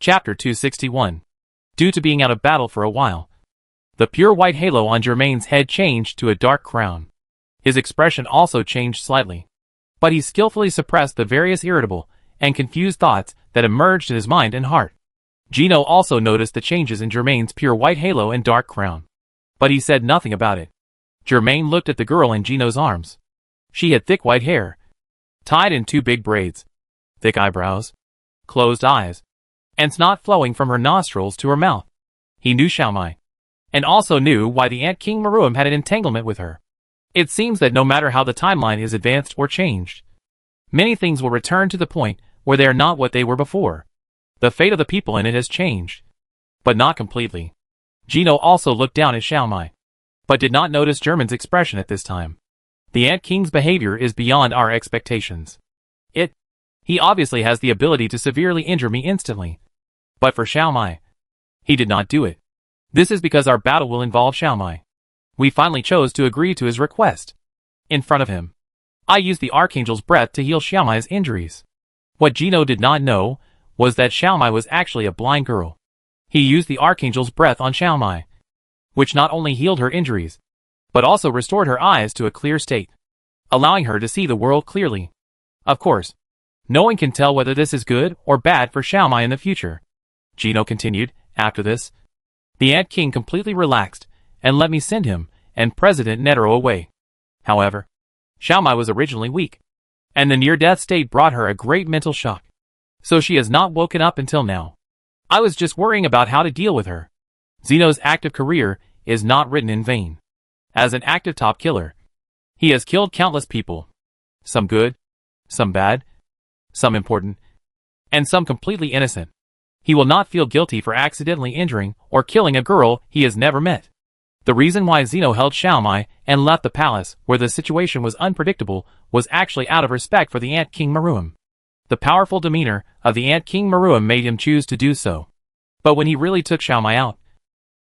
Chapter 261. Due to being out of battle for a while, the pure white halo on Germain's head changed to a dark crown. His expression also changed slightly, but he skillfully suppressed the various irritable and confused thoughts that emerged in his mind and heart. Gino also noticed the changes in Germain's pure white halo and dark crown, but he said nothing about it. Germain looked at the girl in Gino's arms. She had thick white hair, tied in two big braids, thick eyebrows, closed eyes, and snot flowing from her nostrils to her mouth. He knew Xiaomai, and also knew why the Ant King Maruam had an entanglement with her. It seems that no matter how the timeline is advanced or changed, many things will return to the point where they are not what they were before. The fate of the people in it has changed, but not completely. Gino also looked down at Xiaomai, but did not notice German's expression at this time. The Ant King's behavior is beyond our expectations. He obviously has the ability to severely injure me instantly. But for Xiaomai, he did not do it. This is because our battle will involve Xiaomai. We finally chose to agree to his request. In front of him, I used the Archangel's breath to heal Xiaomai's injuries. What Gino did not know was that Xiaomai was actually a blind girl. He used the Archangel's breath on Xiaomai, which not only healed her injuries, but also restored her eyes to a clear state, allowing her to see the world clearly. Of course, no one can tell whether this is good or bad for Xiaomai in the future. Gino continued. After this, the Ant King completely relaxed and let me send him and President Netero away. However, Xiaomai was originally weak, and the near-death state brought her a great mental shock. So she has not woken up until now. I was just worrying about how to deal with her. Zeno's active career is not written in vain. As an active top killer, he has killed countless people. Some good, some bad, some important, and some completely innocent. He will not feel guilty for accidentally injuring or killing a girl he has never met. The reason why Zeno held Xiaomai and left the palace where the situation was unpredictable was actually out of respect for the Ant King Maruam. The powerful demeanor of the Ant King Maruam made him choose to do so. But when he really took Xiaomai out,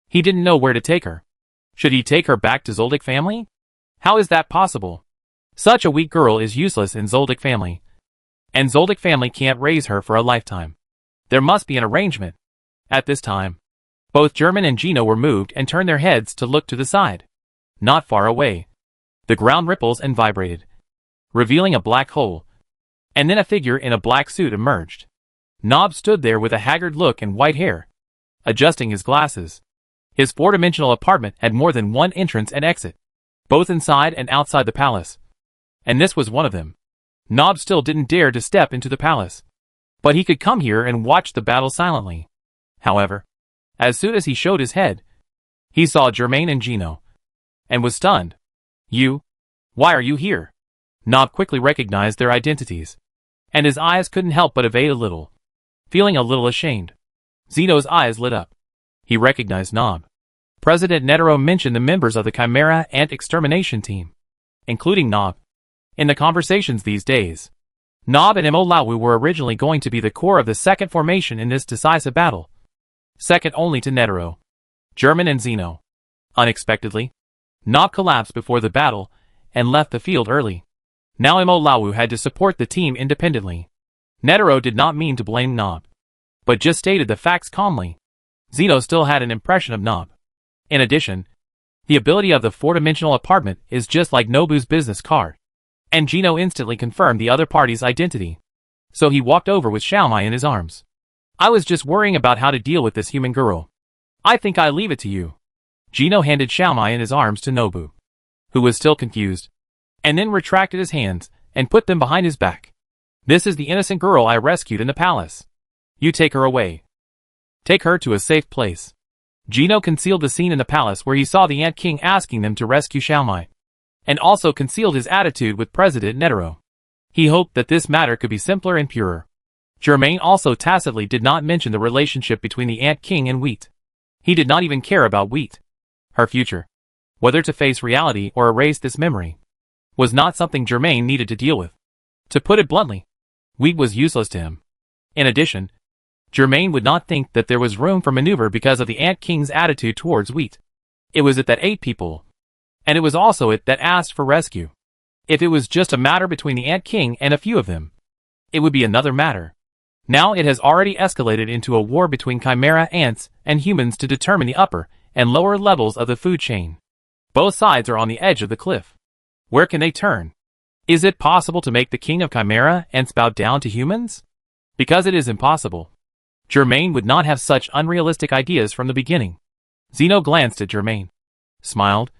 he didn't know where to take her. Should he take her back to Zoldyck family? How is that possible? Such a weak girl is useless in Zoldyck family, and Zoldyck family can't raise her for a lifetime. There must be an arrangement. At this time, both German and Gino were moved and turned their heads to look to the side. Not far away, the ground ripples and vibrated, revealing a black hole, and then a figure in a black suit emerged. Nob stood there with a haggard look and white hair, adjusting his glasses. His four-dimensional apartment had more than one entrance and exit, both inside and outside the palace, and this was one of them. Nob still didn't dare to step into the palace, but he could come here and watch the battle silently. However, as soon as he showed his head, he saw Germain and Gino, and was stunned. Why are you here? Nob quickly recognized their identities, and his eyes couldn't help but evade a little, feeling a little ashamed. Zeno's eyes lit up. He recognized Nob. President Netero mentioned the members of the Chimera Ant Extermination Team, including Nob, in the conversations these days. Nob and Imolawu were originally going to be the core of the second formation in this decisive battle, second only to Netero, German and Zeno. Unexpectedly, Nob collapsed before the battle and left the field early. Now Imolawu had to support the team independently. Netero did not mean to blame Nob, but just stated the facts calmly. Zeno still had an impression of Nob. In addition, the ability of the four-dimensional apartment is just like Nobu's business card, and Gino instantly confirmed the other party's identity. So he walked over with Xiaomai in his arms. I was just worrying about how to deal with this human girl. I think I leave it to you. Gino handed Xiaomai in his arms to Nobu, who was still confused, and then retracted his hands and put them behind his back. This is the innocent girl I rescued in the palace. You take her away. Take her to a safe place. Gino concealed the scene in the palace where he saw the Ant King asking them to rescue Xiaomai, and also concealed his attitude with President Netero. He hoped that this matter could be simpler and purer. Germain also tacitly did not mention the relationship between the Ant King and Wheat. He did not even care about Wheat. Her future, whether to face reality or erase this memory, was not something Germain needed to deal with. To put it bluntly, Wheat was useless to him. In addition, Germain would not think that there was room for maneuver because of the Ant King's attitude towards Wheat. It was it that ate people, and it was also it that asked for rescue. If it was just a matter between the Ant King and a few of them, it would be another matter. Now it has already escalated into a war between chimera ants and humans to determine the upper and lower levels of the food chain. Both sides are on the edge of the cliff. Where can they turn? Is it possible to make the king of chimera ants bow down to humans? Because it is impossible. Germain would not have such unrealistic ideas from the beginning. Zeno glanced at Germain, smiled,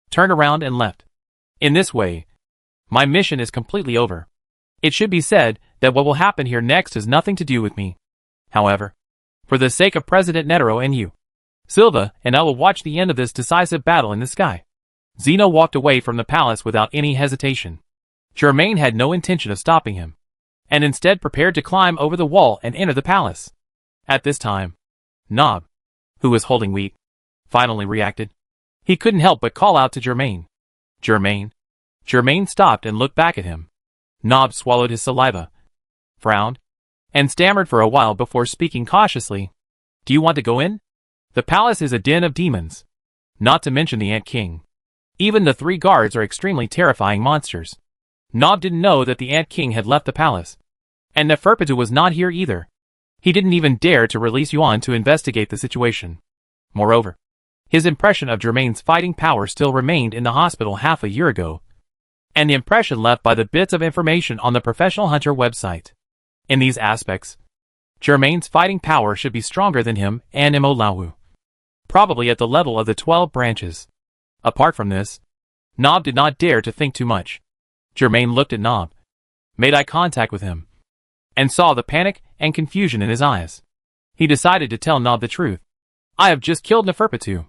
turned around and left. In this way, my mission is completely over. It should be said that what will happen here next has nothing to do with me. However, for the sake of President Netero and you, Silva and I will watch the end of this decisive battle in the sky. Zeno walked away from the palace without any hesitation. Germain had no intention of stopping him, and instead prepared to climb over the wall and enter the palace. At this time, Nob, who was holding wheat, finally reacted. He couldn't help but call out to Germain. Germain. Germain stopped and looked back at him. Nob swallowed his saliva, frowned, and stammered for a while before speaking cautiously. Do you want to go in? The palace is a den of demons, not to mention the Ant King. Even the 3 guards are extremely terrifying monsters. Nob didn't know that the Ant King had left the palace, and Neferpitou was not here either. He didn't even dare to release Yuan to investigate the situation. Moreover, his impression of Germain's fighting power still remained in the hospital half a year ago, and the impression left by the bits of information on the Professional Hunter website. In these aspects, Germain's fighting power should be stronger than him and Imolawu, probably at the level of the 12 branches. Apart from this, Nob did not dare to think too much. Germain looked at Nob, made eye contact with him, and saw the panic and confusion in his eyes. He decided to tell Nob the truth. I have just killed Neferpitou.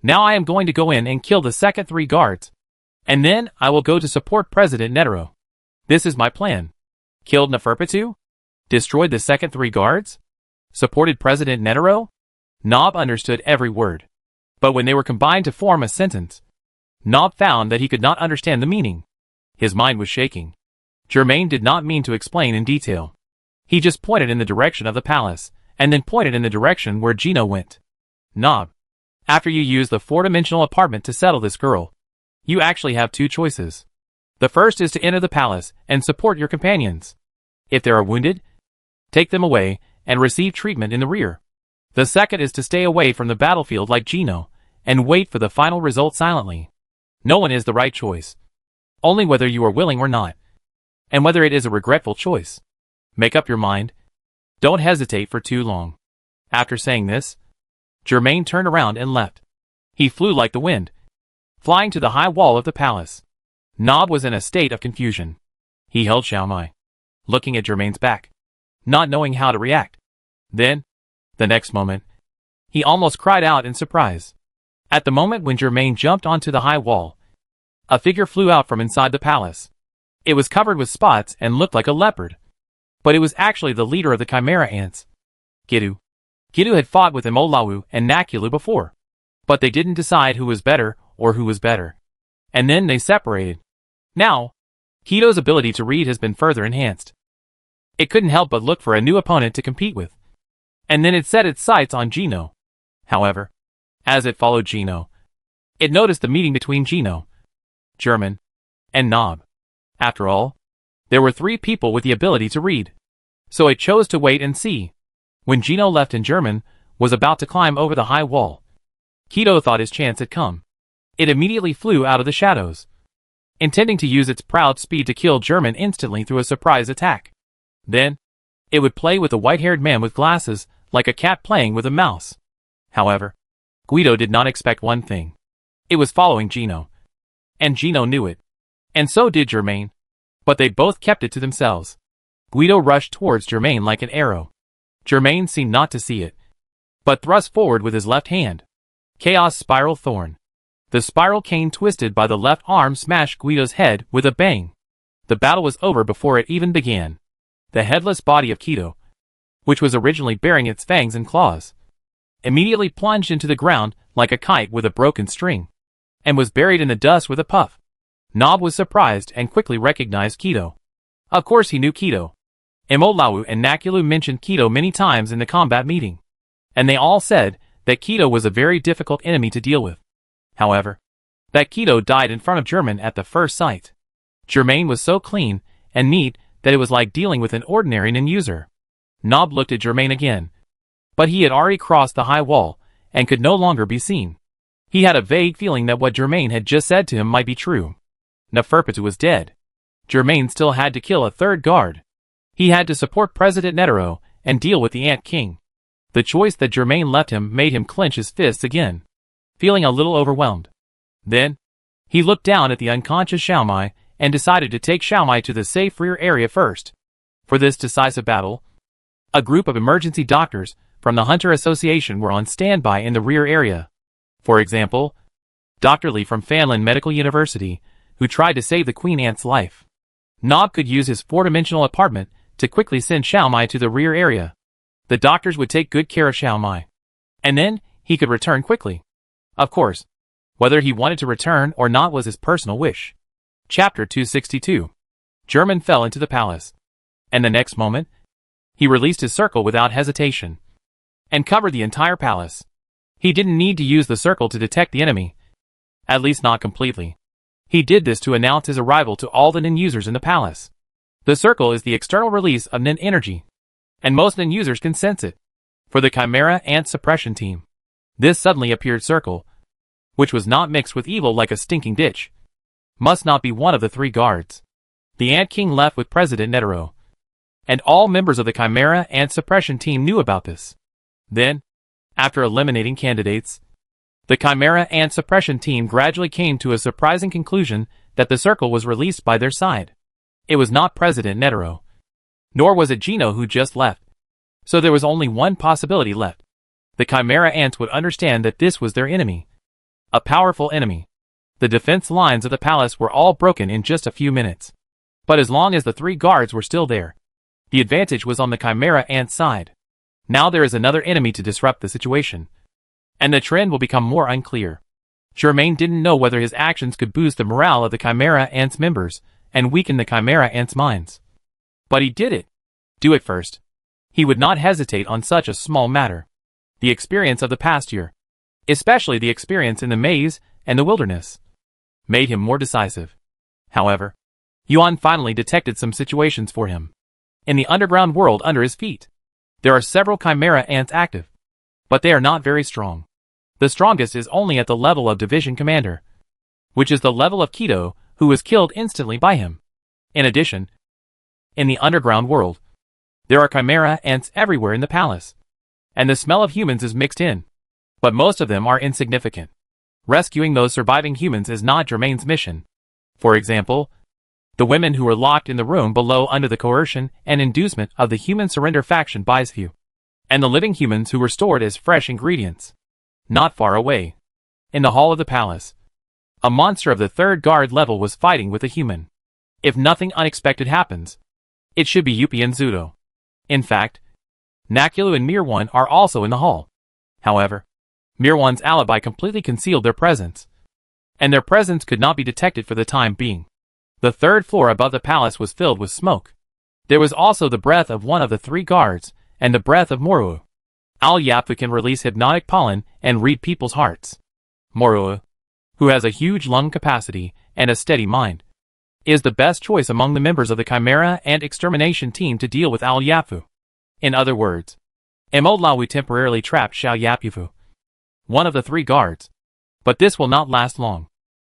Now I am going to go in and kill the second 3 guards, and then I will go to support President Netero. This is my plan. Killed Neferpitou? Destroyed the second 3 guards? Supported President Netero? Nob understood every word. But when they were combined to form a sentence, Nob found that he could not understand the meaning. His mind was shaking. Germain did not mean to explain in detail. He just pointed in the direction of the palace, and then pointed in the direction where Gino went. Nob, after you use the 4-dimensional apartment to settle this girl, you actually have 2 choices. The first is to enter the palace and support your companions. If they are wounded, take them away and receive treatment in the rear. The second is to stay away from the battlefield like Gino, and wait for the final result silently. No one is the right choice. Only whether you are willing or not, and whether it is a regretful choice. Make up your mind. Don't hesitate for too long. After saying this, Germain turned around and left. He flew like the wind, flying to the high wall of the palace. Nob was in a state of confusion. He held Xiaomai, looking at Germain's back, not knowing how to react. Then, the next moment, he almost cried out in surprise. At the moment when Germain jumped onto the high wall, a figure flew out from inside the palace. It was covered with spots and looked like a leopard, but it was actually the leader of the chimera ants, Gitu. Gitu had fought with Imolawu and Nakulu before, but they didn't decide who was better or who was better. And then they separated. Now, Kito's ability to read has been further enhanced. It couldn't help but look for a new opponent to compete with. And then it set its sights on Gino. However, as it followed Gino, it noticed the meeting between Gino, German, and Nob. After all, there were 3 people with the ability to read. So it chose to wait and see. When Gino left and German was about to climb over the high wall, Kito thought his chance had come. It immediately flew out of the shadows, intending to use its proud speed to kill German instantly through a surprise attack. Then, it would play with a white-haired man with glasses, like a cat playing with a mouse. However, Guido did not expect one thing. It was following Gino. And Gino knew it. And so did Germain. But they both kept it to themselves. Guido rushed towards Germain like an arrow. Germain seemed not to see it, but thrust forward with his left hand. Chaos Spiral Thorn. The spiral cane twisted by the left arm smashed Guido's head with a bang. The battle was over before it even began. The headless body of Kito, which was originally bearing its fangs and claws, immediately plunged into the ground like a kite with a broken string, and was buried in the dust with a puff. Nob was surprised and quickly recognized Kito. Of course he knew Kito. Imolawu and Nakulu mentioned Kito many times in the combat meeting, and they all said that Kito was a very difficult enemy to deal with. However, that Kito died in front of German at the first sight. Germain was so clean and neat that it was like dealing with an ordinary non-user. Nob looked at Germain again, but he had already crossed the high wall, and could no longer be seen. He had a vague feeling that what Germain had just said to him might be true. Neferpitou was dead. Germain still had to kill a third guard. He had to support President Netero and deal with the Ant King. The choice that Germain left him made him clench his fists again, feeling a little overwhelmed. Then, he looked down at the unconscious Xiaomai and decided to take Xiaomai to the safe rear area first. For this decisive battle, a group of emergency doctors from the Hunter Association were on standby in the rear area. For example, Dr. Li from Fanlin Medical University, who tried to save the Queen Ant's life. Nob could use his four-dimensional apartment to quickly send Xiaomai to the rear area. The doctors would take good care of Xiaomai. And then, he could return quickly. Of course, whether he wanted to return or not was his personal wish. Chapter 262. German fell into the palace. And the next moment, he released his circle without hesitation, and covered the entire palace. He didn't need to use the circle to detect the enemy. At least not completely. He did this to announce his arrival to all the Nin users in the palace. The circle is the external release of Nin energy, and most Nin users can sense it. For the Chimera Ant suppression team, this suddenly appeared circle, which was not mixed with evil like a stinking ditch, must not be one of the three guards. The Ant King left with President Netero, and all members of the Chimera Ant suppression team knew about this. Then, after eliminating candidates, the Chimera Ant suppression team gradually came to a surprising conclusion that the circle was released by their side. It was not President Netero, nor was it Gino who just left. So there was only one possibility left. The Chimera Ants would understand that this was their enemy. A powerful enemy. The defense lines of the palace were all broken in just a few minutes. But as long as the three guards were still there, the advantage was on the Chimera Ant side. Now there is another enemy to disrupt the situation, and the trend will become more unclear. Germain didn't know whether his actions could boost the morale of the Chimera Ants members and weaken the Chimera Ants' minds. But he did it. Do it first. He would not hesitate on such a small matter. The experience of the past year, especially the experience in the maze and the wilderness, made him more decisive. However, Yuan finally detected some situations for him. In the underground world under his feet, there are several Chimera Ants active, but they are not very strong. The strongest is only at the level of Division Commander, which is the level of Kido, who was killed instantly by him. In addition, in the underground world, there are Chimera Ants everywhere in the palace, and the smell of humans is mixed in, but most of them are insignificant. Rescuing those surviving humans is not Germain's mission. For example, the women who were locked in the room below under the coercion and inducement of the human surrender faction buys few, and the living humans who were stored as fresh ingredients. Not far away, in the hall of the palace, a monster of the third guard level was fighting with a human. If nothing unexpected happens, it should be Yuppie and Zudo. In fact, Nakulu and Mirwan are also in the hall. However, Mirwan's alibi completely concealed their presence, and their presence could not be detected for the time being. The third floor above the palace was filled with smoke. There was also the breath of one of the three guards, and the breath of Moru. Al-Yafu can release hypnotic pollen and read people's hearts. Moru, who has a huge lung capacity and a steady mind, is the best choice among the members of the Chimera and Extermination team to deal with Al-Yafu. In other words, Emodlawi temporarily trapped Xiao Yapufu, one of the three guards. But this will not last long.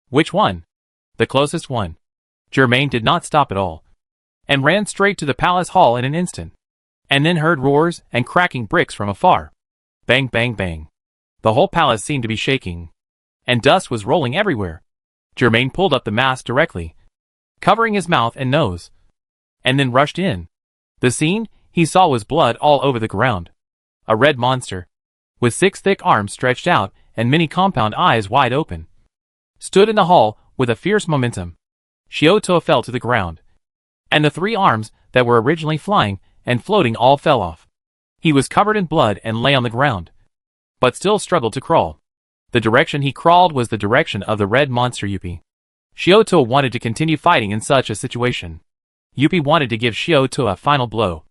Which one? The closest one. Germain did not stop at all, and ran straight to the palace hall in an instant, and then heard roars and cracking bricks from afar. Bang, bang, bang. The whole palace seemed to be shaking, and dust was rolling everywhere. Germain pulled up the mask directly, covering his mouth and nose, and then rushed in. The scene he saw was blood all over the ground. A red monster, with 6 thick arms stretched out and many compound eyes wide open, stood in the hall with a fierce momentum. Xiaotou fell to the ground, and the 3 arms that were originally flying and floating all fell off. He was covered in blood and lay on the ground, but still struggled to crawl. The direction he crawled was the direction of the red monster Yuppie. Xiaotou wanted to continue fighting in such a situation. Yuppie wanted to give Xiaotou a final blow,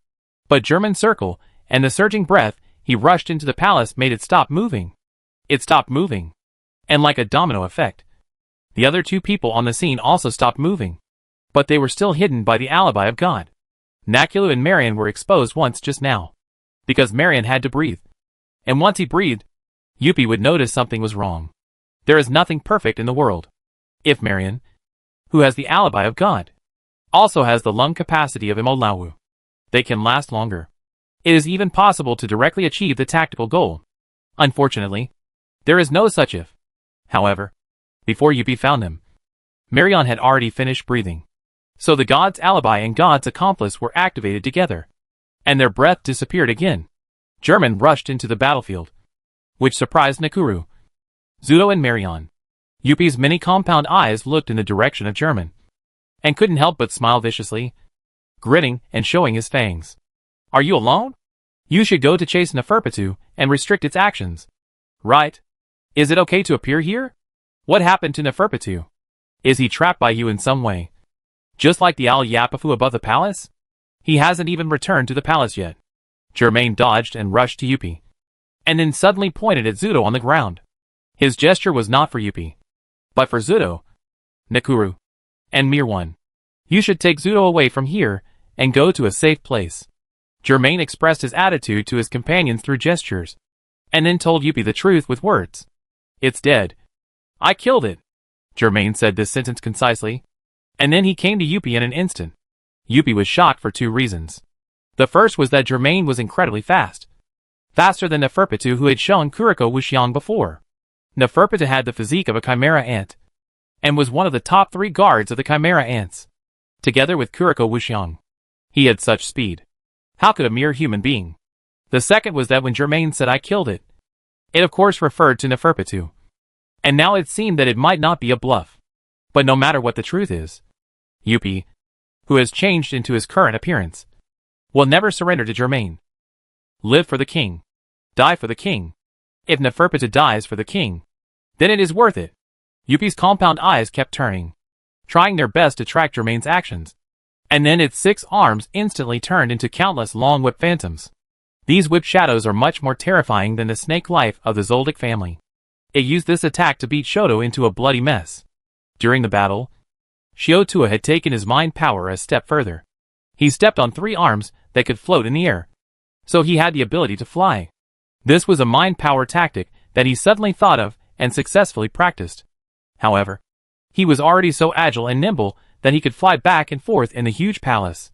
but German circle and the surging breath he rushed into the palace made it stop moving. It stopped moving, and like a domino effect, the other 2 people on the scene also stopped moving, but they were still hidden by the alibi of God. Nakulu and Marion were exposed once just now. Because Marion had to breathe. And once he breathed, Yuppie would notice something was wrong. There is nothing perfect in the world. If Marion, who has the alibi of God, also has the lung capacity of Imolawu, they can last longer. It is even possible to directly achieve the tactical goal. Unfortunately, there is no such if. However, before Yuppie found them, Marion had already finished breathing. So the God's alibi and God's accomplice were activated together, and their breath disappeared again. German rushed into the battlefield, which surprised Nakuru, Zudo and Marion. Yuppie's many compound eyes looked in the direction of German, and couldn't help but smile viciously, grinning and showing his fangs. Are you alone? You should go to chase Neferpitu and restrict its actions. Right? Is it okay to appear here? What happened to Neferpitu? Is he trapped by you in some way? Just like the Al Yapafu above the palace? He hasn't even returned to the palace yet. Germain dodged and rushed to Yuppie, and then suddenly pointed at Zudo on the ground. His gesture was not for Yuppie, but for Zudo, Nakuru, and Mirwan. You should take Zudo away from here and go to a safe place. Germain expressed his attitude to his companions through gestures, and then told Yuppie the truth with words. It's dead. I killed it. Germain said this sentence concisely, and then he came to Yuppie in an instant. Yuppie was shocked for two reasons. The first was that Germain was incredibly fast. Faster than Neferpitu, who had shown Kuriko Wuxiang before. Neferpitu had the physique of a chimera ant, and was one of the top 3 guards of the chimera ants. Together with Kuriko Wuxiang, he had such speed. How could a mere human being? The second was that when Germain said I killed it, it of course referred to Neferpitu. And now it seemed that it might not be a bluff. But no matter what the truth is, Yuppie, who has changed into his current appearance, will never surrender to Germain. Live for the king. Die for the king. If Neferpitu dies for the king, then it is worth it. Yuppie's compound eyes kept turning, trying their best to track Germain's actions. And then its 6 arms instantly turned into countless long whip phantoms. These whip shadows are much more terrifying than the snake life of the Zoldyck family. It used this attack to beat Shoto into a bloody mess. During the battle, Shiotua had taken his mind power a step further. He stepped on 3 arms that could float in the air, so he had the ability to fly. This was a mind power tactic that he suddenly thought of and successfully practiced. However, he was already so agile and nimble that he could fly back and forth in the huge palace.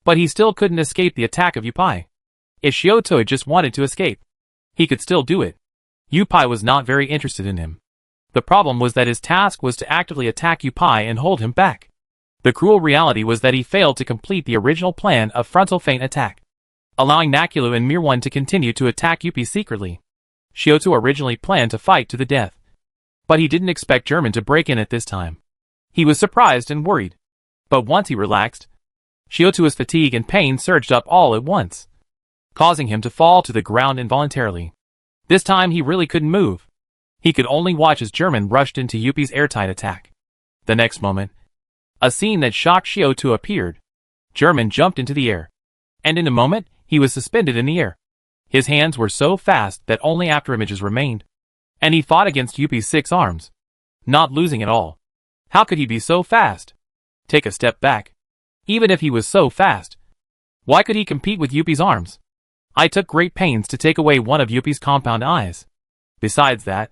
But he still couldn't escape the attack of Yuppie. If Shiotua just wanted to escape, he could still do it. Yuppie was not very interested in him. The problem was that his task was to actively attack Yuppie and hold him back. The cruel reality was that he failed to complete the original plan of frontal feint attack, allowing Nakulu and Mirwan to continue to attack Yuppie secretly. Shiotua originally planned to fight to the death, but he didn't expect German to break in at this time. He was surprised and worried. But once he relaxed, Shiotua's fatigue and pain surged up all at once, causing him to fall to the ground involuntarily. This time he really couldn't move. He could only watch as German rushed into Yuppie's airtight attack. The next moment, a scene that shocked Shiotua appeared. German jumped into the air, and in a moment, he was suspended in the air. His hands were so fast that only afterimages remained, and he fought against Yuppie's 6 arms, not losing at all. How could he be so fast? Take a step back. Even if he was so fast, why could he compete with Yuppie's arms? I took great pains to take away one of Yuppie's compound eyes. Besides that,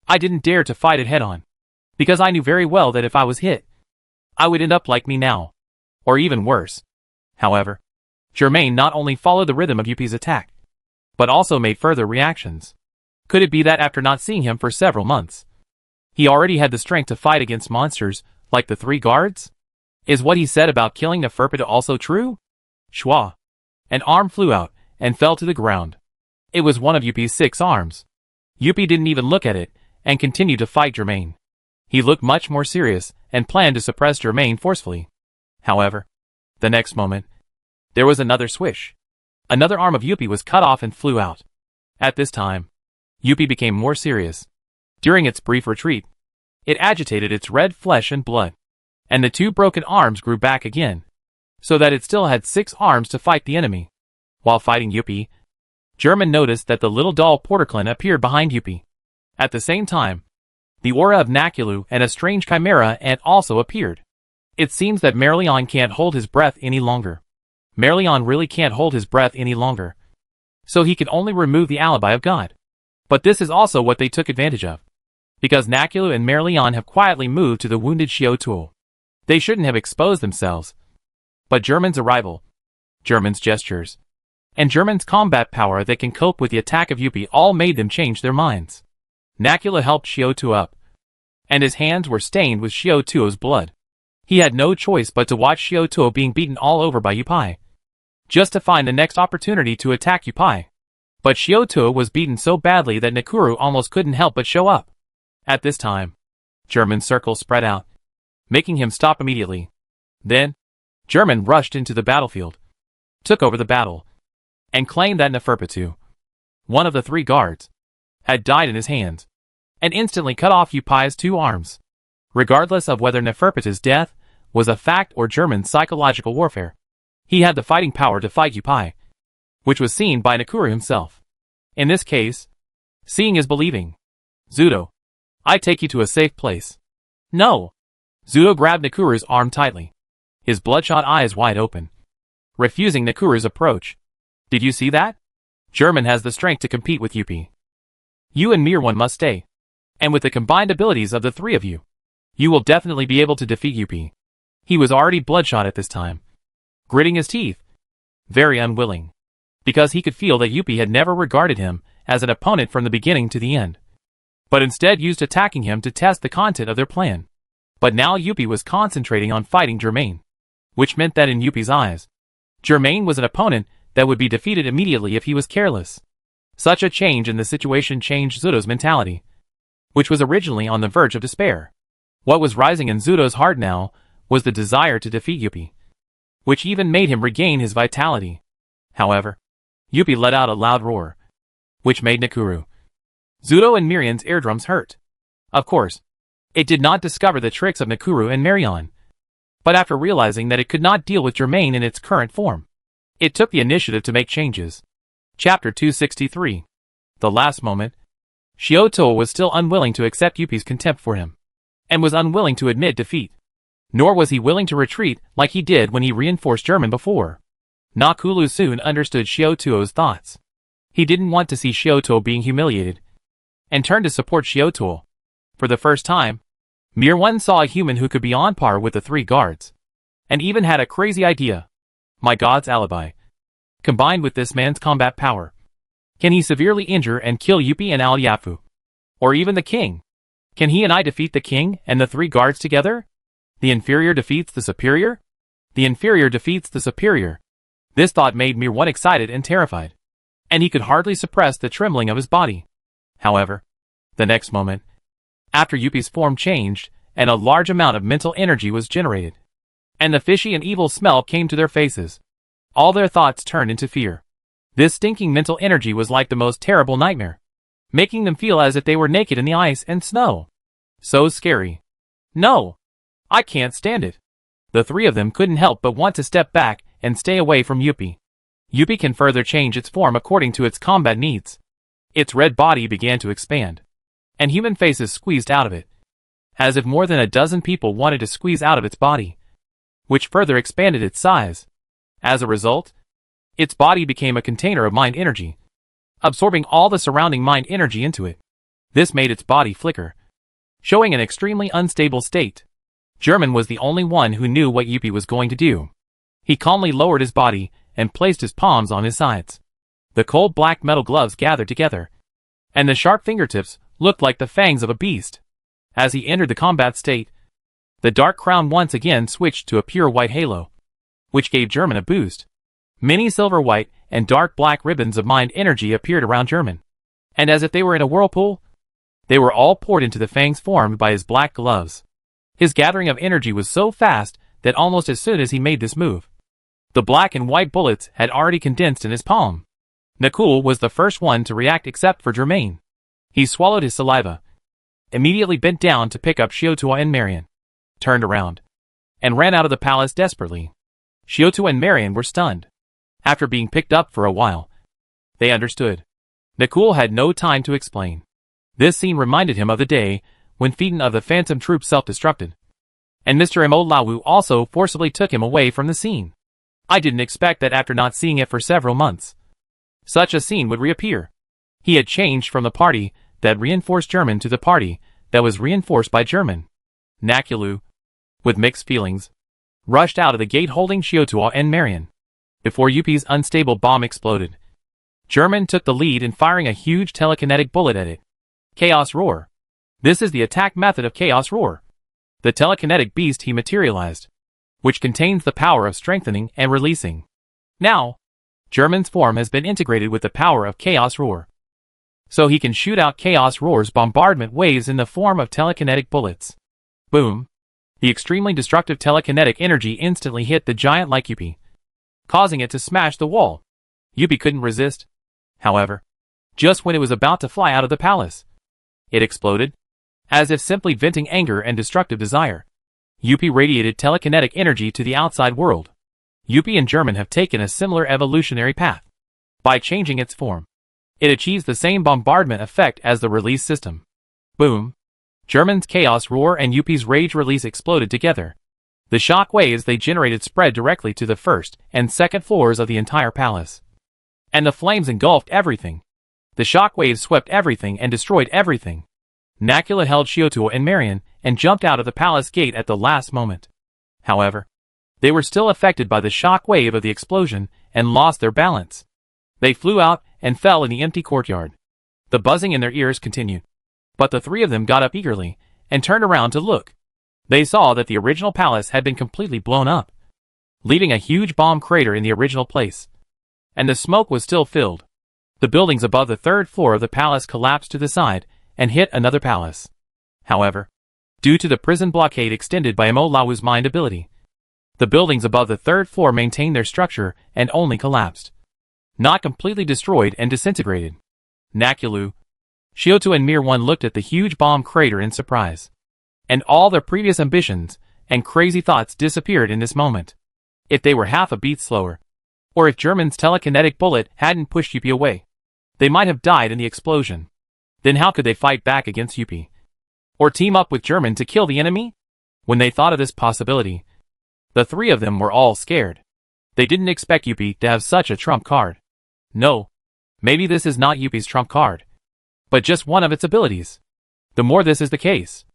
I didn't dare to fight it head-on, because I knew very well that if I was hit, I would end up like me now, or even worse. However, Germain not only followed the rhythm of Yuppie's attack, but also made further reactions. Could it be that after not seeing him for several months, he already had the strength to fight against monsters like the 3 guards? Is what he said about killing Neferpitu also true? Shwa. An arm flew out and fell to the ground. It was one of Yuppie's 6 arms. Yuppie didn't even look at it and continued to fight Germain. He looked much more serious and planned to suppress Germain forcefully. However, the next moment, there was another swish. Another arm of Yuppie was cut off and flew out. At this time, Yuppie became more serious. During its brief retreat, it agitated its red flesh and blood, and the 2 broken arms grew back again, so that it still had 6 arms to fight the enemy. While fighting Yuppie, German noticed that the little doll Porterclin appeared behind Yuppie. At the same time, the aura of Nakulu and a strange chimera ant also appeared. It seems that Merlion can't hold his breath any longer. Merlion really can't hold his breath any longer, so he can only remove the alibi of God. But this is also what they took advantage of, because Nakulu and Merlion have quietly moved to the wounded Xiao. They shouldn't have exposed themselves. But German's arrival, German's gestures, and German's combat power that can cope with the attack of Yuppie all made them change their minds. Nakula helped Xiao up, and his hands were stained with Xiaotuo's blood. He had no choice but to watch Xiaotuo being beaten all over by Yuppie, just to find the next opportunity to attack Yuppie. But Xiaotuo was beaten so badly that Nakuru almost couldn't help but show up. At this time, German's circle spread out, making him stop immediately. Then, German rushed into the battlefield, took over the battle, and claimed that Neferpitu, one of the 3 guards, had died in his hands, and instantly cut off Yuppie's 2 arms. Regardless of whether Neferpitu's death was a fact or German's psychological warfare, he had the fighting power to fight Yuppie, which was seen by Nakuru himself. In this case, seeing is believing. Zudo, I take you to a safe place. No. Zudo grabbed Nakuru's arm tightly, his bloodshot eyes wide open, refusing Nakuru's approach. Did you see that? German has the strength to compete with Yuppie. You and Mirwan must stay. And with the combined abilities of the 3 of you, you will definitely be able to defeat Yuppie. He was already bloodshot at this time, gritting his teeth, very unwilling, because he could feel that Yuppie had never regarded him as an opponent from the beginning to the end, but instead used attacking him to test the content of their plan. But now Yuppie was concentrating on fighting Germain, which meant that in Yuppie's eyes, Germain was an opponent that would be defeated immediately if he was careless. Such a change in the situation changed Zudo's mentality, which was originally on the verge of despair. What was rising in Zudo's heart now was the desire to defeat Yuppie, which even made him regain his vitality. However, Yuppie let out a loud roar, which made Nakuru, Zudo and Miriam's eardrums hurt. Of course, it did not discover the tricks of Nakuru and Marion, but after realizing that it could not deal with Germain in its current form, it took the initiative to make changes. Chapter 263. The last moment. Xiaotuo was still unwilling to accept Yuppie's contempt for him, and was unwilling to admit defeat. Nor was he willing to retreat like he did when he reinforced German before. Nakulu soon understood Xiaotuo's thoughts. He didn't want to see Xiaotuo being humiliated, and turned to support Xiaotuo. For the first time, Mirwan saw a human who could be on par with the 3 guards, and even had a crazy idea. My god's alibi, combined with this man's combat power, can he severely injure and kill Yuppie and Al Yafu? Or even the king? Can he and I defeat the king and the 3 guards together? The inferior defeats the superior? The inferior defeats the superior. This thought made Mirwan excited and terrified, and he could hardly suppress the trembling of his body. However, the next moment, after Yuppie's form changed, and a large amount of mental energy was generated, and the fishy and evil smell came to their faces, all their thoughts turned into fear. This stinking mental energy was like the most terrible nightmare, making them feel as if they were naked in the ice and snow. So scary. No! I can't stand it. The 3 of them couldn't help but want to step back and stay away from Yuppie. Yuppie can further change its form according to its combat needs. Its red body began to expand, and human faces squeezed out of it, as if more than a dozen people wanted to squeeze out of its body, which further expanded its size. As a result, its body became a container of mind energy, absorbing all the surrounding mind energy into it. This made its body flicker, showing an extremely unstable state. German was the only one who knew what Yuppie was going to do. He calmly lowered his body and placed his palms on his sides. The cold black metal gloves gathered together, and the sharp fingertips looked like the fangs of a beast. As he entered the combat state, the dark crown once again switched to a pure white halo, which gave German a boost. Many silver white and dark black ribbons of mind energy appeared around German, and as if they were in a whirlpool, they were all poured into the fangs formed by his black gloves. His gathering of energy was so fast that almost as soon as he made this move, the black and white bullets had already condensed in his palm. Nakul was the first one to react except for Germain. He swallowed his saliva, immediately bent down to pick up Xiaotuo and Marion, turned around, and ran out of the palace desperately. Xiaotuo and Marion were stunned. After being picked up for a while, they understood. Nakul had no time to explain. This scene reminded him of the day when Phaeton of the Phantom Troop self-destructed, and Mr. Mo Lawu also forcibly took him away from the scene. I didn't expect that after not seeing it for several months, such a scene would reappear. He had changed from the party that reinforced German to the party that was reinforced by German. Nakulu, with mixed feelings, rushed out of the gate holding Shiotuo and Marion. Before Yuppie's unstable bomb exploded, German took the lead in firing a huge telekinetic bullet at it. Chaos Roar. This is the attack method of Chaos Roar, the telekinetic beast he materialized, which contains the power of strengthening and releasing. Now, German's form has been integrated with the power of Chaos Roar, so he can shoot out Chaos Roar's bombardment waves in the form of telekinetic bullets. Boom! The extremely destructive telekinetic energy instantly hit the giant like Yuppie, causing it to smash the wall. Yuppie couldn't resist. However, just when it was about to fly out of the palace, it exploded, as if simply venting anger and destructive desire. Yuppie radiated telekinetic energy to the outside world. Yuppie and German have taken a similar evolutionary path. By changing its form, it achieves the same bombardment effect as the release system. Boom! German's Chaos Roar and Yuppie's Rage Release exploded together. The shock waves they generated spread directly to the first and second floors of the entire palace, and the flames engulfed everything. The shock waves swept everything and destroyed everything. Nakula held Shiotuo and Marion and jumped out of the palace gate at the last moment. However, they were still affected by the shock wave of the explosion and lost their balance. They flew out and fell in the empty courtyard. The buzzing in their ears continued, but the three of them got up eagerly and turned around to look. They saw that the original palace had been completely blown up, leaving a huge bomb crater in the original place, and the smoke was still filled. The buildings above the third floor of the palace collapsed to the side and hit another palace. However, due to the prison blockade extended by Mo Lawu's mind ability, the buildings above the third floor maintained their structure and only collapsed, not completely destroyed and disintegrated. Nakulu, Shiotu and Mir One looked at the huge bomb crater in surprise, and all their previous ambitions and crazy thoughts disappeared in this moment. If they were half a beat slower, or if German's telekinetic bullet hadn't pushed Yuppie away, they might have died in the explosion. Then how could they fight back against Yuppie? Or team up with German to kill the enemy? When they thought of this possibility, the three of them were all scared. They didn't expect Yuppie to have such a trump card. No, maybe this is not Yuppie's trump card, but just one of its abilities. The more this is the case,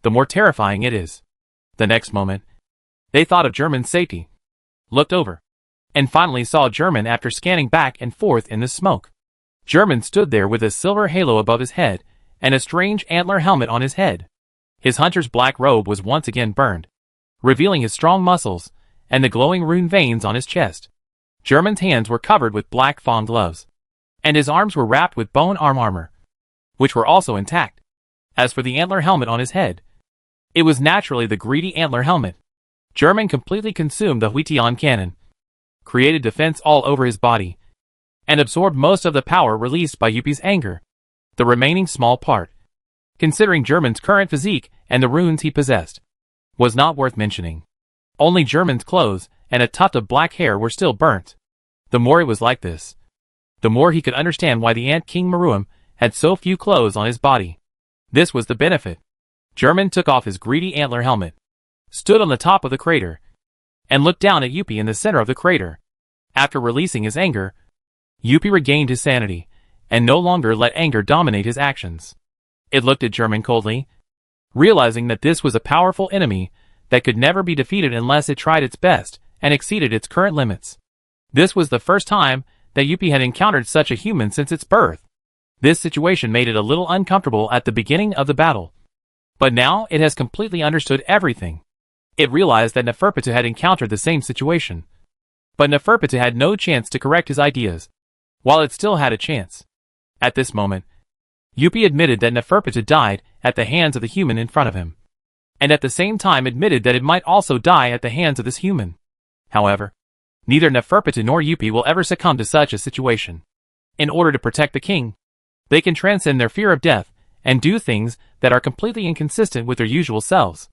the more terrifying it is. The next moment, they thought of German's safety, looked over, and finally saw German after scanning back and forth in the smoke. German stood there with a silver halo above his head and a strange antler helmet on his head. His hunter's black robe was once again burned, revealing his strong muscles and the glowing rune veins on his chest. German's hands were covered with black fawn gloves, and his arms were wrapped with bone arm armor, which were also intact. As for the antler helmet on his head, it was naturally the greedy antler helmet. German completely consumed the Huitian cannon, created defense all over his body, and absorbed most of the power released by Yuppie's anger. The remaining small part, considering German's current physique and the runes he possessed, was not worth mentioning. Only German's clothes and a tuft of black hair were still burnt. The more it was like this, the more he could understand why the Ant King Maruam had so few clothes on his body. This was the benefit. German took off his greedy antler helmet, stood on the top of the crater, and looked down at Yuppie in the center of the crater. After releasing his anger, Yuppie regained his sanity, and no longer let anger dominate his actions. It looked at German coldly, realizing that this was a powerful enemy that could never be defeated unless it tried its best and exceeded its current limits. This was the first time that Yuppie had encountered such a human since its birth. This situation made it a little uncomfortable at the beginning of the battle, but now it has completely understood everything. It realized that Neferpitou had encountered the same situation, but Neferpitou had no chance to correct his ideas, while it still had a chance. At this moment, Yuppie admitted that Neferpitou died at the hands of the human in front of him, and at the same time admitted that it might also die at the hands of this human. However, neither Neferpitou nor Yuppie will ever succumb to such a situation. In order to protect the king, they can transcend their fear of death and do things that are completely inconsistent with their usual selves.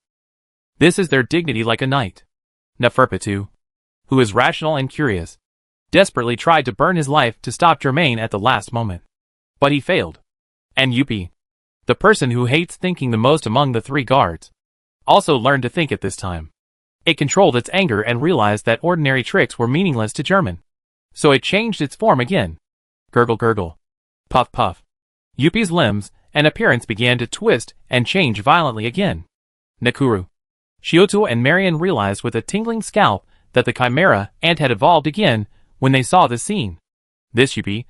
This is their dignity like a knight. Neferpitou, who is rational and curious, desperately tried to burn his life to stop Germain at the last moment. But he failed. And Yuppie, the person who hates thinking the most among the three guards, also learned to think at this time. It controlled its anger and realized that ordinary tricks were meaningless to German. So it changed its form again. Gurgle gurgle. Puff puff. Yuppie's limbs and appearance began to twist and change violently again. Nakuru. Shiotuo and Marion realized with a tingling scalp that the chimera ant had evolved again when they saw this scene. This Yuppie,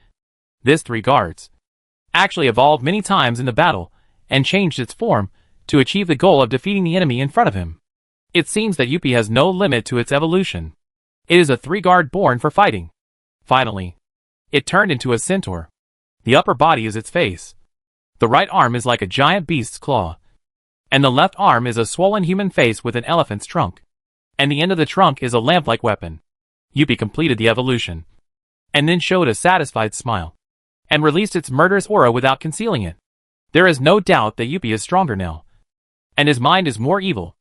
this three guards, actually evolved many times in the battle and changed its form to achieve the goal of defeating the enemy in front of him. It seems that Yuppie has no limit to its evolution. It is a three-guard born for fighting. Finally, it turned into a centaur. The upper body is its face. The right arm is like a giant beast's claw. And the left arm is a swollen human face with an elephant's trunk. And the end of the trunk is a lamp-like weapon. Yuppie completed the evolution. And then showed a satisfied smile. And released its murderous aura without concealing it. There is no doubt that Yuppie is stronger now. And his mind is more evil.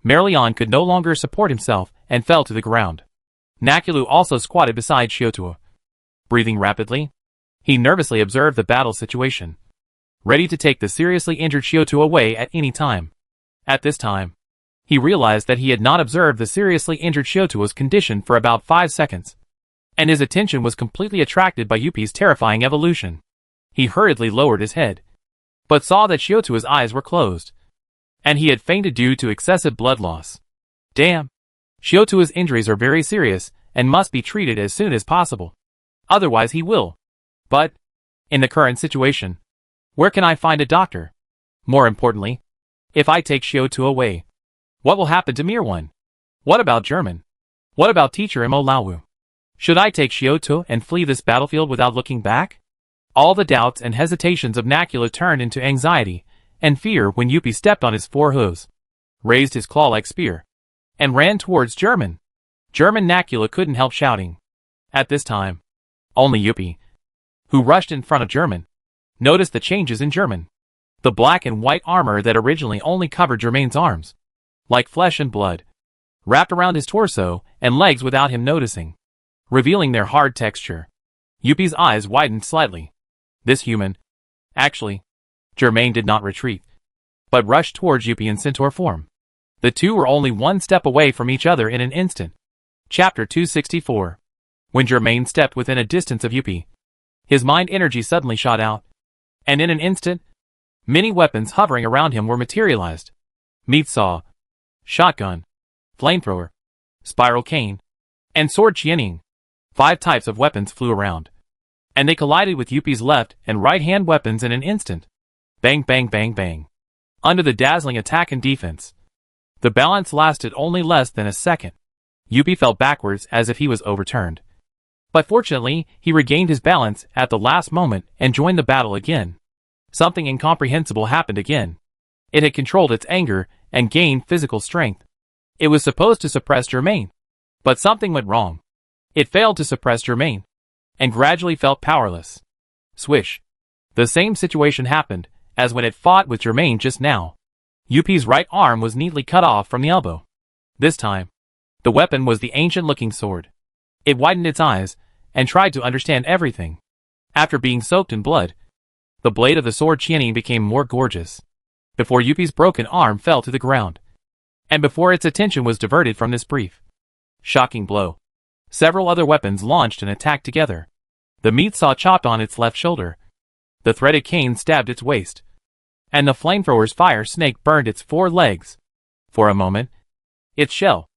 Merlion could no longer support himself and fell to the ground. Nakulu also squatted beside Shiotuo. Breathing rapidly, he nervously observed the battle situation, ready to take the seriously injured Shiotuo away at any time. At this time, he realized that he had not observed the seriously injured Shiotuo's condition for about 5 seconds, and his attention was completely attracted by Yuppie's terrifying evolution. He hurriedly lowered his head, but saw that Shiotuo's eyes were closed, and he had fainted due to excessive blood loss. Damn! Shiotuo's injuries are very serious and must be treated as soon as possible. Otherwise he will. But, in the current situation, where can I find a doctor? More importantly, if I take Shiotuo away, what will happen to Mirwan? What about German? What about teacher Imo Laowu? Should I take Shiotuo and flee this battlefield without looking back? All the doubts and hesitations of Nakula turned into anxiety and fear when Yuppie stepped on his 4 hooves, raised his claw-like spear, and ran towards German. German Nakula couldn't help shouting. At this time, only Yuppie, who rushed in front of German, noticed the changes in German. The black and white armor that originally only covered Germain's arms, like flesh and blood, wrapped around his torso and legs without him noticing, revealing their hard texture. Yuppie's eyes widened slightly. This human, actually, Germain did not retreat, but rushed towards Yuppie in centaur form. The two were only 1 step away from each other in an instant. Chapter 264. When Germain stepped within a distance of Yuppie, his mind energy suddenly shot out, and in an instant, many weapons hovering around him were materialized. Meat saw, shotgun, flamethrower, spiral cane, and sword Qianing. 5 types of weapons flew around, and they collided with Yuppie's left and right hand weapons in an instant. Bang bang bang bang. Under the dazzling attack and defense, the balance lasted only less than a second. Yuppie fell backwards as if he was overturned. But fortunately, he regained his balance at the last moment and joined the battle again. Something incomprehensible happened again. It had controlled its anger and gained physical strength. It was supposed to suppress Germain, but something went wrong. It failed to suppress Germain, and gradually felt powerless. Swish. The same situation happened as when it fought with Germain just now. Yuppie's right arm was neatly cut off from the elbow. This time, the weapon was the ancient-looking sword. It widened its eyes and tried to understand everything. After being soaked in blood, the blade of the sword Qianing became more gorgeous. Before Yuppie's broken arm fell to the ground, and before its attention was diverted from this brief, shocking blow, several other weapons launched and attacked together. The meat saw chopped on its left shoulder. The threaded cane stabbed its waist, and the flamethrower's fire snake burned its 4 legs. For a moment, its shell,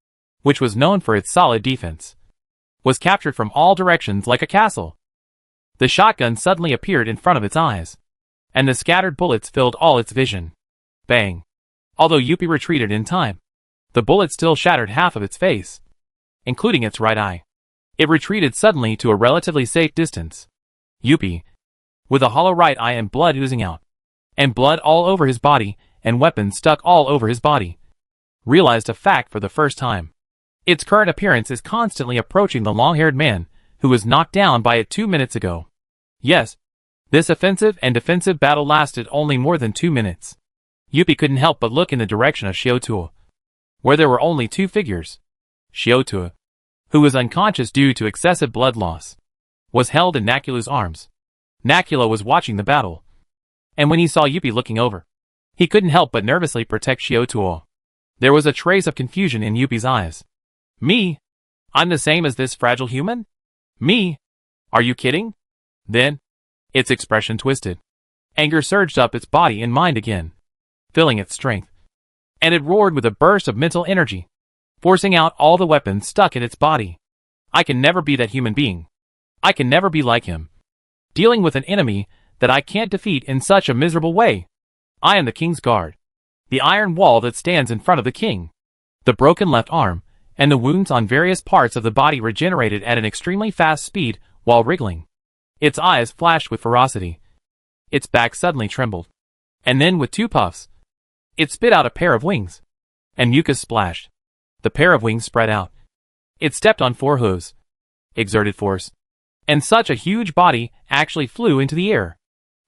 which was known for its solid defense, was captured from all directions like a castle. The shotgun suddenly appeared in front of its eyes, and the scattered bullets filled all its vision. Bang! Although Yuppie retreated in time, the bullet still shattered half of its face, including its right eye. It retreated suddenly to a relatively safe distance. Yuppie, with a hollow right eye and blood oozing out, and blood all over his body, and weapons stuck all over his body, realized a fact for the first time. Its current appearance is constantly approaching the long-haired man who was knocked down by it 2 minutes ago. Yes, this offensive and defensive battle lasted only more than 2 minutes. Yuppie couldn't help but look in the direction of Shiotuo, where there were only 2 figures. Shiotuo, who was unconscious due to excessive blood loss, was held in Nakula's arms. Nakula was watching the battle, and when he saw Yuppie looking over, he couldn't help but nervously protect Shiotuo. There was a trace of confusion in Yuppie's eyes. Me? I'm the same as this fragile human? Me? Are you kidding? Then, its expression twisted. Anger surged up its body and mind again, filling its strength. And it roared with a burst of mental energy, forcing out all the weapons stuck in its body. I can never be that human being. I can never be like him. Dealing with an enemy that I can't defeat in such a miserable way. I am the king's guard. The iron wall that stands in front of the king. The broken left arm, and the wounds on various parts of the body regenerated at an extremely fast speed while wriggling. Its eyes flashed with ferocity. Its back suddenly trembled. And then with two puffs, it spit out a pair of wings. And mucus splashed. The pair of wings spread out. It stepped on four hooves, exerted force, and such a huge body actually flew into the air.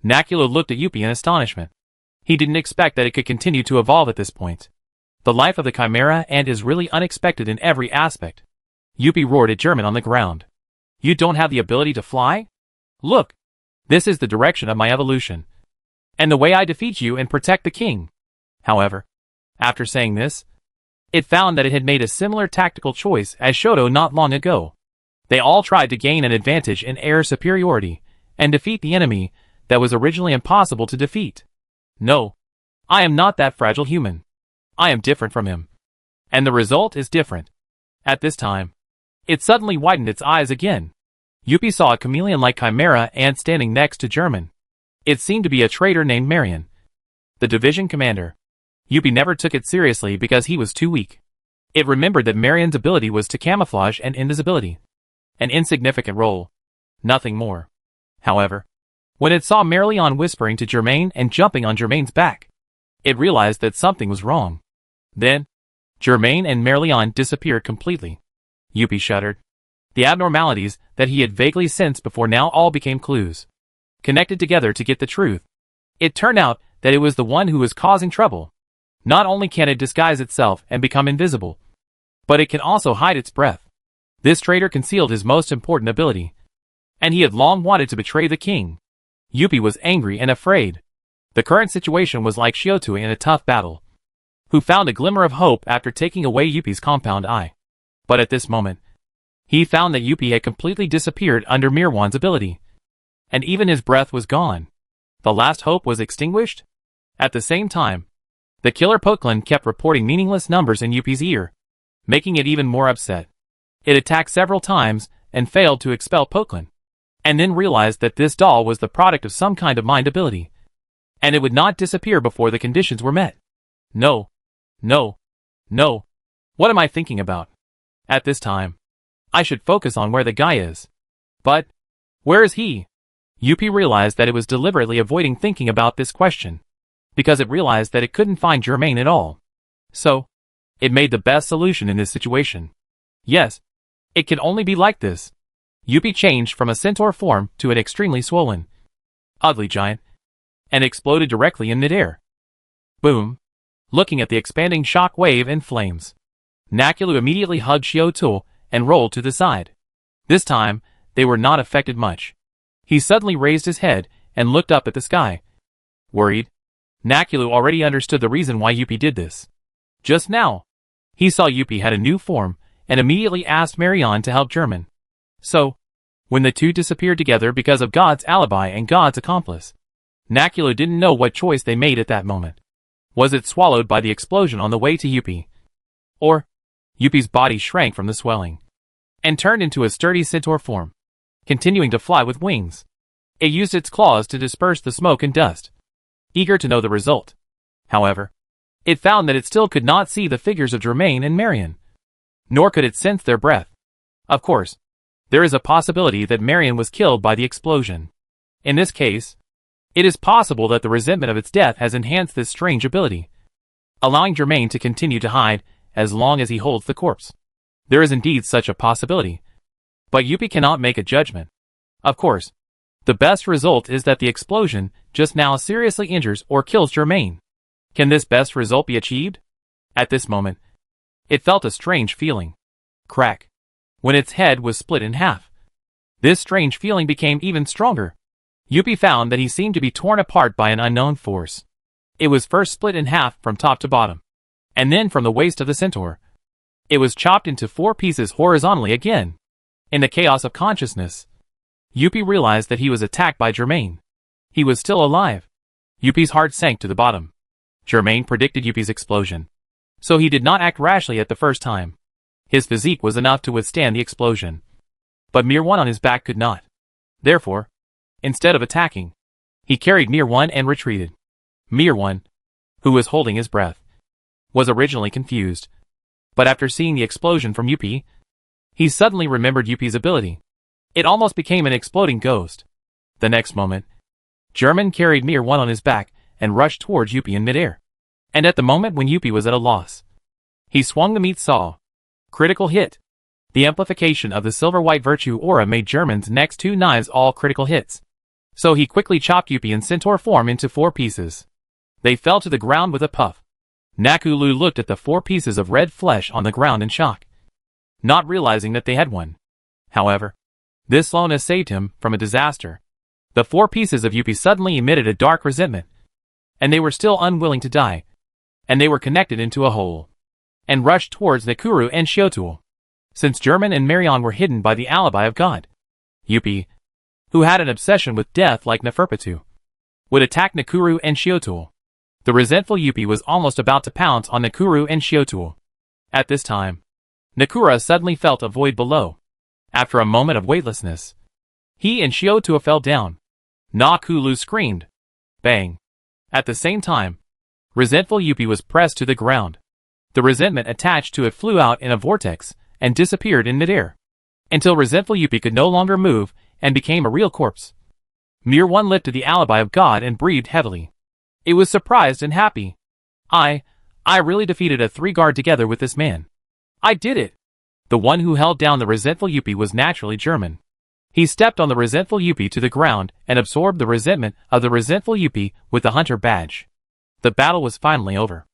Naculo looked at Yuppie in astonishment. He didn't expect that it could continue to evolve at this point. The life of the Chimera Ant is really unexpected in every aspect. Yuppie roared at German on the ground. You don't have the ability to fly? Look, this is the direction of my evolution, and the way I defeat you and protect the king. However, after saying this, it found that it had made a similar tactical choice as Shoto not long ago. They all tried to gain an advantage in air superiority and defeat the enemy that was originally impossible to defeat. No, I am not that fragile human. I am different from him. And the result is different. At this time, it suddenly widened its eyes again. Yuppie saw a chameleon-like Chimera Ant standing next to German. It seemed to be a traitor named Marion, the division commander. Yuppie never took it seriously because he was too weak. It remembered that Marion's ability was to camouflage and invisibility. An insignificant role. Nothing more. However, when it saw Merlion whispering to Germain and jumping on Germain's back, it realized that something was wrong. Then, Germain and Merlion disappeared completely. Yuppie shuddered. The abnormalities that he had vaguely sensed before now all became clues, connected together to get the truth. It turned out that it was the one who was causing trouble. Not only can it disguise itself and become invisible, but it can also hide its breath. This traitor concealed his most important ability, and he had long wanted to betray the king. Yuppie was angry and afraid. The current situation was like Shiotui in a tough battle, who found a glimmer of hope after taking away Yuppie's compound eye. But at this moment, he found that Yuppie had completely disappeared under Mirwan's ability, and even his breath was gone. The last hope was extinguished. At the same time, the killer Poklin kept reporting meaningless numbers in Yuppie's ear, making it even more upset. It attacked several times and failed to expel Poklin, and then realized that this doll was the product of some kind of mind ability, and it would not disappear before the conditions were met. No. No. No. What am I thinking about? At this time, I should focus on where the guy is. But, where is he? Yuppie realized that it was deliberately avoiding thinking about this question, because it realized that it couldn't find Germain at all. So, it made the best solution in this situation. Yes, it can only be like this. Yuppie changed from a centaur form to an extremely swollen, ugly giant, and exploded directly in midair. Boom! Looking at the expanding shock wave and flames, Nakulu immediately hugged Shiotui and rolled to the side. This time, they were not affected much. He suddenly raised his head and looked up at the sky. Worried, Nakulu already understood the reason why Yuppie did this. Just now, he saw Yuppie had a new form and immediately asked Marion to help German. So, when the two disappeared together because of God's alibi and God's accomplice, Nakulu didn't know what choice they made at that moment. Was it swallowed by the explosion on the way to Yuppie? Or, Yuppie's body shrank from the swelling and turned into a sturdy centaur form, continuing to fly with wings. It used its claws to disperse the smoke and dust, eager to know the result. However, it found that it still could not see the figures of Germain and Marion, nor could it sense their breath. Of course, there is a possibility that Marion was killed by the explosion. In this case, it is possible that the resentment of its death has enhanced this strange ability, allowing Germain to continue to hide as long as he holds the corpse. There is indeed such a possibility, but Yuppie cannot make a judgment. Of course, the best result is that the explosion just now seriously injures or kills Germain. Can this best result be achieved? At this moment, it felt a strange feeling. Crack. When its head was split in half. This strange feeling became even stronger. Yuppie found that he seemed to be torn apart by an unknown force. It was first split in half from top to bottom, and then from the waist of the centaur. It was chopped into 4 pieces horizontally again. In the chaos of consciousness, Yuppie realized that he was attacked by Germain. He was still alive. Yuppie's heart sank to the bottom. Germain predicted Yuppie's explosion, so he did not act rashly at the first time. His physique was enough to withstand the explosion, but Mirwan on his back could not. Therefore, instead of attacking, he carried Mirwan and retreated. Mirwan, who was holding his breath, was originally confused, but after seeing the explosion from Yuppie, he suddenly remembered Yuppie's ability. It almost became an exploding ghost. The next moment, German carried Mirwan on his back and rushed towards Yuppie in midair. And at the moment when Yuppie was at a loss, he swung the meat saw. Critical hit. The amplification of the silver-white virtue aura made German's next 2 knives all critical hits. So he quickly chopped Yuppie in centaur form into 4 pieces. They fell to the ground with a puff. Nakulu looked at the 4 pieces of red flesh on the ground in shock, not realizing that they had won. However, this slowness saved him from a disaster. The 4 pieces of Yuppie suddenly emitted a dark resentment, and they were still unwilling to die, and they were connected into a whole, and rushed towards Nakuru and Shiotul. Since German and Marion were hidden by the alibi of God, Yuppie, who had an obsession with death like Neferpitu, would attack Nakuru and Shiotul. The resentful Yuppie was almost about to pounce on Nakuru and Shiotul. At this time, Nakura suddenly felt a void below. After a moment of weightlessness, he and Shiotul fell down. Nakulu screamed. Bang. At the same time, resentful Yuppie was pressed to the ground. The resentment attached to it flew out in a vortex and disappeared in midair, until resentful Yuppie could no longer move and became a real corpse. Mirwan lifted the alibi of God and breathed heavily. It was surprised and happy. I really defeated a 3-guard together with this man. I did it. The one who held down the resentful Yuppie was naturally German. He stepped on the resentful Yuppie to the ground and absorbed the resentment of the resentful Yuppie with the hunter badge. The battle was finally over.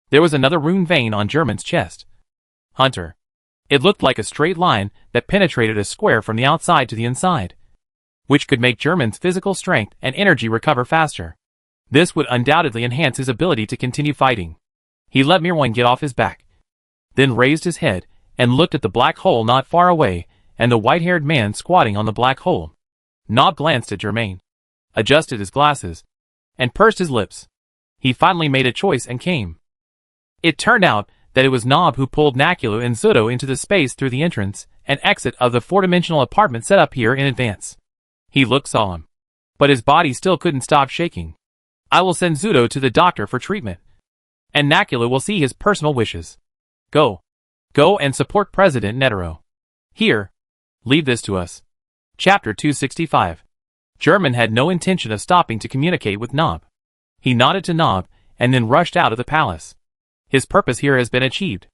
There was another rune vein on German's chest. Hunter. It looked like a straight line that penetrated a square from the outside to the inside, which could make German's physical strength and energy recover faster. This would undoubtedly enhance his ability to continue fighting. He let Mirwan get off his back, then raised his head and looked at the black hole not far away and the white-haired man squatting on the black hole. Nob glanced at Germain, adjusted his glasses, and pursed his lips. He finally made a choice and came. It turned out that it was Nob who pulled Nakulu and Zudo into the space through the entrance and exit of the 4-dimensional apartment set up here in advance. He looked solemn, but his body still couldn't stop shaking. I will send Zudo to the doctor for treatment, and Nakulu will see his personal wishes. Go and support President Netero. Here, leave this to us. Chapter 265. German had no intention of stopping to communicate with Nob. He nodded to Nob and then rushed out of the palace. His purpose here has been achieved.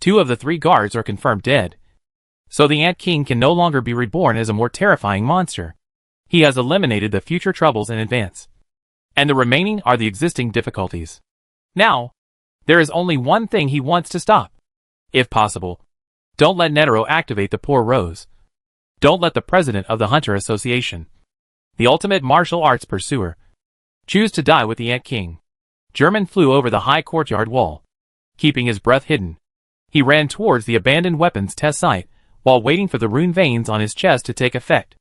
2 of the 3 guards are confirmed dead, so the Ant King can no longer be reborn as a more terrifying monster. He has eliminated the future troubles in advance, and the remaining are the existing difficulties. Now, there is only one thing he wants to stop. If possible, don't let Netero activate the poor Rose. Don't let the president of the Hunter Association, the ultimate martial arts pursuer, choose to die with the Ant King. German flew over the high courtyard wall, keeping his breath hidden. He ran towards the abandoned weapons test site while waiting for the rune veins on his chest to take effect.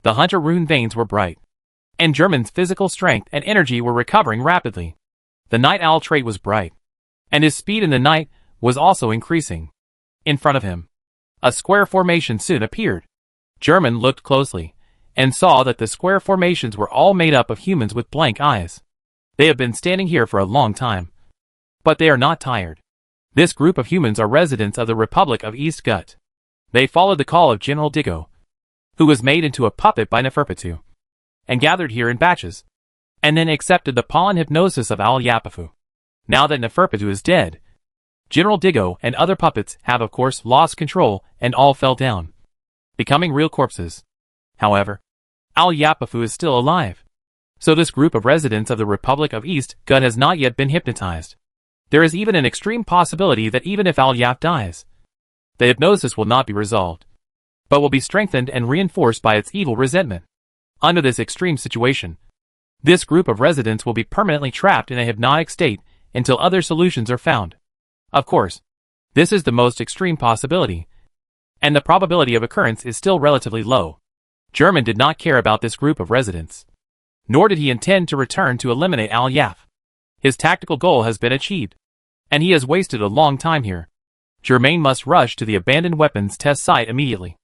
The Hunter rune veins were bright, and German's physical strength and energy were recovering rapidly. The Night Owl trait was bright, and his speed in the night was also increasing. In front of him, a square formation soon appeared. German looked closely, and saw that the square formations were all made up of humans with blank eyes. They have been standing here for a long time, but they are not tired. This group of humans are residents of the Republic of East Gut. They followed the call of General Diggo, who was made into a puppet by Neferpitu, and gathered here in batches, and then accepted the pollen hypnosis of Al Yapafu. Now that Neferpitu is dead, General Diggo and other puppets have of course lost control and all fell down, becoming real corpses. However, Al Yapafu is still alive, so this group of residents of the Republic of East Gut has not yet been hypnotized. There is even an extreme possibility that even if Al Yap dies, the hypnosis will not be resolved, but will be strengthened and reinforced by its evil resentment. Under this extreme situation, this group of residents will be permanently trapped in a hypnotic state until other solutions are found. Of course, this is the most extreme possibility, and the probability of occurrence is still relatively low. German did not care about this group of residents, nor did he intend to return to eliminate Al-Yaf. His tactical goal has been achieved, and he has wasted a long time here. Germain must rush to the abandoned weapons test site immediately.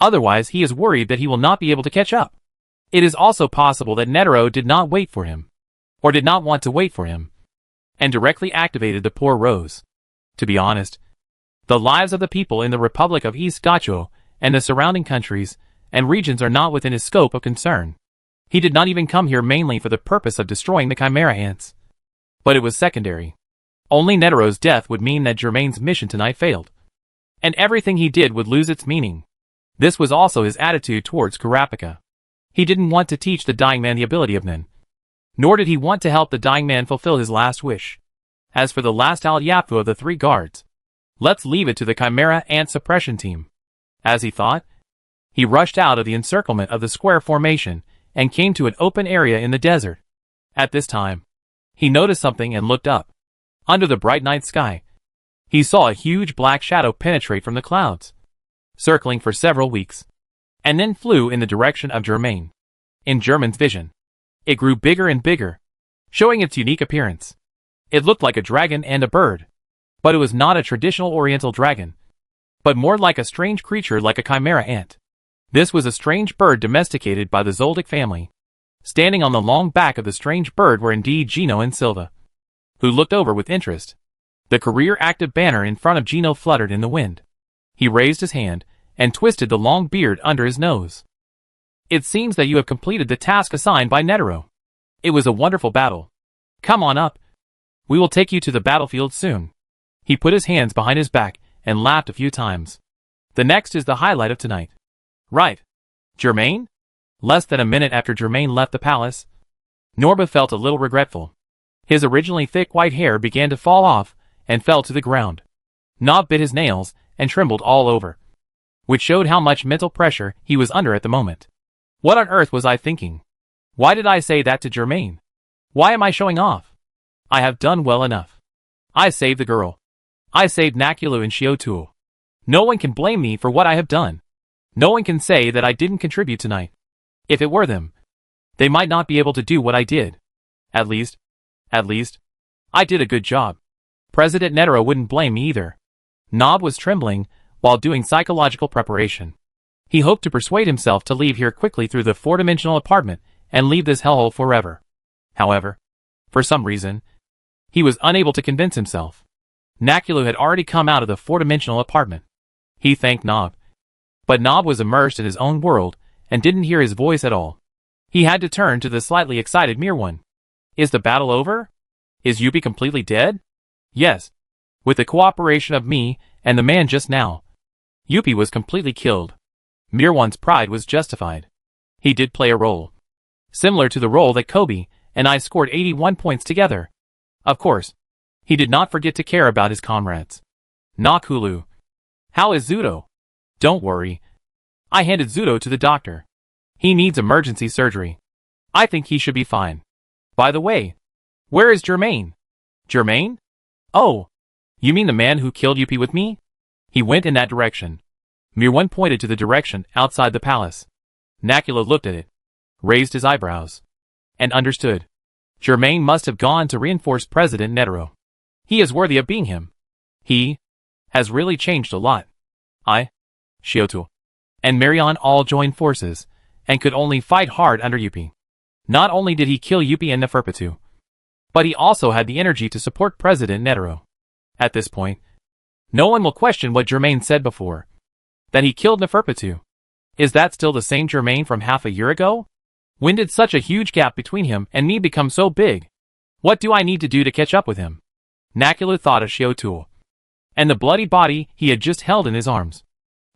Otherwise, he is worried that he will not be able to catch up. It is also possible that Netero did not wait for him, or did not want to wait for him, and directly activated the poor Rose. To be honest, the lives of the people in the Republic of East Gacho and the surrounding countries and regions are not within his scope of concern. He did not even come here mainly for the purpose of destroying the Chimera ants. But it was secondary. Only Netero's death would mean that Germain's mission tonight failed, and everything he did would lose its meaning. This was also his attitude towards Kurapika. He didn't want to teach the dying man the ability of Nen, nor did he want to help the dying man fulfill his last wish. As for the last Al-Yafu of the 3 guards, let's leave it to the Chimera ant suppression team. As he thought, he rushed out of the encirclement of the square formation and came to an open area in the desert. At this time, he noticed something and looked up. Under the bright night sky, he saw a huge black shadow penetrate from the clouds, circling for several weeks, and then flew in the direction of Germain. In Germain's vision, it grew bigger and bigger, showing its unique appearance. It looked like a dragon and a bird, but it was not a traditional oriental dragon, but more like a strange creature like a chimera ant. This was a strange bird domesticated by the Zoldyck family. Standing on the long back of the strange bird were indeed Gino and Silva, who looked over with interest. The career-active banner in front of Gino fluttered in the wind. He raised his hand and twisted the long beard under his nose. It seems that you have completed the task assigned by Netero. It was a wonderful battle. Come on up. We will take you to the battlefield soon. He put his hands behind his back and laughed a few times. The next is the highlight of tonight. Right. Germain? Less than a minute after Germain left the palace, Norba felt a little regretful. His originally thick white hair began to fall off and fell to the ground. Nob bit his nails and trembled all over, which showed how much mental pressure he was under at the moment. What on earth was I thinking? Why did I say that to Germain? Why am I showing off? I have done well enough. I saved the girl. I saved Nakulu and Shiotuo. No one can blame me for what I have done. No one can say that I didn't contribute tonight. If it were them, they might not be able to do what I did. At least, I did a good job. President Netero wouldn't blame me either. Nob was trembling while doing psychological preparation. He hoped to persuade himself to leave here quickly through the 4-dimensional apartment and leave this hellhole forever. However, for some reason, he was unable to convince himself. Nakulu had already come out of the 4-dimensional apartment. He thanked Nob, but Nob was immersed in his own world and didn't hear his voice at all. He had to turn to the slightly excited Mirwan. Is the battle over? Is Yuppie completely dead? Yes. With the cooperation of me and the man just now, Yuppie was completely killed. Mirwan's pride was justified. He did play a role, similar to the role that Kobe and I scored 81 points together. Of course, he did not forget to care about his comrades. Nakulu. How is Zudo? Don't worry. I handed Zudo to the doctor. He needs emergency surgery. I think he should be fine. By the way, where is Germain? Germain? Oh, you mean the man who killed Yuppie with me? He went in that direction. Mirwan pointed to the direction outside the palace. Nakula looked at it, raised his eyebrows, and understood. Germain must have gone to reinforce President Netero. He is worthy of being him. He has really changed a lot. Shiotu, and Marion all joined forces, and could only fight hard under Yuppie. Not only did he kill Yuppie and Neferpitu, but he also had the energy to support President Netero. At this point, no one will question what Germain said before, that he killed Neferpitu. Is that still the same Germain from half a year ago? When did such a huge gap between him and me become so big? What do I need to do to catch up with him? Nakula thought of Shiotuo, and the bloody body he had just held in his arms,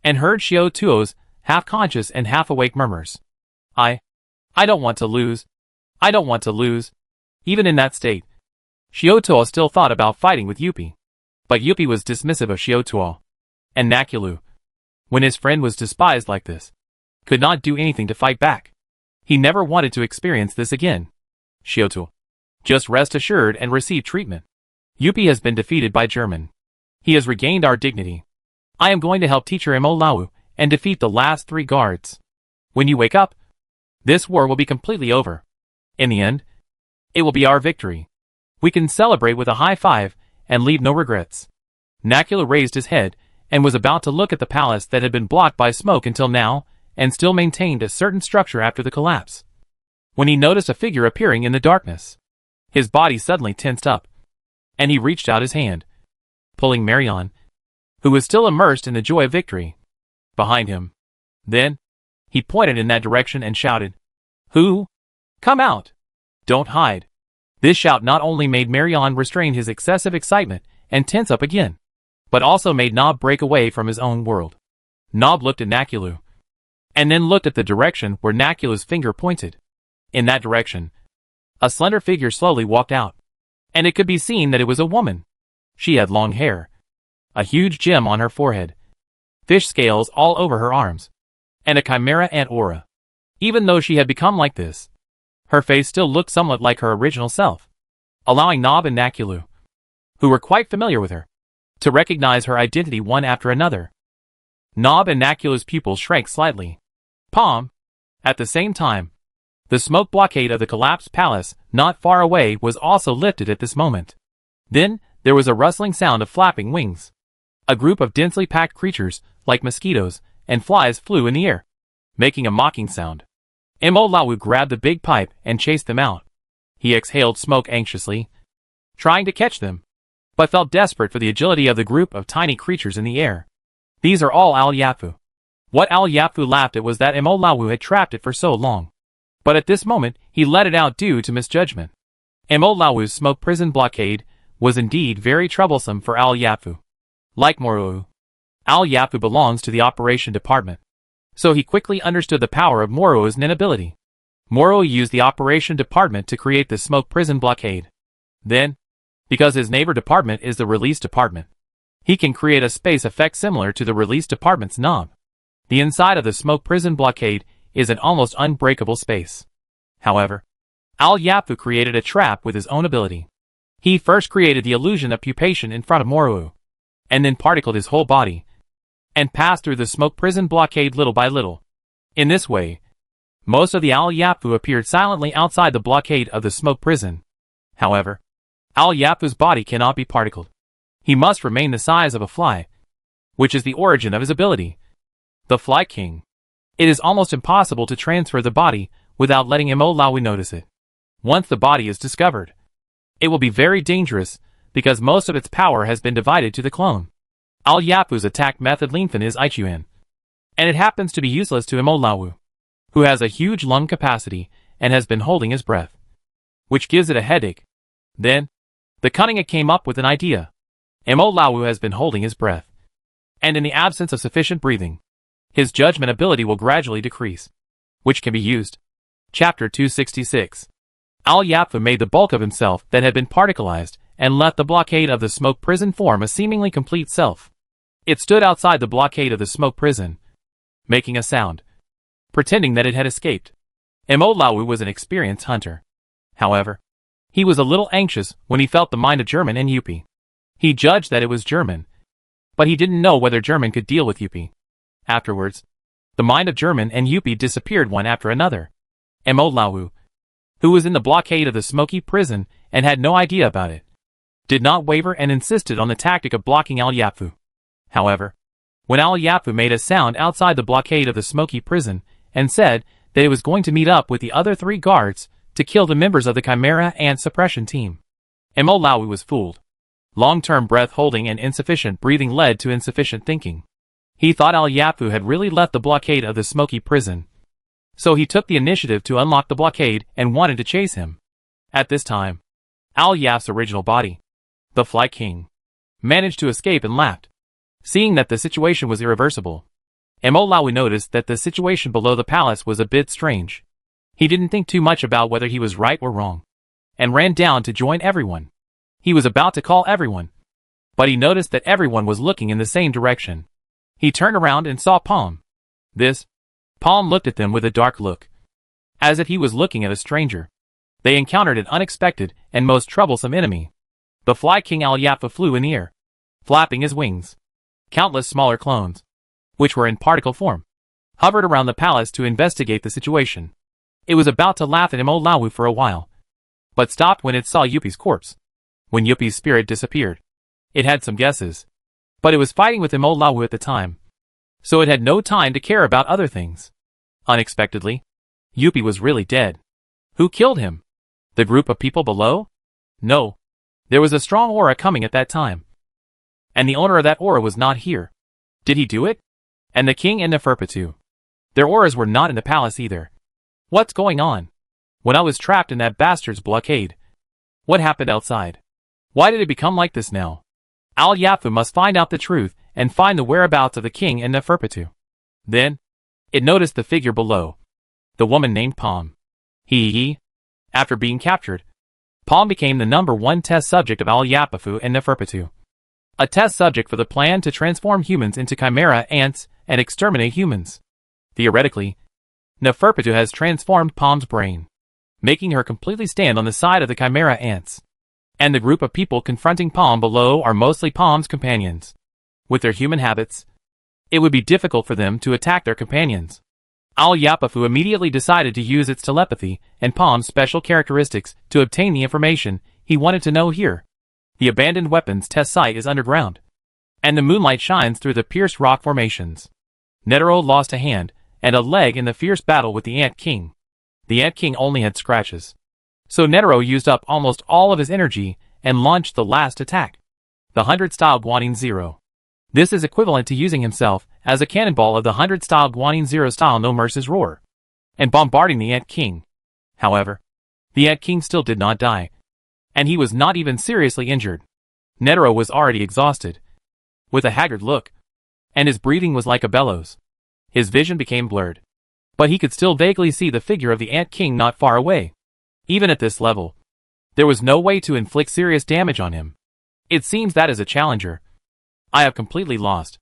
and heard Shiotuo's half-conscious and half-awake murmurs. I don't want to lose. I don't want to lose. Even in that state, Shiotuo still thought about fighting with Yuppie. But Yuppie was dismissive of Shiotuo, and Nakulu, when his friend was despised like this, could not do anything to fight back. He never wanted to experience this again. Shiotuo, just rest assured and receive treatment. Yuppie has been defeated by German. He has regained our dignity. I am going to help teacher Imolawu and defeat the last 3 guards. When you wake up, this war will be completely over. In the end, it will be our victory. We can celebrate with a high five and leave no regrets. Nakula raised his head and was about to look at the palace that had been blocked by smoke until now and still maintained a certain structure after the collapse, when he noticed a figure appearing in the darkness. His body suddenly tensed up, and he reached out his hand, pulling Marion, who was still immersed in the joy of victory, behind him. Then, he pointed in that direction and shouted, "Who? Come out! Don't hide!" This shout not only made Marion restrain his excessive excitement and tense up again, but also made Nob break away from his own world. Nob looked at Nakulu, and then looked at the direction where Nakula's finger pointed. In that direction, a slender figure slowly walked out, and it could be seen that it was a woman. She had long hair, a huge gem on her forehead, fish scales all over her arms, and a chimera ant aura. Even though she had become like this, her face still looked somewhat like her original self, allowing Nob and Nakulu, who were quite familiar with her, to recognize her identity one after another. Nob and Nakula's pupils shrank slightly. Palm. At the same time, the smoke blockade of the collapsed palace not far away was also lifted at this moment. Then, there was a rustling sound of flapping wings. A group of densely packed creatures, like mosquitoes and flies, flew in the air, making a mocking sound. Imolawu grabbed the big pipe and chased them out. He exhaled smoke anxiously, trying to catch them, but felt desperate for the agility of the group of tiny creatures in the air. These are all Al-Yafu. What Al-Yafu laughed at was that Imolawu had trapped it for so long. But at this moment, he let it out due to misjudgment. Imolawu's smoke prison blockade was indeed very troublesome for Al-Yafu. Like Moro, Al-Yafu belongs to the operation department, so he quickly understood the power of Moro's inability. Moro used the operation department to create the smoke prison blockade. Then, because his neighbor department is the release department, he can create a space effect similar to the release department's knob. The inside of the smoke prison blockade is an almost unbreakable space. However, Al-Yafu created a trap with his own ability. He first created the illusion of pupation in front of Moro, and then particled his whole body, and passed through the smoke prison blockade little by little. In this way, most of the Al-Yafu appeared silently outside the blockade of the smoke prison. However, Al-Yafu's body cannot be particled. He must remain the size of a fly, which is the origin of his ability. The Fly King. It is almost impossible to transfer the body without letting Imolawu notice it. Once the body is discovered, it will be very dangerous because most of its power has been divided to the clone. Al-Yafu's attack method Linfen is Ichuan, and it happens to be useless to Imolawu, who has a huge lung capacity and has been holding his breath, which gives it a headache. Then, the Cunninga came up with an idea. Imolawu has been holding his breath, and in the absence of sufficient breathing, his judgment ability will gradually decrease, which can be used. Chapter 266. Al-Yafu made the bulk of himself that had been particleized and let the blockade of the smoke prison form a seemingly complete self. It stood outside the blockade of the smoke prison, making a sound, pretending that it had escaped. Imolawu was an experienced hunter. However, he was a little anxious when he felt the mind of German and Yuppie. He judged that it was German, but he didn't know whether German could deal with Yuppie. Afterwards, the mind of German and Yuppie disappeared one after another. Imolawu, who was in the blockade of the smoky prison and had no idea about it, did not waver and insisted on the tactic of blocking Al-Yafu. However, when Al-Yafu made a sound outside the blockade of the smoky prison and said that it was going to meet up with the other 3 guards to kill the members of the Chimera Ant suppression team, Imolawu was fooled. Long-term breath holding and insufficient breathing led to insufficient thinking. He thought Al-Yafu had really left the blockade of the smoky prison, so he took the initiative to unlock the blockade and wanted to chase him. At this time, Al-Yafu's original body, the Fly King, managed to escape and laughed. Seeing that the situation was irreversible, Imolawu noticed that the situation below the palace was a bit strange. He didn't think too much about whether he was right or wrong, and ran down to join everyone. He was about to call everyone, but he noticed that everyone was looking in the same direction. He turned around and saw Palm. Palm looked at them with a dark look, as if he was looking at a stranger. They encountered an unexpected and most troublesome enemy. The Fly King Al-Yafu flew in the air, flapping his wings. Countless smaller clones, which were in particle form, hovered around the palace to investigate the situation. It was about to laugh at Imolawu for a while, but stopped when it saw Yuppie's corpse. When Yuppie's spirit disappeared, it had some guesses, but it was fighting with Imolawu at the time, so it had no time to care about other things. Unexpectedly, Yuppie was really dead. Who killed him? The group of people below? No. There was a strong aura coming at that time, and the owner of that aura was not here. Did he do it? And the king and Neferpitou. Their auras were not in the palace either. What's going on? When I was trapped in that bastard's blockade, what happened outside? Why did it become like this now? Al-Yafu must find out the truth and find the whereabouts of the king and Neferpitou. Then, it noticed the figure below. The woman named Palm. After being captured, Palm became the #1 test subject of Al-Yafu and Neferpitou. A test subject for the plan to transform humans into chimera ants and exterminate humans. Theoretically, Neferpitou has transformed Palm's brain, making her completely stand on the side of the chimera ants. And the group of people confronting Palm below are mostly Palm's companions. With their human habits, it would be difficult for them to attack their companions. Al-Yafu immediately decided to use its telepathy and Palm's special characteristics to obtain the information he wanted to know here. The abandoned weapons test site is underground, and the moonlight shines through the pierced rock formations. Netero lost a hand and a leg in the fierce battle with the Ant King. The Ant King only had scratches, so Netero used up almost all of his energy and launched the last attack. The 100-style Guanyin Zero. This is equivalent to using himself as a cannonball of the 100-style Guanyin Zero style No Mercy's Roar, and bombarding the Ant King. However, the Ant King still did not die, and he was not even seriously injured. Netero was already exhausted, with a haggard look, and his breathing was like a bellows. His vision became blurred, but he could still vaguely see the figure of the Ant King not far away. Even at this level, there was no way to inflict serious damage on him. It seems that as a challenger, I have completely lost.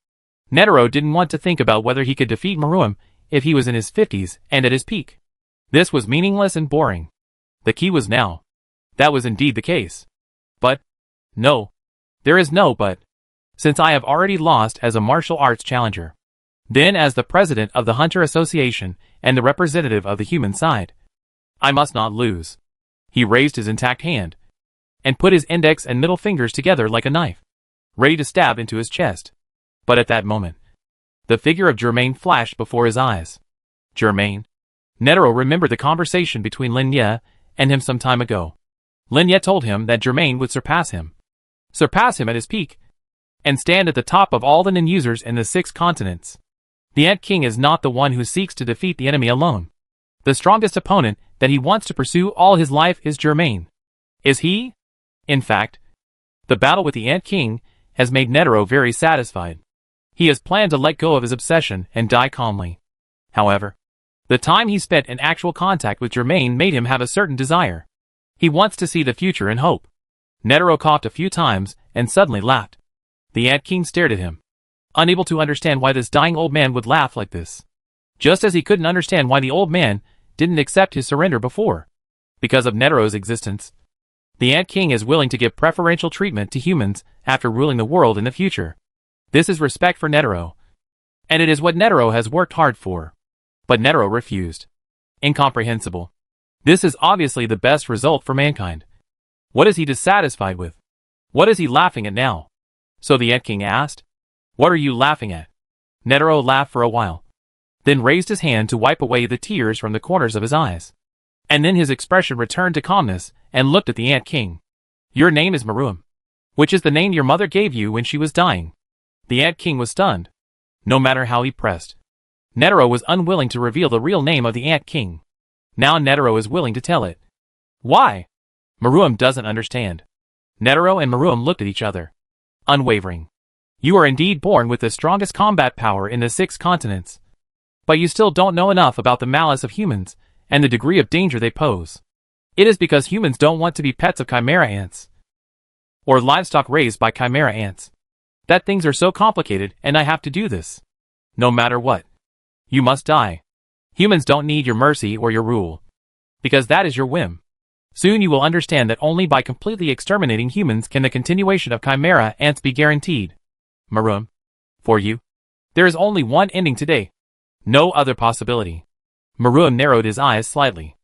Netero didn't want to think about whether he could defeat Meruem if he was in his 50s and at his peak. This was meaningless and boring. The key was now. That was indeed the case. But, no. There is no but. Since I have already lost as a martial arts challenger, then as the president of the Hunter Association and the representative of the human side, I must not lose. He raised his intact hand, and put his index and middle fingers together like a knife, ready to stab into his chest. But at that moment, the figure of Germain flashed before his eyes. Germain? Netero remembered the conversation between Lin Ye and him some time ago. Lin Ye told him that Germain would surpass him at his peak, and stand at the top of all the nin users in the 6 continents. The Ant King is not the one who seeks to defeat the enemy alone. The strongest opponent that he wants to pursue all his life is Germain. Is he? In fact, the battle with the Ant King has made Netero very satisfied. He has planned to let go of his obsession and die calmly. However, the time he spent in actual contact with Germain made him have a certain desire. He wants to see the future and hope. Netero coughed a few times and suddenly laughed. The Ant King stared at him, unable to understand why this dying old man would laugh like this. Just as he couldn't understand why the old man didn't accept his surrender before. Because of Netero's existence, the Ant King is willing to give preferential treatment to humans after ruling the world in the future. This is respect for Netero, and it is what Netero has worked hard for. But Netero refused. Incomprehensible. This is obviously the best result for mankind. What is he dissatisfied with? What is he laughing at now? So the Ant King asked, "What are you laughing at?" Netero laughed for a while, then raised his hand to wipe away the tears from the corners of his eyes. And then his expression returned to calmness and looked at the Ant King. "Your name is Meruem, which is the name your mother gave you when she was dying." The Ant King was stunned. No matter how he pressed, Netero was unwilling to reveal the real name of the Ant King. Now Netero is willing to tell it. Why? Meruem doesn't understand. Netero and Meruem looked at each other, unwavering. You are indeed born with the strongest combat power in the 6 continents. But you still don't know enough about the malice of humans and the degree of danger they pose. It is because humans don't want to be pets of chimera ants, or livestock raised by chimera ants, that things are so complicated and I have to do this. No matter what. You must die. Humans don't need your mercy or your rule, because that is your whim. Soon you will understand that only by completely exterminating humans can the continuation of chimera ants be guaranteed. Maroon. For you, there is only one ending today. No other possibility. Maroon narrowed his eyes slightly.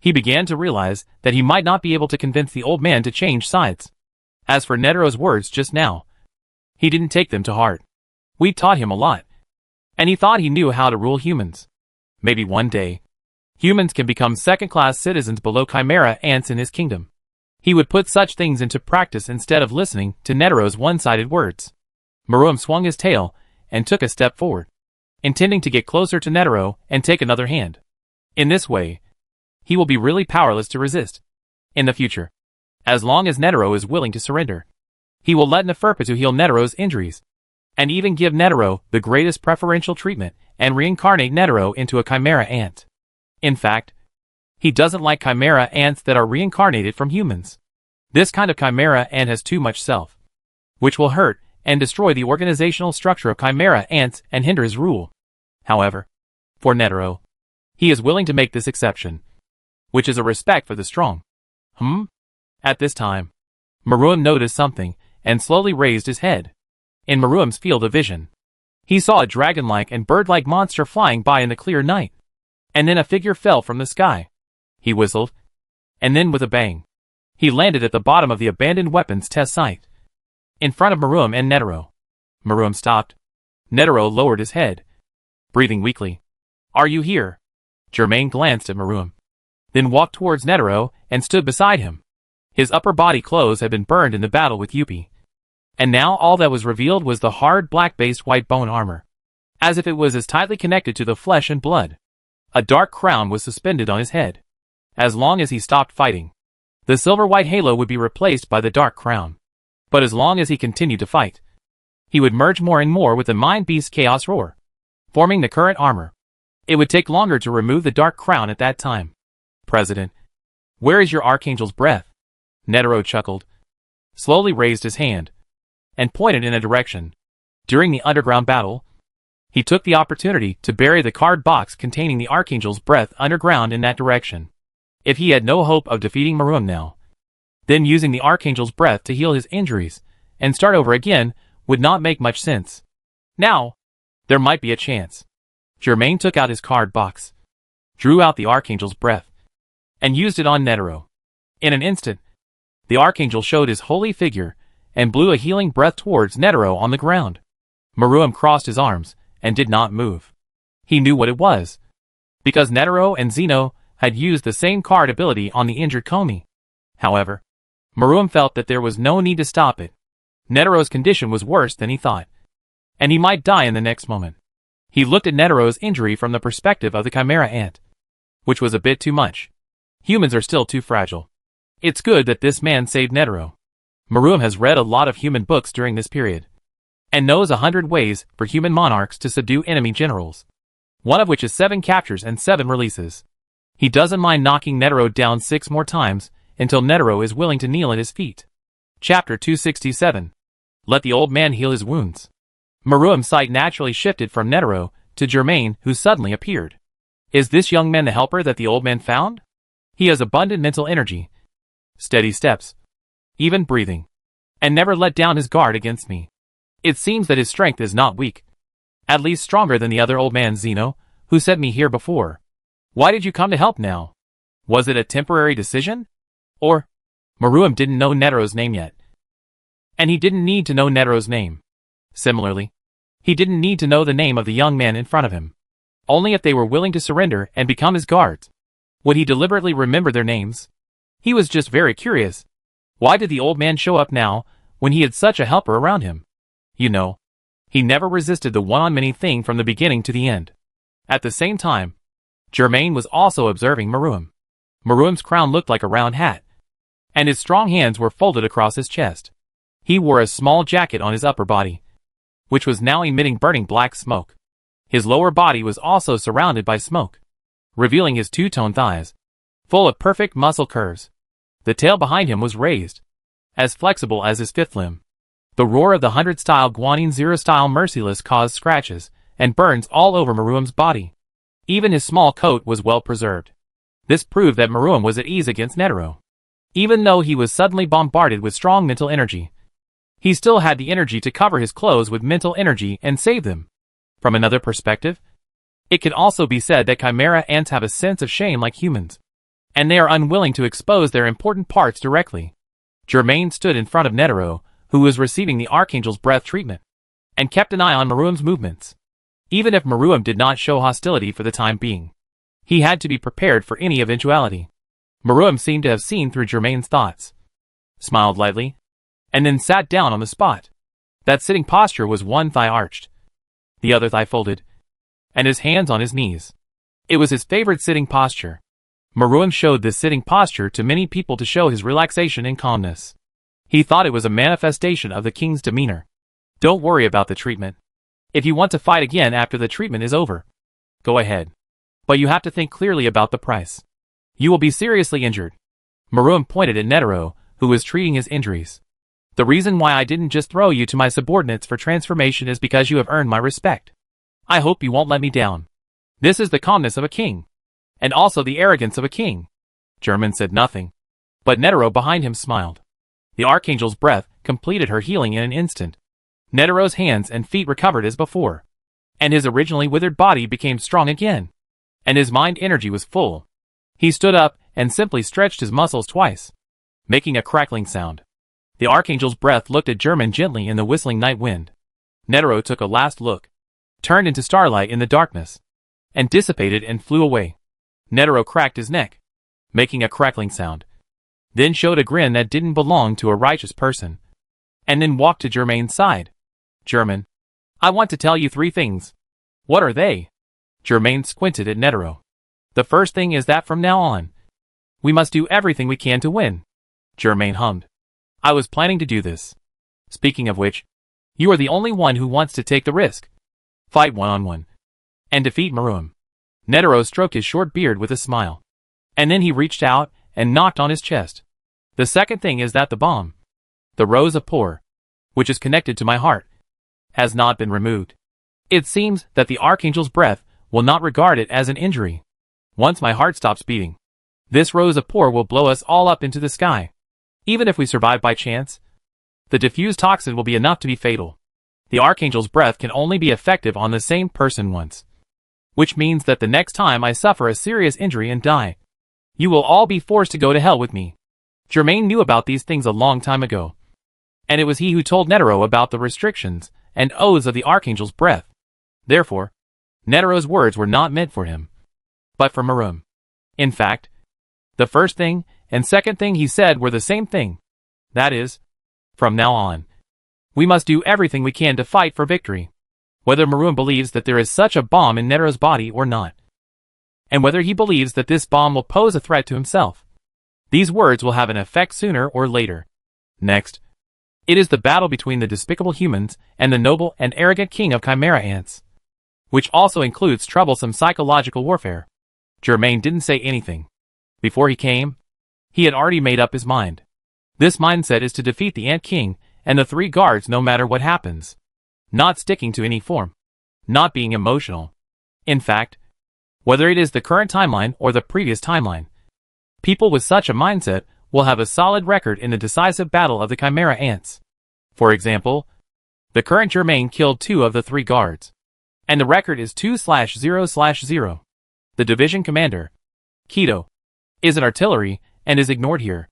He began to realize that he might not be able to convince the old man to change sides. As for Netero's words just now, he didn't take them to heart. We taught him a lot. And he thought he knew how to rule humans. Maybe one day, humans can become second-class citizens below chimera ants in his kingdom. He would put such things into practice instead of listening to Netero's one-sided words. Maroon swung his tail and took a step forward, intending to get closer to Netero and take another hand. In this way, he will be really powerless to resist. In the future, as long as Netero is willing to surrender, he will let Neferpitou heal Netero's injuries, and even give Netero the greatest preferential treatment and reincarnate Netero into a chimera ant. In fact, he doesn't like chimera ants that are reincarnated from humans. This kind of chimera ant has too much self, which will hurt and destroy the organizational structure of chimera ants and hinder his rule. However, for Netero, he is willing to make this exception, which is a respect for the strong. At this time, Maroon noticed something and slowly raised his head. In Maroon's field of vision, he saw a dragon-like and bird-like monster flying by in the clear night. And then a figure fell from the sky. He whistled, and then with a bang, he landed at the bottom of the abandoned weapons test site, in front of Maroon and Netero. Maroon stopped. Netero lowered his head, breathing weakly. Are you here? Germain glanced at Maroon, then walked towards Netero and stood beside him. His upper body clothes had been burned in the battle with Yuppie, and now all that was revealed was the hard black-based white bone armor, as if it was as tightly connected to the flesh and blood. A dark crown was suspended on his head. As long as he stopped fighting, the silver-white halo would be replaced by the dark crown. But as long as he continued to fight, he would merge more and more with the Mind Beast Chaos Roar, forming the current armor. It would take longer to remove the dark crown at that time. President, where is your Archangel's breath? Netero chuckled, slowly raised his hand, and pointed in a direction. During the underground battle, he took the opportunity to bury the card box containing the Archangel's breath underground in that direction. If he had no hope of defeating Maroon now, then using the Archangel's breath to heal his injuries and start over again would not make much sense. Now, there might be a chance. Germain took out his card box, drew out the Archangel's breath, and used it on Netero. In an instant, the Archangel showed his holy figure and blew a healing breath towards Netero on the ground. Maroon crossed his arms and did not move. He knew what it was, because Netero and Zeno had used the same card ability on the injured Komi. However, Maroon felt that there was no need to stop it. Netero's condition was worse than he thought, and he might die in the next moment. He looked at Netero's injury from the perspective of the chimera ant, which was a bit too much. Humans are still too fragile. It's good that this man saved Netero. Maroon has read a lot of human books during this period, and knows 100 ways for human monarchs to subdue enemy generals, one of which is 7 captures and 7 releases. He doesn't mind knocking Netero down 6 more times until Netero is willing to kneel at his feet. Chapter 267. Let the old man heal his wounds. Maroon's sight naturally shifted from Netero to Germain, who suddenly appeared. Is this young man the helper that the old man found? He has abundant mental energy, steady steps, even breathing, and never let down his guard against me. It seems that his strength is not weak, at least stronger than the other old man Zeno, who sent me here before. Why did you come to help now? Was it a temporary decision? Or, Maroon didn't know Netero's name yet, and he didn't need to know Netero's name. Similarly, he didn't need to know the name of the young man in front of him. Only if they were willing to surrender and become his guards would he deliberately remember their names. He was just very curious. Why did the old man show up now when he had such a helper around him? You know, he never resisted the one-on-many thing from the beginning to the end. At the same time, Germain was also observing Maroon. Maroon's crown looked like a round hat, and his strong hands were folded across his chest. He wore a small jacket on his upper body, which was now emitting burning black smoke. His lower body was also surrounded by smoke, revealing his two-toned thighs, full of perfect muscle curves. The tail behind him was raised, as flexible as his 5th limb. The roar of the 100-style Guanine 0-style Merciless caused scratches and burns all over Maroon's body. Even his small coat was well preserved. This proved that Maroon was at ease against Netero. Even though he was suddenly bombarded with strong mental energy, he still had the energy to cover his clothes with mental energy and save them. From another perspective, it can also be said that chimera ants have a sense of shame like humans, and they are unwilling to expose their important parts directly. Germain stood in front of Netero, who was receiving the Archangel's breath treatment, and kept an eye on Maruam's movements. Even if Maruam did not show hostility for the time being, he had to be prepared for any eventuality. Maruam seemed to have seen through Germain's thoughts, smiled lightly, and then sat down on the spot. That sitting posture was one thigh arched, the other thigh folded, and his hands on his knees. It was his favorite sitting posture. Maruam showed this sitting posture to many people to show his relaxation and calmness. He thought it was a manifestation of the king's demeanor. Don't worry about the treatment. If you want to fight again after the treatment is over, go ahead. But you have to think clearly about the price. You will be seriously injured. Maruam pointed at Netero, who was treating his injuries. The reason why I didn't just throw you to my subordinates for transformation is because you have earned my respect. I hope you won't let me down. This is the calmness of a king, and also the arrogance of a king. Germain said nothing, but Netero behind him smiled. The Archangel's breath completed her healing in an instant. Netero's hands and feet recovered as before, and his originally withered body became strong again, and his mind energy was full. He stood up and simply stretched his muscles twice, making a crackling sound. The Archangel's breath looked at Germain gently in the whistling night wind. Netero took a last look, turned into starlight in the darkness, and dissipated and flew away. Netero cracked his neck, making a crackling sound, then showed a grin that didn't belong to a righteous person, and then walked to Germain's side. Germain, I want to tell you 3 things. What are they? Germain squinted at Netero. The first thing is that from now on, we must do everything we can to win. Germain hummed. I was planning to do this. Speaking of which, you are the only one who wants to take the risk. Fight one-on-one, and defeat Maruam. Netero stroked his short beard with a smile, and then he reached out and knocked on his chest. The second thing is that the bomb, the rose of Por, which is connected to my heart, has not been removed. It seems that the Archangel's breath will not regard it as an injury. Once my heart stops beating, this rose of Por will blow us all up into the sky. Even if we survive by chance, the diffused toxin will be enough to be fatal. The Archangel's breath can only be effective on the same person once, which means that the next time I suffer a serious injury and die, you will all be forced to go to hell with me. Germain knew about these things a long time ago, and it was he who told Netero about the restrictions and oaths of the Archangel's breath. Therefore, Netero's words were not meant for him, but for Maruam. In fact, the first thing and second thing he said were the same thing. That is, from now on, we must do everything we can to fight for victory, whether Maruam believes that there is such a bomb in Netero's body or not, and whether he believes that this bomb will pose a threat to himself. These words will have an effect sooner or later. Next, it is the battle between the despicable humans and the noble and arrogant king of chimera ants, which also includes troublesome psychological warfare. Germain didn't say anything. Before he came, he had already made up his mind. This mindset is to defeat the Ant King and the 3 guards no matter what happens. Not sticking to any form. Not being emotional. In fact, whether it is the current timeline or the previous timeline, people with such a mindset will have a solid record in the decisive battle of the chimera ants. For example, the current Germain killed 2 of the 3 guards, and the record is 2/0/0. The division commander, Keto, is an artillery and is ignored here.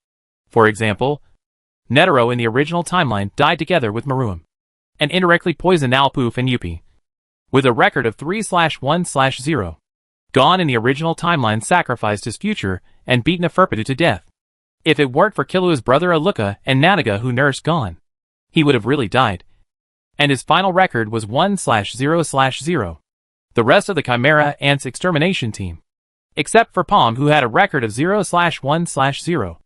For example, Netero in the original timeline died together with Maruam, and indirectly poisoned Alpoof and Yuppie, with a record of 3/1/0. Gon in the original timeline sacrificed his future and beat Neferpitu to death. If it weren't for Kilua's brother Aluka and Nanaga who nursed Gon, he would have really died. And his final record was 1/0/0. The rest of the Chimera Ants extermination team, except for Palm who had a record of 0/1/0,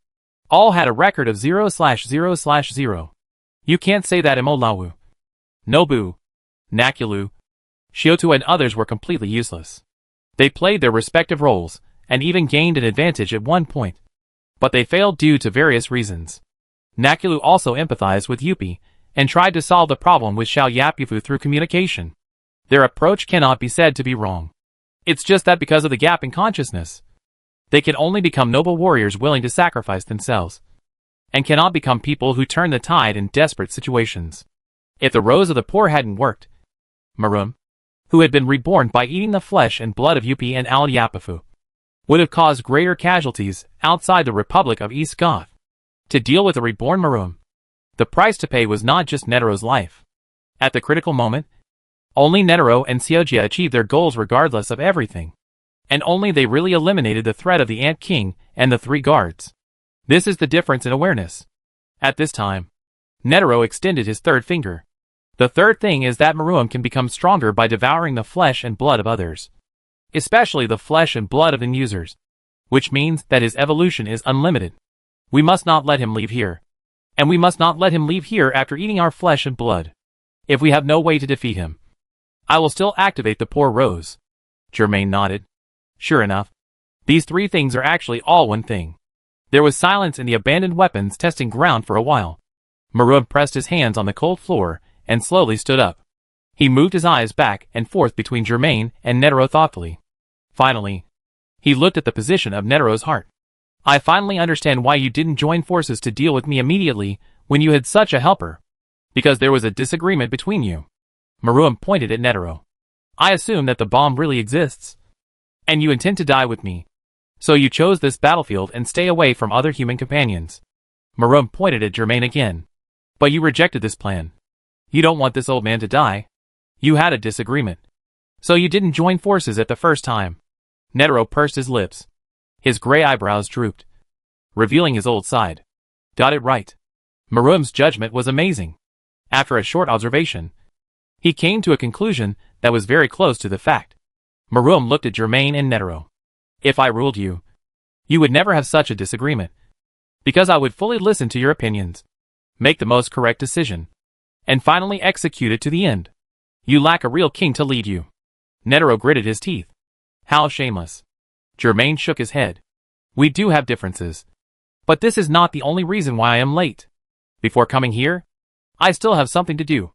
all had a record of 0/0/0. You can't say that Imolawu, Nobu, Nakulu, Shiotu and others were completely useless. They played their respective roles, and even gained an advantage at one point, but they failed due to various reasons. Nakulu also empathized with Yuppie, and tried to solve the problem with Xiao Yapufu through communication. Their approach cannot be said to be wrong. It's just that because of the gap in consciousness, They can only become noble warriors willing to sacrifice themselves, and cannot become people who turn the tide in desperate situations. If the rose of the poor hadn't worked, Maroom, who had been reborn by eating the flesh and blood of Yuppie and Al Yapafu, would have caused greater casualties outside the Republic of East Goth. To deal with the reborn Maroom, the price to pay was not just Netero's life. At the critical moment, only Netero and Xiojia achieved their goals regardless of everything, and only they really eliminated the threat of the Ant King and the 3 guards. This is the difference in awareness. At this time, Netero extended his 3rd finger. The 3rd thing is that Maroom can become stronger by devouring the flesh and blood of others, especially the flesh and blood of the users, which means that his evolution is unlimited. We must not let him leave here. And we must not let him leave here after eating our flesh and blood. If we have no way to defeat him, I will still activate the poor rose. Germain nodded. Sure enough, these 3 things are actually all one thing. There was silence in the abandoned weapons testing ground for a while. Maroom pressed his hands on the cold floor and slowly stood up. He moved his eyes back and forth between Germain and Netero thoughtfully. Finally, he looked at the position of Netero's heart. I finally understand why you didn't join forces to deal with me immediately when you had such a helper. Because there was a disagreement between you. Maroom pointed at Netero. I assume that the bomb really exists, and you intend to die with me. So you chose this battlefield and stay away from other human companions. Maroom pointed at Germain again. But you rejected this plan. You don't want this old man to die. You had a disagreement. So you didn't join forces at the first time. Netero pursed his lips. His gray eyebrows drooped, revealing his old side. Got it right. Maroom's judgment was amazing. After a short observation, he came to a conclusion that was very close to the fact. Maroom looked at Germain and Netero. If I ruled you, you would never have such a disagreement. Because I would fully listen to your opinions, make the most correct decision, and finally execute it to the end. You lack a real king to lead you. Netero gritted his teeth. How shameless. Germain shook his head. We do have differences. But this is not the only reason why I am late. Before coming here, I still have something to do.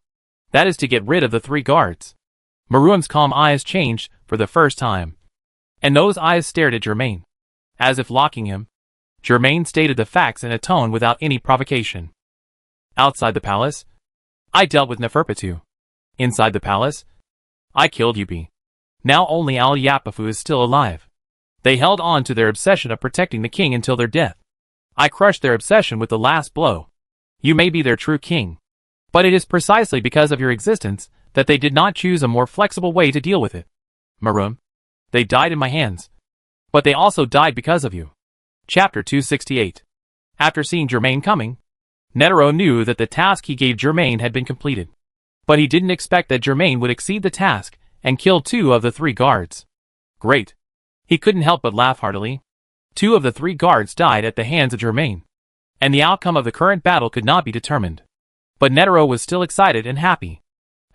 That is to get rid of the 3 guards. Maroom's calm eyes changed for the first time, and those eyes stared at Germain. As if locking him, Germain stated the facts in a tone without any provocation. Outside the palace, I dealt with Neferpitou. Inside the palace, I killed Yuppie. Now only Al Yapafu is still alive. They held on to their obsession of protecting the king until their death. I crushed their obsession with the last blow. You may be their true king, but it is precisely because of your existence that they did not choose a more flexible way to deal with it. Maroom, they died in my hands, but they also died because of you. Chapter 268. After seeing Germain coming, Netero knew that the task he gave Germain had been completed. But he didn't expect that Germain would exceed the task and kill 2 of the 3 guards. Great. He couldn't help but laugh heartily. 2 of the 3 guards died at the hands of Germain, and the outcome of the current battle could not be determined. But Netero was still excited and happy.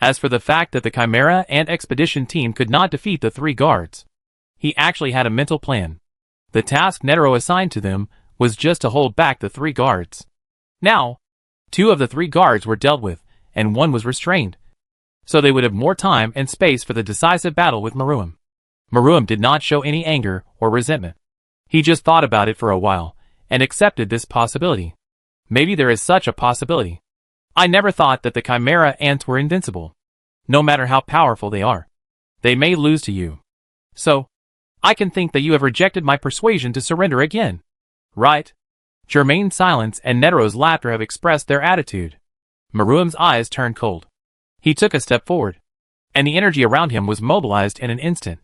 As for the fact that the Chimera and Expedition team could not defeat the 3 guards, he actually had a mental plan. The task Netero assigned to them was just to hold back the 3 guards. Now, 2 of the 3 guards were dealt with, and 1 was restrained, so they would have more time and space for the decisive battle with Maroom. Maroom did not show any anger or resentment. He just thought about it for a while, and accepted this possibility. Maybe there is such a possibility. I never thought that the Chimera ants were invincible. No matter how powerful they are, they may lose to you. So, I can think that you have rejected my persuasion to surrender again. Right? Germain's silence and Netero's laughter have expressed their attitude. Maroom's eyes turned cold. He took a step forward, and the energy around him was mobilized in an instant,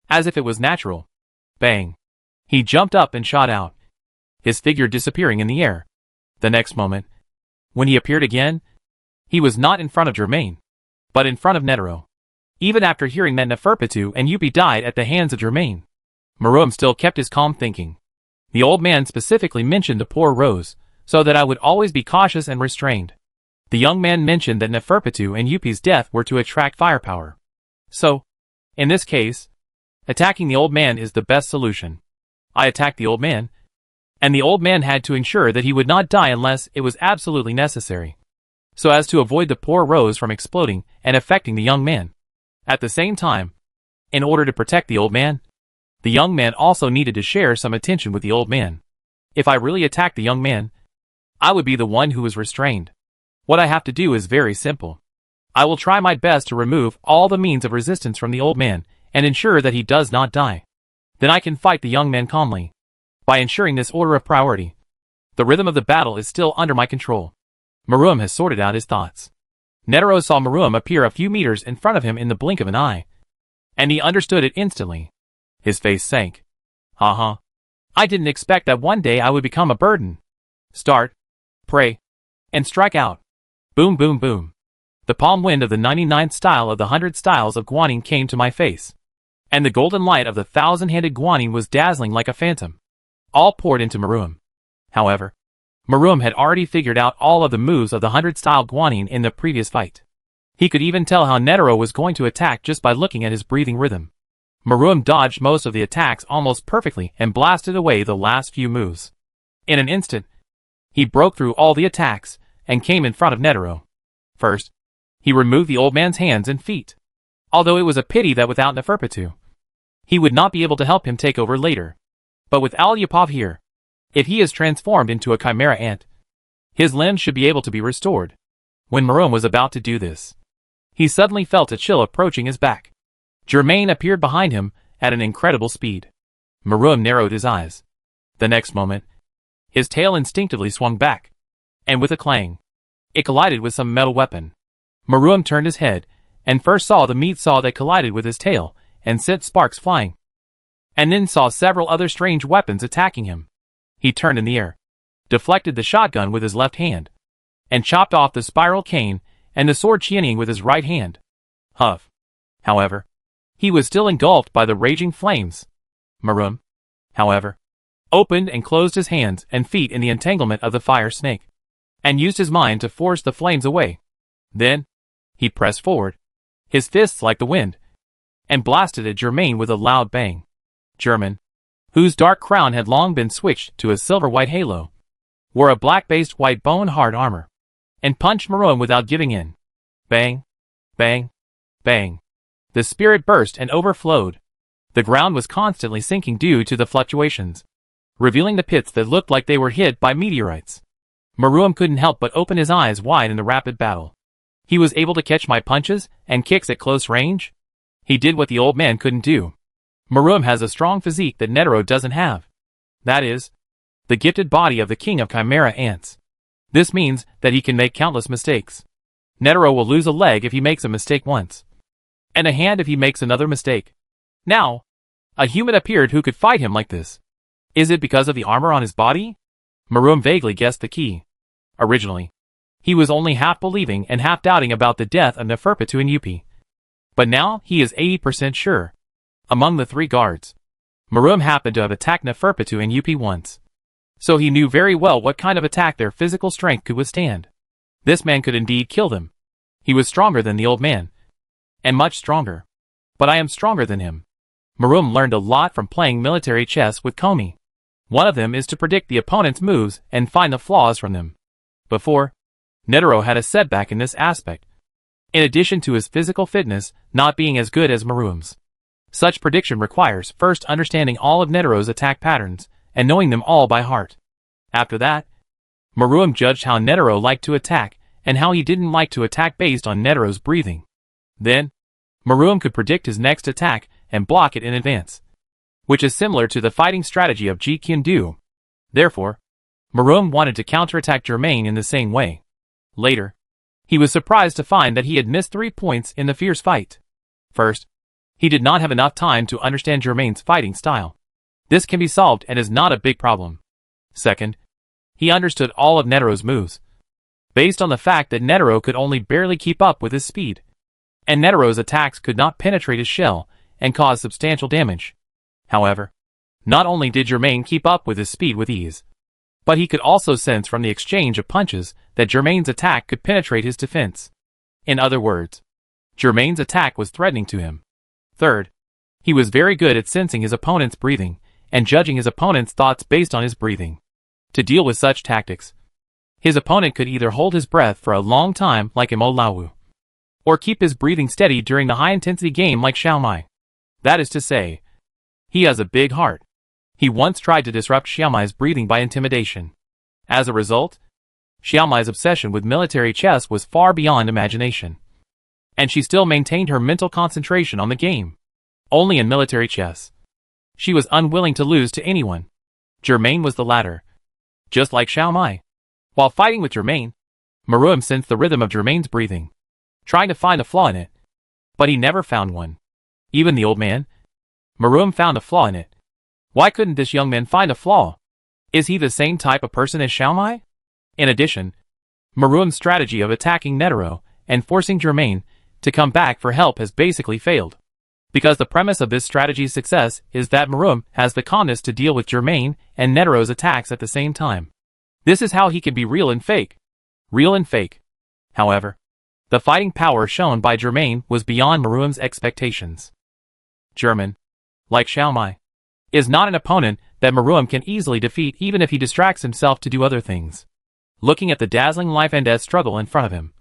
as if it was natural. Bang! He jumped up and shot out, his figure disappearing in the air. The next moment, when he appeared again, he was not in front of Germain, but in front of Netero. Even after hearing that Neferpitou and Yuppie died at the hands of Germain, Maroom still kept his calm thinking. The old man specifically mentioned the poor Rose, so that I would always be cautious and restrained. The young man mentioned that Neferpitou and Yuppie's death were to attract firepower. So, in this case, attacking the old man is the best solution. I attacked the old man, and the old man had to ensure that he would not die unless it was absolutely necessary, so as to avoid the poor Rose from exploding and affecting the young man. At the same time, in order to protect the old man, The young man also needed to share some attention with the old man. If I really attacked the young man, I would be the one who was restrained. What I have to do is very simple. I will try my best to remove all the means of resistance from the old man and ensure that he does not die. Then I can fight the young man calmly. By ensuring this order of priority, the rhythm of the battle is still under my control. Maruam has sorted out his thoughts. Netero saw Maruam appear a few meters in front of him in the blink of an eye, and he understood it instantly. His face sank. Haha. I didn't expect that one day I would become a burden. Start, pray, and strike out. Boom boom boom. The palm wind of the 99th style of the 100 styles of Guanyin came to my face, and the golden light of the 1,000-handed Guanyin was dazzling like a phantom. All poured into Maruam. However, Maruam had already figured out all of the moves of the 100-style Guanyin in the previous fight. He could even tell how Netero was going to attack just by looking at his breathing rhythm. Maruam dodged most of the attacks almost perfectly and blasted away the last few moves. In an instant, he broke through all the attacks and came in front of Netero. First, he removed the old man's hands and feet. Although it was a pity that without Neferpitou, he would not be able to help him take over later. But with Alyapov here, if he is transformed into a chimera ant, his limbs should be able to be restored. When Maruam was about to do this, he suddenly felt a chill approaching his back. Germain appeared behind him at an incredible speed. Maruam narrowed his eyes. The next moment, his tail instinctively swung back, and with a clang, it collided with some metal weapon. Maruam turned his head, and first saw the meat saw that collided with his tail, and sent sparks flying. And then saw several other strange weapons attacking him. He turned in the air, deflected the shotgun with his left hand, and chopped off the spiral cane and the sword Qianying with his right hand. Huff. However, he was still engulfed by the raging flames. Maruam, however, opened and closed his hands and feet in the entanglement of the fire snake, and used his mind to force the flames away. Then, he pressed forward, his fists like the wind, and blasted at Germain with a loud bang. Germain, whose dark crown had long been switched to a silver-white halo, wore a black-based white bone-hard armor, and punched Maruam without giving in. Bang, bang, bang. The spirit burst and overflowed. The ground was constantly sinking due to the fluctuations, revealing the pits that looked like they were hit by meteorites. Maruam couldn't help but open his eyes wide in the rapid battle. He was able to catch my punches and kicks at close range? He did what the old man couldn't do. Maruam has a strong physique that Netero doesn't have. That is, the gifted body of the king of chimera ants. This means that he can make countless mistakes. Netero will lose a leg if he makes a mistake once, and a hand if he makes another mistake. Now, a human appeared who could fight him like this. Is it because of the armor on his body? Maruam vaguely guessed the key. Originally, he was only half believing and half doubting about the death of Neferpitou and Yupi. But now he is 80% sure. Among the three guards, Maruam happened to have attacked Neferpitou and Yupi once, so he knew very well what kind of attack their physical strength could withstand. This man could indeed kill them. He was stronger than the old man, and much stronger. But I am stronger than him. Maruam learned a lot from playing military chess with Komi. One of them is to predict the opponent's moves and find the flaws from them. Before, Netero had a setback in this aspect, in addition to his physical fitness not being as good as Maruam's. Such prediction requires first understanding all of Netero's attack patterns and knowing them all by heart. After that, Maruam judged how Netero liked to attack and how he didn't like to attack based on Netero's breathing. Then, Maruam could predict his next attack and block it in advance, which is similar to the fighting strategy of Jeet Kune Do. Therefore, Maruam wanted to counterattack Germain in the same way. Later, he was surprised to find that he had missed 3 points in the fierce fight. First, he did not have enough time to understand Germain's fighting style. This can be solved and is not a big problem. Second, he understood all of Netero's moves, based on the fact that Netero could only barely keep up with his speed, and Netero's attacks could not penetrate his shell and cause substantial damage. However, not only did Germain keep up with his speed with ease, but he could also sense from the exchange of punches that Germain's attack could penetrate his defense. In other words, Germain's attack was threatening to him. Third, he was very good at sensing his opponent's breathing and judging his opponent's thoughts based on his breathing. To deal with such tactics, his opponent could either hold his breath for a long time like Imo Lawu, or keep his breathing steady during the high-intensity game like Xiao Mai. That is to say, He has a big heart. He once tried to disrupt Xiaomai's breathing by intimidation. As a result, Xiaomai's obsession with military chess was far beyond imagination. And she still maintained her mental concentration on the game. Only in military chess. She was unwilling to lose to anyone. Germain was the latter. Just like Xiaomai. While fighting with Germain, Maruam sensed the rhythm of Germain's breathing, trying to find a flaw in it. But he never found one. Even the old man, Maruam, found a flaw in it. Why couldn't this young man find a flaw? Is he the same type of person as Xiaomai? In addition, Maruam's strategy of attacking Netero and forcing Germain to come back for help has basically failed. Because the premise of this strategy's success is that Maruam has the calmness to deal with Germain and Netero's attacks at the same time. This is how he can be real and fake. Real and fake. However, the fighting power shown by Germain was beyond Maruam's expectations. Germain, like Xiaomai, is not an opponent that Maruam can easily defeat even if he distracts himself to do other things. Looking at the dazzling life and death struggle in front of him,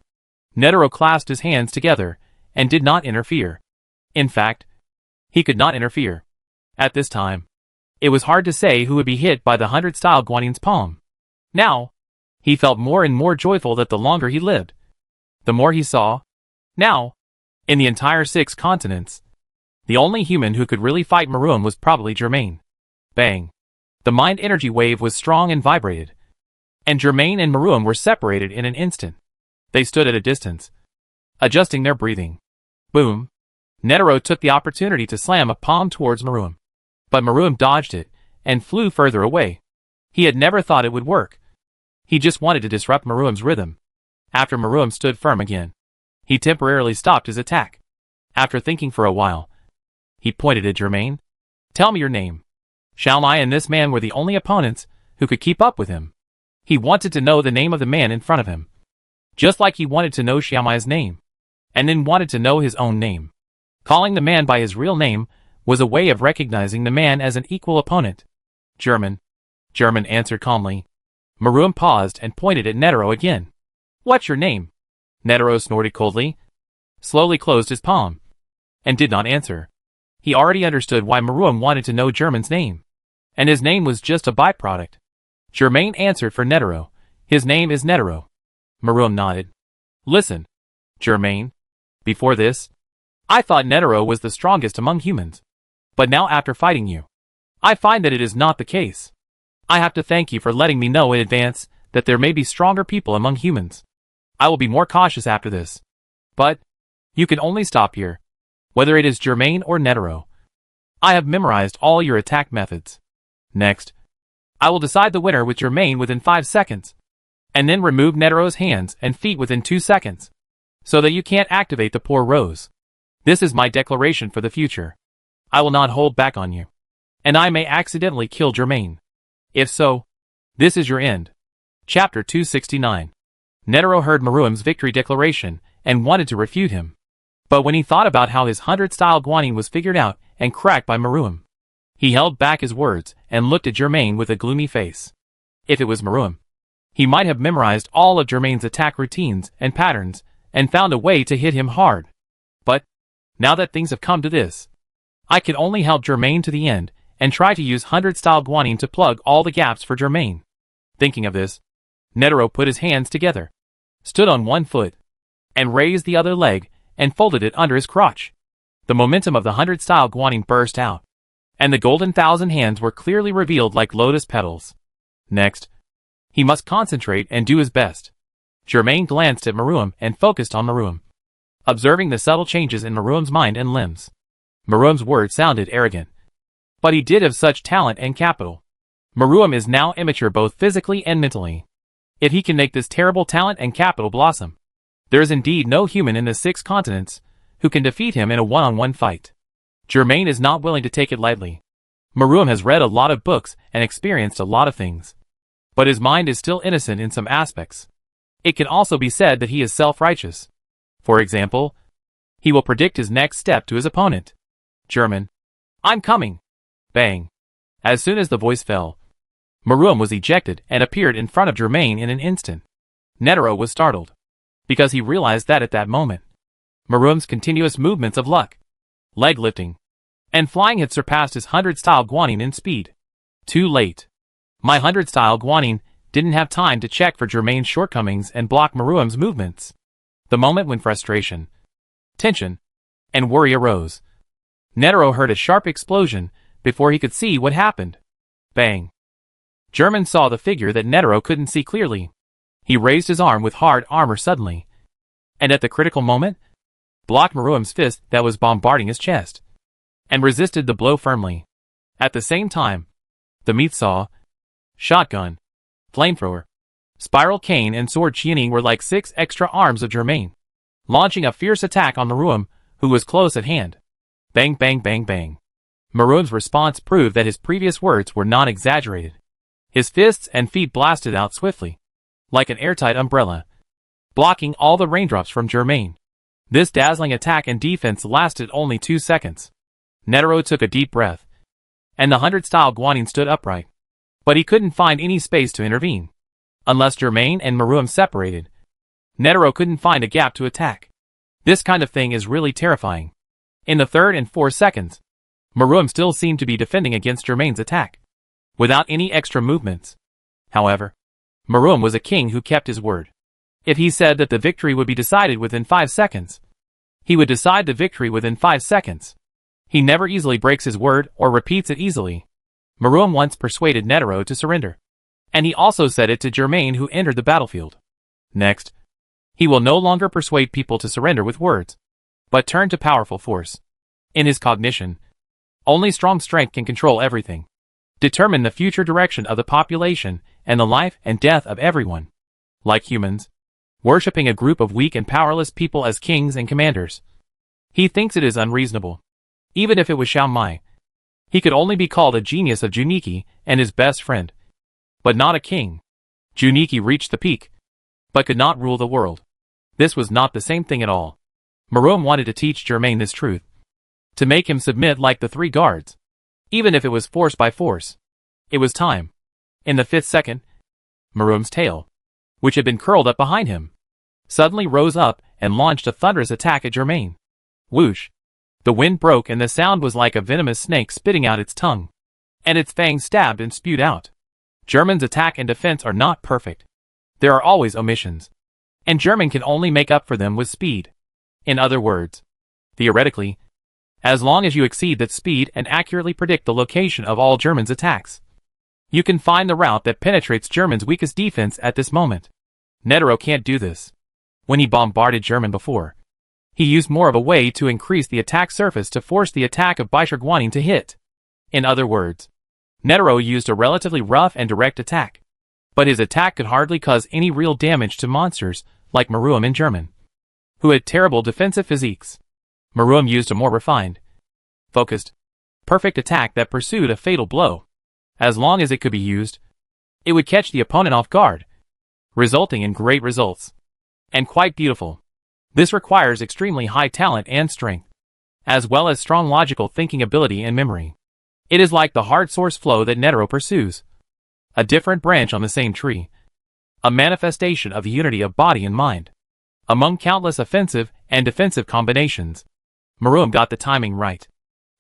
Netero clasped his hands together and did not interfere. In fact, he could not interfere. At this time, it was hard to say who would be hit by the 100-style Guanin's palm. Now, he felt more and more joyful that the longer he lived, the more he saw. Now, in the entire 6 continents, the only human who could really fight Maruam was probably Germain. Bang. The mind energy wave was strong and vibrated. And Germain and Maruam were separated in an instant. They stood at a distance, adjusting their breathing. Boom. Netero took the opportunity to slam a palm towards Maruam. But Maruam dodged it and flew further away. He had never thought it would work. He just wanted to disrupt Maruam's rhythm. After Maruam stood firm again, he temporarily stopped his attack. After thinking for a while, he pointed at Germain. Tell me your name. Xiaomai and this man were the only opponents who could keep up with him. He wanted to know the name of the man in front of him. Just like he wanted to know Xiaomai's name. And then wanted to know his own name. Calling the man by his real name was a way of recognizing the man as an equal opponent. Germain answered calmly. Maruam paused and pointed at Netero again. What's your name? Netero snorted coldly, slowly closed his palm, and did not answer. He already understood why Maruam wanted to know Germain's name. And his name was just a byproduct. Germain answered for Netero. His name is Netero. Maruam nodded. Listen, Germain. Before this, I thought Netero was the strongest among humans. But now after fighting you, I find that it is not the case. I have to thank you for letting me know in advance that there may be stronger people among humans. I will be more cautious after this. But you can only stop here, whether it is Germain or Netero. I have memorized all your attack methods. Next, I will decide the winner with Germain within 5 seconds, and then remove Netero's hands and feet within 2 seconds, so that you can't activate the poor Rose. This is my declaration for the future. I will not hold back on you, and I may accidentally kill Germain. If so, this is your end. Chapter 269. Netero heard Maruam's victory declaration and wanted to refute him. But when he thought about how his 100-style Guanin was figured out and cracked by Maruam, he held back his words and looked at Germain with a gloomy face. If it was Maruam, he might have memorized all of Germain's attack routines and patterns and found a way to hit him hard. But, now that things have come to this, I can only help Germain to the end and try to use 100-style Guanin to plug all the gaps for Germain. Thinking of this, Netero put his hands together, stood on one foot, and raised the other leg and folded it under his crotch. The momentum of the 100-style Guanin burst out, and the golden 1,000 hands were clearly revealed like lotus petals. Next, he must concentrate and do his best. Germain glanced at Maruam and focused on Maruam, observing the subtle changes in Maruam's mind and limbs. Maruam's words sounded arrogant, but he did have such talent and capital. Maruam is now immature both physically and mentally. If he can make this terrible talent and capital blossom, there is indeed no human in the 6 continents who can defeat him in a one-on-one fight. Germain is not willing to take it lightly. Maruam has read a lot of books and experienced a lot of things, but his mind is still innocent in some aspects. It can also be said that he is self-righteous. For example, he will predict his next step to his opponent. Germain, I'm coming. Bang. As soon as the voice fell, Maruam was ejected and appeared in front of Germain in an instant. Netero was startled, because he realized that at that moment, Maruam's continuous movements of luck, leg lifting, and flying had surpassed his 100-style Guanyin in speed. Too late. My 100-style Guanyin didn't have time to check for Germain's shortcomings and block Maruam's movements. The moment when frustration, tension, and worry arose. Netero heard a sharp explosion before he could see what happened. Bang. German saw the figure that Netero couldn't see clearly. He raised his arm with hard armor suddenly, and at the critical moment, blocked Maruam's fist that was bombarding his chest, and resisted the blow firmly. At the same time, the meat saw, shotgun, flamethrower, spiral cane and sword Qianing were like 6 extra arms of Germain, launching a fierce attack on Maruam, who was close at hand. Bang bang bang bang. Maruam's response proved that his previous words were not exaggerated. His fists and feet blasted out swiftly, like an airtight umbrella, blocking all the raindrops from Germain. This dazzling attack and defense lasted only 2 seconds. Netero took a deep breath, and the 100-style Guanyin stood upright. But he couldn't find any space to intervene. Unless Germain and Maruam separated, Netero couldn't find a gap to attack. This kind of thing is really terrifying. In the 3rd and 4th seconds, Maruam still seemed to be defending against Germain's attack, without any extra movements. However, Maruam was a king who kept his word. If he said that the victory would be decided within 5 seconds, he would decide the victory within 5 seconds. He never easily breaks his word or repeats it easily. Maruam once persuaded Netero to surrender, and he also said it to Germain, who entered the battlefield. Next, he will no longer persuade people to surrender with words, but turn to powerful force. In his cognition, only strong strength can control everything, determine the future direction of the population and the life and death of everyone. Like humans, worshipping a group of weak and powerless people as kings and commanders, he thinks it is unreasonable. Even if it was Xiao Mai, he could only be called a genius of Juniki and his best friend, but not a king. Juniki reached the peak, but could not rule the world. This was not the same thing at all. Maruam wanted to teach Germain this truth, to make him submit like the 3 guards, even if it was force by force. It was time. In the 5th second, Maruam's tail, which had been curled up behind him, suddenly rose up and launched a thunderous attack at Germain. Whoosh! The wind broke and the sound was like a venomous snake spitting out its tongue, and its fangs stabbed and spewed out. German's attack and defense are not perfect. There are always omissions, and German can only make up for them with speed. In other words, theoretically, as long as you exceed that speed and accurately predict the location of all German's attacks, you can find the route that penetrates German's weakest defense at this moment. Netero can't do this. When he bombarded German before, he used more of a way to increase the attack surface to force the attack of Baisha Guanyin to hit. In other words, Netero used a relatively rough and direct attack, but his attack could hardly cause any real damage to monsters like Maruam and German, who had terrible defensive physiques. Maruam used a more refined, focused, perfect attack that pursued a fatal blow. As long as it could be used, it would catch the opponent off guard, resulting in great results. And quite beautiful. This requires extremely high talent and strength, as well as strong logical thinking ability and memory. It is like the hard source flow that Netero pursues, a different branch on the same tree, a manifestation of the unity of body and mind. Among countless offensive and defensive combinations, Maruam got the timing right.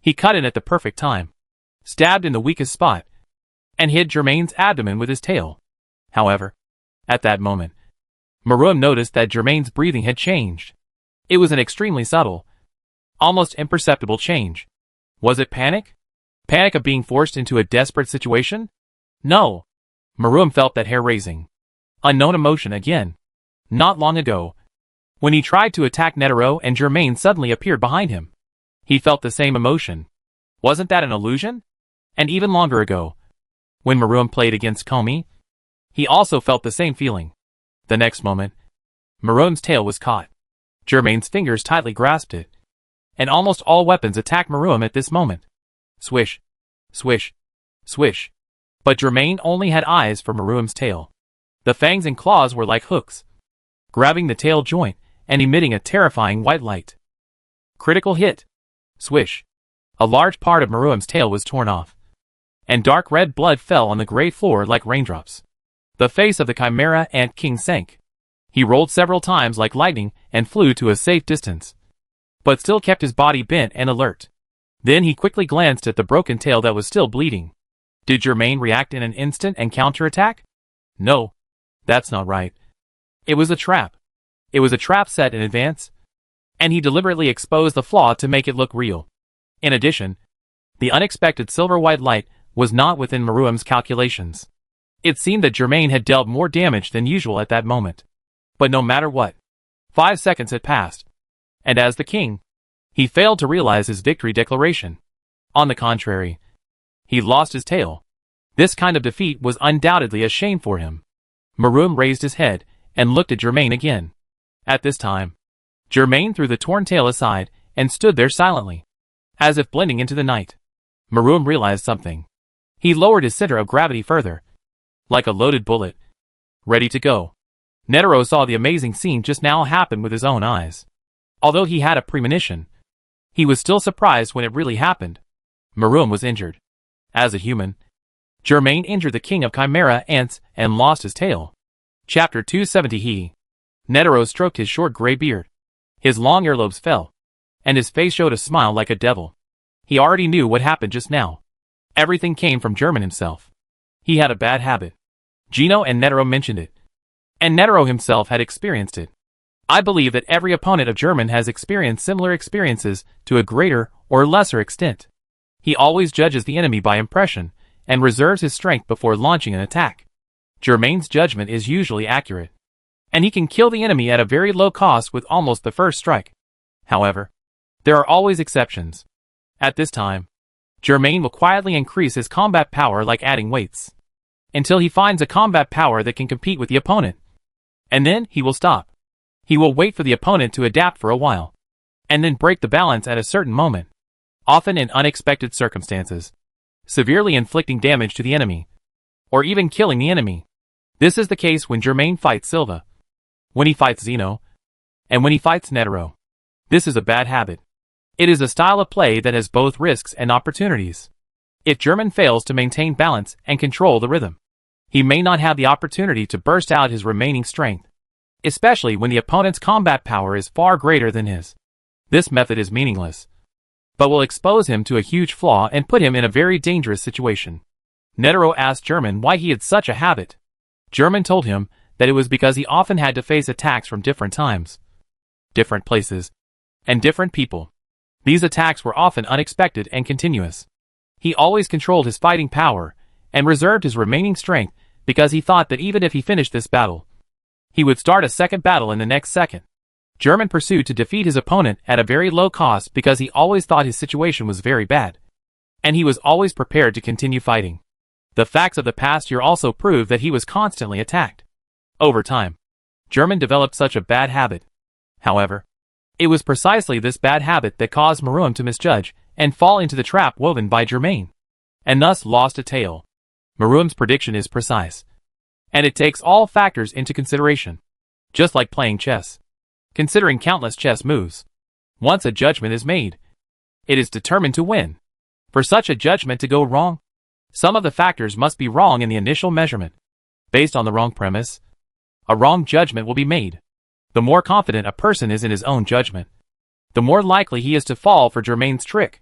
He cut in at the perfect time, stabbed in the weakest spot, and hit Germain's abdomen with his tail. However, at that moment, Maruam noticed that Germain's breathing had changed. It was an extremely subtle, almost imperceptible change. Was it panic? Panic of being forced into a desperate situation? No. Maruam felt that hair-raising, unknown emotion again. Not long ago, when he tried to attack Netero and Germain suddenly appeared behind him, he felt the same emotion. Wasn't that an illusion? And even longer ago, when Maruam played against Komi, he also felt the same feeling. The next moment, Maruam's tail was caught. Germain's fingers tightly grasped it, and almost all weapons attacked Maruam at this moment. Swish, swish, swish. But Germain only had eyes for Maruam's tail. The fangs and claws were like hooks, grabbing the tail joint and emitting a terrifying white light. Critical hit. Swish. A large part of Maruam's tail was torn off, and dark red blood fell on the gray floor like raindrops. The face of the Chimera Ant King sank. He rolled several times like lightning and flew to a safe distance, but still kept his body bent and alert. Then he quickly glanced at the broken tail that was still bleeding. Did Germain react in an instant and counterattack? No. That's not right. It was a trap. It was a trap set in advance, and he deliberately exposed the flaw to make it look real. In addition, the unexpected silver-white light was not within Meruem's calculations. It seemed that Germain had dealt more damage than usual at that moment. But no matter what, 5 seconds had passed, and as the king, he failed to realize his victory declaration. On the contrary, he lost his tail. This kind of defeat was undoubtedly a shame for him. Meruem raised his head and looked at Germain again. At this time, Germain threw the torn tail aside and stood there silently, as if blending into the night. Meruem realized something. He lowered his center of gravity further, like a loaded bullet, ready to go. Netero saw the amazing scene just now happen with his own eyes. Although he had a premonition, he was still surprised when it really happened. Meruem was injured. As a human, Germain injured the king of Chimera ants and lost his tail. Chapter 270. Netero stroked his short gray beard. His long earlobes fell, and his face showed a smile like a devil. He already knew what happened just now. Everything came from Germain himself. He had a bad habit. Gino and Netero mentioned it, and Netero himself had experienced it. I believe that every opponent of Germain has experienced similar experiences to a greater or lesser extent. He always judges the enemy by impression, and reserves his strength before launching an attack. Germain's judgment is usually accurate, and he can kill the enemy at a very low cost with almost the first strike. However, there are always exceptions. At this time, Germain will quietly increase his combat power like adding weights, until he finds a combat power that can compete with the opponent. And then he will stop. He will wait for the opponent to adapt for a while, and then break the balance at a certain moment, often in unexpected circumstances, severely inflicting damage to the enemy, or even killing the enemy. This is the case when Germain fights Silva, when he fights Zeno, and when he fights Netero. This is a bad habit. It is a style of play that has both risks and opportunities. If Germain fails to maintain balance and control the rhythm, he may not have the opportunity to burst out his remaining strength, especially when the opponent's combat power is far greater than his. This method is meaningless, but will expose him to a huge flaw and put him in a very dangerous situation. Netero asked Germain why he had such a habit. Germain told him that it was because he often had to face attacks from different times, different places, and different people. These attacks were often unexpected and continuous. He always controlled his fighting power and reserved his remaining strength because he thought that even if he finished this battle, he would start a second battle in the next second. Germain pursued to defeat his opponent at a very low cost because he always thought his situation was very bad, and he was always prepared to continue fighting. The facts of the past year also prove that he was constantly attacked. Over time, Germain developed such a bad habit. However, it was precisely this bad habit that caused Meruem to misjudge and fall into the trap woven by Germain, and thus lost a tail. Meruem's prediction is precise, and it takes all factors into consideration. Just like playing chess, considering countless chess moves, once a judgment is made, it is determined to win. For such a judgment to go wrong, some of the factors must be wrong in the initial measurement. Based on the wrong premise, a wrong judgment will be made. The more confident a person is in his own judgment, the more likely he is to fall for Germain's trick.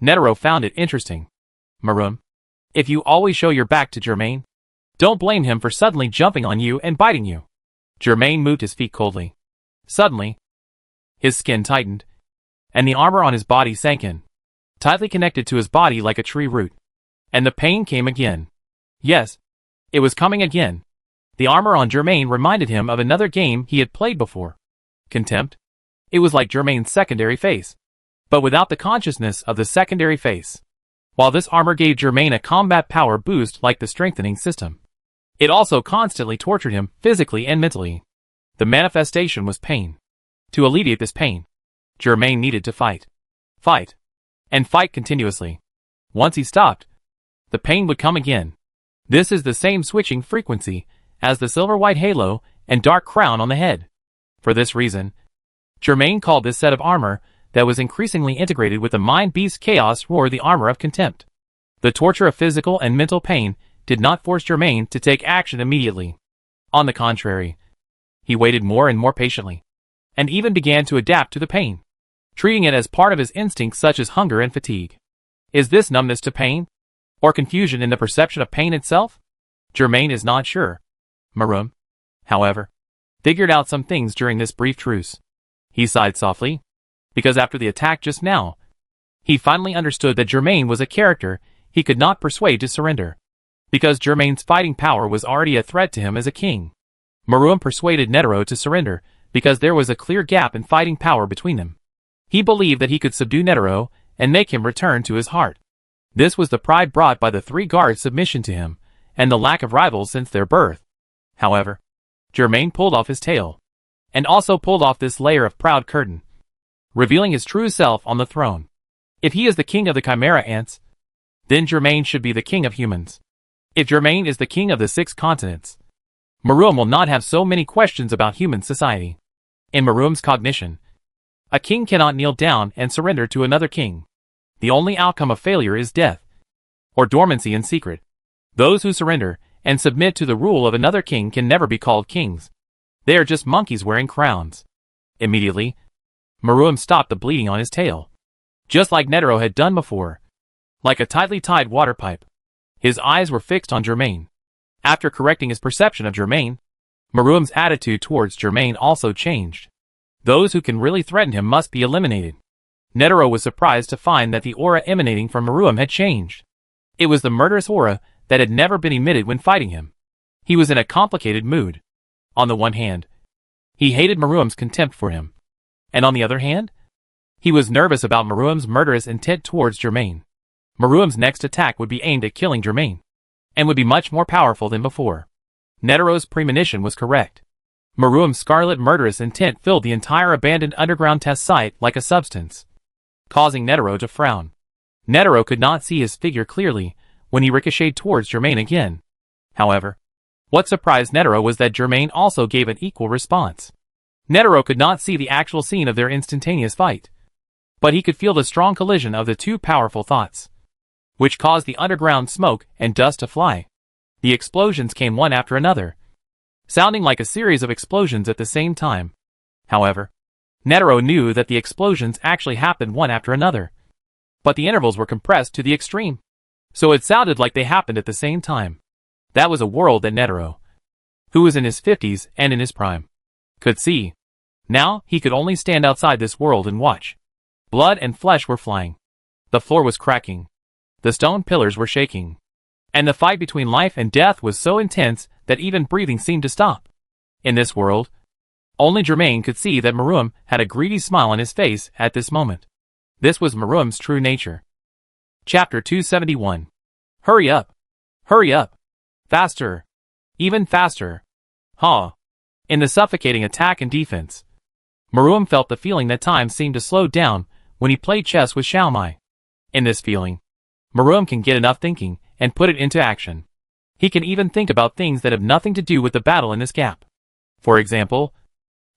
Netero found it interesting. Meruem, if you always show your back to Germain, don't blame him for suddenly jumping on you and biting you. Germain moved his feet coldly. Suddenly, his skin tightened, and the armor on his body sank in, tightly connected to his body like a tree root. And the pain came again. Yes, it was coming again. The armor on Germain reminded him of another game he had played before. Contempt. It was like Germain's secondary face, but without the consciousness of the secondary face. While this armor gave Germain a combat power boost like the strengthening system, it also constantly tortured him physically and mentally. The manifestation was pain. To alleviate this pain, Germain needed to fight. Fight. And fight continuously. Once he stopped, the pain would come again. This is the same switching frequency as the silver-white halo and dark crown on the head. For this reason, Germain called this set of armor that was increasingly integrated with the mind-beast chaos roar the armor of contempt. The torture of physical and mental pain did not force Germain to take action immediately. On the contrary, he waited more and more patiently, and even began to adapt to the pain. treating it as part of his instincts such as hunger and fatigue. Is this numbness to pain? Or confusion in the perception of pain itself? Germain is not sure. Maroom, however, figured out some things during this brief truce. He sighed softly, because after the attack just now, he finally understood that Germain was a character he could not persuade to surrender. Because Germain's fighting power was already a threat to him as a king. Maroom persuaded Netero to surrender because there was a clear gap in fighting power between them. He believed that he could subdue Netero and make him return to his heart. This was the pride brought by the three guards' submission to him, and the lack of rivals since their birth. However, Germain pulled off his tail, and also pulled off this layer of proud curtain, revealing his true self on the throne. If he is the king of the Chimera Ants, then Germain should be the king of humans. If Germain is the king of the 6 continents, Maroom will not have so many questions about human society. In Maroom's cognition, a king cannot kneel down and surrender to another king. The only outcome of failure is death, or dormancy in secret. Those who surrender and submit to the rule of another king can never be called kings. They are just monkeys wearing crowns. Immediately, Maroom stopped the bleeding on his tail, just like Netero had done before. Like a tightly tied water pipe, his eyes were fixed on Germain. After correcting his perception of Germain, Maroom's attitude towards Germain also changed. Those who can really threaten him must be eliminated. Netero was surprised to find that the aura emanating from Maroom had changed. It was the murderous aura that had never been emitted when fighting him. He was in a complicated mood. On the one hand, he hated Maroom's contempt for him. And on the other hand, he was nervous about Maroom's murderous intent towards Germain. Maroom's next attack would be aimed at killing Germain, and would be much more powerful than before. Netero's premonition was correct. Maroom's scarlet murderous intent filled the entire abandoned underground test site like a substance, causing Netero to frown. Netero could not see his figure clearly when he ricocheted towards Germain again. However, what surprised Netero was that Germain also gave an equal response. Netero could not see the actual scene of their instantaneous fight, but he could feel the strong collision of the two powerful thoughts, which caused the underground smoke and dust to fly. The explosions came one after another, sounding like a series of explosions at the same time. However, Netero knew that the explosions actually happened one after another, but the intervals were compressed to the extreme, so it sounded like they happened at the same time. That was a world that Netero, who was in his 50s and in his prime, could see. Now he could only stand outside this world and watch. Blood and flesh were flying. The floor was cracking. The stone pillars were shaking. And the fight between life and death was so intense that even breathing seemed to stop. In this world, only Germain could see that Maroom had a greedy smile on his face at this moment. This was Maroom's true nature. Chapter 271. Hurry up! Hurry up! Faster! Even faster! Ha! In the suffocating attack and defense, Maroom felt the feeling that time seemed to slow down when he played chess with Xiaomai. In this feeling, Maroom can get enough thinking and put it into action. He can even think about things that have nothing to do with the battle in this gap. For example,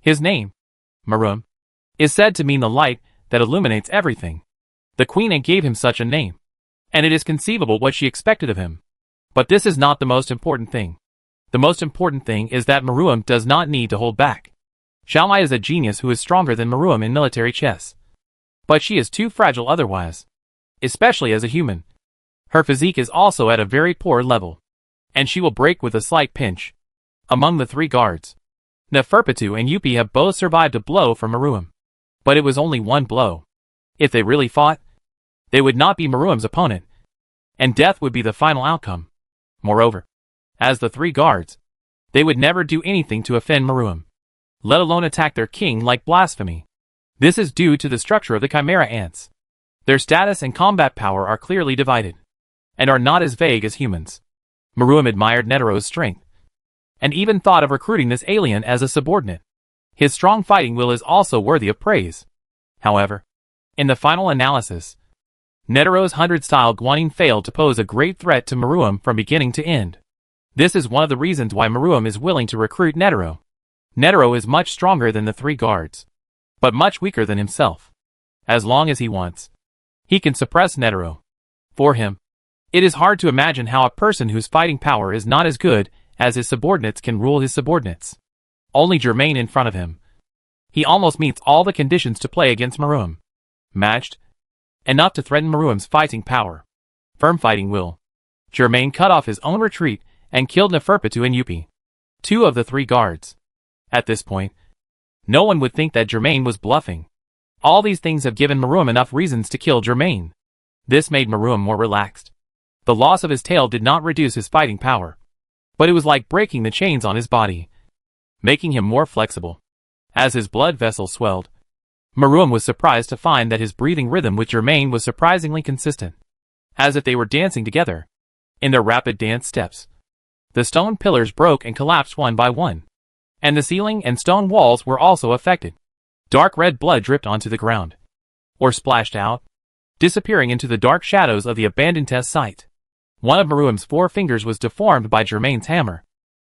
his name, Maroom, is said to mean the light that illuminates everything. The Queen Ant gave him such a name, and it is conceivable what she expected of him. But this is not the most important thing. The most important thing is that Maroom does not need to hold back. Xiaomai is a genius who is stronger than Maroom in military chess. But she is too fragile otherwise, especially as a human. Her physique is also at a very poor level, and she will break with a slight pinch. Among the three guards, Neferpitou and Yupi have both survived a blow from Maroom. But it was only one blow. If they really fought, they would not be Maroom's opponent, and death would be the final outcome. Moreover, as the three guards, they would never do anything to offend Maroom, let alone attack their king like blasphemy. This is due to the structure of the Chimera Ants. Their status and combat power are clearly divided, and are not as vague as humans. Maroom admired Netero's strength, and even thought of recruiting this alien as a subordinate. His strong fighting will is also worthy of praise. However, in the final analysis, Netero's 100-style Guanyin failed to pose a great threat to Maroom from beginning to end. This is one of the reasons why Maroom is willing to recruit Netero. Netero is much stronger than the three guards, but much weaker than himself. As long as he wants, he can suppress Netero. For him, it is hard to imagine how a person whose fighting power is not as good as his subordinates can rule his subordinates. Only Germain in front of him. He almost meets all the conditions to play against Maroom. matched, enough to threaten Maruam's fighting power. Firm fighting will. Germain cut off his own retreat and killed Neferpitou and Yupi, 2 of the 3 guards. At this point, no one would think that Germain was bluffing. All these things have given Maruam enough reasons to kill Germain. This made Maruam more relaxed. The loss of his tail did not reduce his fighting power, but it was like breaking the chains on his body, making him more flexible. As his blood vessels swelled, Maruam was surprised to find that his breathing rhythm with Germain was surprisingly consistent, as if they were dancing together. In their rapid dance steps, the stone pillars broke and collapsed one by one, and the ceiling and stone walls were also affected. Dark red blood dripped onto the ground, or splashed out, disappearing into the dark shadows of the abandoned test site. One of Maruam's 4 fingers was deformed by Germain's hammer,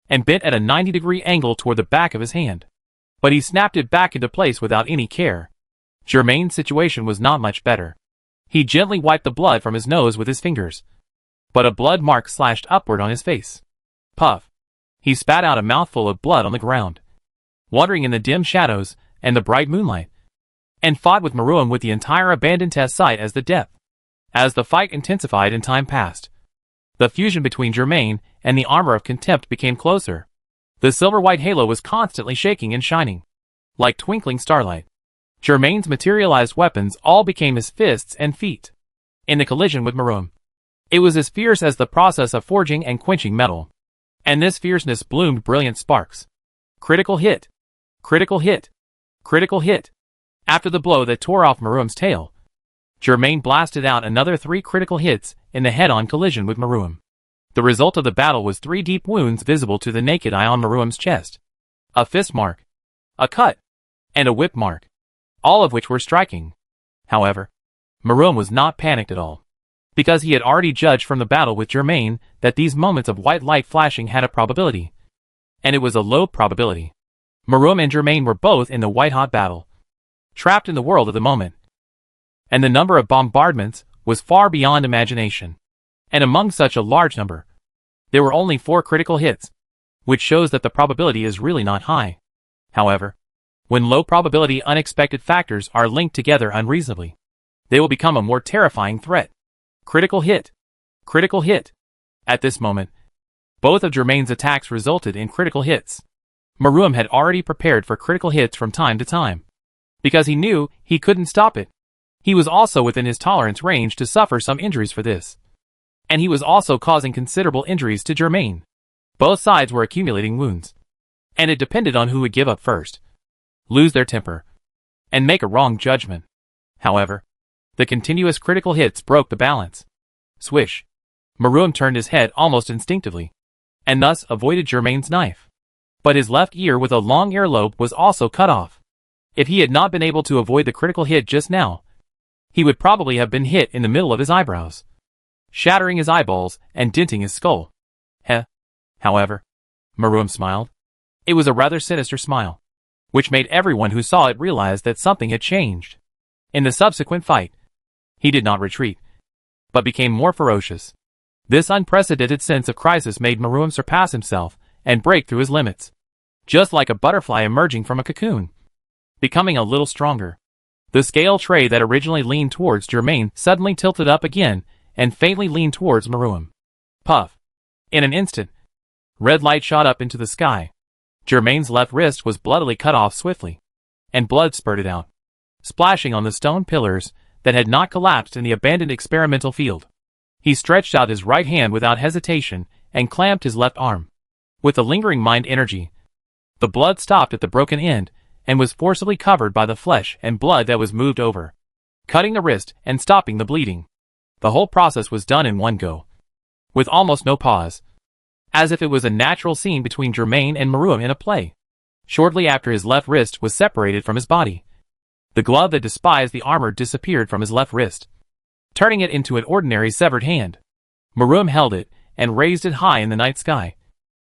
and bent at a 90-degree angle toward the back of his hand. But he snapped it back into place without any care. Germain's situation was not much better. He gently wiped the blood from his nose with his fingers, but a blood mark slashed upward on his face. Puff. He spat out a mouthful of blood on the ground, wandering in the dim shadows and the bright moonlight, and fought with Maruam with the entire abandoned test site as the depth. As the fight intensified and time passed, the fusion between Germain and the armor of contempt became closer. The silver-white halo was constantly shaking and shining, like twinkling starlight. Germain's materialized weapons all became his fists and feet. In the collision with Maruam, it was as fierce as the process of forging and quenching metal. And this fierceness bloomed brilliant sparks. Critical hit. Critical hit. Critical hit. After the blow that tore off Maruam's tail, Germain blasted out another 3 critical hits in the head-on collision with Maruam. The result of the battle was 3 deep wounds visible to the naked eye on Maruam's chest. A fist mark, a cut, and a whip mark, all of which were striking. However, Maruam was not panicked at all, because he had already judged from the battle with Germain that these moments of white light flashing had a probability, and it was a low probability. Maruam and Germain were both in the white-hot battle, trapped in the world of the moment, and the number of bombardments was far beyond imagination. And among such a large number, there were only 4 critical hits, which shows that the probability is really not high. However, when low-probability unexpected factors are linked together unreasonably, they will become a more terrifying threat. Critical hit. Critical hit. At this moment, both of Germain's attacks resulted in critical hits. Maruam had already prepared for critical hits from time to time, because he knew he couldn't stop it. He was also within his tolerance range to suffer some injuries for this. And he was also causing considerable injuries to Germain. Both sides were accumulating wounds, and it depended on who would give up first, lose their temper, and make a wrong judgment. However, the continuous critical hits broke the balance. Swish. Maruam turned his head almost instinctively, and thus avoided Germain's knife. But his left ear with a long earlobe was also cut off. If he had not been able to avoid the critical hit just now, he would probably have been hit in the middle of his eyebrows, shattering his eyeballs and denting his skull. Heh. However, Maruam smiled. It was a rather sinister smile, which made everyone who saw it realize that something had changed. In the subsequent fight, he did not retreat, but became more ferocious. This unprecedented sense of crisis made Maruam surpass himself and break through his limits, just like a butterfly emerging from a cocoon, becoming a little stronger. The scale tray that originally leaned towards Germain suddenly tilted up again and faintly leaned towards Maruam. Puff. In an instant, red light shot up into the sky. Germain's left wrist was bloodily cut off swiftly, and blood spurted out, splashing on the stone pillars that had not collapsed in the abandoned experimental field. He stretched out his right hand without hesitation and clamped his left arm. With a lingering mind energy, the blood stopped at the broken end and was forcibly covered by the flesh and blood that was moved over, cutting the wrist and stopping the bleeding. The whole process was done in one go, with almost no pause, as if it was a natural scene between Germain and Maruam in a play. Shortly after his left wrist was separated from his body, the glove that despised the armor disappeared from his left wrist, turning it into an ordinary severed hand. Maruam held it and raised it high in the night sky,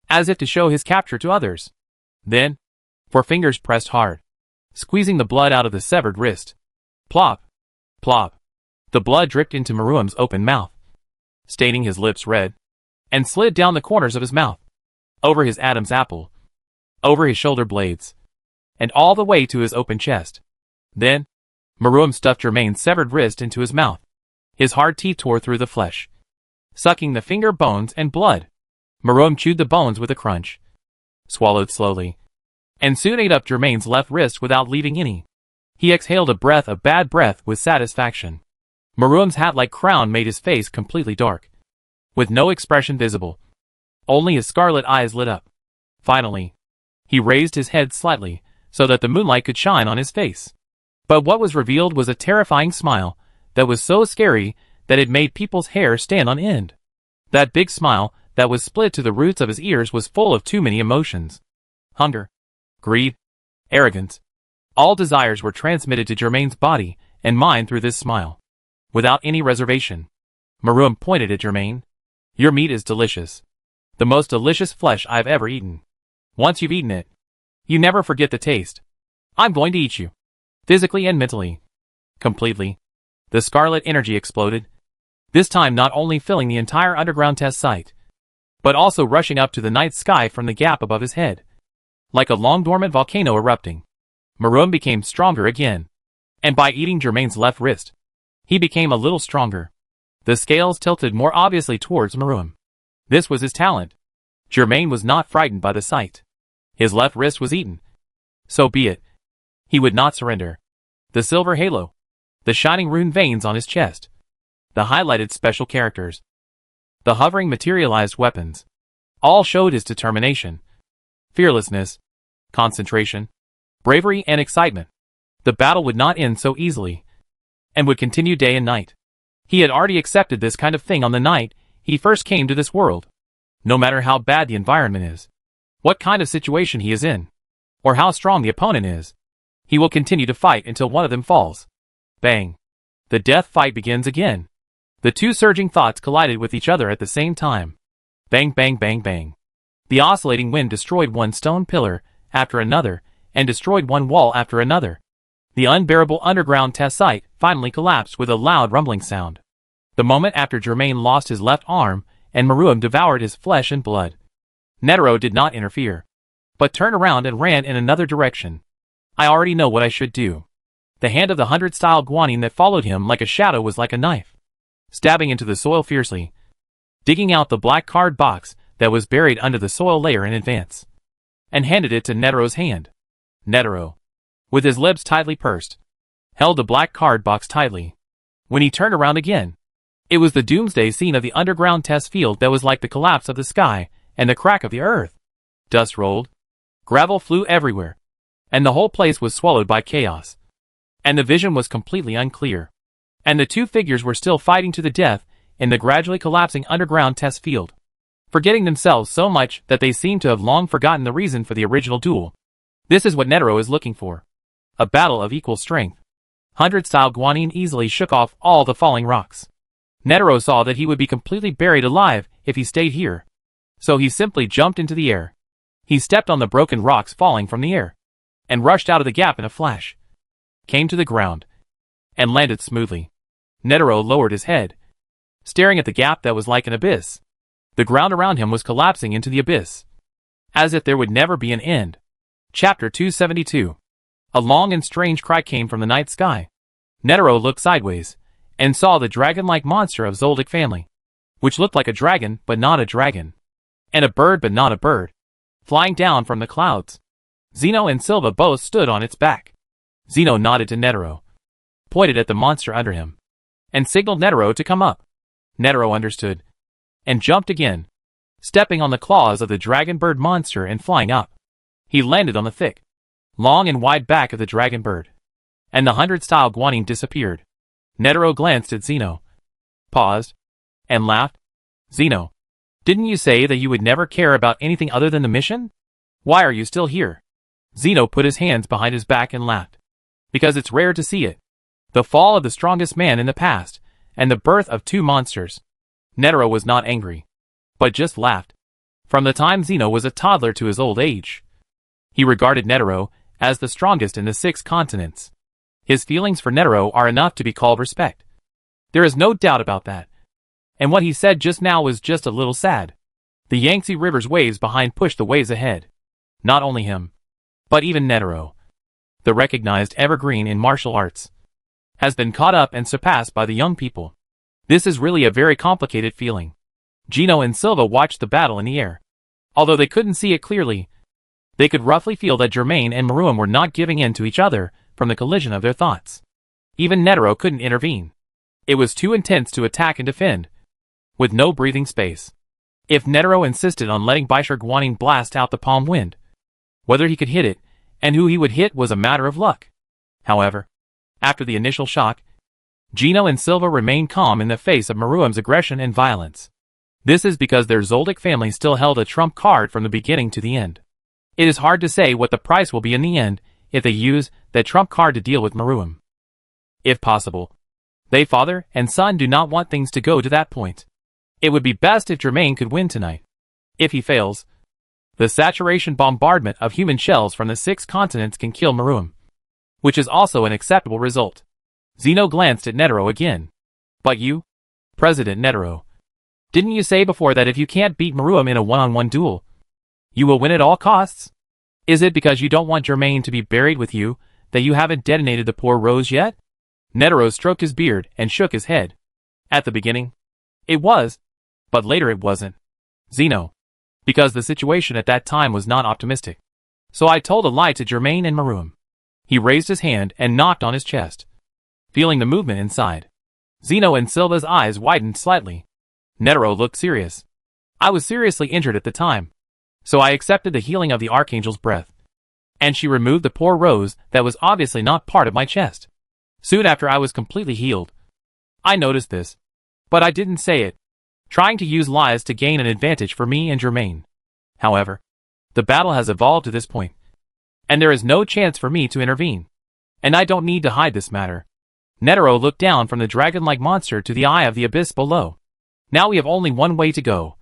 as if to show his capture to others. Then, 4 fingers pressed hard, squeezing the blood out of the severed wrist. Plop! Plop! The blood dripped into Maruam's open mouth, staining his lips red, and slid down the corners of his mouth, over his Adam's apple, over his shoulder blades, and all the way to his open chest. Then, Maroum stuffed Germain's severed wrist into his mouth. His hard teeth tore through the flesh, sucking the finger bones and blood. Maroum chewed the bones with a crunch, swallowed slowly, and soon ate up Germain's left wrist without leaving any. He exhaled a breath of bad breath with satisfaction. Maroum's hat-like crown made his face completely dark, with no expression visible. Only his scarlet eyes lit up. Finally, he raised his head slightly, so that the moonlight could shine on his face. But what was revealed was a terrifying smile that was so scary that it made people's hair stand on end. That big smile that was split to the roots of his ears was full of too many emotions. Hunger, greed, arrogance. All desires were transmitted to Germain's body and mind through this smile, without any reservation. Maroum pointed at Germain. Your meat is delicious. The most delicious flesh I've ever eaten. Once you've eaten it, you never forget the taste. I'm going to eat you. Physically and mentally. Completely. The scarlet energy exploded. This time not only filling the entire underground test site, but also rushing up to the night sky from the gap above his head. Like a long-dormant volcano erupting, Maroum became stronger again. And by eating Germain's left wrist, he became a little stronger. The scales tilted more obviously towards Maroum. This was his talent. Germain was not frightened by the sight. His left wrist was eaten. So be it. He would not surrender. The silver halo, the shining rune veins on his chest, the highlighted special characters, the hovering materialized weapons, all showed his determination, fearlessness, concentration, bravery and excitement. The battle would not end so easily, and would continue day and night. He had already accepted this kind of thing on the night he first came to this world. No matter how bad the environment is, what kind of situation he is in, or how strong the opponent is, he will continue to fight until one of them falls. Bang. The death fight begins again. The two surging thoughts collided with each other at the same time. Bang, bang, bang, bang. The oscillating wind destroyed one stone pillar after another, and destroyed one wall after another. The unbearable underground test site finally collapsed with a loud rumbling sound. The moment after Germain lost his left arm, and Maroum devoured his flesh and blood. Netero did not interfere, but turned around and ran in another direction. I already know what I should do. The hand of the 100-style Guanyin that followed him like a shadow was like a knife, stabbing into the soil fiercely, digging out the black card box that was buried under the soil layer in advance, and handed it to Netero's hand. Netero, with his lips tightly pursed, held the black card box tightly. When he turned around again, it was the doomsday scene of the underground test field that was like the collapse of the sky and the crack of the earth. Dust rolled, gravel flew everywhere, and the whole place was swallowed by chaos. And the vision was completely unclear. And the two figures were still fighting to the death in the gradually collapsing underground test field, forgetting themselves so much that they seemed to have long forgotten the reason for the original duel. This is what Netero is looking for. A battle of equal strength. 100-style Guanyin easily shook off all the falling rocks. Netero saw that he would be completely buried alive if he stayed here. So he simply jumped into the air. He stepped on the broken rocks falling from the air, and rushed out of the gap in a flash. Came to the ground, and landed smoothly. Netero lowered his head, staring at the gap that was like an abyss. The ground around him was collapsing into the abyss, as if there would never be an end. Chapter 272. A long and strange cry came from the night sky. Netero looked sideways, and saw the dragon-like monster of Zoldyck family, which looked like a dragon but not a dragon, and a bird but not a bird, flying down from the clouds. Zeno and Silva both stood on its back. Zeno nodded to Netero, pointed at the monster under him, and signaled Netero to come up. Netero understood, and jumped again, stepping on the claws of the dragon bird monster and flying up. He landed on the thick, long and wide back of the dragon bird, and the 100-style Guanyin disappeared. Netero glanced at Zeno, paused, and laughed. Zeno, didn't you say that you would never care about anything other than the mission? Why are you still here? Zeno put his hands behind his back and laughed. Because it's rare to see it. The fall of the strongest man in the past, and the birth of two monsters. Netero was not angry, but just laughed. From the time Zeno was a toddler to his old age, he regarded Netero as the strongest in the 6 continents. His feelings for Netero are enough to be called respect. There is no doubt about that. And what he said just now was just a little sad. The Yangtze River's waves behind pushed the waves ahead. Not only him, but even Netero, the recognized evergreen in martial arts. has been caught up and surpassed by the young people. This is really a very complicated feeling. Gino and Silva watched the battle in the air. Although they couldn't see it clearly, they could roughly feel that Germain and Maruam were not giving in to each other from the collision of their thoughts. Even Netero couldn't intervene. It was too intense to attack and defend, with no breathing space. If Netero insisted on letting Bisher Guanin blast out the palm wind, whether he could hit it, and who he would hit was a matter of luck. However, after the initial shock, Gino and Silva remained calm in the face of Maruam's aggression and violence. This is because their Zoldyck family still held a trump card from the beginning to the end. It is hard to say what the price will be in the end if they use that trump card to deal with Maruam. If possible, they father and son do not want things to go to that point. It would be best if Germain could win tonight. If he fails, the saturation bombardment of human shells from the 6 continents can kill Maruam, which is also an acceptable result. Zeno glanced at Netero again. But you, President Netero, didn't you say before that if you can't beat Maruam in a one-on-one duel, you will win at all costs? Is it because you don't want Germain to be buried with you that you haven't detonated the poor Rose yet? Netero stroked his beard and shook his head. At the beginning, it was, but later it wasn't. Zeno, because the situation at that time was not optimistic. So I told a lie to Germain and Maruam. He raised his hand and knocked on his chest, feeling the movement inside. Zeno and Silva's eyes widened slightly. Netero looked serious. I was seriously injured at the time, so I accepted the healing of the Archangel's breath. And she removed the poor rose that was obviously not part of my chest. Soon after I was completely healed. I noticed this, but I didn't say it, trying to use lies to gain an advantage for me and Germain. However, the battle has evolved to this point, and there is no chance for me to intervene. And I don't need to hide this matter. Netero looked down from the dragon-like monster to the eye of the abyss below. Now we have only one way to go,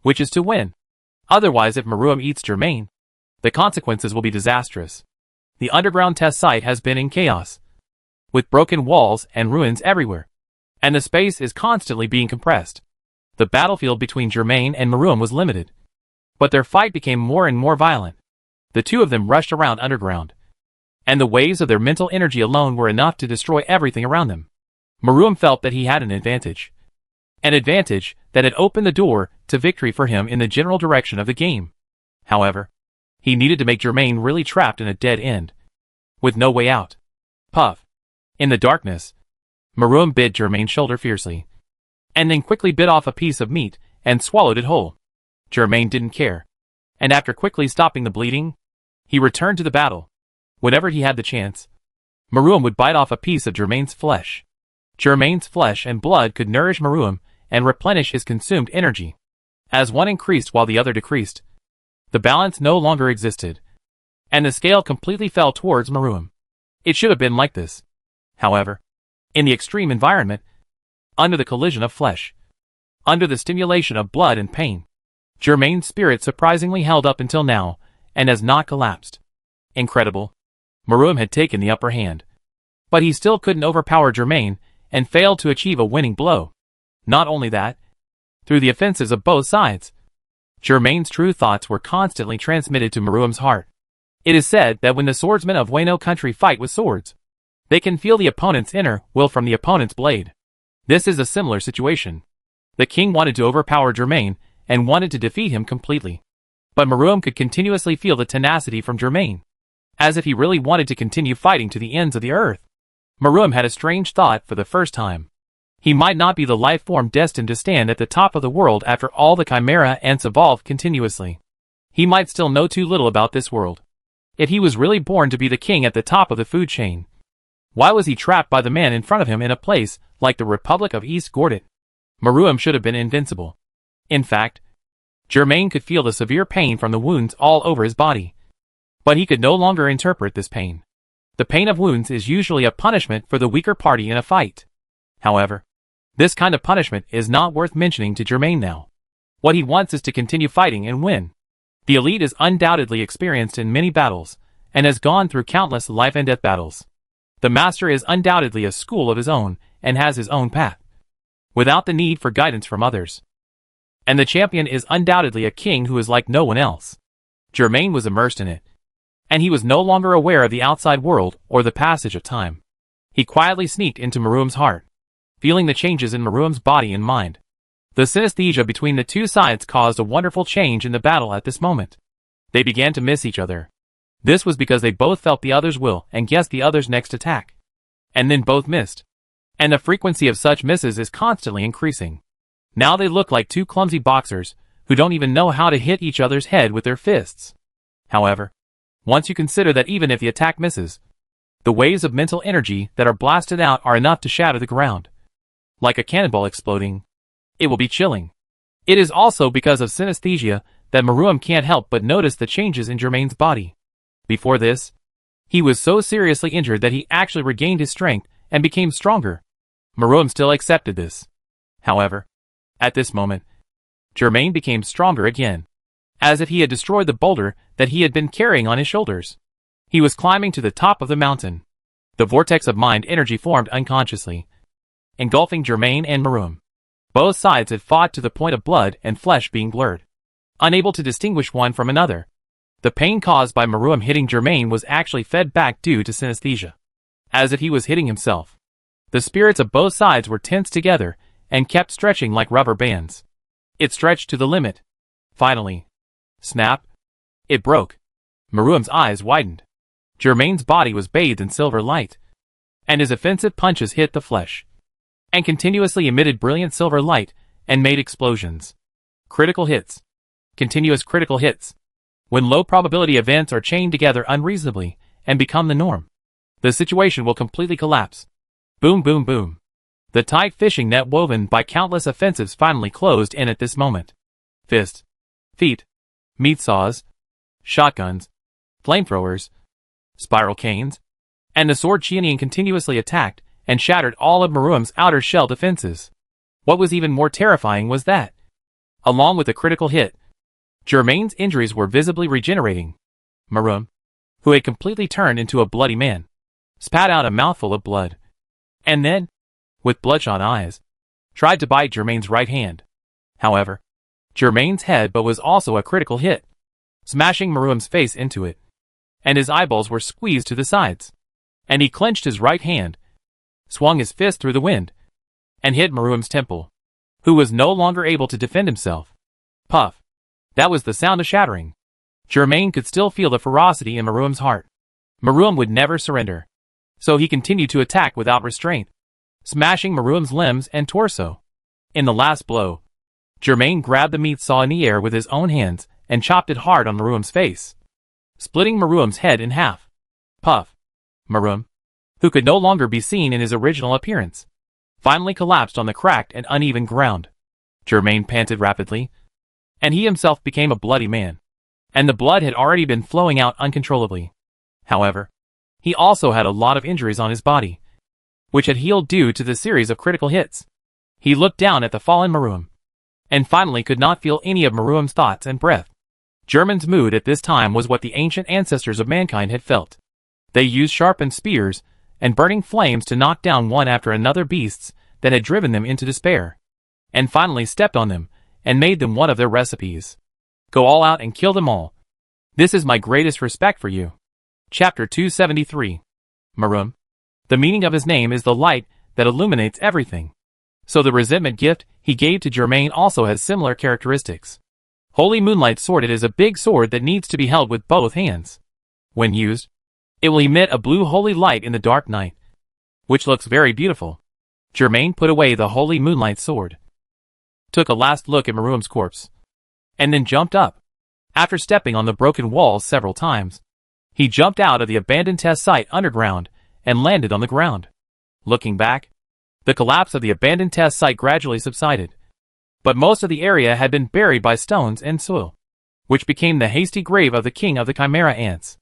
which is to win. Otherwise, if Maruam eats Germain, the consequences will be disastrous. The underground test site has been in chaos, with broken walls and ruins everywhere, and the space is constantly being compressed. The battlefield between Germain and Maruam was limited, but their fight became more and more violent. The two of them rushed around underground, and the waves of their mental energy alone were enough to destroy everything around them. Maruam felt that he had an advantage that had opened the door to victory for him in the general direction of the game. However, he needed to make Germain really trapped in a dead end, with no way out. Puff. In the darkness, Maruam bit Germain's shoulder fiercely, and then quickly bit off a piece of meat and swallowed it whole. Germain didn't care, and after quickly stopping the bleeding, he returned to the battle. Whenever he had the chance, Maruam would bite off a piece of Germain's flesh. Germain's flesh and blood could nourish Maruam and replenish his consumed energy. As one increased while the other decreased, the balance no longer existed, and the scale completely fell towards Maruam. It should have been like this. However, in the extreme environment, under the collision of flesh, under the stimulation of blood and pain, Germain's spirit surprisingly held up until now, and has not collapsed. Incredible. Maruam had taken the upper hand, but he still couldn't overpower Germain, and failed to achieve a winning blow. Not only that, through the offenses of both sides, Germain's true thoughts were constantly transmitted to Maruam's heart. It is said that when the swordsmen of Wano country fight with swords, they can feel the opponent's inner will from the opponent's blade. This is a similar situation. The king wanted to overpower Germain, and wanted to defeat him completely. But Maruam could continuously feel the tenacity from Germain, as if he really wanted to continue fighting to the ends of the earth. Maruam had a strange thought for the first time. He might not be the life form destined to stand at the top of the world after all the chimera ants evolve continuously. He might still know too little about this world. If he was really born to be the king at the top of the food chain, why was he trapped by the man in front of him in a place like the Republic of East Gordon? Maruam should have been invincible. In fact, Germain could feel the severe pain from the wounds all over his body. But he could no longer interpret this pain. The pain of wounds is usually a punishment for the weaker party in a fight. However, this kind of punishment is not worth mentioning to Germain now. What he wants is to continue fighting and win. The elite is undoubtedly experienced in many battles, and has gone through countless life and death battles. The master is undoubtedly a school of his own, and has his own path, without the need for guidance from others. And the champion is undoubtedly a king who is like no one else. Germain was immersed in it, and he was no longer aware of the outside world or the passage of time. He quietly sneaked into Maruam's heart, feeling the changes in Maruam's body and mind. The synesthesia between the two sides caused a wonderful change in the battle at this moment. They began to miss each other. This was because they both felt the other's will and guessed the other's next attack. And then both missed. And the frequency of such misses is constantly increasing. Now they look like two clumsy boxers who don't even know how to hit each other's head with their fists. However, once you consider that even if the attack misses, the waves of mental energy that are blasted out are enough to shatter the ground. Like a cannonball exploding. It will be chilling. It is also because of synesthesia that Maruam can't help but notice the changes in Germain's body. Before this, he was so seriously injured that he actually regained his strength and became stronger. Maruam still accepted this. However, at this moment, Germain became stronger again, as if he had destroyed the boulder that he had been carrying on his shoulders. He was climbing to the top of the mountain. The vortex of mind energy formed unconsciously, engulfing Germain and Maruam. Both sides had fought to the point of blood and flesh being blurred, unable to distinguish one from another. The pain caused by Maruam hitting Germain was actually fed back due to synesthesia, as if he was hitting himself. The spirits of both sides were tensed together and kept stretching like rubber bands. It stretched to the limit. Finally, snap! It broke. Maruam's eyes widened. Germain's body was bathed in silver light, and his offensive punches hit the flesh, and continuously emitted brilliant silver light and made explosions. Critical hits. Continuous critical hits. When low probability events are chained together unreasonably and become the norm, the situation will completely collapse. Boom, boom, boom. The tight fishing net woven by countless offensives finally closed in at this moment. Fists, feet, meat saws, shotguns, flamethrowers, spiral canes, and the sword Chianian continuously attacked and shattered all of Maruam's outer shell defenses. What was even more terrifying was that, along with the critical hit, Germain's injuries were visibly regenerating. Maruam, who had completely turned into a bloody man, spat out a mouthful of blood, and then, with bloodshot eyes, tried to bite Germain's right hand. However, Germain's head but was also a critical hit, smashing Maruam's face into it, and his eyeballs were squeezed to the sides, and he clenched his right hand, swung his fist through the wind, and hit Maruam's temple, who was no longer able to defend himself. Puff. That was the sound of shattering. Germain could still feel the ferocity in Maruam's heart. Maruam would never surrender, so he continued to attack without restraint, smashing Maruam's limbs and torso. In the last blow, Germain grabbed the meat saw in the air with his own hands and chopped it hard on Maruam's face, splitting Maruam's head in half. Puff. Maruam, who could no longer be seen in his original appearance, finally collapsed on the cracked and uneven ground. Germain panted rapidly, and he himself became a bloody man, and the blood had already been flowing out uncontrollably. However, he also had a lot of injuries on his body, which had healed due to the series of critical hits. He looked down at the fallen Maruam, and finally could not feel any of Maruam's thoughts and breath. Germain's mood at this time was what the ancient ancestors of mankind had felt. They used sharpened spears and burning flames to knock down one after another beasts that had driven them into despair, and finally stepped on them and made them one of their recipes. Go all out and kill them all. This is my greatest respect for you. Chapter 273. Maruam. The meaning of his name is the light that illuminates everything. So the resentment gift he gave to Germain also has similar characteristics. Holy Moonlight Sword. It is a big sword that needs to be held with both hands. When used, it will emit a blue holy light in the dark night, which looks very beautiful. Germain put away the Holy Moonlight Sword, took a last look at Maruam's corpse, and then jumped up. After stepping on the broken walls several times, he jumped out of the abandoned test site underground and landed on the ground. Looking back, the collapse of the abandoned test site gradually subsided, but most of the area had been buried by stones and soil, which became the hasty grave of the king of the Chimera ants.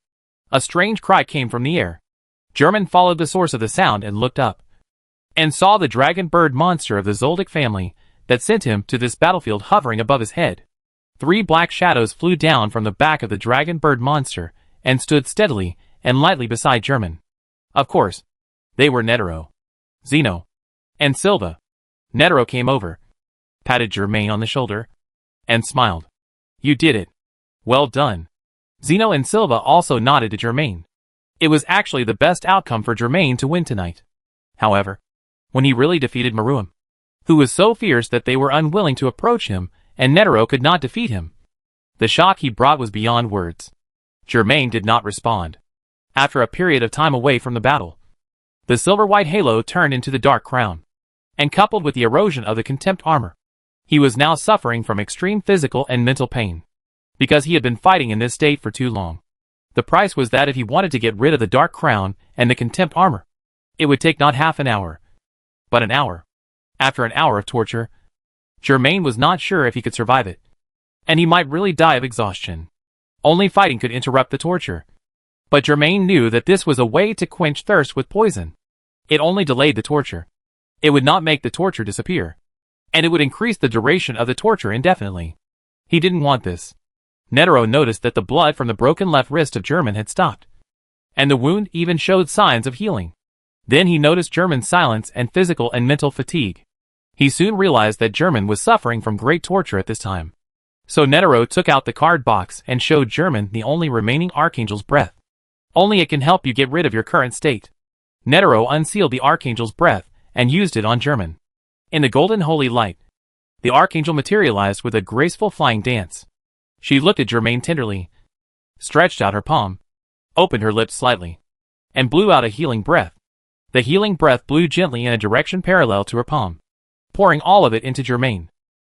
A strange cry came from the air. Germain followed the source of the sound and looked up, and saw the dragon bird monster of the Zoldyck family that sent him to this battlefield hovering above his head. 3 black shadows flew down from the back of the dragon bird monster and stood steadily and lightly beside Germain. Of course, they were Netero, Zeno, and Silva. Netero came over, patted Germain on the shoulder, and smiled. You did it. Well done. Zeno and Silva also nodded to Germain. It was actually the best outcome for Germain to win tonight. However, when he really defeated Maruam, who was so fierce that they were unwilling to approach him, and Netero could not defeat him, the shock he brought was beyond words. Germain did not respond. After a period of time away from the battle, the silver-white halo turned into the dark crown, and coupled with the erosion of the contempt armor, he was now suffering from extreme physical and mental pain, because he had been fighting in this state for too long. The price was that if he wanted to get rid of the dark crown and the contempt armor, it would take not half an hour, but an hour. After an hour of torture, Germain was not sure if he could survive it, and he might really die of exhaustion. Only fighting could interrupt the torture. But Germain knew that this was a way to quench thirst with poison. It only delayed the torture. It would not make the torture disappear, and it would increase the duration of the torture indefinitely. He didn't want this. Netero noticed that the blood from the broken left wrist of Germain had stopped, and the wound even showed signs of healing. Then he noticed Germain's silence and physical and mental fatigue. He soon realized that Germain was suffering from great torture at this time. So Netero took out the card box and showed Germain the only remaining Archangel's breath. Only it can help you get rid of your current state. Netero unsealed the Archangel's breath and used it on Germain. In the golden holy light, the Archangel materialized with a graceful flying dance. She looked at Germain tenderly, stretched out her palm, opened her lips slightly, and blew out a healing breath. The healing breath blew gently in a direction parallel to her palm, pouring all of it into Germain.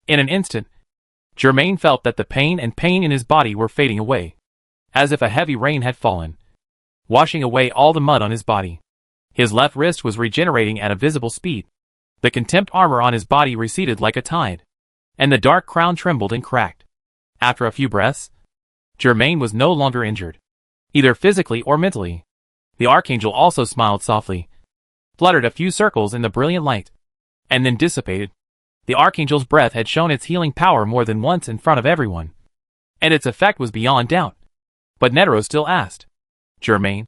In an instant, Germain felt that the pain in his body were fading away, as if a heavy rain had fallen, washing away all the mud on his body. His left wrist was regenerating at a visible speed. The contempt armor on his body receded like a tide, and the dark crown trembled and cracked. After a few breaths, Germain was no longer injured, either physically or mentally. The Archangel also smiled softly, fluttered a few circles in the brilliant light, and then dissipated. The Archangel's breath had shown its healing power more than once in front of everyone, and its effect was beyond doubt. But Netero still asked, "Germain,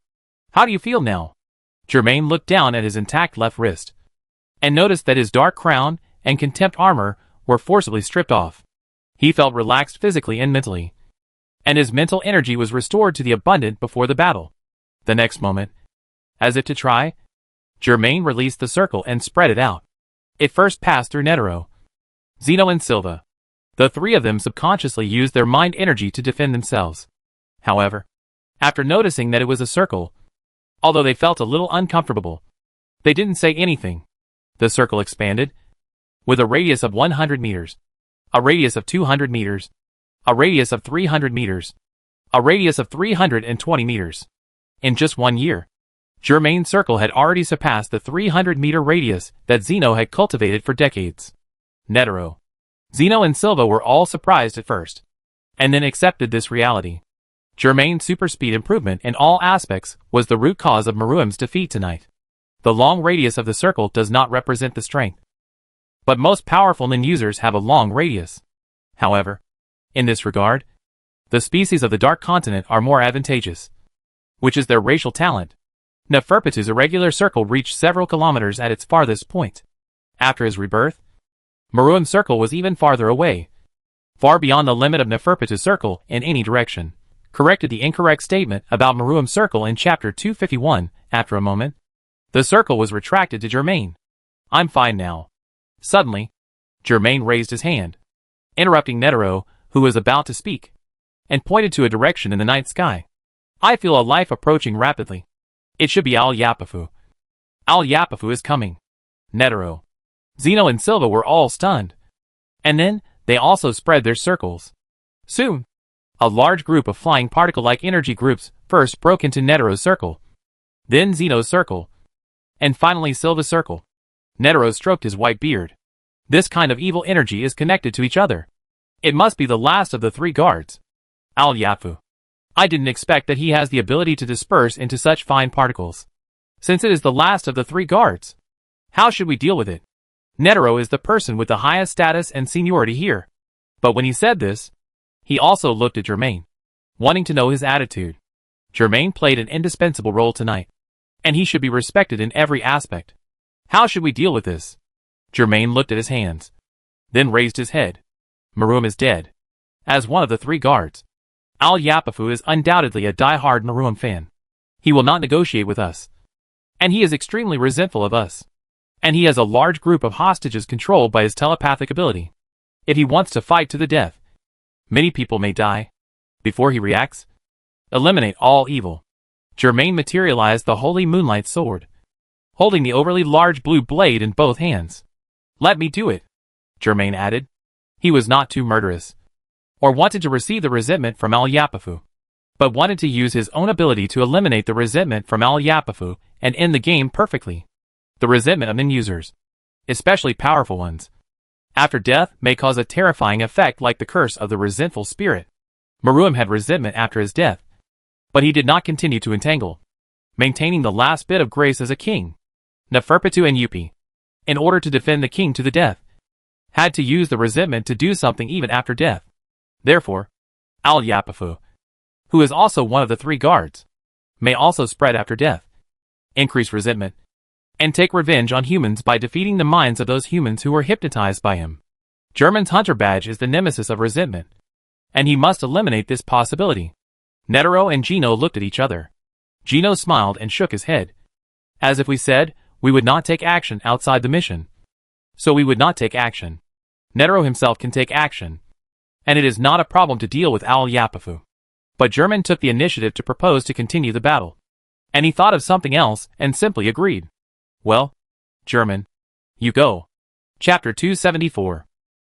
how do you feel now?" Germain looked down at his intact left wrist, and noticed that his dark crown and contempt armor were forcibly stripped off. He felt relaxed physically and mentally, and his mental energy was restored to the abundant before the battle. The next moment, as if to try, Germain released the circle and spread it out. It first passed through Netero, Zeno and Silva. The three of them subconsciously used their mind energy to defend themselves. However, after noticing that it was a circle, although they felt a little uncomfortable, they didn't say anything. The circle expanded, with a radius of 100 meters, a radius of 200 meters, a radius of 300 meters, a radius of 320 meters. In just 1 year, Germain's circle had already surpassed the 300-meter radius that Zeno had cultivated for decades. Netero, Zeno and Silva were all surprised at first, and then accepted this reality. Germain's super speed improvement in all aspects was the root cause of Maruam's defeat tonight. The long radius of the circle does not represent the strength, but most powerful nin users have a long radius. However, in this regard, the species of the Dark Continent are more advantageous, which is their racial talent. Neferpitu's irregular circle reached several kilometers at its farthest point. After his rebirth, Maruam's circle was even farther away, far beyond the limit of Neferpitu's circle in any direction. Corrected the incorrect statement about Maruam's circle in chapter 251. After a moment, the circle was retracted to Germain. "I'm fine now." Suddenly, Germain raised his hand, interrupting Netero, who was about to speak, and pointed to a direction in the night sky. "I feel a life approaching rapidly. It should be Al-Yapafu. Al-Yapafu is coming." Netero, Zeno and Silva were all stunned, and then they also spread their circles. Soon, a large group of flying particle-like energy groups first broke into Netero's circle, then Zeno's circle, and finally Silva's circle. Netero stroked his white beard. This kind of evil energy is connected to each other. It must be the last of the three guards. Al-Yapafu. I didn't expect that he has the ability to disperse into such fine particles. Since it is the last of the three guards, how should we deal with it? Netero is the person with the highest status and seniority here. But when he said this, he also looked at Germain, wanting to know his attitude. Germain played an indispensable role tonight, and he should be respected in every aspect. How should we deal with this? Germain looked at his hands, then raised his head. Maruam is dead. As one of the three guards, Al-Yapafu is undoubtedly a die-hard Maruam fan. He will not negotiate with us. And he is extremely resentful of us. And he has a large group of hostages controlled by his telepathic ability. If he wants to fight to the death, many people may die. Before he reacts, eliminate all evil. Germain materialized the holy moonlight sword, holding the overly large blue blade in both hands. Let me do it, Germain added. He was not too murderous, or wanted to receive the resentment from Al-Yapafu, but wanted to use his own ability to eliminate the resentment from Al-Yapafu and end the game perfectly. The resentment of non-users, especially powerful ones, after death may cause a terrifying effect like the curse of the resentful spirit. Meruem had resentment after his death, but he did not continue to entangle, maintaining the last bit of grace as a king. Neferpitou and Yupi, in order to defend the king to the death, had to use the resentment to do something even after death. Therefore, Al-Yapafu, who is also one of the 3 guards, may also spread after death, increase resentment, and take revenge on humans by defeating the minds of those humans who were hypnotized by him. German's hunter badge is the nemesis of resentment, and he must eliminate this possibility. Netero and Gino looked at each other. Gino smiled and shook his head, as if we said, we would not take action outside the mission. So we would not take action. Netero himself can take action, and it is not a problem to deal with Al-Yapafu. But German took the initiative to propose to continue the battle. And he thought of something else and simply agreed. Well, German, you go. Chapter 274.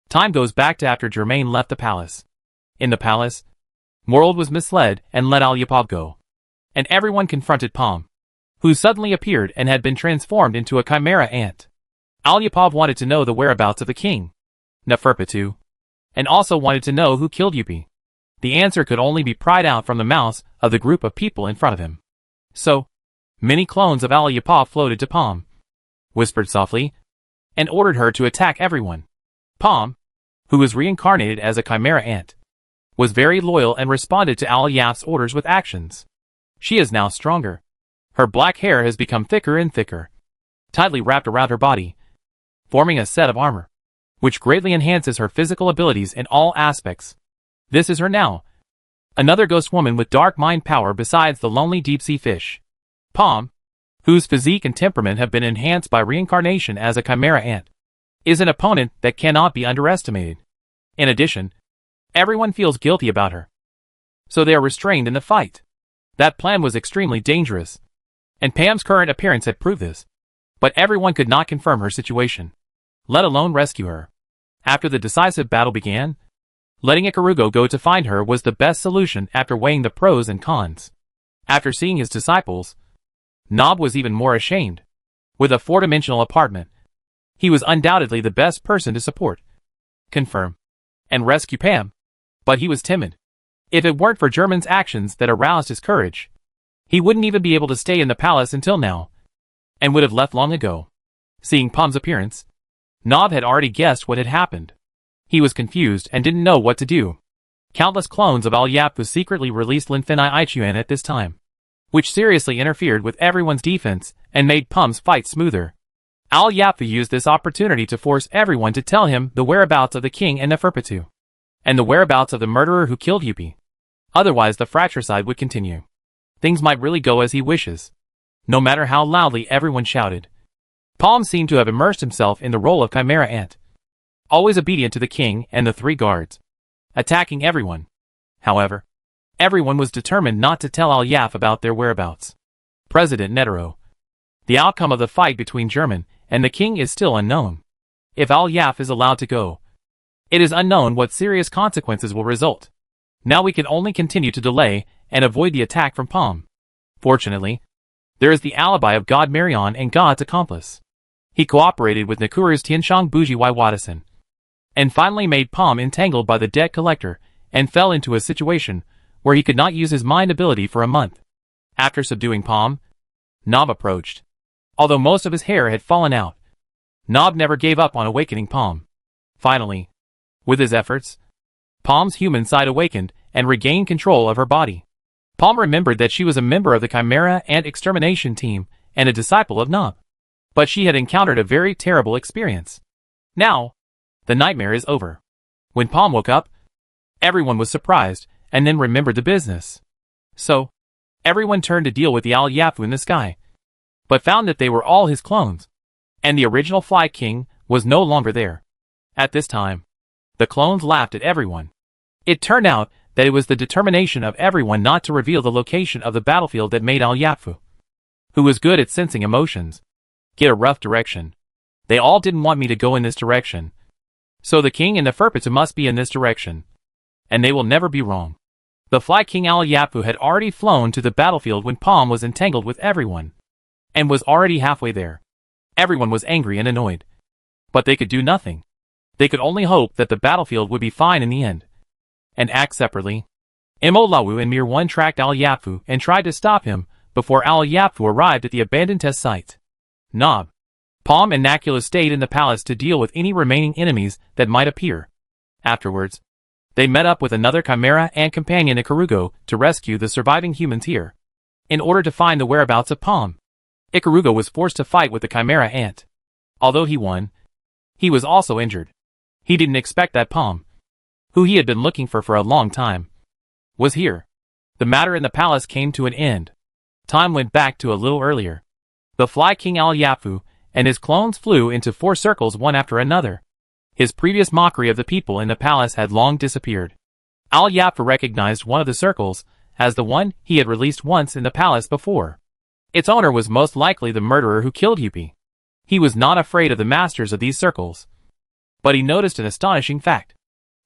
Time goes back to after Germain left the palace. In the palace, Morold was misled and let Al-Yapav go. And everyone confronted Palm, who suddenly appeared and had been transformed into a chimera ant. Al-Yapav wanted to know the whereabouts of the king, Neferpitou, and also wanted to know who killed Yupi. The answer could only be pried out from the mouths of the group of people in front of him. So, many clones of Al-Yapav floated to Palm, whispered softly, and ordered her to attack everyone. Palm, who was reincarnated as a chimera ant, was very loyal and responded to Al-Yap's orders with actions. She is now stronger. Her black hair has become thicker and thicker, tightly wrapped around her body, forming a set of armor, which greatly enhances her physical abilities in all aspects. This is her now. Another ghost woman with dark mind power besides the lonely deep-sea fish. Palm, whose physique and temperament have been enhanced by reincarnation as a chimera ant, is an opponent that cannot be underestimated. In addition, everyone feels guilty about her, so they are restrained in the fight. That plan was extremely dangerous, and Pam's current appearance had proved this. But everyone could not confirm her situation, let alone rescue her. After the decisive battle began, letting Ikarugo go to find her was the best solution after weighing the pros and cons. After seeing his disciples, Nob was even more ashamed. With a 4-dimensional apartment, he was undoubtedly the best person to support, confirm, and rescue Pam. But he was timid. If it weren't for German's actions that aroused his courage, he wouldn't even be able to stay in the palace until now, and would have left long ago. Seeing Palm's appearance, Nob had already guessed what had happened. He was confused and didn't know what to do. Countless clones of Al-Yapafu secretly released Linfini Ichuan at this time, which seriously interfered with everyone's defense and made Palm's fight smoother. Al-Yapafu used this opportunity to force everyone to tell him the whereabouts of the king and Neferpitou, and the whereabouts of the murderer who killed Yupi. Otherwise the fratricide would continue. Things might really go as he wishes. No matter how loudly everyone shouted, Palm seemed to have immersed himself in the role of chimera ant, always obedient to the king and the 3 guards, attacking everyone. However, everyone was determined not to tell Al-Yaf about their whereabouts. President Netero. The outcome of the fight between German and the king is still unknown. If Al-Yaf is allowed to go, it is unknown what serious consequences will result. Now we can only continue to delay and avoid the attack from Palm. Fortunately, there is the alibi of God Marion and God's accomplice. He cooperated with Nakuru's Tianshang Buji Watasan, and finally made Palm entangled by the debt collector and fell into a situation where he could not use his mind ability for a month. After subduing Palm, Nob approached. Although most of his hair had fallen out, Nob never gave up on awakening Palm. Finally, with his efforts, Palm's human side awakened and regained control of her body. Palm remembered that she was a member of the Chimera Ant Extermination Team and a disciple of Nob. But she had encountered a very terrible experience. Now, the nightmare is over. When Palm woke up, everyone was surprised and then remembered the business. So, everyone turned to deal with the Al-Yafu in the sky. but found that they were all his clones, and the original Fly King was no longer there. At this time, the clones laughed at everyone. It turned out that it was the determination of everyone not to reveal the location of the battlefield that made Al-Yafu, who was good at sensing emotions, get a rough direction. They all didn't want me to go in this direction. So the king and Neferpitu must be in this direction. And they will never be wrong. The Fly King Al-Yafu had already flown to the battlefield when Palm was entangled with everyone, and was already halfway there. Everyone was angry and annoyed. But they could do nothing. They could only hope that the battlefield would be fine in the end, and act separately. Imolawu and Mir 1 tracked Al-Yafu and tried to stop him before Al-Yafu arrived at the abandoned test site. Nob, Palm and Nakula stayed in the palace to deal with any remaining enemies that might appear. Afterwards, they met up with another Chimera and companion Ikarugo to rescue the surviving humans here, in order to find the whereabouts of Palm. Ikarugo was forced to fight with the Chimera ant. Although he won, he was also injured. He didn't expect that Palm, who he had been looking for a long time, was here. The matter in the palace came to an end. Time went back to a little earlier. The Fly King Al-Yafu and his clones flew into 4 circles one after another. His previous mockery of the people in the palace had long disappeared. Al-Yafu recognized one of the circles as the one he had released once in the palace before. Its owner was most likely the murderer who killed Yuppie. He was not afraid of the masters of these circles. But he noticed an astonishing fact.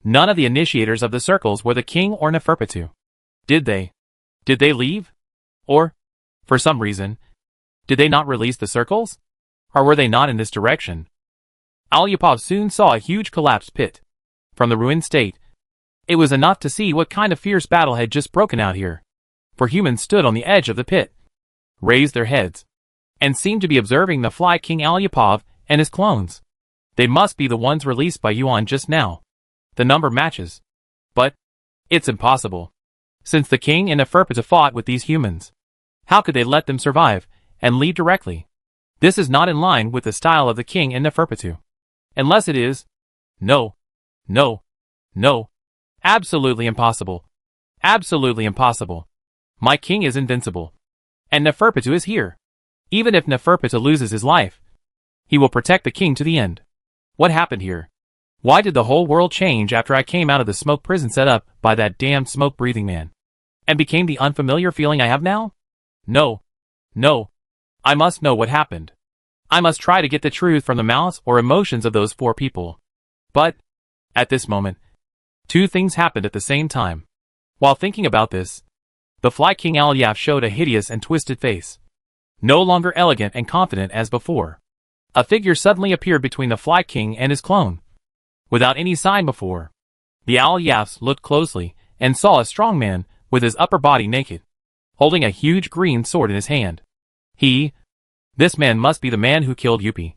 None of the initiators of the circles were the king or Neferpitu. Did they leave? Or, for some reason, did they not release the circles? Or were they not in this direction? Al-Yafu soon saw a huge collapsed pit. From the ruined state, it was enough to see what kind of fierce battle had just broken out here. For humans stood on the edge of the pit, raised their heads, and seemed to be observing the Fly King Al-Yafu and his clones. They must be the ones released by Yuan just now. The number matches. But it's impossible, since the king and Neferpitu fought with these humans. How could they let them survive and leave directly? This is not in line with the style of the king and Neferpitu. Unless it is. No. No. No. Absolutely impossible. Absolutely impossible. My king is invincible. And Neferpitu is here. Even if Neferpitu loses his life, he will protect the king to the end. What happened here? Why did the whole world change after I came out of the smoke prison set up by that damned smoke-breathing man? And became the unfamiliar feeling I have now? No. No. I must know what happened. I must try to get the truth from the mouths or emotions of those 4 people. But, at this moment, 2 things happened at the same time. While thinking about this, the Fly King Al-Yafu showed a hideous and twisted face. No longer elegant and confident as before. A figure suddenly appeared between the Fly King and his clone. Without any sign before. The Al-Yafs looked closely and saw a strong man with his upper body naked, holding a huge green sword in his hand. This man must be the man who killed Yuppie.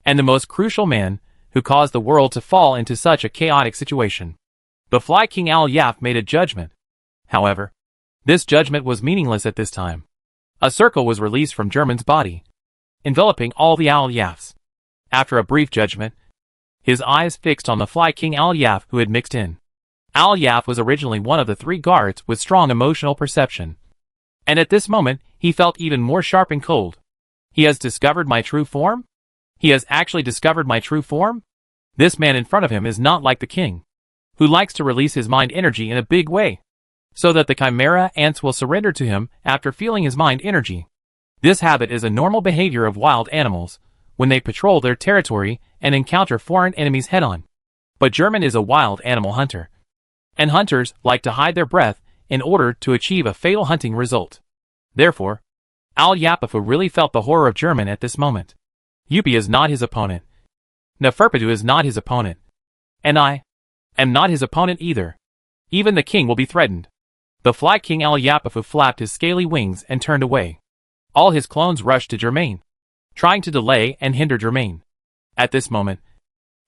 And the most crucial man who caused the world to fall into such a chaotic situation. The Fly King Al-Yafu made a judgment. However, this judgment was meaningless at this time. A circle was released from German's body, enveloping all the Al-Yafs. After a brief judgment, his eyes fixed on the Fly King Al-Yafu who had mixed in. Al-Yafu was originally one of the 3 guards with strong emotional perception. And at this moment, he felt even more sharp and cold. He has discovered my true form? He has actually discovered my true form? This man in front of him is not like the king, who likes to release his mind energy in a big way, so that the Chimera ants will surrender to him after feeling his mind energy. This habit is a normal behavior of wild animals, when they patrol their territory and encounter foreign enemies head-on. But German is a wild animal hunter. And hunters like to hide their breath in order to achieve a fatal hunting result. Therefore, Al-Yafu really felt the horror of German at this moment. Yuppie is not his opponent. Neferpitu is not his opponent. And I am not his opponent either. Even the king will be threatened. The Fly King Al-Yafu flapped his scaly wings and turned away. All his clones rushed to Germain, trying to delay and hinder Germain. At this moment,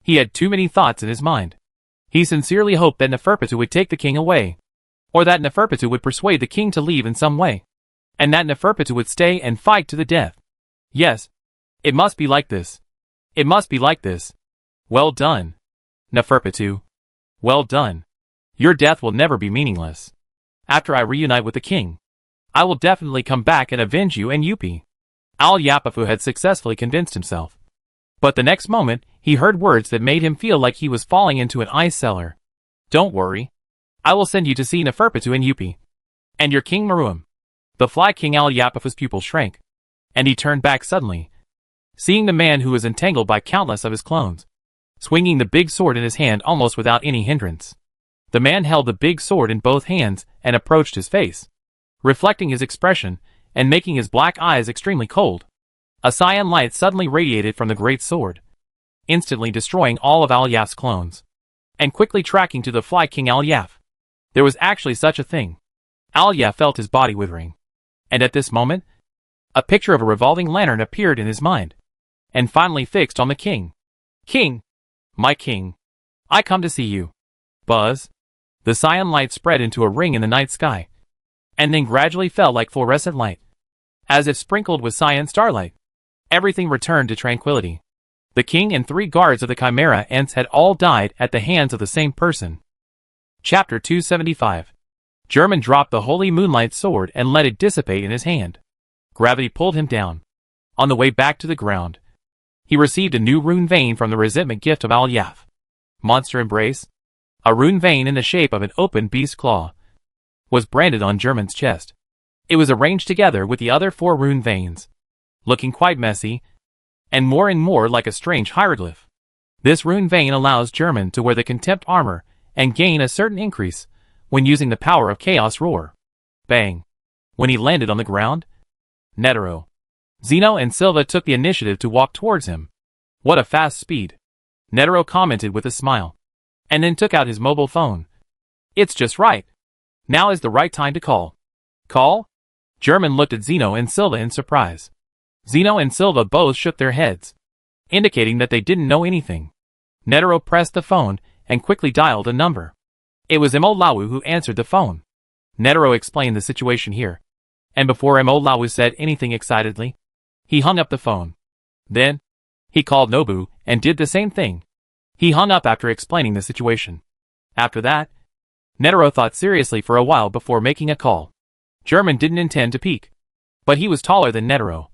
he had too many thoughts in his mind. He sincerely hoped that Neferpitu would take the king away, or that Neferpitu would persuade the king to leave in some way, and that Neferpitu would stay and fight to the death. Yes, it must be like this. It must be like this. Well done, Neferpitu. Well done. Your death will never be meaningless. After I reunite with the king, I will definitely come back and avenge you and Yuppie. Al-Yapafu had successfully convinced himself. But the next moment, he heard words that made him feel like he was falling into an ice cellar. Don't worry. I will send you to see Neferpitu and Yupi. And your King Maruam. The Fly King Al-Yapafu's pupil shrank. And he turned back suddenly, seeing the man who was entangled by countless of his clones, swinging the big sword in his hand almost without any hindrance. The man held the big sword in both hands and approached his face, reflecting his expression and making his black eyes extremely cold. A cyan light suddenly radiated from the great sword, instantly destroying all of Al-Yaf's clones, and quickly tracking to the Fly King Al-Yaf. There was actually such a thing. Al-Yaf felt his body withering. And at this moment, a picture of a revolving lantern appeared in his mind, and finally fixed on the king. King! My king! I come to see you. Buzz! The cyan light spread into a ring in the night sky, and then gradually fell like fluorescent light, as if sprinkled with cyan starlight. Everything returned to tranquility. The king and 3 guards of the Chimera Ants had all died at the hands of the same person. Chapter 275. German dropped the holy moonlight sword and let it dissipate in his hand. Gravity pulled him down. On the way back to the ground, he received a new rune vein from the resentment gift of Al-Yaf. Monster Embrace, a rune vein in the shape of an open beast claw, was branded on German's chest. It was arranged together with the other 4 rune veins, looking quite messy, and more like a strange hieroglyph. This rune vein allows German to wear the Contempt armor and gain a certain increase when using the power of Chaos Roar. Bang! When he landed on the ground, Netero, Zeno and Silva took the initiative to walk towards him. What a fast speed! Netero commented with a smile, and then took out his mobile phone. It's just right. Now is the right time to call. Call? German looked at Zeno and Silva in surprise. Zeno and Silva both shook their heads, indicating that they didn't know anything. Netero pressed the phone and quickly dialed a number. It was Imolawu who answered the phone. Netero explained the situation here, and before Imolawu said anything excitedly, he hung up the phone. Then, he called Nobu and did the same thing. He hung up after explaining the situation. After that, Netero thought seriously for a while before making a call. German didn't intend to peek, but he was taller than Netero,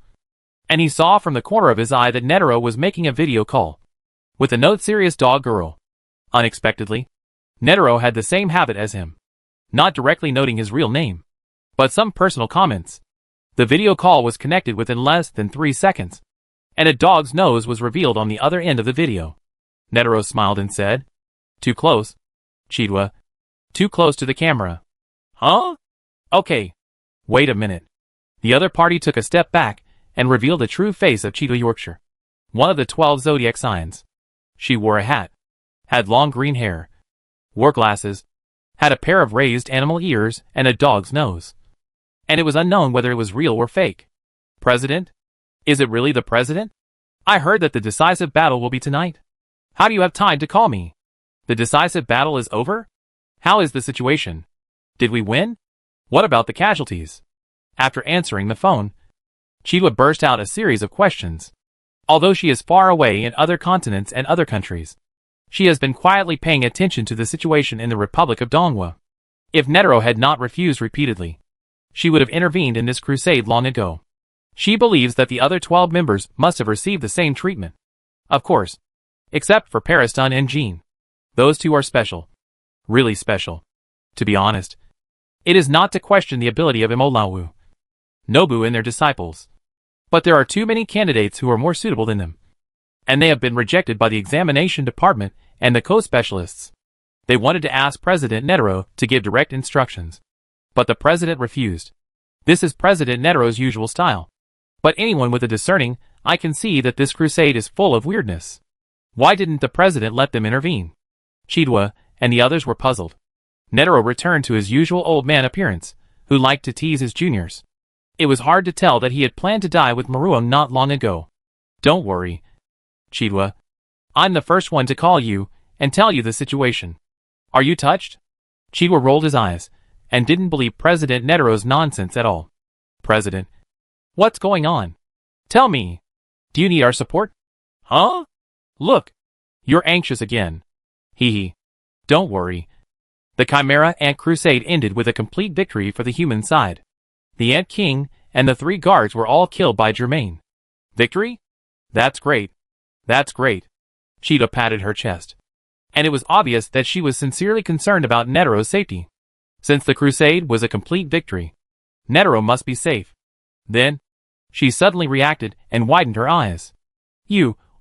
and he saw from the corner of his eye that Netero was making a video call with a note serious dog girl. Unexpectedly, Netero had the same habit as him, not directly noting his real name, but some personal comments. The video call was connected within less than 3 seconds, and a dog's nose was revealed on the other end of the video. Netero smiled and said, "Too close, Chidwa. Too close to the camera." Huh? Okay. Wait a minute. The other party took a step back and revealed the true face of Chidwa Yorkshire, one of the 12 zodiac signs. She wore a hat, had long green hair, wore glasses, had a pair of raised animal ears and a dog's nose. And it was unknown whether it was real or fake. President? Is it really the president? I heard that the decisive battle will be tonight. How do you have time to call me? The decisive battle is over? How is the situation? Did we win? What about the casualties? After answering the phone, Chidwa burst out a series of questions. Although she is far away in other continents and other countries, she has been quietly paying attention to the situation in the Republic of Dongwa. If Netero had not refused repeatedly, she would have intervened in this crusade long ago. She believes that the other 12 members must have received the same treatment. Of course, except for Pariston and Jean. Those 2 are special. Really special. To be honest, it is not to question the ability of Imolawu, Nobu and their disciples. But there are too many candidates who are more suitable than them, and they have been rejected by the examination department and the co-specialists. They wanted to ask President Netero to give direct instructions, but the president refused. This is President Netero's usual style. But anyone with a discerning eye can see that this crusade is full of weirdness. Why didn't the president let them intervene? Chidwa and the others were puzzled. Netero returned to his usual old man appearance, who liked to tease his juniors. It was hard to tell that he had planned to die with Maruam not long ago. Don't worry, Chidwa. I'm the first one to call you and tell you the situation. Are you touched? Chidwa rolled his eyes and didn't believe President Netero's nonsense at all. President, what's going on? Tell me. Do you need our support? Huh? Look, you're anxious again. Hee hee. Don't worry. The Chimera Ant Crusade ended with a complete victory for the human side. The Ant King and the 3 guards were all killed by Germain. Victory? That's great. That's great. Cheetah patted her chest. And it was obvious that she was sincerely concerned about Netero's safety. Since the crusade was a complete victory, Netero must be safe. Then, she suddenly reacted and widened her eyes.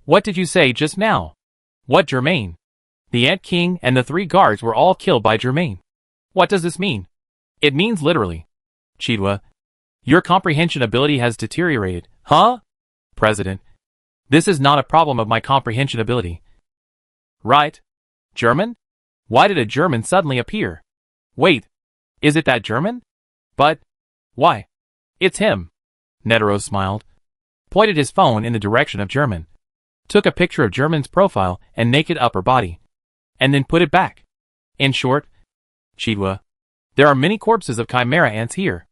What did you say just now? What Germain? The Ant King and the 3 guards were all killed by Germain. What does this mean? It means literally. Cheetah, your comprehension ability has deteriorated. Huh? President, this is not a problem of my comprehension ability. Right? German? Why did a German suddenly appear? Wait, is it that German? But, why? It's him. Netero smiled, pointed his phone in the direction of German, took a picture of German's profile and naked upper body, and then put it back. In short, Cheetah, there are many corpses of chimera ants here,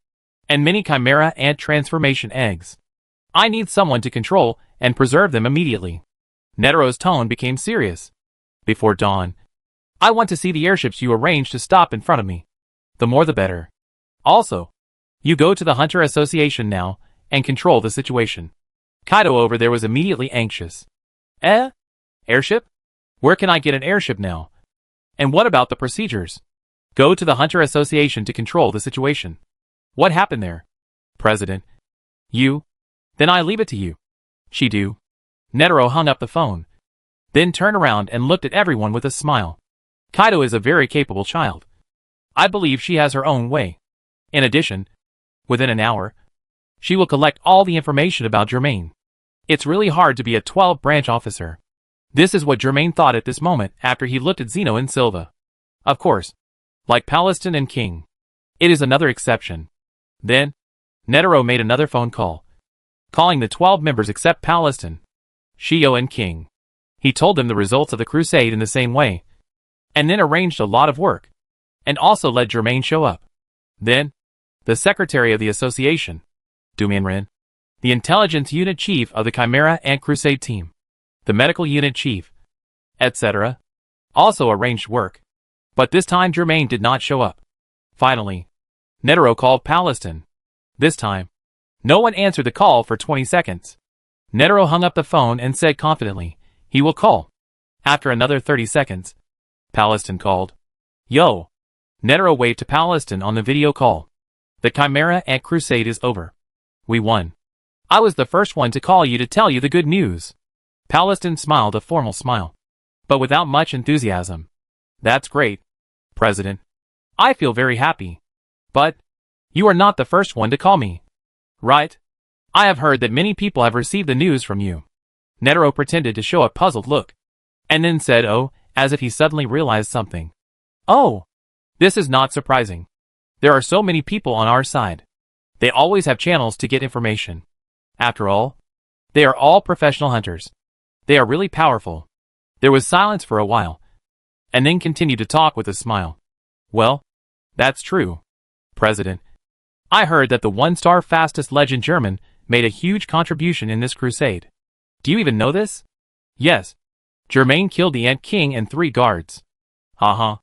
and many chimera ant transformation eggs. I need someone to control and preserve them immediately. Netero's tone became serious. Before dawn, I want to see the airships you arranged to stop in front of me. The more the better. Also, you go to the Hunter Association now and control the situation. Kaido over there was immediately anxious. Airship? Where can I get an airship now? And what about the procedures? Go to the Hunter Association to control the situation. What happened there? President. You? Then I leave it to you. She do. Netero hung up the phone, then turned around and looked at everyone with a smile. Kaido is a very capable child. I believe she has her own way. In addition, within an hour, she will collect all the information about Germain. It's really hard to be a 12-branch officer. This is what Germain thought at this moment after he looked at Zeno and Silva. Of course, like Palestine and King, it is another exception. Then, Netero made another phone call, calling the 12 members except Palestine, Shio and King. He told them the results of the crusade in the same way, and then arranged a lot of work, and also let Germain show up. Then, the secretary of the association, Duminrin, the intelligence unit chief of the Chimera and Crusade team, the medical unit chief, etc., also arranged work. But this time Germain did not show up. Finally, Netero called Palestine. This time, no one answered the call for 20 seconds. Netero hung up the phone and said confidently, he will call. After another 30 seconds, Palestine called. Yo! Netero waved to Palestine on the video call. The Chimera Ant Crusade is over. We won. I was the first one to call you to tell you the good news. Palestine smiled a formal smile, but without much enthusiasm. That's great, President. I feel very happy. But, you are not the first one to call me. Right? I have heard that many people have received the news from you. Netero pretended to show a puzzled look, and then said oh, as if he suddenly realized something. Oh, this is not surprising. There are so many people on our side. They always have channels to get information. After all, they are all professional hunters. They are really powerful. There was silence for a while, and then continued to talk with a smile. Well, that's true, President. I heard that the one-star fastest legend German made a huge contribution in this crusade. Do you even know this? Yes. Germain killed the Ant King and 3 guards. Uh-huh.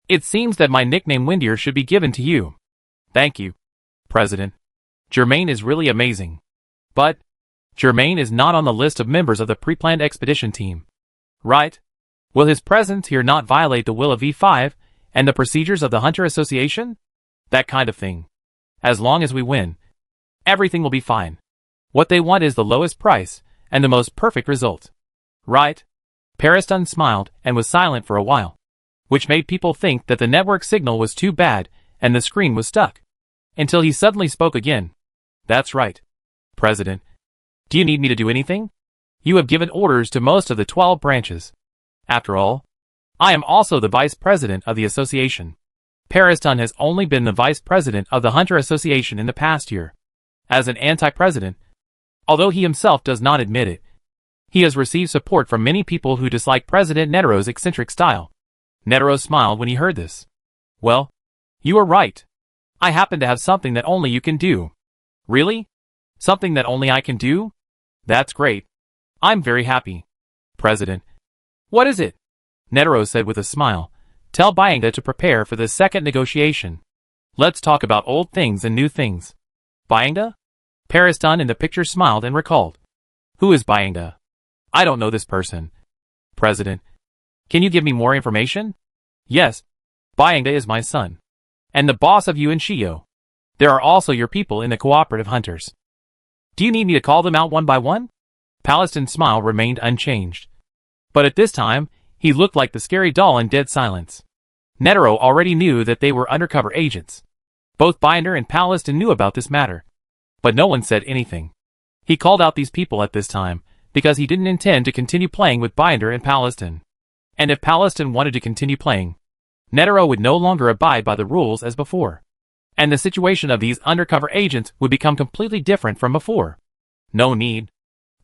It seems that my nickname Windier should be given to you. Thank you, President. Germain is really amazing. But, Germain is not on the list of members of the pre-planned expedition team. Right? Will his presence here not violate the will of E5 and the procedures of the Hunter Association? That kind of thing. As long as we win, everything will be fine. What they want is the lowest price and the most perfect result. Right? Pariston smiled and was silent for a while, which made people think that the network signal was too bad and the screen was stuck. Until he suddenly spoke again. That's right, President. Do you need me to do anything? You have given orders to most of the 12 branches. After all, I am also the vice president of the association. Pariston has only been the vice president of the Hunter Association in the past year. As an anti-president, although he himself does not admit it, he has received support from many people who dislike President Netero's eccentric style. Netero smiled when he heard this. Well, you are right. I happen to have something that only you can do. Really? Something that only I can do? That's great. I'm very happy. President. What is it? Netero said with a smile. Tell Byanga to prepare for the second negotiation. Let's talk about old things and new things. Byanga? Pariston in the picture smiled and recalled. Who is Byangda? I don't know this person. President, can you give me more information? Yes, Byangda is my son. And the boss of you and Shio. There are also your people in the cooperative hunters. Do you need me to call them out one by one? Paliston's smile remained unchanged. But at this time, he looked like the scary doll in dead silence. Netero already knew that they were undercover agents. Both Binder and Paliston knew about this matter. But no one said anything. He called out these people at this time, because he didn't intend to continue playing with Binder and Paliston. And if Paliston wanted to continue playing, Netero would no longer abide by the rules as before. And the situation of these undercover agents would become completely different from before. No need.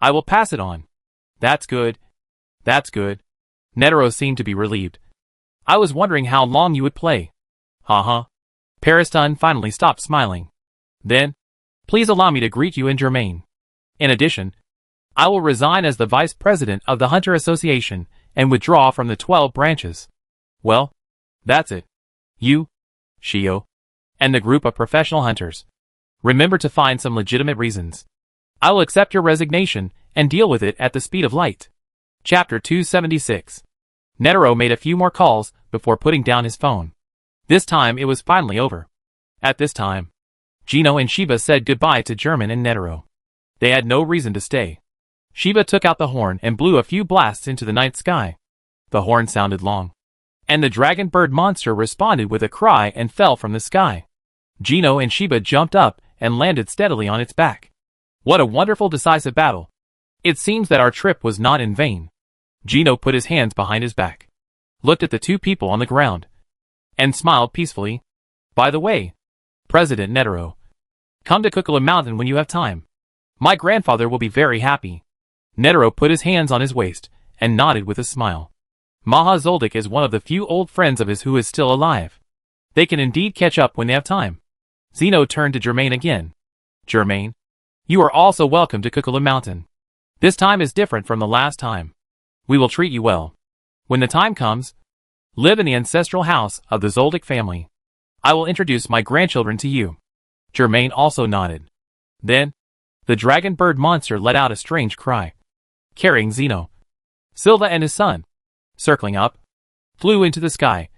I will pass it on. That's good. That's good. Netero seemed to be relieved. I was wondering how long you would play. Haha. Pariston finally stopped smiling. Then, please allow me to greet you and Germain. In addition, I will resign as the vice president of the Hunter Association and withdraw from the 12 branches. Well, that's it. You, Shio, and the group of professional hunters. Remember to find some legitimate reasons. I will accept your resignation and deal with it at the speed of light. Chapter 276. Netero made a few more calls before putting down his phone. This time it was finally over. At this time, Gino and Shiba said goodbye to German and Netero. They had no reason to stay. Shiba took out the horn and blew a few blasts into the night sky. The horn sounded long. And the dragon bird monster responded with a cry and fell from the sky. Gino and Shiba jumped up and landed steadily on its back. What a wonderful decisive battle. It seems that our trip was not in vain. Gino put his hands behind his back, looked at the two people on the ground, and smiled peacefully. By the way, President Netero, come to Kukula Mountain when you have time. My grandfather will be very happy. Netero put his hands on his waist and nodded with a smile. Maha Zoldyck is one of the few old friends of his who is still alive. They can indeed catch up when they have time. Zeno turned to Germain again. Germain, you are also welcome to Kukula Mountain. This time is different from the last time. We will treat you well. When the time comes, live in the ancestral house of the Zoldyck family. I will introduce my grandchildren to you. Germain also nodded. Then, the dragon bird monster let out a strange cry. Carrying Zeno, Silva and his son, circling up, flew into the sky,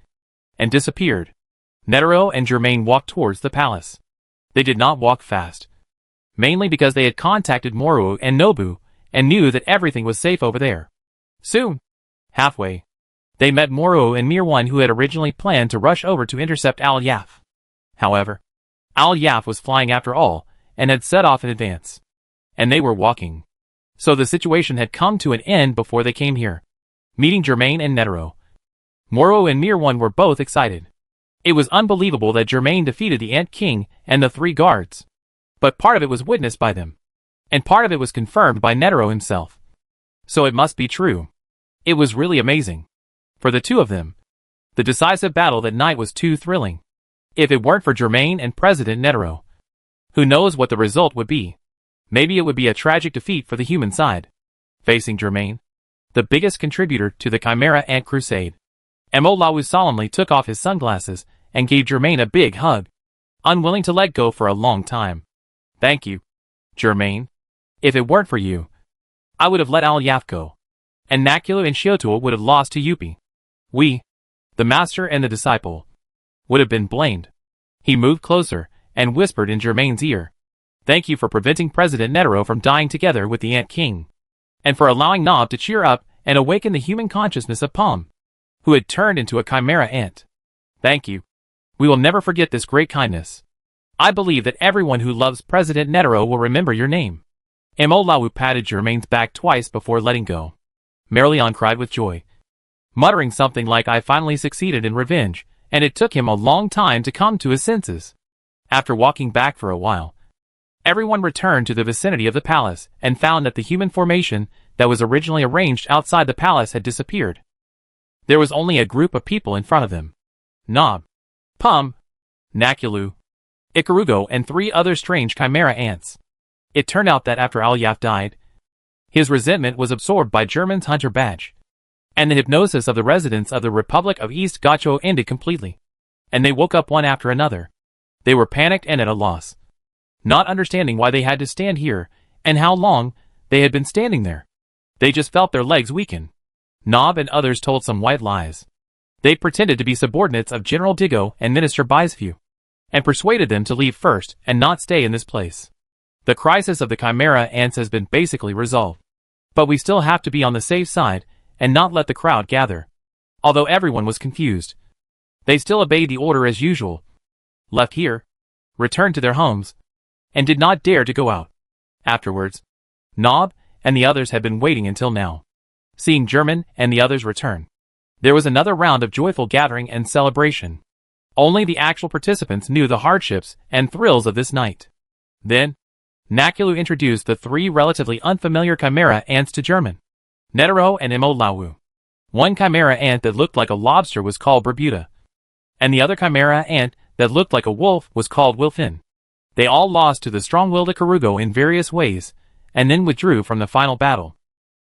and disappeared. Netero and Germain walked towards the palace. They did not walk fast, mainly because they had contacted Moru and Nobu and knew that everything was safe over there. Soon, halfway, they met Moru and Mirwan, who had originally planned to rush over to intercept Al-Yaf. However, Al-Yaf was flying after all and had set off in advance. And they were walking. So the situation had come to an end before they came here, meeting Germain and Netero. Moru and Mirwan were both excited. It was unbelievable that Germain defeated the Ant King and the 3 guards. But part of it was witnessed by them. And part of it was confirmed by Netero himself. So it must be true. It was really amazing. For the two of them, the decisive battle that night was too thrilling. If it weren't for Germain and President Netero, who knows what the result would be. Maybe it would be a tragic defeat for the human side. Facing Germain, the biggest contributor to the Chimera Ant Crusade, Mo solemnly took off his sunglasses and gave Germain a big hug, unwilling to let go for a long time. Thank you, Germain. If it weren't for you, I would have let Al-Yaf go, and Nakulu and Shiotua would have lost to Yupi. We, the master and the disciple, would have been blamed. He moved closer and whispered in Germain's ear. Thank you for preventing President Netero from dying together with the Ant King, and for allowing Nob to cheer up and awaken the human consciousness of Palm, who had turned into a chimera ant. Thank you. We will never forget this great kindness. I believe that everyone who loves President Netero will remember your name. Mo patted Germain's back twice before letting go. Merlion cried with joy, muttering something like I finally succeeded in revenge, and it took him a long time to come to his senses. After walking back for a while, everyone returned to the vicinity of the palace and found that the human formation that was originally arranged outside the palace had disappeared. There was only a group of people in front of them. Nob, Pum, Nakulu, Ikarugo, and 3 other strange chimera ants. It turned out that after Al-Yaf died, his resentment was absorbed by German's hunter badge, and the hypnosis of the residents of the Republic of East Gacho ended completely, and they woke up one after another. They were panicked and at a loss. not understanding why they had to stand here, and how long they had been standing there. They just felt their legs weaken. Nob and others told some white lies. They pretended to be subordinates of General Diggo and Minister Bisview, and persuaded them to leave first and not stay in this place. The crisis of the Chimera ants has been basically resolved. But we still have to be on the safe side and not let the crowd gather. Although everyone was confused, they still obeyed the order as usual, left here, returned to their homes, and did not dare to go out. Afterwards, Nob and the others had been waiting until now. Seeing German and the others return, there was another round of joyful gathering and celebration. Only the actual participants knew the hardships and thrills of this night. Then, Nakulu introduced the three relatively unfamiliar Chimera ants to German, Netero and Imolawu. One Chimera ant that looked like a lobster was called Berbuda, and the other Chimera ant that looked like a wolf was called Wilfin. They all lost to the strong-willed Ikarugo in various ways, and then withdrew from the final battle,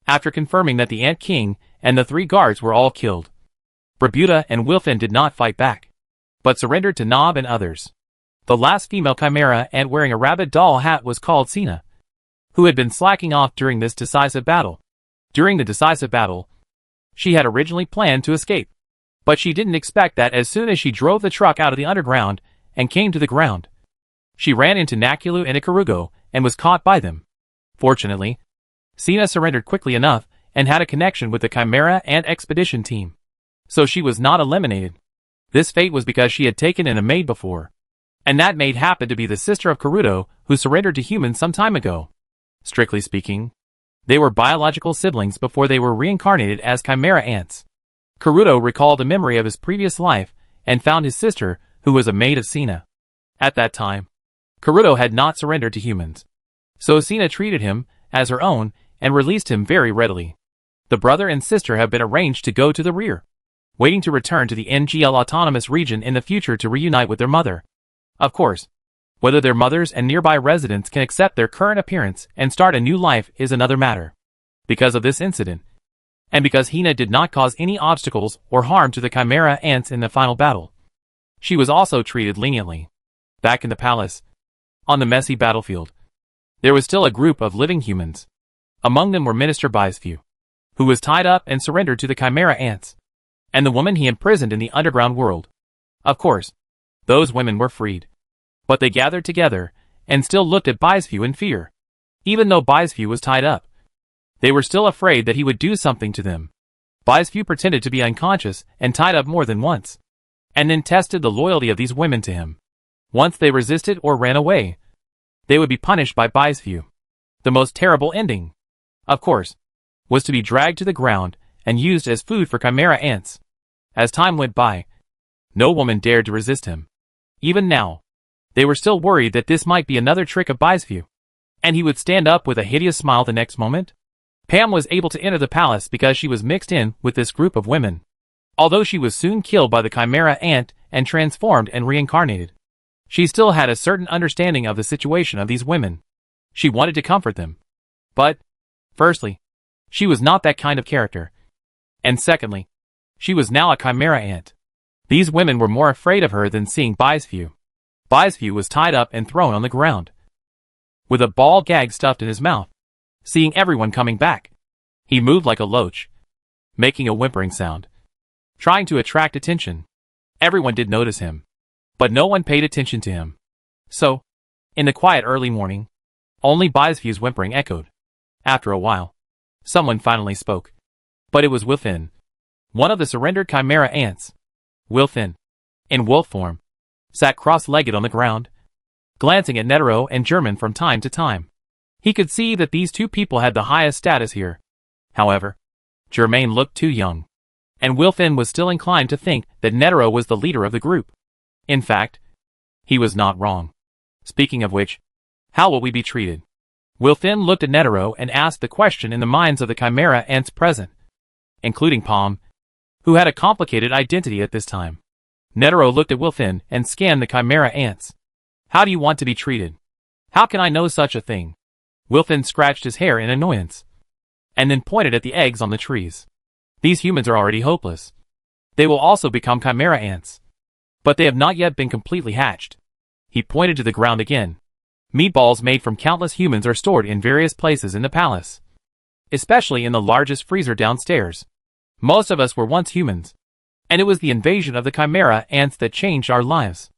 after confirming that the Ant King and the three guards were all killed. Berbuda and Wilfin did not fight back, but surrendered to Nob and others. The last female Chimera ant wearing a rabbit doll hat was called Sina, who had been slacking off during this decisive battle. During the decisive battle, she had originally planned to escape, but she didn't expect that as soon as she drove the truck out of the underground and came to the ground, she ran into Nakulu and Ikarugo and was caught by them. Fortunately, Sina surrendered quickly enough and had a connection with the Chimera ant expedition team, so she was not eliminated. This fate was because she had taken in a maid before, and that maid happened to be the sister of Karuto, who surrendered to humans some time ago. Strictly speaking, they were biological siblings before they were reincarnated as Chimera ants. Karuto recalled a memory of his previous life and found his sister, who was a maid of Sina. At that time, Karuto had not surrendered to humans, so Sina treated him as her own and released him very readily. The brother and sister have been arranged to go to the rear, waiting to return to the NGL Autonomous Region in the future to reunite with their mother. Of course, whether their mothers and nearby residents can accept their current appearance and start a new life is another matter. Because of this incident, and because Hina did not cause any obstacles or harm to the Chimera ants in the final battle, she was also treated leniently. Back in the palace, on the messy battlefield, there was still a group of living humans. Among them were Minister Bisview, who was tied up and surrendered to the Chimera ants, and the woman he imprisoned in the underground world. Of course, those women were freed, but they gathered together and still looked at Bisview in fear. Even though Bisview was tied up, they were still afraid that he would do something to them. Bisview pretended to be unconscious and tied up more than once, and then tested the loyalty of these women to him. Once they resisted or ran away, they would be punished by Bisview. The most terrible ending, of course, was to be dragged to the ground and used as food for Chimera ants. As time went by, no woman dared to resist him. Even now, they were still worried that this might be another trick of Bisview, and he would stand up with a hideous smile the next moment. Pam was able to enter the palace because she was mixed in with this group of women, although she was soon killed by the Chimera ant and transformed and reincarnated. She still had a certain understanding of the situation of these women. She wanted to comfort them. But, firstly, she was not that kind of character. And secondly, she was now a Chimera ant. These women were more afraid of her than seeing Bisview. Bisview was tied up and thrown on the ground, with a ball gag stuffed in his mouth. Seeing everyone coming back, he moved like a loach, making a whimpering sound, trying to attract attention. Everyone did notice him, but no one paid attention to him. So, in the quiet early morning, only Bisview's whimpering echoed. After a while, someone finally spoke. But it was Wilfin, one of the surrendered Chimera ants. Wilfin, in wolf form, sat cross-legged on the ground, glancing at Netero and German from time to time. He could see that these two people had the highest status here. However, Germain looked too young, and Wilfin was still inclined to think that Netero was the leader of the group. In fact, he was not wrong. Speaking of which, how will we be treated? Wilfin looked at Netero and asked the question in the minds of the Chimera ants present, including Palm, who had a complicated identity at this time. Netero looked at Wilfin and scanned the Chimera ants. How do you want to be treated? How can I know such a thing? Wilfin scratched his hair in annoyance, and then pointed at the eggs on the trees. These humans are already hopeless. They will also become Chimera ants, but they have not yet been completely hatched. He pointed to the ground again. Meatballs made from countless humans are stored in various places in the palace, especially in the largest freezer downstairs. Most of us were once humans, and it was the invasion of the chimera ants that changed our lives.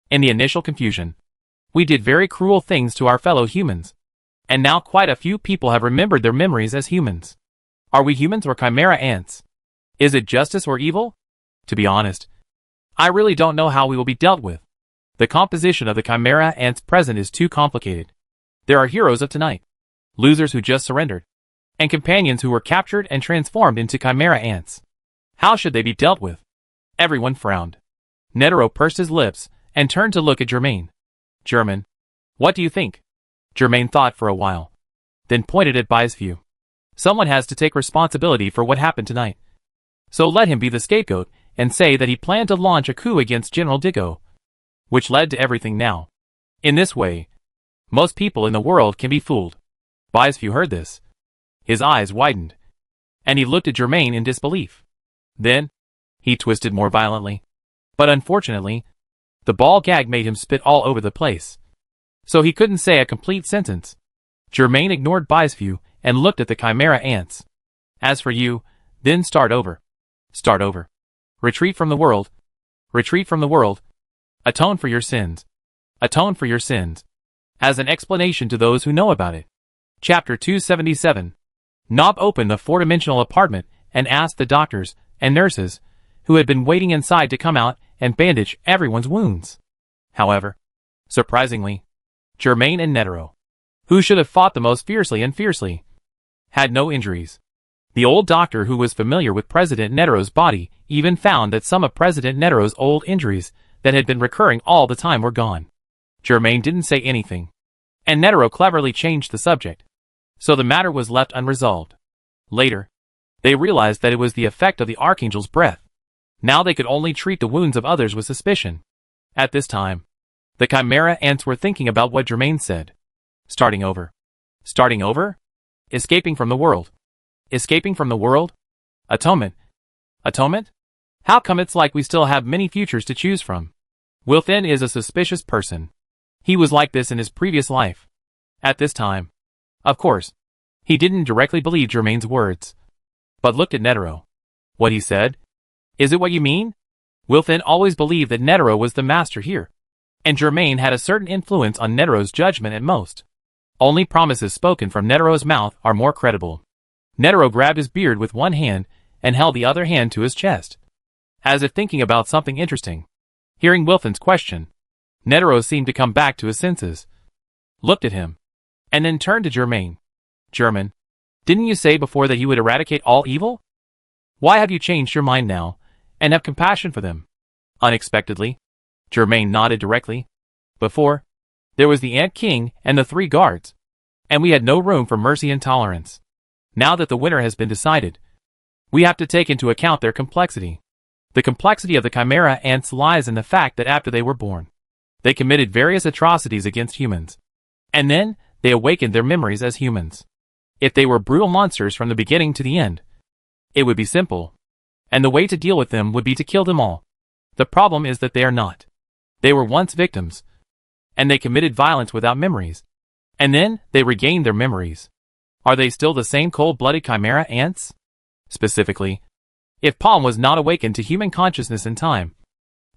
In the initial confusion, we did very cruel things to our fellow humans, and now quite a few people have remembered their memories as humans. Are we humans or chimera ants? Is it justice or evil? To be honest, I really don't know how we will be dealt with. The composition of the chimera ants present is too complicated. There are heroes of tonight, losers who just surrendered, and companions who were captured and transformed into chimera ants. How should they be dealt with? Everyone frowned. Netero pursed his lips and turned to look at Germain. German, what do you think? Germain thought for a while, then pointed at Byesview. Someone has to take responsibility for what happened tonight. So let him be the scapegoat and say that he planned to launch a coup against General Diggo, which led to everything now. In this way, most people in the world can be fooled. Byesview heard this. His eyes widened, and he looked at Germain in disbelief. Then, he twisted more violently. But unfortunately, the ball gag made him spit all over the place, so he couldn't say a complete sentence. Germain ignored Byesview and looked at the chimera ants. As for you, then start over. Start over. Retreat from the world. Retreat from the world. Atone for your sins. Atone for your sins. As an explanation to those who know about it. Chapter 277. Nob opened the four-dimensional apartment and asked the doctors and nurses who had been waiting inside to come out and bandage everyone's wounds. However, surprisingly, Germain and Netero, who should have fought the most fiercely, had no injuries. The old doctor who was familiar with President Netero's body even found that some of President Netero's old injuries that had been recurring all the time were gone. Germain didn't say anything, and Netero cleverly changed the subject, so the matter was left unresolved. Later, they realized that it was the effect of the Archangel's breath. Now they could only treat the wounds of others with suspicion. At this time, the chimera ants were thinking about what Germain said. Starting over. Starting over? Escaping from the world. Escaping from the world? Atonement. Atonement? How come it's like we still have many futures to choose from? Wilfin is a suspicious person. He was like this in his previous life. At this time, of course, he didn't directly believe Germain's words, but looked at Netero. What he said? Is it what you mean? Wilfin always believed that Netero was the master here, and Germain had a certain influence on Netero's judgment at most. Only promises spoken from Netero's mouth are more credible. Netero grabbed his beard with one hand and held the other hand to his chest, as if thinking about something interesting. Hearing Wilfin's question, Netero seemed to come back to his senses, looked at him, and then turned to Germain. German, didn't you say before that you would eradicate all evil? Why have you changed your mind now, and have compassion for them? Unexpectedly, Germain nodded directly. Before, there was the Ant King and the 3 guards, and we had no room for mercy and tolerance. Now that the winner has been decided, we have to take into account their complexity. The complexity of the chimera ants lies in the fact that after they were born, they committed various atrocities against humans, and then they awakened their memories as humans. If they were brutal monsters from the beginning to the end, it would be simple, and the way to deal with them would be to kill them all. The problem is that they are not. They were once victims, and they committed violence without memories, and then they regained their memories. Are they still the same cold-blooded chimera ants? Specifically, if Palm was not awakened to human consciousness in time,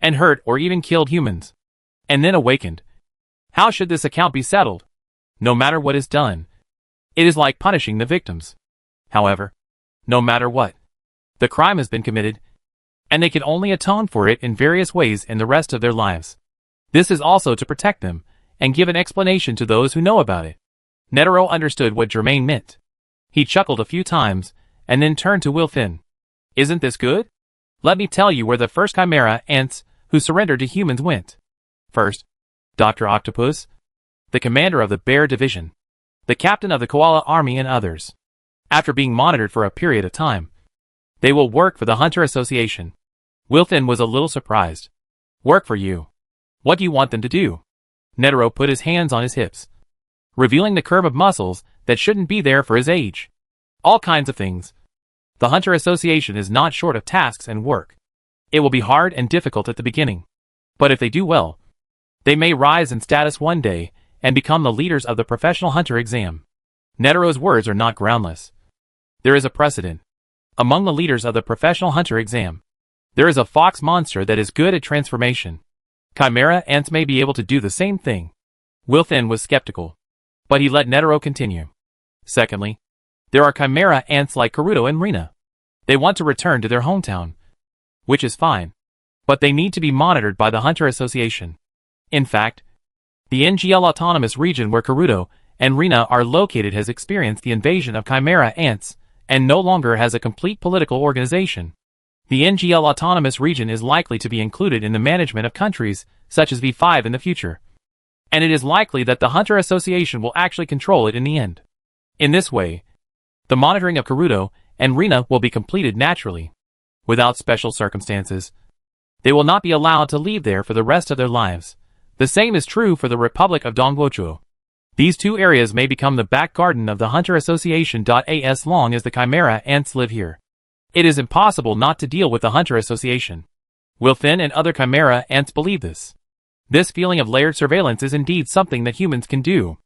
and hurt or even killed humans, and then awakened, how should this account be settled? No matter what is done, it is like punishing the victims. However, no matter what, the crime has been committed, and they can only atone for it in various ways in the rest of their lives. This is also to protect them, and give an explanation to those who know about it. Netero understood what Germain meant. He chuckled a few times, and then turned to Wilfin. Isn't this good? Let me tell you where the first chimera ants who surrendered to humans went. First, Dr. Octopus, the commander of the Bear Division, the captain of the Koala Army, and others. After being monitored for a period of time, they will work for the Hunter Association. Wilfin was a little surprised. Work for you? What do you want them to do? Netero put his hands on his hips, revealing the curve of muscles that shouldn't be there for his age. All kinds of things. The Hunter Association is not short of tasks and work. It will be hard and difficult at the beginning, but if they do well, they may rise in status one day and become the leaders of the professional hunter exam. Netero's words are not groundless. There is a precedent. Among the leaders of the professional hunter exam, there is a fox monster that is good at transformation. Chimera ants may be able to do the same thing. Wilfin was skeptical, but he let Netero continue. Secondly, there are chimera ants like Karuto and Rina. They want to return to their hometown, which is fine, but they need to be monitored by the Hunter Association. In fact, the NGL Autonomous Region where Karuto and Rina are located has experienced the invasion of chimera ants and no longer has a complete political organization. The NGL Autonomous Region is likely to be included in the management of countries such as V5 in the future, and it is likely that the Hunter Association will actually control it in the end. In this way, the monitoring of Karuto and Rina will be completed naturally, without special circumstances. They will not be allowed to leave there for the rest of their lives. The same is true for the Republic of Dongguochuo. These two areas may become the back garden of the Hunter Association. As long as the chimera ants live here, it is impossible not to deal with the Hunter Association. Wilfin and other chimera ants believe this. This feeling of layered surveillance is indeed something that humans can do.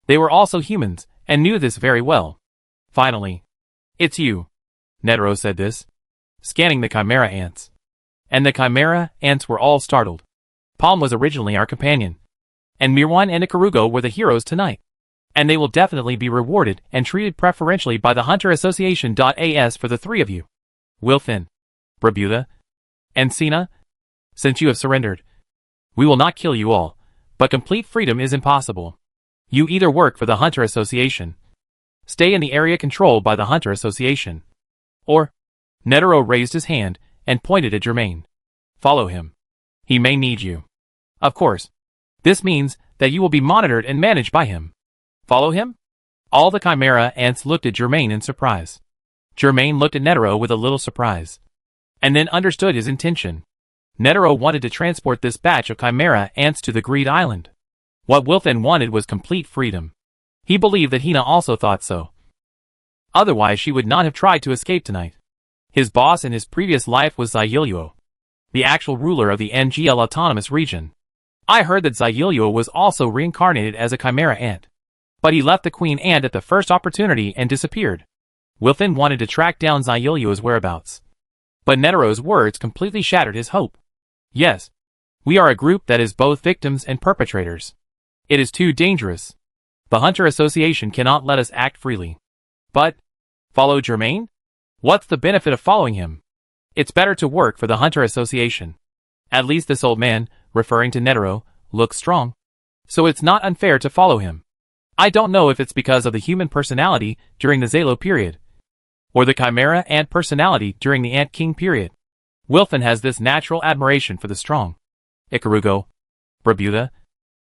They were also humans, and knew this very well. Finally, it's you. Netero said this, scanning the chimera ants. And the chimera ants were all startled. Palm was originally our companion, and Mirwan and Ikarugo were the heroes tonight. And they will definitely be rewarded and treated preferentially by the Hunter Association. As for the three of you, Wilfin, Brabuda, and Sina, since you have surrendered, we will not kill you all, but complete freedom is impossible. You either work for the Hunter Association, stay in the area controlled by the Hunter Association, or... Netero raised his hand and pointed at Germain. Follow him. He may need you. Of course, this means that you will be monitored and managed by him. Follow him? All the chimera ants looked at Germain in surprise. Germain looked at Netero with a little surprise, and then understood his intention. Netero wanted to transport this batch of chimera ants to the Greed Island. What Wilfin wanted was complete freedom. He believed that Hina also thought so. Otherwise she would not have tried to escape tonight. His boss in his previous life was Zayilio, the actual ruler of the NGL Autonomous Region. I heard that Zayilio was also reincarnated as a chimera ant, but he left the queen ant at the first opportunity and disappeared. Wilfin wanted to track down Zayilio's whereabouts, but Netero's words completely shattered his hope. Yes, we are a group that is both victims and perpetrators. It is too dangerous. The Hunter Association cannot let us act freely. But, follow Germain? What's the benefit of following him? It's better to work for the Hunter Association. At least this old man, referring to Netero, looks strong. So it's not unfair to follow him. I don't know if it's because of the human personality during the Zalo period, or the chimera ant personality during the Ant King period. Wilfin has this natural admiration for the strong. Ikarugo, Brabuda,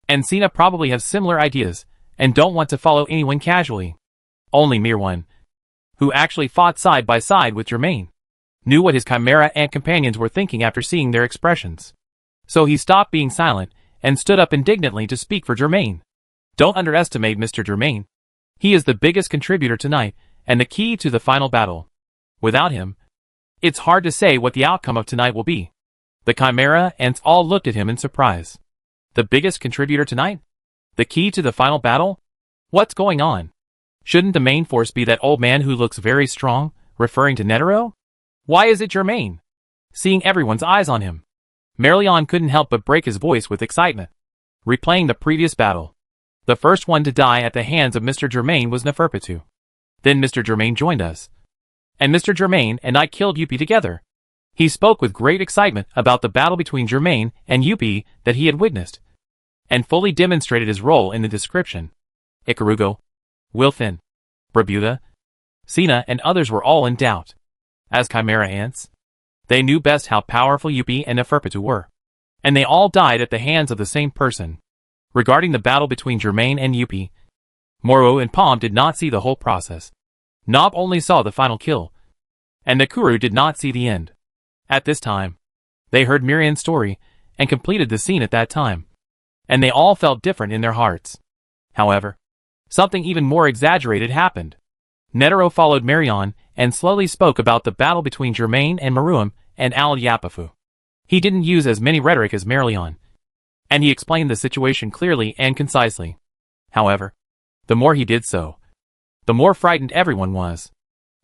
and Sina probably have similar ideas, and don't want to follow anyone casually. Only Mirwan, who actually fought side by side with Germain, knew what his chimera ant companions were thinking after seeing their expressions. So he stopped being silent and stood up indignantly to speak for Germain. Don't underestimate Mr. Germain. He is the biggest contributor tonight and the key to the final battle. Without him, it's hard to say what the outcome of tonight will be. The chimera ants all looked at him in surprise. The biggest contributor tonight? The key to the final battle? What's going on? Shouldn't the main force be that old man who looks very strong, referring to Netero? Why is it Germain? Seeing everyone's eyes on him, Merlion couldn't help but break his voice with excitement, replaying the previous battle. The first one to die at the hands of Mr. Germain was Neferpitu. Then Mr. Germain joined us, and Mr. Germain and I killed Yuppie together. He spoke with great excitement about the battle between Germain and Yuppie that he had witnessed, and fully demonstrated his role in the description. Ikarugo, Wilfin, Brabuda, Sina and others were all in doubt. As chimera ants, they knew best how powerful Yuppie and Neferpitu were, and they all died at the hands of the same person. Regarding the battle between Germain and Yuppie, Moro and Palm did not see the whole process. Nob only saw the final kill, and Nakuru did not see the end. At this time, they heard Miriam's story and completed the scene at that time, and they all felt different in their hearts. However, something even more exaggerated happened. Netero followed Marion and slowly spoke about the battle between Germain and Maruam and Al Yapafu. He didn't use as many rhetoric as Merlion, and he explained the situation clearly and concisely. However, the more he did so, the more frightened everyone was.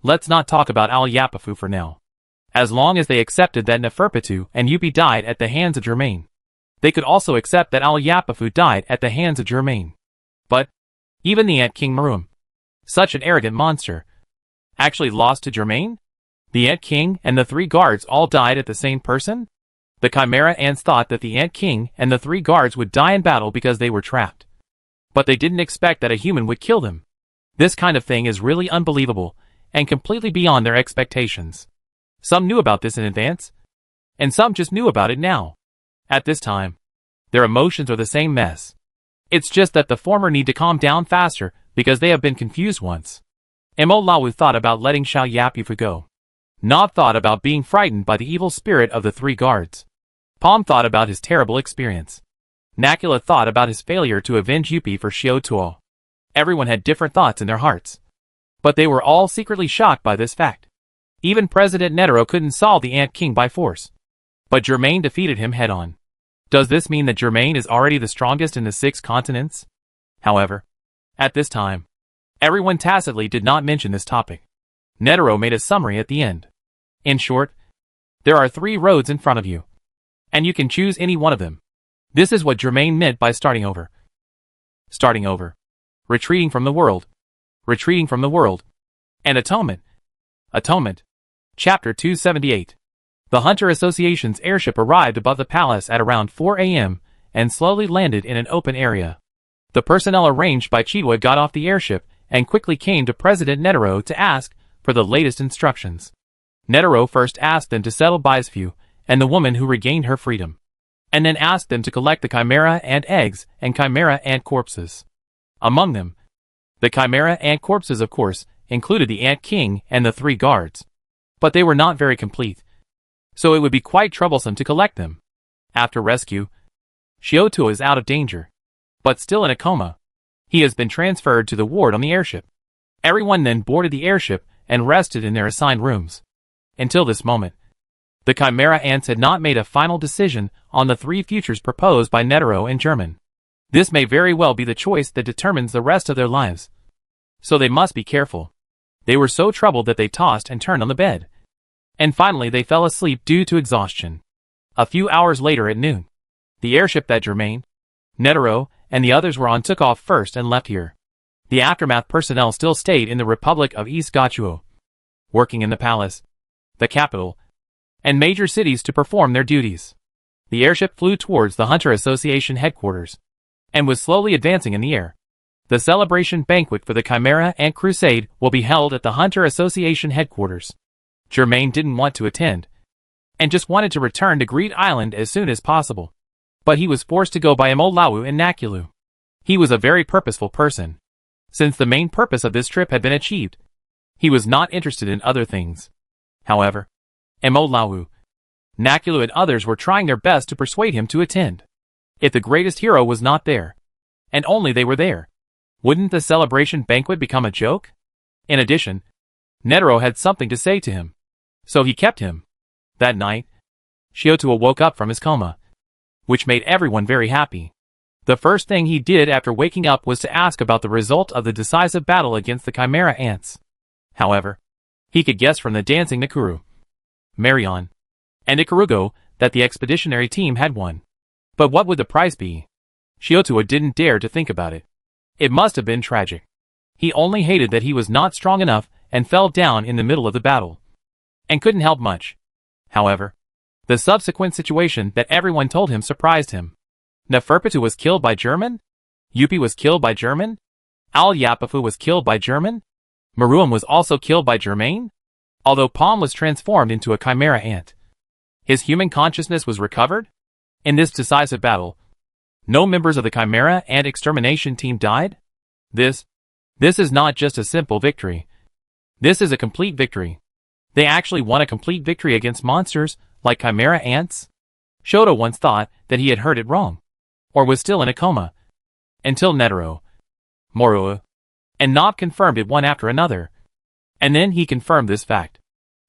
Let's not talk about Al Yapafu for now. As long as they accepted that Neferpitu and Yupi died at the hands of Germain, they could also accept that Al Yapafu died at the hands of Germain. But even the Ant King Maroom, such an arrogant monster, actually lost to Germain? The Ant King and the 3 guards all died at the same person? The Chimera Ants thought that the Ant King and the 3 guards would die in battle because they were trapped. But they didn't expect that a human would kill them. This kind of thing is really unbelievable and completely beyond their expectations. Some knew about this in advance, and some just knew about it now. At this time, their emotions are the same mess. It's just that the former need to calm down faster because they have been confused once. Mo Lawu thought about letting Xiao Yapafu go. Nob thought about being frightened by the evil spirit of the 3 guards. Palm thought about his terrible experience. Nakula thought about his failure to avenge Yupi for Xiao Tuo. Everyone had different thoughts in their hearts. But they were all secretly shocked by this fact. Even President Netero couldn't solve the Ant King by force. But Germain defeated him head-on. Does this mean that Germain is already the strongest in the 6 continents? However, at this time, everyone tacitly did not mention this topic. Netero made a summary at the end. In short, there are 3 roads in front of you, and you can choose any one of them. This is what Germain meant by starting over. Starting over. Retreating from the world. Retreating from the world. And atonement. Atonement. Chapter 278. The Hunter Association's airship arrived above the palace at around 4 a.m. and slowly landed in an open area. The personnel arranged by Chidwa got off the airship and quickly came to President Netero to ask for the latest instructions. Netero first asked them to settle Baisfu and the woman who regained her freedom, and then asked them to collect the Chimera Ant eggs and Chimera Ant corpses. Among them, the Chimera Ant corpses of course included the Ant King and the 3 guards. But they were not very complete, so it would be quite troublesome to collect them. After rescue, Xiaotuo is out of danger, but still in a coma. He has been transferred to the ward on the airship. Everyone then boarded the airship and rested in their assigned rooms. Until this moment, the Chimera Ants had not made a final decision on the 3 futures proposed by Netero and German. This may very well be the choice that determines the rest of their lives. So they must be careful. They were so troubled that they tossed and turned on the bed. And finally they fell asleep due to exhaustion. A few hours later at noon, the airship that Germain, Netero, and the others were on took off first and left here. The aftermath personnel still stayed in the Republic of East Gachuo, working in the palace, the capital, and major cities to perform their duties. The airship flew towards the Hunter Association headquarters, and was slowly advancing in the air. The celebration banquet for the Chimera Ant Crusade will be held at the Hunter Association headquarters. Germain didn't want to attend, and just wanted to return to Greed Island as soon as possible. But he was forced to go by Mo Lawu and Nakulu. He was a very purposeful person. Since the main purpose of this trip had been achieved, he was not interested in other things. However, Mo Lawu, Nakulu and others were trying their best to persuade him to attend. If the greatest hero was not there, and only they were there, wouldn't the celebration banquet become a joke? In addition, Netero had something to say to him, so he kept him. That night, Xiaotuo woke up from his coma, which made everyone very happy. The first thing he did after waking up was to ask about the result of the decisive battle against the Chimera Ants. However, he could guess from the dancing Nakuru, Marion, and Ikarugo that the expeditionary team had won. But what would the prize be? Xiaotuo didn't dare to think about it. It must have been tragic. He only hated that he was not strong enough and fell down in the middle of the battle, and couldn't help much. However, the subsequent situation that everyone told him surprised him. Neferpitu was killed by German? Yupi was killed by German? Al Yapafu was killed by German? Maruam was also killed by Germain? Although Palm was transformed into a Chimera Ant, his human consciousness was recovered? In this decisive battle, no members of the Chimera Ant extermination team died? This is not just a simple victory. This is a complete victory. They actually won a complete victory against monsters like Chimera Ants? Shoto once thought that he had heard it wrong, or was still in a coma, until Netero, Morua, and Nob confirmed it one after another. And then he confirmed this fact.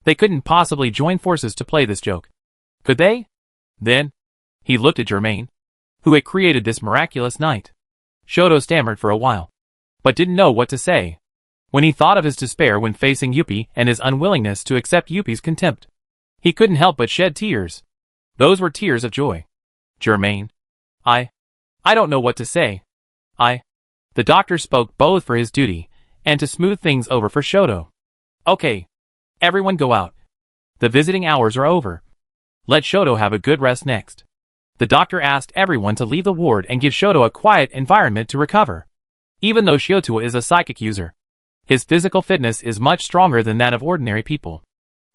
They couldn't possibly join forces to play this joke. Could they? Then, he looked at Germain, who had created this miraculous night. Shoto stammered for a while, but didn't know what to say. When he thought of his despair when facing Yuppie and his unwillingness to accept Yuppie's contempt, he couldn't help but shed tears. Those were tears of joy. Germain. I don't know what to say. The doctor spoke both for his duty and to smooth things over for Shoto. Okay. Everyone go out. The visiting hours are over. Let Shoto have a good rest next. The doctor asked everyone to leave the ward and give Shoto a quiet environment to recover. Even though Shoto is a psychic user, his physical fitness is much stronger than that of ordinary people.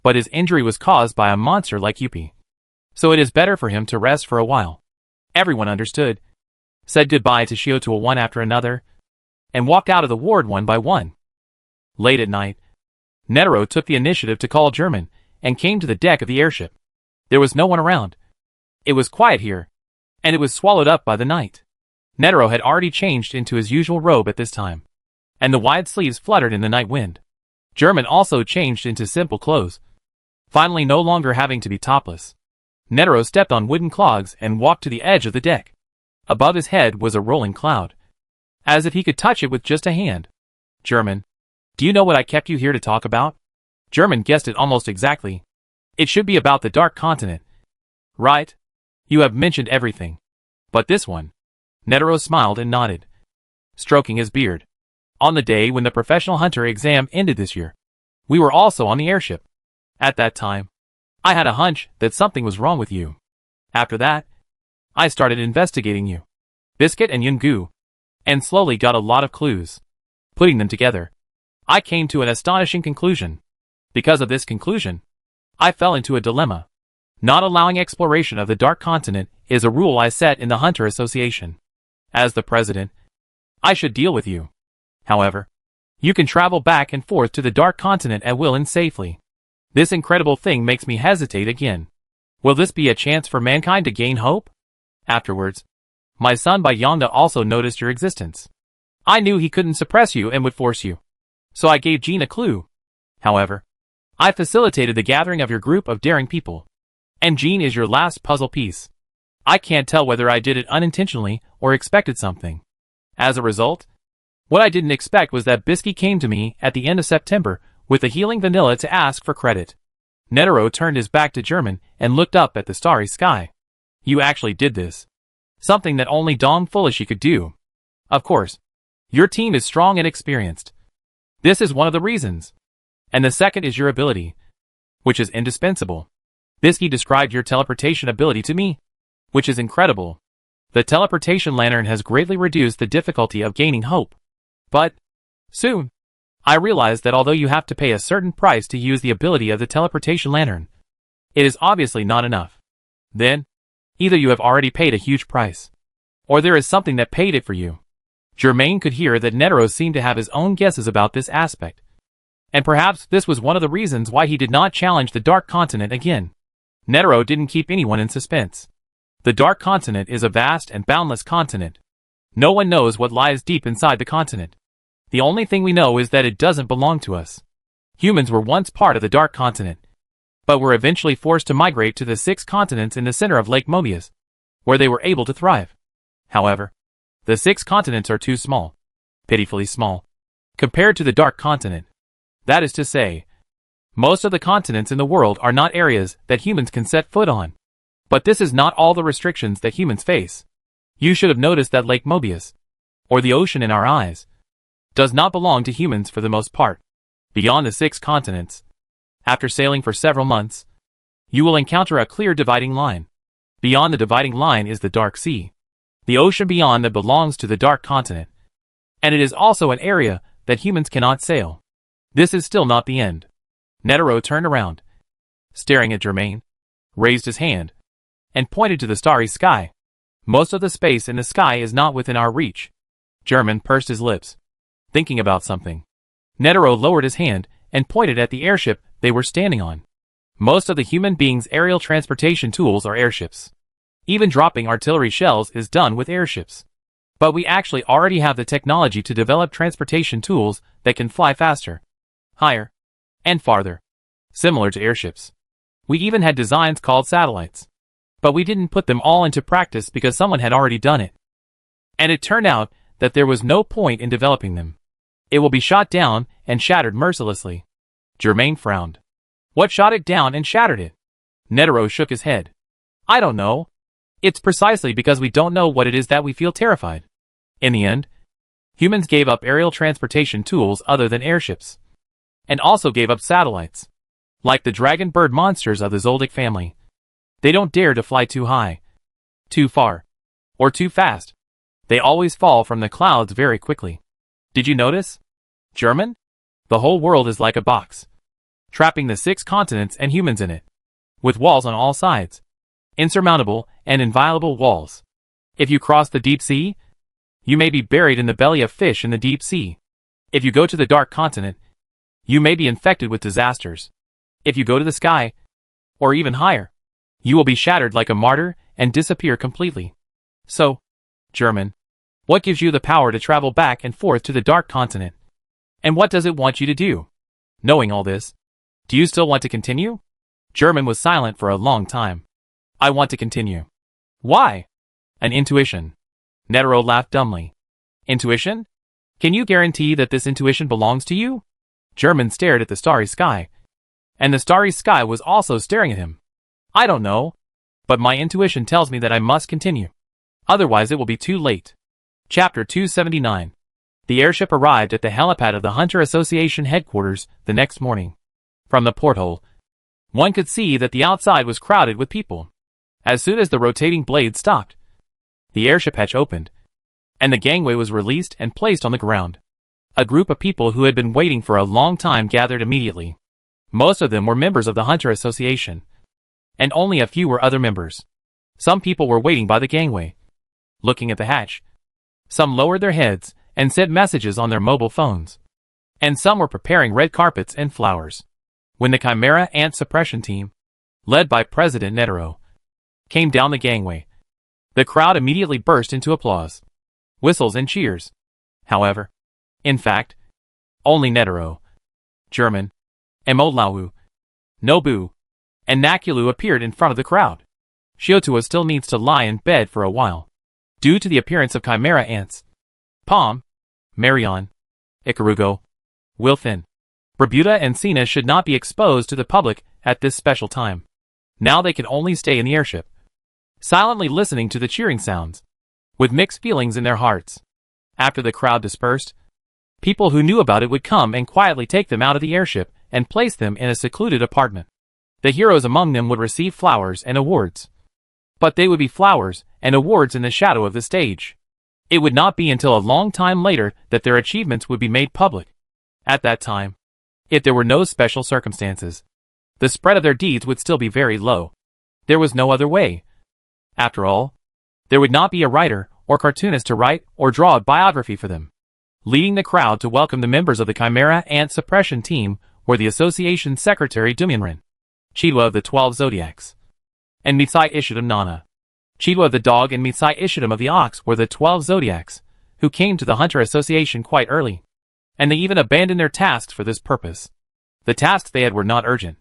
But his injury was caused by a monster like Yuppie. So it is better for him to rest for a while. Everyone understood, said goodbye to Shoto one after another, and walked out of the ward one by one. Late at night, Netero took the initiative to call German and came to the deck of the airship. There was no one around. It was quiet here, and it was swallowed up by the night. Netero had already changed into his usual robe at this time, and the wide sleeves fluttered in the night wind. German also changed into simple clothes, finally no longer having to be topless. Netero stepped on wooden clogs and walked to the edge of the deck. Above his head was a rolling cloud, as if he could touch it with just a hand. German, do you know what I kept you here to talk about? German guessed it almost exactly. It should be about the Dark Continent. Right? You have mentioned everything. But this one? Netero smiled and nodded, stroking his beard. On the day when the professional hunter exam ended this year, we were also on the airship. At that time, I had a hunch that something was wrong with you. After that, I started investigating you, Biscuit and Yungu, and slowly got a lot of clues. Putting them together, I came to an astonishing conclusion. Because of this conclusion, I fell into a dilemma. Not allowing exploration of the Dark Continent is a rule I set in the Hunter Association. As the president, I should deal with you. However, you can travel back and forth to the Dark Continent at will and safely. This incredible thing makes me hesitate again. Will this be a chance for mankind to gain hope? Afterwards, my son Bayonda also noticed your existence. I knew he couldn't suppress you and would force you, so I gave Jean a clue. However, I facilitated the gathering of your group of daring people, and Jean is your last puzzle piece. I can't tell whether I did it unintentionally or expected something. As a result, what I didn't expect was that Bisky came to me at the end of September with the healing vanilla to ask for credit. Netero turned his back to German and looked up at the starry sky. You actually did this. Something that only Dong Fulishi could do. Of course, your team is strong and experienced. This is one of the reasons. And the second is your ability, which is indispensable. Bisky described your teleportation ability to me, which is incredible. The teleportation lantern has greatly reduced the difficulty of gaining hope. But, soon, I realized that although you have to pay a certain price to use the ability of the teleportation lantern, it is obviously not enough. Then, either you have already paid a huge price, or there is something that paid it for you. Germain could hear that Netero seemed to have his own guesses about this aspect, and perhaps this was one of the reasons why he did not challenge the Dark Continent again. Netero didn't keep anyone in suspense. The Dark Continent is a vast and boundless continent. No one knows what lies deep inside the continent. The only thing we know is that it doesn't belong to us. Humans were once part of the Dark Continent, but were eventually forced to migrate to the 6 continents in the center of Lake Mobius, where they were able to thrive. However, the 6 continents are too small, pitifully small, compared to the Dark Continent. That is to say, most of the continents in the world are not areas that humans can set foot on. But this is not all the restrictions that humans face. You should have noticed that Lake Mobius, or the ocean in our eyes, does not belong to humans for the most part. Beyond the 6 continents, after sailing for several months, you will encounter a clear dividing line. Beyond the dividing line is the Dark Sea, the ocean beyond that belongs to the Dark Continent. And it is also an area that humans cannot sail. This is still not the end. Netero turned around, staring at Germain, raised his hand, and pointed to the starry sky. Most of the space in the sky is not within our reach. German pursed his lips, thinking about something. Netero lowered his hand and pointed at the airship they were standing on. Most of the human beings' aerial transportation tools are airships. Even dropping artillery shells is done with airships. But we actually already have the technology to develop transportation tools that can fly faster, higher, and farther, similar to airships. We even had designs called satellites. But we didn't put them all into practice because someone had already done it. And it turned out that there was no point in developing them. It will be shot down and shattered mercilessly. Germain frowned. What shot it down and shattered it? Netero shook his head. I don't know. It's precisely because we don't know what it is that we feel terrified. In the end, humans gave up aerial transportation tools other than airships. And also gave up satellites. Like the dragon bird monsters of the Zoldyck family. They don't dare to fly too high, too far, or too fast. They always fall from the clouds very quickly. Did you notice? German? The whole world is like a box, trapping the 6 continents and humans in it, with walls on all sides. Insurmountable and inviolable walls. If you cross the deep sea, you may be buried in the belly of fish in the deep sea. If you go to the dark continent, you may be infected with disasters. If you go to the sky, or even higher, you will be shattered like a martyr and disappear completely. So, German, what gives you the power to travel back and forth to the dark continent? And what does it want you to do? Knowing all this, do you still want to continue? German was silent for a long time. I want to continue. Why? An intuition. Netero laughed dumbly. Intuition? Can you guarantee that this intuition belongs to you? German stared at the starry sky. And the starry sky was also staring at him. I don't know. But my intuition tells me that I must continue. Otherwise it will be too late. Chapter 279. The airship arrived at the helipad of the Hunter Association headquarters the next morning. From the porthole, one could see that the outside was crowded with people. As soon as the rotating blade stopped, the airship hatch opened, and the gangway was released and placed on the ground. A group of people who had been waiting for a long time gathered immediately. Most of them were members of the Hunter Association, and only a few were other members. Some people were waiting by the gangway, looking at the hatch. Some lowered their heads and sent messages on their mobile phones. And some were preparing red carpets and flowers. When the Chimera Ant Suppression Team, led by President Netero, came down the gangway, the crowd immediately burst into applause, whistles and cheers. However, in fact, only Netero, German, Emolawu, Nobu, and Nakulu appeared in front of the crowd. Shiotua still needs to lie in bed for a while, due to the appearance of Chimera ants. Palm, Marion, Ikarugo, Wilfin, Brabuda and Sina should not be exposed to the public at this special time. Now they can only stay in the airship, silently listening to the cheering sounds, with mixed feelings in their hearts. After the crowd dispersed, people who knew about it would come and quietly take them out of the airship and place them in a secluded apartment. The heroes among them would receive flowers and awards. But they would be flowers and awards in the shadow of the stage. It would not be until a long time later that their achievements would be made public. At that time, if there were no special circumstances, the spread of their deeds would still be very low. There was no other way. After all, there would not be a writer or cartoonist to write or draw a biography for them. Leading the crowd to welcome the members of the Chimera Ant Suppression Team were the Association Secretary Dumyunrin, Chidwa of the 12 Zodiacs, and Mitsai Ishidam Nana. Chidwa of the dog and Mitsai Ishidam of the ox were the 12 Zodiacs, who came to the Hunter Association quite early, and they even abandoned their tasks for this purpose. The tasks they had were not urgent.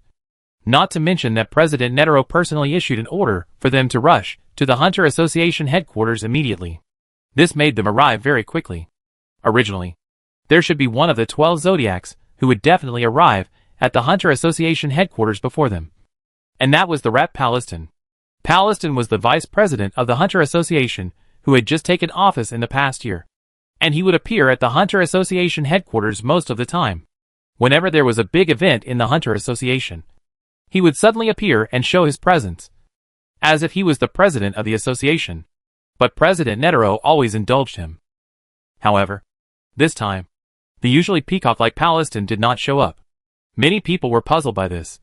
Not to mention that President Netero personally issued an order for them to rush to the Hunter Association headquarters immediately. This made them arrive very quickly. Originally, there should be one of the 12 Zodiacs who would definitely arrive at the Hunter Association headquarters before them. And that was the Rat Palestin. Palestin was the vice president of the Hunter Association who had just taken office in the past year. And he would appear at the Hunter Association headquarters most of the time. Whenever there was a big event in the Hunter Association, he would suddenly appear and show his presence, as if he was the president of the association. But President Netero always indulged him. However, this time, the usually peacock-like Palestin did not show up. Many people were puzzled by this.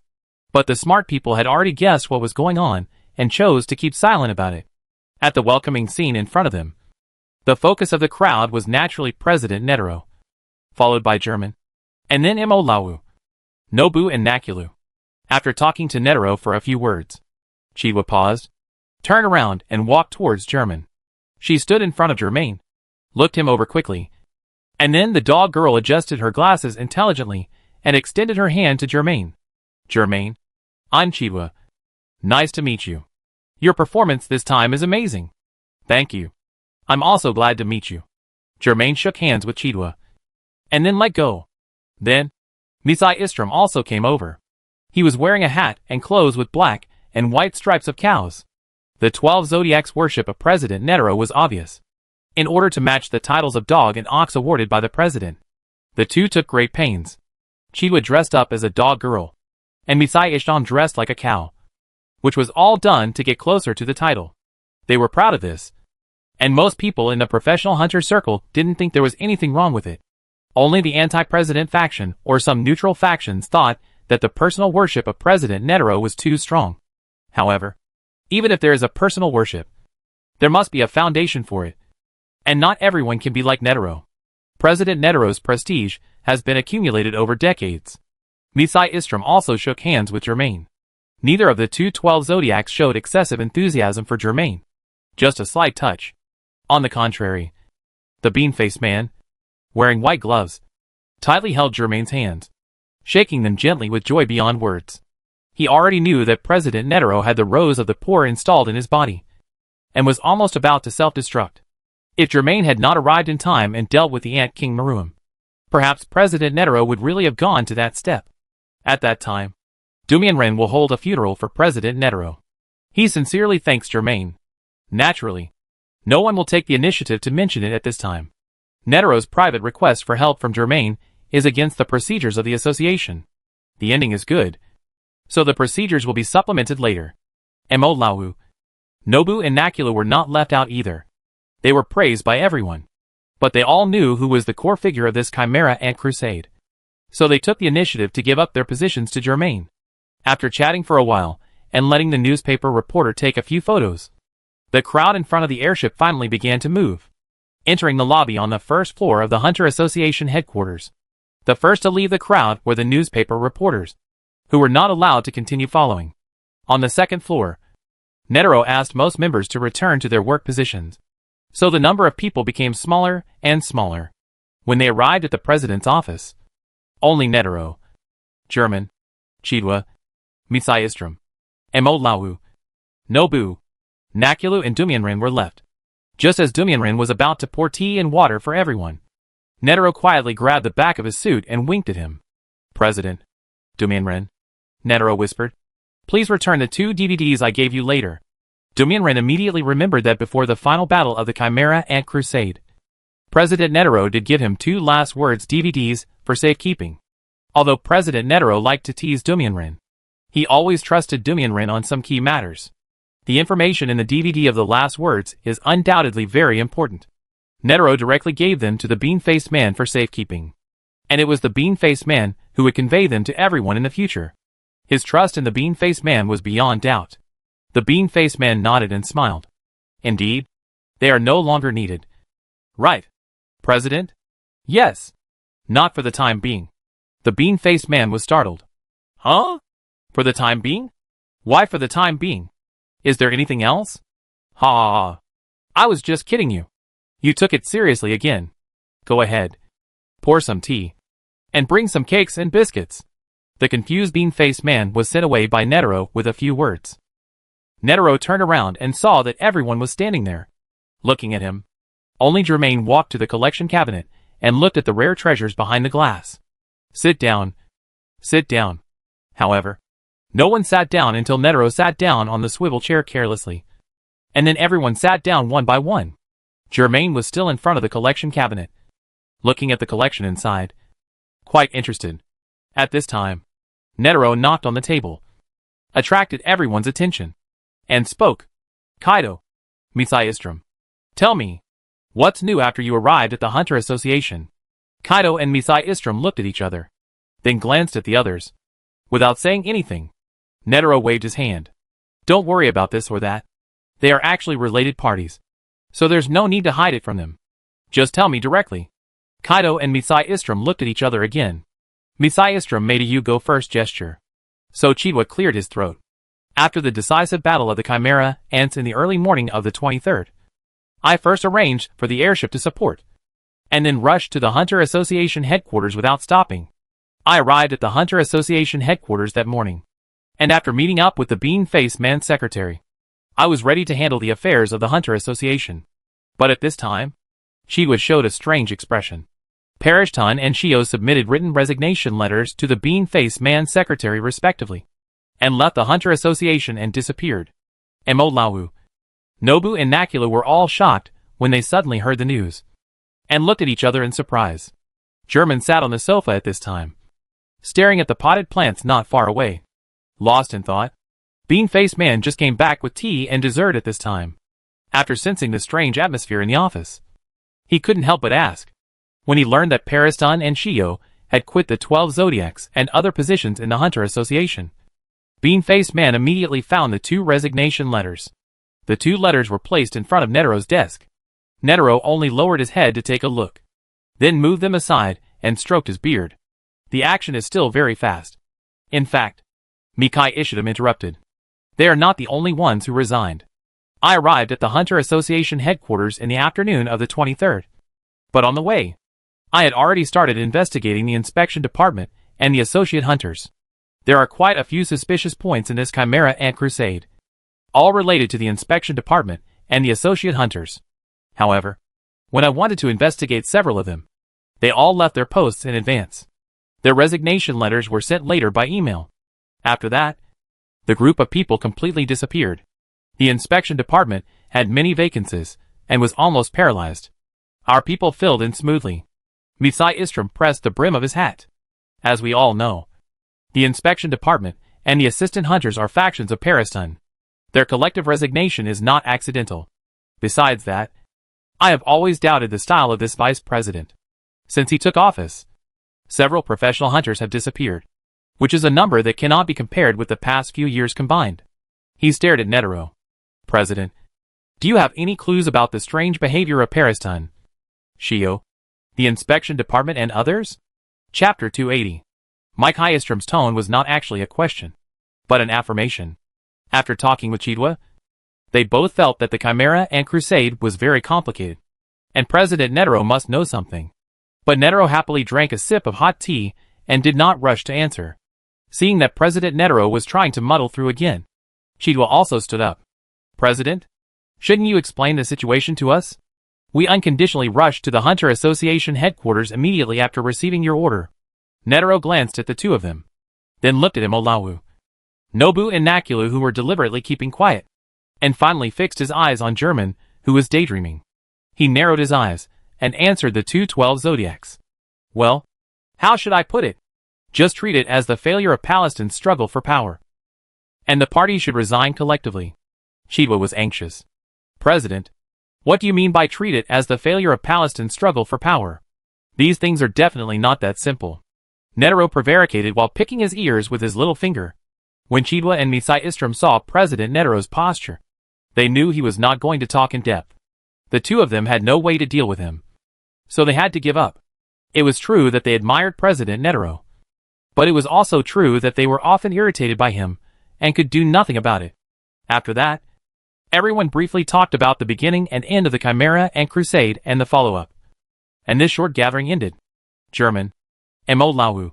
But the smart people had already guessed what was going on and chose to keep silent about it. At the welcoming scene in front of them, the focus of the crowd was naturally President Netero, followed by German, and then Emolawu, Nobu and Nakulu. After talking to Netero for a few words, Chidwa paused, turned around and walked towards German. She stood in front of Germain, looked him over quickly, and then the dog girl adjusted her glasses intelligently and extended her hand to Germain. Germain, I'm Chidwa. Nice to meet you. Your performance this time is amazing. Thank you. I'm also glad to meet you. Germain shook hands with Chidwa, and then let go. Then, Misai Istram also came over. He was wearing a hat and clothes with black and white stripes of cows. The 12 zodiacs' worship of President Netero was obvious. In order to match the titles of dog and ox awarded by the president, the two took great pains. Chidwa dressed up as a dog girl, and Misai Istram dressed like a cow, which was all done to get closer to the title. They were proud of this, and most people in the professional hunter circle didn't think there was anything wrong with it. Only the anti-president faction or some neutral factions thought that the personal worship of President Netero was too strong. However, even if there is a personal worship, there must be a foundation for it, and not everyone can be like Netero. President Netero's prestige has been accumulated over decades. Misai Istram also shook hands with Germain. Neither of the two 12 zodiacs showed excessive enthusiasm for Germain. Just a slight touch. On the contrary, the bean-faced man, wearing white gloves, tightly held Germain's hands, shaking them gently with joy beyond words. He already knew that President Netero had the rose of the poor installed in his body, and was almost about to self-destruct. If Germain had not arrived in time and dealt with the Ant King Maruam, perhaps President Netero would really have gone to that step. At that time, Dumianren will hold a funeral for President Netero. He sincerely thanks Germain. Naturally, no one will take the initiative to mention it at this time. Netero's private request for help from Germain is against the procedures of the association. The ending is good, so the procedures will be supplemented later. Mo Lau, Nobu and Nakula were not left out either. They were praised by everyone, but they all knew who was the core figure of this Chimera Ant Crusade. So they took the initiative to give up their positions to Germain. After chatting for a while, and letting the newspaper reporter take a few photos, the crowd in front of the airship finally began to move, entering the lobby on the first floor of the Hunter Association headquarters. The first to leave the crowd were the newspaper reporters, who were not allowed to continue following. On the second floor, Netero asked most members to return to their work positions, so the number of people became smaller and smaller. When they arrived at the president's office, only Netero, German, Chidwa, Misai Istram, Mo Lau, Nobu, Nakulu and Dumianren were left. Just as Dumianren was about to pour tea and water for everyone, Netero quietly grabbed the back of his suit and winked at him. President, Dumianren, Netero whispered, please return the 2 DVDs I gave you later. Dumianren immediately remembered that before the final battle of the Chimera Ant Crusade, President Netero did give him 2 last words DVDs for safekeeping. Although President Netero liked to tease Dumianren, he always trusted Dumianren on some key matters. The information in the DVD of the last words is undoubtedly very important. Netero directly gave them to the bean-faced man for safekeeping, and it was the bean-faced man who would convey them to everyone in the future. His trust in the bean-faced man was beyond doubt. The bean-faced man nodded and smiled. Indeed, they are no longer needed. Right, President? Yes. Not for the time being. The bean-faced man was startled. Huh? For the time being? Why for the time being? Is there anything else? Ha ha ha. I was just kidding you. You took it seriously again. Go ahead. Pour some tea. And bring some cakes and biscuits. The confused bean-faced man was sent away by Netero with a few words. Netero turned around and saw that everyone was standing there, looking at him. Only Germain walked to the collection cabinet and looked at the rare treasures behind the glass. Sit down. Sit down. However, no one sat down until Netero sat down on the swivel chair carelessly. And then everyone sat down one by one. Germain was still in front of the collection cabinet, looking at the collection inside, quite interested. At this time, Netero knocked on the table, attracted everyone's attention, and spoke. Kaido, Misai Istram, tell me, what's new after you arrived at the Hunter Association? Kaido and Misai Istram looked at each other, then glanced at the others. Without saying anything, Netero waved his hand. Don't worry about this or that. They are actually related parties, so there's no need to hide it from them. Just tell me directly. Kaido and Misai Istram looked at each other again. Misai Istram made a you go first gesture, so Chidwa cleared his throat. After the decisive battle of the Chimera Ants in the early morning of the 23rd, I first arranged for the airship to support, and then rushed to the Hunter Association headquarters without stopping. I arrived at the Hunter Association headquarters that morning, and after meeting up with the bean-faced man's secretary, I was ready to handle the affairs of the Hunter Association. But at this time, Chidwa showed a strange expression. Parishton and Shio submitted written resignation letters to the Bean-Faced Man's secretary respectively, and left the Hunter Association and disappeared. Lawu, Nobu and Nakula were all shocked when they suddenly heard the news, and looked at each other in surprise. German sat on the sofa at this time, staring at the potted plants not far away, lost in thought. Bean-Faced Man just came back with tea and dessert at this time, after sensing the strange atmosphere in the office. He couldn't help but ask, when he learned that Parishton and Shio had quit the 12 Zodiacs and other positions in the Hunter Association. Bean-Faced Man immediately found the 2 resignation letters. The 2 letters were placed in front of Netero's desk. Netero only lowered his head to take a look, then moved them aside and stroked his beard. The action is still very fast. In fact, Mikai Ishidam interrupted. They are not the only ones who resigned. I arrived at the Hunter Association headquarters in the afternoon of the 23rd. But on the way, I had already started investigating the inspection department and the associate hunters. There are quite a few suspicious points in this Chimera Ant Crusade, all related to the inspection department and the associate hunters. However, when I wanted to investigate several of them, they all left their posts in advance. Their resignation letters were sent later by email. After that, the group of people completely disappeared. The inspection department had many vacancies and was almost paralyzed. Our people filled in smoothly. Misai Istrom pressed the brim of his hat. As we all know, the inspection department and the assistant hunters are factions of Parishton. Their collective resignation is not accidental. Besides that, I have always doubted the style of this vice president. Since he took office, several professional hunters have disappeared, which is a number that cannot be compared with the past few years combined. He stared at Netero. President, do you have any clues about the strange behavior of Parishton, Shio, the inspection department and others? Chapter 280. Mike Hyestrom's tone was not actually a question, but an affirmation. After talking with Chidwa, they both felt that the Chimera Ant Crusade was very complicated, and President Netero must know something. But Netero happily drank a sip of hot tea and did not rush to answer. Seeing that President Netero was trying to muddle through again, Chidwa also stood up. President, shouldn't you explain the situation to us? We unconditionally rushed to the Hunter Association headquarters immediately after receiving your order. Netero glanced at the 2 of them, then looked at Olawu, Nobu and Nakula, who were deliberately keeping quiet, and finally fixed his eyes on German, who was daydreaming. He narrowed his eyes and answered the 212 Zodiacs. Well, how should I put it? Just treat it as the failure of Palestine's struggle for power, and the parties should resign collectively. Chidwa was anxious. President, what do you mean by treat it as the failure of Palestine's struggle for power? These things are definitely not that simple. Netero prevaricated while picking his ears with his little finger. When Chidwa and Misai Istrom saw President Netero's posture, they knew he was not going to talk in depth. The 2 of them had no way to deal with him, so they had to give up. It was true that they admired President Netero, but it was also true that they were often irritated by him and could do nothing about it. After that, everyone briefly talked about the beginning and end of the Chimera Ant Crusade and the follow-up. And this short gathering ended. German, Lawu,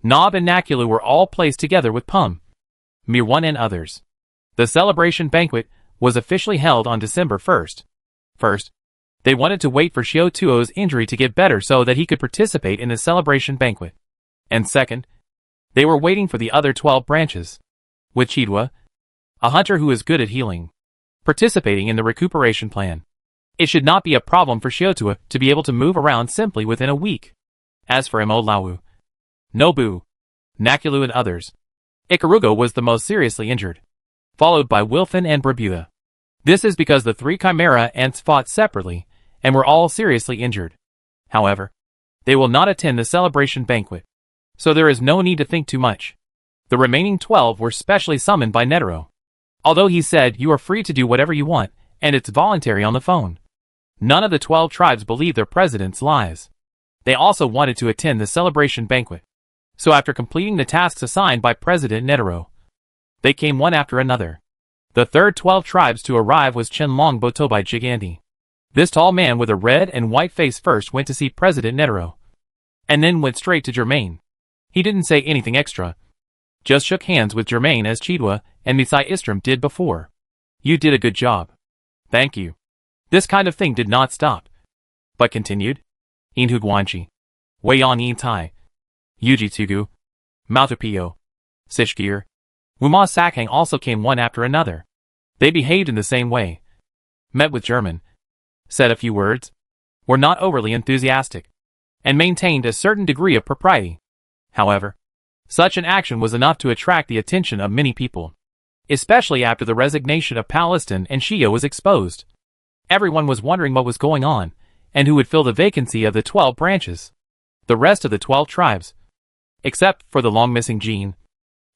Nob and Nakula were all placed together with Pum, Mirwan and others. The celebration banquet was officially held on December 1st. First, they wanted to wait for Shio Tuo's injury to get better so that he could participate in the celebration banquet. And second, they were waiting for the other 12 branches, with Chidwa, a hunter who is good at healing, participating in the recuperation plan. It should not be a problem for Shio Tuo to be able to move around simply within a week. As for Lawu, Nobu, Nakulu and others, Ikarugo was the most seriously injured, followed by Wilfin and Brabuda. This is because the 3 Chimera Ants fought separately and were all seriously injured. However, they will not attend the celebration banquet, so there is no need to think too much. The remaining 12 were specially summoned by Netero, although he said you are free to do whatever you want and it's voluntary on the phone. None of the 12 tribes believe their president's lies. They also wanted to attend the celebration banquet. So after completing the tasks assigned by President Netero, they came one after another. The third 12 tribes to arrive was Chenlong Botobai Giganti. This tall man with a red and white face first went to see President Netero, and then went straight to Germain. He didn't say anything extra, just shook hands with Germain as Chidwa and Misai Istrom did before. You did a good job. Thank you. This kind of thing did not stop. but continued. Inhu Guanchi. Weiyan Yin Tai. Yuji Tsugu. Mautapio. Sishgir. Wuma Sakhang also came one after another. They behaved in the same way. Met with German. Said a few words. Were not overly enthusiastic. And maintained a certain degree of propriety. However, such an action was enough to attract the attention of many people. Especially after the resignation of Palestine and Shia was exposed. Everyone was wondering what was going on, and who would fill the vacancy of the 12 branches. The rest of the 12 tribes, except for the long-missing Jean,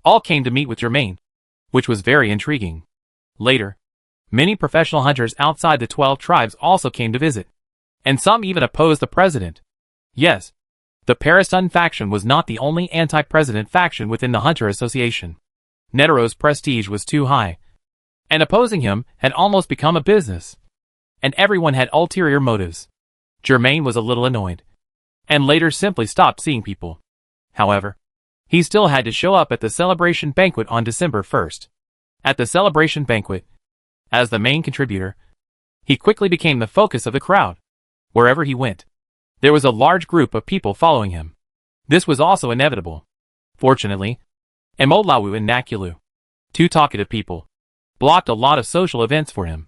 all came to meet with Germain, which was very intriguing. Later, many professional hunters outside the 12 tribes also came to visit, and some even opposed the president. Yes, the Paris-Sun faction was not the only anti-president faction within the Hunter Association. Netaro's prestige was too high, and opposing him had almost become a business. And everyone had ulterior motives. Germain was a little annoyed, and later simply stopped seeing people. However, he still had to show up at the celebration banquet on December 1st. At the celebration banquet, as the main contributor, he quickly became the focus of the crowd. Wherever he went, there was a large group of people following him. This was also inevitable. Fortunately, Emolawu and Nakulu, two talkative people, blocked a lot of social events for him.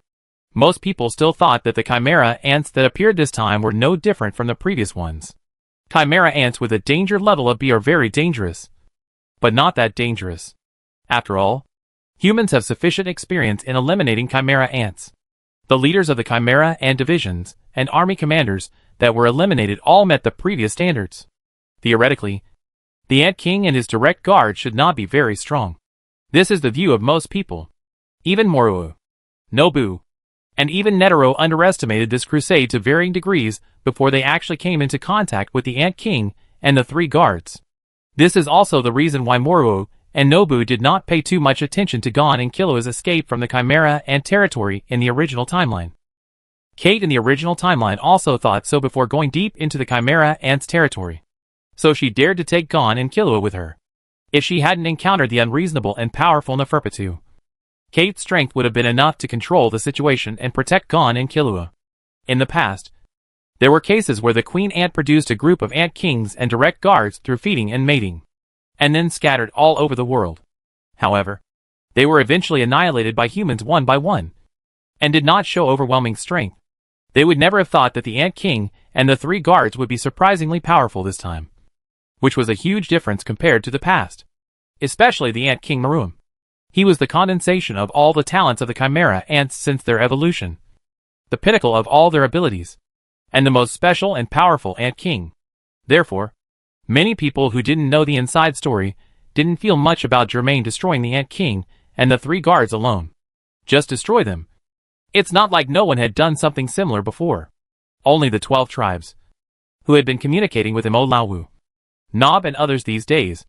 Most people still thought that the chimera ants that appeared this time were no different from the previous ones. Chimera ants with a danger level of B are very dangerous, but not that dangerous. After all, humans have sufficient experience in eliminating chimera ants. The leaders of the chimera ant divisions and army commanders that were eliminated all met the previous standards. Theoretically, the Ant King and his direct guard should not be very strong. This is the view of most people. Even Moruu, Nobu, and even Netero underestimated this crusade to varying degrees before they actually came into contact with the Ant King and the 3 guards. This is also the reason why Moruu and Nobu did not pay too much attention to Gon and Killua's escape from the Chimera Ant territory in the original timeline. Kate in the original timeline also thought so before going deep into the Chimera Ant's territory. So she dared to take Gon and Killua with her. If she hadn't encountered the unreasonable and powerful Neferpitu, Kate's strength would have been enough to control the situation and protect Gon and Killua. In the past, there were cases where the Queen Ant produced a group of Ant Kings and direct guards through feeding and mating, and then scattered all over the world. However, they were eventually annihilated by humans one by one, and did not show overwhelming strength. They would never have thought that the Ant King and the 3 guards would be surprisingly powerful this time, which was a huge difference compared to the past. Especially the Ant King Maruam. He was the condensation of all the talents of the Chimera Ants since their evolution, the pinnacle of all their abilities, and the most special and powerful Ant King. Therefore, many people who didn't know the inside story didn't feel much about Germain destroying the Ant King and the 3 guards alone. Just destroy them. It's not like no one had done something similar before. Only the 12 tribes, who had been communicating with Imolawu, Nob and others these days.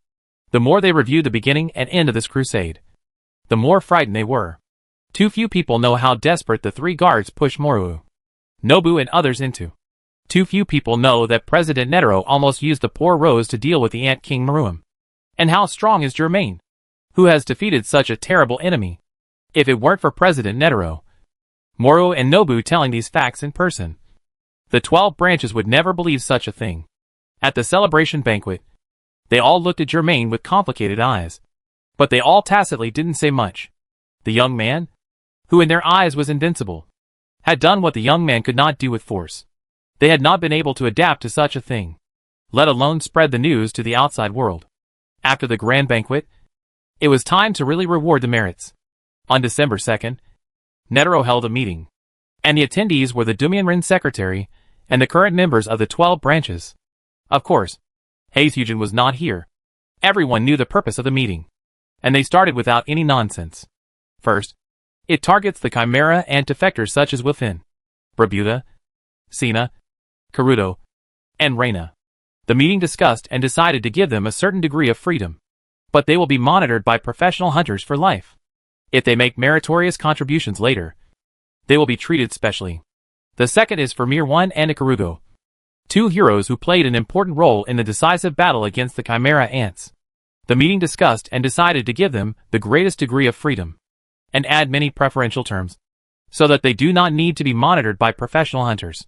The more they reviewed the beginning and end of this crusade, the more frightened they were. Too few people know how desperate the 3 guards pushed Moruu, Nobu and others into. Too few people know that President Netero almost used the poor Rose to deal with the Ant King Maruam. And how strong is Germain, who has defeated such a terrible enemy? If it weren't for President Netero, Moruu and Nobu telling these facts in person, the 12 branches would never believe such a thing. At the celebration banquet, they all looked at Germain with complicated eyes. But they all tacitly didn't say much. The young man, who in their eyes was invincible, had done what the young man could not do with force. They had not been able to adapt to such a thing, let alone spread the news to the outside world. After the grand banquet, it was time to really reward the merits. On December 2nd, Netero held a meeting, and the attendees were the Dumianrin secretary and the current members of the 12 branches. Of course, Heizhujan was not here. Everyone knew the purpose of the meeting, and they started without any nonsense. First, it targets the Chimera and defectors such as Within, Brabuda, Sina, Karudo, and Reina. The meeting discussed and decided to give them a certain degree of freedom, but they will be monitored by professional hunters for life. If they make meritorious contributions later, they will be treated specially. The second is for Mir 1 and Ikarugo, 2 heroes who played an important role in the decisive battle against the Chimera Ants. The meeting discussed and decided to give them the greatest degree of freedom, and add many preferential terms, so that they do not need to be monitored by professional hunters.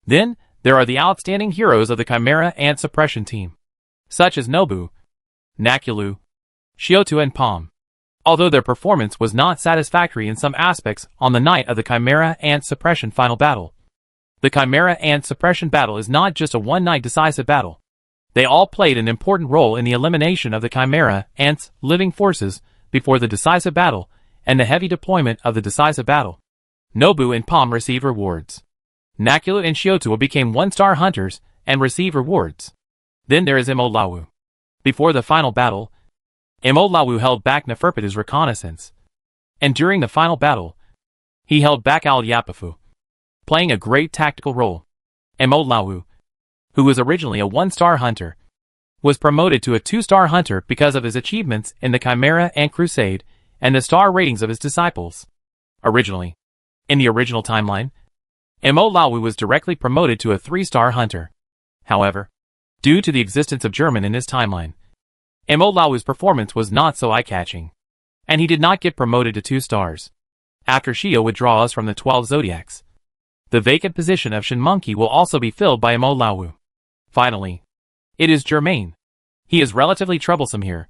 Then, There are the outstanding heroes of the Chimera Ant Suppression Team, such as Nobu, Nakulu, Shiotu and Palm. Although their performance was not satisfactory in some aspects on the night of the Chimera Ant Suppression final battle. The Chimera Ant Suppression battle is not just a one-night decisive battle. They all played an important role in the elimination of the Chimera Ants' living forces before the decisive battle and the heavy deployment of the decisive battle. Nobu and Palm received rewards. Nakulu and Shiotu became one-star hunters and received rewards. Then there is Imolawu. Before the final battle, Imolawu held back Neferpita's reconnaissance. And during the final battle, he held back Al-Yapafu, playing a great tactical role. Imolawu, who was originally a one-star hunter, was promoted to a two-star hunter because of his achievements in the Chimera Ant Crusade and the star ratings of his disciples. Originally, in the original timeline, Imolawu was directly promoted to a three-star hunter. However, due to the existence of German in his timeline, Imolawu's performance was not so eye-catching, and he did not get promoted to 2 stars. After Shio withdraws from the 12 Zodiacs, the vacant position of Shinmonkey will also be filled by Imolawu. Finally, it is Germain. He is relatively troublesome here.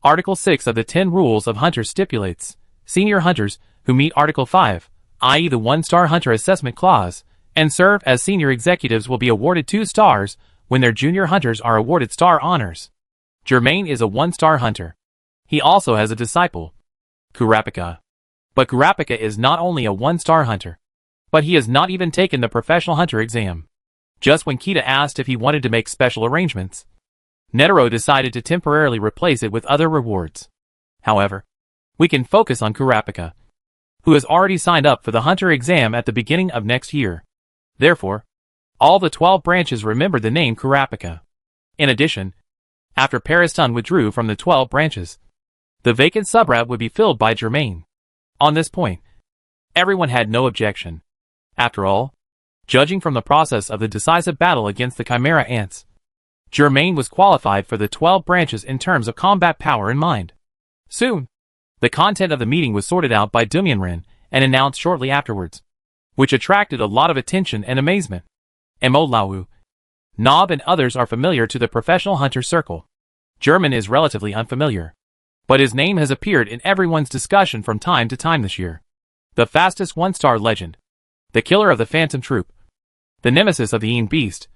Article 6 of the 10 Rules of Hunters stipulates, senior hunters who meet Article 5, i.e. the 1-star hunter assessment clause, and serve as senior executives will be awarded 2 stars when their junior hunters are awarded star honors. Germain is a 1-star hunter. He also has a disciple, Kurapika. But Kurapika is not only a 1-star hunter, but he has not even taken the professional hunter exam. Just when Kita asked if he wanted to make special arrangements, Netero decided to temporarily replace it with other rewards. However, we can focus on Kurapika, who has already signed up for the hunter exam at the beginning of next year. Therefore, all the 12 branches remembered the name Kurapika. In addition, after Pariston withdrew from the 12 branches, the vacant subrat would be filled by Germain. On this point, everyone had no objection. After all, judging from the process of the decisive battle against the Chimera Ants, Germain was qualified for the 12 branches in terms of combat power and mind. Soon, the content of the meeting was sorted out by Dumyanren and announced shortly afterwards, which attracted a lot of attention and amazement. Imolawu, Nob and others are familiar to the professional hunter circle. German is relatively unfamiliar, but his name has appeared in everyone's discussion from time to time this year. The fastest 1-star legend, the killer of the Phantom Troop, the nemesis of the Een Beast,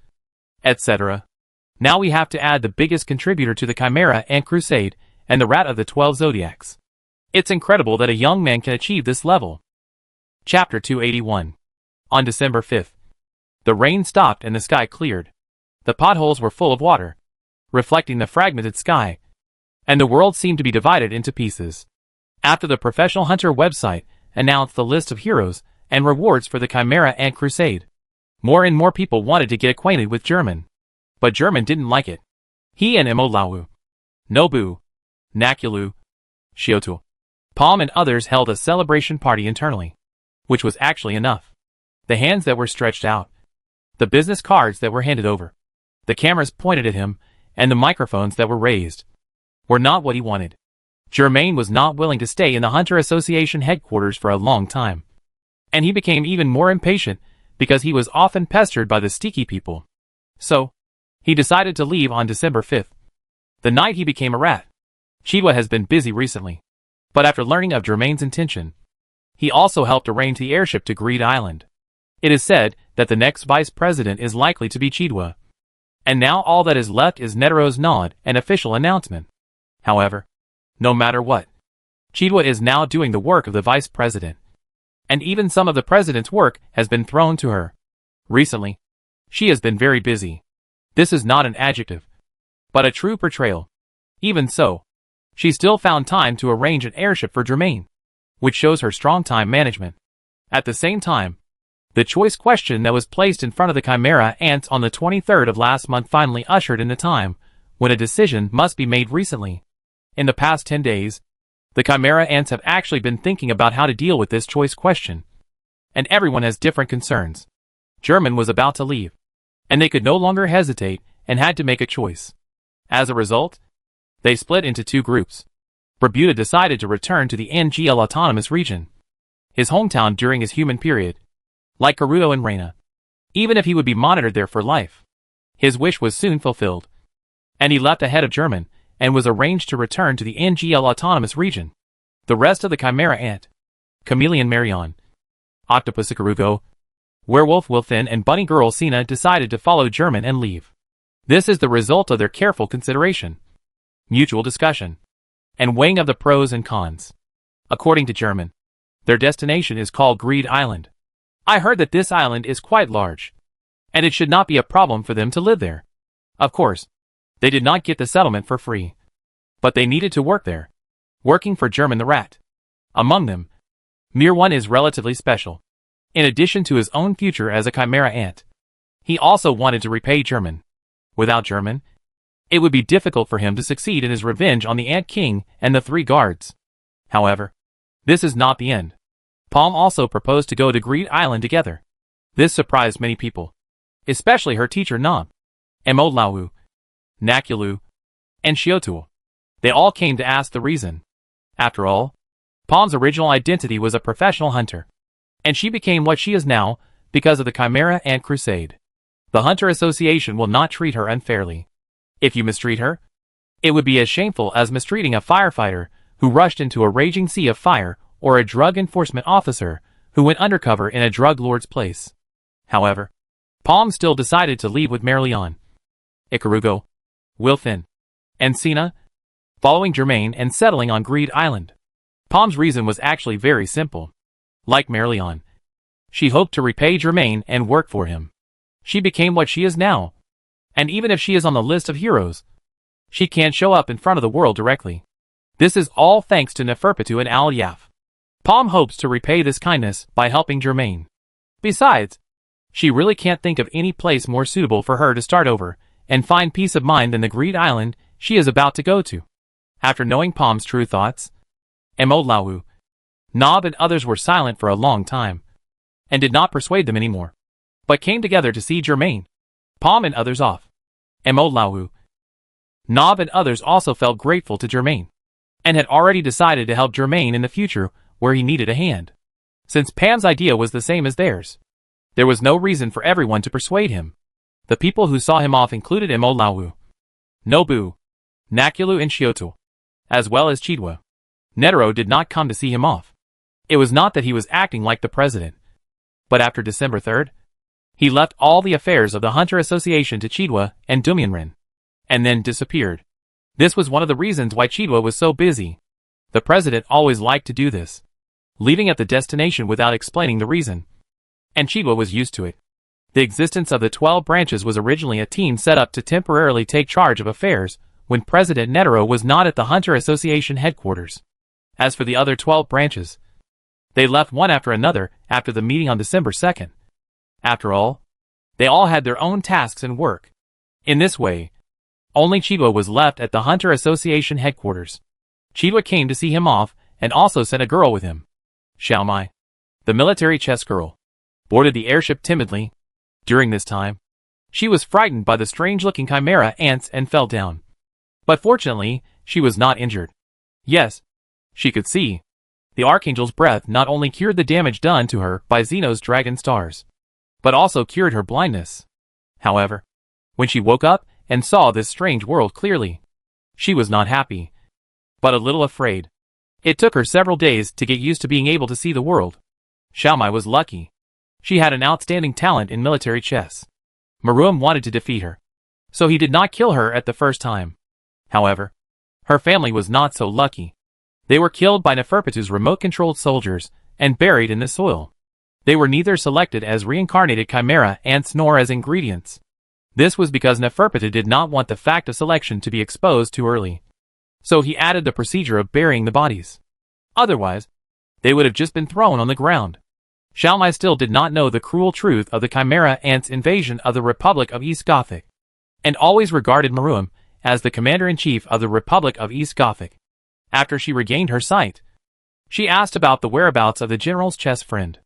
etc. Now we have to add the biggest contributor to the Chimera Ant Crusade and the rat of the 12 Zodiacs. It's incredible that a young man can achieve this level. Chapter 281. On December 5th, the rain stopped and the sky cleared. The potholes were full of water, reflecting the fragmented sky, and the world seemed to be divided into pieces. After the Professional Hunter website announced the list of heroes and rewards for the Chimera Ant Crusade, more and more people wanted to get acquainted with German. But German didn't like it. He and Imolawu, Nobu, Nakulu, Shiotu, Palm and others held a celebration party internally, which was actually enough. The hands that were stretched out, the business cards that were handed over, the cameras pointed at him, and the microphones that were raised, were not what he wanted. Germain was not willing to stay in the Hunter Association headquarters for a long time, and he became even more impatient because he was often pestered by the Sticky people. So, he decided to leave on December 5th, the night he became a rat. Chidwa has been busy recently, but after learning of Germain's intention, he also helped arrange the airship to Greed Island. It is said that the next vice president is likely to be Chidwa, and now all that is left is Netero's nod and official announcement. However, no matter what, Chidwa is now doing the work of the vice president, and even some of the president's work has been thrown to her. Recently, she has been very busy. This is not an adjective, but a true portrayal. Even so, she still found time to arrange an airship for Germain, which shows her strong time management. At the same time, the choice question that was placed in front of the Chimera Ants on the 23rd of last month finally ushered in the time when a decision must be made recently. In the past 10 days, the Chimera Ants have actually been thinking about how to deal with this choice question, and everyone has different concerns. German was about to leave, and they could no longer hesitate and had to make a choice. As a result, they split into 2 groups. Brabuda decided to return to the NGL Autonomous Region, his hometown during his human period, like Karuto and Reina. even if he would be monitored there for life. His wish was soon fulfilled, and he left ahead of German, and was arranged to return to the NGL Autonomous Region. The rest of the Chimera Ant, Chameleon Marion, Octopus Ikarugo, Werewolf Wilfin and Bunny Girl Cena decided to follow German and leave. This is the result of their careful consideration, mutual discussion, and weighing of the pros and cons. According to German, their destination is called Greed Island. I heard that this island is quite large, and it should not be a problem for them to live there. Of course, they did not get the settlement for free, but they needed to work there, working for German the Rat. Among them, Mir1 is relatively special. In addition to his own future as a Chimera Ant, he also wanted to repay German. Without German, it would be difficult for him to succeed in his revenge on the Ant King and the 3 guards. However, this is not the end. Palm also proposed to go to Greed Island together. This surprised many people, especially her teacher Nob, Emolawu, Nakulu, and Shiotuo. They all came to ask the reason. After all, Palm's original identity was a professional hunter, and she became what she is now because of the Chimera Ant Crusade. The Hunter Association will not treat her unfairly. If you mistreat her, it would be as shameful as mistreating a firefighter who rushed into a raging sea of fire or a drug enforcement officer who went undercover in a drug lord's place. However, Palm still decided to leave with Merlion, Ikarugo, Wilfin, and Cena, following Germain and settling on Greed Island. Palm's reason was actually very simple. Like Merlion, she hoped to repay Germain and work for him. She became what she is now, and even if she is on the list of heroes, she can't show up in front of the world directly. This is all thanks to Neferpitou and Al-Yaf. Palm hopes to repay this kindness by helping Germain. Besides, she really can't think of any place more suitable for her to start over and find peace of mind than the Greed Island she is about to go to. After knowing Palm's true thoughts, Emolawu, Nob and others were silent for a long time, and did not persuade them anymore, but came together to see Germain, Palm and others off. Emolawu, Nob and others also felt grateful to Germain, and had already decided to help Germain in the future where he needed a hand. Since Pam's idea was the same as theirs, there was no reason for everyone to persuade him. The people who saw him off included Emolawu, Nobu, Nakulu and Shioto, as well as Chidwa. Netero did not come to see him off. It was not that he was acting like the president, but after December 3rd, he left all the affairs of the Hunter Association to Chidwa and Dumyanrin, and then disappeared. This was one of the reasons why Chidwa was so busy. The president always liked to do this, leaving at the destination without explaining the reason, and Chidwa was used to it. The existence of the 12 branches was originally a team set up to temporarily take charge of affairs when President Netero was not at the Hunter Association headquarters. As for the other 12 branches, they left one after another after the meeting on December 2nd. After all, they all had their own tasks and work. In this way, only Chidwa was left at the Hunter Association headquarters. Chidwa came to see him off and also sent a girl with him. Xiaomai, the military chess girl, boarded the airship timidly. During this time, she was frightened by the strange-looking chimera ants and fell down. But fortunately, she was not injured. Yes, she could see. The Archangel's breath not only cured the damage done to her by Zeno's dragon stars, but also cured her blindness. However, when she woke up and saw this strange world clearly, she was not happy, but a little afraid. It took her several days to get used to being able to see the world. Xiaomai was lucky. She had an outstanding talent in military chess. Maruam wanted to defeat her, so he did not kill her at the first time. However, her family was not so lucky. They were killed by Neferpitu's remote-controlled soldiers and buried in the soil. They were neither selected as reincarnated chimera ants nor as ingredients. This was because Neferpitu did not want the fact of selection to be exposed too early. So he added the procedure of burying the bodies. Otherwise, they would have just been thrown on the ground. Xiaomai still did not know the cruel truth of the chimera ants' invasion of the Republic of East Gothic, and always regarded Maruam as the commander-in-chief of the Republic of East Gothic. After she regained her sight, she asked about the whereabouts of the general's chess friend.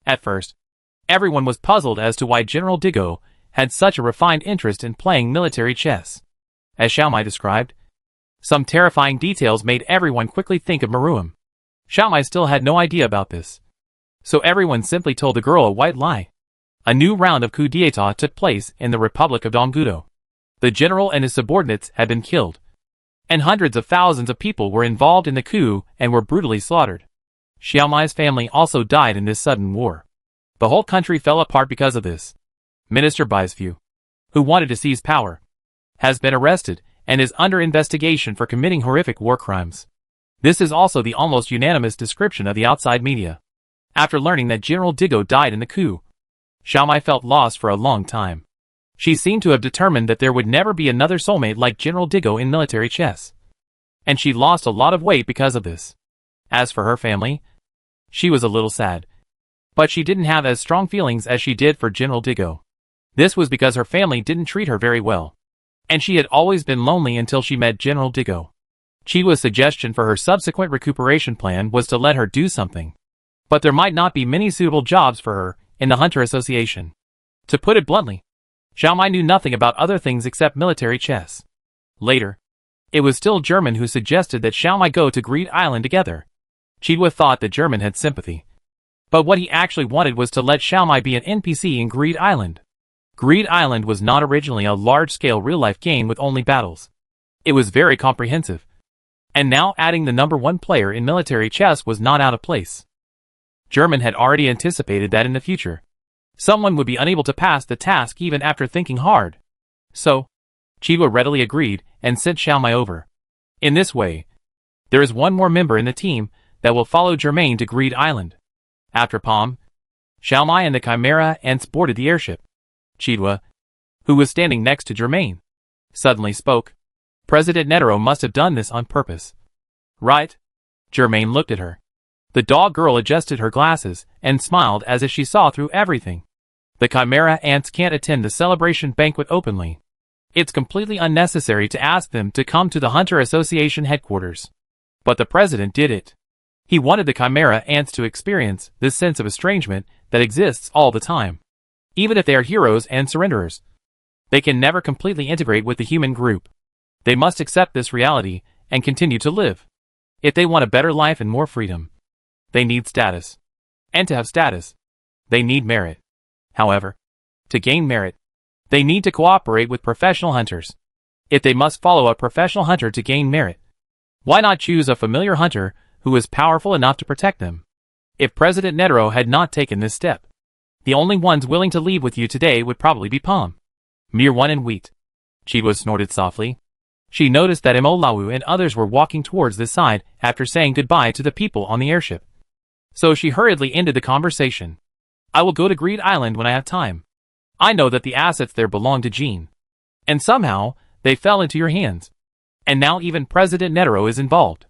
At first, everyone was puzzled as to why General Digo had such a refined interest in playing military chess. As Xiaomai described, some terrifying details made everyone quickly think of Maruam. Xiaomai still had no idea about this, so everyone simply told the girl a white lie. A new round of coup d'état took place in the Republic of Donggudo. The general and his subordinates had been killed, and hundreds of thousands of people were involved in the coup and were brutally slaughtered. Xiao Mai's family also died in this sudden war. The whole country fell apart because of this. Minister Baisfu, who wanted to seize power, has been arrested and is under investigation for committing horrific war crimes. This is also the almost unanimous description of the outside media. After learning that General Digo died in the coup, Xiao Mai felt lost for a long time. She seemed to have determined that there would never be another soulmate like General Digo in military chess. And she lost a lot of weight because of this. As for her family, she was a little sad. But she didn't have as strong feelings as she did for General Digo. This was because her family didn't treat her very well. And she had always been lonely until she met General Digo. Chiwa's suggestion for her subsequent recuperation plan was to let her do something. But there might not be many suitable jobs for her in the Hunter Association. To put it bluntly, Xiao Mai knew nothing about other things except military chess. Later, it was still German who suggested that Xiao Mai go to Greed Island together. Chiwa thought that German had sympathy. But what he actually wanted was to let Xiao Mai be an NPC in Greed Island. Greed Island was not originally a large-scale real-life game with only battles. It was very comprehensive. And now adding the #1 player in military chess was not out of place. German had already anticipated that in the future, someone would be unable to pass the task even after thinking hard. So, Chiwa readily agreed and sent Xiao Mai over. In this way, there is one more member in the team that will follow Germain to Greed Island. After Palm, Xiao Mai and the Chimera ants boarded the airship. Chidwa, who was standing next to Germain, suddenly spoke. President Netero must have done this on purpose. Right? Germain looked at her. The dog girl adjusted her glasses and smiled as if she saw through everything. The Chimera ants can't attend the celebration banquet openly. It's completely unnecessary to ask them to come to the Hunter Association headquarters. But the president did it. He wanted the Chimera ants to experience this sense of estrangement that exists all the time. Even if they are heroes and surrenderers, they can never completely integrate with the human group. They must accept this reality and continue to live. If they want a better life and more freedom, they need status. And to have status, they need merit. However, to gain merit, they need to cooperate with professional hunters. If they must follow a professional hunter to gain merit, why not choose a familiar hunter who is powerful enough to protect them? If President Netero had not taken this step, the only ones willing to leave with you today would probably be Palm, Mirwan and Wheat. Chidwa snorted softly. She noticed that Imolawu and others were walking towards this side after saying goodbye to the people on the airship. So she hurriedly ended the conversation. I will go to Greed Island when I have time. I know that the assets there belong to Jean. And somehow, they fell into your hands. And now even President Netero is involved.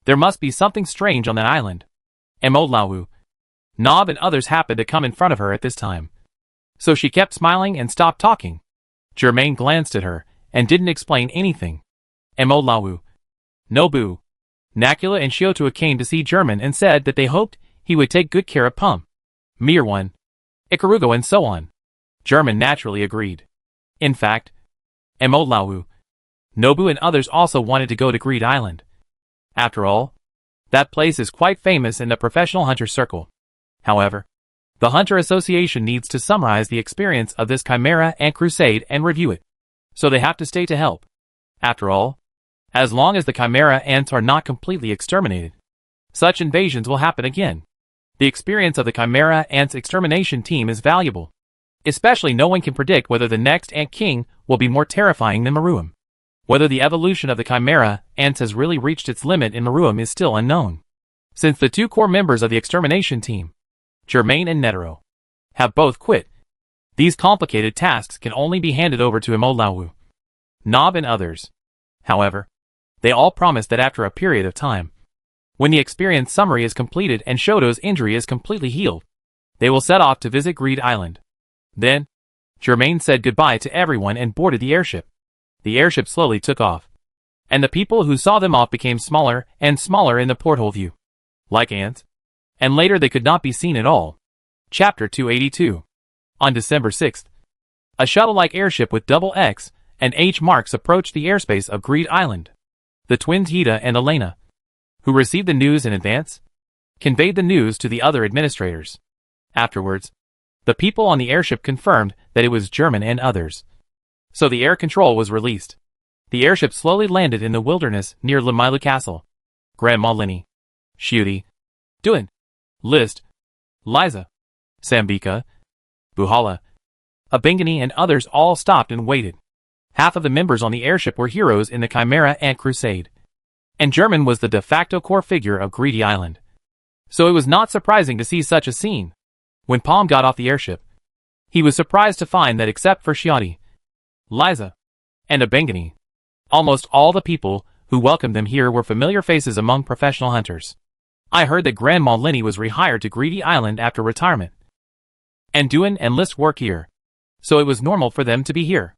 There must be something strange on that island. Imolawu, Nob and others happened to come in front of her at this time. So she kept smiling and stopped talking. Germain glanced at her and didn't explain anything. Imolawu, Nobu, Nakula and Shiotua came to see German and said that they hoped he would take good care of Pum, Mirwan, Ikarugo and so on. German naturally agreed. In fact, Imolawu, Nobu and others also wanted to go to Greed Island. After all, that place is quite famous in the professional hunter circle. However, the Hunter Association needs to summarize the experience of this Chimera Ant Crusade and review it. So they have to stay to help. After all, as long as the Chimera ants are not completely exterminated, such invasions will happen again. The experience of the Chimera ants extermination team is valuable. Especially no one can predict whether the next Ant King will be more terrifying than Maruam. Whether the evolution of the Chimera ants has really reached its limit in Maruam is still unknown. Since the two core members of the extermination team, Germain and Netero, have both quit, these complicated tasks can only be handed over to Imolawu, Nob and others. However, they all promise that after a period of time, when the experience summary is completed and Shoto's injury is completely healed, they will set off to visit Greed Island. Then, Germain said goodbye to everyone and boarded the airship. The airship slowly took off, and the people who saw them off became smaller and smaller in the porthole view, like ants, and later they could not be seen at all. Chapter 282. On December 6th, a shuttle-like airship with double X and H marks approached the airspace of Greed Island. The twins Hida and Elena, who received the news in advance, conveyed the news to the other administrators. Afterwards, The people on the airship confirmed that it was German and others. So the air control was released. The airship slowly landed in the wilderness near Limilu Castle. Grandma Linny, Shudi, Duan, List, Liza, Sambika, Buhala, Abingani and others all stopped and waited. Half of the members on the airship were heroes in the Chimera Ant Crusade. And German was the de facto core figure of Greedy Island. So it was not surprising to see such a scene. When Palm got off the airship, he was surprised to find that except for Shudi, Liza, and Abingani, almost all the people who welcomed them here were familiar faces among professional hunters. I heard that Grandma Linny was rehired to Greedy Island after retirement. And Duan and List work here. So it was normal for them to be here.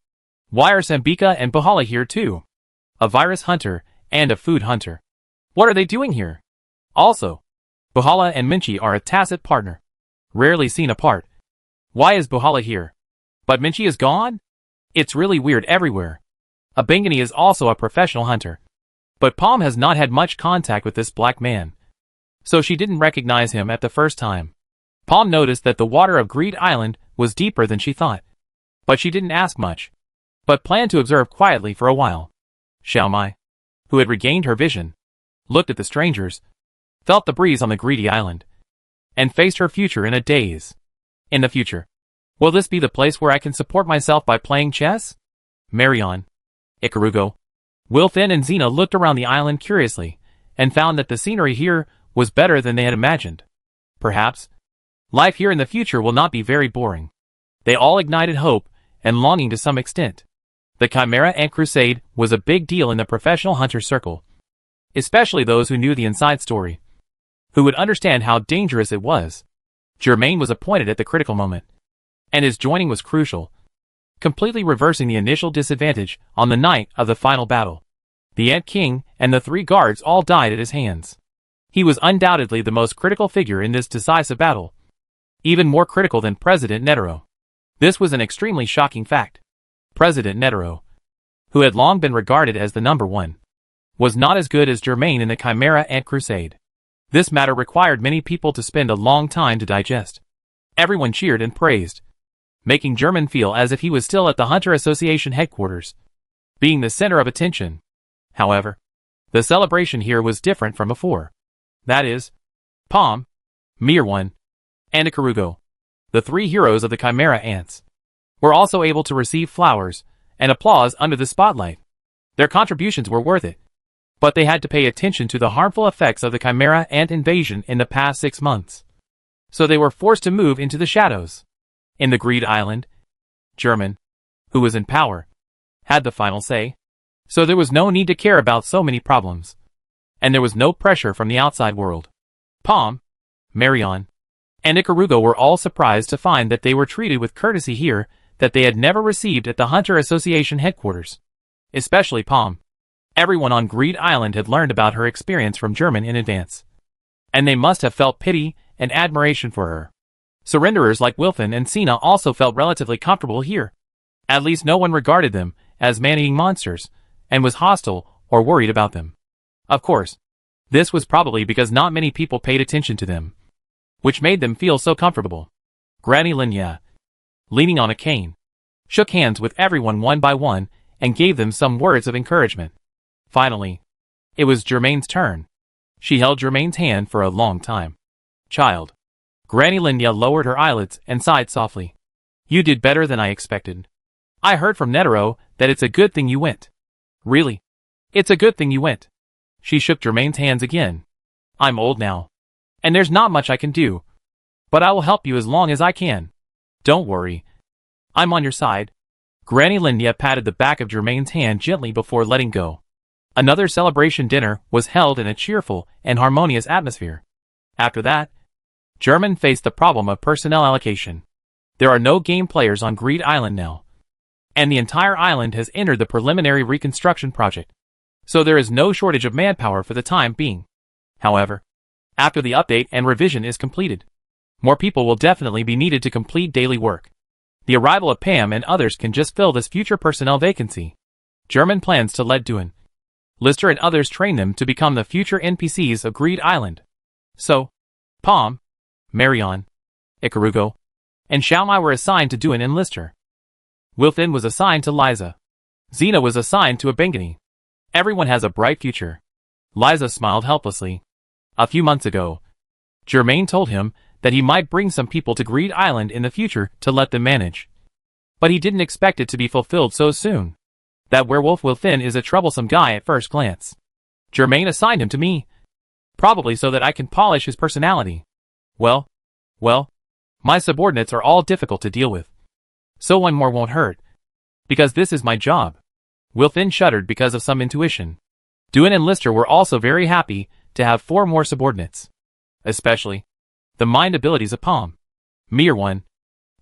Why are Sambika and Buhala here too? A virus hunter and a food hunter. What are they doing here? Also, Buhala and Minchi are a tacit partner. Rarely seen apart. Why is Buhala here? But Minchi is gone? It's really weird everywhere. Abingani is also a professional hunter. But Palm has not had much contact with this black man. So she didn't recognize him at the first time. Palm noticed that the water of Greed Island was deeper than she thought. But she didn't ask much. But planned to observe quietly for a while. Xiaomai, who had regained her vision, looked at the strangers, felt the breeze on the Greedy Island, and faced her future in a daze. In the future, will this be the place where I can support myself by playing chess? Marion, Ikarugo, Wilfin and Xena looked around the island curiously, and found that the scenery here was better than they had imagined. Perhaps, life here in the future will not be very boring. They all ignited hope and longing to some extent. The Chimera Ant Crusade was a big deal in the professional hunter circle, especially those who knew the inside story, who would understand how dangerous it was. Germain was appointed at the critical moment, and his joining was crucial, completely reversing the initial disadvantage on the night of the final battle. The Ant King and the 3 guards all died at his hands. He was undoubtedly the most critical figure in this decisive battle, even more critical than President Netero. This was an extremely shocking fact. President Netero, who had long been regarded as the #1, was not as good as Germain in the Chimera Ant Crusade. This matter required many people to spend a long time to digest. Everyone cheered and praised, making German feel as if he was still at the Hunter Association headquarters, being the center of attention. However, the celebration here was different from before. That is, Palm, Mirwan, and Ikarugo, the 3 heroes of the Chimera Ants, were also able to receive flowers and applause under the spotlight. Their contributions were worth it, but they had to pay attention to the harmful effects of the Chimera Ant invasion in the past 6 months. So they were forced to move into the shadows. In the Greed Island, German, who was in power, had the final say, so there was no need to care about so many problems. And there was no pressure from the outside world. Palm, Marion, and Ikarugo were all surprised to find that they were treated with courtesy here that they had never received at the Hunter Association headquarters. Especially Palm. Everyone on Greed Island had learned about her experience from German in advance. And they must have felt pity and admiration for her. Surrenderers like Wilfin and Sina also felt relatively comfortable here. At least no one regarded them as man-eating monsters, and was hostile or worried about them. Of course, this was probably because not many people paid attention to them, which made them feel so comfortable. Granny Linya, leaning on a cane, shook hands with everyone one by one and gave them some words of encouragement. Finally, it was Germain's turn. She held Germain's hand for a long time. Child. Granny Linya lowered her eyelids and sighed softly. You did better than I expected. I heard from Netero that it's a good thing you went. Really? It's a good thing you went. She shook Germain's hands again. I'm old now, and there's not much I can do. But I will help you as long as I can. Don't worry. I'm on your side. Granny Linya patted the back of Germain's hand gently before letting go. Another celebration dinner was held in a cheerful and harmonious atmosphere. After that, German faced the problem of personnel allocation. There are no game players on Greed Island now, and the entire island has entered the preliminary reconstruction project, so there is no shortage of manpower for the time being. However, after the update and revision is completed, more people will definitely be needed to complete daily work. The arrival of Pam and others can just fill this future personnel vacancy. German plans to let Duan, Lister and others train them to become the future NPCs of Greed Island. So, Palm, Marion, Ikarugo, and Xiaomai were assigned to Duan and Lister. Wilfin was assigned to Liza. Xena was assigned to Abengani. Everyone has a bright future. Liza smiled helplessly. A few months ago, Germain told him that he might bring some people to Greed Island in the future to let them manage. But he didn't expect it to be fulfilled so soon. That werewolf Wilfin is a troublesome guy at first glance. Germain assigned him to me. Probably so that I can polish his personality. Well, my subordinates are all difficult to deal with. So one more won't hurt. Because this is my job. Wilfin shuddered because of some intuition. Duan and Lister were also very happy to have 4 more subordinates. Especially the mind abilities of Palm, Mirwan,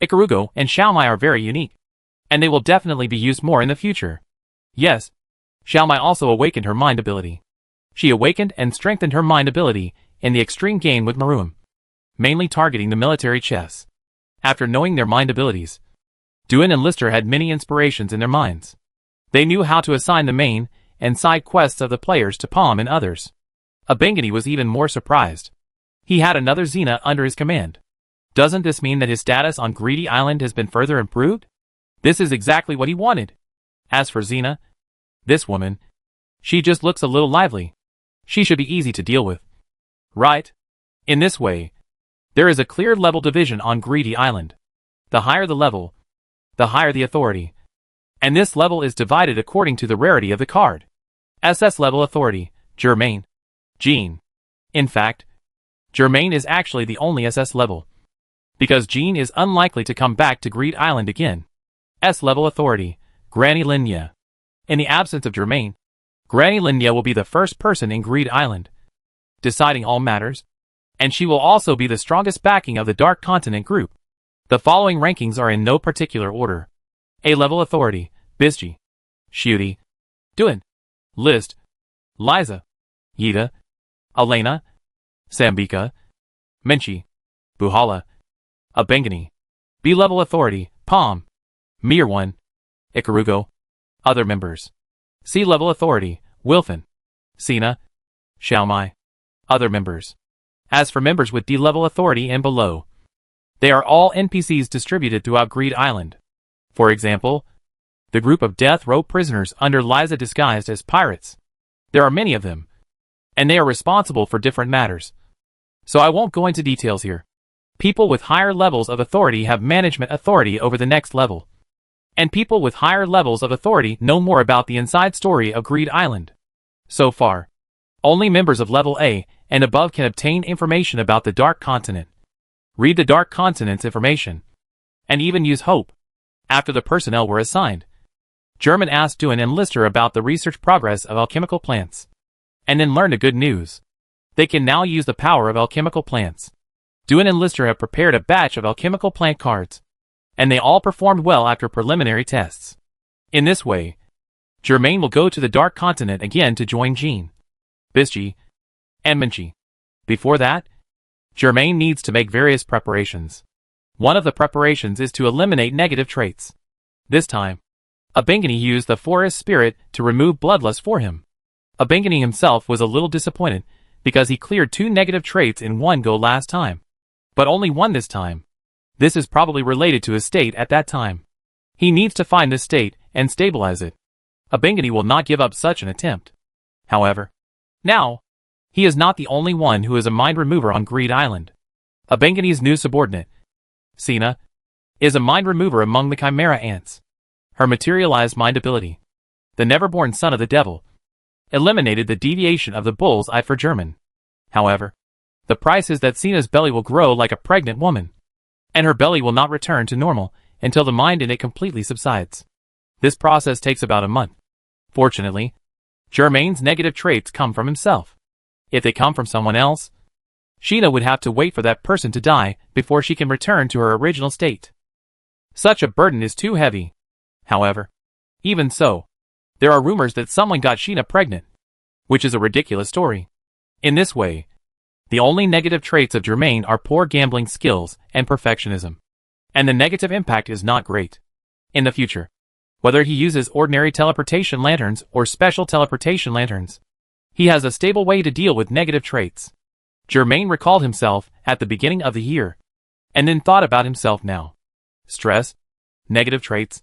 Ikarugo, and Xiaomai are very unique. And they will definitely be used more in the future. Yes, Xiaomai also awakened her mind ability. She awakened and strengthened her mind ability in the extreme game with Maruam, mainly targeting the military chess. After knowing their mind abilities, Duan and Lister had many inspirations in their minds. They knew how to assign the main and side quests of the players to Palm and others. Abengani was even more surprised. He had another Xena under his command. Doesn't this mean that his status on Greedy Island has been further improved? This is exactly what he wanted. As for Xena, this woman, she just looks a little lively. She should be easy to deal with. Right? In this way, there is a clear level division on Greedy Island. The higher the level, the higher the authority. And this level is divided according to the rarity of the card. SS level authority, Germain. Jean. In fact, Germain is actually the only SS level. Because Jean is unlikely to come back to Greed Island again. S level authority, Granny Linya. In the absence of Germain, Granny Linya will be the first person in Greed Island, deciding all matters, and she will also be the strongest backing of the Dark Continent group. The following rankings are in no particular order. A level authority, Bisji, Shuti, Duan, List, Liza, Yida, Elena, Sambika, Menchi, Buhala, Abengani. B level authority, Palm, Mirwan, Ikarugo, other members. C level authority, Wilfin, Sina, Xiaomai, other members. As for members with D level authority and below, they are all NPCs distributed throughout Greed Island. For example, the group of death row prisoners under Liza disguised as pirates. There are many of them, and they are responsible for different matters. So I won't go into details here. People with higher levels of authority have management authority over the next level. And people with higher levels of authority know more about the inside story of Greed Island. So far, only members of level A and above can obtain information about the Dark Continent. Read the Dark Continent's information. And even use Hope. After the personnel were assigned, German asked Duan and Lister about the research progress of alchemical plants. And then learned the good news. They can now use the power of alchemical plants. Duan and Lister have prepared a batch of alchemical plant cards. And they all performed well after preliminary tests. In this way, Germain will go to the Dark Continent again to join Jean, Bisji, and Menchi. Before that, Germain needs to make various preparations. One of the preparations is to eliminate negative traits. This time, Abengani used the forest spirit to remove bloodlust for him. Abengani himself was a little disappointed because he cleared 2 negative traits in one go last time. But only one this time. This is probably related to his state at that time. He needs to find this state and stabilize it. Abengani will not give up such an attempt. However, now, he is not the only one who is a mind remover on Greed Island. Abengani's new subordinate, Sina, is a mind remover among the Chimera ants. Her materialized mind ability, the never-born son of the devil, eliminated the deviation of the bull's eye for German. However, the price is that Sina's belly will grow like a pregnant woman, and her belly will not return to normal until the mind in it completely subsides. This process takes about a month. Fortunately, Germain's negative traits come from himself. If they come from someone else, Sheena would have to wait for that person to die before she can return to her original state. Such a burden is too heavy. However, even so, there are rumors that someone got Sheena pregnant, which is a ridiculous story. In this way, the only negative traits of Germain are poor gambling skills and perfectionism. And the negative impact is not great. In the future, whether he uses ordinary teleportation lanterns or special teleportation lanterns, he has a stable way to deal with negative traits. Germain recalled himself at the beginning of the year, and then thought about himself now. stress, negative traits,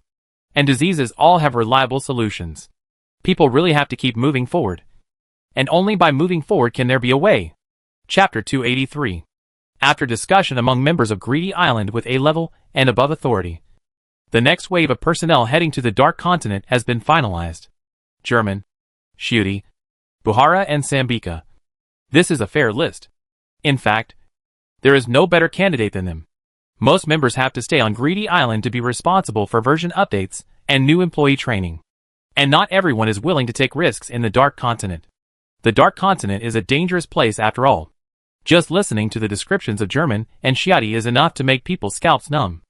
and diseases all have reliable solutions. People really have to keep moving forward. And only by moving forward can there be a way. Chapter 283. After discussion among members of Greedy Island with A-level and above authority, the next wave of personnel heading to the Dark Continent has been finalized. German, Shudi, Buhara and Sambika. This is a fair list. In fact, there is no better candidate than them. Most members have to stay on Greedy Island to be responsible for version updates and new employee training. And not everyone is willing to take risks in the Dark Continent. The Dark Continent is a dangerous place after all. Just listening to the descriptions of German and Shiati is enough to make people's scalps numb.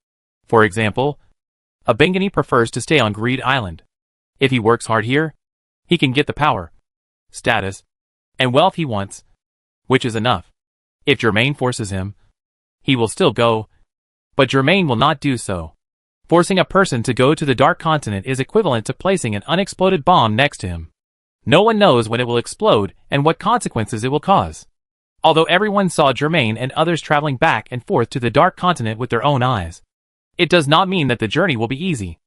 For example, a Bengani prefers to stay on Greed Island. If he works hard here, he can get the power, status, and wealth he wants, which is enough. If Germain forces him, he will still go, but Germain will not do so. Forcing a person to go to the Dark Continent is equivalent to placing an unexploded bomb next to him. No one knows when it will explode and what consequences it will cause. Although everyone saw Germain and others traveling back and forth to the Dark Continent with their own eyes, it does not mean that the journey will be easy.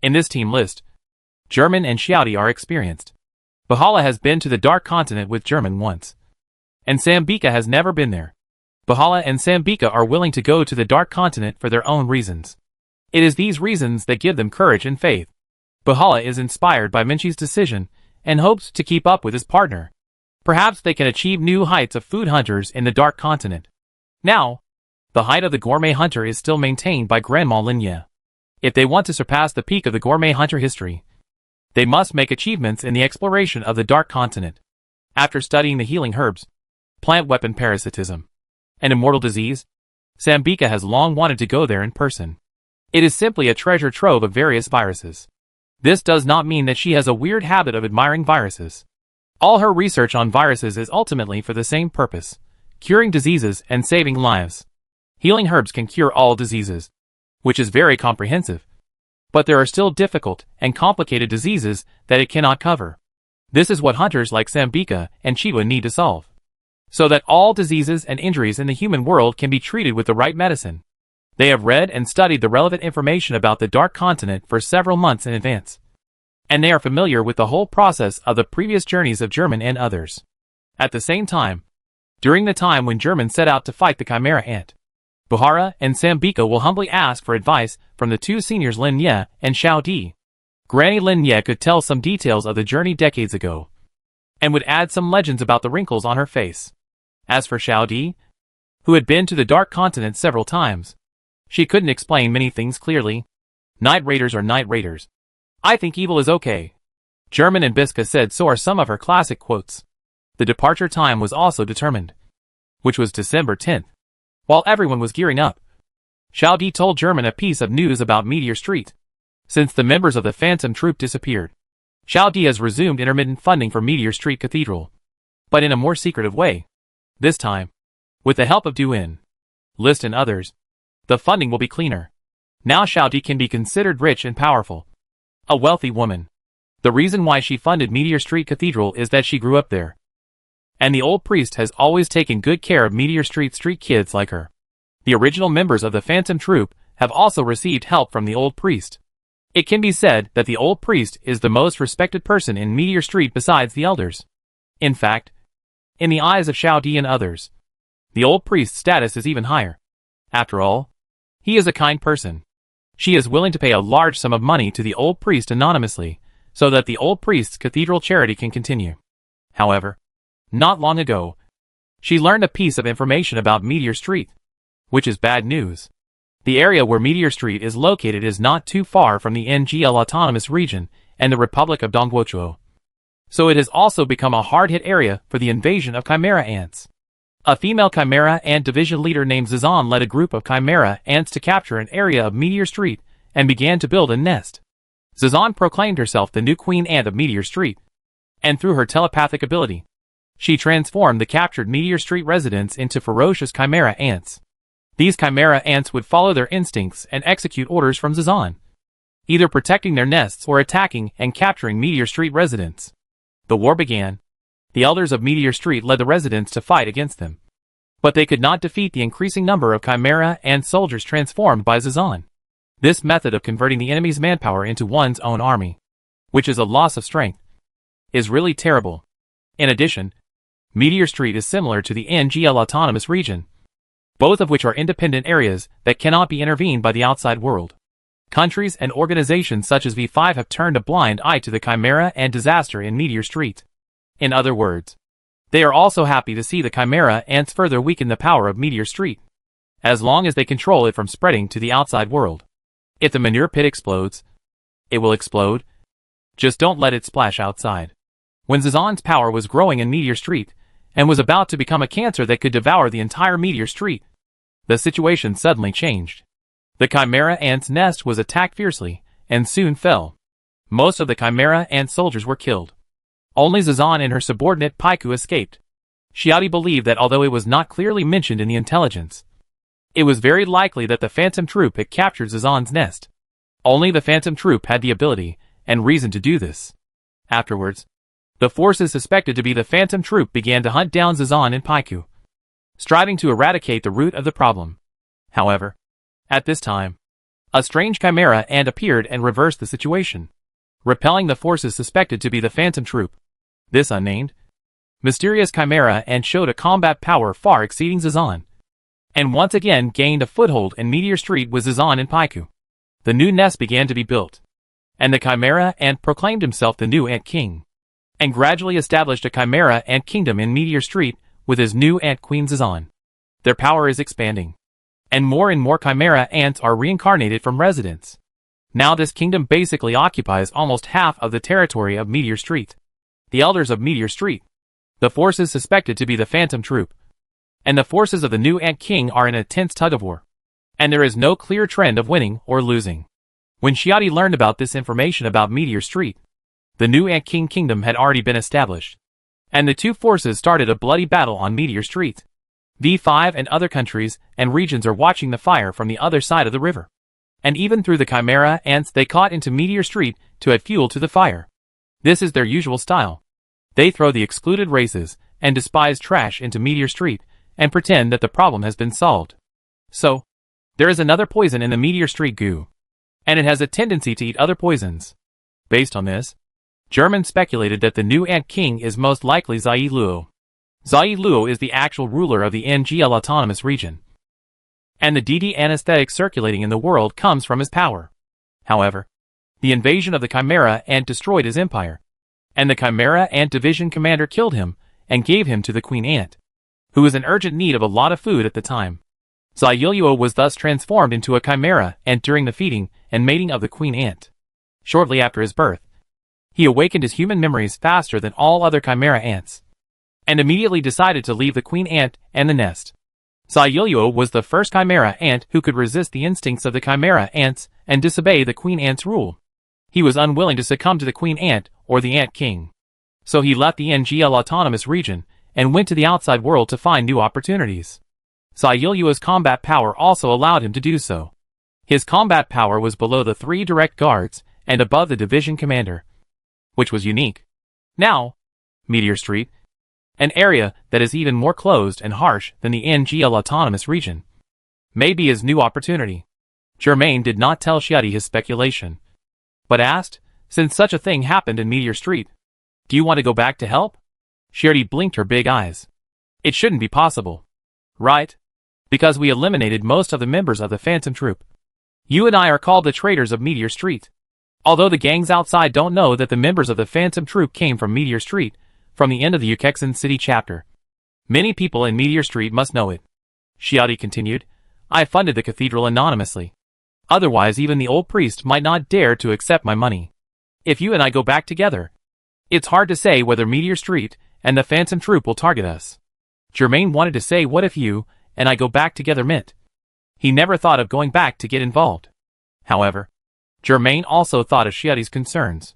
In this team list, German and Xiaodi are experienced. Bahala has been to the Dark Continent with German once, and Sambika has never been there. Bahala and Sambika are willing to go to the Dark Continent for their own reasons. It is these reasons that give them courage and faith. Bahala is inspired by Minchi's decision and hopes to keep up with his partner. Perhaps they can achieve new heights of food hunters in the Dark Continent. Now, the height of the gourmet hunter is still maintained by Grandma Linya. If they want to surpass the peak of the gourmet hunter history, they must make achievements in the exploration of the Dark Continent. After studying the healing herbs, plant weapon parasitism, and immortal disease, Sambika has long wanted to go there in person. It is simply a treasure trove of various viruses. This does not mean that she has a weird habit of admiring viruses. All her research on viruses is ultimately for the same purpose: curing diseases and saving lives. Healing herbs can cure all diseases, which is very comprehensive. But there are still difficult and complicated diseases that it cannot cover. This is what hunters like Sambika and Chiwa need to solve, so that all diseases and injuries in the human world can be treated with the right medicine. They have read and studied the relevant information about the Dark Continent for several months in advance, and they are familiar with the whole process of the previous journeys of German and others. At the same time, during the time when German set out to fight the Chimera Ant, Buhara and Sambika will humbly ask for advice from the two seniors Lin Ye and Xiao Di. Granny Lin Ye could tell some details of the journey decades ago, and would add some legends about the wrinkles on her face. As for Xiao Di, who had been to the Dark Continent several times, she couldn't explain many things clearly. Night Raiders are Night Raiders. I think evil is okay. German and Biska said so are some of her classic quotes. The departure time was also determined, which was December 10th. While everyone was gearing up, Xiao Di told German a piece of news about Meteor Street. Since the members of the Phantom Troop disappeared, Xiao Di has resumed intermittent funding for Meteor Street Cathedral, but in a more secretive way. This time, with the help of Duin, List and others, the funding will be cleaner. Now Xiao Di can be considered rich and powerful, a wealthy woman. The reason why she funded Meteor Street Cathedral is that she grew up there, and the old priest has always taken good care of Meteor Street kids like her. The original members of the Phantom Troop have also received help from the old priest. It can be said that the old priest is the most respected person in Meteor Street besides the elders. In fact, in the eyes of Xiao Di and others, the old priest's status is even higher. After all, he is a kind person. She is willing to pay a large sum of money to the old priest anonymously, so that the old priest's cathedral charity can continue. However, not long ago, she learned a piece of information about Meteor Street, which is bad news. The area where Meteor Street is located is not too far from the NGL Autonomous Region and the Republic of Dongguochuo. So it has also become a hard-hit area for the invasion of Chimera Ants. A female Chimera Ant division leader named Zazan led a group of Chimera Ants to capture an area of Meteor Street and began to build a nest. Zazan proclaimed herself the new Queen Ant of Meteor Street, and through her telepathic ability, she transformed the captured Meteor Street residents into ferocious Chimera Ants. These Chimera Ants would follow their instincts and execute orders from Zazan, either protecting their nests or attacking and capturing Meteor Street residents. The war began. The elders of Meteor Street led the residents to fight against them, but they could not defeat the increasing number of Chimera Ant soldiers transformed by Zazan. This method of converting the enemy's manpower into one's own army, which is a loss of strength, is really terrible. In addition, Meteor Street is similar to the NGL Autonomous Region, both of which are independent areas that cannot be intervened by the outside world. Countries and organizations such as V5 have turned a blind eye to the chimera and disaster in Meteor Street. In other words, they are also happy to see the chimera ants further weaken the power of Meteor Street, as long as they control it from spreading to the outside world. If the manure pit explodes, it will explode. Just don't let it splash outside. When Zazan's power was growing in Meteor Street, and was about to become a cancer that could devour the entire Meteor Street, the situation suddenly changed. The chimera ant's nest was attacked fiercely, and soon fell. Most of the chimera ant soldiers were killed. Only Zazan and her subordinate Paiku escaped. Xiaodi believed that although it was not clearly mentioned in the intelligence, it was very likely that the Phantom Troop had captured Zazan's nest. Only the Phantom Troop had the ability and reason to do this. Afterwards, the forces suspected to be the Phantom Troop began to hunt down Zazan and Paiku, striving to eradicate the root of the problem. However, at this time, a strange chimera ant appeared and reversed the situation, repelling the forces suspected to be the Phantom Troop. This unnamed, mysterious chimera ant showed a combat power far exceeding Zazan, and once again gained a foothold in Meteor Street with Zazan and Paiku. The new nest began to be built, and the chimera ant proclaimed himself the new Ant King, and gradually established a chimera ant kingdom in Meteor Street with his new ant queen Zazan. Their power is expanding, and more chimera ants are reincarnated from residents. Now this kingdom basically occupies almost half of the territory of Meteor Street. The elders of Meteor Street, the forces suspected to be the Phantom Troop, and the forces of the new Ant King are in a tense tug-of-war, and there is no clear trend of winning or losing. When Xiaodi learned about this information about Meteor Street, the new Ant King kingdom had already been established, and the two forces started a bloody battle on Meteor Street. V5 and other countries and regions are watching the fire from the other side of the river, and even through the chimera ants they caught into Meteor Street to add fuel to the fire. This is their usual style. They throw the excluded races and despised trash into Meteor Street and pretend that the problem has been solved. So, there is another poison in the Meteor Street goo, and it has a tendency to eat other poisons. Based on this, Germans speculated that the new Ant King is most likely Zai Luo. Zai Luo is the actual ruler of the NGL Autonomous Region, and the DD anesthetic circulating in the world comes from his power. However, the invasion of the Chimera Ant destroyed his empire, and the Chimera Ant Division commander killed him and gave him to the Queen Ant, who was in urgent need of a lot of food at the time. Zai Luo was thus transformed into a Chimera Ant during the feeding and mating of the Queen Ant. Shortly after his birth, he awakened his human memories faster than all other Chimera Ants, and immediately decided to leave the Queen Ant and the nest. Zai Luo was the first Chimera Ant who could resist the instincts of the Chimera Ants and disobey the Queen Ant's rule. He was unwilling to succumb to the Queen Ant or the Ant King. So he left the NGL Autonomous Region and went to the outside world to find new opportunities. Zai Luo's combat power also allowed him to do so. His combat power was below the 3 direct guards and above the division commander, which was unique. Now, Meteor Street, an area that is even more closed and harsh than the NGL Autonomous Region, may be his new opportunity. Germain did not tell Xiaodi his speculation, but asked, since such a thing happened in Meteor Street, do you want to go back to help? Xiaodi blinked her big eyes. It shouldn't be possible. Right? Because we eliminated most of the members of the Phantom Troop. You and I are called the traitors of Meteor Street. Although the gangs outside don't know that the members of the Phantom Troop came from Meteor Street, from the end of the Ukexan City chapter. Many people in Meteor Street must know it. Xiaodi continued, I funded the cathedral anonymously. Otherwise even the old priest might not dare to accept my money. If you and I go back together, it's hard to say whether Meteor Street and the Phantom Troop will target us. Germain wanted to say what if you and I go back together meant. He never thought of going back to get involved. However, Germain also thought of Xiaodi's concerns.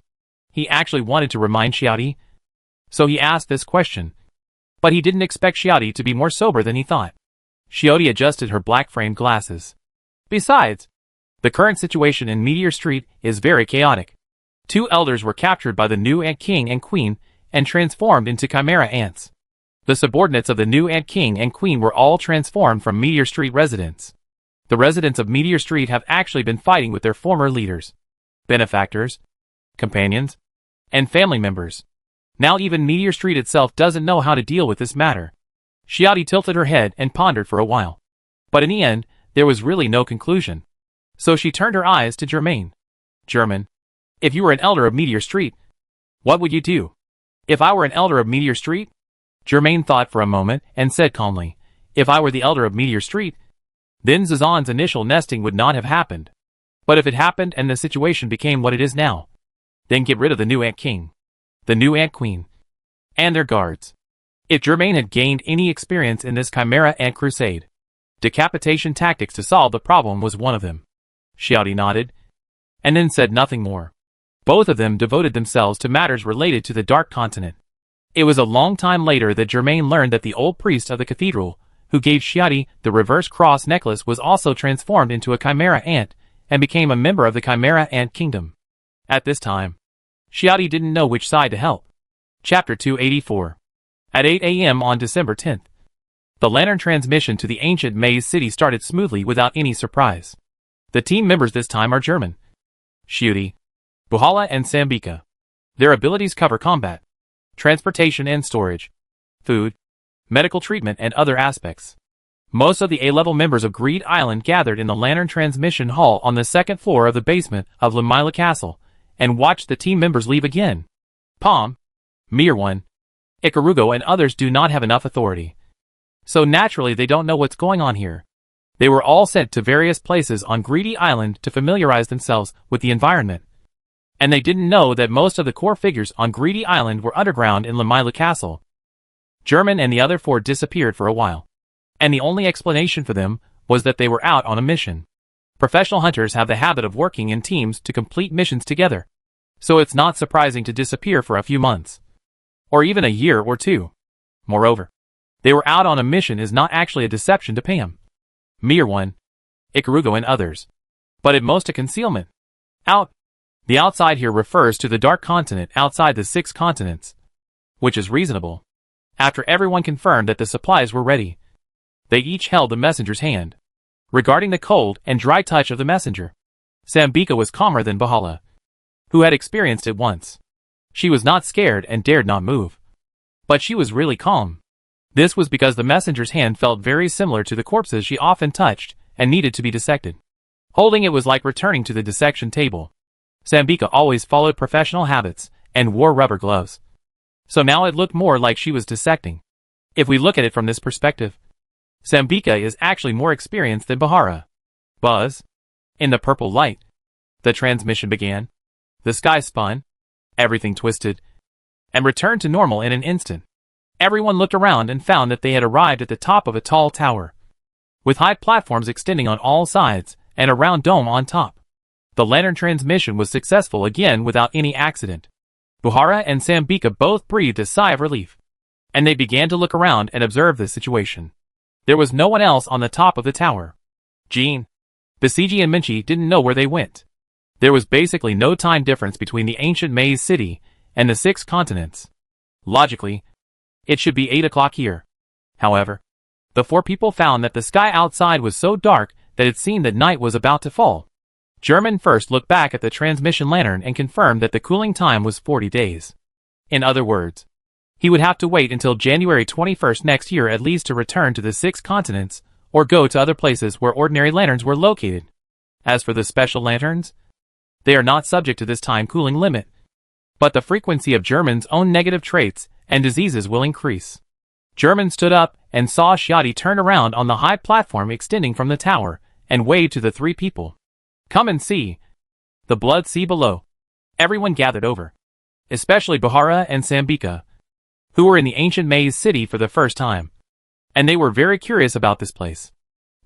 He actually wanted to remind Xiaodi, so he asked this question. But he didn't expect Xiaodi to be more sober than he thought. Xiaodi adjusted her black-framed glasses. Besides, the current situation in Meteor Street is very chaotic. 2 elders were captured by the new Ant King and Queen and transformed into Chimera Ants. The subordinates of the new Ant King and Queen were all transformed from Meteor Street residents. The residents of Meteor Street have actually been fighting with their former leaders, benefactors, companions, and family members. Now even Meteor Street itself doesn't know how to deal with this matter. Xiaodi tilted her head and pondered for a while. But in the end, there was really no conclusion. So she turned her eyes to Germain. German, if you were an elder of Meteor Street, what would you do? If I were an elder of Meteor Street? Germain thought for a moment and said calmly, if I were the elder of Meteor Street, then Zazan's initial nesting would not have happened. But if it happened and the situation became what it is now, then get rid of the new Ant King, the new Ant Queen, and their guards. If Germain had gained any experience in this Chimera Ant Crusade, decapitation tactics to solve the problem was one of them. Xiaodi nodded, and then said nothing more. Both of them devoted themselves to matters related to the Dark Continent. It was a long time later that Germain learned that the old priest of the cathedral, who gave Xiaodi the reverse cross necklace, was also transformed into a Chimera Ant and became a member of the Chimera Ant Kingdom. At this time, Xiaodi didn't know which side to help. Chapter 284. At 8 a.m. on December 10th, the lantern transmission to the ancient Maze City started smoothly without any surprise. The team members this time are German, Xiaodi, Buhala and Sambika. Their abilities cover combat, transportation and storage, food, medical treatment and other aspects. Most of the A-level members of Greed Island gathered in the Lantern Transmission Hall on the second floor of the basement of Lamila Castle and watched the team members leave again. Palm, Mirwan, Ikarugo and others do not have enough authority. So naturally they don't know what's going on here. They were all sent to various places on Greedy Island to familiarize themselves with the environment. And they didn't know that most of the core figures on Greedy Island were underground in Lamila Castle. German and the other four disappeared for a while. And the only explanation for them was that they were out on a mission. Professional hunters have the habit of working in teams to complete missions together. So it's not surprising to disappear for a few months. Or even a year or two. Moreover, they were out on a mission is not actually a deception to Pam, Mirwan, Ikarugo and others, but at most a concealment. Out. The outside here refers to the Dark Continent outside the 6 continents, which is reasonable. After everyone confirmed that the supplies were ready, they each held the messenger's hand. Regarding the cold and dry touch of the messenger, Sambika was calmer than Buhala, who had experienced it once. She was not scared and dared not move. But she was really calm. This was because the messenger's hand felt very similar to the corpses she often touched and needed to be dissected. Holding it was like returning to the dissection table. Sambika always followed professional habits and wore rubber gloves. So now it looked more like she was dissecting. If we look at it from this perspective, Sambika is actually more experienced than Bahara. Buzz. In the purple light, the transmission began. The sky spun. Everything twisted and returned to normal in an instant. Everyone looked around and found that they had arrived at the top of a tall tower, with high platforms extending on all sides and a round dome on top. The lantern transmission was successful again without any accident. Buhara and Sambika both breathed a sigh of relief, and they began to look around and observe the situation. There was no one else on the top of the tower. Jean, Basiji and Minchi didn't know where they went. There was basically no time difference between the ancient Maze City and the 6 continents. Logically, it should be 8 o'clock here. However, the 4 people found that the sky outside was so dark that it seemed that night was about to fall. German first looked back at the transmission lantern and confirmed that the cooling time was 40 days. In other words, he would have to wait until January 21st next year at least to return to the 6 continents, or go to other places where ordinary lanterns were located. As for the special lanterns, they are not subject to this time cooling limit, but the frequency of German's own negative traits and diseases will increase. German stood up and saw Xiaodi turn around on the high platform extending from the tower and waved to the 3 people. Come and see. The blood sea below. Everyone gathered over, especially Bahara and Sambika, who were in the ancient Maze City for the first time, and they were very curious about this place.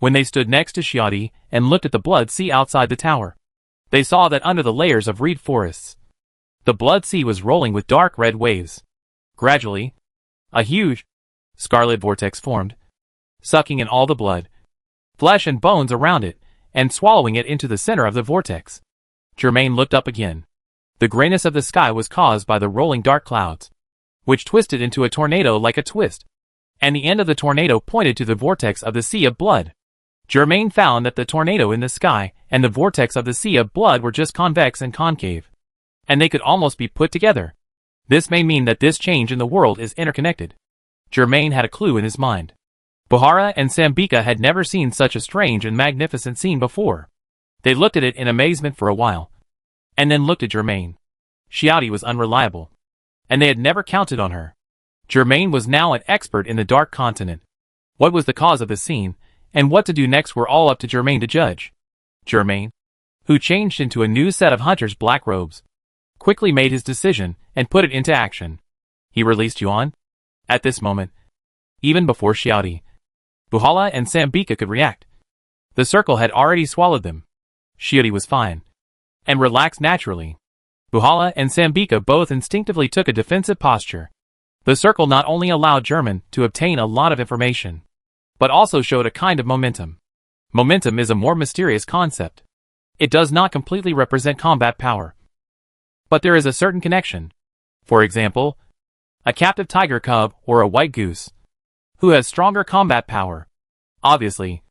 When they stood next to Xiaodi and looked at the blood sea outside the tower, they saw that under the layers of reed forests, the blood sea was rolling with dark red waves. Gradually, a huge, scarlet vortex formed, sucking in all the blood, flesh and bones around it, and swallowing it into the center of the vortex. Germain looked up again. The grayness of the sky was caused by the rolling dark clouds, which twisted into a tornado like a twist, and the end of the tornado pointed to the vortex of the sea of blood. Germain found that the tornado in the sky and the vortex of the sea of blood were just convex and concave, and they could almost be put together. This may mean that this change in the world is interconnected. Germain had a clue in his mind. Buhara and Sambika had never seen such a strange and magnificent scene before. They looked at it in amazement for a while, and then looked at Germain. Xiaodi was unreliable, and they had never counted on her. Germain was now an expert in the Dark Continent. What was the cause of the scene, and what to do next were all up to Germain to judge. Germain, who changed into a new set of hunter's black robes, quickly made his decision and put it into action. He released Yuan. At this moment, even before Xiaodi, Buhala and Sambika could react, the circle had already swallowed them. Xiaodi was fine and relaxed naturally. Buhala and Sambika both instinctively took a defensive posture. The circle not only allowed Germain to obtain a lot of information, but also showed a kind of momentum. Momentum is a more mysterious concept. It does not completely represent combat power, but there is a certain connection. For example, a captive tiger cub or a white goose, who has stronger combat power. Obviously,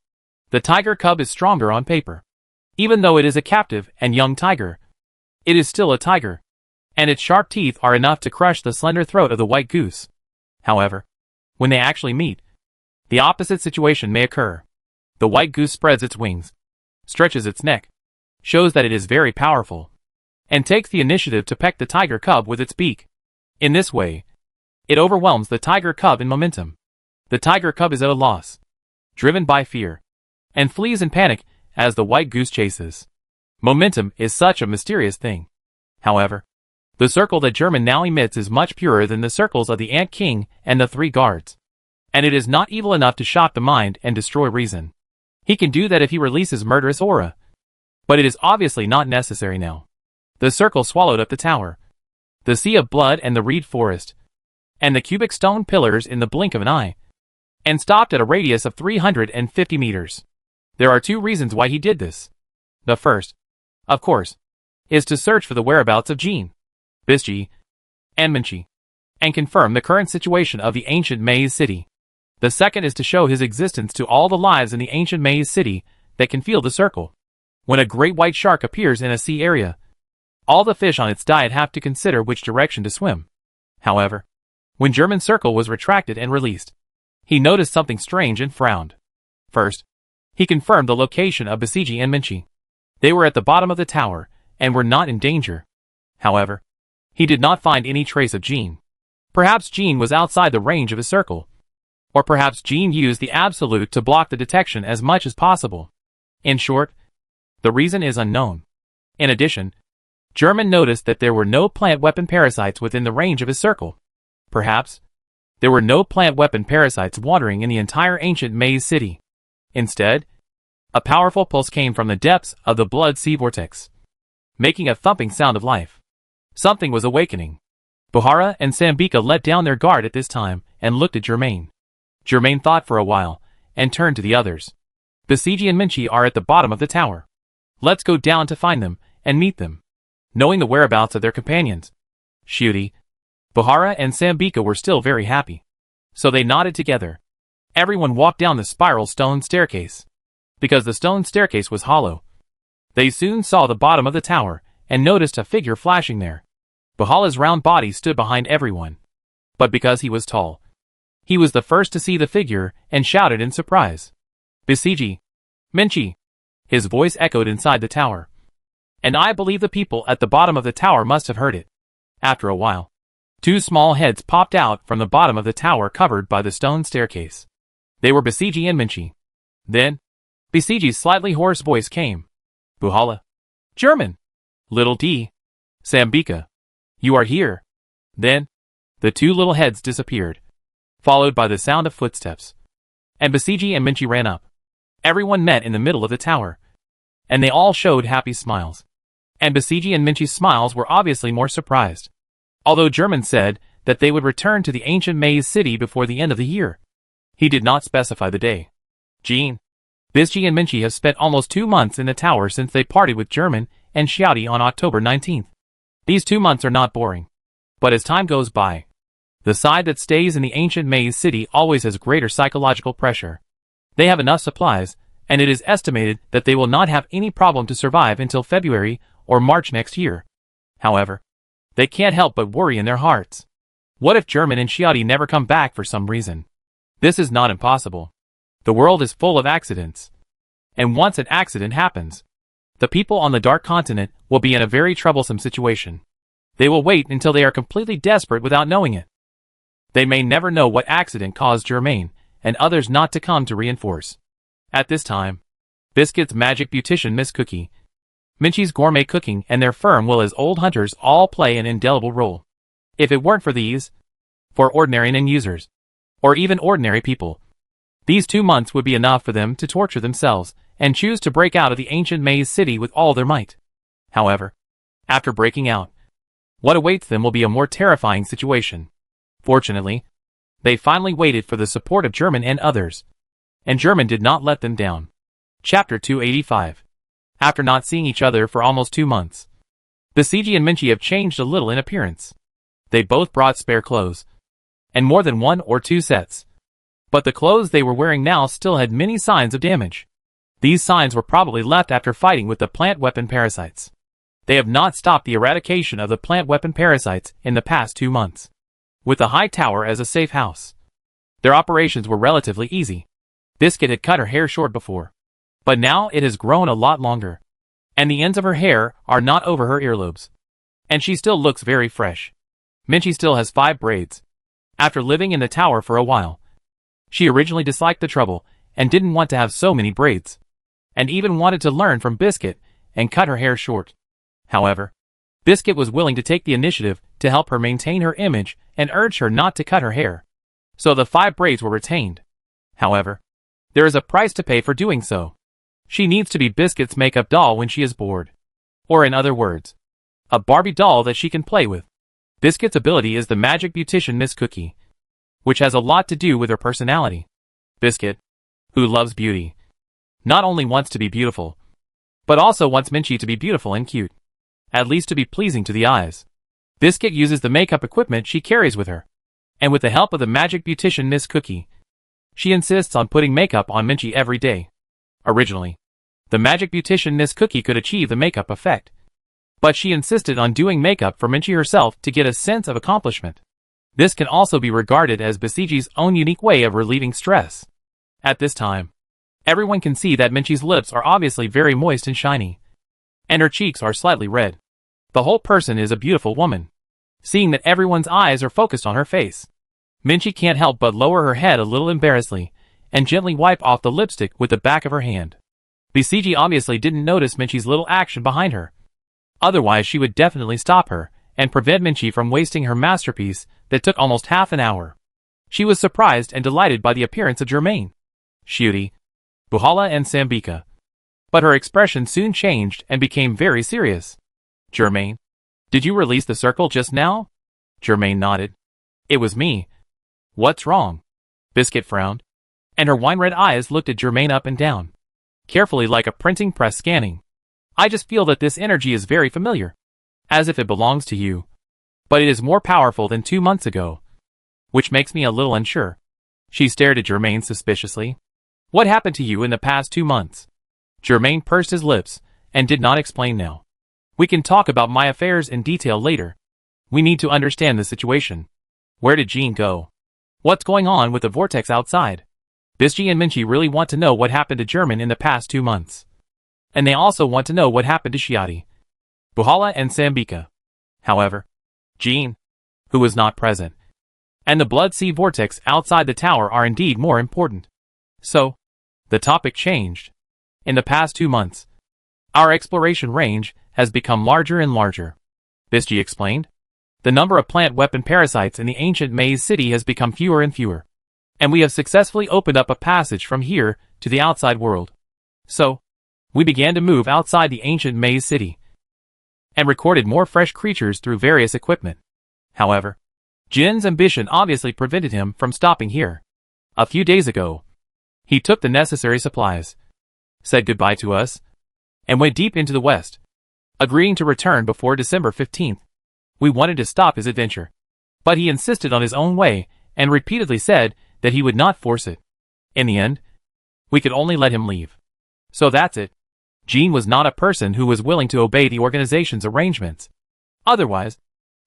the tiger cub is stronger on paper. Even though it is a captive and young tiger, it is still a tiger, and its sharp teeth are enough to crush the slender throat of the white goose. However, when they actually meet, the opposite situation may occur. The white goose spreads its wings, stretches its neck, shows that it is very powerful, and takes the initiative to peck the tiger cub with its beak. In this way, it overwhelms the tiger cub in momentum. The tiger cub is at a loss, driven by fear, and flees in panic as the white goose chases. Momentum is such a mysterious thing. However, the circle that Germain now emits is much purer than the circles of the Ant King and the three guards, and it is not evil enough to shock the mind and destroy reason. He can do that if he releases murderous aura, but it is obviously not necessary now. The circle swallowed up the tower, the sea of blood and the reed forest, and the cubic stone pillars in the blink of an eye, and stopped at a radius of 350 meters. There are two reasons why he did this. The first, of course, is to search for the whereabouts of Jin, Bisji, and Minchi, and confirm the current situation of the ancient Maze City. The second is to show his existence to all the lives in the ancient Maze City that can feel the circle. When a great white shark appears in a sea area, all the fish on its diet have to consider which direction to swim. However, when Germain's circle was retracted and released, he noticed something strange and frowned. First, he confirmed the location of Basiji and Minchi. They were at the bottom of the tower and were not in danger. However, he did not find any trace of Jin. Perhaps Jin was outside the range of his circle, or perhaps Jin used the absolute to block the detection as much as possible. In short, the reason is unknown. In addition, Germain noticed that there were no plant weapon parasites within the range of his circle. Perhaps there were no plant weapon parasites wandering in the entire ancient Maze City. Instead, a powerful pulse came from the depths of the blood sea vortex, making a thumping sound of life. Something was awakening. Buhara and Sambika let down their guard at this time and looked at Germain. Germain thought for a while and turned to the others. Basiji and Minchi are at the bottom of the tower. Let's go down to find them and meet them. Knowing the whereabouts of their companions, Xiaodi, Buhara and Sambika were still very happy. So they nodded together. Everyone walked down the spiral stone staircase. Because the stone staircase was hollow, they soon saw the bottom of the tower and noticed a figure flashing there. Buhala's round body stood behind everyone. But because he was tall, he was the first to see the figure and shouted in surprise. Basiji! Minchi! His voice echoed inside the tower. And I believe the people at the bottom of the tower must have heard it. After a while, two small heads popped out from the bottom of the tower covered by the stone staircase. They were Basiji and Minchi. Then, Basiji's slightly hoarse voice came. Buhala. German. Little D. Sambika. You are here. Then, the two little heads disappeared, followed by the sound of footsteps. And Basiji and Minchi ran up. Everyone met in the middle of the tower, and they all showed happy smiles. And Basiji and Minchi's smiles were obviously more surprised. Although German said that they would return to the ancient Maze City before the end of the year, he did not specify the day. Jin, Bisji and Minchi have spent almost 2 months in the tower since they parted with German and Xiaodi on October 19th. These 2 months are not boring. But as time goes by, the side that stays in the ancient Maze City always has greater psychological pressure. They have enough supplies, and it is estimated that they will not have any problem to survive until February or March next year. However, they can't help but worry in their hearts. What if German and Shiati never come back for some reason? This is not impossible. The world is full of accidents. And once an accident happens, the people on the Dark Continent will be in a very troublesome situation. They will wait until they are completely desperate without knowing it. They may never know what accident caused Germain and others not to come to reinforce. At this time, Biscuit's magic beautician Miss Cookie, Minchie's gourmet cooking, and their firm will as old hunters all play an indelible role. If it weren't for these, for ordinary non-users, or even ordinary people, these 2 months would be enough for them to torture themselves and choose to break out of the ancient maze city with all their might. However, after breaking out, what awaits them will be a more terrifying situation. Fortunately, they finally waited for the support of German and others, and German did not let them down. Chapter 285. After not seeing each other for almost 2 months, Basiji and Minchie have changed a little in appearance. They both brought spare clothes, and more than 1 or 2 sets. But the clothes they were wearing now still had many signs of damage. These signs were probably left after fighting with the plant weapon parasites. They have not stopped the eradication of the plant weapon parasites in the past 2 months. With the high tower as a safe house, their operations were relatively easy. Biscuit had cut her hair short before, but now it has grown a lot longer, and the ends of her hair are not over her earlobes. And she still looks very fresh. Minchie still has 5 braids. After living in the tower for a while, she originally disliked the trouble and didn't want to have so many braids, and even wanted to learn from Biscuit and cut her hair short. However, Biscuit was willing to take the initiative to help her maintain her image and urged her not to cut her hair. So the 5 braids were retained. However, there is a price to pay for doing so. She needs to be Biscuit's makeup doll when she is bored. Or in other words, a Barbie doll that she can play with. Biscuit's ability is the magic beautician Miss Cookie, which has a lot to do with her personality. Biscuit, who loves beauty, not only wants to be beautiful, but also wants Minchie to be beautiful and cute. At least to be pleasing to the eyes. Biscuit uses the makeup equipment she carries with her, and with the help of the magic beautician Miss Cookie, she insists on putting makeup on Minchie every day. Originally, the magic beautician Miss Cookie could achieve the makeup effect, but she insisted on doing makeup for Minchie herself to get a sense of accomplishment. This can also be regarded as Basiji's own unique way of relieving stress. At this time, everyone can see that Minchie's lips are obviously very moist and shiny, and her cheeks are slightly red. The whole person is a beautiful woman. Seeing that everyone's eyes are focused on her face, Minchie can't help but lower her head a little embarrassedly and gently wipe off the lipstick with the back of her hand. Basiji obviously didn't notice Minchie's little action behind her. Otherwise she would definitely stop her and prevent Minchie from wasting her masterpiece that took almost half an hour. She was surprised and delighted by the appearance of Germain, Shiuti, Buhala and Sambika. But her expression soon changed and became very serious. Germain, did you release the circle just now? Germain nodded. It was me. What's wrong? Biscuit frowned, and her wine-red eyes looked at Germain up and down, carefully like a printing press scanning. I just feel that this energy is very familiar, as if it belongs to you. But it is more powerful than 2 months ago, which makes me a little unsure. She stared at Germain suspiciously. What happened to you in the past 2 months? Germain pursed his lips and did not explain now. We can talk about my affairs in detail later. We need to understand the situation. Where did Jean go? What's going on with the vortex outside? Bisji and Minchie really want to know what happened to German in the past 2 months. And they also want to know what happened to Shiati, Buhala and Sambika. However, Jean, who was not present, and the Blood Sea vortex outside the tower are indeed more important. So, the topic changed. In the past 2 months, our exploration range has become larger and larger. Bisji explained. The number of plant weapon parasites in the ancient maze city has become fewer and fewer, and we have successfully opened up a passage from here to the outside world. So, we began to move outside the ancient maze city, and recorded more fresh creatures through various equipment. However, Jin's ambition obviously prevented him from stopping here. A few days ago, he took the necessary supplies, said goodbye to us, and went deep into the west, agreeing to return before December 15th. We wanted to stop his adventure, but he insisted on his own way and repeatedly said that he would not force it. In the end, we could only let him leave. So that's it. Jean was not a person who was willing to obey the organization's arrangements. Otherwise,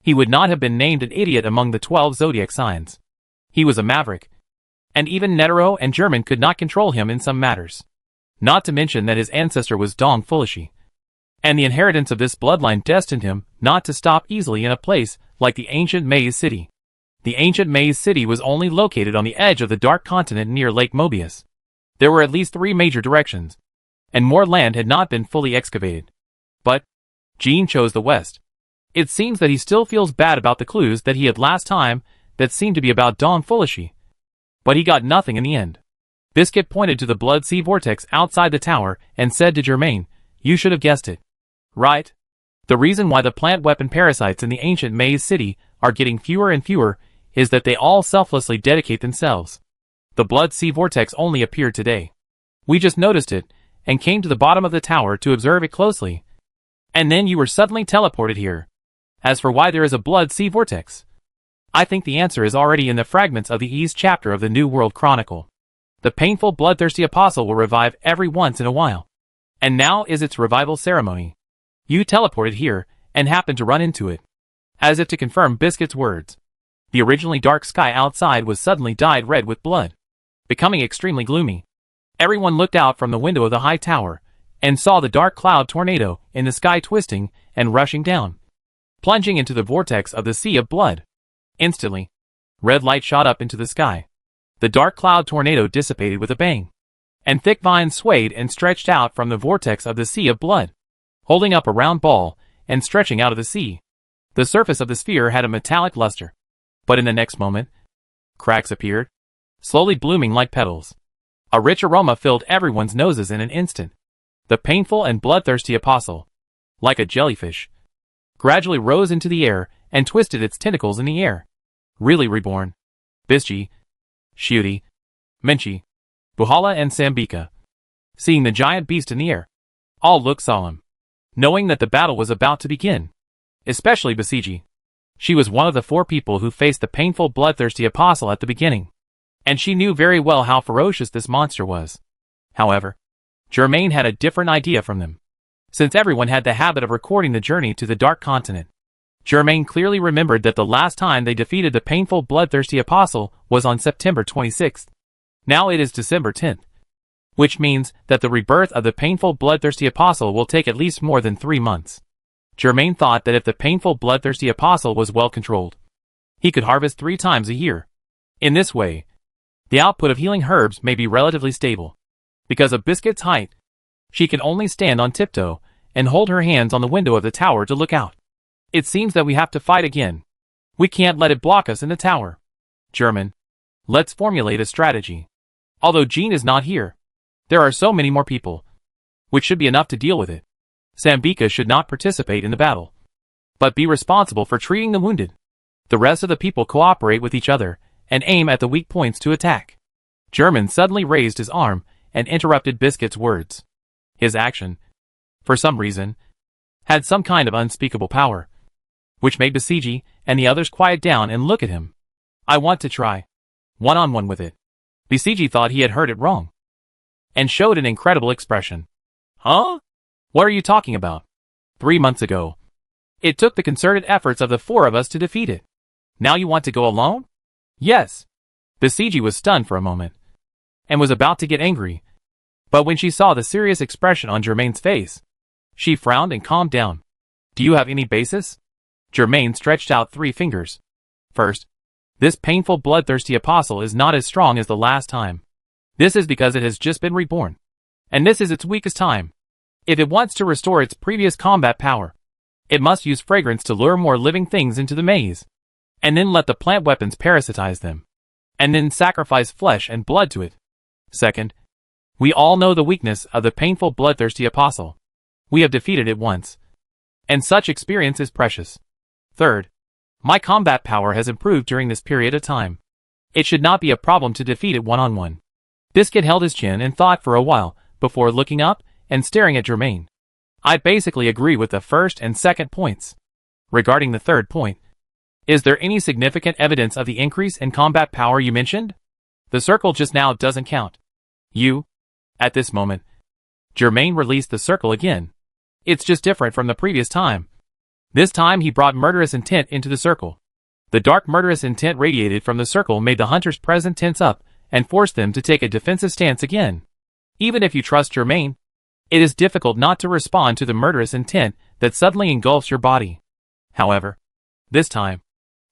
he would not have been named an idiot among the 12 zodiac signs. He was a maverick. And even Netero and German could not control him in some matters. Not to mention that his ancestor was Dong Fulishi. And the inheritance of this bloodline destined him not to stop easily in a place like the ancient Maze City. The ancient Maze City was only located on the edge of the Dark Continent near Lake Mobius. There were at least 3 major directions, and more land had not been fully excavated. But Jean chose the west. It seems that he still feels bad about the clues that he had last time that seemed to be about Dong Fulishi. But he got nothing in the end. Biscuit pointed to the blood sea vortex outside the tower and said to Germain, "You should have guessed it. Right? The reason why the plant weapon parasites in the ancient Maze City are getting fewer and fewer is that they all selflessly dedicate themselves. The blood sea vortex only appeared today. We just noticed it and came to the bottom of the tower to observe it closely. And then you were suddenly teleported here. As for why there is a blood sea vortex, I think the answer is already in the fragments of the East chapter of the New World Chronicle. The painful bloodthirsty apostle will revive every once in a while. And now is its revival ceremony. You teleported here and happened to run into it." As if to confirm Biscuit's words, the originally dark sky outside was suddenly dyed red with blood, becoming extremely gloomy. Everyone looked out from the window of the high tower and saw the dark cloud tornado in the sky twisting and rushing down, plunging into the vortex of the sea of blood. Instantly, red light shot up into the sky. The dark cloud tornado dissipated with a bang, and thick vines swayed and stretched out from the vortex of the sea of blood, holding up a round ball and stretching out of the sea. The surface of the sphere had a metallic luster. But in the next moment, cracks appeared, slowly blooming like petals. A rich aroma filled everyone's noses in an instant. The painful and bloodthirsty apostle, like a jellyfish, gradually rose into the air and twisted its tentacles in the air. Really reborn. Bischi, Shuti, Menchi, Buhala and Sambika, seeing the giant beast in the air, all looked solemn, knowing that the battle was about to begin. Especially Basiji. She was one of the 4 people who faced the painful bloodthirsty apostle at the beginning, and she knew very well how ferocious this monster was. However, Germain had a different idea from them. Since everyone had the habit of recording the journey to the Dark Continent, Germain clearly remembered that the last time they defeated the painful bloodthirsty apostle was on September 26th. Now it is December 10th, which means that the rebirth of the painful bloodthirsty apostle will take at least more than 3 months. Germain thought that if the painful bloodthirsty apostle was well controlled, he could harvest 3 times a year. In this way, the output of healing herbs may be relatively stable. Because of Biscuit's height, she can only stand on tiptoe and hold her hands on the window of the tower to look out. It seems that we have to fight again. We can't let it block us in the tower. German, let's formulate a strategy. Although Jean is not here, there are so many more people, which should be enough to deal with it. Sambika should not participate in the battle, but be responsible for treating the wounded. The rest of the people cooperate with each other and aim at the weak points to attack. German suddenly raised his arm and interrupted Biscuit's words. His action, for some reason, had some kind of unspeakable power, which made Basiji and the others quiet down and look at him. "I want to try one-on-one with it." Basiji thought he had heard it wrong, and showed an incredible expression. "Huh? What are you talking about? 3 months ago, it took the concerted efforts of the 4 of us to defeat it. Now you want to go alone?" "Yes." Basiji was stunned for a moment, and was about to get angry, but when she saw the serious expression on Germain's face, she frowned and calmed down. "Do you have any basis?" Germain stretched out 3 fingers. "First, this painful bloodthirsty apostle is not as strong as the last time. This is because it has just been reborn, and this is its weakest time. If it wants to restore its previous combat power, it must use fragrance to lure more living things into the maze, and then let the plant weapons parasitize them, and then sacrifice flesh and blood to it. Second, we all know the weakness of the painful bloodthirsty apostle. We have defeated it once, and such experience is precious. Third, my combat power has improved during this period of time. It should not be a problem to defeat it one-on-one." Biscuit held his chin and thought for a while before looking up and staring at Germain. "I basically agree with the first and second points. Regarding the third point, is there any significant evidence of the increase in combat power you mentioned? The circle just now doesn't count. You, at this moment, Germain released the circle again. It's just different from the previous time. This time he brought murderous intent into the circle. The dark murderous intent radiated from the circle made the hunters present tense up and forced them to take a defensive stance again. Even if you trust Germain, it is difficult not to respond to the murderous intent that suddenly engulfs your body. However, this time,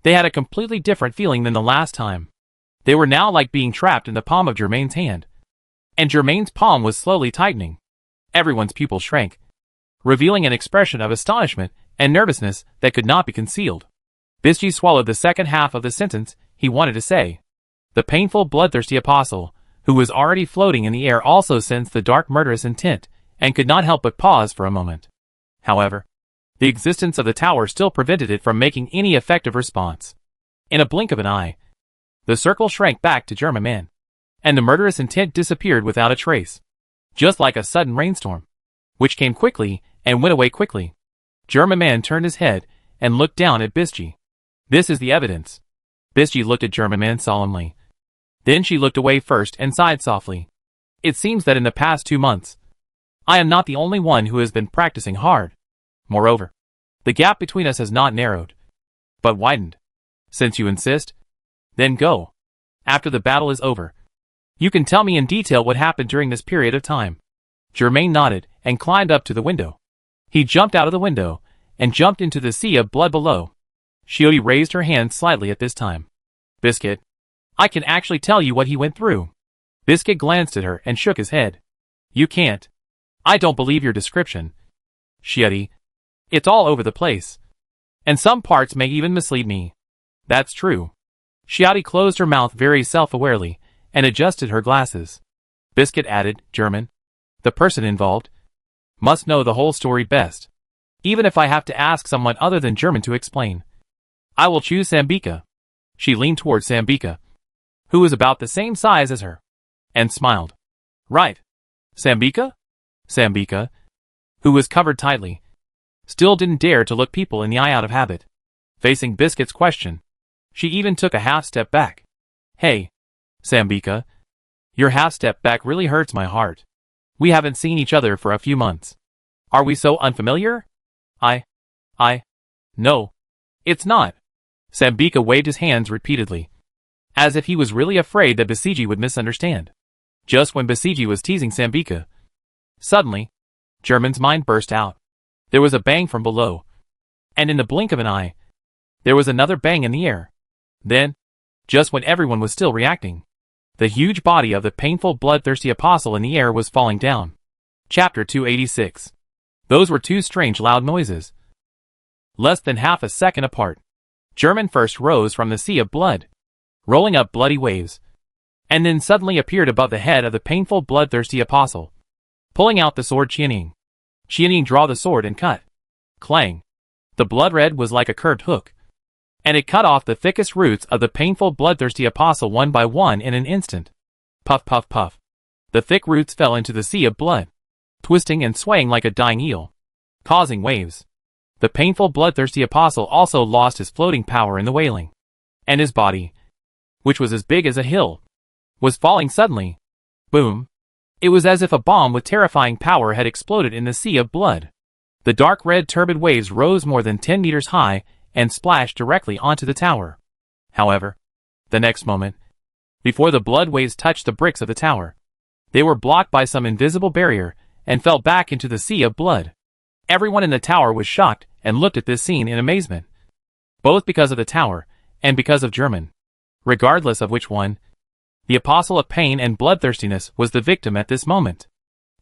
they had a completely different feeling than the last time. They were now like being trapped in the palm of Germain's hand. And Germain's palm was slowly tightening. Everyone's pupils shrank, revealing an expression of astonishment and nervousness that could not be concealed. Bisji swallowed the second half of the sentence he wanted to say. The painful, bloodthirsty apostle, who was already floating in the air, also sensed the dark murderous intent and could not help but pause for a moment. However, the existence of the tower still prevented it from making any effective response. In a blink of an eye, the circle shrank back to German, and the murderous intent disappeared without a trace. Just like a sudden rainstorm, which came quickly and went away quickly. German turned his head and looked down at Bisji. This is the evidence. Bisji looked at German solemnly. Then she looked away first and sighed softly. It seems that in the past 2 months, I am not the only one who has been practicing hard. Moreover, the gap between us has not narrowed, but widened. Since you insist, then go. After the battle is over, you can tell me in detail what happened during this period of time. Germain nodded and climbed up to the window. He jumped out of the window and jumped into the sea of blood below. Shiori raised her hand slightly at this time. Biscuit, I can actually tell you what he went through. Biscuit glanced at her and shook his head. You can't. I don't believe your description. Shiori, it's all over the place. And some parts may even mislead me. That's true. Shiori closed her mouth very self-awarely and adjusted her glasses. Biscuit added, German, the person involved, must know the whole story best. Even if I have to ask someone other than German to explain. I will choose Sambika. She leaned towards Sambika, who was about the same size as her, and smiled. Right. Sambika? Sambika, who was covered tightly, still didn't dare to look people in the eye out of habit. Facing Biscuit's question, she even took a half-step back. Hey, Sambika, your half-step back really hurts my heart. We haven't seen each other for a few months. Are we so unfamiliar? No. It's not. Sambika waved his hands repeatedly, as if he was really afraid that Basiji would misunderstand. Just when Basiji was teasing Sambika, suddenly, German's mind burst out. There was a bang from below, and in the blink of an eye, there was another bang in the air. Then, just when everyone was still reacting, the huge body of the painful, bloodthirsty apostle in the air was falling down. Chapter 286. Those were two strange loud noises, less than half a second apart. German first rose from the sea of blood, rolling up bloody waves, and then suddenly appeared above the head of the painful, bloodthirsty apostle, pulling out the sword Qianing. Qianing drew the sword and cut. Clang. The blood red was like a curved hook, and it cut off the thickest roots of the painful, bloodthirsty apostle one by one in an instant. Puff, puff, puff. The thick roots fell into the sea of blood, twisting and swaying like a dying eel, causing waves. The painful, bloodthirsty apostle also lost his floating power in the wailing, and his body, which was as big as a hill, was falling suddenly. Boom. It was as if a bomb with terrifying power had exploded in the sea of blood. The dark red turbid waves rose more than 10 meters high and splashed directly onto the tower. However, the next moment, before the blood waves touched the bricks of the tower, they were blocked by some invisible barrier and fell back into the sea of blood. Everyone in the tower was shocked and looked at this scene in amazement, both because of the tower and because of German. Regardless of which one, the apostle of pain and bloodthirstiness was the victim at this moment.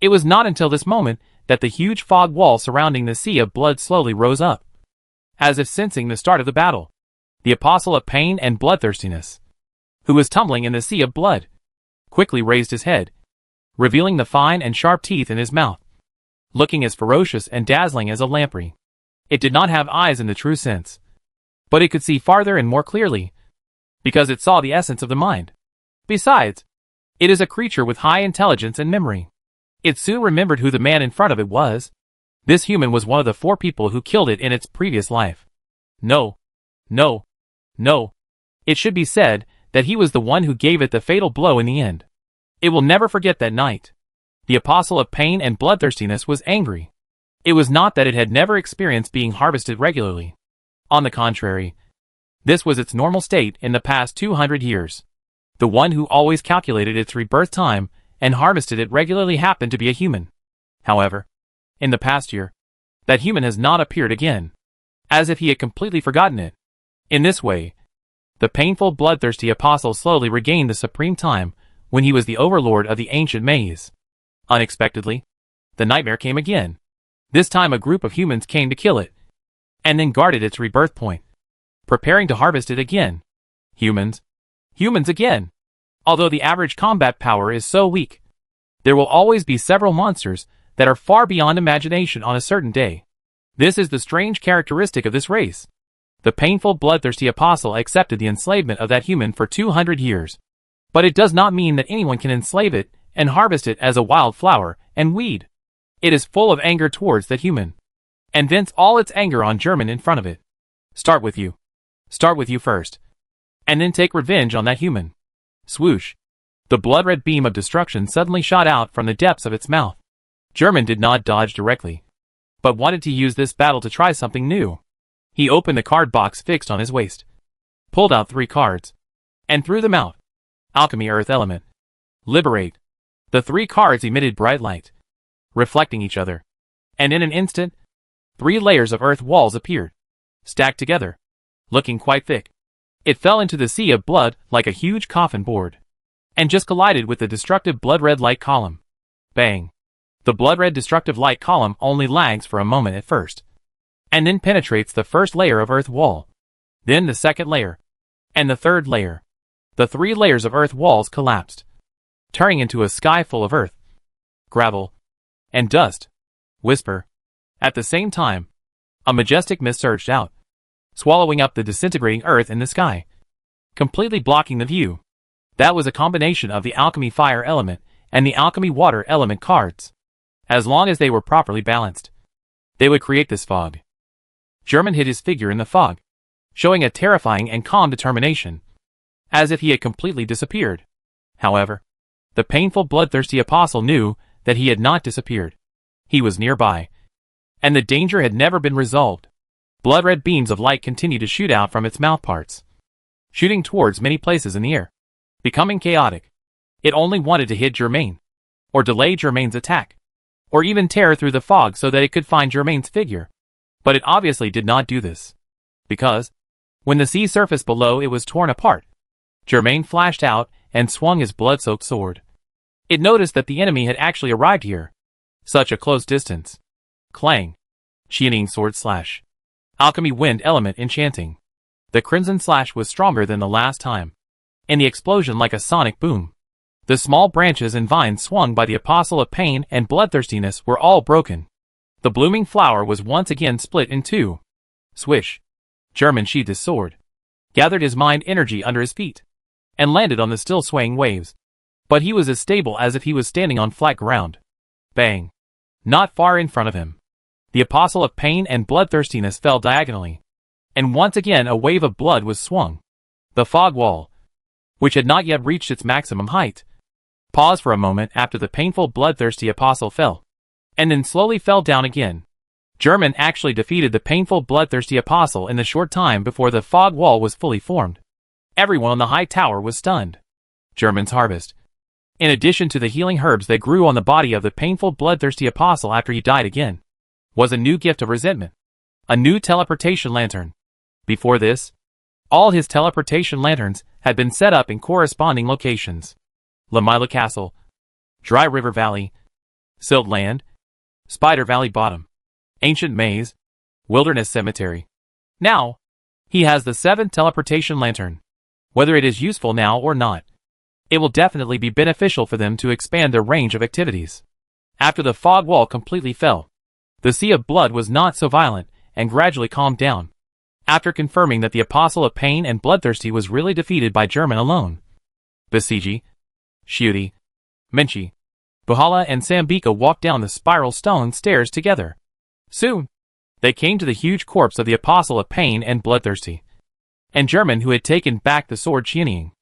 It was not until this moment that the huge fog wall surrounding the sea of blood slowly rose up, as if sensing the start of the battle. The apostle of pain and bloodthirstiness, who was tumbling in the sea of blood, quickly raised his head, revealing the fine and sharp teeth in his mouth, looking as ferocious and dazzling as a lamprey. It did not have eyes in the true sense, but it could see farther and more clearly, because it saw the essence of the mind. Besides, it is a creature with high intelligence and memory. It soon remembered who the man in front of it was. This human was one of the 4 people who killed it in its previous life. No. It should be said that he was the one who gave it the fatal blow in the end. It will never forget that night. The apostle of pain and bloodthirstiness was angry. It was not that it had never experienced being harvested regularly. On the contrary, this was its normal state in the past 200 years. The one who always calculated its rebirth time and harvested it regularly happened to be a human. However, in the past year, that human has not appeared again, as if he had completely forgotten it. In this way, the painful, bloodthirsty apostle slowly regained the supreme time when he was the overlord of the ancient maze. Unexpectedly, the nightmare came again. This time a group of humans came to kill it, and then guarded its rebirth point, preparing to harvest it again. Humans. Humans again. Although the average combat power is so weak, there will always be several monsters that are far beyond imagination on a certain day. This is the strange characteristic of this race. The painful, bloodthirsty apostle accepted the enslavement of that human for 200 years. But it does not mean that anyone can enslave it and harvest it as a wild flower and weed. It is full of anger towards that human, and vents all its anger on German in front of it. Start with you. Start with you first. And then take revenge on that human. Swoosh. The blood-red beam of destruction suddenly shot out from the depths of its mouth. German did not dodge directly, but wanted to use this battle to try something new. He opened the card box fixed on his waist, pulled out 3 cards, and threw them out. Alchemy Earth Element. Liberate. The 3 cards emitted bright light, reflecting each other, and in an instant, 3 layers of earth walls appeared, stacked together, looking quite thick. It fell into the sea of blood like a huge coffin board, and just collided with the destructive blood-red light column. Bang. The blood-red destructive light column only lags for a moment at first, and then penetrates the first layer of earth wall, then the second layer, and the third layer. The 3 layers of earth walls collapsed, turning into a sky full of earth, gravel, and dust. Whisper. At the same time, a majestic mist surged out, swallowing up the disintegrating earth in the sky, completely blocking the view. That was a combination of the alchemy fire element and the alchemy water element cards. As long as they were properly balanced, they would create this fog. German hid his figure in the fog, showing a terrifying and calm determination, as if he had completely disappeared. However, the painful, bloodthirsty apostle knew that he had not disappeared. He was nearby, and the danger had never been resolved. Blood-red beams of light continued to shoot out from its mouthparts, shooting towards many places in the air, becoming chaotic. It only wanted to hit Germain, or delay Germain's attack, or even tear through the fog so that it could find Germain's figure. But it obviously did not do this, because, when the sea surface below it was torn apart, Germain flashed out and swung his blood-soaked sword. It noticed that the enemy had actually arrived here. Such a close distance. Clang. Shining sword slash. Alchemy wind element enchanting. The crimson slash was stronger than the last time. In the explosion like a sonic boom, the small branches and vines swung by the apostle of pain and bloodthirstiness were all broken. The blooming flower was once again split in 2. Swish. German sheathed his sword, gathered his mind energy under his feet, and landed on the still swaying waves. But he was as stable as if he was standing on flat ground. Bang. Not far in front of him, the apostle of pain and bloodthirstiness fell diagonally, and once again a wave of blood was swung. The fog wall, which had not yet reached its maximum height, paused for a moment after the painful, bloodthirsty apostle fell, and then slowly fell down again. German actually defeated the painful, bloodthirsty apostle in the short time before the fog wall was fully formed. Everyone on the high tower was stunned. German's harvest, in addition to the healing herbs that grew on the body of the painful, bloodthirsty apostle after he died again, was a new gift of resentment. A new teleportation lantern. Before this, all his teleportation lanterns had been set up in corresponding locations. Lamila Castle, Dry River Valley, Silt Land, Spider Valley Bottom, Ancient Maze, Wilderness Cemetery. Now, he has the 7th teleportation lantern. Whether it is useful now or not, it will definitely be beneficial for them to expand their range of activities. After the fog wall completely fell, the sea of blood was not so violent and gradually calmed down. After confirming that the apostle of pain and bloodthirsty was really defeated by German alone, Basiji, Shuti, Menchi, Buhala and Sambika walked down the spiral stone stairs together. Soon, they came to the huge corpse of the apostle of pain and bloodthirsty, and German who had taken back the sword Xianying.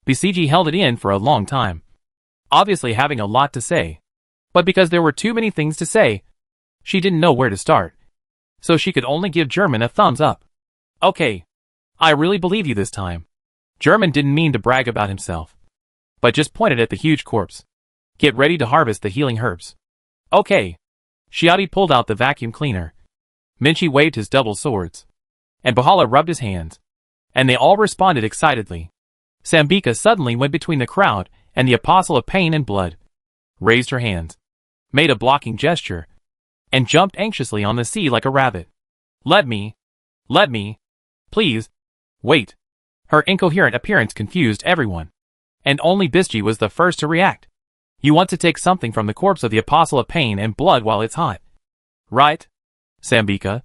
Basiji held it in for a long time, obviously having a lot to say. But because there were too many things to say, she didn't know where to start. So she could only give German a thumbs up. Okay. I really believe you this time. German didn't mean to brag about himself, but just pointed at the huge corpse. Get ready to harvest the healing herbs. Okay. Xiaodi pulled out the vacuum cleaner. Minchi waved his double swords. And Bahala rubbed his hands. And they all responded excitedly. Sambika suddenly went between the crowd and the apostle of pain and blood, raised her hands, made a blocking gesture, and jumped anxiously on the sea like a rabbit. Let me, please, wait. Her incoherent appearance confused everyone. And only Bisji was the first to react. You want to take something from the corpse of the apostle of pain and blood while it's hot, right? Sambika,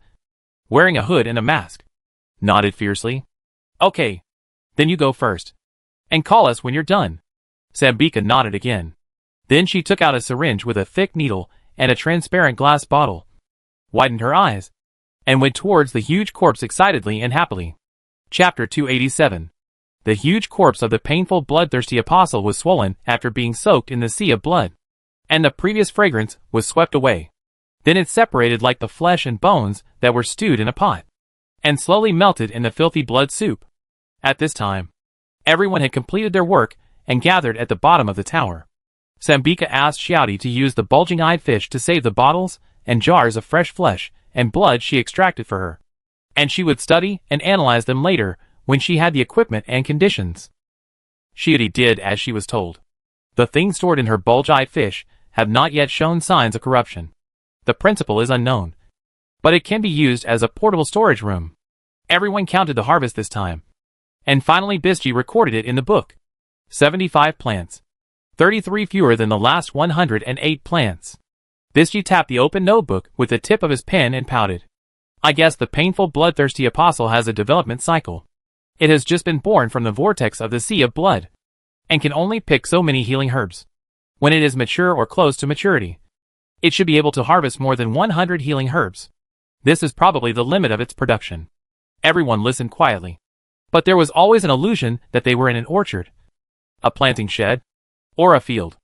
wearing a hood and a mask, nodded fiercely. Okay. Then you go first. And call us when you're done. Sambika nodded again. Then she took out a syringe with a thick needle and a transparent glass bottle, widened her eyes, and went towards the huge corpse excitedly and happily. Chapter 287. The huge corpse of the painful bloodthirsty apostle was swollen after being soaked in the sea of blood, and the previous fragrance was swept away. Then it separated like the flesh and bones that were stewed in a pot, and slowly melted in the filthy blood soup. At this time, everyone had completed their work and gathered at the bottom of the tower. Sambika asked Xiaodi to use the bulging-eyed fish to save the bottles and jars of fresh flesh and blood she extracted for her, and she would study and analyze them later when she had the equipment and conditions. Xiaodi did as she was told. The things stored in her bulge-eyed fish have not yet shown signs of corruption. The principle is unknown, but it can be used as a portable storage room. Everyone counted the harvest this time, and finally Bisji recorded it in the book. 75 plants. 33 fewer than the last 108 plants. Bisji tapped the open notebook with the tip of his pen and pouted. I guess the painful bloodthirsty apostle has a development cycle. It has just been born from the vortex of the sea of blood, and can only pick so many healing herbs. When it is mature or close to maturity, it should be able to harvest more than 100 healing herbs. This is probably the limit of its production. Everyone listened quietly. But there was always an illusion that they were in an orchard, a planting shed, or a field.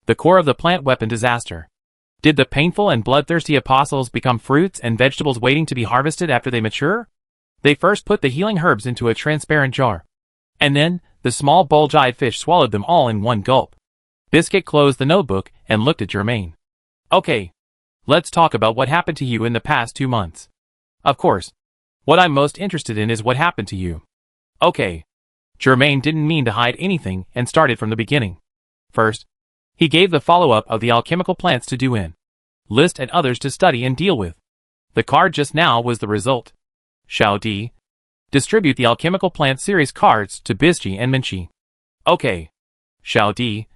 The core of the plant weapon disaster. Did the painful and bloodthirsty apostles become fruits and vegetables waiting to be harvested after they mature? They first put the healing herbs into a transparent jar. And then, the small bulge-eyed fish swallowed them all in one gulp. Biscuit closed the notebook and looked at Germain. Okay. Let's talk about what happened to you in the past 2 months. Of course. What I'm most interested in is what happened to you. Okay. Germain didn't mean to hide anything and started from the beginning. First, he gave the follow-up of the alchemical plants to do in list and others to study and deal with. The card just now was the result. Xiaodi, distribute the alchemical plant series cards to Bisji and Minchi. Okay. Xiaodi,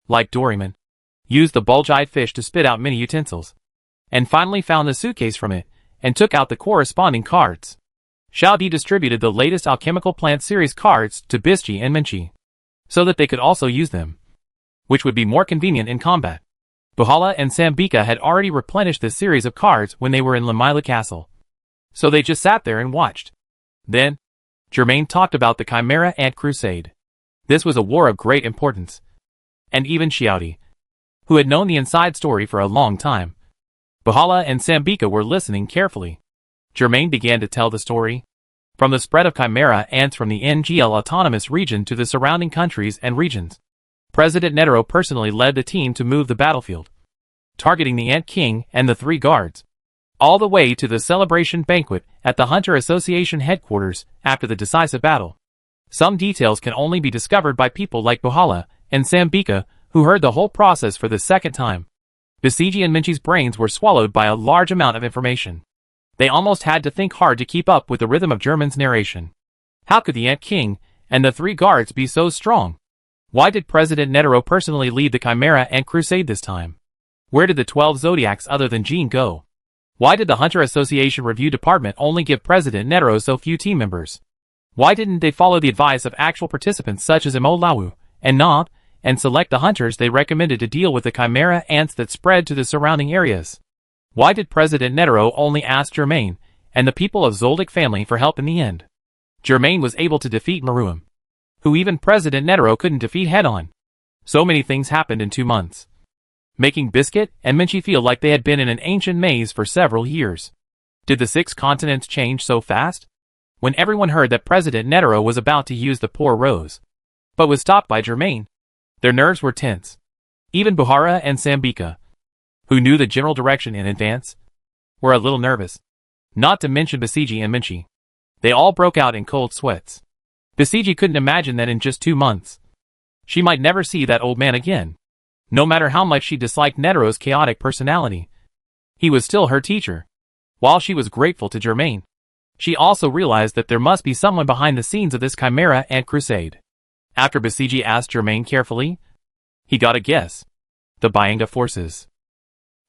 like Doraemon, used the bulge-eyed fish to spit out many utensils, and finally found the suitcase from it, and took out the corresponding cards. Xiaodi distributed the latest alchemical plant series cards to Bisji and Minchi, so that they could also use them, which would be more convenient in combat. Bahala and Sambika had already replenished this series of cards when they were in Lamila Castle, so they just sat there and watched. Then, Germain talked about the Chimera Ant Crusade. This was a war of great importance, and even Xiaodi, who had known the inside story for a long time. Bahala and Sambika were listening carefully. Germain began to tell the story. From the spread of Chimera ants from the NGL autonomous region to the surrounding countries and regions. President Netero personally led the team to move the battlefield, targeting the Ant King and the 3 guards, all the way to the celebration banquet at the Hunter Association headquarters after the decisive battle. Some details can only be discovered by people like Bahala and Sambika, who heard the whole process for the second time. Bisiji and Minchi's brains were swallowed by a large amount of information. They almost had to think hard to keep up with the rhythm of German's narration. How could the Ant King and the 3 guards be so strong? Why did President Netero personally lead the Chimera Ant Crusade this time? Where did the 12 Zodiacs other than Jean go? Why did the Hunter Association Review Department only give President Netero so few team members? Why didn't they follow the advice of actual participants such as Imo Lawu and Nob, and select the hunters they recommended to deal with the Chimera ants that spread to the surrounding areas? Why did President Netero only ask Germain and the people of Zoldyck family for help in the end? Germain was able to defeat Maruam, who even President Netero couldn't defeat head-on. So many things happened in 2 months. making Biscuit and Minchi feel like they had been in an ancient maze for several years. Did the 6 continents change so fast? When everyone heard that President Netero was about to use the poor Rose, but was stopped by Germain, their nerves were tense. Even Buhara and Sambika, who knew the general direction in advance, were a little nervous. Not to mention Basiji and Minchi. They all broke out in cold sweats. Basiji couldn't imagine that in just 2 months, she might never see that old man again. No matter how much she disliked Netero's chaotic personality, he was still her teacher. While she was grateful to Germain, she also realized that there must be someone behind the scenes of this chimera and crusade. After Basiji asked Germain carefully, he got a guess. The Bayanga forces.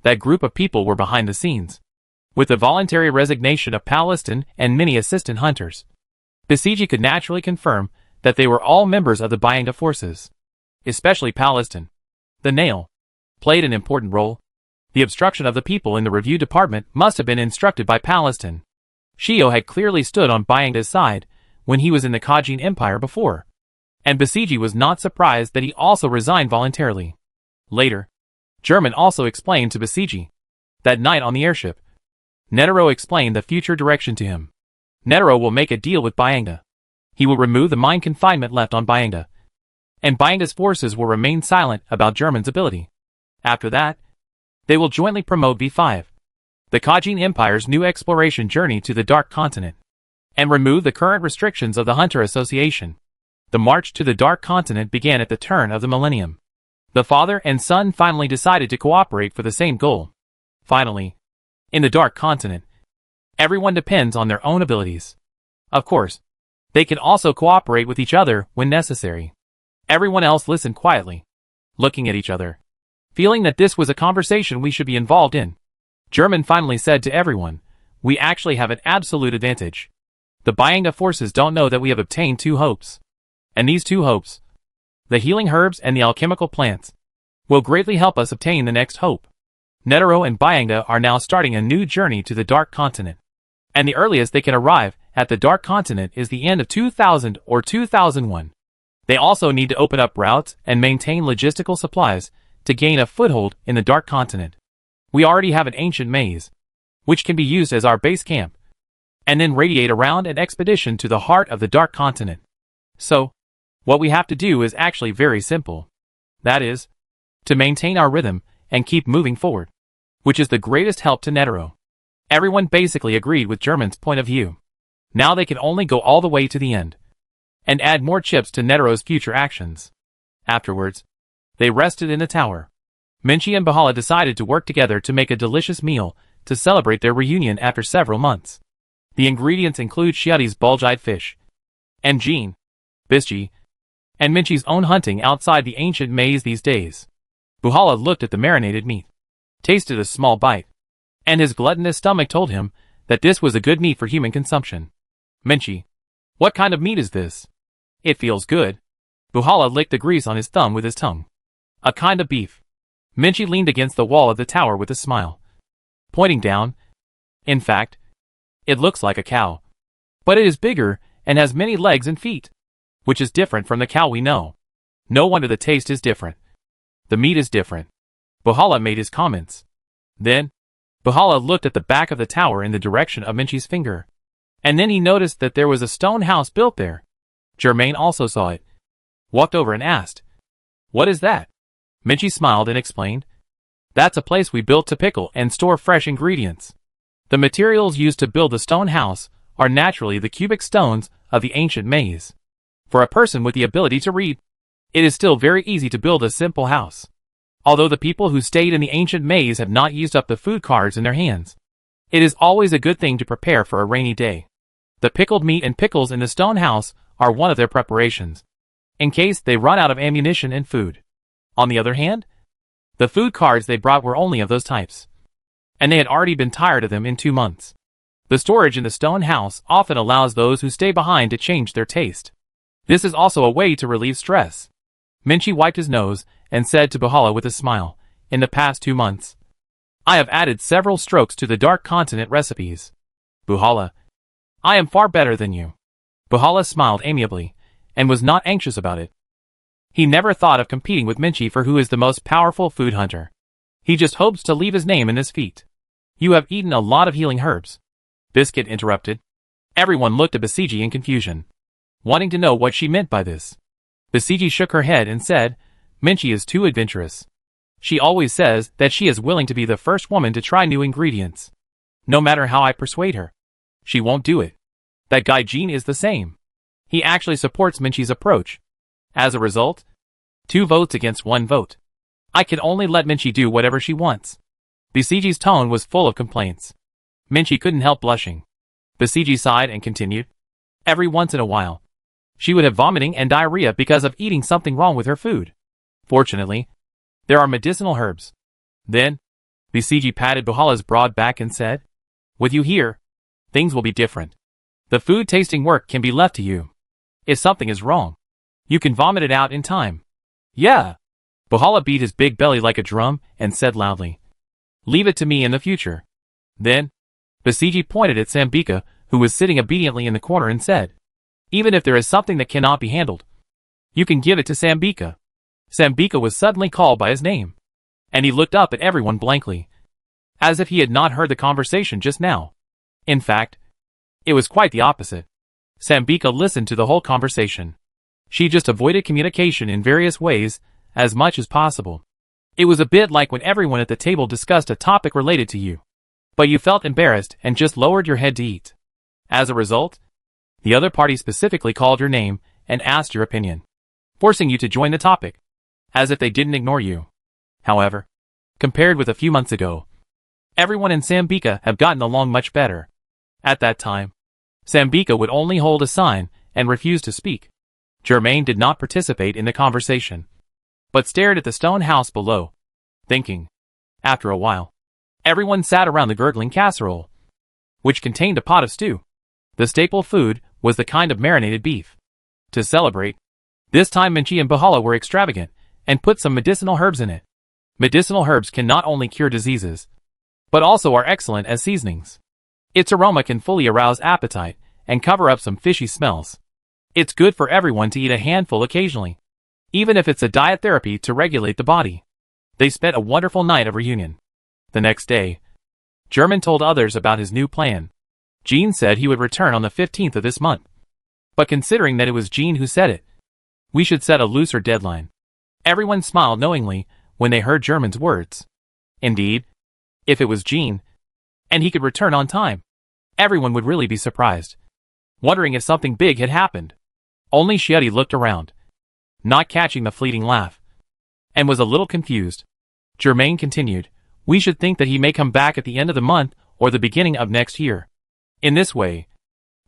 That group of people were behind the scenes, with the voluntary resignation of Palestine and many assistant hunters. Basiji could naturally confirm that they were all members of the Bayanga forces, especially Palestine. The nail played an important role. The obstruction of the people in the review department must have been instructed by Palestine. Shio had clearly stood on Bayanga's side when he was in the Kajin Empire before, and Basiji was not surprised that he also resigned voluntarily. Later, German also explained to Basiji. That night on the airship, Netero explained the future direction to him. Netero will make a deal with Bayanga. He will remove the mine confinement left on Bayanga, and Bayanga's forces will remain silent about German's ability. After that, they will jointly promote V5, the Kajin Empire's new exploration journey to the Dark Continent, and remove the current restrictions of the Hunter Association. The march to the Dark Continent began at the turn of the millennium. The father and son finally decided to cooperate for the same goal. Finally, in the Dark Continent, everyone depends on their own abilities. Of course, they can also cooperate with each other when necessary. Everyone else listened quietly, looking at each other, feeling that this was a conversation we should be involved in. German finally said to everyone, "We actually have an absolute advantage. The Bayanga forces don't know that we have obtained 2 hopes. And these 2 hopes, the healing herbs and the alchemical plants, will greatly help us obtain the next hope. Netero and Bayanga are now starting a new journey to the Dark Continent, and the earliest they can arrive at the Dark Continent is the end of 2000 or 2001. They also need to open up routes and maintain logistical supplies to gain a foothold in the Dark Continent. We already have an ancient maze, which can be used as our base camp, and then radiate around an expedition to the heart of the Dark Continent. So, what we have to do is actually very simple. That is, to maintain our rhythm and keep moving forward, which is the greatest help to Netero." Everyone basically agreed with German's point of view. Now they can only go all the way to the end, and add more chips to Netero's future actions. Afterwards, they rested in the tower. Minchi and Bahala decided to work together to make a delicious meal to celebrate their reunion after several months. The ingredients include Shiati's bulge-eyed fish, and Jean, Bisji, and Minchi's own hunting outside the ancient maze these days. Buhala looked at the marinated meat, tasted a small bite, and his gluttonous stomach told him that this was a good meat for human consumption. "Minchi, what kind of meat is this? It feels good." Buhala licked the grease on his thumb with his tongue. "A kind of beef." Minchi leaned against the wall of the tower with a smile, pointing down. "In fact, it looks like a cow. But it is bigger and has many legs and feet, which is different from the cow we know. No wonder the taste is different. The meat is different." Buhala made his comments. Then, Buhala looked at the back of the tower in the direction of Minchi's finger, and then he noticed that there was a stone house built there. Germain also saw it, walked over and asked, "What is that?" Minchi smiled and explained, "That's a place we built to pickle and store fresh ingredients. The materials used to build the stone house are naturally the cubic stones of the ancient maze. For a person with the ability to read, it is still very easy to build a simple house. Although the people who stayed in the ancient maze have not used up the food cards in their hands, it is always a good thing to prepare for a rainy day. The pickled meat and pickles in the stone house are one of their preparations, in case they run out of ammunition and food. On the other hand, the food cards they brought were only of those types, and they had already been tired of them in 2 months. The storage in the stone house often allows those who stay behind to change their taste. This is also a way to relieve stress." Minchi wiped his nose and said to Buhala with a smile, "In the past 2 months, I have added several strokes to the Dark Continent recipes. Buhala, I am far better than you." Buhala smiled amiably, and was not anxious about it. He never thought of competing with Minchi for who is the most powerful food hunter. He just hopes to leave his name in his feet. You have eaten a lot of healing herbs. Biscuit interrupted. Everyone looked at Basiji in confusion, wanting to know what she meant by this. Basiji shook her head and said, Minchi is too adventurous. She always says that she is willing to be the first woman to try new ingredients. No matter how I persuade her, she won't do it. That guy Jean is the same. He actually supports Minchi's approach. As a result, 2 votes against 1 vote. I can only let Minchi do whatever she wants. Basiji's tone was full of complaints. Minchi couldn't help blushing. Basiji sighed and continued. Every once in a while, she would have vomiting and diarrhea because of eating something wrong with her food. Fortunately, there are medicinal herbs. Then, Basiji patted Bahala's broad back and said, with you here, things will be different. The food tasting work can be left to you. If something is wrong, you can vomit it out in time. Yeah. Bahala beat his big belly like a drum and said loudly, leave it to me in the future. Then, Basiji pointed at Sambika, who was sitting obediently in the corner and said, even if there is something that cannot be handled, you can give it to Sambika. Sambika was suddenly called by his name, and he looked up at everyone blankly, as if he had not heard the conversation just now. In fact, it was quite the opposite. Sambika listened to the whole conversation. She just avoided communication in various ways as much as possible. It was a bit like when everyone at the table discussed a topic related to you, but you felt embarrassed and just lowered your head to eat. As a result, the other party specifically called your name and asked your opinion, forcing you to join the topic, as if they didn't ignore you. However, compared with a few months ago, everyone in Sambika have gotten along much better. At that time, Sambika would only hold a sign and refuse to speak. Germain did not participate in the conversation, but stared at the stone house below, thinking. After a while, everyone sat around the gurgling casserole, which contained a pot of stew. The staple food was the kind of marinated beef. To celebrate, this time Minchi and Bahala were extravagant and put some medicinal herbs in it. Medicinal herbs can not only cure diseases, but also are excellent as seasonings. Its aroma can fully arouse appetite and cover up some fishy smells. It's good for everyone to eat a handful occasionally, even if it's a diet therapy to regulate the body. They spent a wonderful night of reunion. The next day, German told others about his new plan. Jean said he would return on the 15th of this month. But considering that it was Jean who said it, we should set a looser deadline. Everyone smiled knowingly when they heard German's words. Indeed, if it was Jean, and he could return on time, everyone would really be surprised, wondering if something big had happened. Only Shiati looked around, not catching the fleeting laugh, and was a little confused. Germain continued, we should think that he may come back at the end of the month or the beginning of next year. In this way,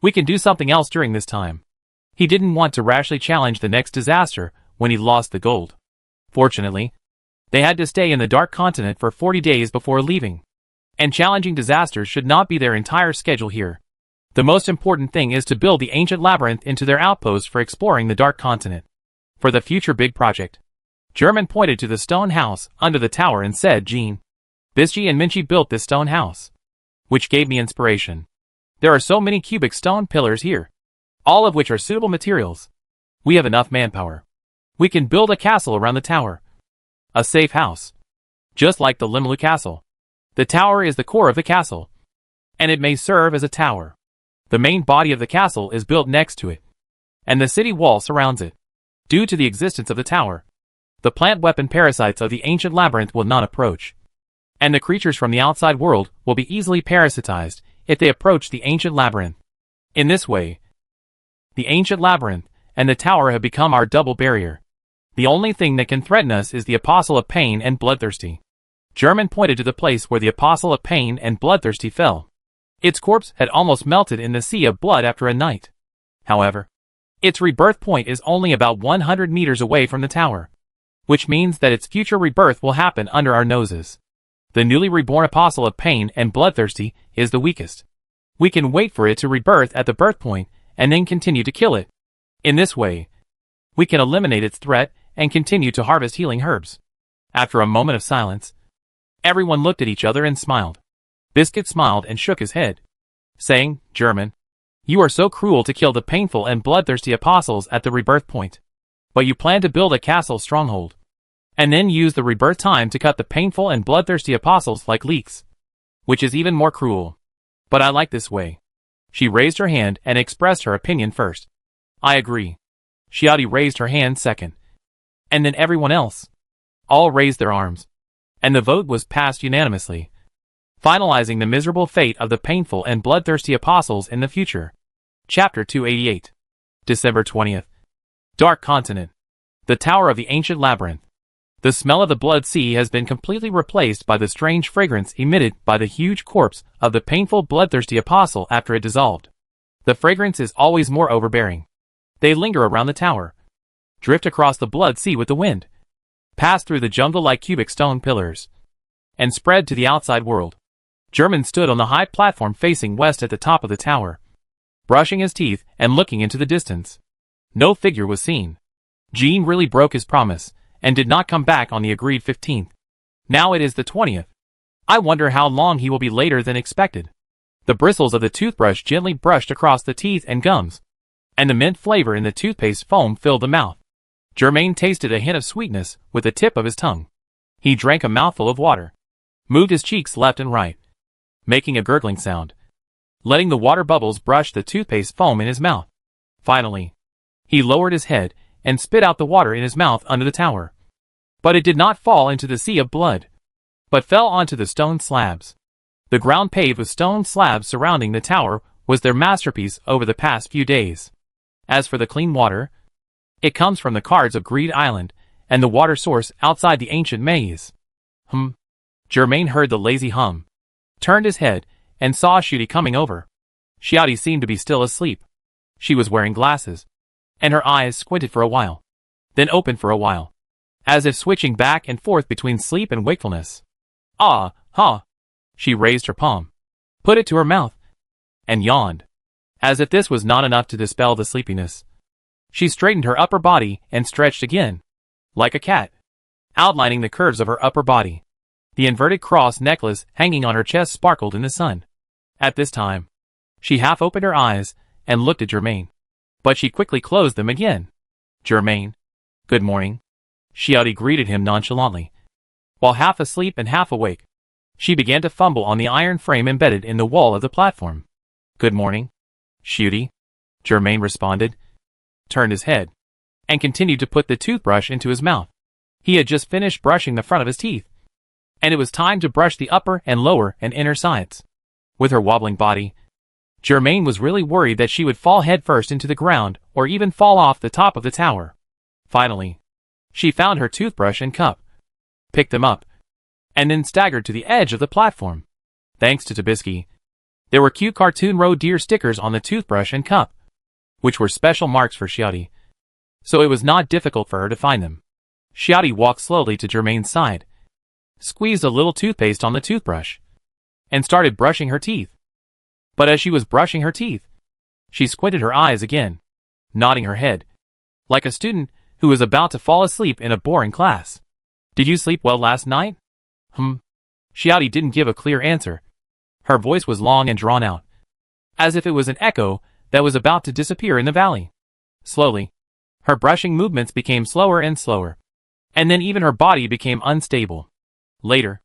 we can do something else during this time. He didn't want to rashly challenge the next disaster when he lost the gold. Fortunately, they had to stay in the Dark Continent for 40 days before leaving, and challenging disasters should not be their entire schedule here. The most important thing is to build the ancient labyrinth into their outpost for exploring the Dark Continent. For the future big project, German pointed to the stone house under the tower and said, Jean, Bisji and Minchi built this stone house, which gave me inspiration. There are so many cubic stone pillars here, all of which are suitable materials. We have enough manpower. We can build a castle around the tower. A safe house. Just like the Limlu Castle. The tower is the core of the castle, and it may serve as a tower. The main body of the castle is built next to it, and the city wall surrounds it. Due to the existence of the tower, the plant weapon parasites of the ancient labyrinth will not approach, and the creatures from the outside world will be easily parasitized if they approach the ancient labyrinth. In this way, the ancient labyrinth and the tower have become our double barrier. The only thing that can threaten us is the Apostle of Pain and Bloodthirsty. German pointed to the place where the Apostle of Pain and Bloodthirsty fell. Its corpse had almost melted in the sea of blood after a night. However, its rebirth point is only about 100 meters away from the tower, which means that its future rebirth will happen under our noses. The newly reborn Apostle of Pain and Bloodthirsty is the weakest. We can wait for it to rebirth at the birth point and then continue to kill it. In this way, we can eliminate its threat and continue to harvest healing herbs. After a moment of silence, everyone looked at each other and smiled. Biscuit smiled and shook his head, saying, German, you are so cruel to kill the painful and bloodthirsty apostles at the rebirth point. But you plan to build a castle stronghold, and then use the rebirth time to cut the painful and bloodthirsty apostles like leeks. Which is even more cruel. But I like this way. She raised her hand and expressed her opinion first. I agree. Xiaodi raised her hand second. And then everyone else. All raised their arms. And the vote was passed unanimously, finalizing the miserable fate of the painful and bloodthirsty apostles in the future. Chapter 288. December 20th. Dark Continent. The Tower of the Ancient Labyrinth. The smell of the Blood Sea has been completely replaced by the strange fragrance emitted by the huge corpse of the painful bloodthirsty apostle after it dissolved. The fragrance is always more overbearing. They linger around the tower, drift across the Blood Sea with the wind, pass through the jungle-like cubic stone pillars, and spread to the outside world. German stood on the high platform facing west at the top of the tower, brushing his teeth and looking into the distance. No figure was seen. Jean really broke his promise, and did not come back on the agreed 15th. Now it is the 20th. I wonder how long he will be later than expected. The bristles of the toothbrush gently brushed across the teeth and gums, and the mint flavor in the toothpaste foam filled the mouth. Germain tasted a hint of sweetness with the tip of his tongue. He drank a mouthful of water, moved his cheeks left and right, making a gurgling sound, letting the water bubbles brush the toothpaste foam in his mouth. Finally, he lowered his head and spit out the water in his mouth under the tower. But it did not fall into the sea of blood, but fell onto the stone slabs. The ground paved with stone slabs surrounding the tower was their masterpiece over the past few days. As for the clean water, it comes from the cards of Greed Island and the water source outside the ancient maze. Germain heard the lazy hum, turned his head, and saw Xiaodi coming over. Xiaodi seemed to be still asleep. She was wearing glasses, and her eyes squinted for a while, then opened for a while, as if switching back and forth between sleep and wakefulness. Ah, ha! She raised her palm, put it to her mouth, and yawned, as if this was not enough to dispel the sleepiness. She straightened her upper body and stretched again, like a cat, outlining the curves of her upper body. The inverted cross necklace hanging on her chest sparkled in the sun. At this time, she half opened her eyes and looked at Germain, but she quickly closed them again. Germain, good morning. Xiaodi greeted him nonchalantly. While half asleep and half awake, she began to fumble on the iron frame embedded in the wall of the platform. Good morning, Xiaodi, Germain responded, turned his head, and continued to put the toothbrush into his mouth. He had just finished brushing the front of his teeth, and it was time to brush the upper and lower and inner sides. With her wobbling body, Germain was really worried that she would fall headfirst into the ground or even fall off the top of the tower. Finally, she found her toothbrush and cup, picked them up, and then staggered to the edge of the platform. Thanks to Tabisky, there were cute cartoon roe deer stickers on the toothbrush and cup, which were special marks for Xiaodi, so it was not difficult for her to find them. Xiaodi walked slowly to Germain's side, squeezed a little toothpaste on the toothbrush, and started brushing her teeth. But as she was brushing her teeth, she squinted her eyes again, nodding her head, like a student who was about to fall asleep in a boring class. Did you sleep well last night? Xiaodi didn't give a clear answer. Her voice was long and drawn out, as if it was an echo that was about to disappear in the valley. Slowly, her brushing movements became slower and slower, and then even her body became unstable. Later,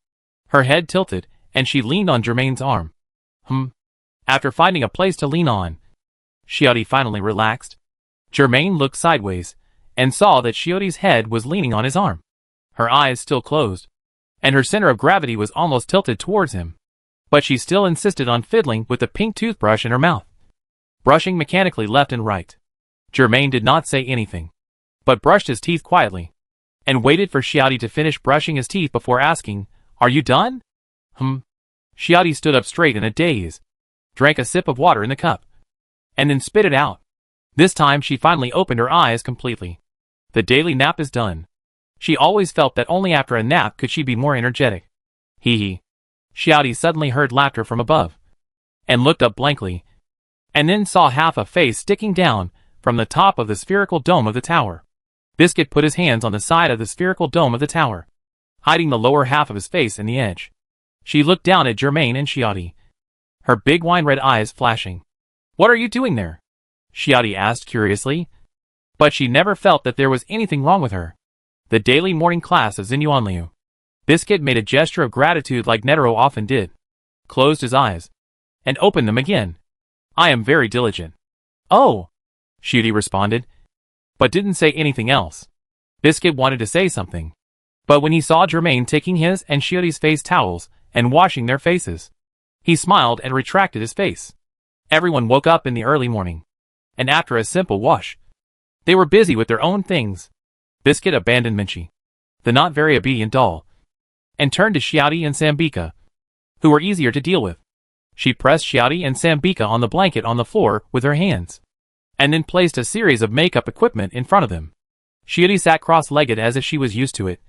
her head tilted, and she leaned on Germain's arm. After finding a place to lean on, Xiaodi finally relaxed. Germain looked sideways, and saw that Xiaodi's head was leaning on his arm. Her eyes still closed, and her center of gravity was almost tilted towards him. But she still insisted on fiddling with the pink toothbrush in her mouth, brushing mechanically left and right. Germain did not say anything, but brushed his teeth quietly, and waited for Xiaodi to finish brushing his teeth before asking, "Are you done?" Xiaodi stood up straight in a daze, drank a sip of water in the cup, and then spit it out. This time she finally opened her eyes completely. The daily nap is done. She always felt that only after a nap could she be more energetic. Hee. Xiaodi suddenly heard laughter from above, and looked up blankly, and then saw half a face sticking down from the top of the spherical dome of the tower. Biscuit put his hands on the side of the spherical dome of the tower, hiding the lower half of his face in the edge. She looked down at Germain and Xiaodi, her big wine-red eyes flashing. "What are you doing there?" Xiaodi asked curiously, but she never felt that there was anything wrong with her. the daily morning class of Xinyuanliu. Biscuit made a gesture of gratitude like Netero often did, closed his eyes, and opened them again. I am very diligent. Oh, Xiudi responded, but didn't say anything else. Biscuit wanted to say something, but when he saw Germain taking his and Xiudi's face towels and washing their faces, he smiled and retracted his face. Everyone woke up in the early morning, and after a simple wash, they were busy with their own things. Biscuit abandoned Minchi, the not very obedient doll, and turned to Xiaodi and Sambika, who were easier to deal with. She pressed Xiaodi and Sambika on the blanket on the floor with her hands, and then placed a series of makeup equipment in front of them. Xiaodi sat cross-legged as if she was used to it,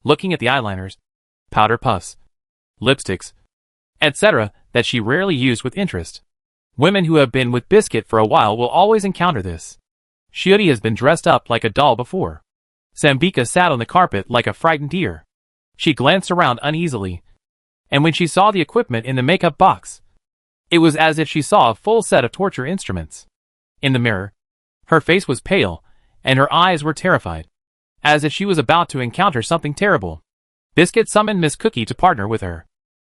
looking at the eyeliners, powder puffs, lipsticks, etc. that she rarely used with interest. Women who have been with Biscuit for a while will always encounter this. Xiaodi has been dressed up like a doll before. Sambika sat on the carpet like a frightened deer. She glanced around uneasily, and when she saw the equipment in the makeup box, it was as if she saw a full set of torture instruments. In the mirror, her face was pale, and her eyes were terrified, as if she was about to encounter something terrible. Biscuit summoned Miss Cookie to partner with her.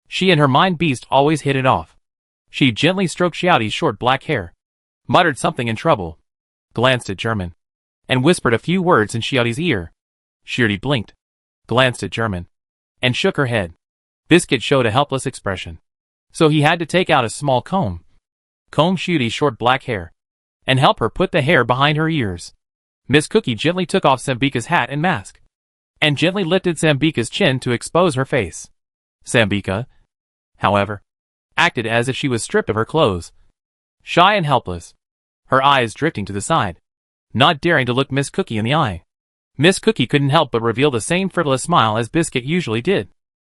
She and her mind beast always hit it off. She gently stroked Xiaodi's short black hair, muttered something in trouble, glanced at German, and whispered a few words in Xiaodi's ear. Xiaodi blinked, glanced at German, and shook her head. Biscuit showed a helpless expression, so he had to take out a small comb Xiaodi's short black hair, and help her put the hair behind her ears. Miss Cookie gently took off Sambika's hat and mask, and gently lifted Sambika's chin to expose her face. Sambika, however, acted as if she was stripped of her clothes, shy and helpless, her eyes drifting to the side, not daring to look Miss Cookie in the eye. Miss Cookie couldn't help but reveal the same frivolous smile as Biscuit usually did,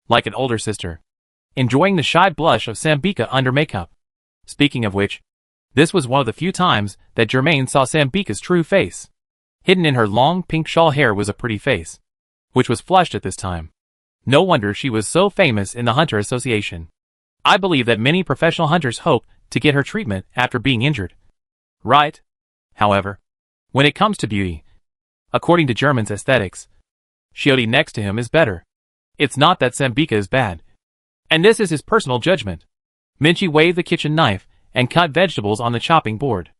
like an older sister, enjoying the shy blush of Sambika under makeup. Speaking of which, this was one of the few times that Germain saw Sambika's true face. Hidden in her long pink shawl hair was a pretty face, which was flushed at this time. No wonder she was so famous in the Hunter Association. I believe that many professional hunters hope to get her treatment after being injured. Right? However, when it comes to beauty, according to German's aesthetics, Xiaodi next to him is better. It's not that Sambika is bad, and this is his personal judgment. Minchi waved the kitchen knife and cut vegetables on the chopping board.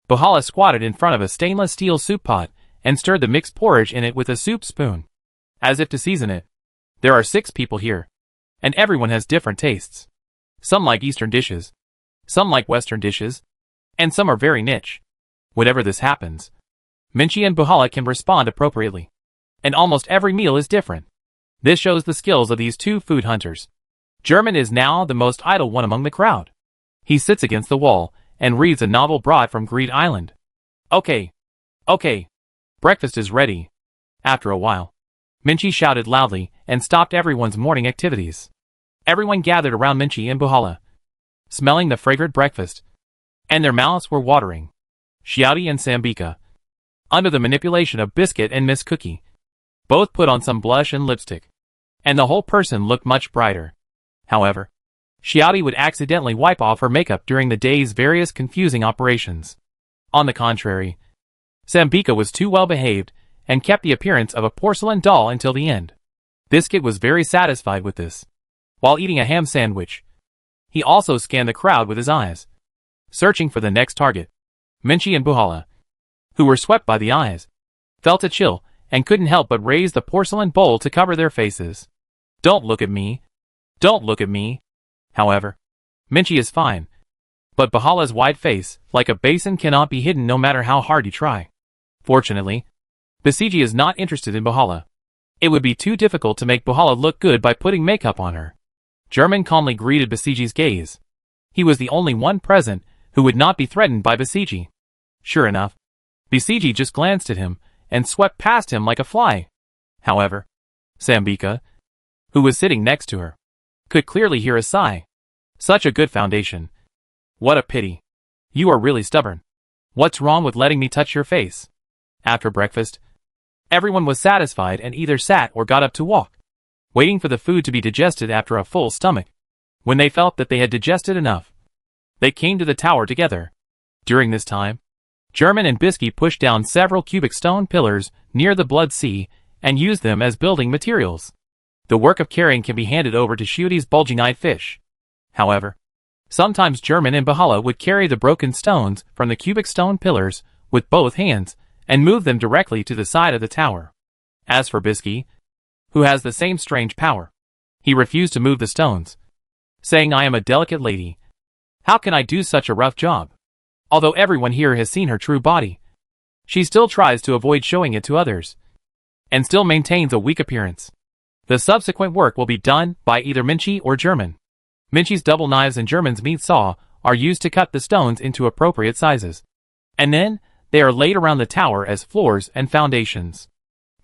Bohala squatted in front of a stainless steel soup pot and stirred the mixed porridge in it with a soup spoon, as if to season it. There are 6 people here, and everyone has different tastes. Some like Eastern dishes, some like Western dishes, and some are very niche. Whatever this happens, Minchi and Bohala can respond appropriately, and almost every meal is different. This shows the skills of these 2 food hunters. German is now the most idle one among the crowd. He sits against the wall and reads a novel brought from Greed Island. Okay. Breakfast is ready. After a while, Minchi shouted loudly and stopped everyone's morning activities. Everyone gathered around Minchi and Bohala, smelling the fragrant breakfast, and their mouths were watering. Xiaodi and Sambika, under the manipulation of Biscuit and Miss Cookie, both put on some blush and lipstick, and the whole person looked much brighter. However, Xiaodi would accidentally wipe off her makeup during the day's various confusing operations. On the contrary, Sambika was too well behaved and kept the appearance of a porcelain doll until the end. Biscuit was very satisfied with this. While eating a ham sandwich, he also scanned the crowd with his eyes, searching for the next target. Minchi and Bohala, who were swept by the eyes, felt a chill and couldn't help but raise the porcelain bowl to cover their faces. Don't look at me. Don't look at me. However, Minchi is fine, but Bohala's wide face, like a basin, cannot be hidden no matter how hard you try. Fortunately, Basiji is not interested in Bohala. It would be too difficult to make Bohala look good by putting makeup on her. German calmly greeted Basiji's gaze. He was the only one present who would not be threatened by Basiji. Sure enough, Basiji just glanced at him and swept past him like a fly. However, Sambika, who was sitting next to her, could clearly hear a sigh. Such a good foundation. What a pity. You are really stubborn. What's wrong with letting me touch your face? After breakfast, everyone was satisfied and either sat or got up to walk, waiting for the food to be digested after a full stomach. When they felt that they had digested enough, they came to the tower together. During this time, German and Bisky pushed down several cubic stone pillars near the Blood Sea and use them as building materials. The work of carrying can be handed over to Shudi's bulging-eyed fish. However, sometimes German and Bahala would carry the broken stones from the cubic stone pillars with both hands and move them directly to the side of the tower. As for Bisky, who has the same strange power, he refused to move the stones, saying, "I am a delicate lady. How can I do such a rough job?" Although everyone here has seen her true body, she still tries to avoid showing it to others, and still maintains a weak appearance. The subsequent work will be done by either Minchi or German. Minchi's double knives and German's meat saw are used to cut the stones into appropriate sizes, and then they are laid around the tower as floors and foundations.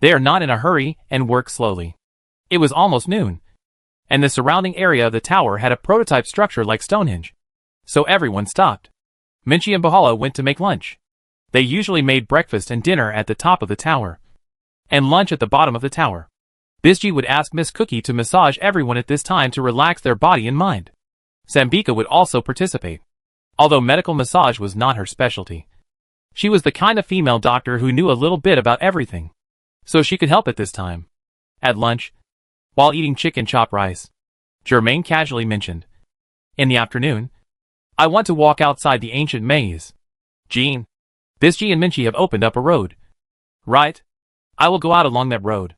They are not in a hurry and work slowly. It was almost noon, and the surrounding area of the tower had a prototype structure like Stonehenge, so everyone stopped. Minchi and Bahala went to make lunch. They usually made breakfast and dinner at the top of the tower, and lunch at the bottom of the tower. Bisji would ask Miss Cookie to massage everyone at this time to relax their body and mind. Sambika would also participate, although medical massage was not her specialty. She was the kind of female doctor who knew a little bit about everything, so she could help at this time. At lunch, while eating chicken chop rice, Germaine casually mentioned, "In the afternoon, I want to walk outside the ancient maze. Jean, Bisji and Minchi have opened up a road." "Right. I will go out along that road.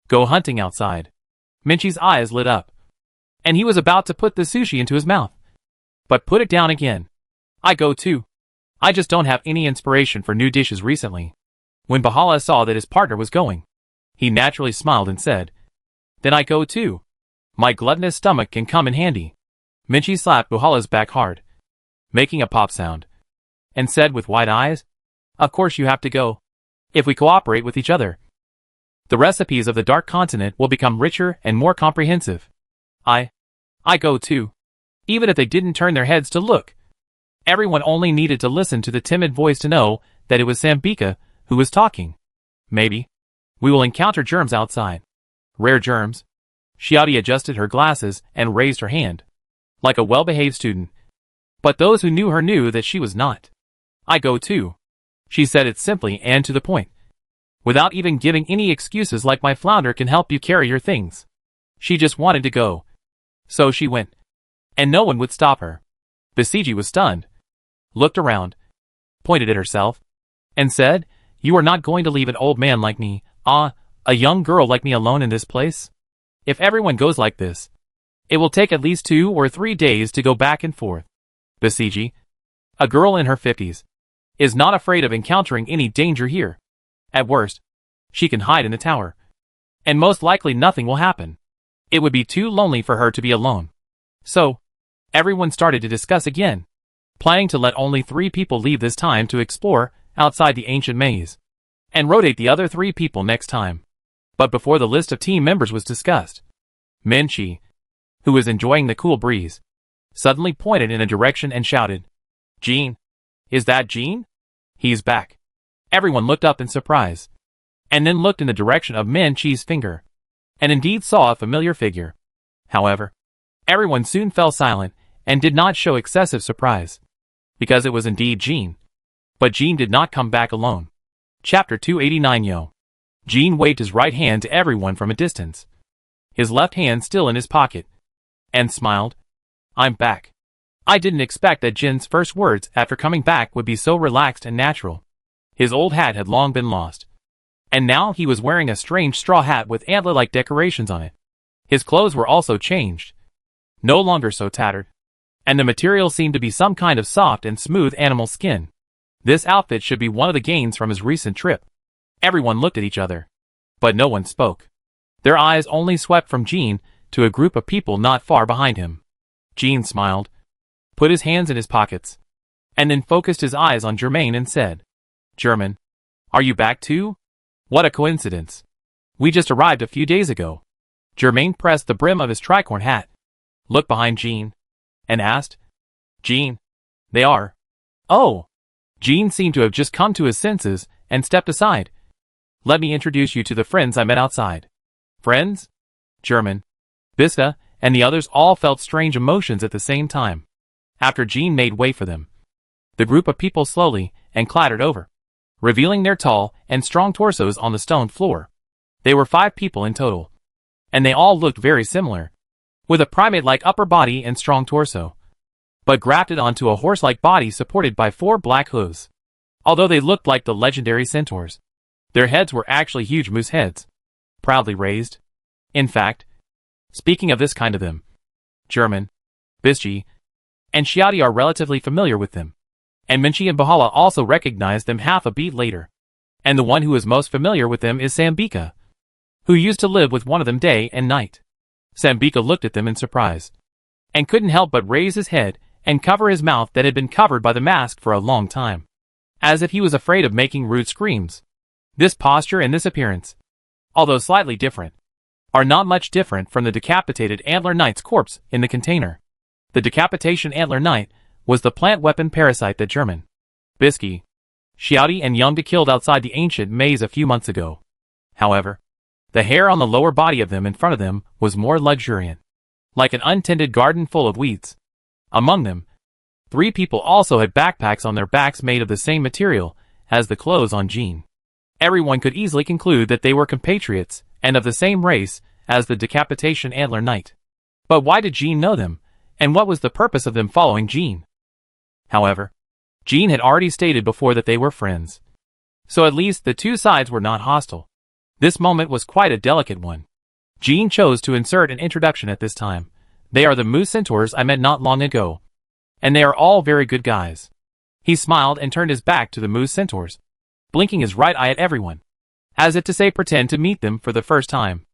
Go hunting outside." Minchi's eyes lit up, and he was about to put the sushi into his mouth, but put it down again. "I go too. I just don't have any inspiration for new dishes recently." When Bahala saw that his partner was going, he naturally smiled and said, "Then I go too. My gluttonous stomach can come in handy." Minchi slapped Bahala's back hard, making a pop sound, and said with wide eyes, "Of course you have to go. If we cooperate with each other, the recipes of the Dark Continent will become richer and more comprehensive." I go too. Even if they didn't turn their heads to look, everyone only needed to listen to the timid voice to know that it was Sambika who was talking. "Maybe we will encounter germs outside. Rare germs." Shiati adjusted her glasses and raised her hand, like a well-behaved student. But those who knew her knew that she was not. "I go too." She said it simply and to the point, without even giving any excuses like "my flounder can help you carry your things." She just wanted to go. So she went, and no one would stop her. Basiji was stunned, looked around, pointed at herself, and said, "You are not going to leave an old man like me, a young girl like me alone in this place? If everyone goes like this, it will take at least 2 or 3 days to go back and forth." Basiji, a girl in her 50s, is not afraid of encountering any danger here. At worst, she can hide in the tower, and most likely nothing will happen. It would be too lonely for her to be alone. So, everyone started to discuss again, planning to let only 3 people leave this time to explore outside the ancient maze, and rotate the other 3 people next time. But before the list of team members was discussed, Minchi, who was enjoying the cool breeze, suddenly pointed in a direction and shouted, "Jean! Is that Jean? He's back." Everyone looked up in surprise, and then looked in the direction of Minchi's finger, and indeed saw a familiar figure. However, everyone soon fell silent and did not show excessive surprise, because it was indeed Jean. But Jean did not come back alone. Chapter 289. Yo. Jean waved his right hand to everyone from a distance, his left hand still in his pocket, and smiled. "I'm back." I didn't expect that Jin's first words after coming back would be so relaxed and natural. His old hat had long been lost, and now he was wearing a strange straw hat with antler-like decorations on it. His clothes were also changed, no longer so tattered, and the material seemed to be some kind of soft and smooth animal skin. This outfit should be one of the gains from his recent trip. Everyone looked at each other, but no one spoke. Their eyes only swept from Jean to a group of people not far behind him. Jean smiled, put his hands in his pockets, and then focused his eyes on Germaine and said, "German, are you back too? What a coincidence. We just arrived a few days ago." Germaine pressed the brim of his tricorn hat, looked behind Jean, and asked, "Jean, they are?" "Oh." Jean seemed to have just come to his senses and stepped aside. "Let me introduce you to the friends I met outside." "Friends?" German, Bista, and the others all felt strange emotions at the same time. After Jean made way for them, the group of people slowly and clattered over, revealing their tall and strong torsos on the stone floor. They were 5 people in total. And they all looked very similar, with a primate-like upper body and strong torso, but grafted onto a horse-like body supported by 4 black hooves. Although they looked like the legendary centaurs, their heads were actually huge moose heads, proudly raised. In fact, speaking of this kind of them, German, Bischi, and Xiaodi are relatively familiar with them, and Minchi and Bahala also recognized them half a beat later. And the one who is most familiar with them is Sambika, who used to live with one of them day and night. Sambika looked at them in surprise, and couldn't help but raise his head and cover his mouth that had been covered by the mask for a long time, as if he was afraid of making rude screams. This posture and this appearance, although slightly different, are not much different from the decapitated Antler Knight's corpse in the container. The decapitation Antler Knight was the plant weapon parasite that German, Bischi, Xiaodi and Youngda killed outside the ancient maze a few months ago. However, the hair on the lower body of them in front of them was more luxuriant, like an untended garden full of weeds. Among them, 3 people also had backpacks on their backs made of the same material as the clothes on Jean. Everyone could easily conclude that they were compatriots and of the same race as the decapitation Antler Knight. But why did Jean know them, and what was the purpose of them following Jean? However, Jean had already stated before that they were friends, so at least the 2 sides were not hostile. This moment was quite a delicate one. Jean chose to insert an introduction at this time. They are the moose centaurs I met not long ago, and they are all very good guys. He smiled and turned his back to the moose centaurs, blinking his right eye at everyone, as if to say pretend to meet them for the first time.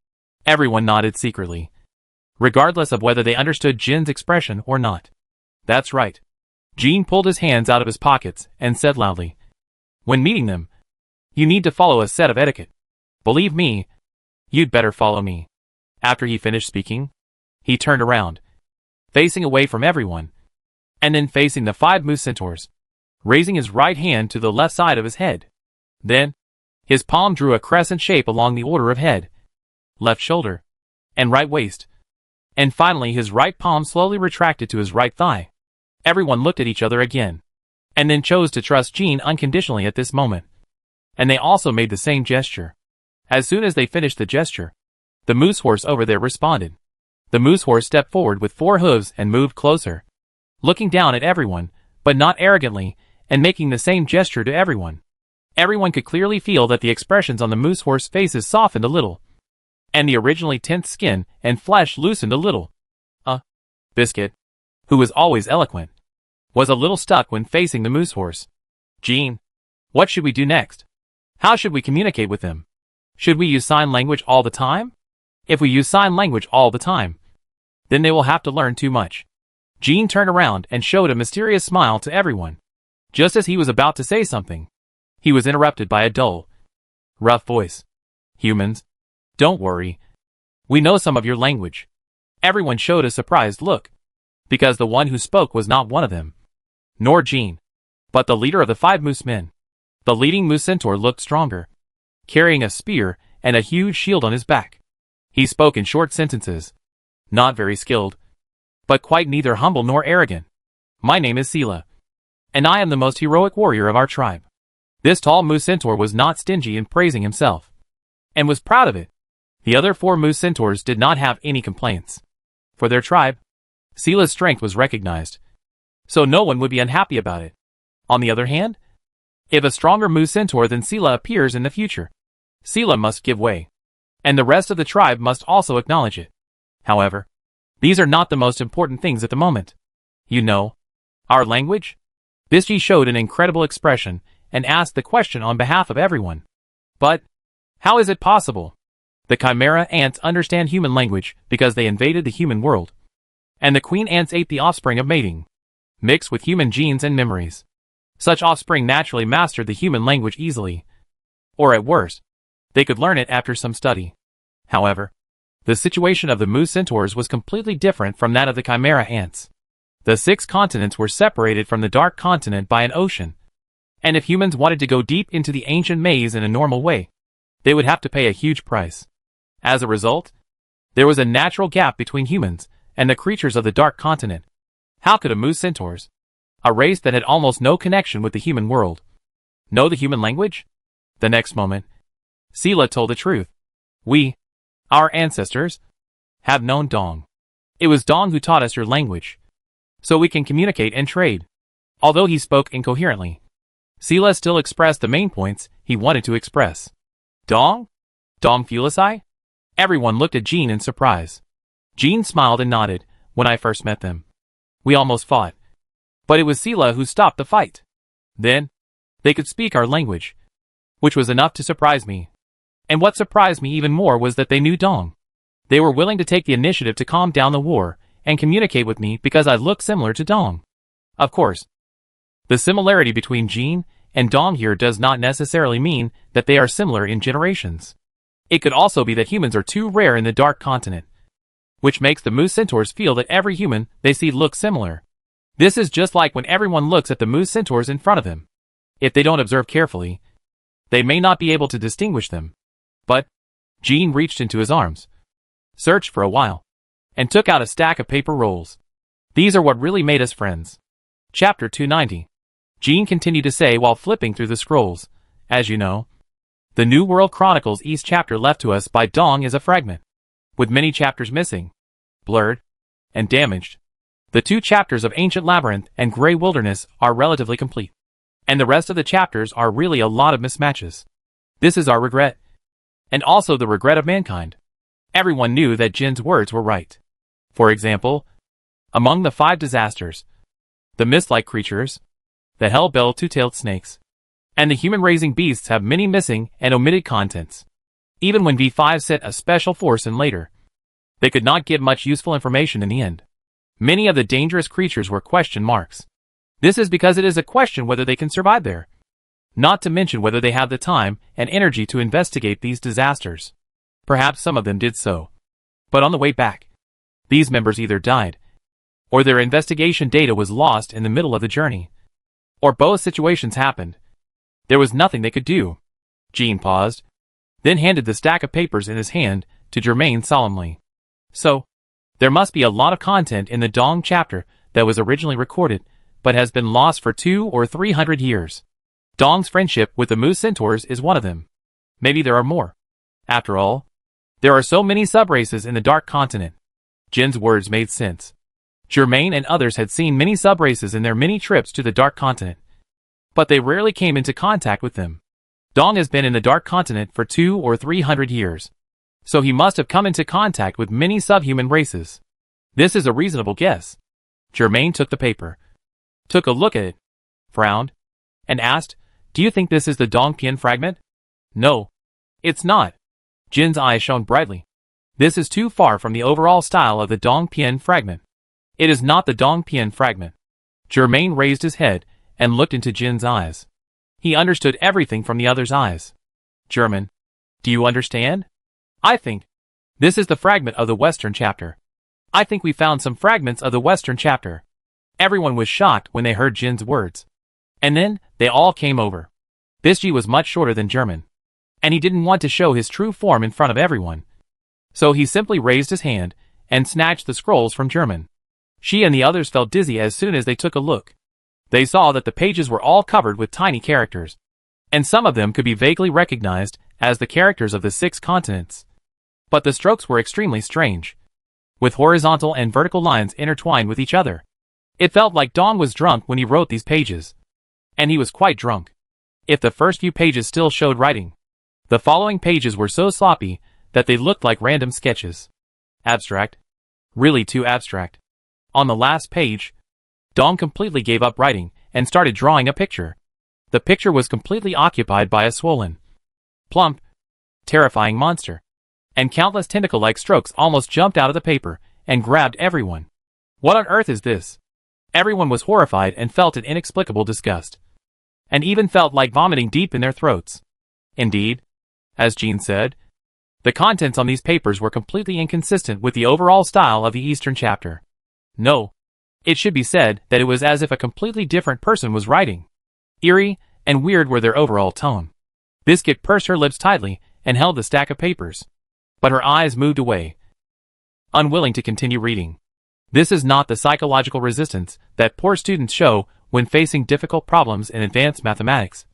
Everyone nodded secretly, regardless of whether they understood Jin's expression or not. That's right. Jean pulled his hands out of his pockets and said loudly, "When meeting them, you need to follow a set of etiquette. Believe me, you'd better follow me." After he finished speaking, he turned around, facing away from everyone, and then facing the 5 moose centaurs, raising his right hand to the left side of his head. Then, his palm drew a crescent shape along the order of head, left shoulder, and right waist, and finally his right palm slowly retracted to his right thigh. Everyone looked at each other again, and then chose to trust Jean unconditionally at this moment. And they also made the same gesture. As soon as they finished the gesture, the moose horse over there responded. The moose horse stepped forward with 4 hooves and moved closer, looking down at everyone, but not arrogantly, and making the same gesture to everyone. Everyone could clearly feel that the expressions on the moose horse faces softened a little, and the originally tense skin and flesh loosened a little. Biscuit, who was always eloquent, was a little stuck when facing the moose horse. "Jean, what should we do next? How should we communicate with them? Should we use sign language all the time? If we use sign language all the time, then they will have to learn too much." Jean turned around and showed a mysterious smile to everyone. Just as he was about to say something, he was interrupted by a dull, rough voice. "Humans, don't worry. We know some of your language." Everyone showed a surprised look, because the one who spoke was not one of them, nor Jean, but the leader of the 5 moose men. The leading moose centaur looked stronger, carrying a spear and a huge shield on his back. He spoke in short sentences, not very skilled, but quite neither humble nor arrogant. "My name is Sela, and I am the most heroic warrior of our tribe." This tall moose centaur was not stingy in praising himself, and was proud of it. The other 4 moose centaurs did not have any complaints. For their tribe, Sela's strength was recognized, so no one would be unhappy about it. On the other hand, if a stronger moose centaur than Sela appears in the future, Sela must give way, and the rest of the tribe must also acknowledge it. However, these are not the most important things at the moment. "You know our language?" Bischi showed an incredible expression and asked the question on behalf of everyone. "But how is it possible? The chimera ants understand human language because they invaded the human world, and the queen ants ate the offspring of mating, mixed with human genes and memories. Such offspring naturally mastered the human language easily, or at worst, they could learn it after some study. However, the situation of the moose centaurs was completely different from that of the chimera ants. The 6 continents were separated from the dark continent by an ocean, and if humans wanted to go deep into the ancient maze in a normal way, they would have to pay a huge price. As a result, there was a natural gap between humans and the creatures of the dark continent. How could a moose centaurs, a race that had almost no connection with the human world, know the human language? The next moment, Sela told the truth. We, our ancestors, have known Dong. It was Dong who taught us your language, so we can communicate and trade. Although he spoke incoherently, Sila still expressed the main points he wanted to express. Dong? Dong Fulisai? Everyone looked at Jean in surprise. Jean smiled and nodded. When I first met them, we almost fought. But it was Sila who stopped the fight. Then, they could speak our language, which was enough to surprise me. And what surprised me even more was that they knew Dong. They were willing to take the initiative to calm down the war and communicate with me because I looked similar to Dong. Of course, the similarity between Jean and Dong here does not necessarily mean that they are similar in generations. It could also be that humans are too rare in the Dark Continent, which makes the moose centaurs feel that every human they see looks similar. This is just like when everyone looks at the moose centaurs in front of them. If they don't observe carefully, they may not be able to distinguish them. But Jean reached into his arms, searched for a while, and took out a stack of paper rolls. These are what really made us friends. Chapter 290. Jean continued to say while flipping through the scrolls. As you know, the New World Chronicles East chapter left to us by Dong is a fragment, with many chapters missing, blurred, and damaged. The 2 chapters of Ancient Labyrinth and Grey Wilderness are relatively complete, and the rest of the chapters are really a lot of mismatches. This is our regret, and also the regret of mankind. Everyone knew that Jin's words were right. For example, among the 5 disasters, the mist-like creatures, the hell-belled two-tailed snakes, and the human-raising beasts have many missing and omitted contents. Even when V5 sent a special force in later, they could not give much useful information in the end. Many of the dangerous creatures were question marks. This is because it is a question whether they can survive there, not to mention whether they have the time and energy to investigate these disasters. Perhaps some of them did so, but on the way back, these members either died, or their investigation data was lost in the middle of the journey, or both situations happened. There was nothing they could do. Jean paused, then handed the stack of papers in his hand to Germain solemnly. So, there must be a lot of content in the Dong chapter that was originally recorded, but has been lost for 200 or 300 years. Dong's friendship with the moose centaurs is one of them. Maybe there are more. After all, there are so many subraces in the Dark Continent. Jin's words made sense. Germain and others had seen many subraces in their many trips to the Dark Continent, but they rarely came into contact with them. Dong has been in the Dark Continent for 200 or 300 years, so he must have come into contact with many subhuman races. This is a reasonable guess. Germain took the paper, took a look at it, frowned, and asked, "Do you think this is the Dong Pian fragment?" "No, it's not." Jin's eyes shone brightly. "This is too far from the overall style of the Dong Pian fragment. It is not the Dong Pian fragment." Germain raised his head and looked into Jin's eyes. He understood everything from the other's eyes. "German, do you understand? I think this is the fragment of the Western chapter. I think we found some fragments of the Western chapter." Everyone was shocked when they heard Jin's words. And then, they all came over. This G was much shorter than German, and he didn't want to show his true form in front of everyone. So he simply raised his hand and snatched the scrolls from German. She and the others felt dizzy as soon as they took a look. They saw that the pages were all covered with tiny characters, and some of them could be vaguely recognized as the characters of the 6 continents. But the strokes were extremely strange, with horizontal and vertical lines intertwined with each other. It felt like Dong was drunk when he wrote these pages. And he was quite drunk. If the first few pages still showed writing, the following pages were so sloppy that they looked like random sketches. Abstract. Really too abstract. On the last page, Dong completely gave up writing and started drawing a picture. The picture was completely occupied by a swollen, plump, terrifying monster, and countless tentacle-like strokes almost jumped out of the paper and grabbed everyone. What on earth is this? Everyone was horrified and felt an inexplicable disgust, and even felt like vomiting deep in their throats. Indeed, as Jean said, the contents on these papers were completely inconsistent with the overall style of the Eastern chapter. No, it should be said that it was as if a completely different person was writing. Eerie and weird were their overall tone. Biscuit pursed her lips tightly and held the stack of papers, but her eyes moved away, unwilling to continue reading. This is not the psychological resistance that poor students show when facing difficult problems in advanced mathematics,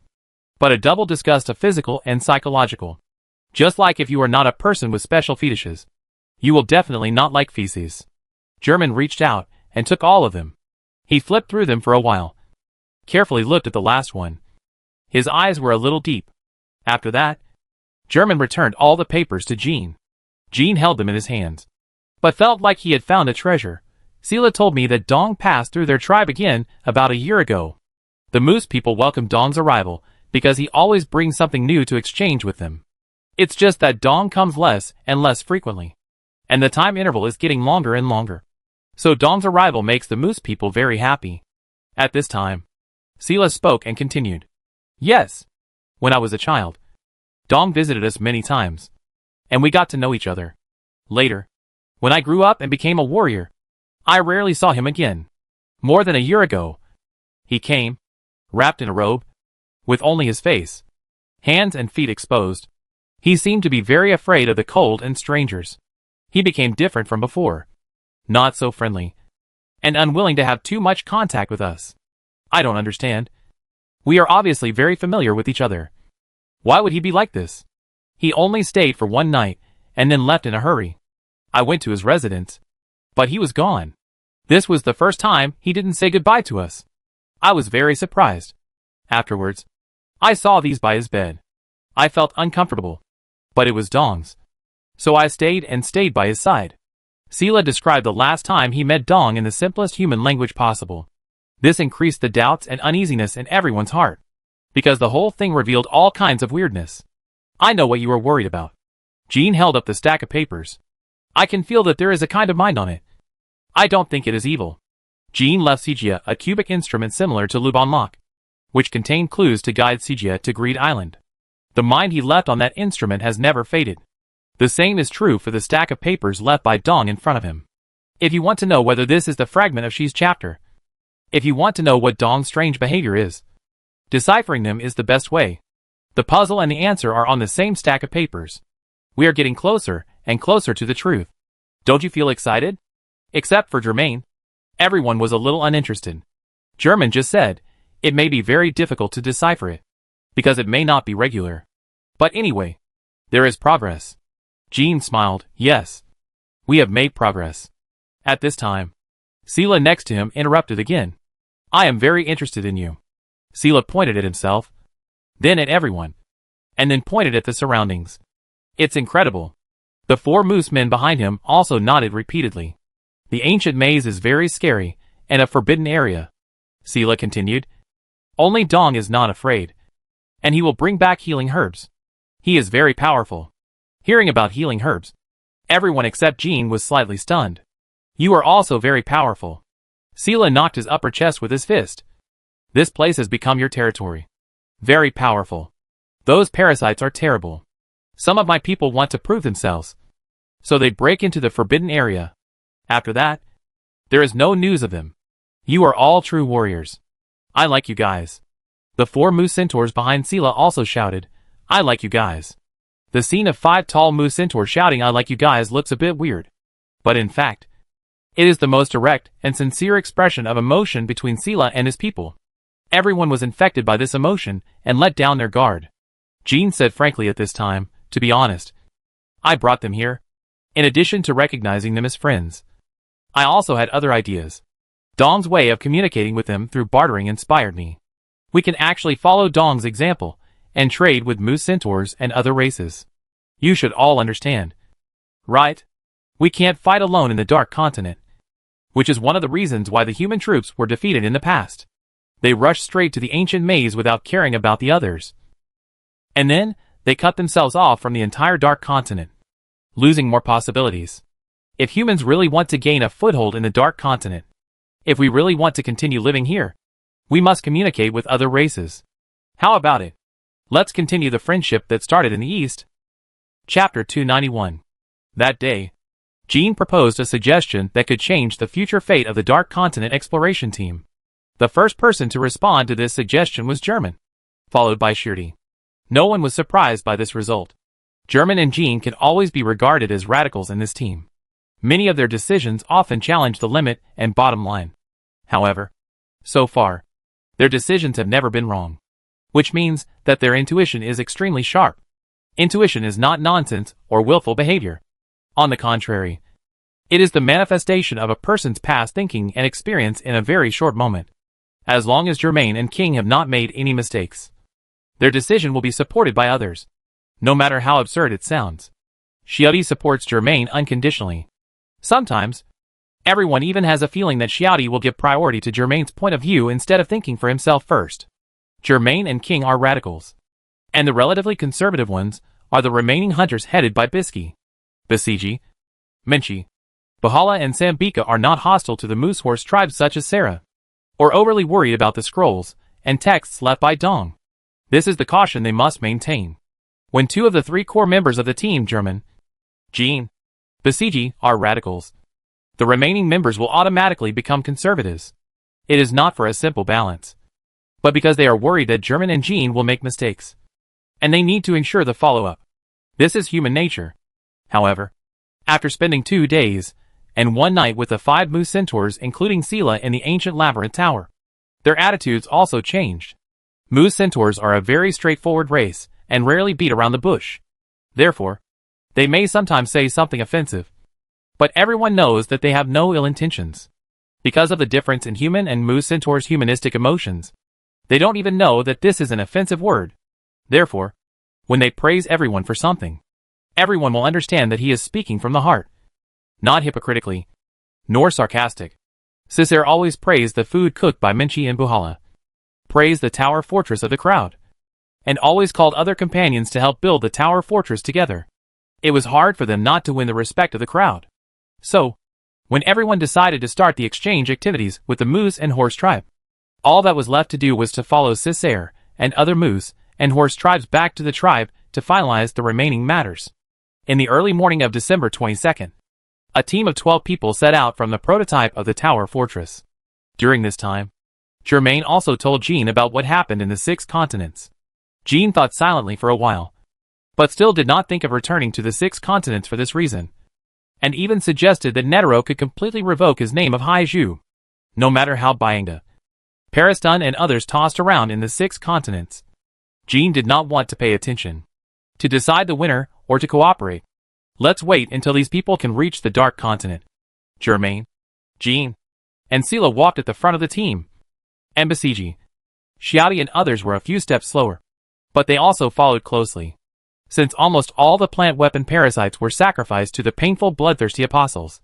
but a double disgust of physical and psychological. Just like if you are not a person with special fetishes. You will definitely not like feces. German reached out and took all of them. He flipped through them for a while. Carefully looked at the last one. His eyes were a little deep. After that, German returned all the papers to Jean. Jean held them in his hands, but felt like he had found a treasure. Sela told me that Dong passed through their tribe again about a year ago. The Moose people welcomed Dong's arrival because he always brings something new to exchange with them. It's just that Dong comes less and less frequently, and the time interval is getting longer and longer. So Dong's arrival makes the Moose people very happy. At this time, Sela spoke and continued. Yes. When I was a child, Dong visited us many times, and we got to know each other. Later, when I grew up and became a warrior, I rarely saw him again. More than a year ago, he came, wrapped in a robe, with only his face, hands and feet exposed. He seemed to be very afraid of the cold and strangers. He became different from before, not so friendly, and unwilling to have too much contact with us. I don't understand. We are obviously very familiar with each other. Why would he be like this? He only stayed for one night, and then left in a hurry. I went to his residence, but he was gone. This was the first time he didn't say goodbye to us. I was very surprised. Afterwards, I saw these by his bed. I felt uncomfortable, but it was Dong's. So I stayed by his side. Sela described the last time he met Dong in the simplest human language possible. This increased the doubts and uneasiness in everyone's heart, because the whole thing revealed all kinds of weirdness. I know what you are worried about. Jean held up the stack of papers. I can feel that there is a kind of mind on it. I don't think it is evil. Jean left Sijia a cubic instrument similar to Luban Lock, which contained clues to guide Sijia to Greed Island. The mind he left on that instrument has never faded. The same is true for the stack of papers left by Dong in front of him. If you want to know whether this is the fragment of Xi's chapter, if you want to know what Dong's strange behavior is, deciphering them is the best way. The puzzle and the answer are on the same stack of papers. We are getting closer and closer to the truth. Don't you feel excited? Except for Germain. Everyone was a little uninterested. German just said, it may be very difficult to decipher it, because it may not be regular. But anyway, there is progress. Jean smiled. Yes. We have made progress. At this time, Sela next to him interrupted again. I am very interested in you. Sela pointed at himself, then at everyone, and then pointed at the surroundings. It's incredible. The four moose men behind him also nodded repeatedly. The ancient maze is very scary, and a forbidden area. Sela continued. Only Dong is not afraid, and he will bring back healing herbs. He is very powerful. Hearing about healing herbs, everyone except Jean was slightly stunned. You are also very powerful. Sela knocked his upper chest with his fist. This place has become your territory. Very powerful. Those parasites are terrible. Some of my people want to prove themselves, so they break into the forbidden area. After that, there is no news of them. You are all true warriors. I like you guys. The four moose centaurs behind Sela also shouted, I like you guys. The scene of 5 tall moose centaurs shouting I like you guys looks a bit weird. But in fact, it is the most direct and sincere expression of emotion between Sela and his people. Everyone was infected by this emotion and let down their guard. Jean said frankly at this time, to be honest, I brought them here. In addition to recognizing them as friends, I also had other ideas. Dong's way of communicating with them through bartering inspired me. We can actually follow Dong's example and trade with moose centaurs and other races. You should all understand. Right? We can't fight alone in the Dark Continent, which is one of the reasons why the human troops were defeated in the past. They rushed straight to the ancient maze without caring about the others. And then, they cut themselves off from the entire Dark Continent, losing more possibilities. If humans really want to gain a foothold in the Dark Continent, if we really want to continue living here, we must communicate with other races. How about it? Let's continue the friendship that started in the East. Chapter 291. That day, Jean proposed a suggestion that could change the future fate of the Dark Continent exploration team. The first person to respond to this suggestion was German, followed by Shirdi. No one was surprised by this result. German and Jean can always be regarded as radicals in this team. Many of their decisions often challenge the limit and bottom line. However, so far, their decisions have never been wrong, which means that their intuition is extremely sharp. Intuition is not nonsense or willful behavior. On the contrary, it is the manifestation of a person's past thinking and experience in a very short moment. As long as Germain and King have not made any mistakes, their decision will be supported by others, no matter how absurd it sounds. Xiaodi supports Germain unconditionally. Sometimes, everyone even has a feeling that Xiaodi will give priority to Germain's point of view instead of thinking for himself first. Germain and King are radicals, and the relatively conservative ones are the remaining hunters headed by Bisky. Basiji, Minchi, Bahala and Sambika are not hostile to the moose horse tribes such as Sarah, or overly worried about the scrolls and texts left by Dong. This is the caution they must maintain. When two of the three core members of the team, German, Jean, Basiji, are radicals, the remaining members will automatically become conservatives. It is not for a simple balance, but because they are worried that German and Jean will make mistakes, and they need to ensure the follow-up. This is human nature. However, after spending 2 days and 1 night with the 5 moose centaurs including Sela in the ancient labyrinth tower, their attitudes also changed. Moose centaurs are a very straightforward race and rarely beat around the bush. Therefore, they may sometimes say something offensive, but everyone knows that they have no ill intentions. Because of the difference in human and moose centaurs' humanistic emotions, they don't even know that this is an offensive word. Therefore, when they praise everyone for something, everyone will understand that he is speaking from the heart, not hypocritically, nor sarcastic. Cicero always praised the food cooked by Minchi and Buhala, praised the tower fortress of the crowd, and always called other companions to help build the tower fortress together. It was hard for them not to win the respect of the crowd. So, when everyone decided to start the exchange activities with the moose and horse tribe, all that was left to do was to follow Cicero and other moose and horse tribes back to the tribe to finalize the remaining matters. In the early morning of December 22nd, a team of 12 people set out from the prototype of the tower fortress. During this time, Germain also told Jean about what happened in the 6 continents. Jean thought silently for a while, but still did not think of returning to the 6 continents for this reason, and even suggested that Netero could completely revoke his name of Haiju. No matter how Byangda, Paristan and others tossed around in the 6 continents, Jean did not want to pay attention, to decide the winner, or to cooperate. Let's wait until these people can reach the Dark Continent. Germain, Jean, and Sela walked at the front of the team, and Basiji, Xiaodi and others were a few steps slower, but they also followed closely, since almost all the plant weapon parasites were sacrificed to the painful bloodthirsty apostles.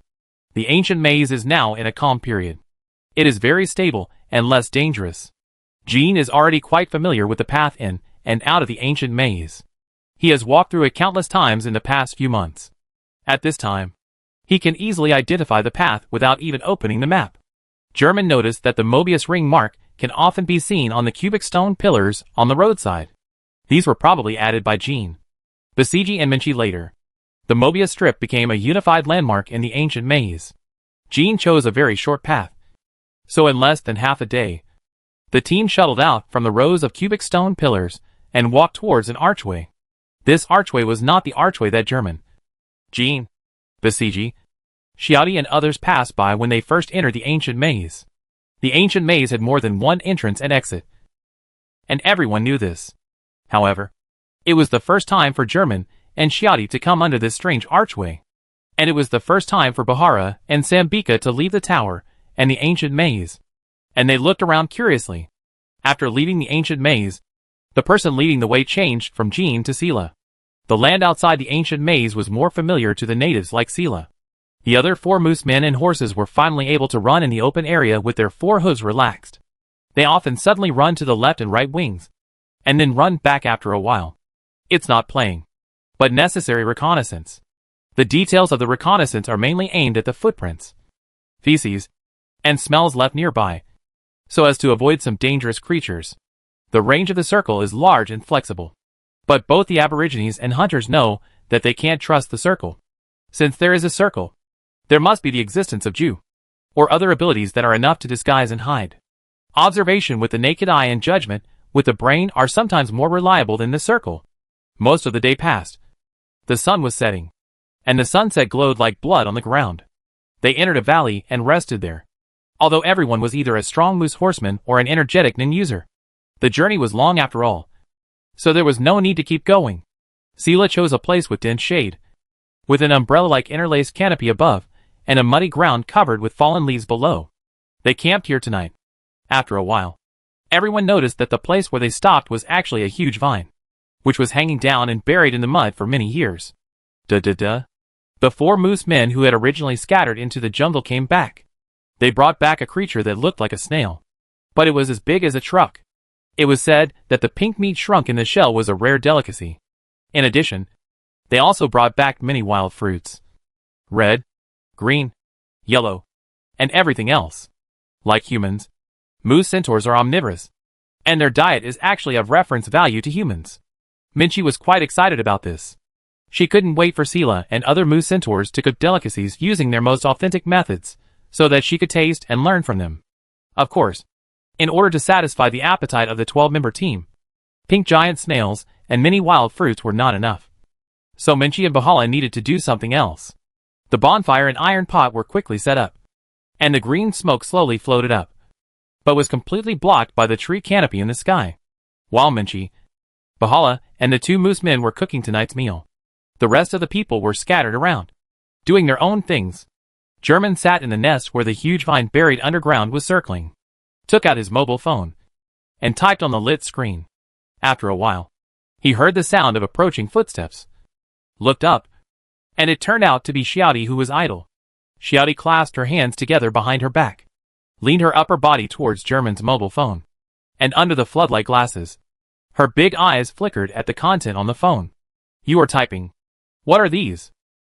The ancient maze is now in a calm period. It is very stable and less dangerous. Jean is already quite familiar with the path in and out of the ancient maze. He has walked through it countless times in the past few months. At this time, he can easily identify the path without even opening the map. German noticed that the Mobius ring mark can often be seen on the cubic stone pillars on the roadside. These were probably added by Jean, Basiji and Minchi later. The Mobius strip became a unified landmark in the ancient maze. Jean chose a very short path, so in less than half a day, the team shuttled out from the rows of cubic stone pillars and walked towards an archway. This archway was not the archway that German, Jean, Basiji, Xiaodi and others passed by when they first entered the ancient maze. The ancient maze had more than one entrance and exit, and everyone knew this. However, it was the first time for German and Xiaodi to come under this strange archway, and it was the first time for Bahara and Sambika to leave the tower and the ancient maze, and they looked around curiously. After leaving the ancient maze, the person leading the way changed from Jean to Sela. The land outside the ancient maze was more familiar to the natives like Sela. The other 4 moose men and horses were finally able to run in the open area with their 4 hooves relaxed. They often suddenly run to the left and right wings, and then run back after a while. It's not playing, but necessary reconnaissance. The details of the reconnaissance are mainly aimed at the footprints, feces, and smells left nearby, so as to avoid some dangerous creatures. The range of the circle is large and flexible, but both the aborigines and hunters know that they can't trust the circle. Since there is a circle, there must be the existence of Jew, or other abilities that are enough to disguise and hide. Observation with the naked eye and judgment with the brain are sometimes more reliable than the circle. Most of the day passed. The sun was setting, and the sunset glowed like blood on the ground. They entered a valley and rested there, although everyone was either a strong moose horseman or an energetic nin user. The journey was long after all, so there was no need to keep going. Sela chose a place with dense shade, with an umbrella-like interlaced canopy above, and a muddy ground covered with fallen leaves below. They camped here tonight. After a while, everyone noticed that the place where they stopped was actually a huge vine, which was hanging down and buried in the mud for many years. The 4 moose men who had originally scattered into the jungle came back. They brought back a creature that looked like a snail, but it was as big as a truck. It was said that the pink meat shrunk in the shell was a rare delicacy. In addition, they also brought back many wild fruits. Red, green, yellow, and everything else. Like humans, moose centaurs are omnivorous, and their diet is actually of reference value to humans. Minchi was quite excited about this. She couldn't wait for Sela and other moose centaurs to cook delicacies using their most authentic methods, so that she could taste and learn from them. Of course, in order to satisfy the appetite of the 12-member team, pink giant snails and many wild fruits were not enough. So Minchi and Bahala needed to do something else. The bonfire and iron pot were quickly set up, and the green smoke slowly floated up, but was completely blocked by the tree canopy in the sky. While Minchi, Bahala, and the 2 moose men were cooking tonight's meal, the rest of the people were scattered around, doing their own things. German sat in the nest where the huge vine buried underground was circling, took out his mobile phone, and typed on the lit screen. After a while, he heard the sound of approaching footsteps, looked up, and it turned out to be Xiaodi, who was idle. Xiaodi clasped her hands together behind her back, leaned her upper body towards German's mobile phone, and under the floodlight glasses, her big eyes flickered at the content on the phone. "You are typing. What are these?"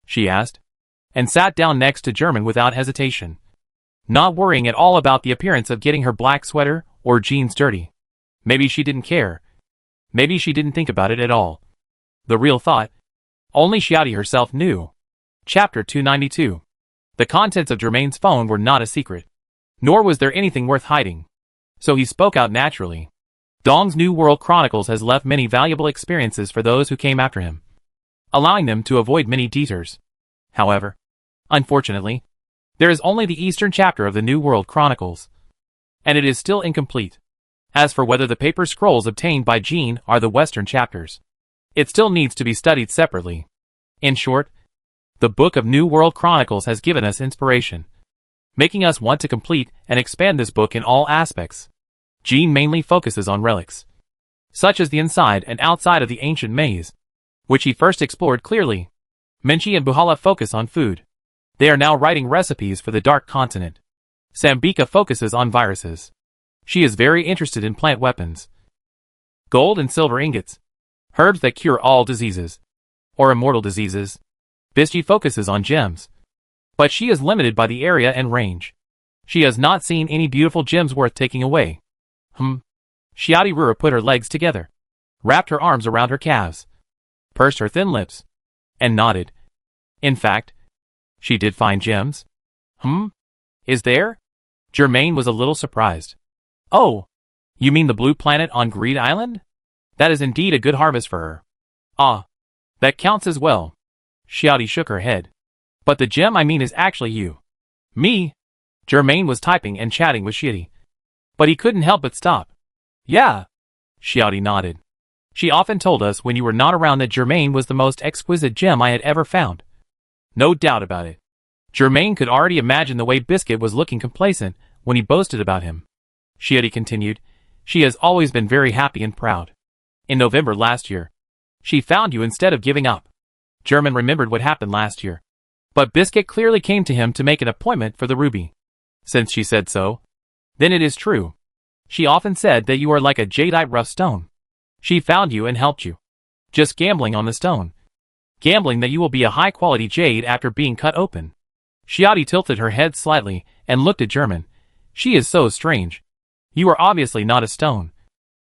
she asked, and sat down next to German without hesitation, not worrying at all about the appearance of getting her black sweater or jeans dirty. Maybe she didn't care. Maybe she didn't think about it at all. The real thought, only Xiaodi herself knew. Chapter 292. The contents of Germain's phone were not a secret, nor was there anything worth hiding. So he spoke out naturally. Dong's New World Chronicles has left many valuable experiences for those who came after him, allowing them to avoid many detours. However, unfortunately, there is only the Eastern chapter of the New World Chronicles, and it is still incomplete. As for whether the paper scrolls obtained by Jean are the Western chapters, it still needs to be studied separately. In short, the Book of New World Chronicles has given us inspiration, making us want to complete and expand this book in all aspects. Jean mainly focuses on relics, such as the inside and outside of the ancient maze, which he first explored clearly. Minchi and Bahala focus on food. They are now writing recipes for the Dark Continent. Sambika focuses on viruses. She is very interested in plant weapons, gold and silver ingots, herbs that cure all diseases, or immortal diseases. Bisti focuses on gems, but she is limited by the area and range. She has not seen any beautiful gems worth taking away. Xiaodi Rura put her legs together, wrapped her arms around her calves, pursed her thin lips, and nodded. In fact, she did find gems. Is there? Germain was a little surprised. Oh, you mean the blue planet on Greed Island? That is indeed a good harvest for her. Ah, that counts as well. Xiaodi shook her head. But the gem I mean is actually you. Me? Germain was typing and chatting with Xiaodi, but he couldn't help but stop. Yeah. Xiaodi nodded. She often told us when you were not around that Germain was the most exquisite gem I had ever found. No doubt about it. Germain could already imagine the way Biscuit was looking complacent when he boasted about him. Xiaodi continued, she has always been very happy and proud. In November last year, she found you instead of giving up. German remembered what happened last year, but Biscuit clearly came to him to make an appointment for the ruby. Since she said so, then it is true. She often said that you are like a jadeite rough stone. She found you and helped you. Just gambling on the stone. Gambling that you will be a high-quality jade after being cut open. Xiaodi tilted her head slightly and looked at German. She is so strange. You are obviously not a stone.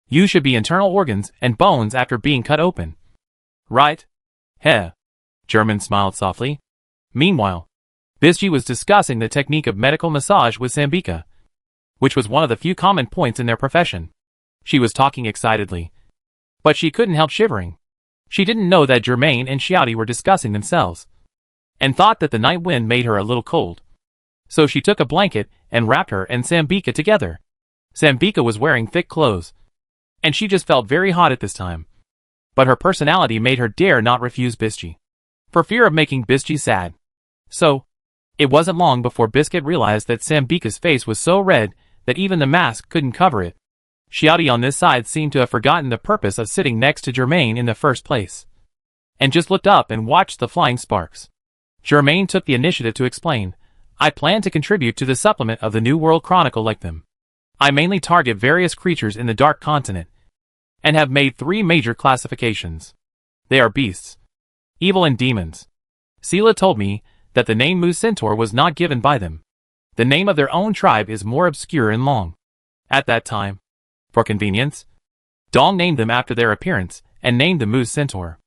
You should be internal organs and bones after being cut open. Right? Heh. German smiled softly. Meanwhile, Bisji was discussing the technique of medical massage with Sambika, which was one of the few common points in their profession. She was talking excitedly, but she couldn't help shivering. She didn't know that Germain and Xiaodi were discussing themselves, and thought that the night wind made her a little cold. So she took a blanket and wrapped her and Sambika together. Sambika was wearing thick clothes, and she just felt very hot at this time. but her personality made her dare not refuse Biscuit, for fear of making Biscuit sad. So, it wasn't long before Biscuit realized that Sambika's face was so red that even the mask couldn't cover it. Xiaodi on this side seemed to have forgotten the purpose of sitting next to Germain in the first place, and just looked up and watched the flying sparks. Germain took the initiative to explain, I plan to contribute to the supplement of the New World Chronicle like them. I mainly target various creatures in the Dark Continent, and have made 3 major classifications. They are beasts, evil and demons. Sela told me that the name Moose Centaur was not given by them. The name of their own tribe is more obscure and long. At that time, for convenience, Dong named them after their appearance and named the Moose Centaur.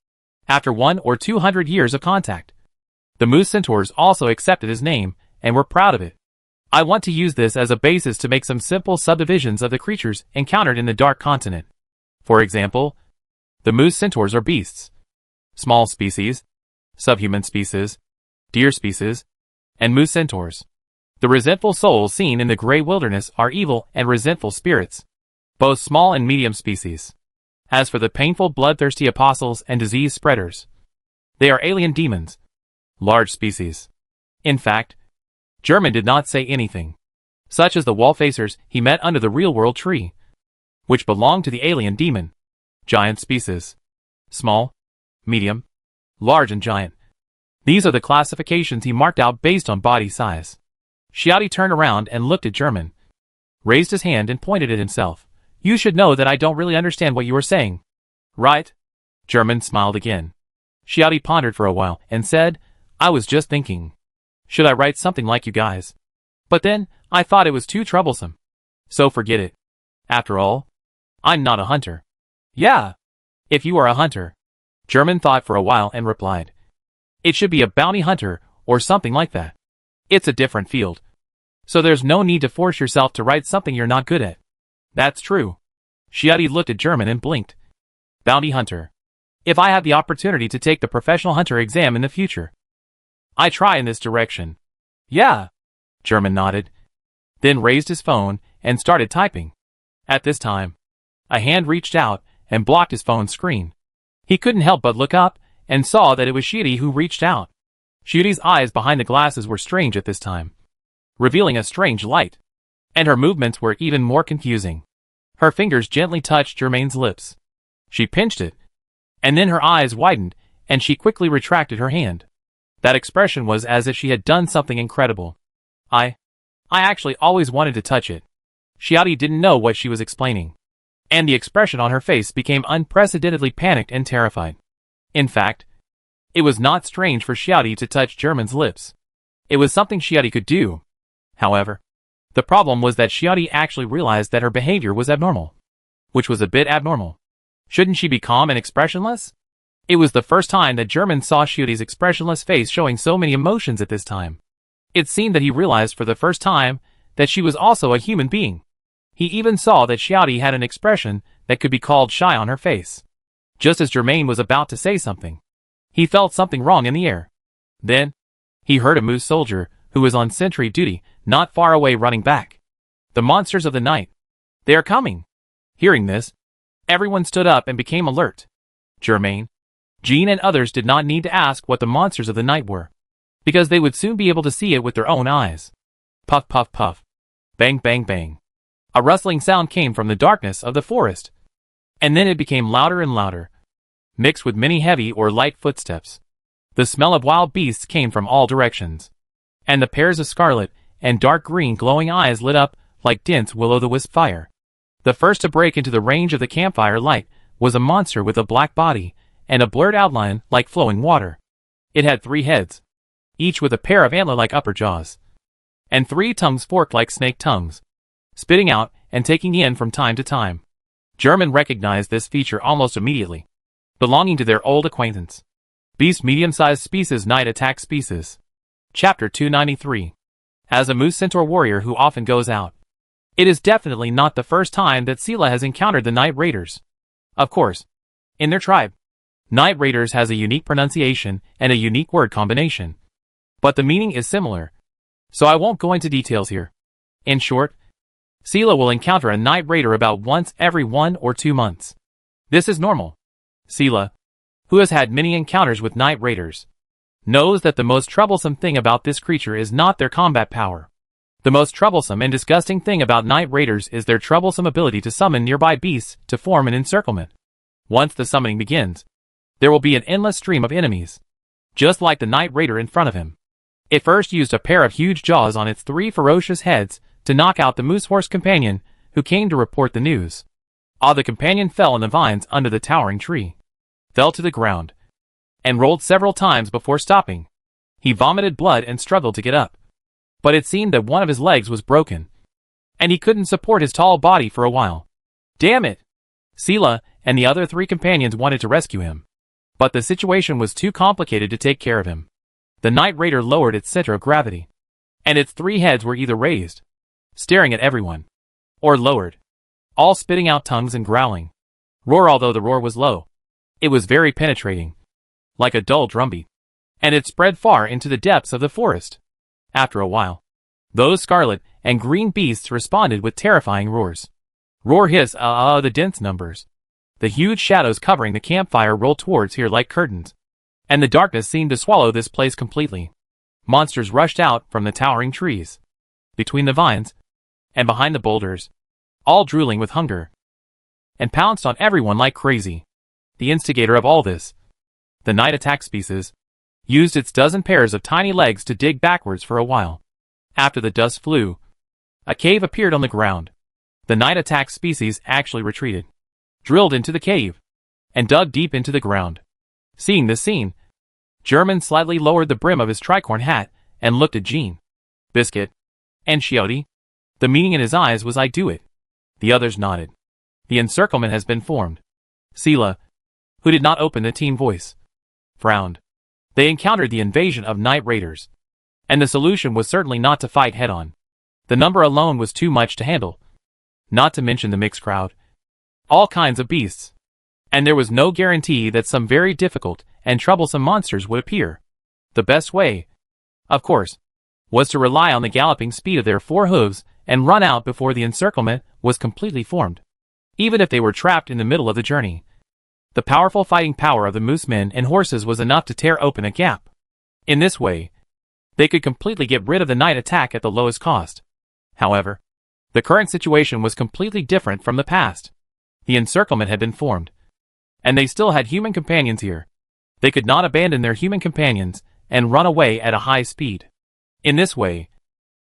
After 100 or 200 years of contact, the Moose Centaurs also accepted his name and were proud of it. I want to use this as a basis to make some simple subdivisions of the creatures encountered in the Dark Continent. For example, the Moose Centaurs are beasts, small species, subhuman species, deer species, and Moose Centaurs. The resentful souls seen in the Grey Wilderness are evil and resentful spirits, both small and medium species. As for the painful bloodthirsty apostles and disease spreaders, they are alien demons, large species. In fact, German did not say anything, such as the wall-facers he met under the real-world tree, which belonged to the alien demon, giant species, small, medium, large and giant. These are the classifications he marked out based on body size. Xiaodi turned around and looked at German, raised his hand and pointed at himself. You should know that I don't really understand what you are saying. Right? German smiled again. Xiaodi pondered for a while and said, I was just thinking, should I write something like you guys? But then, I thought it was too troublesome. So forget it. After all, I'm not a hunter. Yeah. If you are a hunter. German thought for a while and replied, it should be a bounty hunter or something like that. It's a different field. So there's no need to force yourself to write something you're not good at. That's true. Xiaodi looked at German and blinked. Bounty hunter. If I have the opportunity to take the professional hunter exam in the future, I try in this direction. Yeah. German nodded, then raised his phone and started typing. At this time, a hand reached out and blocked his phone screen. He couldn't help but look up and saw that it was Xiaodi who reached out. Xiaodi's eyes behind the glasses were strange at this time, revealing a strange light, and her movements were even more confusing. Her fingers gently touched Germain's lips. She pinched it, and then her eyes widened, and she quickly retracted her hand. That expression was as if she had done something incredible. I actually always wanted to touch it. Xiaodi didn't know what she was explaining, and the expression on her face became unprecedentedly panicked and terrified. In fact, it was not strange for Xiaodi to touch German's lips. It was something Xiaodi could do. However, the problem was that Xiaodi actually realized that her behavior was abnormal, which was a bit abnormal. Shouldn't she be calm and expressionless? It was the first time that German saw Xiaodi's expressionless face showing so many emotions at this time. It seemed that he realized for the first time that she was also a human being. He even saw that Xiaodi had an expression that could be called shy on her face. Just as Germain was about to say something, he felt something wrong in the air. Then, he heard a moose soldier, who was on sentry duty, not far away running back. The monsters of the night. They are coming. Hearing this, everyone stood up and became alert. Germain, Jean and others did not need to ask what the monsters of the night were, because they would soon be able to see it with their own eyes. Puff puff puff. Bang bang bang. A rustling sound came from the darkness of the forest, and then it became louder and louder, mixed with many heavy or light footsteps. The smell of wild beasts came from all directions, and the pairs of scarlet and dark green glowing eyes lit up like dense will-o'-the-wisp fire. The first to break into the range of the campfire light was a monster with a black body and a blurred outline like flowing water. It had 3 heads, each with a pair of antler-like upper jaws, and 3 tongues forked like snake tongues, spitting out and taking in from time to time. German recognized this feature almost immediately, belonging to their old acquaintance. Beast medium-sized species night attack species. Chapter 293. As a moose centaur warrior who often goes out, it is definitely not the first time that Sela has encountered the night raiders. Of course, in their tribe, night raiders has a unique pronunciation and a unique word combination, but the meaning is similar, so I won't go into details here. In short, Sela will encounter a night raider about once every 1 or 2 months. This is normal. Sela, who has had many encounters with night raiders, knows that the most troublesome thing about this creature is not their combat power. The most troublesome and disgusting thing about night raiders is their troublesome ability to summon nearby beasts to form an encirclement. Once the summoning begins, there will be an endless stream of enemies, just like the night raider in front of him. It first used a pair of huge jaws on its 3 ferocious heads to knock out the moose horse companion who came to report the news. The companion fell in the vines under the towering tree, fell to the ground, and rolled several times before stopping. He vomited blood and struggled to get up, but it seemed that one of his legs was broken, and he couldn't support his tall body for a while. Damn it! Sela and the other 3 companions wanted to rescue him, but the situation was too complicated to take care of him. The night raider lowered its center of gravity, and its 3 heads were either raised, staring at everyone, or lowered, all spitting out tongues and growling. Roar. Although the roar was low, it was very penetrating, like a dull drumbeat, and it spread far into the depths of the forest. After a while, those scarlet and green beasts responded with terrifying roars. Roar, hiss, the dense numbers. The huge shadows covering the campfire rolled towards here like curtains, and the darkness seemed to swallow this place completely. Monsters rushed out from the towering trees, between the vines, and behind the boulders, all drooling with hunger, and pounced on everyone like crazy. The instigator of all this, the night attack species, used its dozen pairs of tiny legs to dig backwards for a while. After the dust flew, a cave appeared on the ground. The night attack species actually retreated, drilled into the cave, and dug deep into the ground. Seeing this scene, German slightly lowered the brim of his tricorn hat and looked at Jean, Biscuit, and Shioty. The meaning in his eyes was, "I do it." The others nodded. The encirclement has been formed. Sela, who did not open the teen voice, frowned. They encountered the invasion of night raiders, and the solution was certainly not to fight head-on. The number alone was too much to handle, not to mention the mixed crowd, all kinds of beasts, and there was no guarantee that some very difficult and troublesome monsters would appear. The best way, of course, was to rely on the galloping speed of their 4 hooves and run out before the encirclement was completely formed. Even if they were trapped in the middle of the journey, the powerful fighting power of the moose men and horses was enough to tear open a gap. In this way, they could completely get rid of the night attack at the lowest cost. However, the current situation was completely different from the past. The encirclement had been formed, and they still had human companions here. They could not abandon their human companions and run away at a high speed. In this way,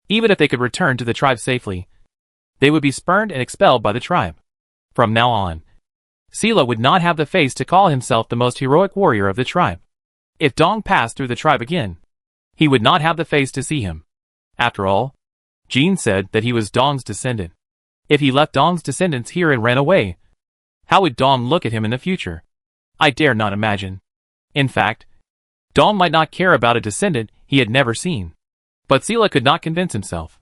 even if they could return to the tribe safely, they would be spurned and expelled by the tribe. From now on, Sela would not have the face to call himself the most heroic warrior of the tribe. If Dong passed through the tribe again, he would not have the face to see him. After all, Jean said that he was Dong's descendant. If he left Dong's descendants here and ran away, how would Dong look at him in the future? I dare not imagine. In fact, Dong might not care about a descendant he had never seen. But Sela could not convince himself.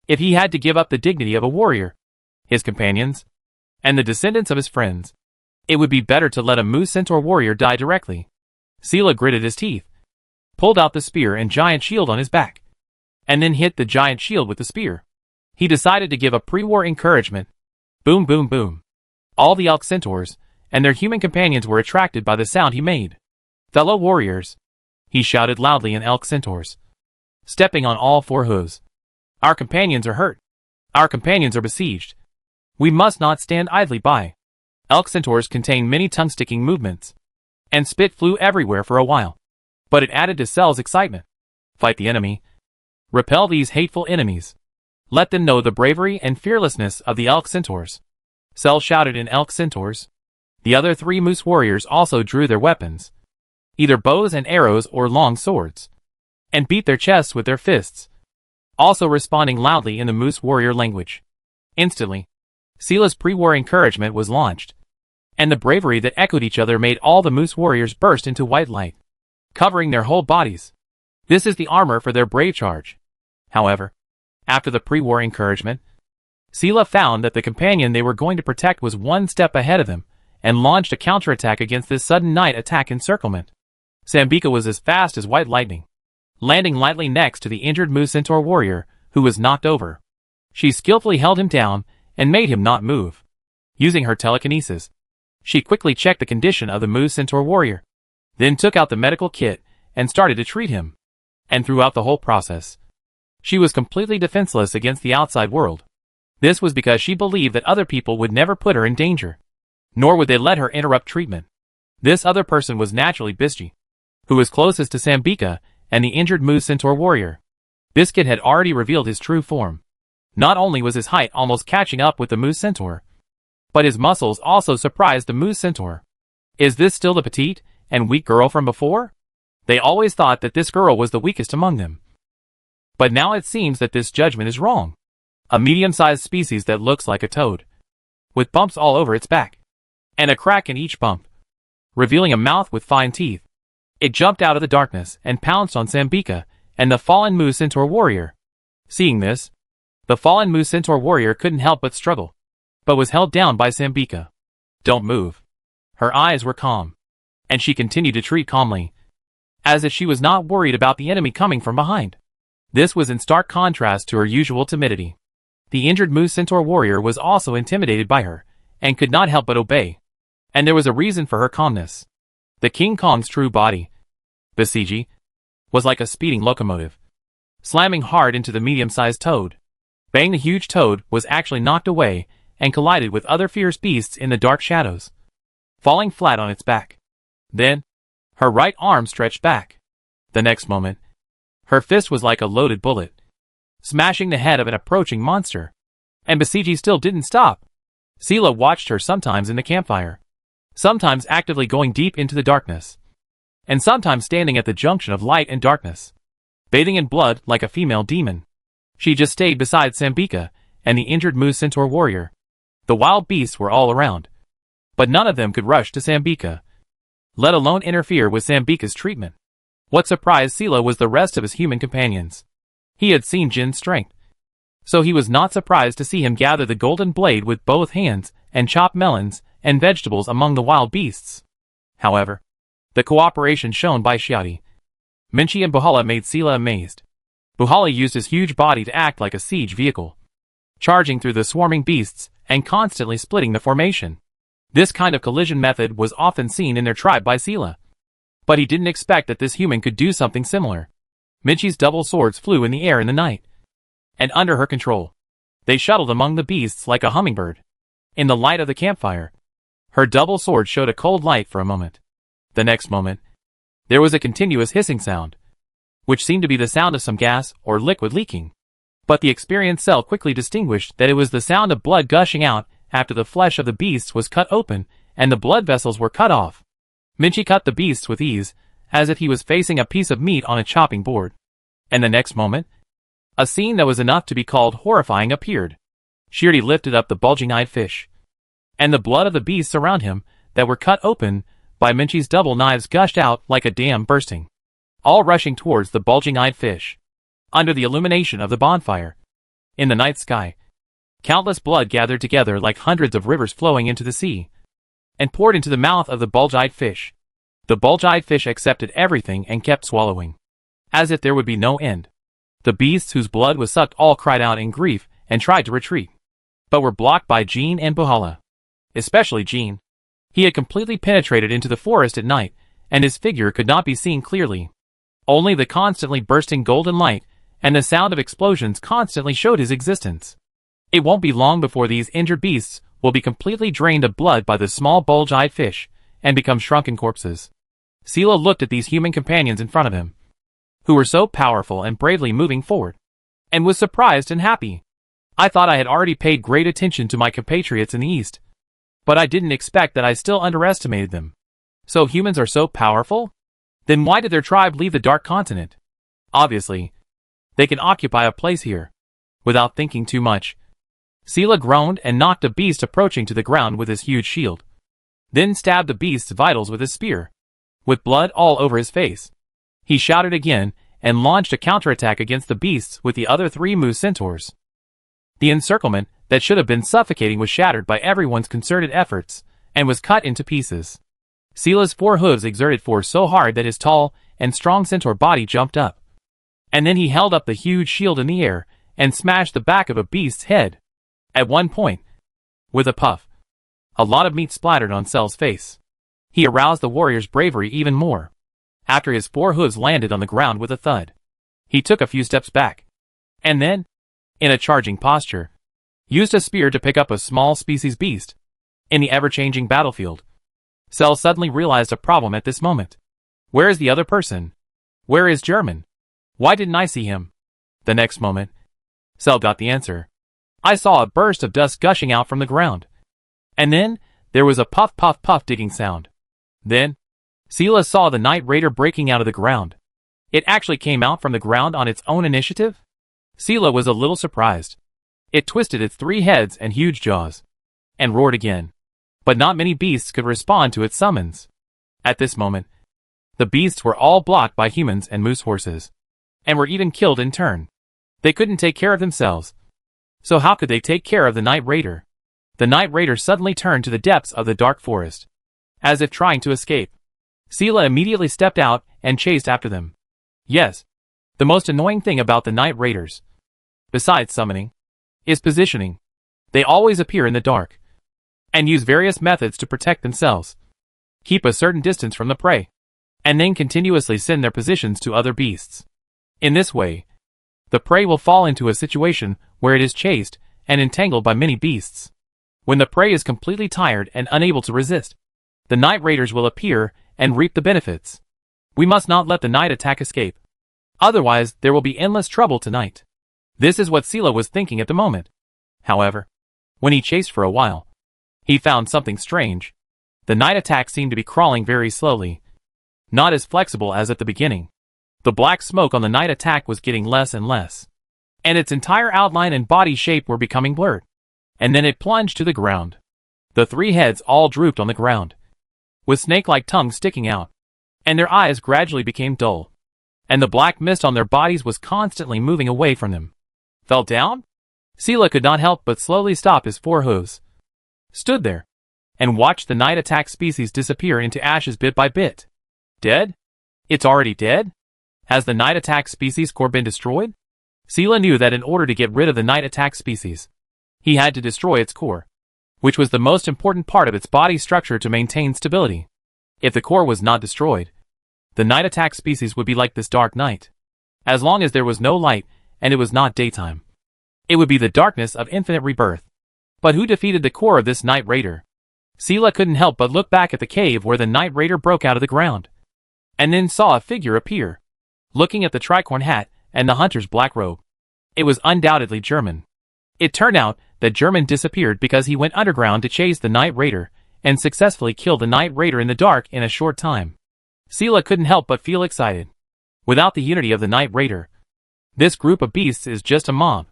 If he had to give up the dignity of a warrior, his companions, and the descendants of his friends, it would be better to let a moose centaur warrior die directly. Sela gritted his teeth, pulled out the spear and giant shield on his back, and then hit the giant shield with the spear. He decided to give a pre-war encouragement. Boom, boom, boom. All the elk centaurs and their human companions were attracted by the sound he made. Fellow warriors, he shouted loudly in elk centaurs, stepping on all 4 hooves. Our companions are hurt. Our companions are besieged. We must not stand idly by. Elk centaurs contain many tongue-sticking movements, and spit flew everywhere for a while. But it added to Cell's excitement. Fight the enemy. Repel these hateful enemies. Let them know the bravery and fearlessness of the elk centaurs. Cell shouted in elk centaurs. The other 3 moose warriors also drew their weapons, either bows and arrows or long swords, and beat their chests with their fists, also responding loudly in the moose warrior language. Instantly, Sela's pre-war encouragement was launched, and the bravery that echoed each other made all the moose warriors burst into white light, covering their whole bodies. This is the armor for their brave charge. However, after the pre-war encouragement, Sela found that the companion they were going to protect was one step ahead of them, and launched a counterattack against this sudden night attack encirclement. Sambika was as fast as white lightning, landing lightly next to the injured moose centaur warrior, who was knocked over. She skillfully held him down and made him not move. Using her telekinesis, She quickly checked the condition of the Moose Centaur warrior, then took out the medical kit and started to treat him. And throughout the whole process, she was completely defenseless against the outside world. This was because she believed that other people would never put her in danger, nor would they let her interrupt treatment. This other person was naturally Biscuit, who was closest to Sambika and the injured Moose Centaur warrior. Biscuit had already revealed his true form. Not only was his height almost catching up with the Moose Centaur, but his muscles also surprised the Moose Centaur. Is this still the petite and weak girl from before? They always thought that this girl was the weakest among them. But now it seems that this judgment is wrong. A medium-sized species that looks like a toad, with bumps all over its back, and a crack in each bump, revealing a mouth with fine teeth. It jumped out of the darkness and pounced on Sambika and the fallen Moose Centaur warrior. Seeing this, the fallen Moose Centaur warrior couldn't help but struggle, but was held down by Sambika. Don't move. Her eyes were calm, and she continued to treat calmly, as if she was not worried about the enemy coming from behind. This was in stark contrast to her usual timidity. The injured Moose Centaur warrior was also intimidated by her, and could not help but obey. And there was a reason for her calmness. The King Kong's true body, Basiji, was like a speeding locomotive, slamming hard into the medium-sized toad. Bang! The huge toad was actually knocked away and collided with other fierce beasts in the dark shadows, falling flat on its back. Then, her right arm stretched back. The next moment, her fist was like a loaded bullet, smashing the head of an approaching monster. And Basiji still didn't stop. Sela watched her sometimes in the campfire, sometimes actively going deep into the darkness, and sometimes standing at the junction of light and darkness, bathing in blood like a female demon. She just stayed beside Sambika and the injured Moose Centaur warrior. The wild beasts were all around, but none of them could rush to Sambika, let alone interfere with Sambika's treatment. What surprised Sela was the rest of his human companions. He had seen Jin's strength, so he was not surprised to see him gather the golden blade with both hands and chop melons and vegetables among the wild beasts. However, the cooperation shown by Xiaodi, Minchi and Buhala made Sela amazed. Buhala used his huge body to act like a siege vehicle, charging through the swarming beasts and constantly splitting the formation. This kind of collision method was often seen in their tribe by Sela, but he didn't expect that this human could do something similar. Minchi's double swords flew in the air in the night, and under her control, they shuttled among the beasts like a hummingbird. In the light of the campfire, her double sword showed a cold light for a moment. The next moment, there was a continuous hissing sound, which seemed to be the sound of some gas or liquid leaking. But the experienced Cell quickly distinguished that it was the sound of blood gushing out after the flesh of the beasts was cut open and the blood vessels were cut off. Minchi cut the beasts with ease, as if he was facing a piece of meat on a chopping board. And the next moment, a scene that was enough to be called horrifying appeared. Shirdi lifted up the bulging-eyed fish, and the blood of the beasts around him that were cut open by Minchi's double knives gushed out like a dam bursting, all rushing towards the bulging-eyed fish. Under the illumination of the bonfire, in the night sky, countless blood gathered together like hundreds of rivers flowing into the sea, and poured into the mouth of the bulge-eyed fish. The bulge-eyed fish accepted everything and kept swallowing, as if there would be no end. The beasts whose blood was sucked all cried out in grief and tried to retreat, but were blocked by Jean and Buhala. Especially Jean. He had completely penetrated into the forest at night, and his figure could not be seen clearly. Only the constantly bursting golden light and the sound of explosions constantly showed his existence. It won't be long before these injured beasts will be completely drained of blood by the small bulge-eyed fish and become shrunken corpses. Sela looked at these human companions in front of him, who were so powerful and bravely moving forward, and was surprised and happy. I thought I had already paid great attention to my compatriots in the East, but I didn't expect that I still underestimated them. So humans are so powerful? Then why did their tribe leave the Dark Continent? Obviously, they can occupy a place here. Without thinking too much, Sela groaned and knocked a beast approaching to the ground with his huge shield, then stabbed the beast's vitals with his spear. With blood all over his face, he shouted again and launched a counterattack against the beasts with the other 3 Moose Centaurs. The encirclement that should have been suffocating was shattered by everyone's concerted efforts and was cut into pieces. Sela's 4 hooves exerted force so hard that his tall and strong centaur body jumped up, and then he held up the huge shield in the air and smashed the back of a beast's head. At one point, with a puff, A lot of meat splattered on Cell's face. He aroused the warrior's bravery even more. After his 4 hooves landed on the ground with a thud, he took a few steps back. And then, in a charging posture, used a spear to pick up a small species beast. In the ever-changing battlefield, Cell suddenly realized a problem at this moment. Where is the other person? Where is German? Why didn't I see him? The next moment, Cell got the answer. I saw a burst of dust gushing out from the ground. And then, there was a puff puff puff digging sound. Then, Sela saw the Night Raider breaking out of the ground. It actually came out from the ground on its own initiative? Sela was a little surprised. It twisted its 3 heads and huge jaws, and roared again. But not many beasts could respond to its summons. At this moment, the beasts were all blocked by humans and moose horses, and were even killed in turn. They couldn't take care of themselves. So how could they take care of the Night Raider? The Night Raider suddenly turned to the depths of the dark forest, as if trying to escape. Sela immediately stepped out and chased after them. Yes, the most annoying thing about the Night Raiders, besides summoning, is positioning. They always appear in the dark, and use various methods to protect themselves. Keep a certain distance from the prey, and then continuously send their positions to other beasts. In this way, the prey will fall into a situation where it is chased and entangled by many beasts. When the prey is completely tired and unable to resist, the Night Raiders will appear and reap the benefits. We must not let the night attack escape. Otherwise, there will be endless trouble tonight. This is what Sela was thinking at the moment. However, when he chased for a while, he found something strange. The night attack seemed to be crawling very slowly, not as flexible as at the beginning. The black smoke on the night attack was getting less and less, and its entire outline and body shape were becoming blurred. And then it plunged to the ground. The 3 heads all drooped on the ground, with snake-like tongues sticking out, and their eyes gradually became dull, and the black mist on their bodies was constantly moving away from them. Fell down? Sela could not help but slowly stop his 4 hooves, stood there, and watched the night attack species disappear into ashes bit by bit. Dead? It's already dead? Has the night attack species core been destroyed? Sela knew that in order to get rid of the night attack species, he had to destroy its core, which was the most important part of its body structure to maintain stability. If the core was not destroyed, the night attack species would be like this dark night. As long as there was no light and it was not daytime, it would be the darkness of infinite rebirth. But who defeated the core of this Night Raider? Sela couldn't help but look back at the cave where the Night Raider broke out of the ground, and then saw a figure appear, looking at the tricorn hat and the hunter's black robe. It was undoubtedly German. It turned out that German disappeared because he went underground to chase the Night Raider, and successfully killed the Night Raider in the dark in a short time. Sela couldn't help but feel excited. Without the unity of the Night Raider, this group of beasts is just a mob.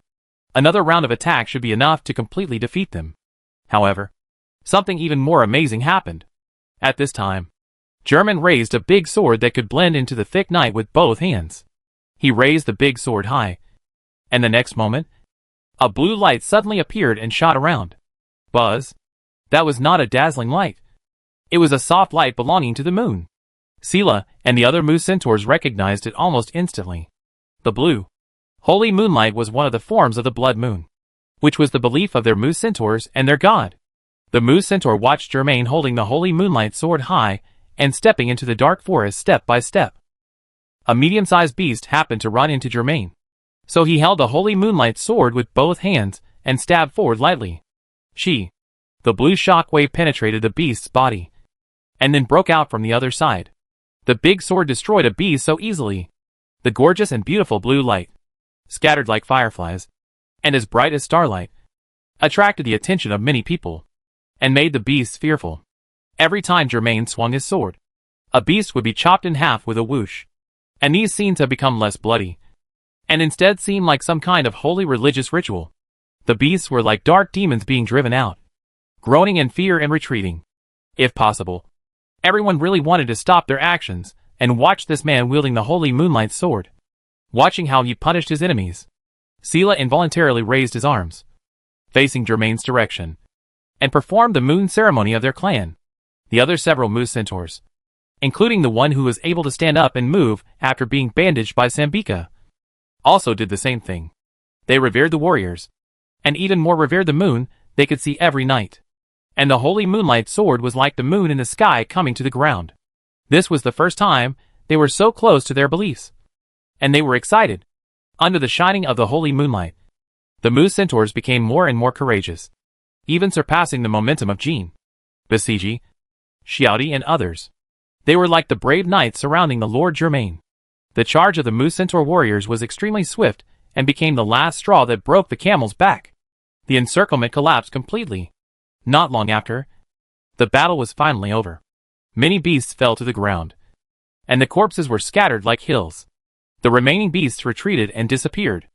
Another round of attack should be enough to completely defeat them. However, something even more amazing happened. At this time, German raised a big sword that could blend into the thick night with both hands. He raised the big sword high, and the next moment, a blue light suddenly appeared and shot around. Buzz! That was not a dazzling light. It was a soft light belonging to the moon. Sela and the other moose centaurs recognized it almost instantly. The blue, holy moonlight was one of the forms of the blood moon, which was the belief of their moose centaurs and their god. The moose centaur watched Germain holding the holy moonlight sword high and stepping into the dark forest step by step. A medium-sized beast happened to run into Germain, so he held the holy moonlight sword with both hands and stabbed forward lightly. The blue shockwave penetrated the beast's body, and then broke out from the other side. The big sword destroyed a beast so easily. The gorgeous and beautiful blue light, scattered like fireflies, and as bright as starlight, attracted the attention of many people, and made the beasts fearful. Every time Germain swung his sword, a beast would be chopped in half with a whoosh. And these scenes have become less bloody, and instead seem like some kind of holy religious ritual. The beasts were like dark demons being driven out, groaning in fear and retreating. If possible, everyone really wanted to stop their actions and watch this man wielding the holy moonlight sword, watching how he punished his enemies. Sela involuntarily raised his arms, facing Germain's direction, and performed the moon ceremony of their clan. The other several moose centaurs, including the one who was able to stand up and move after being bandaged by Sambika, also did the same thing. They revered the warriors, and even more revered the moon they could see every night. and the holy moonlight sword was like the moon in the sky coming to the ground. This was the first time they were so close to their beliefs. And they were excited. Under the shining of the holy moonlight, the moose centaurs became more and more courageous, even surpassing the momentum of Jean, Basiji, Xiaodi and others. They were like the brave knights surrounding the Lord Germain. The charge of the moose centaur warriors was extremely swift and became the last straw that broke the camel's back. The encirclement collapsed completely. Not long after, the battle was finally over. Many beasts fell to the ground, and the corpses were scattered like hills. The remaining beasts retreated and disappeared.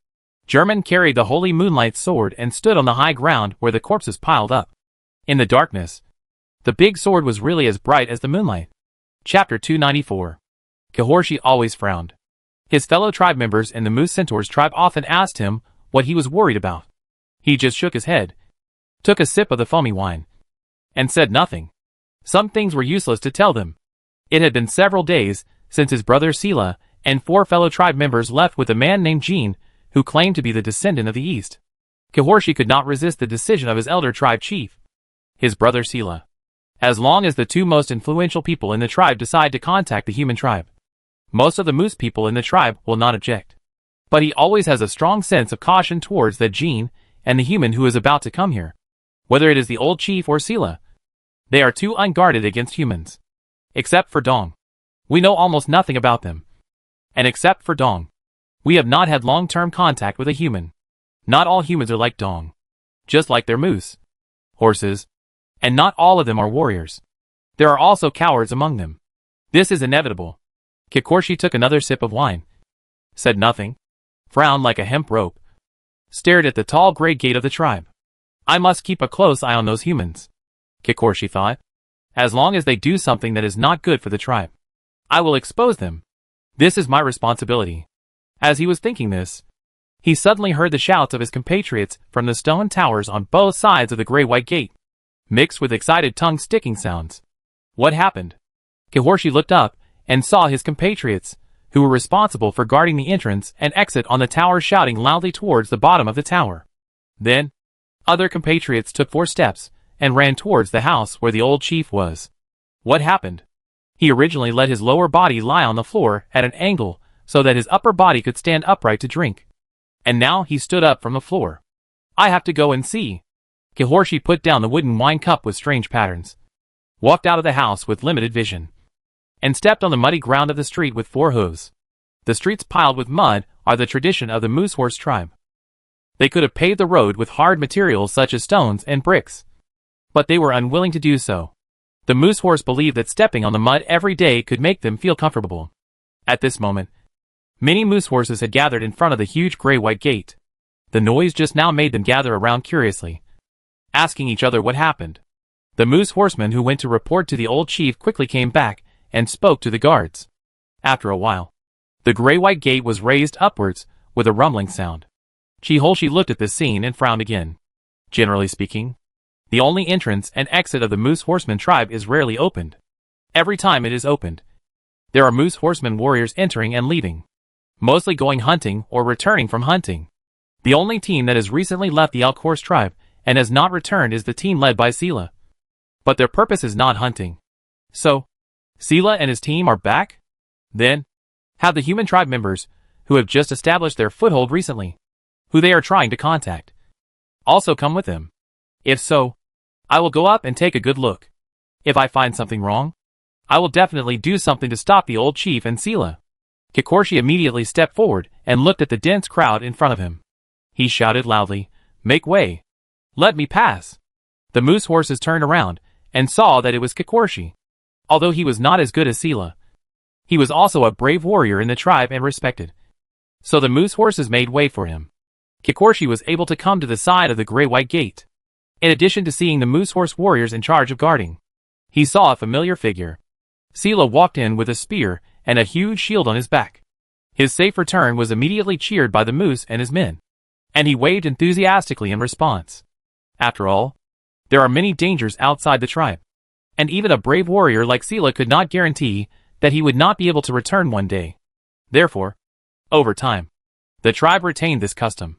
German carried the holy moonlight sword and stood on the high ground where the corpses piled up. In the darkness, the big sword was really as bright as the moonlight. Chapter 294. Kahorshi always frowned. His fellow tribe members in the Moose Centaurs tribe often asked him what he was worried about. He just shook his head, took a sip of the foamy wine, and said nothing. Some things were useless to tell them. It had been several days since his brother Sila and 4 fellow tribe members left with a man named Jean, who claimed to be the descendant of the East. Kahorshi could not resist the decision of his elder tribe chief, his brother Sila. As long as the 2 most influential people in the tribe decide to contact the human tribe, most of the moose people in the tribe will not object. But he always has a strong sense of caution towards that Jean and the human who is about to come here. Whether it is the old chief or Sila, they are too unguarded against humans. Except for Dong, we know almost nothing about them. And except for Dong, we have not had long-term contact with a human. Not all humans are like Dong, just like their moose, horses, and not all of them are warriors. There are also cowards among them. This is inevitable. Kahorshi took another sip of wine, said nothing, frowned like a hemp rope, stared at the tall gray gate of the tribe. I must keep a close eye on those humans, Kahorshi thought. As long as they do something that is not good for the tribe, I will expose them. This is my responsibility. As he was thinking this, he suddenly heard the shouts of his compatriots from the stone towers on both sides of the gray-white gate, mixed with excited tongue-sticking sounds. What happened? Kahorshi looked up and saw his compatriots, who were responsible for guarding the entrance and exit on the tower, shouting loudly towards the bottom of the tower. Then, other compatriots took 4 steps and ran towards the house where the old chief was. What happened? He originally let his lower body lie on the floor at an angle so that his upper body could stand upright to drink. And now he stood up from the floor. I have to go and see. Kahorshi put down the wooden wine cup with strange patterns, walked out of the house with limited vision, and stepped on the muddy ground of the street with 4 hooves. The streets piled with mud are the tradition of the Moose Horse tribe. They could have paved the road with hard materials such as stones and bricks, but they were unwilling to do so. The Moose Horse believed that stepping on the mud every day could make them feel comfortable. At this moment, many moose horses had gathered in front of the huge gray-white gate. The noise just now made them gather around curiously, asking each other what happened. The moose horseman who went to report to the old chief quickly came back and spoke to the guards. After a while, the gray-white gate was raised upwards with a rumbling sound. Kahorshi looked at this scene and frowned again. Generally speaking, the only entrance and exit of the Moose Horseman tribe is rarely opened. Every time it is opened, there are Moose Horseman warriors entering and leaving, mostly going hunting or returning from hunting. The only team that has recently left the Elk Horse tribe and has not returned is the team led by Sila. But their purpose is not hunting. So, Sila and his team are back? Then, have the human tribe members, who have just established their foothold recently, who they are trying to contact, also come with them? If so, I will go up and take a good look. If I find something wrong, I will definitely do something to stop the old chief and Sila. Kahorshi immediately stepped forward and looked at the dense crowd in front of him. He shouted loudly, "Make way! Let me pass!" The moose horses turned around and saw that it was Kahorshi. Although he was not as good as Sila, he was also a brave warrior in the tribe and respected. So the moose horses made way for him. Kahorshi was able to come to the side of the gray-white gate. In addition to seeing the moose horse warriors in charge of guarding, he saw a familiar figure. Sila walked in with a spear and a huge shield on his back. His safe return was immediately cheered by the moose and his men, and he waved enthusiastically in response. After all, there are many dangers outside the tribe, and even a brave warrior like Sila could not guarantee that he would not be able to return one day. Therefore, over time, the tribe retained this custom.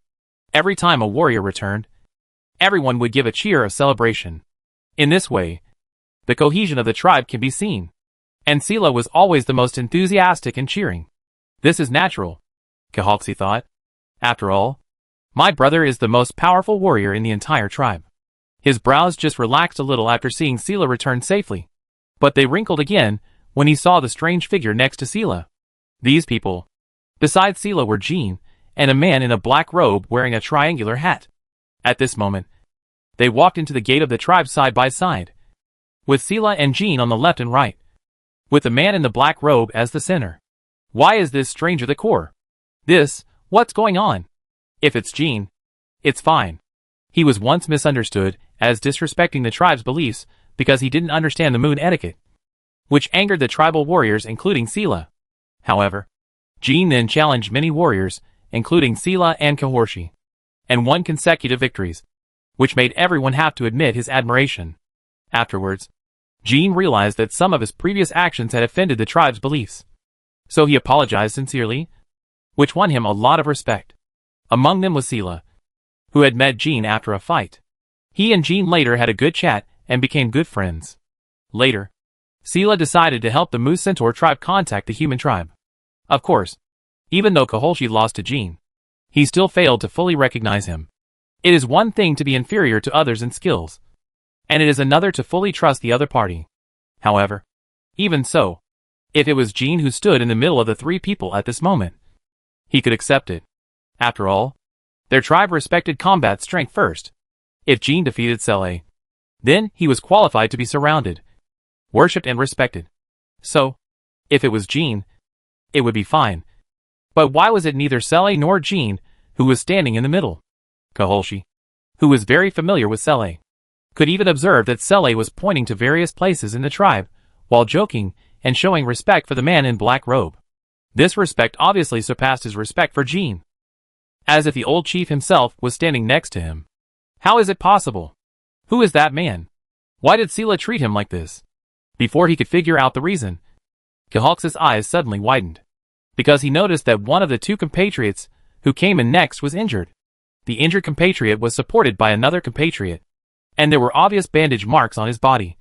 Every time a warrior returned, everyone would give a cheer of celebration. In this way, the cohesion of the tribe can be seen. And Sila was always the most enthusiastic and cheering. This is natural, Kahalksi thought. After all, my brother is the most powerful warrior in the entire tribe. His brows just relaxed a little after seeing Sila return safely. But they wrinkled again when he saw the strange figure next to Sila. These people, besides Sila, were Jean, and a man in a black robe wearing a triangular hat. At this moment, they walked into the gate of the tribe side by side, with Sila and Jean on the left and right, with the man in the black robe as the center. Why is this stranger the core? What's going on? If it's Jean, it's fine. He was once misunderstood as disrespecting the tribe's beliefs because he didn't understand the moon etiquette, which angered the tribal warriors including Sila. However, Jean then challenged many warriors, including Sila and Kahorshi, and won consecutive victories, which made everyone have to admit his admiration. Afterwards, Jean realized that some of his previous actions had offended the tribe's beliefs. So he apologized sincerely, which won him a lot of respect. Among them was Sila, who had met Jean after a fight. He and Jean later had a good chat and became good friends. Later, Sila decided to help the Moose Centaur tribe contact the human tribe. Of course, even though Kaholshi lost to Jean, he still failed to fully recognize him. It is one thing to be inferior to others in skills, and it is another to fully trust the other party. However, even so, if it was Jean who stood in the middle of the three people at this moment, he could accept it. After all, their tribe respected combat strength first. If Jean defeated Sele, then he was qualified to be surrounded, worshipped and respected. So, if it was Jean, it would be fine. But why was it neither Sele nor Jean who was standing in the middle? Kaholshi, who was very familiar with Sele, could even observe that Sele was pointing to various places in the tribe, while joking and showing respect for the man in black robe. This respect obviously surpassed his respect for Jean, as if the old chief himself was standing next to him. How is it possible? Who is that man? Why did Sila treat him like this? Before he could figure out the reason, Kahalksi's eyes suddenly widened, because he noticed that one of the two compatriots who came in next was injured. The injured compatriot was supported by another compatriot, and there were obvious bandage marks on his body.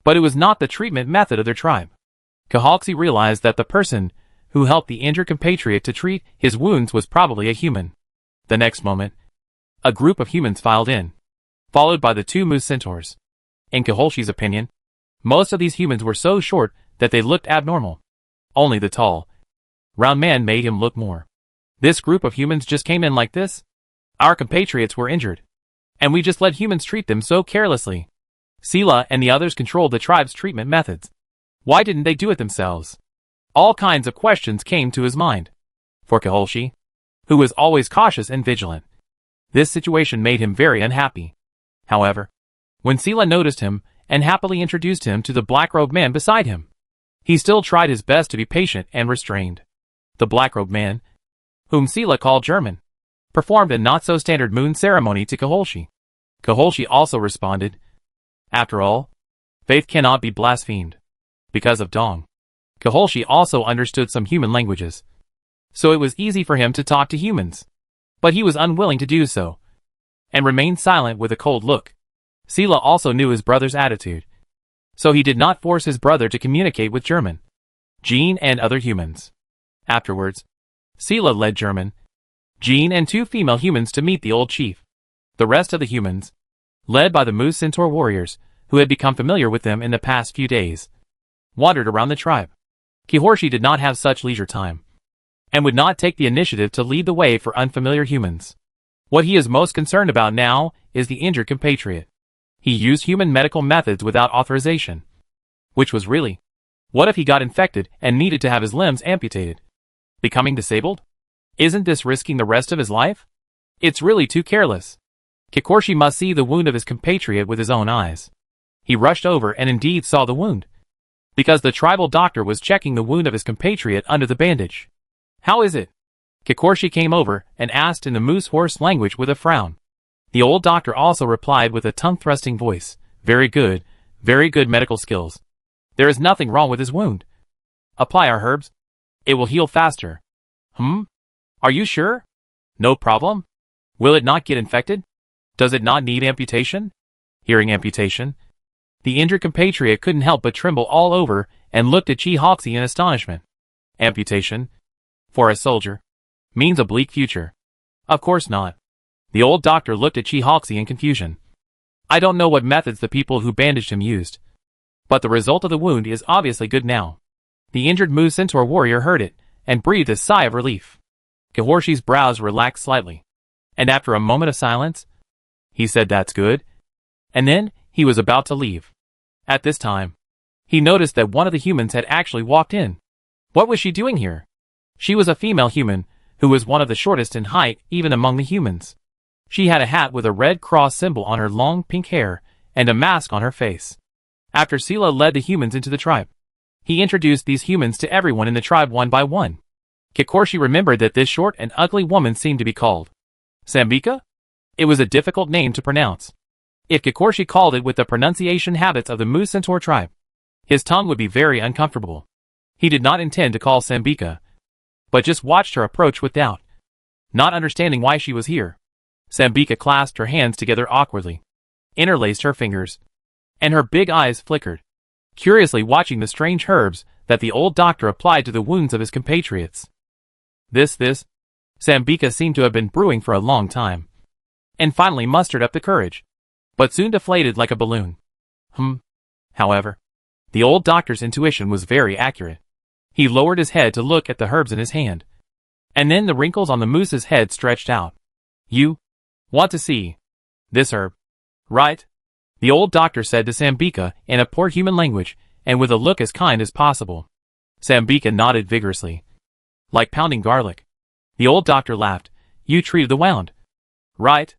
But it was not the treatment method of their tribe. Kahalksi realized that the person who helped the injured compatriot to treat his wounds was probably a human. The next moment, a group of humans filed in, followed by the two moose centaurs. In Kaholshi's opinion, most of these humans were so short that they looked abnormal. Only the tall, round man made him look more. This group of humans just came in like this? Our compatriots were injured, and we just let humans treat them so carelessly. Sila and the others controlled the tribe's treatment methods. Why didn't they do it themselves? All kinds of questions came to his mind. For Kaholshi, who was always cautious and vigilant, this situation made him very unhappy. However, when Sila noticed him and happily introduced him to the black-robed man beside him, he still tried his best to be patient and restrained. The black-robed man, whom Sila called German, performed a not-so-standard moon ceremony to Kaholshi. Kaholshi also responded. After all, faith cannot be blasphemed. Because of Dong, Kaholshi also understood some human languages, so it was easy for him to talk to humans. But he was unwilling to do so, and remained silent with a cold look. Sila also knew his brother's attitude, so he did not force his brother to communicate with German, Jean and other humans. Afterwards, Sila led German, Jean and two female humans to meet the old chief. The rest of the humans, led by the Moose Centaur warriors, who had become familiar with them in the past few days, wandered around the tribe. Kahorshi did not have such leisure time, and would not take the initiative to lead the way for unfamiliar humans. What he is most concerned about now is the injured compatriot. He used human medical methods without authorization. Which was really, what if he got infected and needed to have his limbs amputated? Becoming disabled? Isn't this risking the rest of his life? It's really too careless. Kakorshi must see the wound of his compatriot with his own eyes. He rushed over and indeed saw the wound, because the tribal doctor was checking the wound of his compatriot under the bandage. How is it? Kakorshi came over and asked in the moose horse language with a frown. The old doctor also replied with a tongue-thrusting voice, very good medical skills. There is nothing wrong with his wound. Apply our herbs. It will heal faster. Are you sure? No problem? Will it not get infected? Does it not need amputation? Hearing amputation, The injured compatriot couldn't help but tremble all over and looked at Chi-Hoxie in astonishment. Amputation? For a soldier? Means a bleak future. Of course not. The old doctor looked at Chi-Hoxie in confusion. I don't know what methods the people who bandaged him used, but the result of the wound is obviously good now. The injured Mu Centaur warrior heard it, and breathed a sigh of relief. Kahorshi's brows relaxed slightly, and after a moment of silence, he said, "That's good." And then, he was about to leave. At this time, he noticed that one of the humans had actually walked in. What was she doing here? She was a female human, who was one of the shortest in height even among the humans. She had a hat with a red cross symbol on her long pink hair, and a mask on her face. After Sela led the humans into the tribe, he introduced these humans to everyone in the tribe one by one. Kakorshi remembered that this short and ugly woman seemed to be called Sambika? It was a difficult name to pronounce. If Kakorshi called it with the pronunciation habits of the Mu Centaur tribe, his tongue would be very uncomfortable. He did not intend to call Sambika, but just watched her approach with doubt, not understanding why she was here. Sambika clasped her hands together awkwardly, interlaced her fingers, and her big eyes flickered, curiously watching the strange herbs that the old doctor applied to the wounds of his compatriots. This, Sambika seemed to have been brewing for a long time, and finally mustered up the courage, but soon deflated like a balloon. However, the old doctor's intuition was very accurate. He lowered his head to look at the herbs in his hand, and then the wrinkles on the moose's head stretched out. You want to see this herb, right? The old doctor said to Sambika in a poor human language, and with a look as kind as possible. Sambika nodded vigorously. Like pounding garlic. The old doctor laughed. You treated the wound, right?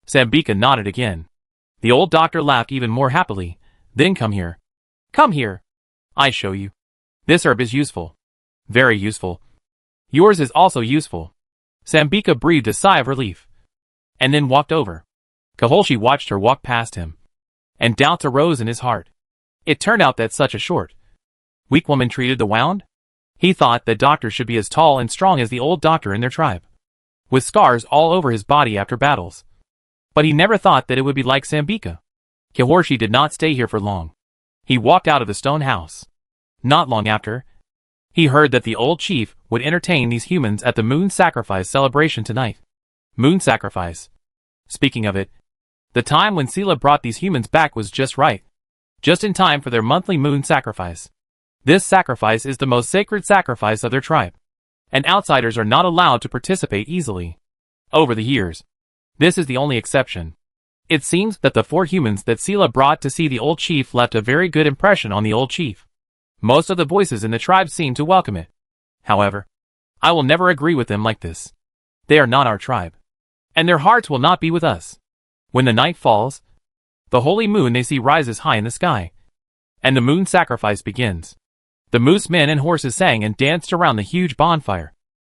Sambika nodded again. The old doctor laughed even more happily. Then come here. Come here. I show you. This herb is useful. Very useful. Yours is also useful. Sambika breathed a sigh of relief, and then walked over. Kaholshi watched her walk past him, and doubts arose in his heart. It turned out that such a short, weak woman treated the wound? He thought that doctors should be as tall and strong as the old doctor in their tribe, with scars all over his body after battles. But he never thought that it would be like Sambika. Kaholshi did not stay here for long. He walked out of the stone house. Not long after, he heard that the old chief would entertain these humans at the moon sacrifice celebration tonight. Moon sacrifice. Speaking of it, the time when Sela brought these humans back was just right. Just in time for their monthly moon sacrifice. This sacrifice is the most sacred sacrifice of their tribe, and outsiders are not allowed to participate easily. Over the years, this is the only exception. It seems that the 4 humans that Sela brought to see the old chief left a very good impression on the old chief. Most of the voices in the tribe seem to welcome it. However, I will never agree with them like this. They are not our tribe, and their hearts will not be with us. When the night falls, the holy moon they see rises high in the sky, and the moon sacrifice begins. The moose men and horses sang and danced around the huge bonfire,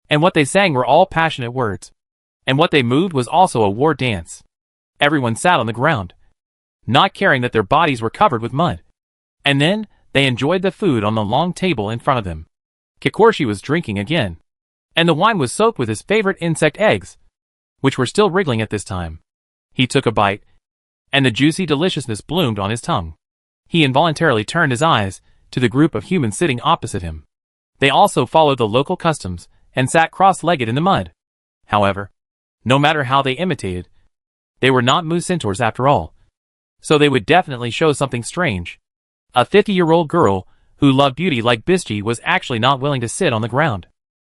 and what they sang were all passionate words, and what they moved was also a war dance. Everyone sat on the ground, not caring that their bodies were covered with mud. And then, they enjoyed the food on the long table in front of them. Kakorshi was drinking again, and the wine was soaked with his favorite insect eggs, which were still wriggling at this time. He took a bite, and the juicy deliciousness bloomed on his tongue. He involuntarily turned his eyes to the group of humans sitting opposite him. They also followed the local customs, and sat cross-legged in the mud. However, no matter how they imitated, they were not Mu Centaurs after all, so they would definitely show something strange. A 50-year-old girl, who loved beauty like Bischi, was actually not willing to sit on the ground.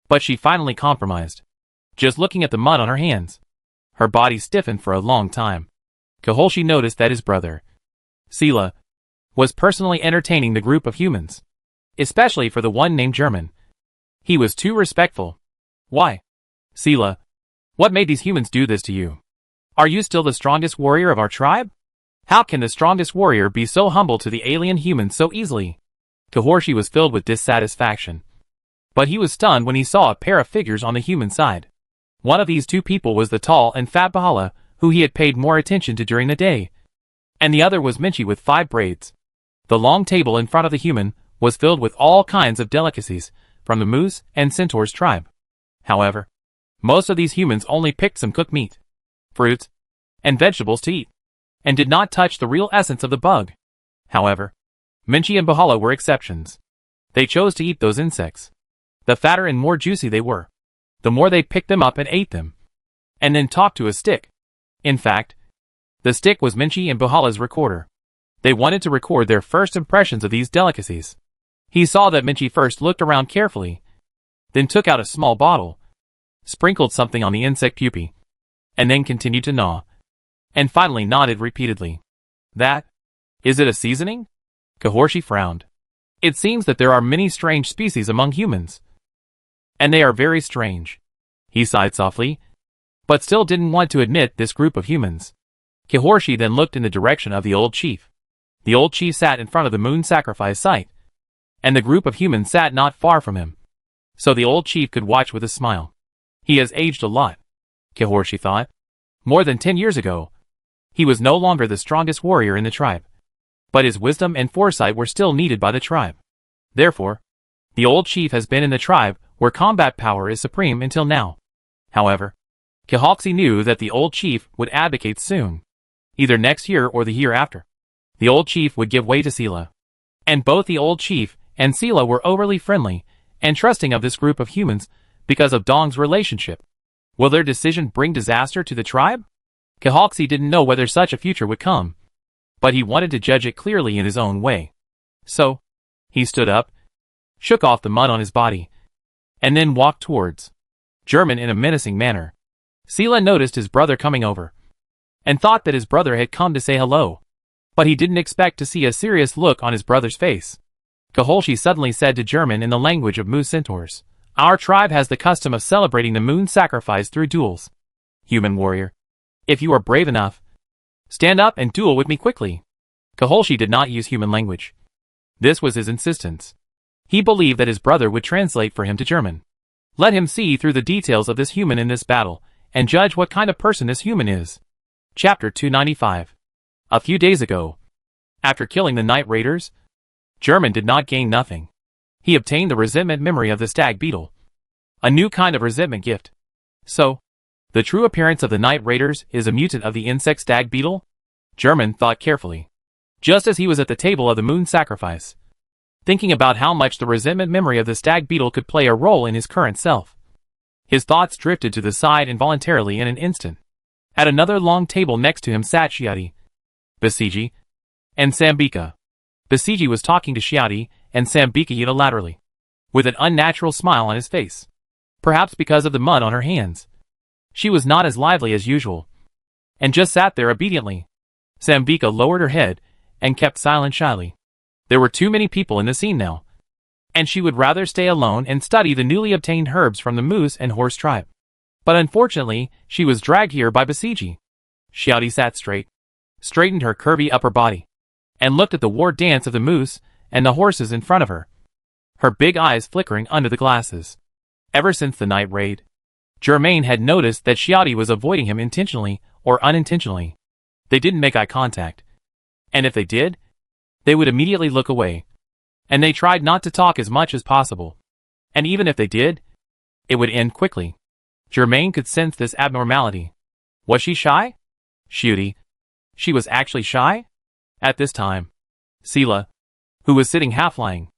But she finally compromised, just looking at the mud on her hands. Her body stiffened for a long time. Kaholshi noticed that his brother, Sela, was personally entertaining the group of humans, especially for the one named German. He was too respectful. Why? Sela, what made these humans do this to you? Are you still the strongest warrior of our tribe? How can the strongest warrior be so humble to the alien humans so easily? Kaholshi was filled with dissatisfaction. But he was stunned when he saw a pair of figures on the human side. One of these 2 people was the tall and fat Bahala, who he had paid more attention to during the day, and the other was Minchi with 5 braids. The long table in front of the human was filled with all kinds of delicacies from the Moose and Centaur's tribe. However, most of these humans only picked some cooked meat, fruits, and vegetables to eat, and did not touch the real essence of the bug. However, Minchi and Bahala were exceptions. They chose to eat those insects. The fatter and more juicy they were, the more they picked them up and ate them. And then talked to a stick. In fact, the stick was Minchi and Bahala's recorder. They wanted to record their first impressions of these delicacies. He saw that Minchi first looked around carefully, then took out a small bottle, sprinkled something on the insect pupae, and then continued to gnaw, and finally nodded repeatedly. Is it a seasoning? Kahorshi frowned. It seems that there are many strange species among humans. And they are very strange. He sighed softly, but still didn't want to admit this group of humans. Kahorshi then looked in the direction of the old chief. The old chief sat in front of the moon sacrifice site, and the group of humans sat not far from him. So the old chief could watch with a smile. He has aged a lot, Kahorshi thought. More than 10 years ago, he was no longer the strongest warrior in the tribe. But his wisdom and foresight were still needed by the tribe. Therefore, the old chief has been in the tribe where combat power is supreme until now. However, Kahorshi knew that the old chief would abdicate soon, either next year or the year after. The old chief would give way to Sila. And both the old chief and Sila were overly friendly and trusting of this group of humans because of Dong's relationship. Will their decision bring disaster to the tribe? Kahorshi didn't know whether such a future would come, but he wanted to judge it clearly in his own way. So, he stood up, shook off the mud on his body, and then walked towards German in a menacing manner. Sila noticed his brother coming over, and thought that his brother had come to say hello, but he didn't expect to see a serious look on his brother's face. Kahorshi suddenly said to German in the language of moose centaurs, "Our tribe has the custom of celebrating the moon sacrifice through duels. Human warrior, if you are brave enough, stand up and duel with me quickly." Kahorshi did not use human language. This was his insistence. He believed that his brother would translate for him to German. Let him see through the details of this human in this battle, and judge what kind of person this human is. Chapter 295. A few days ago, after killing the night raiders, German did not gain nothing. He obtained the resentment memory of the stag beetle, a new kind of resentment gift. So, the true appearance of the night raiders is a mutant of the insect stag beetle? German thought carefully, just as he was at the table of the moon sacrifice, thinking about how much the resentment memory of the stag beetle could play a role in his current self. His thoughts drifted to the side involuntarily in an instant. At another long table next to him sat Shiati, Basiji, and Sambika. Basiji was talking to Shiati and Sambika unilaterally, with an unnatural smile on his face. Perhaps because of the mud on her hands. She was not as lively as usual, and just sat there obediently. Sambika lowered her head and kept silent shyly. There were too many people in the scene now, and she would rather stay alone and study the newly obtained herbs from the moose and horse tribe. But unfortunately, she was dragged here by Basiji. Shiati sat straight, straightened her curvy upper body, and looked at the war dance of the moose and the horses in front of her, her big eyes flickering under the glasses. Ever since the night raid, Germain had noticed that Shiati was avoiding him intentionally or unintentionally. They didn't make eye contact, and if they did, they would immediately look away, and they tried not to talk as much as possible. And even if they did, it would end quickly. Germain could sense this abnormality. Was she shy? Shiati. She was actually shy? At this time, Sila, who was sitting half-lying,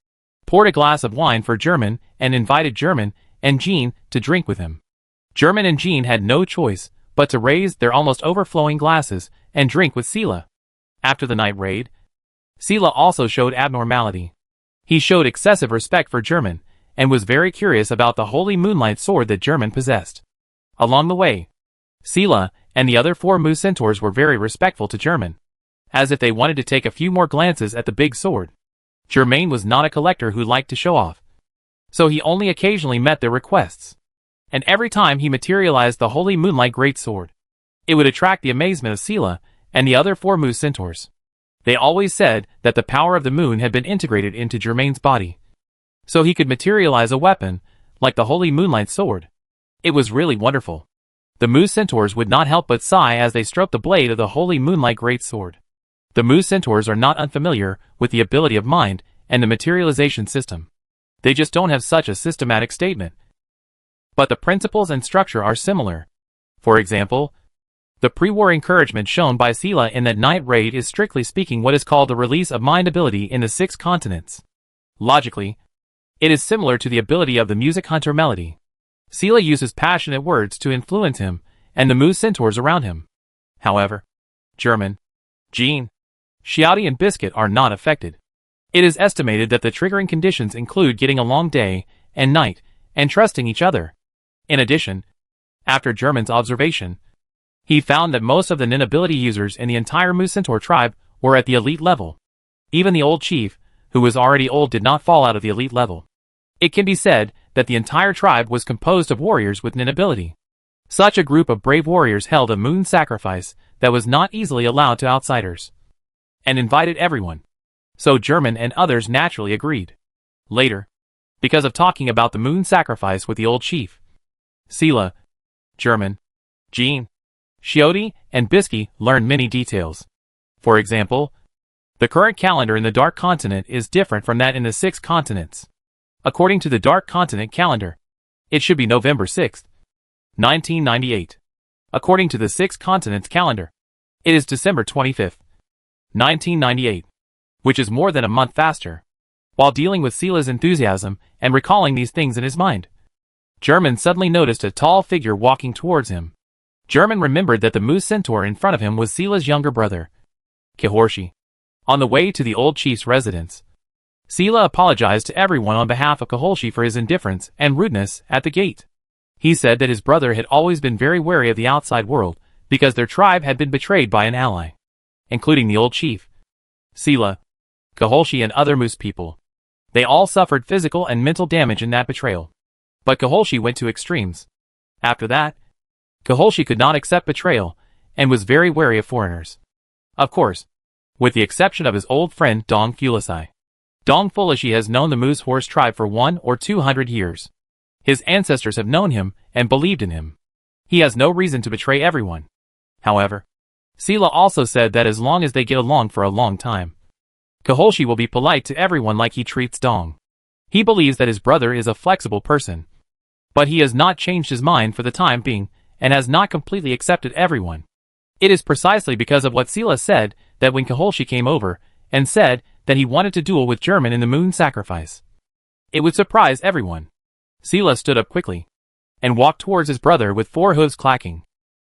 poured a glass of wine for German and invited German and Jean to drink with him. German and Jean had no choice but to raise their almost overflowing glasses and drink with Sila. After the night raid, Sila also showed abnormality. He showed excessive respect for German and was very curious about the holy moonlight sword that German possessed. Along the way, Sila and the other 4 moose centaurs were very respectful to German, as if they wanted to take a few more glances at the big sword. Germain was not a collector who liked to show off, so he only occasionally met their requests. And every time he materialized the holy moonlight great sword, it would attract the amazement of Sila and the other 4 moose centaurs. They always said that the power of the moon had been integrated into Germain's body, so he could materialize a weapon like the holy moonlight sword. It was really wonderful. The moose centaurs would not help but sigh as they stroked the blade of the holy moonlight great sword. The moose centaurs are not unfamiliar with the ability of mind and the materialization system. They just don't have such a systematic statement. But the principles and structure are similar. For example, The pre-war encouragement shown by Sela in that night raid is strictly speaking what is called the release of mind ability in the 6 continents. Logically, it is similar to the ability of the music hunter Melody. Sela uses passionate words to influence him and the Mu centaurs around him. However, German, Jean, Xiaodi and Biscuit are not affected. It is estimated that the triggering conditions include getting along day and night and trusting each other. In addition, after German's observation, he found that most of the Nin ability users in the entire Mu centaur tribe were at the elite level. Even the old chief, who was already old, did not fall out of the elite level. It can be said that the entire tribe was composed of warriors with Nin ability. Such a group of brave warriors held a moon sacrifice that was not easily allowed to outsiders, and invited everyone. So German and others naturally agreed. Later, because of talking about the moon sacrifice with the old chief, Sela, German, Jean, Xiaodi, and Bisky learned many details. For example, the current calendar in the Dark Continent is different from that in the 6 continents. According to the Dark Continent calendar, it should be November 6, 1998. According to the 6 continents calendar, it is December 25, 1998, which is more than a month faster. While dealing with Sela's enthusiasm and recalling these things in his mind, German suddenly noticed a tall figure walking towards him. German remembered that the Mu centaur in front of him was Sela's younger brother, Kihorshi. On the way to the old chief's residence, Sela apologized to everyone on behalf of Kihorshi for his indifference and rudeness at the gate. He said that his brother had always been very wary of the outside world because their tribe had been betrayed by an ally, including the old chief, Sela, Kihorshi and other Moose people. They all suffered physical and mental damage in that betrayal. But Kihorshi went to extremes. After that, Kihorshi could not accept betrayal and was very wary of foreigners. Of course, with the exception of his old friend Dong Fulisai. Dong Fulishi has known the Moose Horse tribe for 100 or 200 years. His ancestors have known him and believed in him. He has no reason to betray everyone. However, Sela also said that as long as they get along for a long time, Kihorshi will be polite to everyone like he treats Dong. He believes that his brother is a flexible person. But he has not changed his mind for the time being and has not completely accepted everyone. It is precisely because of what Sela said that when Kihorshi came over and said that he wanted to duel with German in the moon sacrifice, it would surprise everyone. Sela stood up quickly and walked towards his brother with 4 hooves clacking.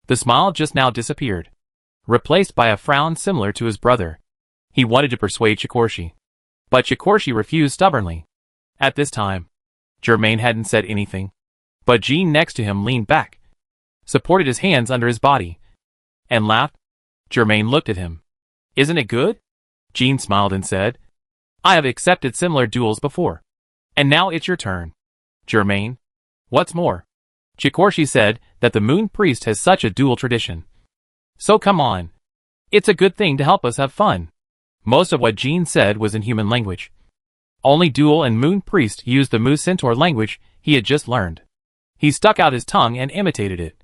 The smile just now disappeared, replaced by a frown similar to his brother. He wanted to persuade Kihorshi, but Kihorshi refused stubbornly. At this time, Germain hadn't said anything, but Jean next to him leaned back, supported his hands under his body, and laughed. Germain looked at him. "Isn't it good?" Jean smiled and said, "I have accepted similar duels before. And now it's your turn, Germain. What's more, Kihorshi said that the Moon Priest has such a duel tradition. So come on. It's a good thing to help us have fun." Most of what Jean said was in human language. Only Duel and Moon Priest used the Moose Centaur language he had just learned. He stuck out his tongue and imitated it.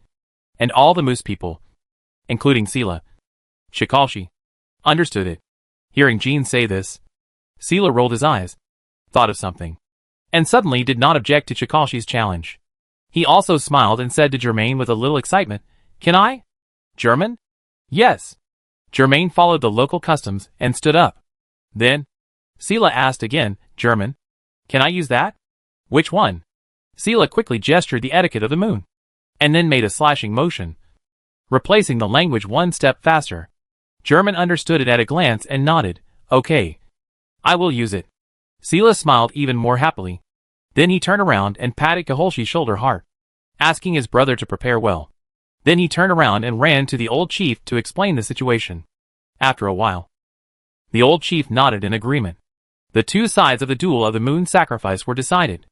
And all the Moose people, including Sela, Kihorshi, understood it. Hearing Jean say this, Sela rolled his eyes, thought of something, and suddenly did not object to Kikorshi's challenge. He also smiled and said to Germain with a little excitement, "Can I?" "German?" "Yes." Germain followed the local customs and stood up. Then, Sela asked again, "German? Can I use that?" "Which one?" Sela quickly gestured the etiquette of the moon, and then made a slashing motion, replacing the language 1 step faster. German understood it at a glance and nodded. "Okay. I will use it." Sela smiled even more happily. Then he turned around and patted Kihorshi's shoulder hard, asking his brother to prepare well. Then he turned around and ran to the old chief to explain the situation. After a while, the old chief nodded in agreement. The 2 sides of the duel of the moon sacrifice were decided.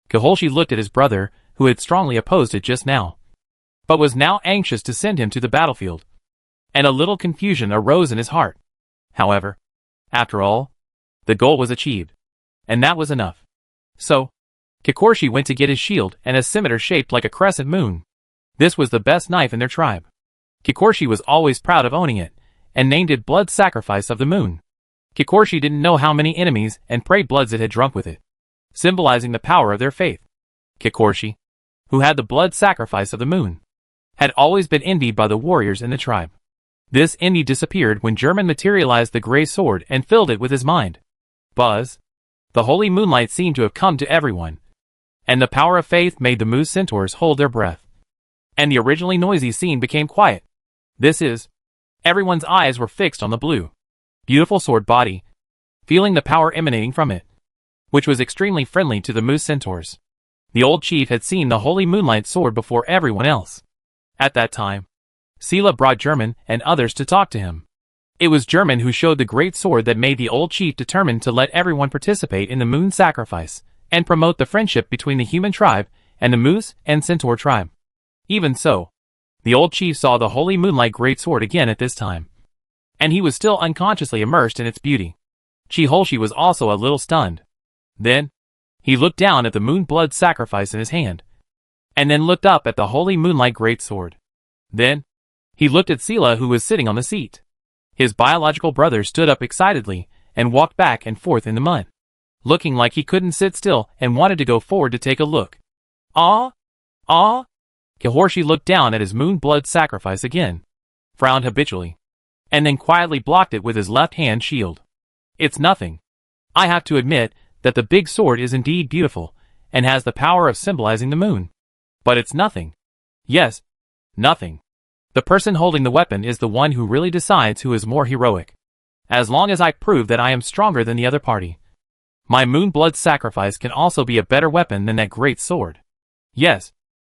Kihorshi looked at his brother, who had strongly opposed it just now, but was now anxious to send him to the battlefield, and a little confusion arose in his heart. However, after all, the goal was achieved, and that was enough. So, Kihorshi went to get his shield and a scimitar shaped like a crescent moon. This was the best knife in their tribe. Kihorshi was always proud of owning it, and named it Blood Sacrifice of the Moon. Kihorshi didn't know how many enemies and prey bloods it had drunk with it, symbolizing the power of their faith. Kihorshi, who had the Blood Sacrifice of the Moon, had always been envied by the warriors in the tribe. This envy disappeared when German materialized the gray sword and filled it with his mind. Buzz. The holy moonlight seemed to have come to everyone, and the power of faith made the moose centaurs hold their breath. And the originally noisy scene became quiet. Everyone's eyes were fixed on the blue, beautiful sword body, feeling the power emanating from it, which was extremely friendly to the moose centaurs. The old chief had seen the holy moonlight sword before everyone else. At that time, Sela brought German and others to talk to him. It was German who showed the great sword that made the old chief determined to let everyone participate in the moon sacrifice and promote the friendship between the human tribe and the moose and centaur tribe. Even so, the old chief saw the holy moonlight great sword again at this time, and he was still unconsciously immersed in its beauty. Chi-Holshi was also a little stunned. Then, he looked down at the moon blood sacrifice in his hand, and then looked up at the holy moonlight great sword. Then, he looked at Sela who was sitting on the seat. His biological brother stood up excitedly and walked back and forth in the mud, looking like he couldn't sit still and wanted to go forward to take a look. Ah! Ah! Chi-Holshi looked down at his moon blood sacrifice again, frowned habitually, and then quietly blocked it with his left hand shield. It's nothing. I have to admit that the big sword is indeed beautiful and has the power of symbolizing the moon. But it's nothing. Yes, nothing. The person holding the weapon is the one who really decides who is more heroic. As long as I prove that I am stronger than the other party, my moon blood sacrifice can also be a better weapon than that great sword. Yes,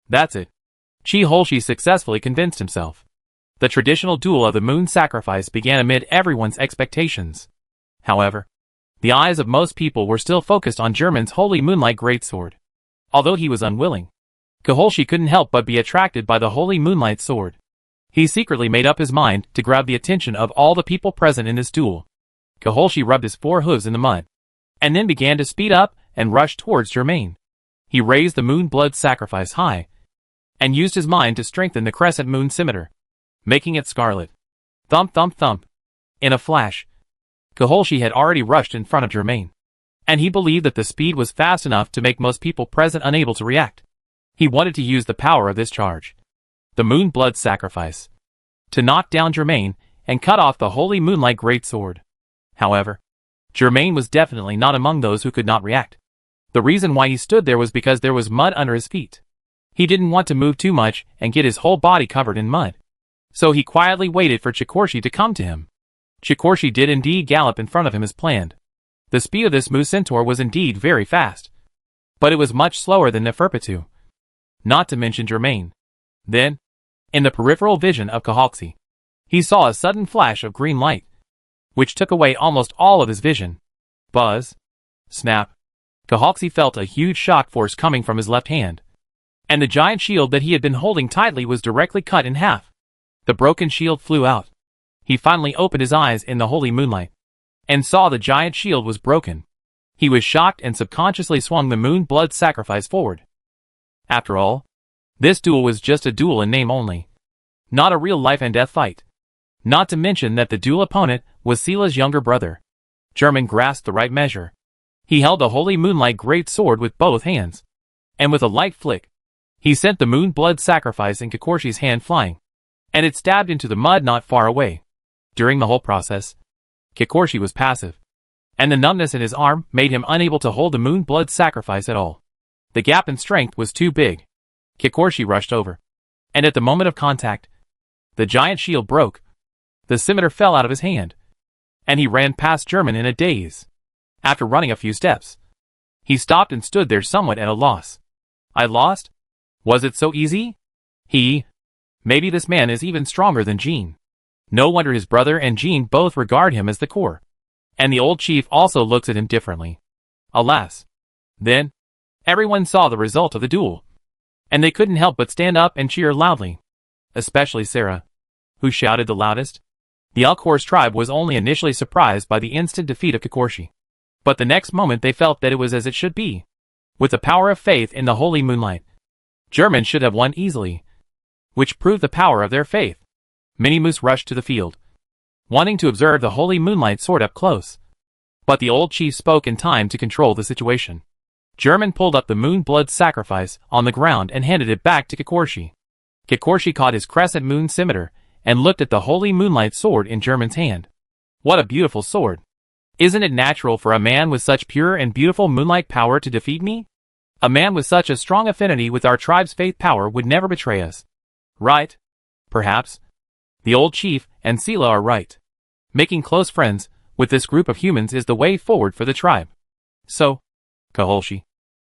that's it. Chi-Holshi successfully convinced himself. The traditional duel of the moon sacrifice began amid everyone's expectations. However, the eyes of most people were still focused on German's holy moonlight greatsword. Although he was unwilling, Chi-Holshi couldn't help but be attracted by the holy moonlight sword. He secretly made up his mind to grab the attention of all the people present in this duel. Chi-Holshi rubbed his 4 hooves in the mud, and then began to speed up and rush towards Germain. He raised the moon blood sacrifice high, and used his mind to strengthen the crescent moon scimitar, making it scarlet. Thump thump thump. In a flash, Chi-Holshi had already rushed in front of Germain, and he believed that the speed was fast enough to make most people present unable to react. He wanted to use the power of this charge, the moon blood sacrifice, to knock down Germain and cut off the holy moonlight greatsword. However, Germain was definitely not among those who could not react. The reason why he stood there was because there was mud under his feet. He didn't want to move too much and get his whole body covered in mud. So he quietly waited for Chi-Holshi to come to him. Chi-Holshi did indeed gallop in front of him as planned. The speed of this moose centaur was indeed very fast, but it was much slower than Neferpitu, not to mention Germain. Then, in the peripheral vision of Chi-Holshi, he saw a sudden flash of green light, which took away almost all of his vision. Buzz. Snap. Chi-Holshi felt a huge shock force coming from his left hand, and the giant shield that he had been holding tightly was directly cut in half. The broken shield flew out. He finally opened his eyes in the holy moonlight, and saw the giant shield was broken. He was shocked and subconsciously swung the moon blood sacrifice forward. After all, this duel was just a duel in name only, not a real life and death fight. Not to mention that the duel opponent was Sela's younger brother. German grasped the right measure. He held the holy moonlight great sword with both hands, and with a light flick, he sent the moon blood sacrifice in Chi-Holshi's hand flying, and it stabbed into the mud not far away. During the whole process, Chi-Holshi was passive, and the numbness in his arm made him unable to hold the moon blood sacrifice at all. The gap in strength was too big. Chi-Holshi rushed over, and at the moment of contact, the giant shield broke. The scimitar fell out of his hand, and he ran past German in a daze. After running a few steps, he stopped and stood there somewhat at a loss. I lost? Was it so easy? Maybe this man is even stronger than Jean. No wonder his brother and Jean both regard him as the core. And the old chief also looks at him differently. Alas. Then, everyone saw the result of the duel, and they couldn't help but stand up and cheer loudly. Especially Sarah, who shouted the loudest. The elk horse tribe was only initially surprised by the instant defeat of Chi-Holshi, but the next moment they felt that it was as it should be. With the power of faith in the holy moonlight, German should have won easily, which proved the power of their faith. Many moose rushed to the field, wanting to observe the holy moonlight sword up close. But the old chief spoke in time to control the situation. German pulled up the moon blood sacrifice on the ground and handed it back to Chi-Holshi. Kikoshi caught his crescent moon scimitar and looked at the holy moonlight sword in German's hand. What a beautiful sword. Isn't it natural for a man with such pure and beautiful moonlight power to defeat me? A man with such a strong affinity with our tribe's faith power would never betray us. Right? Perhaps. The old chief and Sela are right. Making close friends with this group of humans is the way forward for the tribe. So, Kikoshi,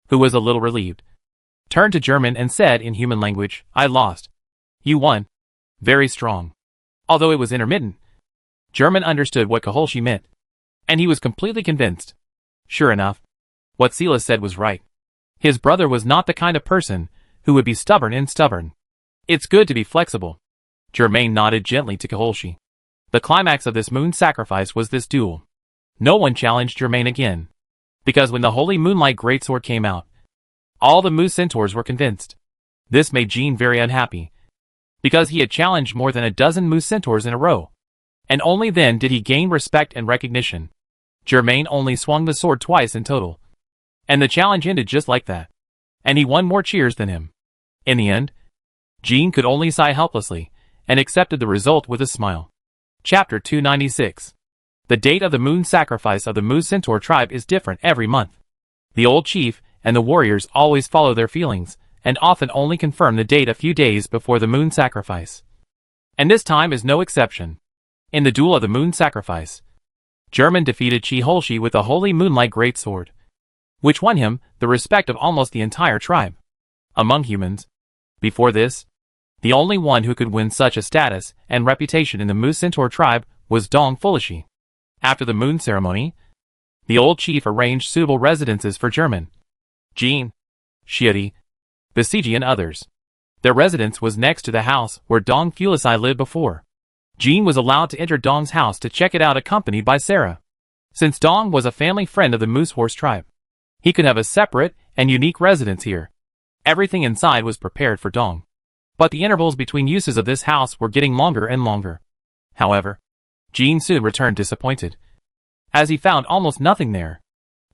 who was a little relieved, turned to German and said in human language, I lost. You won. Very strong. Although it was intermittent, German understood what Kikoshi meant, and he was completely convinced. Sure enough, what Sela said was right. His brother was not the kind of person who would be stubborn. It's good to be flexible. Germain nodded gently to Kikoshi. The climax of this moon sacrifice was this duel. No one challenged Germain again, because when the holy moonlight greatsword came out, all the moose centaurs were convinced. This made Jean very unhappy, because he had challenged more than a dozen moose centaurs in a row, and only then did he gain respect and recognition. Germain only swung the sword twice in total, and the challenge ended just like that, and he won more cheers than him. In the end, Jean could only sigh helplessly, and accepted the result with a smile. Chapter 296. The date of the moon sacrifice of the Moose Centaur tribe is different every month. The old chief and the warriors always follow their feelings, and often only confirm the date a few days before the moon sacrifice. And this time is no exception. In the duel of the moon sacrifice, German defeated Chiholshi with the holy moonlight greatsword, which won him the respect of almost the entire tribe. Among humans, before this, the only one who could win such a status and reputation in the Moose Centaur tribe was Dong Fulishi. After the moon ceremony, the old chief arranged suitable residences for German, Jean, Shiori, Basiji and others. Their residence was next to the house where Dong Fulishi lived before. Jean was allowed to enter Dong's house to check it out accompanied by Sarah. Since Dong was a family friend of the Moose Horse tribe, he could have a separate and unique residence here. Everything inside was prepared for Dong, but the intervals between uses of this house were getting longer and longer. However, Jean soon returned disappointed, as he found almost nothing there,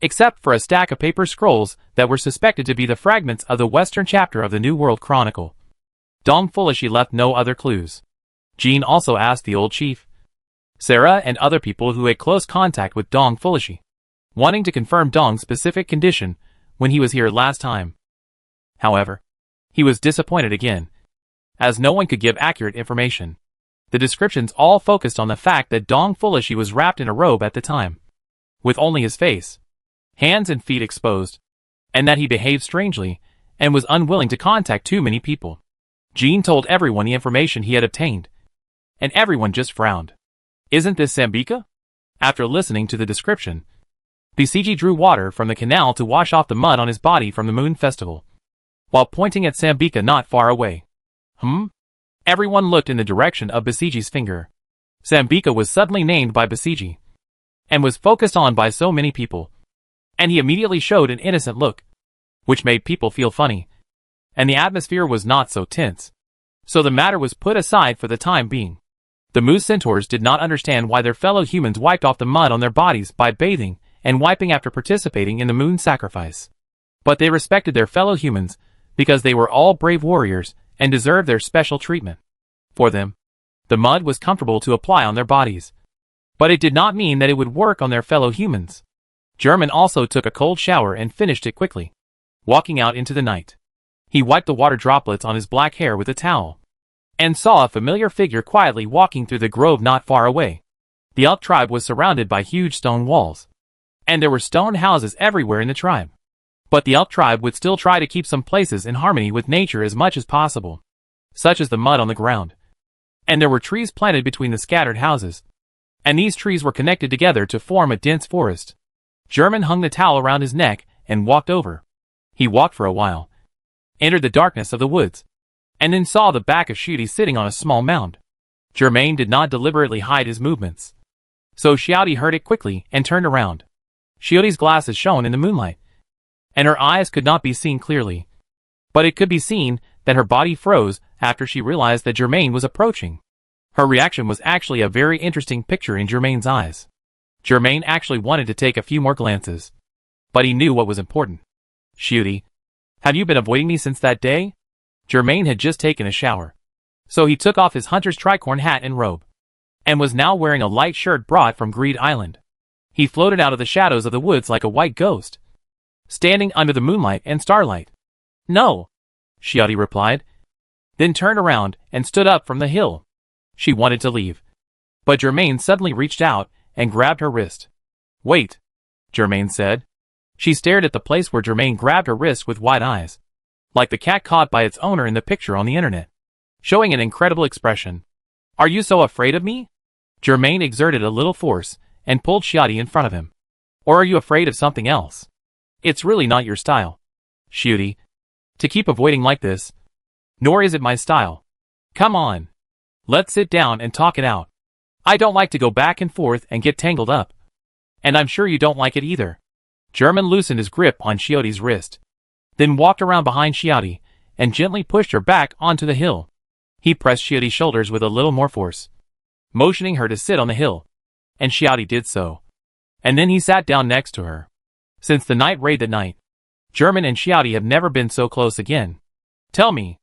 except for a stack of paper scrolls that were suspected to be the fragments of the western chapter of the New World Chronicle. Dong Fulishi left no other clues. Jean also asked the old chief, Sarah and other people who had close contact with Dong Fulishi, wanting to confirm Dong's specific condition when he was here last time. However, he was disappointed again, as no one could give accurate information. The descriptions all focused on the fact that Dong Fulishi was wrapped in a robe at the time, with only his face, hands and feet exposed, and that he behaved strangely and was unwilling to contact too many people. Jean told everyone the information he had obtained, and everyone just frowned. Isn't this Sambika? After listening to the description, Basiji drew water from the canal to wash off the mud on his body from the moon festival, while pointing at Sambika not far away. Everyone looked in the direction of Basiji's finger. Sambika was suddenly named by Basiji, and was focused on by so many people, and he immediately showed an innocent look, which made people feel funny, and the atmosphere was not so tense. So the matter was put aside for the time being. The Moose Centaurs did not understand why their fellow humans wiped off the mud on their bodies by bathing and wiping after participating in the moon sacrifice. But they respected their fellow humans because they were all brave warriors and deserved their special treatment. For them, the mud was comfortable to apply on their bodies, but it did not mean that it would work on their fellow humans. German also took a cold shower and finished it quickly. Walking out into the night, he wiped the water droplets on his black hair with a towel, and saw a familiar figure quietly walking through the grove not far away. The elk tribe was surrounded by huge stone walls, and there were stone houses everywhere in the tribe. But the elk tribe would still try to keep some places in harmony with nature as much as possible, such as the mud on the ground. And there were trees planted between the scattered houses, and these trees were connected together to form a dense forest. German hung the towel around his neck and walked over. He walked for a while, entered the darkness of the woods, and then saw the back of Shiori sitting on a small mound. Germain did not deliberately hide his movements, so Shiori heard it quickly and turned around. Shiori's glasses shone in the moonlight, and her eyes could not be seen clearly, but it could be seen that her body froze after she realized that Germain was approaching. Her reaction was actually a very interesting picture in Germain's eyes. Germain actually wanted to take a few more glances, but he knew what was important. Shiori, have you been avoiding me since that day? Germain had just taken a shower. So he took off his hunter's tricorn hat and robe, and was now wearing a light shirt brought from Greed Island. He floated out of the shadows of the woods like a white ghost, standing under the moonlight and starlight. "No," Xiaodi replied, then turned around and stood up from the hill. She wanted to leave, but Germain suddenly reached out and grabbed her wrist. "Wait," Germain said. She stared at the place where Germain grabbed her wrist with wide eyes, like the cat caught by its owner in the picture on the internet, showing an incredible expression. "Are you so afraid of me?" Germain exerted a little force and pulled Xiaodi in front of him. "Or are you afraid of something else? It's really not your style, Xiaodi, to keep avoiding like this. Nor is it my style. Come on. Let's sit down and talk it out. I don't like to go back and forth and get tangled up. And I'm sure you don't like it either." Germain loosened his grip on Xiaodi's wrist, then walked around behind Xiaodi and gently pushed her back onto the hill. He pressed Xiaodi's shoulders with a little more force, motioning her to sit on the hill, and Xiaodi did so. And then he sat down next to her. Since the night raid that night, Germain and Xiaodi have never been so close again. "Tell me,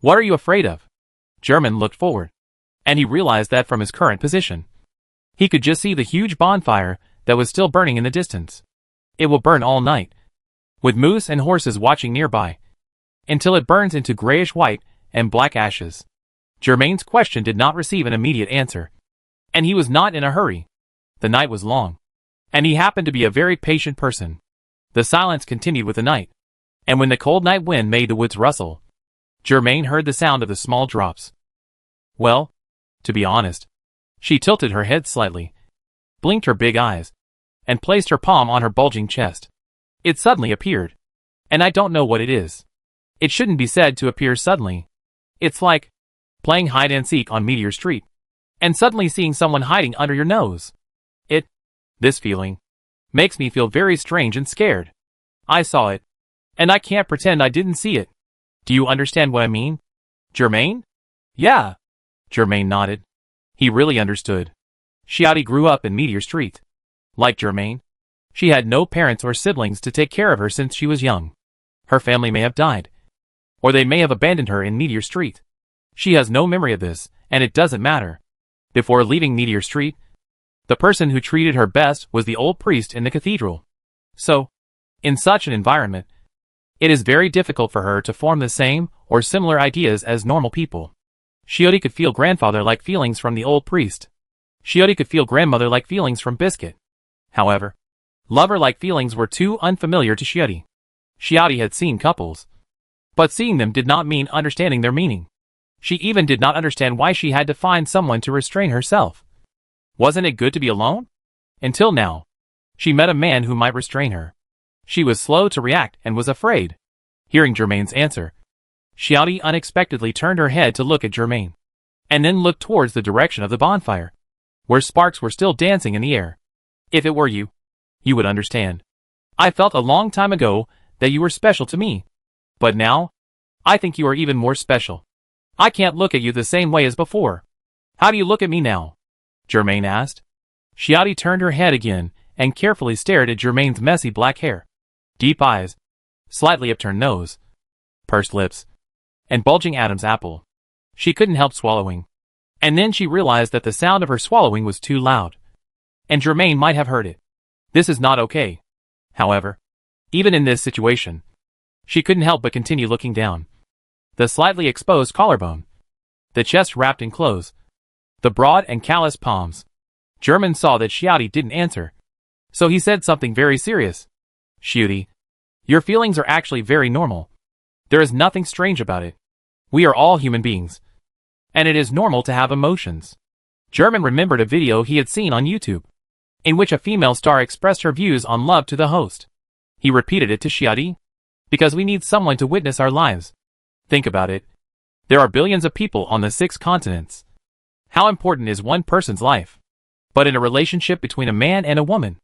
what are you afraid of?" Germain looked forward, and he realized that from his current position, he could just see the huge bonfire that was still burning in the distance. It will burn all night, with moose and horses watching nearby, until it burns into grayish-white and black ashes. Germain's question did not receive an immediate answer, and he was not in a hurry. The night was long, and he happened to be a very patient person. The silence continued with the night, and when the cold night wind made the woods rustle, Germain heard the sound of the small drops. "Well, to be honest," she tilted her head slightly, blinked her big eyes, and placed her palm on her bulging chest. "It suddenly appeared, and I don't know what it is. It shouldn't be said to appear suddenly. It's like playing hide-and-seek on Meteor Street, and suddenly seeing someone hiding under your nose. This feeling makes me feel very strange and scared. I saw it, and I can't pretend I didn't see it. Do you understand what I mean, Germain?" "Yeah." Germain nodded. He really understood. Xiaodi grew up in Meteor Street. Like Germain, she had no parents or siblings to take care of her since she was young. Her family may have died, or they may have abandoned her in Meteor Street. She has no memory of this, and it doesn't matter. Before leaving Meteor Street, the person who treated her best was the old priest in the cathedral. So, in such an environment, it is very difficult for her to form the same or similar ideas as normal people. Xiaodi could feel grandfather-like feelings from the old priest. Xiaodi could feel grandmother-like feelings from Biscuit. However, lover-like feelings were too unfamiliar to Xiaodi. Xiaodi had seen couples, but seeing them did not mean understanding their meaning. She even did not understand why she had to find someone to restrain herself. Wasn't it good to be alone? Until now, she met a man who might restrain her. She was slow to react and was afraid. Hearing Germain's answer, Xiaodi unexpectedly turned her head to look at Germain, and then looked towards the direction of the bonfire, where sparks were still dancing in the air. "If it were you, you would understand. I felt a long time ago that you were special to me. But now, I think you are even more special. I can't look at you the same way as before." "How do you look at me now?" Germain asked. Xiaodi turned her head again and carefully stared at Germain's messy black hair, deep eyes, slightly upturned nose, pursed lips, and bulging Adam's apple. She couldn't help swallowing. And then she realized that the sound of her swallowing was too loud, and Germain might have heard it. This is not okay. However, even in this situation, she couldn't help but continue looking down. The slightly exposed collarbone, the chest wrapped in clothes, the broad and calloused palms. Germain saw that Xiaodi didn't answer, so he said something very serious. "Xiaodi, your feelings are actually very normal. There is nothing strange about it. We are all human beings, and it is normal to have emotions." Germain remembered a video he had seen on YouTube, in which a female star expressed her views on love to the host. He repeated it to Xiaodi, "Because we need someone to witness our lives. Think about it. There are billions of people on the 6 continents. How important is one person's life? But in a relationship between a man and a woman,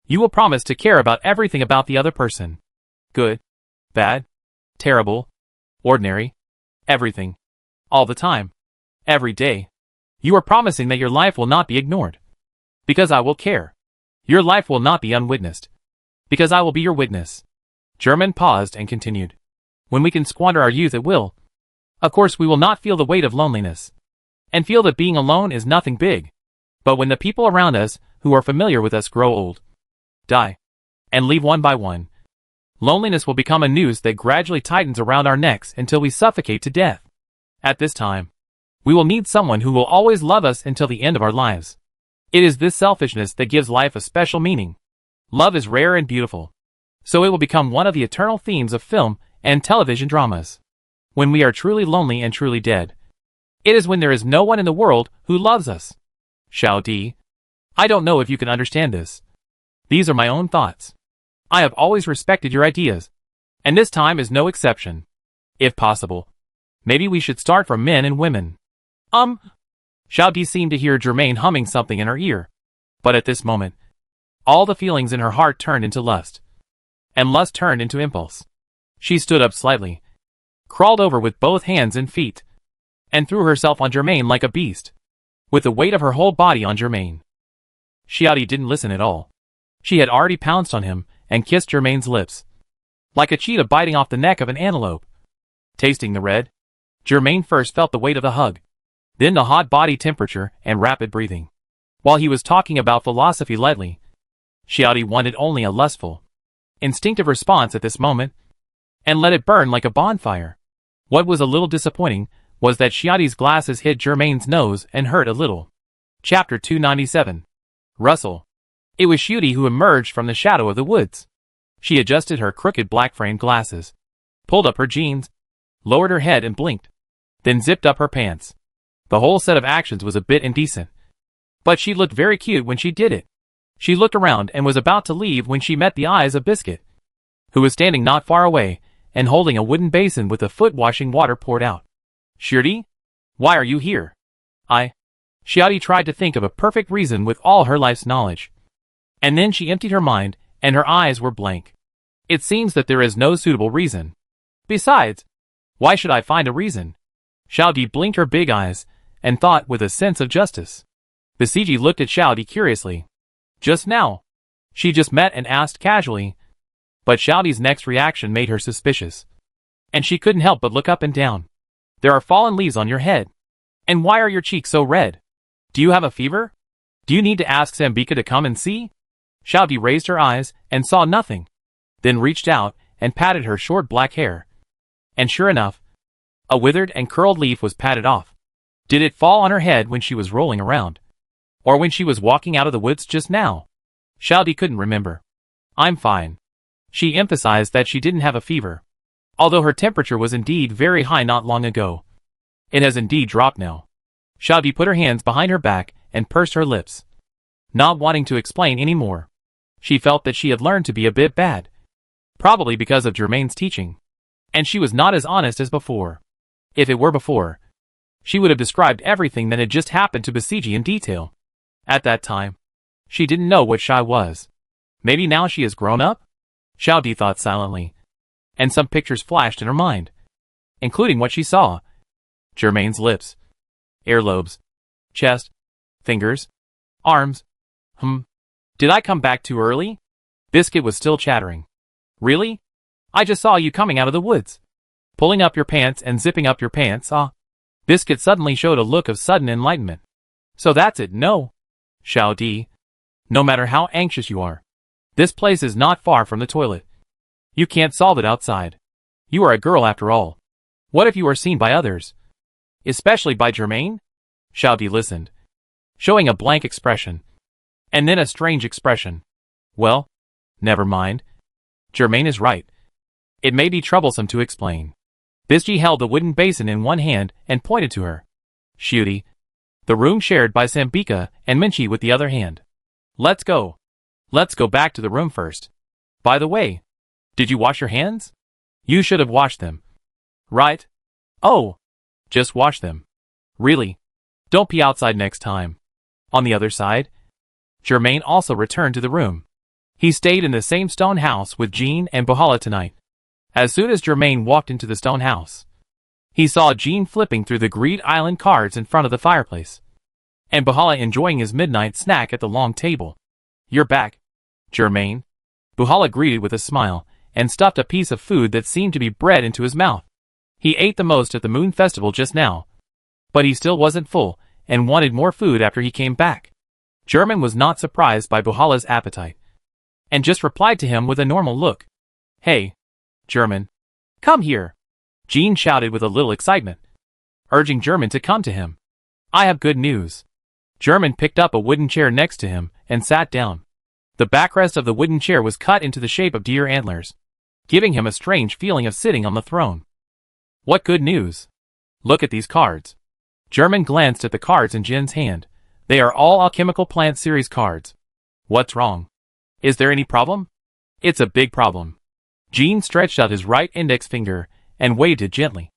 you will promise to care about everything about the other person. Good, bad, terrible, ordinary, everything. All the time. Every day. You are promising that your life will not be ignored. Because I will care. Your life will not be unwitnessed. Because I will be your witness." Germain paused and continued. "When we can squander our youth at will, Of course we will not feel the weight of loneliness, and feel that being alone is nothing big. But when the people around us, who are familiar with us, grow old, die, and leave one by one, loneliness will become a noose that gradually tightens around our necks until we suffocate to death. At this time, we will need someone who will always love us until the end of our lives. It is this selfishness that gives life a special meaning. Love is rare and beautiful, so it will become one of the eternal themes of film and television dramas. When we are truly lonely and truly dead, it is when there is no one in the world who loves us. Xiao Di, I don't know if you can understand this. These are my own thoughts. I have always respected your ideas, and this time is no exception. If possible, maybe we should start from men and women. Xiao Di seemed to hear Germaine humming something in her ear, but at this moment, all the feelings in her heart turned into lust, and lust turned into impulse. She stood up slightly, crawled over with both hands and feet, and threw herself on Germaine like a beast, with the weight of her whole body on Germaine. Xiao Di didn't listen at all. She had already pounced on him and kissed Germaine's lips, like a cheetah biting off the neck of an antelope. Tasting the red, Germaine first felt the weight of the hug, then the hot body temperature and rapid breathing. While he was talking about philosophy lightly, Xiao Di wanted only a lustful, instinctive response at this moment, and let it burn like a bonfire. What was a little disappointing was that Xiao Di's glasses hit Germaine's nose and hurt a little. Chapter 297. Russell. It was Xiao Di who emerged from the shadow of the woods. She adjusted her crooked black-framed glasses, pulled up her jeans, lowered her head and blinked, then zipped up her pants. The whole set of actions was a bit indecent, but she looked very cute when she did it. She looked around and was about to leave when she met the eyes of Biscuit, who was standing not far away and holding a wooden basin with the foot-washing water poured out. Xiao Di? Why are you here? Xiao Di tried to think of a perfect reason with all her life's knowledge. And then she emptied her mind, and her eyes were blank. It seems that there is no suitable reason. Besides, why should I find a reason? Xiao Di blinked her big eyes, and thought with a sense of justice. Basiji looked at Xiao Di curiously. Just now, she just met and asked casually, but Xiao Di's next reaction made her suspicious, and she couldn't help but look up and down. There are fallen leaves on your head. And why are your cheeks so red? Do you have a fever? Do you need to ask Sambika to come and see? Xiao Di raised her eyes and saw nothing, then reached out and patted her short black hair. And sure enough, a withered and curled leaf was patted off. Did it fall on her head when she was rolling around? Or when she was walking out of the woods just now? Xiao Di couldn't remember. I'm fine. She emphasized that she didn't have a fever, although her temperature was indeed very high not long ago. It has indeed dropped now. Xiao Di put her hands behind her back and pursed her lips, not wanting to explain any more. She felt that she had learned to be a bit bad, probably because of Germaine's teaching, and she was not as honest as before. If it were before, she would have described everything that had just happened to Basiji in detail. At that time, she didn't know what shy was. Maybe now she has grown up? Xiao Di thought silently, and some pictures flashed in her mind, including what she saw. Germaine's lips, earlobes, chest, fingers, arms. Did I come back too early? Biscuit was still chattering. Really? I just saw you coming out of the woods, pulling up your pants and zipping up your pants, Biscuit suddenly showed a look of sudden enlightenment. So that's it, no? Xiao Di, no matter how anxious you are, this place is not far from the toilet. You can't solve it outside. You are a girl after all. What if you are seen by others? Especially by Germaine? Xiao Di listened, showing a blank expression, and then a strange expression. Well, never mind. Germaine is right. It may be troublesome to explain. Bisji held the wooden basin in one hand and pointed to her. Xiao Di, the room shared by Sambika and Minchi with the other hand. Let's go. Let's go back to the room first. By the way, did you wash your hands? You should have washed them. Right? Oh, just wash them. Really? Don't pee outside next time. On the other side, Germaine also returned to the room. He stayed in the same stone house with Jean and Bohala tonight. As soon as Germaine walked into the stone house, he saw Jean flipping through the Greed Island cards in front of the fireplace, and Bohala enjoying his midnight snack at the long table. You're back, Germaine. Bohala greeted with a smile, and stuffed a piece of food that seemed to be bread into his mouth. He ate the most at the Moon Festival just now. But he still wasn't full, and wanted more food after he came back. German was not surprised by Bahala's appetite, and just replied to him with a normal look. Hey, German. Come here. Jean shouted with a little excitement, urging German to come to him. I have good news. German picked up a wooden chair next to him and sat down. The backrest of the wooden chair was cut into the shape of deer antlers, giving him a strange feeling of sitting on the throne. What good news? Look at these cards. German glanced at the cards in Jin's hand. They are all Alchemical Plant Series cards. What's wrong? Is there any problem? It's a big problem. Jin stretched out his right index finger and waved it gently,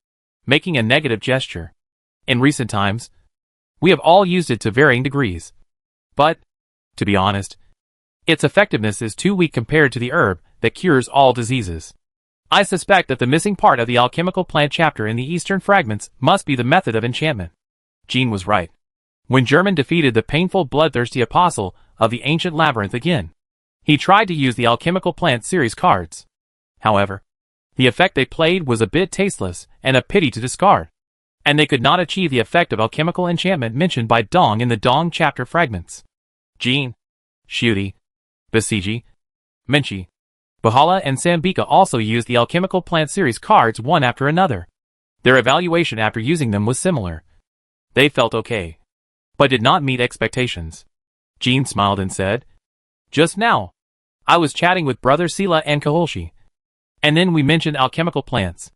making a negative gesture. In recent times, we have all used it to varying degrees. But, to be honest, its effectiveness is too weak compared to the herb that cures all diseases. I suspect that the missing part of the alchemical plant chapter in the Eastern fragments must be the method of enchantment. Jean was right. When German defeated the painful bloodthirsty apostle of the ancient labyrinth again, he tried to use the alchemical plant series cards. However, the effect they played was a bit tasteless and a pity to discard, and they could not achieve the effect of alchemical enchantment mentioned by Dong in the Dong chapter fragments. Jean, Shuti, Basiji, Menchi, Bahala and Sambika also used the alchemical plant series cards one after another. Their evaluation after using them was similar. They felt okay, but did not meet expectations. Jean smiled and said, Just now, I was chatting with Brother Sila and Kaholshi, and then we mentioned alchemical plants.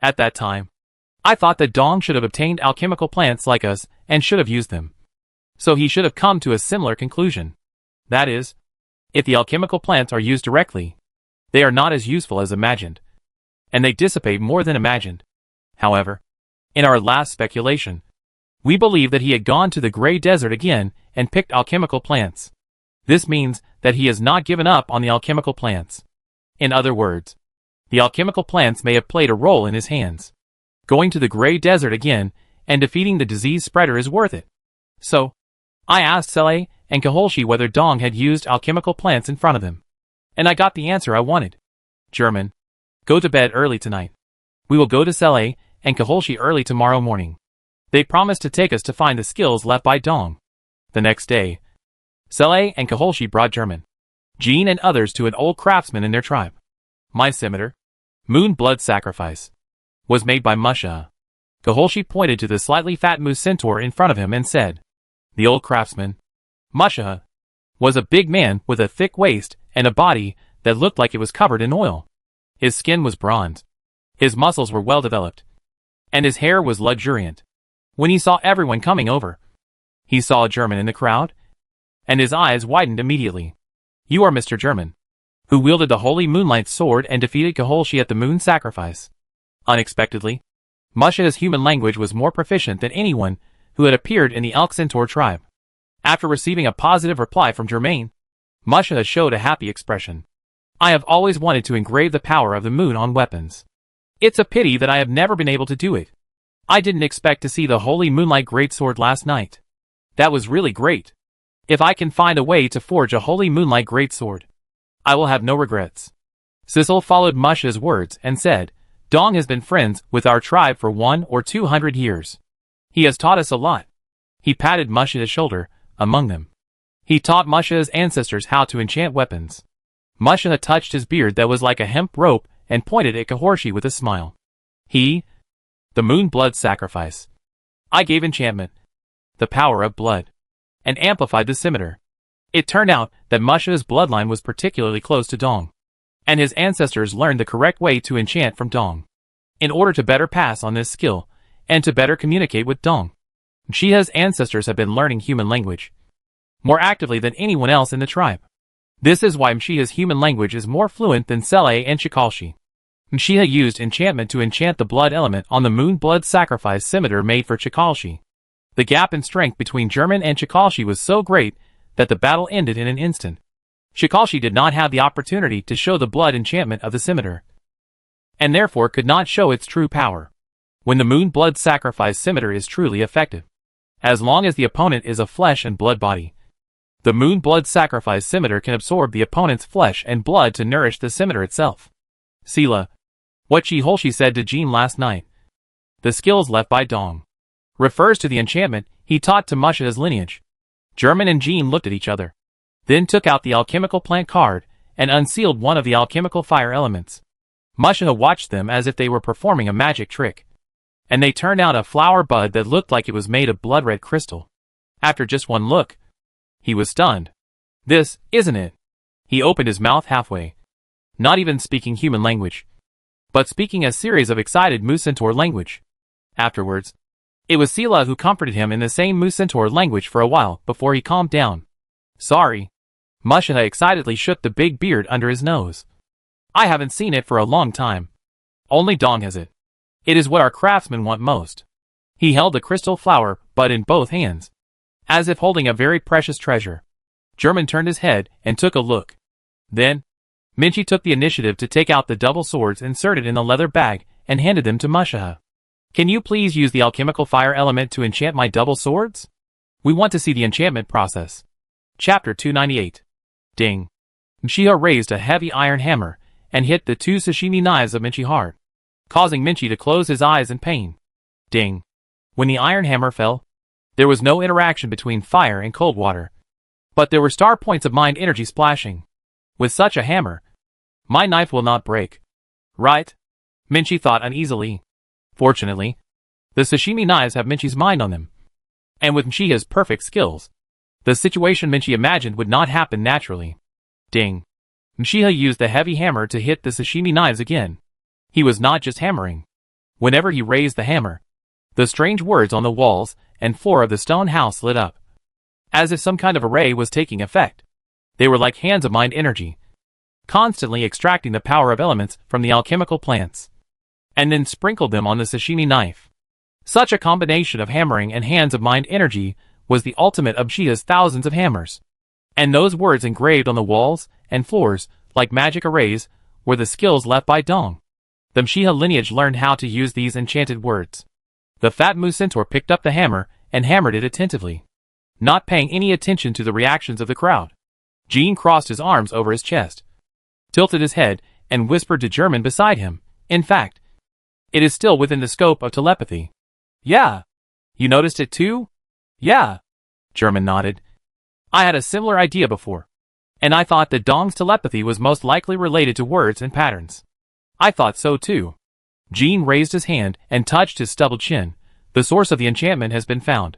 At that time, I thought that Dong should have obtained alchemical plants like us and should have used them. So he should have come to a similar conclusion. That is, if the alchemical plants are used directly, they are not as useful as imagined, and they dissipate more than imagined. However, in our last speculation, we believe that he had gone to the Grey Desert again and picked alchemical plants. This means that he has not given up on the alchemical plants. In other words, the alchemical plants may have played a role in his hands. Going to the Grey Desert again and defeating the disease spreader is worth it. So, I asked Sele and Kaholshi whether Dong had used alchemical plants in front of them, and I got the answer I wanted. German, go to bed early tonight. We will go to Sele and Kaholshi early tomorrow morning. They promised to take us to find the skills left by Dong. The next day, Sele and Kaholshi brought German, Jean and others to an old craftsman in their tribe. My scimitar, Moon Blood Sacrifice, was made by Musha. Kaholshi pointed to the slightly fat moose centaur in front of him and said, The old craftsman, Musha, was a big man with a thick waist and a body that looked like it was covered in oil. His skin was bronze, his muscles were well developed, and his hair was luxuriant. When he saw everyone coming over, he saw a German in the crowd, and his eyes widened immediately. You are Mr. German, who wielded the holy moonlight sword and defeated Kaholshi at the moon sacrifice. Unexpectedly, Musha's human language was more proficient than anyone who had appeared in the Elk Centaur tribe. After receiving a positive reply from Germain, Musha showed a happy expression. I have always wanted to engrave the power of the moon on weapons. It's a pity that I have never been able to do it. I didn't expect to see the Holy Moonlight Greatsword last night. That was really great. If I can find a way to forge a Holy Moonlight Greatsword, I will have no regrets. Sissel followed Musha's words and said, Dong has been friends with our tribe for 100 or 200 years. He has taught us a lot. He patted Musha's shoulder, among them. He taught Musha's ancestors how to enchant weapons. Musha touched his beard that was like a hemp rope and pointed at Kaholshi with a smile. The Moon Blood Sacrifice. I gave enchantment, the power of blood, and amplified the scimitar. It turned out that Musha's bloodline was particularly close to Dong, and his ancestors learned the correct way to enchant from Dong. In order to better pass on this skill, and to better communicate with Dong, Shiha's ancestors have been learning human language more actively than anyone else in the tribe. This is why Mshiha's human language is more fluent than Sele and Chikalshi. Mshiha used enchantment to enchant the blood element on the Moon Blood Sacrifice scimitar made for Chikalshi. The gap in strength between German and Chikalshi was so great that the battle ended in an instant. Chikalshi did not have the opportunity to show the blood enchantment of the scimitar, and therefore could not show its true power. When the Moon Blood Sacrifice scimitar is truly effective, as long as the opponent is a flesh and blood body, the Moon Blood Sacrifice scimitar can absorb the opponent's flesh and blood to nourish the scimitar itself. Sila, what Chiholshi said to Jean last night, The skills left by Dong refers to the enchantment he taught to Masha's lineage. German and Jean looked at each other, then took out the alchemical plant card and unsealed one of the alchemical fire elements. Masha watched them as if they were performing a magic trick, and they turned out a flower bud that looked like it was made of blood-red crystal. After just one look, he was stunned. This isn't it. He opened his mouth halfway, not even speaking human language, but speaking a series of excited Mu-Centaur language. Afterwards, it was Sela who comforted him in the same Mu-Centaur language for a while before he calmed down. Sorry. Masha excitedly shook the big beard under his nose. I haven't seen it for a long time. Only Dong has it. It is what our craftsmen want most. He held the crystal flower bud in both hands, as if holding a very precious treasure. German turned his head and took a look. Then, Minchi took the initiative to take out the double swords inserted in the leather bag and handed them to Masha. Can you please use the alchemical fire element to enchant my double swords? We want to see the enchantment process. Chapter 298. Ding. Minchi raised a heavy iron hammer and hit the two sashimi knives of Minchi hard, causing Minchi to close his eyes in pain. Ding. When the iron hammer fell, there was no interaction between fire and cold water, but there were star points of mind energy splashing. With such a hammer, my knife will not break. Right? Minchi thought uneasily. Fortunately, the sashimi knives have Minchi's mind on them, and with Minchi's perfect skills, the situation Minchi imagined would not happen naturally. Ding. Minchi used the heavy hammer to hit the sashimi knives again. He was not just hammering. Whenever he raised the hammer, the strange words on the walls and floor of the stone house lit up, as if some kind of array was taking effect. They were like hands of mind energy, constantly extracting the power of elements from the alchemical plants, and then sprinkled them on the sashimi knife. Such a combination of hammering and hands of mind energy was the ultimate of Chia's thousands of hammers. And those words engraved on the walls and floors, like magic arrays, were the skills left by Dong. The Mshiha lineage learned how to use these enchanted words. The fat Mu-Centaur picked up the hammer and hammered it attentively, not paying any attention to the reactions of the crowd. Jean crossed his arms over his chest, tilted his head, and whispered to German beside him, in fact, it is still within the scope of telepathy. Yeah. You noticed it too? Yeah. German nodded. I had a similar idea before, and I thought that Dong's telepathy was most likely related to words and patterns. I thought so too. Jean raised his hand and touched his stubbled chin. The source of the enchantment has been found,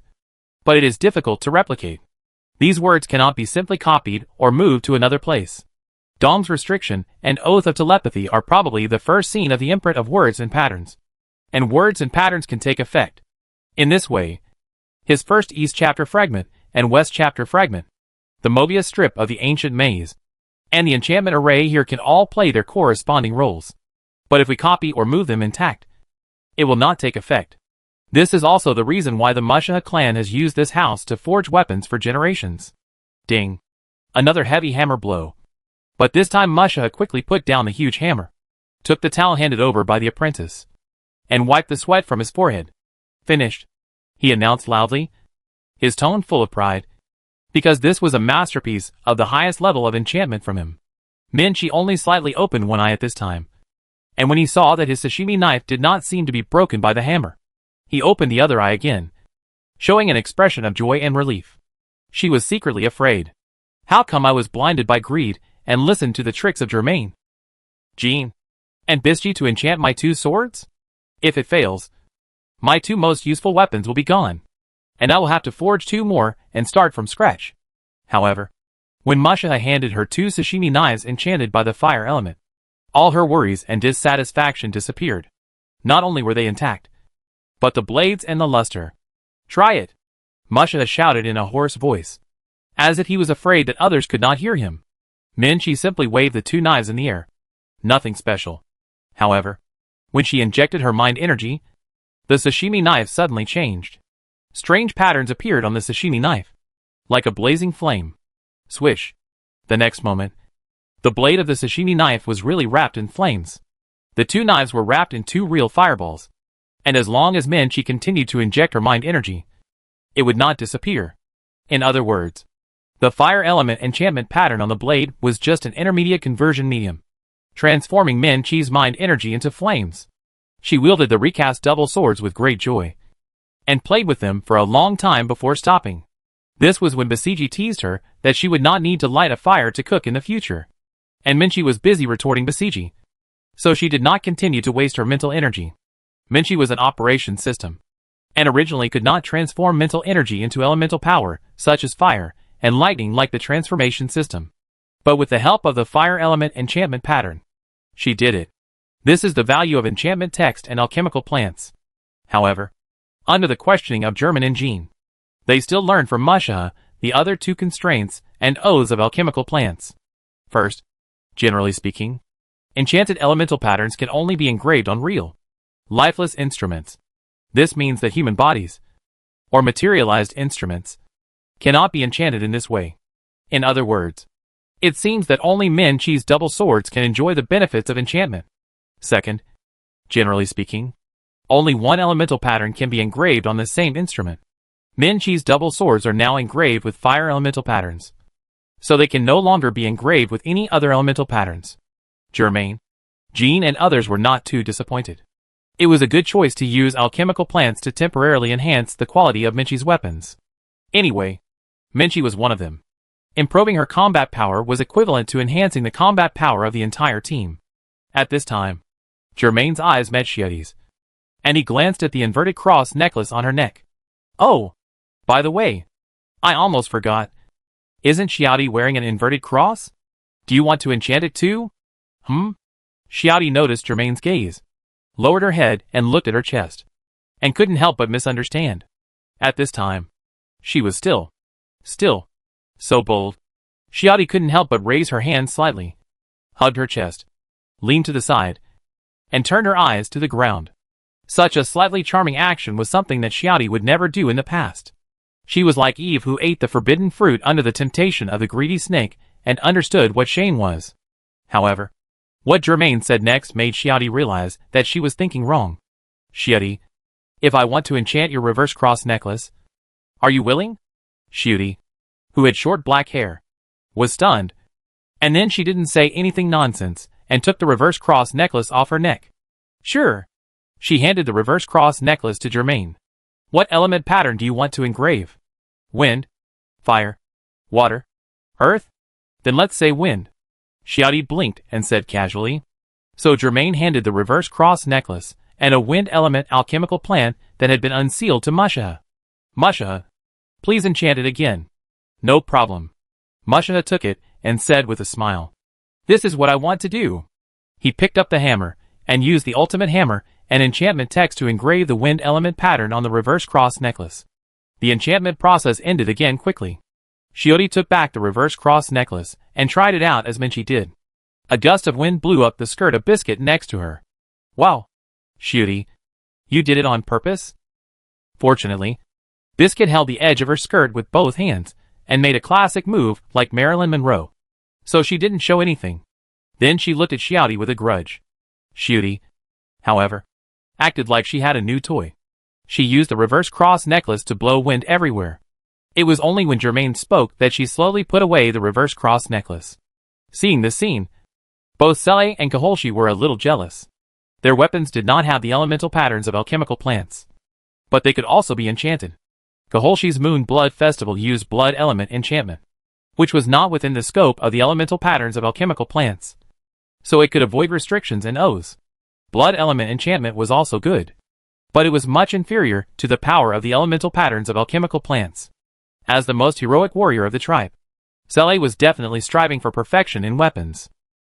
but it is difficult to replicate. These words cannot be simply copied or moved to another place. Dong's restriction and oath of telepathy are probably the first scene of the imprint of words and patterns. And words and patterns can take effect. In this way, his first East chapter fragment and West chapter fragment, the Mobius strip of the ancient maze, and the enchantment array here can all play their corresponding roles. But if we copy or move them intact, it will not take effect. This is also the reason why the Masha clan has used this house to forge weapons for generations. Ding. Another heavy hammer blow. But this time Masha quickly put down the huge hammer, took the towel handed over by the apprentice, and wiped the sweat from his forehead. Finished, he announced loudly, his tone full of pride, because this was a masterpiece of the highest level of enchantment from him. Minchi only slightly opened one eye at this time, and when he saw that his sashimi knife did not seem to be broken by the hammer, he opened the other eye again, showing an expression of joy and relief. She was secretly afraid. How come I was blinded by greed and listened to the tricks of Germain, Jean, and Bischi to enchant my two swords? If it fails, my two most useful weapons will be gone, and I will have to forge two more and start from scratch. However, when Masha handed her two sashimi knives enchanted by the fire element, all her worries and dissatisfaction disappeared. Not only were they intact, but the blades and the luster. Try it, Masha shouted in a hoarse voice, as if he was afraid that others could not hear him. Minchi simply waved the two knives in the air. Nothing special. However, when she injected her mind energy, the sashimi knife suddenly changed. Strange patterns appeared on the sashimi knife, like a blazing flame. Swish. The next moment, the blade of the sashimi knife was really wrapped in flames. The two knives were wrapped in two real fireballs, and as long as Minchi continued to inject her mind energy, it would not disappear. In other words, the fire element enchantment pattern on the blade was just an intermediate conversion medium, transforming Minchi's mind energy into flames. She wielded the recast double swords with great joy, and played with them for a long time before stopping. This was when Basiji teased her that she would not need to light a fire to cook in the future. And Minchi was busy retorting Basiji, so she did not continue to waste her mental energy. Minchi was an operation system, and originally could not transform mental energy into elemental power, such as fire and lightning like the transformation system. But with the help of the fire element enchantment pattern, she did it. This is the value of enchantment text and alchemical plants. However, under the questioning of German and Jean, they still learned from Masha the other two constraints and oaths of alchemical plants. First, generally speaking, enchanted elemental patterns can only be engraved on real, lifeless instruments. This means that human bodies, or materialized instruments, cannot be enchanted in this way. In other words, it seems that only Minchi's double swords can enjoy the benefits of enchantment. Second, generally speaking, only one elemental pattern can be engraved on the same instrument. Minchi's double swords are now engraved with fire elemental patterns, so they can no longer be engraved with any other elemental patterns. Germain, Jean and others were not too disappointed. It was a good choice to use alchemical plants to temporarily enhance the quality of Minchi's weapons. Anyway, Minchi was one of them. Improving her combat power was equivalent to enhancing the combat power of the entire team. At this time, Germain's eyes met Xiaoti's, and he glanced at the inverted cross necklace on her neck. Oh, by the way, I almost forgot. Isn't Xiaoti wearing an inverted cross? Do you want to enchant it too? Xiaoti noticed Germain's gaze, lowered her head and looked at her chest, and couldn't help but misunderstand. At this time, she was still, so bold. Xiaoti couldn't help but raise her hand slightly, hugged her chest, leaned to the side, and turned her eyes to the ground. Such a slightly charming action was something that Xiaoti would never do in the past. She was like Eve who ate the forbidden fruit under the temptation of the greedy snake and understood what shame was. However, what Germain said next made Xiaoti realize that she was thinking wrong. Xiaoti, if I want to enchant your reverse cross necklace, are you willing? Xiaoti, who had short black hair, was stunned, and then she didn't say anything nonsense and took the reverse cross necklace off her neck. Sure. She handed the reverse cross necklace to Germain. What element pattern do you want to engrave? Wind? Fire? Water? Earth? Then let's say wind. Xiaoti blinked and said casually. So Germain handed the reverse cross necklace and a wind element alchemical plant that had been unsealed to Masha. Masha, please enchant it again. No problem. Masha took it and said with a smile. This is what I want to do. He picked up the hammer and used the ultimate hammer and enchantment text to engrave the wind element pattern on the reverse cross necklace. The enchantment process ended again quickly. Xiaoti took back the reverse cross necklace and tried it out as Minchi did. A gust of wind blew up the skirt of Biscuit next to her. Wow. Xiaoti, you did it on purpose? Fortunately, Biscuit held the edge of her skirt with both hands and made a classic move like Marilyn Monroe. So she didn't show anything. Then she looked at Xiaoti with a grudge. Xiaoti, however, acted like she had a new toy. She used the reverse cross necklace to blow wind everywhere. It was only when Germain spoke that she slowly put away the reverse cross necklace. Seeing this scene, both Selle and Kaholshi were a little jealous. Their weapons did not have the elemental patterns of alchemical plants, but they could also be enchanted. Kaholshi's Moon Blood Festival used blood element enchantment, which was not within the scope of the elemental patterns of alchemical plants, so it could avoid restrictions and oaths. Blood element enchantment was also good, but it was much inferior to the power of the elemental patterns of alchemical plants. As the most heroic warrior of the tribe, Selle was definitely striving for perfection in weapons.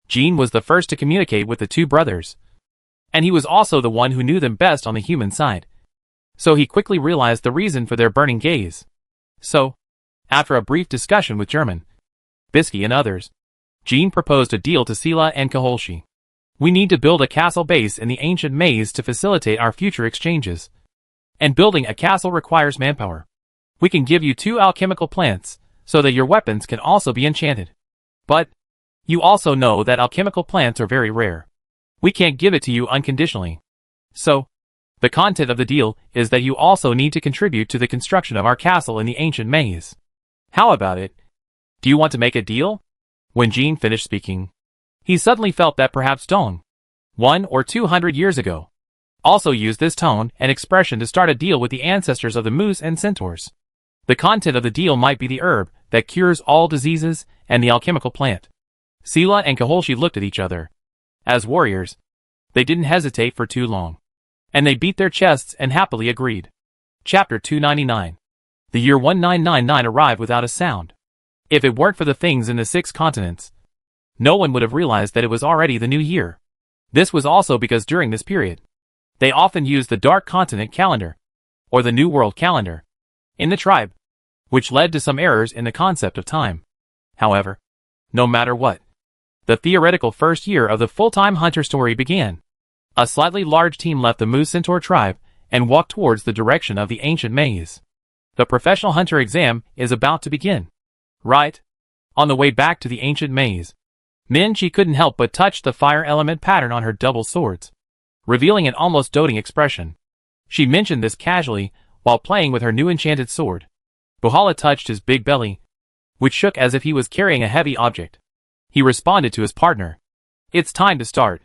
Jean was the first to communicate with the two brothers, and he was also the one who knew them best on the human side. So he quickly realized the reason for their burning gaze. So, after a brief discussion with German, Bisky and others, Jean proposed a deal to Sela and Kaholshi. We need to build a castle base in the ancient maze to facilitate our future exchanges. And building a castle requires manpower. We can give you 2 alchemical plants, so that your weapons can also be enchanted. But, you also know that alchemical plants are very rare. We can't give it to you unconditionally. So, the content of the deal is that you also need to contribute to the construction of our castle in the ancient maze. How about it? Do you want to make a deal? When Jean finished speaking, he suddenly felt that perhaps 100 or 200 years ago, also used this tone and expression to start a deal with the ancestors of the moose and centaurs. The content of the deal might be the herb that cures all diseases and the alchemical plant. Sela and Kaholshi looked at each other. As warriors, they didn't hesitate for too long. And they beat their chests and happily agreed. Chapter 299. The year 1999 arrived without a sound. If it weren't for the things in the 6 continents, no one would have realized that it was already the new year. This was also because during this period, they often used the Dark Continent calendar, or the New World calendar, in the tribe, which led to some errors in the concept of time. However, no matter what, the theoretical first year of the full-time hunter story began. A slightly large team left the Moose Centaur tribe and walked towards the direction of the ancient maze. The professional hunter exam is about to begin. Right? On the way back to the ancient maze, Min-Chi couldn't help but touch the fire element pattern on her double swords, revealing an almost doting expression. She mentioned this casually while playing with her new enchanted sword. Buhala touched his big belly, which shook as if he was carrying a heavy object. He responded to his partner. It's time to start.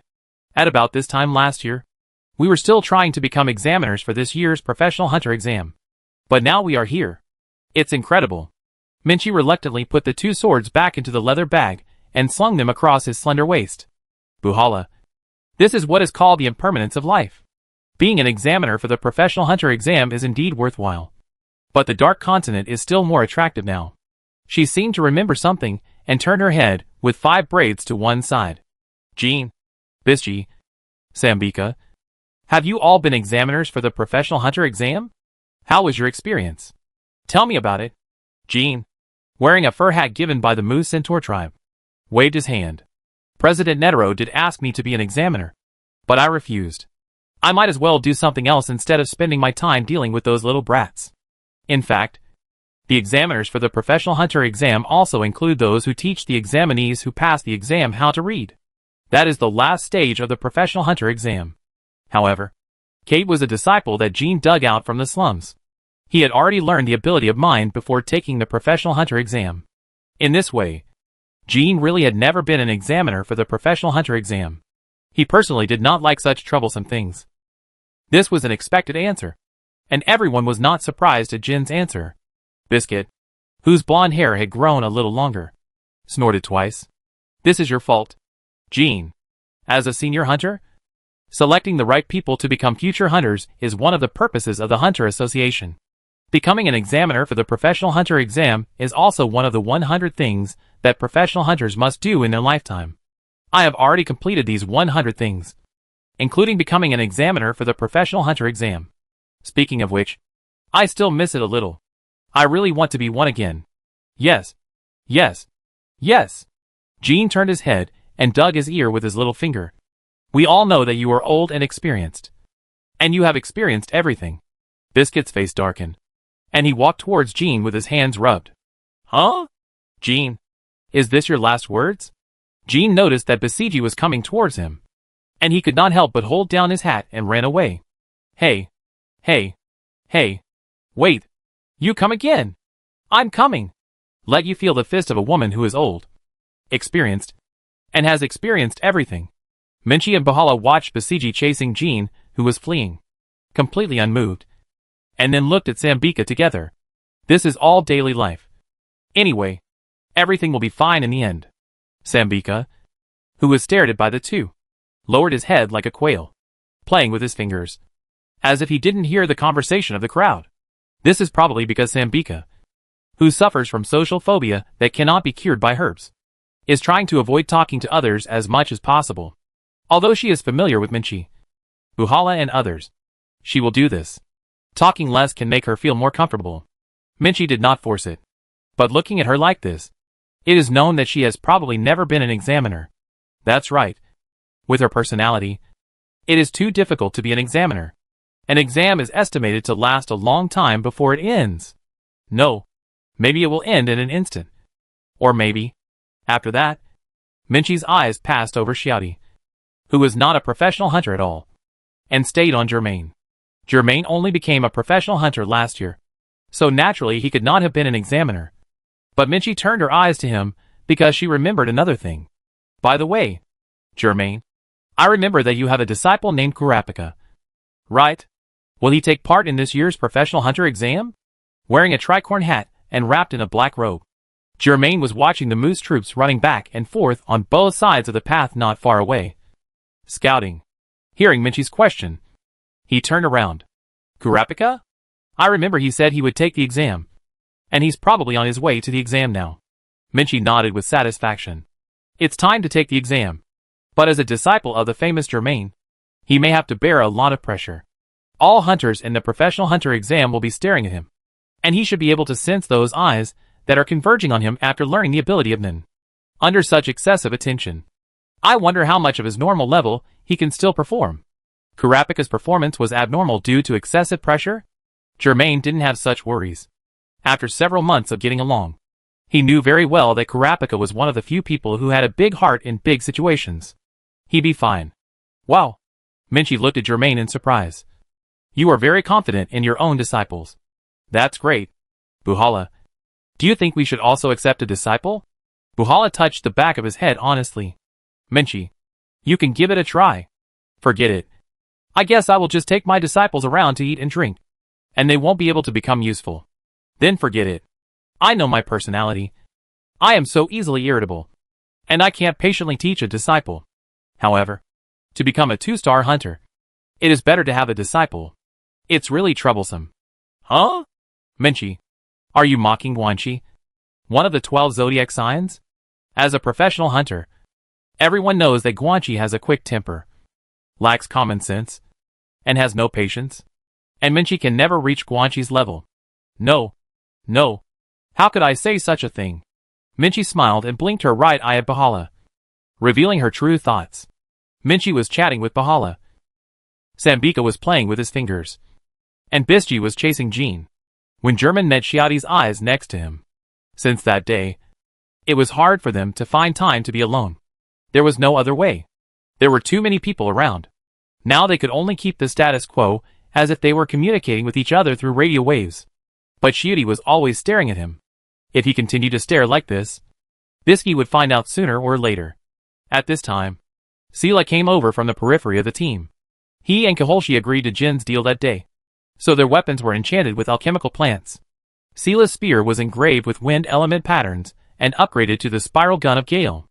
At about this time last year, we were still trying to become examiners for this year's professional hunter exam. But now we are here. It's incredible. Min-Chi reluctantly put the 2 swords back into the leather bag and slung them across his slender waist. Buhala. This is what is called the impermanence of life. Being an examiner for the professional hunter exam is indeed worthwhile. But the Dark Continent is still more attractive now. She seemed to remember something and turned her head with 5 braids to one side. Jean, Bisji, Sambika, have you all been examiners for the professional hunter exam? How was your experience? Tell me about it. Jean, wearing a fur hat given by the Moose Centaur tribe, waved his hand. President Netero did ask me to be an examiner, but I refused. I might as well do something else instead of spending my time dealing with those little brats. In fact, the examiners for the professional hunter exam also include those who teach the examinees who pass the exam how to read. That is the last stage of the professional hunter exam. However, Kate was a disciple that Jean dug out from the slums. He had already learned the ability of mind before taking the professional hunter exam. In this way, Jean really had never been an examiner for the professional hunter exam. He personally did not like such troublesome things. This was an expected answer, and everyone was not surprised at Jin's answer. Biscuit, whose blonde hair had grown a little longer, snorted twice. This is your fault. Jean, as a senior hunter, selecting the right people to become future hunters is one of the purposes of the Hunter Association. Becoming an examiner for the professional hunter exam is also one of the 100 things that professional hunters must do in their lifetime. I have already completed these 100 things, including becoming an examiner for the professional hunter exam. Speaking of which, I still miss it a little. I really want to be one again. Yes. Yes. Yes. Jean turned his head and dug his ear with his little finger. We all know that you are old and experienced. And you have experienced everything. Biscuit's face darkened, and he walked towards Jean with his hands rubbed. Huh? Jean, is this your last words? Jean noticed that Basiji was coming towards him, and he could not help but hold down his hat and ran away. Hey. Hey. Hey. Wait. You come again. I'm coming. Let you feel the fist of a woman who is old, experienced, and has experienced everything. Min-Chi and Buhala watched Basiji chasing Jean, who was fleeing, completely unmoved, and then looked at Sambika together. This is all daily life. Anyway, everything will be fine in the end. Sambika, who was stared at by the two, lowered his head like a quail, playing with his fingers, as if he didn't hear the conversation of the crowd. This is probably because Sambika, who suffers from social phobia that cannot be cured by herbs, is trying to avoid talking to others as much as possible. Although she is familiar with Min-Chi, Buhala and others, she will do this. Talking less can make her feel more comfortable. Min-Chi did not force it. But looking at her like this, it is known that she has probably never been an examiner. That's right. With her personality, it is too difficult to be an examiner. An exam is estimated to last a long time before it ends. No. Maybe it will end in an instant. Or maybe, after that, Min-Chi's eyes passed over Xiaodi, who was not a professional hunter at all, and stayed on Germain. Germain only became a professional hunter last year, so naturally he could not have been an examiner. But Min-Chi turned her eyes to him because she remembered another thing. By the way, Germain, I remember that you have a disciple named Kurapika. Right? Will he take part in this year's professional hunter exam? Wearing a tricorn hat and wrapped in a black robe, Germain was watching the moose troops running back and forth on both sides of the path not far away. Scouting. Hearing Minchi's question, he turned around. Kurapika? I remember he said he would take the exam. And he's probably on his way to the exam now. Minchi nodded with satisfaction. It's time to take the exam. But as a disciple of the famous Germain, he may have to bear a lot of pressure. All hunters in the professional hunter exam will be staring at him. And he should be able to sense those eyes that are converging on him after learning the ability of Nin. Under such excessive attention, I wonder how much of his normal level he can still perform. Kurapika's performance was abnormal due to excessive pressure. Germain didn't have such worries. After several months of getting along, he knew very well that Kurapika was one of the few people who had a big heart in big situations. He'd be fine. Wow. Minchi looked at Germain in surprise. You are very confident in your own disciples. That's great. Buhala, do you think we should also accept a disciple? Buhala touched the back of his head honestly. Minchi, you can give it a try. Forget it. I guess I will just take my disciples around to eat and drink. And they won't be able to become useful. Then forget it. I know my personality. I am so easily irritable. And I can't patiently teach a disciple. However, to become a 2-star hunter, it is better to have a disciple. It's really troublesome. Huh? Minchi, are you mocking Guanxi? One of the 12 zodiac signs? As a professional hunter, everyone knows that Guanxi has a quick temper, lacks common sense, and has no patience. And Minchi can never reach Guanxi's level. No. No. How could I say such a thing? Minchi smiled and blinked her right eye at Bahala, revealing her true thoughts. Minchi was chatting with Bahala. Sambika was playing with his fingers. And Bisji was chasing Jean, when German met Xiaoti's eyes next to him. Since that day, it was hard for them to find time to be alone. There was no other way. There were too many people around. Now they could only keep the status quo, as if they were communicating with each other through radio waves. But Xiuti was always staring at him. If he continued to stare like this, Bisky would find out sooner or later. At this time, Sila came over from the periphery of the team. He and Kaholshi agreed to Jin's deal that day. So their weapons were enchanted with alchemical plants. Sila's spear was engraved with wind element patterns and upgraded to the spiral gun of Gale.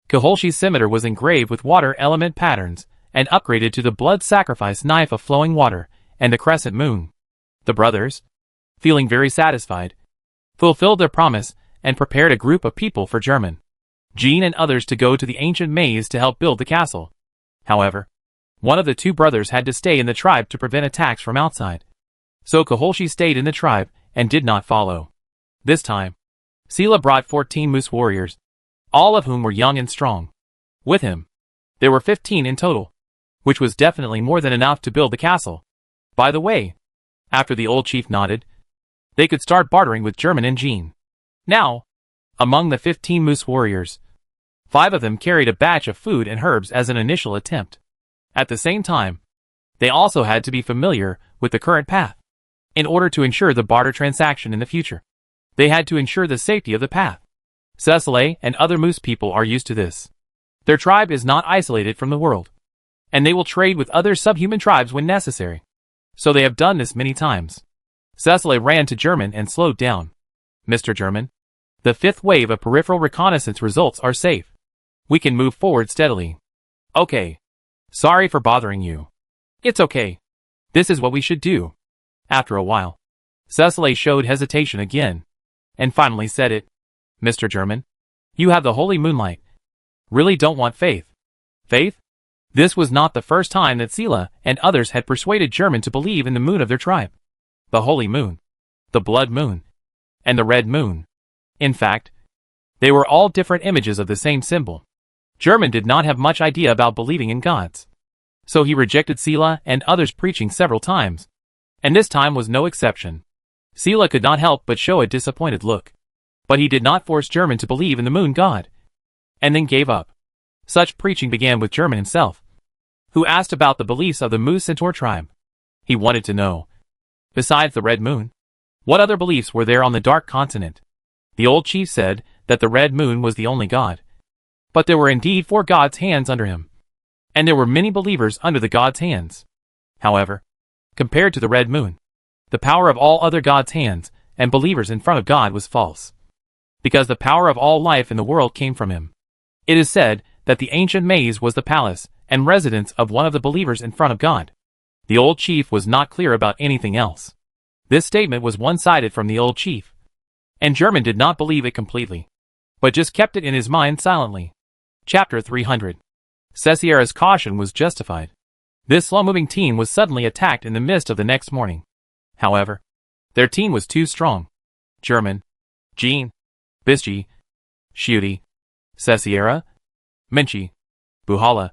Kaholshi's scimitar was engraved with water element patterns and upgraded to the blood sacrifice knife of flowing water and the crescent moon. The brothers, feeling very satisfied, fulfilled their promise and prepared a group of people for German, Jean and others to go to the ancient maze to help build the castle. However, one of the two brothers had to stay in the tribe to prevent attacks from outside. So Kaholshi stayed in the tribe and did not follow. This time, Sila brought 14 moose warriors, all of whom were young and strong. With him, there were 15 in total, which was definitely more than enough to build the castle. By the way, after the old chief nodded, they could start bartering with German and Jean. Now, among the 15 moose warriors, 5 of them carried a batch of food and herbs as an initial attempt. At the same time, they also had to be familiar with the current path. In order to ensure the barter transaction in the future, they had to ensure the safety of the path. Cecile and other moose people are used to this. Their tribe is not isolated from the world, and they will trade with other subhuman tribes when necessary. So they have done this many times. Cecile ran to German and slowed down. Mr. German, the 5th wave of peripheral reconnaissance results are safe. We can move forward steadily. Okay. Sorry for bothering you. It's okay. This is what we should do. After a while, Cecile showed hesitation again, and finally said it. Mr. German, you have the holy moonlight. Really don't want faith. Faith? This was not the first time that Sila and others had persuaded German to believe in the moon of their tribe. The holy moon, the blood moon, and the red moon. In fact, they were all different images of the same symbol. German did not have much idea about believing in gods. So he rejected Sila and others preaching several times. And this time was no exception. Sila could not help but show a disappointed look. But he did not force German to believe in the moon god. And then gave up. Such preaching began with German himself, who asked about the beliefs of the Moose Centaur tribe. He wanted to know, besides the red moon, what other beliefs were there on the dark continent. The old chief said that the red moon was the only god. But there were indeed 4 gods' hands under him. And there were many believers under the gods' hands. However, compared to the red moon. The power of all other gods' hands and believers in front of God was false, because the power of all life in the world came from him. It is said that the ancient maze was the palace and residence of one of the believers in front of God. The old chief was not clear about anything else. This statement was one-sided from the old chief, and German did not believe it completely, but just kept it in his mind silently. Chapter 300. Cesaria's caution was justified. This slow-moving team was suddenly attacked in the mist of the next morning. However, their team was too strong. German, Jean, Bischi, Shuti, Cesaria, Menchi, Buhala,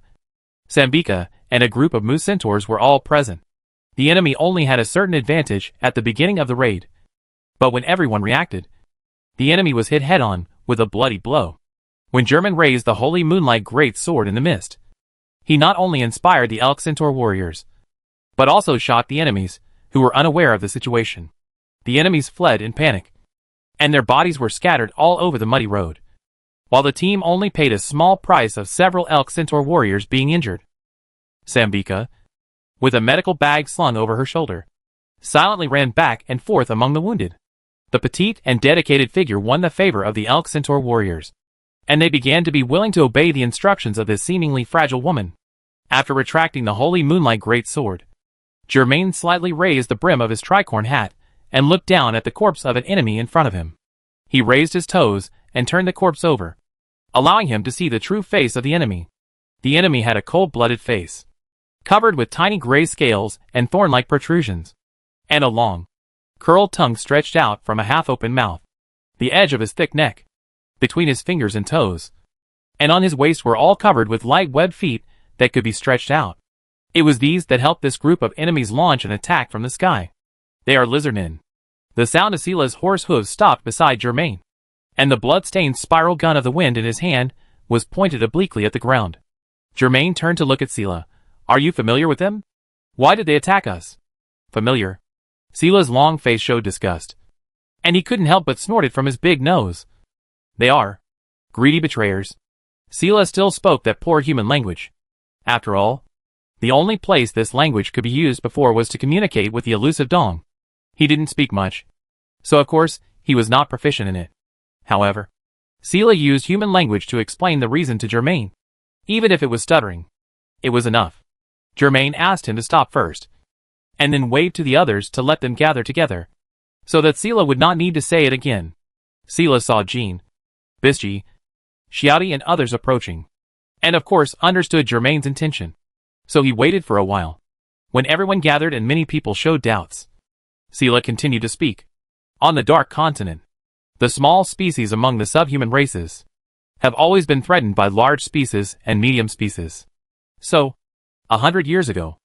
Sambika, and a group of moose centaurs were all present. The enemy only had a certain advantage at the beginning of the raid, but when everyone reacted, the enemy was hit head-on with a bloody blow. When German raised the holy moonlight great sword in the mist, he not only inspired the elk centaur warriors, but also shocked the enemies, who were unaware of the situation. The enemies fled in panic, and their bodies were scattered all over the muddy road, while the team only paid a small price of several elk centaur warriors being injured. Sambika, with a medical bag slung over her shoulder, silently ran back and forth among the wounded. The petite and dedicated figure won the favor of the elk centaur warriors, and they began to be willing to obey the instructions of this seemingly fragile woman. After retracting the holy moonlight great sword, Germain slightly raised the brim of his tricorn hat and looked down at the corpse of an enemy in front of him. He raised his toes and turned the corpse over, allowing him to see the true face of the enemy. The enemy had a cold-blooded face, covered with tiny gray scales and thorn-like protrusions, and a long, curled tongue stretched out from a half-open mouth. The edge of his thick neck, between his fingers and toes, and on his waist were all covered with light webbed feet that could be stretched out. It was these that helped this group of enemies launch an attack from the sky. They are lizardmen. The sound of Sila's horse hooves stopped beside Germain, and the blood-stained spiral gun of the wind in his hand was pointed obliquely at the ground. Germain turned to look at Sila. Are you familiar with them? Why did they attack us? Familiar. Sila's long face showed disgust, and he couldn't help but snorted from his big nose. They are greedy betrayers. Sila still spoke that poor human language. After all, the only place this language could be used before was to communicate with the elusive Dong. He didn't speak much, so of course he was not proficient in it. However, Sila used human language to explain the reason to Germain. Even if it was stuttering, it was enough. Germain asked him to stop first, and then waved to the others to let them gather together, so that Sila would not need to say it again. Sila saw Jean, Bischi, Xiaoti and others approaching, and of course understood Germain's intention. So he waited for a while. When everyone gathered and many people showed doubts, Sila continued to speak. On the Dark Continent, the small species among the subhuman races have always been threatened by large species and medium species. So, 100 years ago,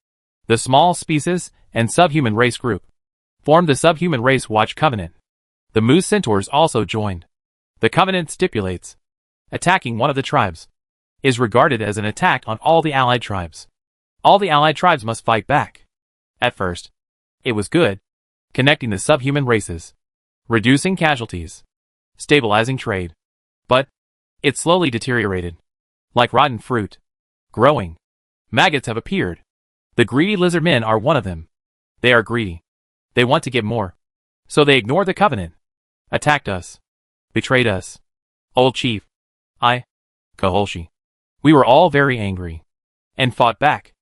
the small species and subhuman race group formed the Subhuman Race Watch Covenant. The Moose Centaurs also joined. The covenant stipulates, attacking one of the tribes is regarded as an attack on all the allied tribes. All the allied tribes must fight back. At first, it was good, connecting the subhuman races, reducing casualties, stabilizing trade. But it slowly deteriorated, like rotten fruit. Growing maggots have appeared. The greedy lizard men are one of them. They are greedy. They want to get more. So they ignored the covenant, attacked us, betrayed us. Old chief, Kaholshi. We were all very angry, and fought back,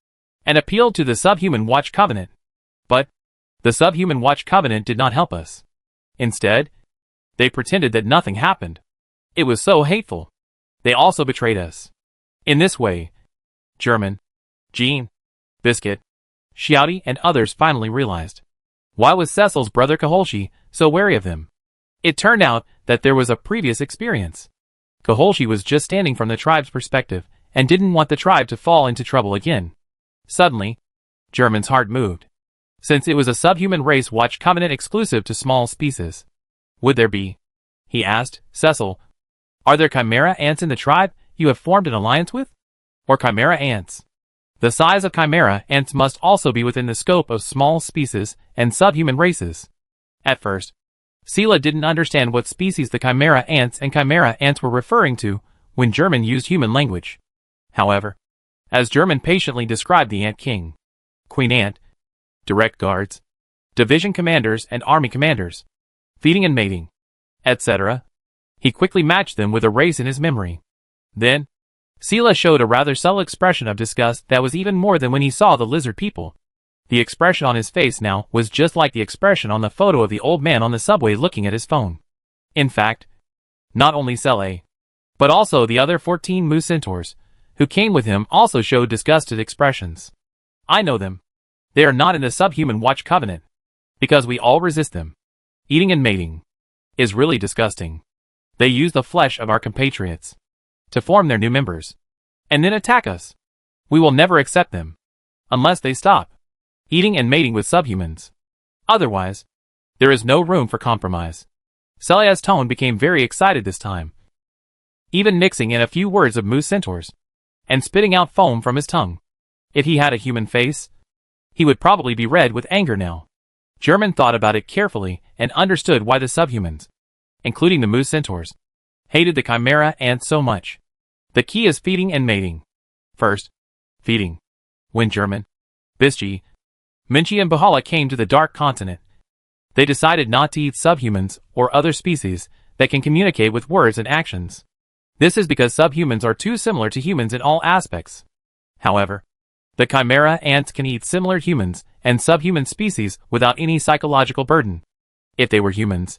and appealed to the Subhuman Watch Covenant. But the Subhuman Watch Covenant did not help us. Instead, they pretended that nothing happened. It was so hateful. They also betrayed us. In this way, German, Jean, Biscuit, Xiaoti and others finally realized. Why was Cecil's brother Kaholshi so wary of them? It turned out that there was a previous experience. Kaholshi was just standing from the tribe's perspective and didn't want the tribe to fall into trouble again. Suddenly, German's heart moved. Since it was a Subhuman Race Watch Covenant exclusive to small species, would there be, he asked, Cecil, are there chimera ants in the tribe you have formed an alliance with? Or chimera ants? The size of chimera ants must also be within the scope of small species and subhuman races. At first, Sila didn't understand what species the chimera ants were referring to when German used human language. However, as German patiently described the ant king, queen ant, direct guards, division commanders and army commanders, feeding and mating, etc. He quickly matched them with a race in his memory. Then, Sela showed a rather subtle expression of disgust that was even more than when he saw the lizard people. The expression on his face now was just like the expression on the photo of the old man on the subway looking at his phone. In fact, not only Sela, but also the other 14 moose centaurs, who came with him also showed disgusted expressions. I know them. They are not in the Subhuman Watch Covenant, because we all resist them. Eating and mating is really disgusting. They use the flesh of our compatriots to form their new members, and then attack us. We will never accept them, unless they stop eating and mating with subhumans. Otherwise, there is no room for compromise. Sela's tone became very excited this time, even mixing in a few words of moose centaurs, and spitting out foam from his tongue. If he had a human face, he would probably be red with anger now. German thought about it carefully and understood why the subhumans, including the moose centaurs, hated the chimera ants so much. The key is feeding and mating. First, feeding. When German, Bischi, Minchi and Bahala came to the Dark Continent, they decided not to eat subhumans or other species that can communicate with words and actions. This is because subhumans are too similar to humans in all aspects. However, the chimera ants can eat similar humans and subhuman species without any psychological burden. If they were humans,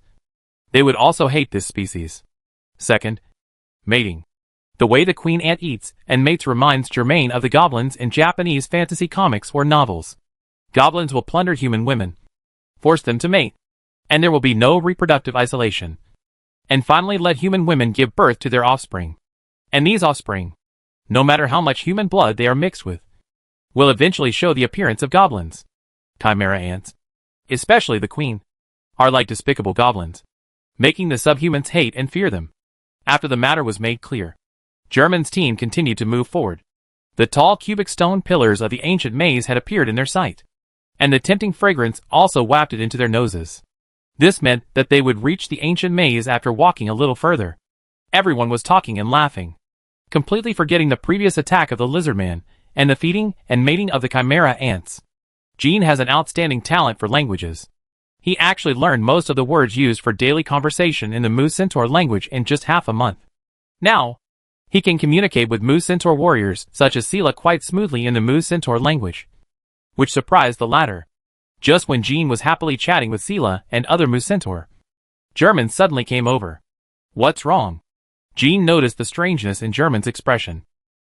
they would also hate this species. Second, mating. The way the queen ant eats and mates reminds Germain of the goblins in Japanese fantasy comics or novels. Goblins will plunder human women, force them to mate, and there will be no reproductive isolation. And finally let human women give birth to their offspring. And these offspring, no matter how much human blood they are mixed with, will eventually show the appearance of goblins. Chimera ants, especially the queen, are like despicable goblins, making the subhumans hate and fear them. After the matter was made clear, German's team continued to move forward. The tall cubic stone pillars of the ancient maze had appeared in their sight, and the tempting fragrance also wafted into their noses. This meant that they would reach the ancient maze after walking a little further. Everyone was talking and laughing, completely forgetting the previous attack of the lizard man and the feeding and mating of the chimera ants. Jean has an outstanding talent for languages. He actually learned most of the words used for daily conversation in the Moose Centaur language in just half a month. Now, he can communicate with Moose Centaur warriors such as Sela quite smoothly in the Moose Centaur language, which surprised the latter. Just when Jean was happily chatting with Sela and other Moose Centaur, German suddenly came over. What's wrong? Jean noticed the strangeness in German's expression.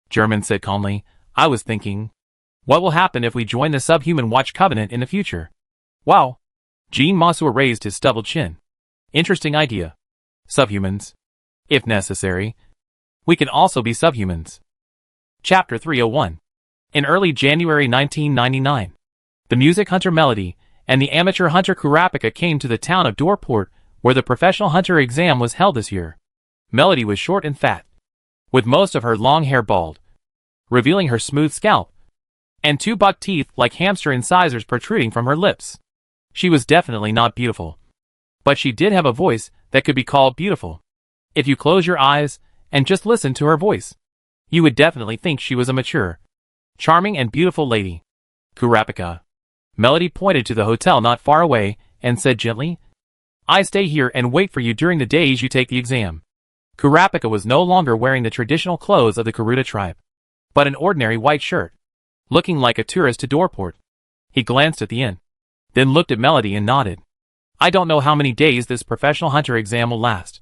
German said calmly, I was thinking, what will happen if we join the Subhuman Watch Covenant in the future? Wow. Jean Masur raised his stubbled chin. Interesting idea. Subhumans. If necessary, we can also be subhumans. Chapter 301. In early January 1999, the music hunter Melody and the amateur hunter Kurapika came to the town of Dorport, where the professional hunter exam was held this year. Melody was short and fat, with most of her long hair bald, revealing her smooth scalp, and two buck teeth like hamster incisors protruding from her lips. She was definitely not beautiful, but she did have a voice that could be called beautiful. If you close your eyes and just listen to her voice, you would definitely think she was a mature, charming and beautiful lady. Kurapika. Melody pointed to the hotel not far away and said gently, I stay here and wait for you during the days you take the exam. Kurapika was no longer wearing the traditional clothes of the Karuta tribe, but an ordinary white shirt, looking like a tourist to Dorport. He glanced at the inn, then looked at Melody and nodded. I don't know how many days this professional hunter exam will last.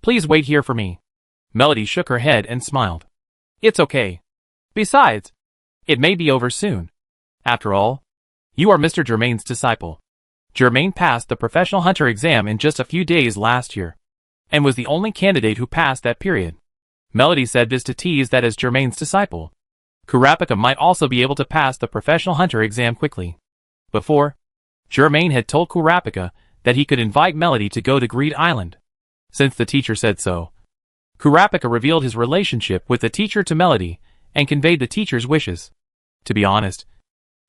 Please wait here for me. Melody shook her head and smiled. It's okay. Besides, it may be over soon. After all, you are Mr. Germain's disciple. Germain passed the professional hunter exam in just a few days last year, and was the only candidate who passed that period. Melody said this to tease that as Germain's disciple, Kurapika might also be able to pass the professional hunter exam quickly. Before, Germain had told Kurapika that he could invite Melody to go to Greed Island, since the teacher said so. Kurapika revealed his relationship with the teacher to Melody and conveyed the teacher's wishes. To be honest,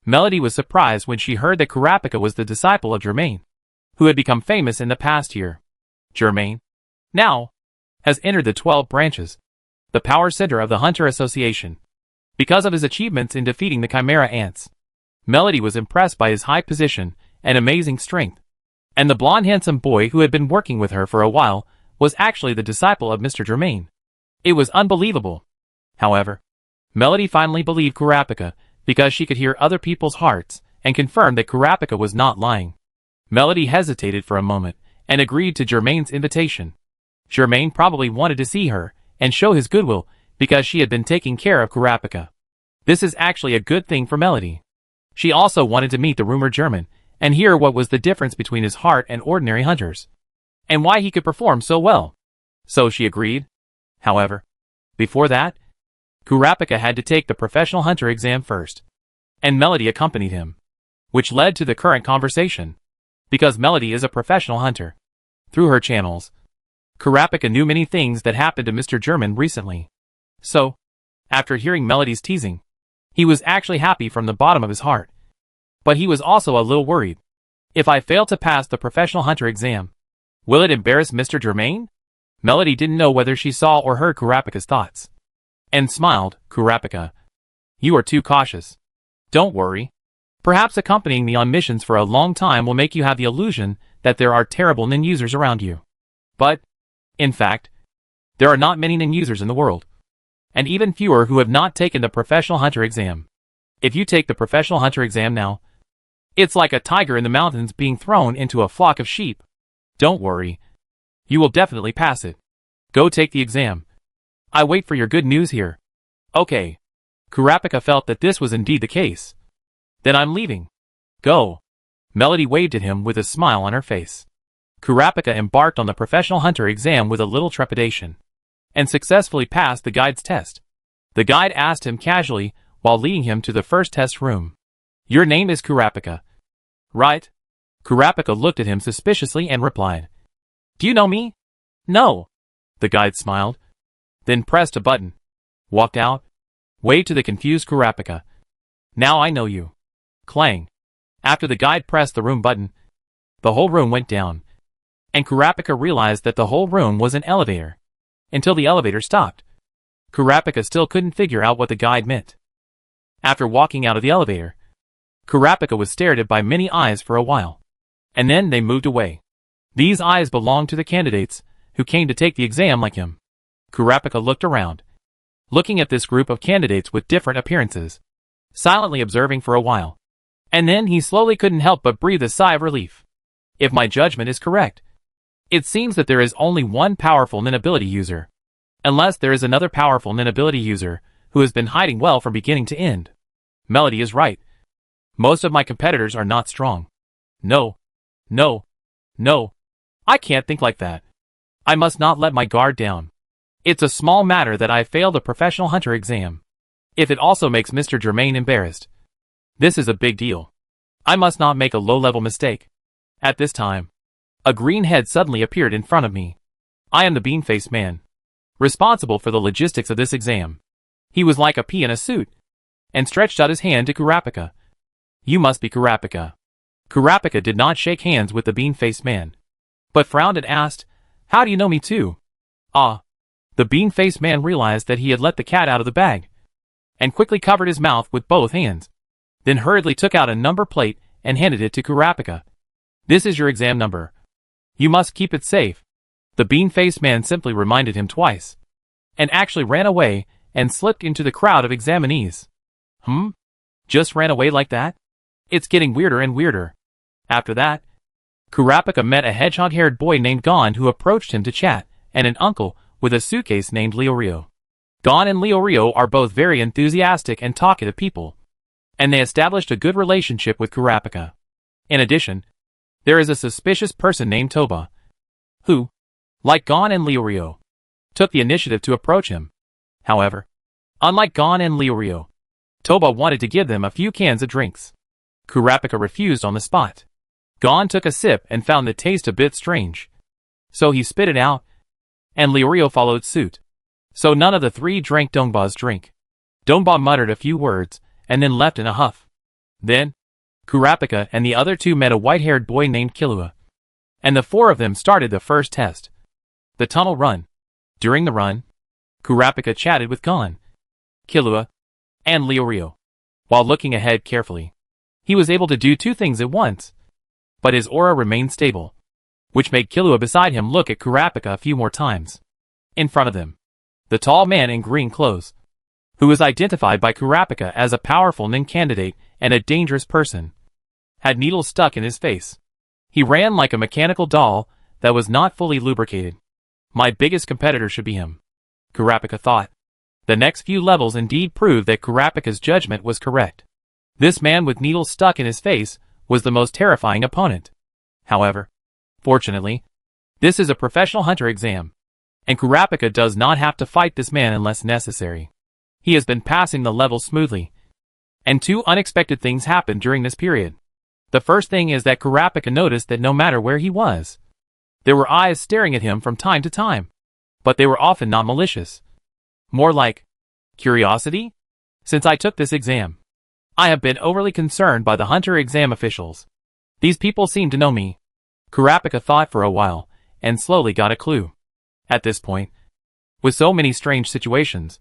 Melody was surprised when she heard that Kurapika was the disciple of Germain, who had become famous in the past year. Germain, now, has entered the 12 branches, the power center of the Hunter Association, because of his achievements in defeating the Chimera ants. Melody was impressed by his high position and amazing strength. And the blonde handsome boy who had been working with her for a while was actually the disciple of Mr. Germain. It was unbelievable. However, Melody finally believed Kurapika because she could hear other people's hearts and confirmed that Kurapika was not lying. Melody hesitated for a moment and agreed to Germain's invitation. Germain probably wanted to see her and show his goodwill because she had been taking care of Kurapika. This is actually a good thing for Melody. She also wanted to meet the rumored German and hear what was the difference between his heart and ordinary hunters, and why he could perform so well. So she agreed. However, before that, Kurapika had to take the professional hunter exam first, and Melody accompanied him, which led to the current conversation. Because Melody is a professional hunter. Through her channels, Kurapika knew many things that happened to Mr. German recently. So, after hearing Melody's teasing, he was actually happy from the bottom of his heart. But he was also a little worried. If I fail to pass the professional hunter exam, will it embarrass Mr. Germain? Melody didn't know whether she saw or heard Kurapika's thoughts. And smiled. Kurapika, you are too cautious. Don't worry. Perhaps accompanying me on missions for a long time will make you have the illusion that there are terrible nin users around you. But, in fact, there are not many nin users in the world. And even fewer who have not taken the professional hunter exam. If you take the professional hunter exam now, it's like a tiger in the mountains being thrown into a flock of sheep. Don't worry. You will definitely pass it. Go take the exam. I wait for your good news here. Okay. Kurapika felt that this was indeed the case. Then I'm leaving. Go. Melody waved at him with a smile on her face. Kurapika embarked on the professional hunter exam with a little trepidation, and successfully passed the guide's test. The guide asked him casually while leading him to the first test room. Your name is Kurapika, right? Kurapika looked at him suspiciously and replied, Do you know me? No. The guide smiled, then pressed a button, walked out, waved to the confused Kurapika. Now I know you. Clang. After the guide pressed the room button, the whole room went down, and Kurapika realized that the whole room was an elevator, until the elevator stopped. Kurapika still couldn't figure out what the guide meant. After walking out of the elevator, Kurapika was stared at by many eyes for a while, and then they moved away. These eyes belonged to the candidates who came to take the exam like him. Kurapika looked around, looking at this group of candidates with different appearances, silently observing for a while. And then he slowly couldn't help but breathe a sigh of relief. If my judgment is correct, it seems that there is only one powerful nin ability user. Unless there is another powerful nin ability user who has been hiding well from beginning to end. Melody is right. Most of my competitors are not strong. No. I can't think like that. I must not let my guard down. It's a small matter that I failed the professional hunter exam. If it also makes Mr. Germain embarrassed, this is a big deal. I must not make a low-level mistake. At this time, a green head suddenly appeared in front of me. I am the bean-faced man, responsible for the logistics of this exam. He was like a pea in a suit, and stretched out his hand to Kurapika. You must be Kurapika. Kurapika did not shake hands with the bean-faced man, but frowned and asked, How do you know me too? Ah. The bean-faced man realized that he had let the cat out of the bag, and quickly covered his mouth with both hands, then hurriedly took out a number plate and handed it to Kurapika. This is your exam number. You must keep it safe. The bean-faced man simply reminded him twice, and actually ran away and slipped into the crowd of examinees. Just ran away like that? It's getting weirder and weirder. After that, Kurapika met a hedgehog-haired boy named Gon who approached him to chat, and an uncle with a suitcase named Leorio. Gon and Leorio are both very enthusiastic and talkative people, and they established a good relationship with Kurapika. In addition, there is a suspicious person named Toba, who, like Gon and Leorio, took the initiative to approach him. However, unlike Gon and Leorio, Toba wanted to give them a few cans of drinks. Kurapika refused on the spot. Gon took a sip and found the taste a bit strange, so he spit it out, and Leorio followed suit. So none of the three drank Dongba's drink. Dongba muttered a few words, and then left in a huff. Then, Kurapika and the other two met a white-haired boy named Killua, and the four of them started the first test, the tunnel run. During the run, Kurapika chatted with Gon, Killua, and Leorio, while looking ahead carefully. He was able to do two things at once, but his aura remained stable, which made Killua beside him look at Kurapika a few more times. In front of them, the tall man in green clothes, who was identified by Kurapika as a powerful nin candidate and a dangerous person, had needles stuck in his face. He ran like a mechanical doll that was not fully lubricated. My biggest competitor should be him, Kurapika thought. The next few levels indeed proved that Kurapika's judgment was correct. This man with needles stuck in his face was the most terrifying opponent. However, fortunately, this is a professional hunter exam, and Kurapika does not have to fight this man unless necessary. He has been passing the level smoothly, and two unexpected things happened during this period. The first thing is that Kurapika noticed that no matter where he was, there were eyes staring at him from time to time, but they were often not malicious. More like curiosity? Since I took this exam, I have been overly concerned by the hunter exam officials. These people seem to know me. Kurapika thought for a while, and slowly got a clue. At this point, with so many strange situations,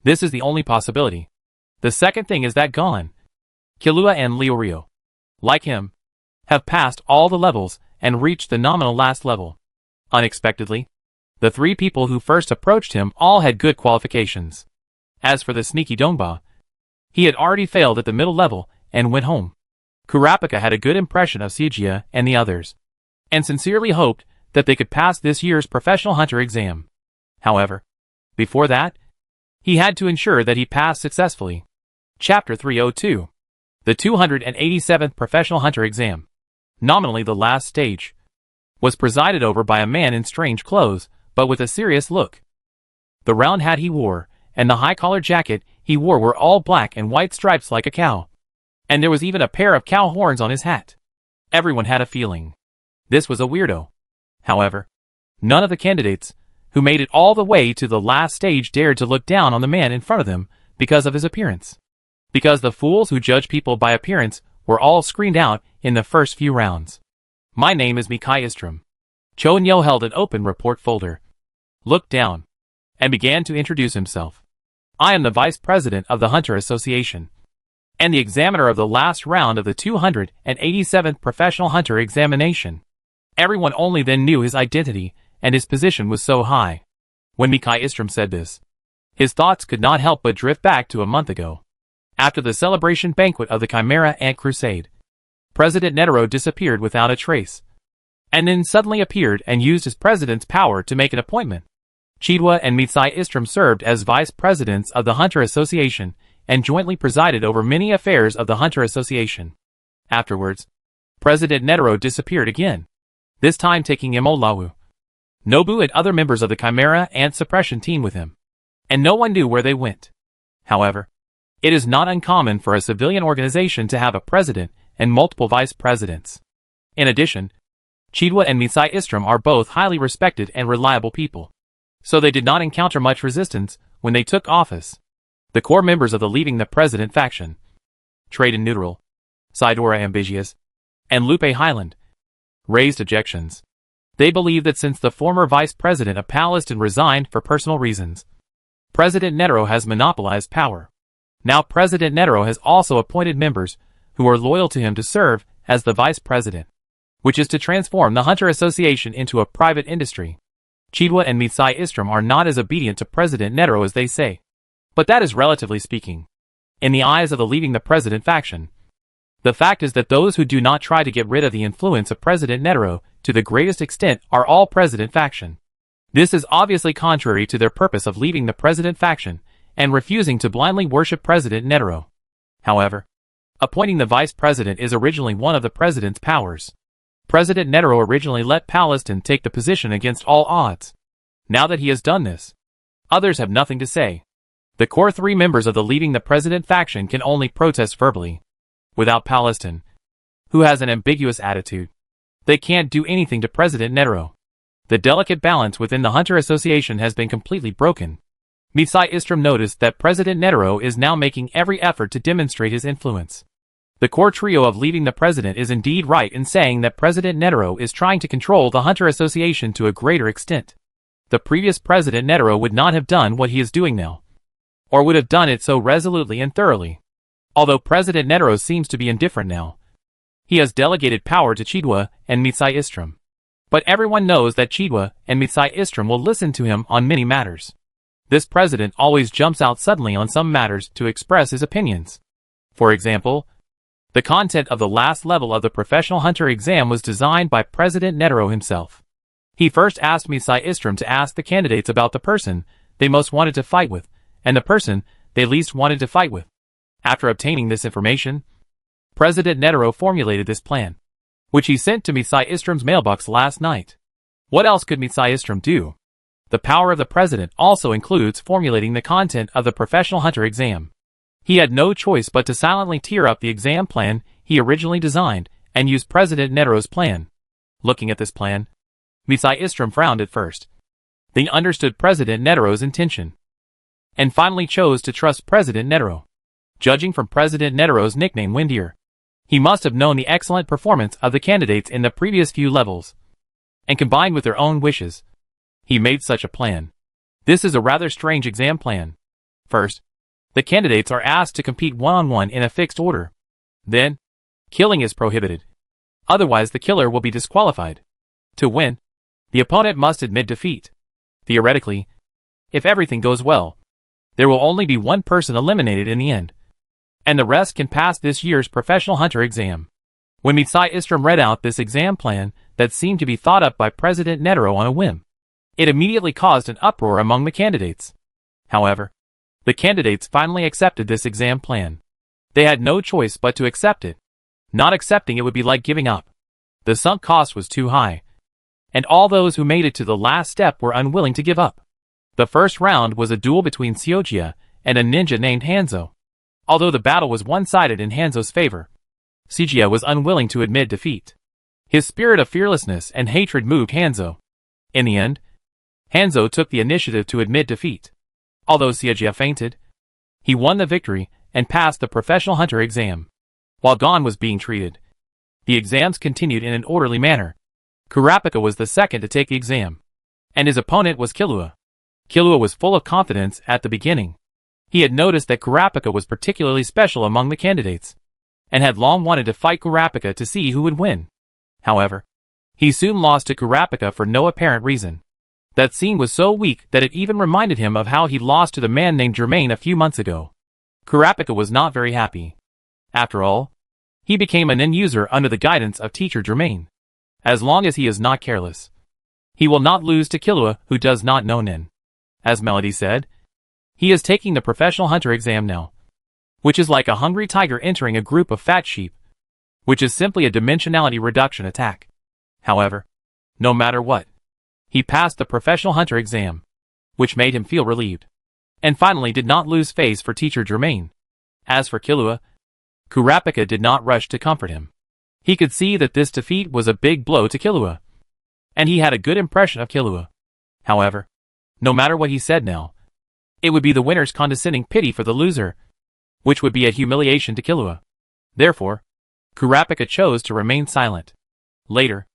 this is the only possibility. The second thing is that Gon, Killua and Leorio, like him, have passed all the levels and reached the nominal last level. Unexpectedly, the three people who first approached him all had good qualifications. As for the sneaky Dongba, he had already failed at the middle level and went home. Kurapika had a good impression of Sujia and the others, and sincerely hoped that they could pass this year's professional hunter exam. However, before that, he had to ensure that he passed successfully. Chapter 302. The 287th Professional Hunter Exam, nominally the last stage, was presided over by a man in strange clothes, but with a serious look. The round hat he wore, and the high-collar jacket he wore were all black and white stripes like a cow, and there was even a pair of cow horns on his hat. Everyone had a feeling this was a weirdo. However, none of the candidates who made it all the way to the last stage dared to look down on the man in front of them because of his appearance. Because the fools who judge people by appearance were all screened out in the first few rounds. My name is Mikai Istrom. Cho Nyo held an open report folder, looked down, and began to introduce himself. I am the Vice President of the Hunter Association, and the examiner of the last round of the 287th Professional Hunter Examination. Everyone only then knew his identity, and his position was so high. When Mikai Istrom said this, his thoughts could not help but drift back to a month ago. After the celebration banquet of the Chimera Ant Crusade, President Netero disappeared without a trace, and then suddenly appeared and used his president's power to make an appointment. Chidwa and Mikai Istrom served as vice presidents of the Hunter Association and jointly presided over many affairs of the Hunter Association. Afterwards, President Netero disappeared again, this time taking Imolawu, Nobu and other members of the Chimera Ant suppression team with him, and no one knew where they went. However, it is not uncommon for a civilian organization to have a president and multiple vice presidents. In addition, Chidwa and Mikai Istrom are both highly respected and reliable people, so they did not encounter much resistance when they took office. The core members of the Leaving the President faction, Trade Neutral, Sidora Ambitious, and Lupe Highland, raised objections. They believed that since the former vice president of Palestine resigned for personal reasons, President Netero has monopolized power. Now President Netero has also appointed members who are loyal to him to serve as the vice president, which is to transform the Hunter Association into a private industry. Chidwa and Mikai Istrom are not as obedient to President Netero as they say, but that is relatively speaking. In the eyes of the Leaving the President faction, the fact is that those who do not try to get rid of the influence of President Netero to the greatest extent are all President faction. This is obviously contrary to their purpose of leaving the President faction and refusing to blindly worship President Netero. However, appointing the vice president is originally one of the president's powers. President Netero originally let Palestine take the position against all odds. Now that he has done this, others have nothing to say. The core three members of the Leaving the President faction can only protest verbally. Without Palestine, who has an ambiguous attitude, they can't do anything to President Netero. The delicate balance within the Hunter Association has been completely broken. Mikai Istrom noticed that President Netero is now making every effort to demonstrate his influence. The core trio of Leaving the President is indeed right in saying that President Netero is trying to control the Hunter Association to a greater extent. The previous President Netero would not have done what he is doing now, or would have done it so resolutely and thoroughly. Although President Netero seems to be indifferent now. He has delegated power to Chidwa and Mitsai Istram. But everyone knows that Chidwa and Mitsai Istram will listen to him on many matters. This president always jumps out suddenly on some matters to express his opinions. For example, the content of the last level of the professional hunter exam was designed by President Netero himself. He first asked Mitsai Istram to ask the candidates about the person they most wanted to fight with, and the person they least wanted to fight with. After obtaining this information, President Netero formulated this plan, which he sent to Mitsai Istram's mailbox last night. What else could Mitsai Istram do? The power of the president also includes formulating the content of the professional hunter exam. He had no choice but to silently tear up the exam plan he originally designed and use President Netero's plan. Looking at this plan, Mitsai Istram frowned at first. They understood President Netero's intention, and finally chose to trust President Netero. Judging from President Netero's nickname Windier, he must have known the excellent performance of the candidates in the previous few levels, and combined with their own wishes, he made such a plan. This is a rather strange exam plan. First, the candidates are asked to compete one-on-one in a fixed order. Then, killing is prohibited. Otherwise the killer will be disqualified. To win, the opponent must admit defeat. Theoretically, if everything goes well, there will only be one person eliminated in the end, and the rest can pass this year's professional hunter exam. When Mitsai Istram read out this exam plan that seemed to be thought up by President Netero on a whim, it immediately caused an uproar among the candidates. However, the candidates finally accepted this exam plan. They had no choice but to accept it. Not accepting it would be like giving up. The sunk cost was too high, and all those who made it to the last step were unwilling to give up. The first round was a duel between Seojia and a ninja named Hanzo. Although the battle was one-sided in Hanzo's favor, Seojia was unwilling to admit defeat. His spirit of fearlessness and hatred moved Hanzo. In the end, Hanzo took the initiative to admit defeat. Although Seojia fainted, he won the victory and passed the professional hunter exam. While Gon was being treated, the exams continued in an orderly manner. Kurapika was the second to take the exam, and his opponent was Killua. Killua was full of confidence at the beginning. He had noticed that Kurapika was particularly special among the candidates, and had long wanted to fight Kurapika to see who would win. However, he soon lost to Kurapika for no apparent reason. That scene was so weak that it even reminded him of how he lost to the man named Germain a few months ago. Kurapika was not very happy. After all, he became a nin user under the guidance of teacher Germain. As long as he is not careless, he will not lose to Killua, who does not know nin. As Melody said, he is taking the professional hunter exam now, which is like a hungry tiger entering a group of fat sheep, which is simply a dimensionality reduction attack. However, no matter what, he passed the professional hunter exam, which made him feel relieved, and finally did not lose face for teacher Germain. As for Killua, Kurapika did not rush to comfort him. He could see that this defeat was a big blow to Killua, and he had a good impression of Killua. However, no matter what he said now, it would be the winner's condescending pity for the loser, which would be a humiliation to Killua. Therefore, Kurapika chose to remain silent. Later,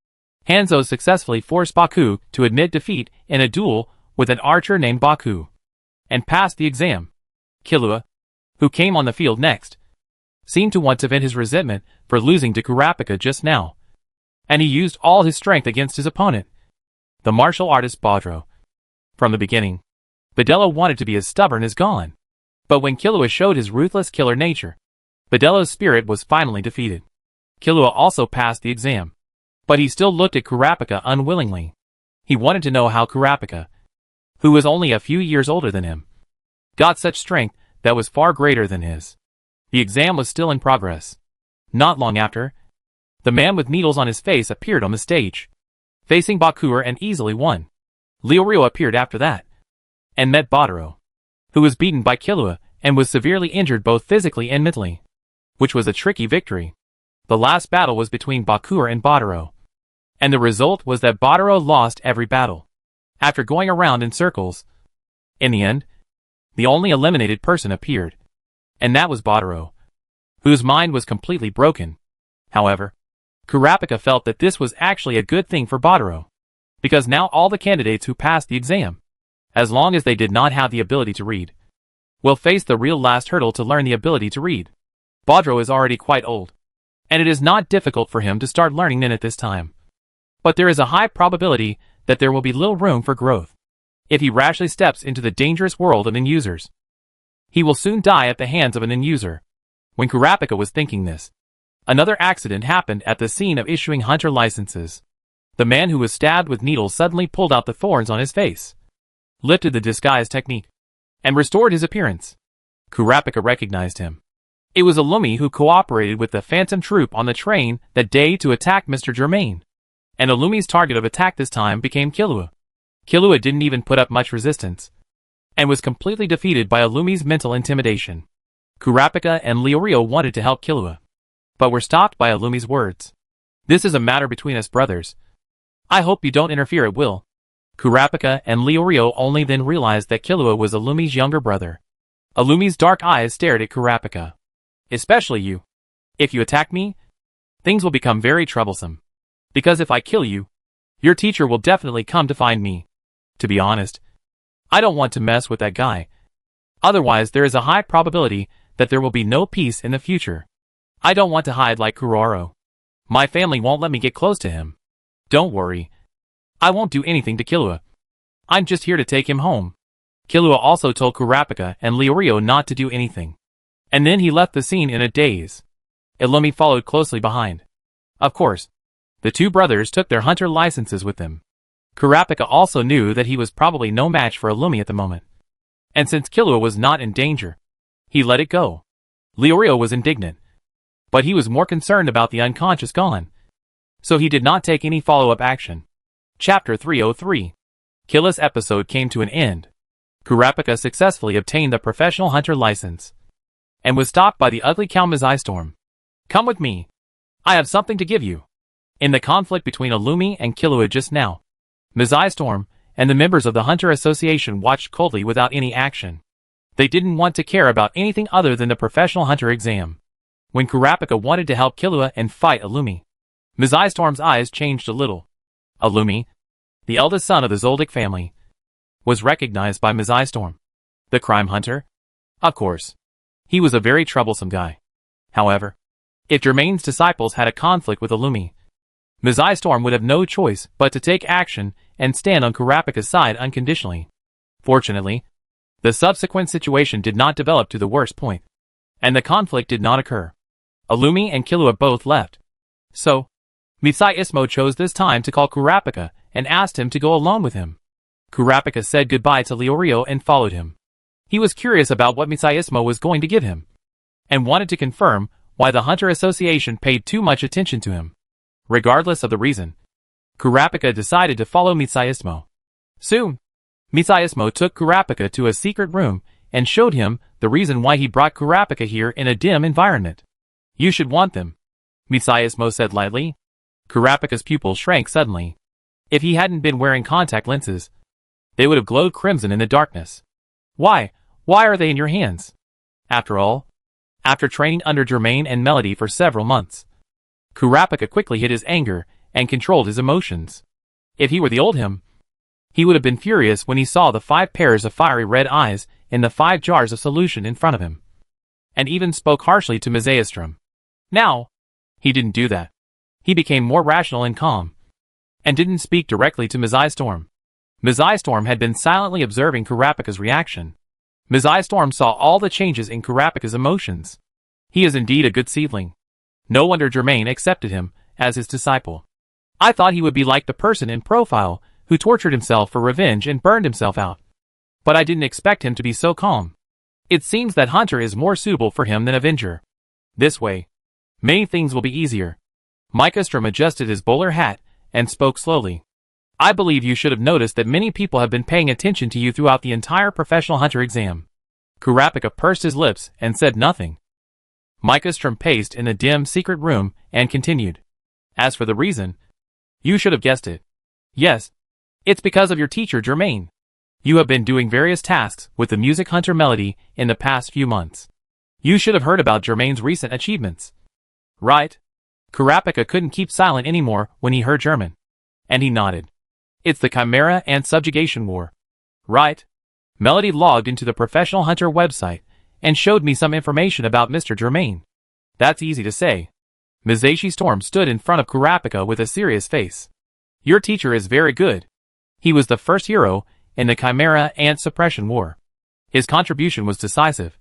Hanzo successfully forced Baku to admit defeat in a duel with an archer named Baku, and passed the exam. Killua, who came on the field next, seemed to want to vent his resentment for losing to Kurapika just now, and he used all his strength against his opponent, the martial artist Badro. From the beginning, Badello wanted to be as stubborn as Gon, but when Killua showed his ruthless killer nature, Badello's spirit was finally defeated. Killua also passed the exam, but he still looked at Kurapika unwillingly. He wanted to know how Kurapika, who was only a few years older than him, got such strength that was far greater than his. The exam was still in progress. Not long after, the man with needles on his face appeared on the stage, facing Bakur and easily won. Liurio appeared after that, and met Badaro, who was beaten by Killua and was severely injured both physically and mentally, which was a tricky victory. The last battle was between Bakur and Badaro, and the result was that Badaro lost every battle, after going around in circles. In the end, the only eliminated person appeared, and that was Badaro, whose mind was completely broken. However, Kurapika felt that this was actually a good thing for Badaro, because now all the candidates who passed the exam, as long as they did not have the ability to read, will face the real last hurdle to learn the ability to read. Baudreau is already quite old, and it is not difficult for him to start learning Nin at this time. But there is a high probability that there will be little room for growth if he rashly steps into the dangerous world of Nin users. He will soon die at the hands of a Nin user. When Kurapika was thinking this, another accident happened at the scene of issuing hunter licenses. The man who was stabbed with needles suddenly pulled out the thorns on his face, lifted the disguise technique, and restored his appearance. Kurapika recognized him. It was Illumi who cooperated with the Phantom Troop on the train that day to attack Mr. Germain. And Illumi's target of attack this time became Killua. Killua didn't even put up much resistance, and was completely defeated by Illumi's mental intimidation. Kurapika and Leorio wanted to help Killua, but were stopped by Illumi's words. "This is a matter between us brothers. I hope you don't interfere at will." Kurapika and Leorio only then realized that Killua was Illumi's younger brother. Illumi's dark eyes stared at Kurapika. "Especially you. If you attack me, things will become very troublesome. Because if I kill you, your teacher will definitely come to find me. To be honest, I don't want to mess with that guy. Otherwise there is a high probability that there will be no peace in the future. I don't want to hide like Kuroro. My family won't let me get close to him. Don't worry. I won't do anything to Killua. I'm just here to take him home." Killua also told Kurapika and Leorio not to do anything. And then he left the scene in a daze. Illumi followed closely behind. Of course, the two brothers took their hunter licenses with them. Kurapika also knew that he was probably no match for Illumi at the moment. And since Killua was not in danger, he let it go. Leorio was indignant, but he was more concerned about the unconscious Gon, so he did not take any follow-up action. Chapter 303. Killua's episode came to an end. Kurapika successfully obtained the professional hunter license, and was stopped by the ugly cow Mizai Storm. "Come with me. I have something to give you." In the conflict between Illumi and Killua just now, Mizai Storm and the members of the Hunter Association watched coldly without any action. They didn't want to care about anything other than the professional hunter exam. When Kurapika wanted to help Killua and fight Illumi, Mizai Storm's eyes changed a little. Illumi, the eldest son of the Zoldyck family, was recognized by Mizai Storm. The crime hunter? Of course. He was a very troublesome guy. However, if Germain's disciples had a conflict with Illumi, Mizai Storm would have no choice but to take action and stand on Kurapika's side unconditionally. Fortunately, the subsequent situation did not develop to the worst point, and the conflict did not occur. Illumi and Killua both left. So, Mizai Ismo chose this time to call Kurapika and asked him to go along with him. Kurapika said goodbye to Leorio and followed him. He was curious about what Mizai Ismo was going to give him, and wanted to confirm why the Hunter Association paid too much attention to him. Regardless of the reason, Kurapika decided to follow Mizai Ismo. Soon, Mizai Ismo took Kurapika to a secret room and showed him the reason why he brought Kurapika here in a dim environment. "You should want them," Mizai Ismo said lightly. Kurapika's pupils shrank suddenly. If he hadn't been wearing contact lenses, they would have glowed crimson in the darkness. Why are they in your hands? After all, after training under Germain and Melody for several months, Kurapika quickly hid his anger and controlled his emotions. If he were the old him, he would have been furious when he saw the 5 pairs of fiery red eyes in the 5 jars of solution in front of him, and even spoke harshly to Mizaestrom. Now, he didn't do that. He became more rational and calm, and didn't speak directly to Mizai Storm. Mizai Storm had been silently observing Kurapika's reaction. Mizai Storm saw all the changes in Kurapika's emotions. He is indeed a good seedling. No wonder Germain accepted him as his disciple. I thought he would be like the person in profile who tortured himself for revenge and burned himself out. But I didn't expect him to be so calm. It seems that Hunter is more suitable for him than Avenger. This way, many things will be easier. Micastrom adjusted his bowler hat and spoke slowly. I believe you should have noticed that many people have been paying attention to you throughout the entire professional hunter exam. Kurapika pursed his lips and said nothing. Micastrom paced in the dim secret room and continued. As for the reason, you should have guessed it. Yes, it's because of your teacher Germain. You have been doing various tasks with the music hunter Melody in the past few months. You should have heard about Germain's recent achievements. Right? Kurapika couldn't keep silent anymore when he heard German. And he nodded. It's the Chimera and Subjugation War. Right? Melody logged into the Professional Hunter website and showed me some information about Mr. Germain. That's easy to say. Masashi Storm stood in front of Kurapika with a serious face. Your teacher is very good. He was the first hero in the Chimera Ant Suppression War. His contribution was decisive.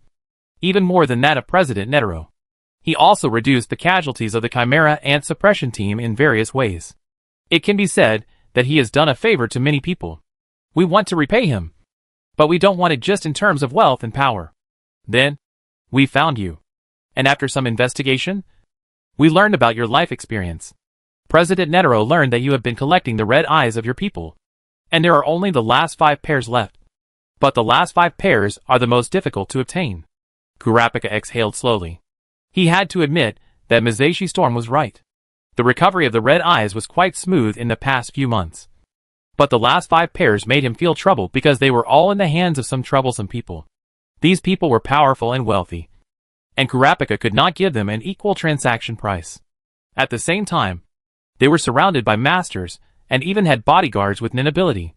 Even more than that of President Netero. He also reduced the casualties of the Chimera Ant Suppression team in various ways. It can be said that he has done a favor to many people. We want to repay him. But we don't want it just in terms of wealth and power. Then, we found you. And after some investigation, we learned about your life experience. President Netero learned that you have been collecting the red eyes of your people. And there are only the last 5 pairs left. But the last 5 pairs are the most difficult to obtain. Kurapika exhaled slowly. He had to admit that Masashi Storm was right. The recovery of the red eyes was quite smooth in the past few months. But the last 5 pairs made him feel trouble because they were all in the hands of some troublesome people. These people were powerful and wealthy. And Kurapika could not give them an equal transaction price. At the same time, they were surrounded by masters and even had bodyguards with ability.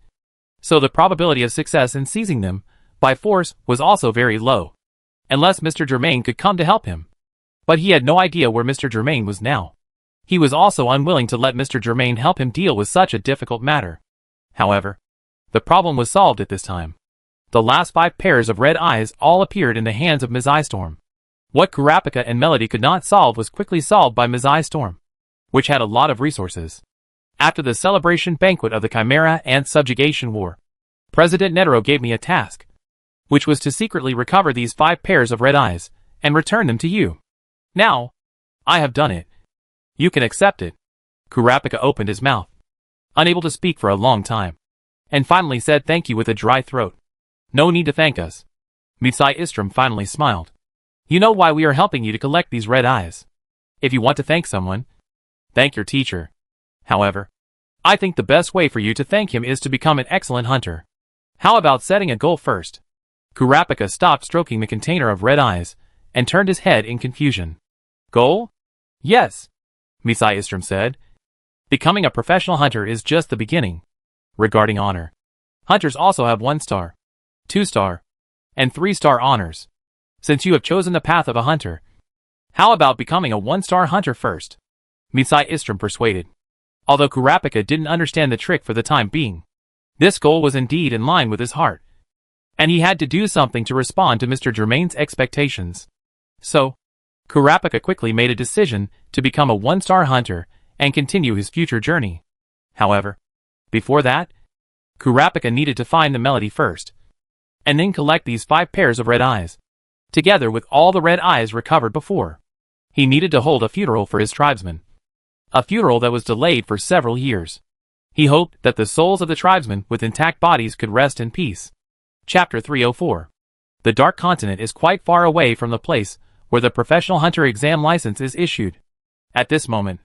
So the probability of success in seizing them by force was also very low. Unless Mr. Germain could come to help him. But he had no idea where Mr. Germain was now. He was also unwilling to let Mr. Germain help him deal with such a difficult matter. However, the problem was solved at this time. The last 5 pairs of red eyes all appeared in the hands of Masashi Storm. What Kurapika and Melody could not solve was quickly solved by Masashi Storm, which had a lot of resources. After the celebration banquet of the Chimera Ant Subjugation War, President Netero gave me a task, which was to secretly recover these 5 pairs of red eyes and return them to you. Now, I have done it. You can accept it. Kurapika opened his mouth, unable to speak for a long time, and finally said thank you with a dry throat. No need to thank us. Masashi Storm finally smiled. You know why we are helping you to collect these red eyes. If you want to thank someone, thank your teacher. However, I think the best way for you to thank him is to become an excellent hunter. How about setting a goal first? Kurapika stopped stroking the container of red eyes and turned his head in confusion. Goal? Yes, Masashi Storm said. Becoming a professional hunter is just the beginning. Regarding honor, hunters also have 1-star, 2-star, and 3-star honors. Since you have chosen the path of a hunter, how about becoming a 1-star hunter first? Masashi Storm persuaded. Although Kurapika didn't understand the trick for the time being, this goal was indeed in line with his heart. And he had to do something to respond to Mr. Germain's expectations. So, Kurapika quickly made a decision to become a 1-star hunter and continue his future journey. However, before that, Kurapika needed to find the melody first, and then collect these 5 pairs of red eyes, together with all the red eyes recovered before. He needed to hold a funeral for his tribesmen. A funeral that was delayed for several years. He hoped that the souls of the tribesmen with intact bodies could rest in peace. Chapter 304. The Dark Continent is quite far away from the place where the professional hunter exam license is issued. At this moment,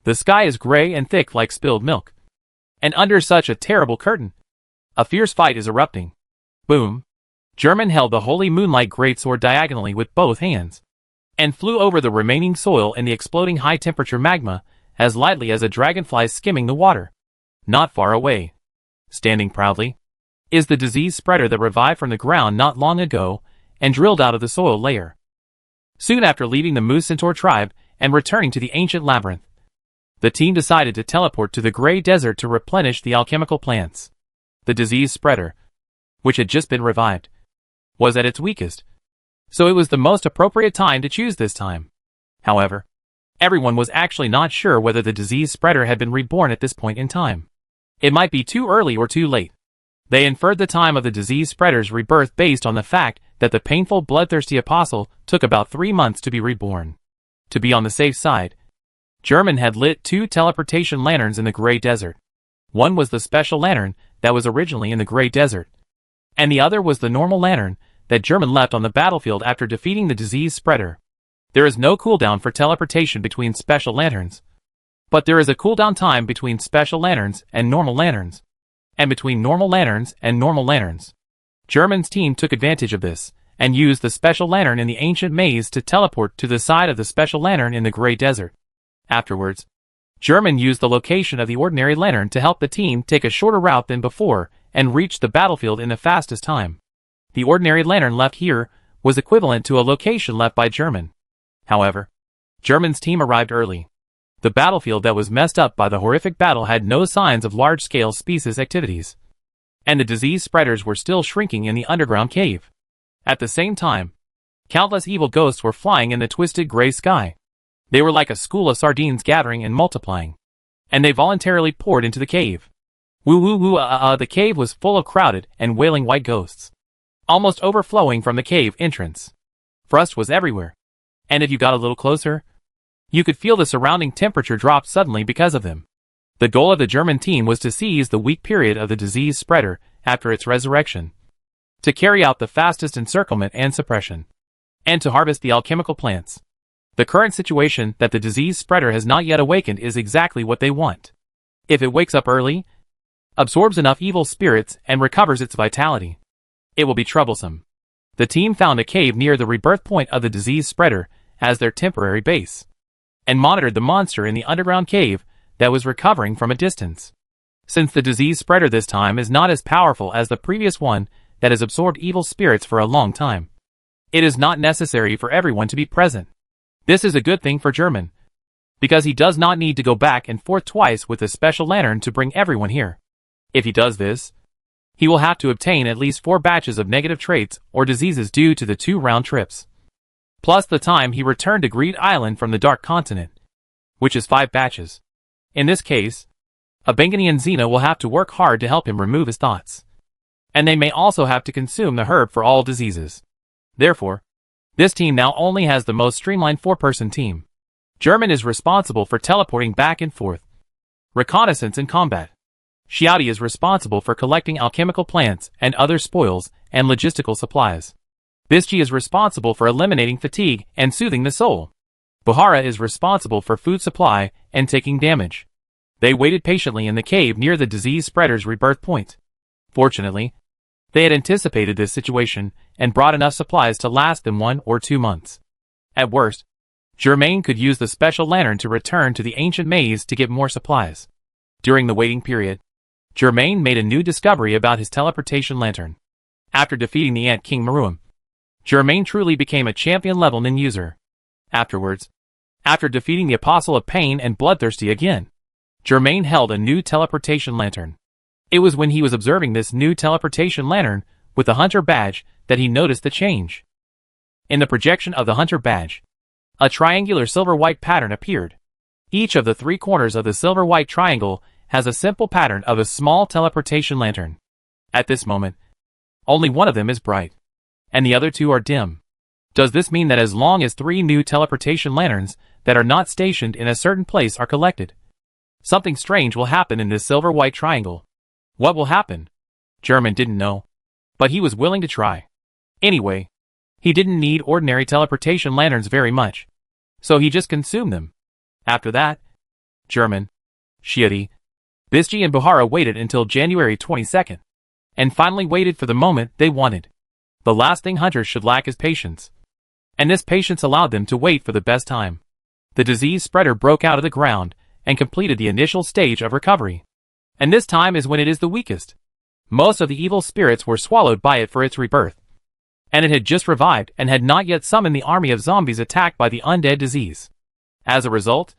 the sky is gray and thick like spilled milk. And under such a terrible curtain, a fierce fight is erupting. Boom! German held the holy moonlight greatsword diagonally with both hands, and flew over the remaining soil in the exploding high-temperature magma as lightly as a dragonfly skimming the water. Not far away, standing proudly, is the disease spreader that revived from the ground not long ago and drilled out of the soil layer. Soon after leaving the Moose Centaur tribe and returning to the ancient labyrinth, the team decided to teleport to the Grey Desert to replenish the alchemical plants. The disease spreader, which had just been revived, was at its weakest, so it was the most appropriate time to choose this time. However, everyone was actually not sure whether the disease spreader had been reborn at this point in time. It might be too early or too late. They inferred the time of the disease spreader's rebirth based on the fact that the painful bloodthirsty apostle took about 3 months to be reborn. To be on the safe side, German had lit 2 teleportation lanterns in the Grey Desert. One was the special lantern that was originally in the Grey Desert, and the other was the normal lantern that German left on the battlefield after defeating the disease spreader. There is no cooldown for teleportation between special lanterns, but there is a cooldown time between special lanterns and normal lanterns, and between normal lanterns and normal lanterns. German's team took advantage of this, and used the special lantern in the ancient maze to teleport to the side of the special lantern in the Grey Desert. Afterwards, German used the location of the ordinary lantern to help the team take a shorter route than before and reach the battlefield in the fastest time. The ordinary lantern left here was equivalent to a location left by German. However, German's team arrived early. The battlefield that was messed up by the horrific battle had no signs of large-scale species activities. And the disease spreaders were still shrinking in the underground cave. At the same time, countless evil ghosts were flying in the twisted gray sky. They were like a school of sardines gathering and multiplying. And they voluntarily poured into the cave. The cave was full of crowded and wailing white ghosts, almost overflowing from the cave entrance. Frost was everywhere. And if you got a little closer, you could feel the surrounding temperature drop suddenly because of them. The goal of the German team was to seize the weak period of the disease spreader after its resurrection, to carry out the fastest encirclement and suppression, and to harvest the alchemical plants. The current situation that the disease spreader has not yet awakened is exactly what they want. If it wakes up early, absorbs enough evil spirits, and recovers its vitality, it will be troublesome. The team found a cave near the rebirth point of the disease spreader as their temporary base, and monitored the monster in the underground cave that was recovering from a distance. Since the disease spreader this time is not as powerful as the previous one that has absorbed evil spirits for a long time, it is not necessary for everyone to be present. This is a good thing for German, because he does not need to go back and forth twice with a special lantern to bring everyone here. If he does this, he will have to obtain at least 4 batches of negative traits or diseases due to the 2 round trips, plus the time he returned to Greed Island from the Dark Continent, which is 5 batches. In this case, Abengani and Xena will have to work hard to help him remove his thoughts, and they may also have to consume the herb for all diseases. Therefore, this team now only has the most streamlined 4-person team. German is responsible for teleporting back and forth, reconnaissance and combat. Xiaodi is responsible for collecting alchemical plants and other spoils and logistical supplies. Bisji is responsible for eliminating fatigue and soothing the soul. Bahara is responsible for food supply and taking damage. They waited patiently in the cave near the disease spreader's rebirth point. Fortunately, they had anticipated this situation and brought enough supplies to last them 1 or 2 months. At worst, Germain could use the special lantern to return to the ancient maze to get more supplies. During the waiting period, Germain made a new discovery about his teleportation lantern. After defeating the Ant King Maruam, Germain truly became a champion-level nin user. Afterwards, after defeating the Apostle of Pain and Bloodthirsty again, Germain held a new teleportation lantern. It was when he was observing this new teleportation lantern with the Hunter badge that he noticed the change. In the projection of the Hunter badge, a triangular silver-white pattern appeared. Each of the 3 corners of the silver-white triangle has a simple pattern of a small teleportation lantern. At this moment, only one of them is bright, and the other 2 are dim. Does this mean that as long as 3 new teleportation lanterns that are not stationed in a certain place are collected, something strange will happen in this silver-white triangle? What will happen? German didn't know, but he was willing to try. Anyway, he didn't need ordinary teleportation lanterns very much, so he just consumed them. After that, German, Xiaodi, Bisji and Bahara waited until January 22nd, and finally waited for the moment they wanted. The last thing hunters should lack is patience, and this patience allowed them to wait for the best time. The disease spreader broke out of the ground and completed the initial stage of recovery. And this time is when it is the weakest. Most of the evil spirits were swallowed by it for its rebirth, and it had just revived and had not yet summoned the army of zombies attacked by the undead disease. As a result,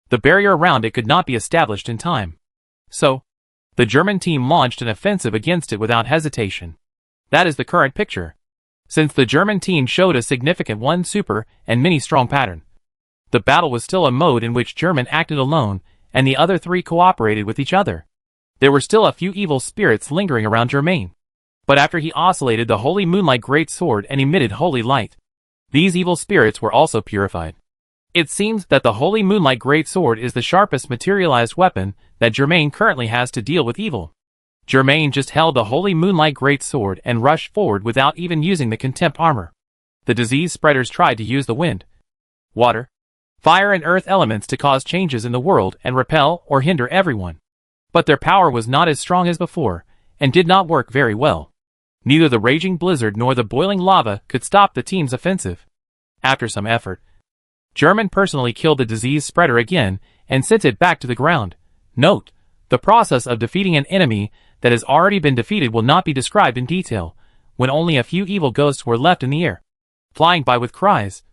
the barrier around it could not be established in time. So, the German team launched an offensive against it without hesitation. That is the current picture. Since the German team showed a significant 1 super and mini strong pattern, the battle was still a mode in which German acted alone and the other 3 cooperated with each other. There were still a few evil spirits lingering around Germain, but after he oscillated the Holy Moonlight Great Sword and emitted holy light, these evil spirits were also purified. It seems that the Holy Moonlight Great Sword is the sharpest materialized weapon that Germain currently has to deal with evil. Germain just held the Holy Moonlight Great Sword and rushed forward without even using the Contempt armor. The disease spreaders tried to use the wind, water, fire and earth elements to cause changes in the world and repel or hinder everyone. But their power was not as strong as before, and did not work very well. Neither the raging blizzard nor the boiling lava could stop the team's offensive. After some effort, German personally killed the disease spreader again and sent it back to the ground. Note, the process of defeating an enemy that has already been defeated will not be described in detail, when only a few evil ghosts were left in the air, flying by with cries.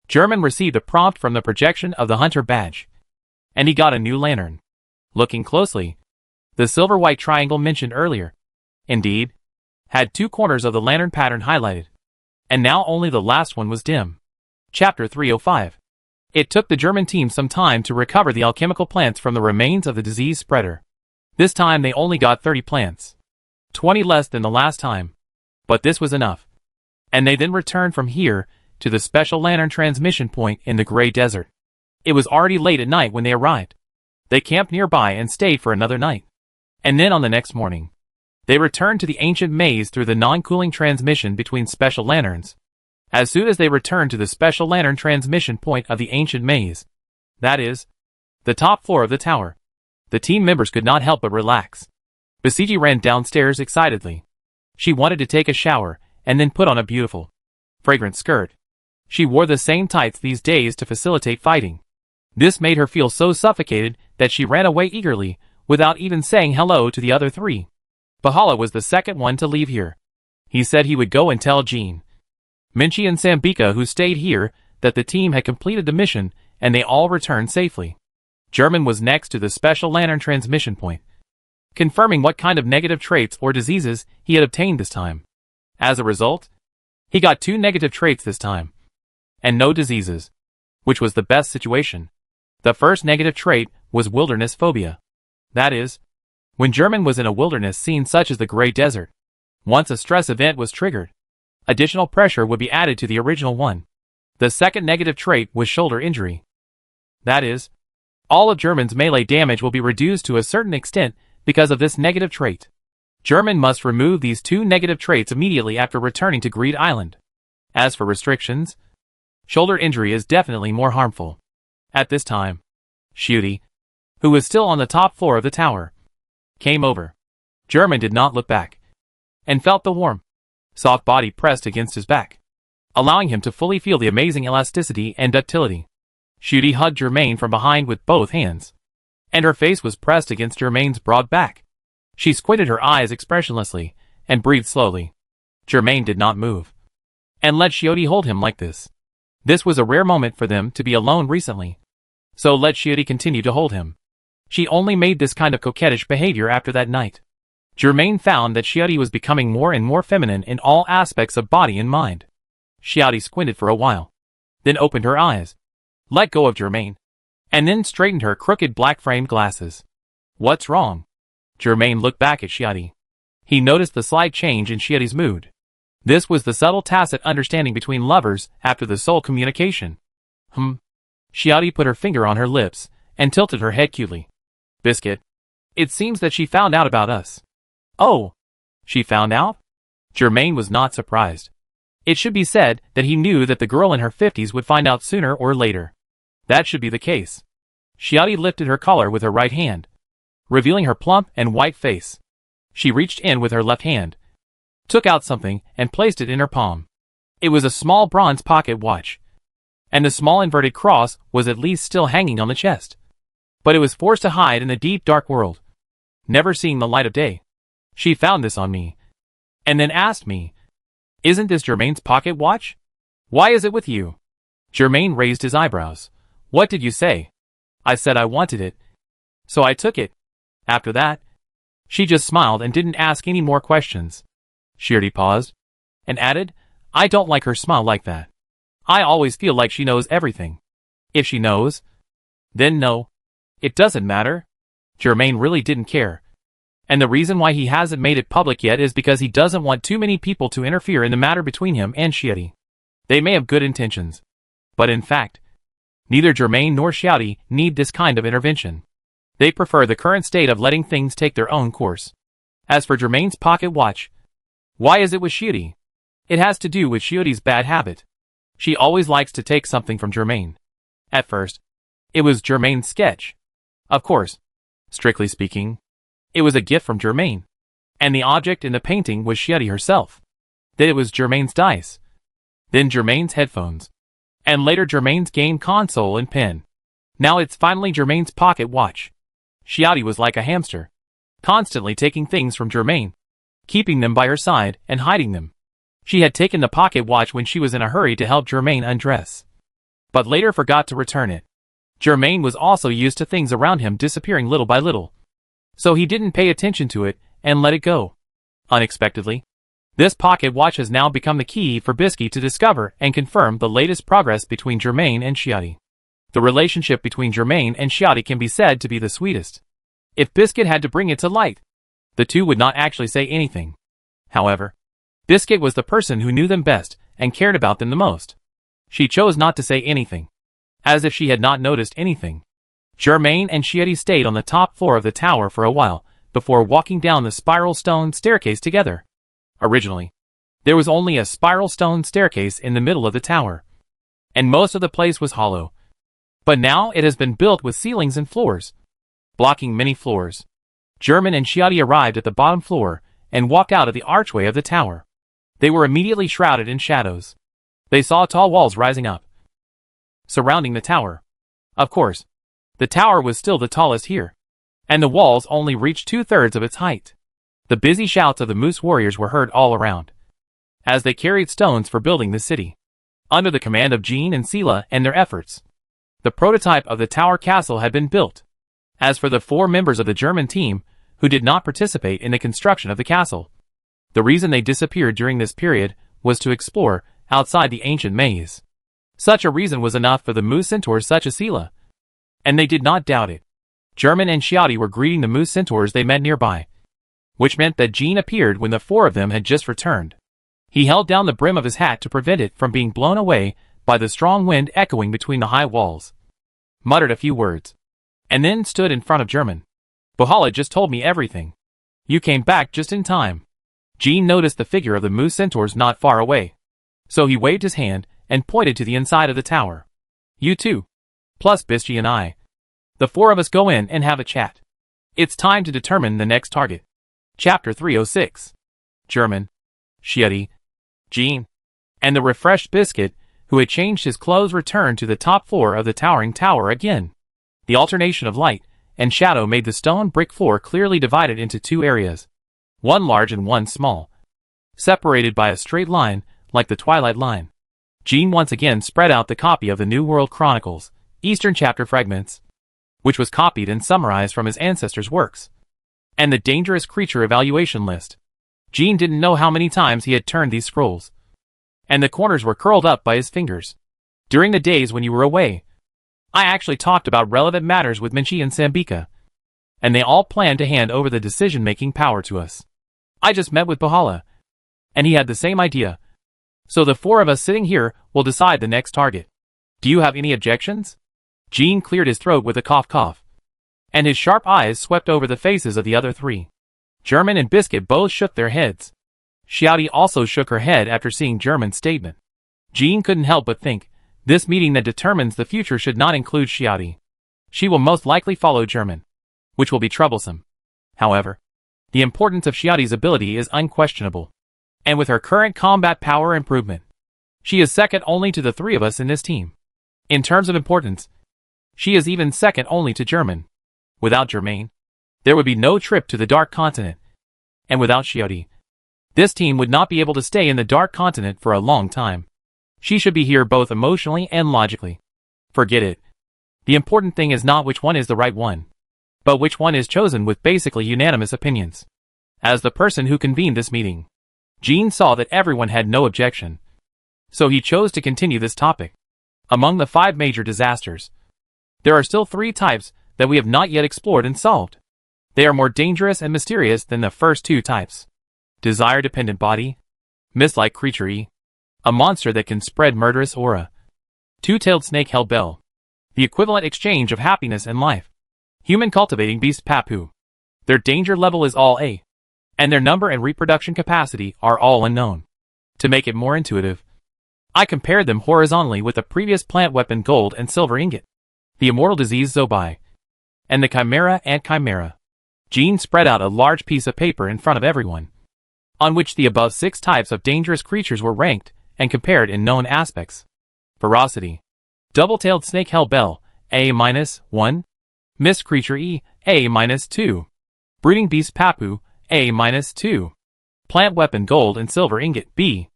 German received a prompt from the projection of the hunter badge, and he got a new lantern. Looking closely, the silver-white triangle mentioned earlier, indeed, had 2 corners of the lantern pattern highlighted, and now only the last one was dim. Chapter 305. It took the German team some time to recover the alchemical plants from the remains of the disease spreader. This time they only got 30 plants, 20 less than the last time, but this was enough. And they then returned from here to the special lantern transmission point in the Grey Desert. It was already late at night when they arrived. They camped nearby and stayed for another night. And then on the next morning, they returned to the ancient maze through the non-cooling transmission between special lanterns. As soon as they returned to the special lantern transmission point of the ancient maze, that is, the top floor of the tower, the team members could not help but relax. Basiji ran downstairs excitedly. She wanted to take a shower and then put on a beautiful, fragrant skirt. She wore the same tights these days to facilitate fighting. This made her feel so suffocated that she ran away eagerly, without even saying hello to the other 3. Bahala was the second one to leave here. He said he would go and tell Jean, Minchi and Sambika, who stayed here, that the team had completed the mission and they all returned safely. German was next to the special lantern transmission point, confirming what kind of negative traits or diseases he had obtained this time. As a result, he got 2 negative traits this time, and no diseases, which was the best situation. The first negative trait was wilderness phobia. That is, when German was in a wilderness scene such as the Grey Desert, once a stress event was triggered, additional pressure would be added to the original one. The second negative trait was shoulder injury. That is, all of German's melee damage will be reduced to a certain extent because of this negative trait. German must remove these 2 negative traits immediately after returning to Greed Island. As for restrictions, shoulder injury is definitely more harmful. At this time, Shuti, who was still on the top floor of the tower, came over. German did not look back, and felt the warm, soft body pressed against his back, allowing him to fully feel the amazing elasticity and ductility. Shuti hugged Germain from behind with both hands, and her face was pressed against Germain's broad back. She squinted her eyes expressionlessly, and breathed slowly. Germain did not move, and let Shuti hold him like this. This was a rare moment for them to be alone recently, so let Shuti continue to hold him. She only made this kind of coquettish behavior after that night. Germain found that Shuti was becoming more and more feminine in all aspects of body and mind. Shuti squinted for a while, then opened her eyes, let go of Germain, and then straightened her crooked black-framed glasses. What's wrong? Germain looked back at Shuti. He noticed the slight change in Shuti's mood. This was the subtle tacit understanding between lovers after the soul communication. Shuti put her finger on her lips and tilted her head cutely. Biscuit. It seems that she found out about us. Oh, she found out? Germain was not surprised. It should be said that he knew that the girl in her 50s would find out sooner or later. That should be the case. Shuti lifted her collar with her right hand, revealing her plump and white face. She reached in with her left hand, took out something, and placed it in her palm. It was a small bronze pocket watch, and the small inverted cross was at least still hanging on the chest. But it was forced to hide in the deep dark world, never seeing the light of day. She found this on me, and then asked me, Isn't this Germain's pocket watch? Why is it with you? Germain raised his eyebrows. What did you say? I said I wanted it, so I took it. After that, she just smiled and didn't ask any more questions. Shuti paused, and added, I don't like her smile like that. I always feel like she knows everything. If she knows, then no. It doesn't matter. Germain really didn't care. And the reason why he hasn't made it public yet is because he doesn't want too many people to interfere in the matter between him and Shuti. They may have good intentions, but in fact, neither Germain nor Shuti need this kind of intervention. They prefer the current state of letting things take their own course. As for Germain's pocket watch, why is it with Shuti? It has to do with Shuti's bad habit. She always likes to take something from Germain. At first, it was Germain's sketch. Of course, strictly speaking, it was a gift from Germain. And the object in the painting was Shuti herself. Then it was Germain's dice. Then Germain's headphones. And later Germain's game console and pen. Now it's finally Germain's pocket watch. Shuti was like a hamster, constantly taking things from Germain, keeping them by her side and hiding them. She had taken the pocket watch when she was in a hurry to help Germain undress. but later forgot to return it. Germain was also used to things around him disappearing little by little, so he didn't pay attention to it and let it go. Unexpectedly, this pocket watch has now become the key for Bisky to discover and confirm the latest progress between Germain and Chiati. The relationship between Germain and Chiati can be said to be the sweetest. If Biscuit had to bring it to light, the two would not actually say anything. However, Biscuit was the person who knew them best and cared about them the most. She chose not to say anything, as if she had not noticed anything. Germain and Chiati stayed on the top floor of the tower for a while before walking down the spiral stone staircase together. Originally, there was only a spiral stone staircase in the middle of the tower, and most of the place was hollow. But now it has been built with ceilings and floors, blocking many floors. Germain and Chiati arrived at the bottom floor and walked out of the archway of the tower. They were immediately shrouded in shadows. They saw tall walls rising up, surrounding the tower. Of course, the tower was still the tallest here, and the walls only reached 2/3 of its height. The busy shouts of the moose warriors were heard all around, as they carried stones for building the city, under the command of Jean and Sela and their efforts. The prototype of the tower castle had been built. As for the 4 members of the German team who did not participate in the construction of the castle, the reason they disappeared during this period was to explore outside the ancient maze. Such a reason was enough for the moose centaurs such as Sela, and they did not doubt it. Germain and Chiati were greeting the moose centaurs they met nearby, which meant that Jean appeared when the 4 of them had just returned. He held down the brim of his hat to prevent it from being blown away by the strong wind echoing between the high walls, muttered a few words, and then stood in front of Germain. Bahala just told me everything. You came back just in time. Jean noticed the figure of the moose centaurs not far away, so he waved his hand and pointed to the inside of the tower. You two, plus Bisky and I. The 4 of us go in and have a chat. It's time to determine the next target. Chapter 306. Germain, Chiati, Jean, and the refreshed Biscuit, who had changed his clothes, returned to the top floor of the towering tower again. The alternation of light and shadow made the stone brick floor clearly divided into 2 areas, one large and one small, separated by a straight line like the twilight line. Jean once again spread out the copy of the New World Chronicles, Eastern Chapter Fragments, which was copied and summarized from his ancestors' works, and the Dangerous Creature Evaluation List. Jean didn't know how many times he had turned these scrolls, and the corners were curled up by his fingers. During the days when you were away, I actually talked about relevant matters with Minchi and Sambika, and they all planned to hand over the decision-making power to us. I just met with Bahala, and he had the same idea. So the 4 of us sitting here will decide the next target. Do you have any objections? Jean cleared his throat with a cough, and his sharp eyes swept over the faces of the other 3. Germain and Biscuit both shook their heads. Chiati also shook her head after seeing Germain's statement. Jean couldn't help but think, this meeting that determines the future should not include Chiati. She will most likely follow Germain, which will be troublesome. However, the importance of Chiati's ability is unquestionable, and with her current combat power improvement, she is second only to the 3 of us in this team. In terms of importance, she is even second only to Germain. Without Germain, there would be no trip to the Dark Continent, and without Chiati, this team would not be able to stay in the Dark Continent for a long time. She should be here both emotionally and logically. Forget it. The important thing is not which one is the right one, but which one is chosen with basically unanimous opinions. As the person who convened this meeting, Jean saw that everyone had no objection, so he chose to continue this topic. Among the 5 major disasters, there are still 3 types that we have not yet explored and solved. They are more dangerous and mysterious than the first 2 types. Desire-dependent body, mist-like creature E, a monster that can spread murderous aura. Two-tailed snake Hellbell, the equivalent exchange of happiness and life. Human cultivating beast Papu. Their danger level is all A, and their number and reproduction capacity are all unknown. To make it more intuitive, I compared them horizontally with the previous plant weapon Gold and Silver Ingot, the immortal disease Zobai, and the Chimera Ant Chimera. Jean spread out a large piece of paper in front of everyone, on which the above 6 types of dangerous creatures were ranked and compared in known aspects. Ferocity. Double-tailed snake Hellbell, A-1. Mist creature E, A-2. Breeding beast Papu, A-2. Plant weapon Gold and Silver Ingot, B.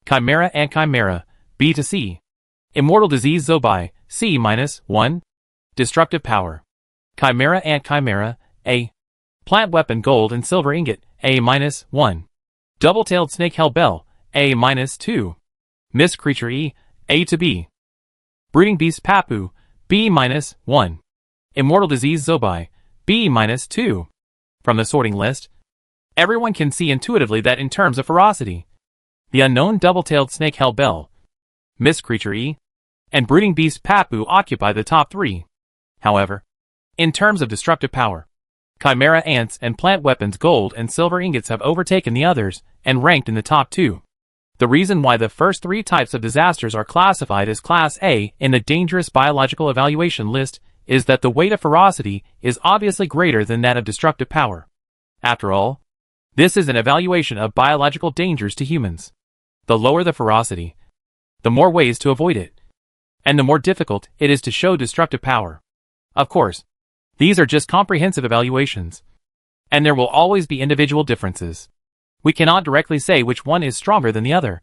Chimera Ant Chimera, B to C. Immortal Disease Zobai, C-1. Destructive Power. Chimera Ant Chimera, A. Plant Weapon Gold and Silver Ingot, A-1. Double-Tailed Snake Hellbell, A-2. Mist Creature E, A to B. Breeding Beast Papu, B-1. Immortal Disease Zobai, B-2. From the sorting list, everyone can see intuitively that in terms of ferocity, the unknown double-tailed snake Hellbell, Mist Creature E, and Breeding Beast Papu occupy the top 3. However, in terms of destructive power, Chimera Ants and Plant Weapons Gold and Silver Ingots have overtaken the others and ranked in the top 2. The reason why the first 3 types of disasters are classified as Class A in the Dangerous Biological Evaluation list is that the weight of ferocity is obviously greater than that of destructive power. After all, this is an evaluation of biological dangers to humans. The lower the ferocity, the more ways to avoid it, and the more difficult it is to show destructive power. Of course, these are just comprehensive evaluations, and there will always be individual differences. We cannot directly say which one is stronger than the other,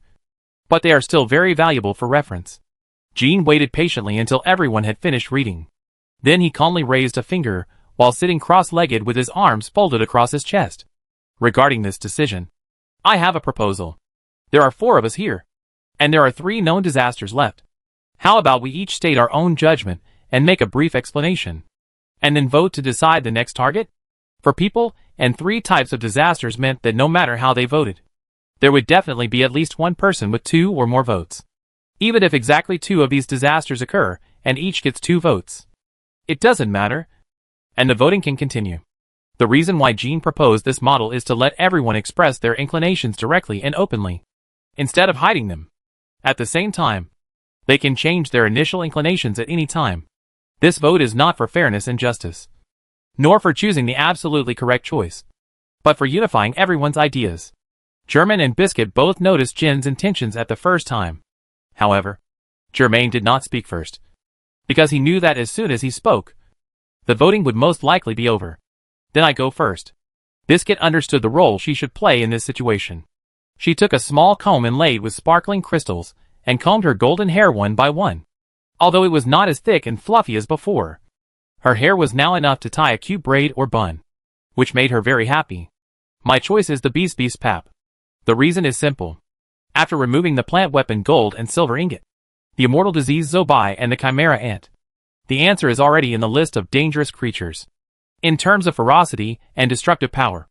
but they are still very valuable for reference. Gene waited patiently until everyone had finished reading. Then he calmly raised a finger, while sitting cross-legged with his arms folded across his chest. Regarding this decision, I have a proposal. There are 4 of us here, and there are 3 known disasters left. How about we each state our own judgment and make a brief explanation, and then vote to decide the next target? For people and 3 types of disasters meant that no matter how they voted, there would definitely be at least one person with 2 or more votes. Even if exactly 2 of these disasters occur, and each gets 2 votes, it doesn't matter, and the voting can continue. The reason why Gene proposed this model is to let everyone express their inclinations directly and openly, instead of hiding them. At the same time, they can change their initial inclinations at any time. This vote is not for fairness and justice, nor for choosing the absolutely correct choice, but for unifying everyone's ideas. Germain and Biscuit both noticed Jin's intentions at the first time. However, Germain did not speak first, because he knew that as soon as he spoke, the voting would most likely be over. Then I go first. Biscuit understood the role she should play in this situation. She took a small comb inlaid with sparkling crystals, and combed her golden hair one by one. Although it was not as thick and fluffy as before, her hair was now enough to tie a cute braid or bun, which made her very happy. My choice is the Beast Pap. The reason is simple. After removing the plant weapon Gold and Silver Ingot, the Immortal Disease Zobai and the Chimera Ant, the answer is already in the list of dangerous creatures. In terms of ferocity and destructive power,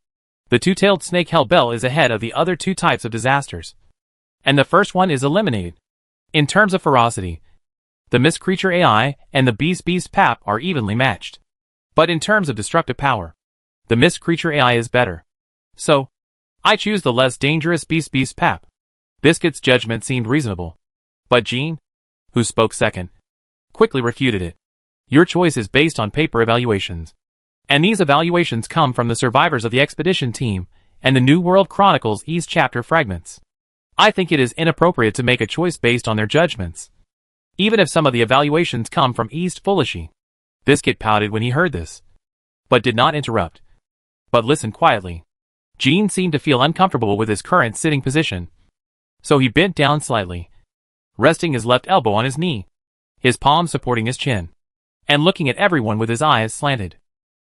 the two-tailed snake Hellbell is ahead of the other 2 types of disasters, and the first one is eliminated. In terms of ferocity, the Mist Creature AI and the Beast Pap are evenly matched. But in terms of destructive power, the Mist Creature AI is better. So, I choose the less dangerous Beast Pap. Biscuit's judgment seemed reasonable, but Gene, who spoke second, quickly refuted it. Your choice is based on paper evaluations, and these evaluations come from the survivors of the expedition team and the New World Chronicles East chapter fragments. I think it is inappropriate to make a choice based on their judgments, even if some of the evaluations come from East Fullishi. Biscuit pouted when he heard this, but did not interrupt, but listened quietly. Gene seemed to feel uncomfortable with his current sitting position, so he bent down slightly, resting his left elbow on his knee, his palm supporting his chin, and looking at everyone with his eyes slanted.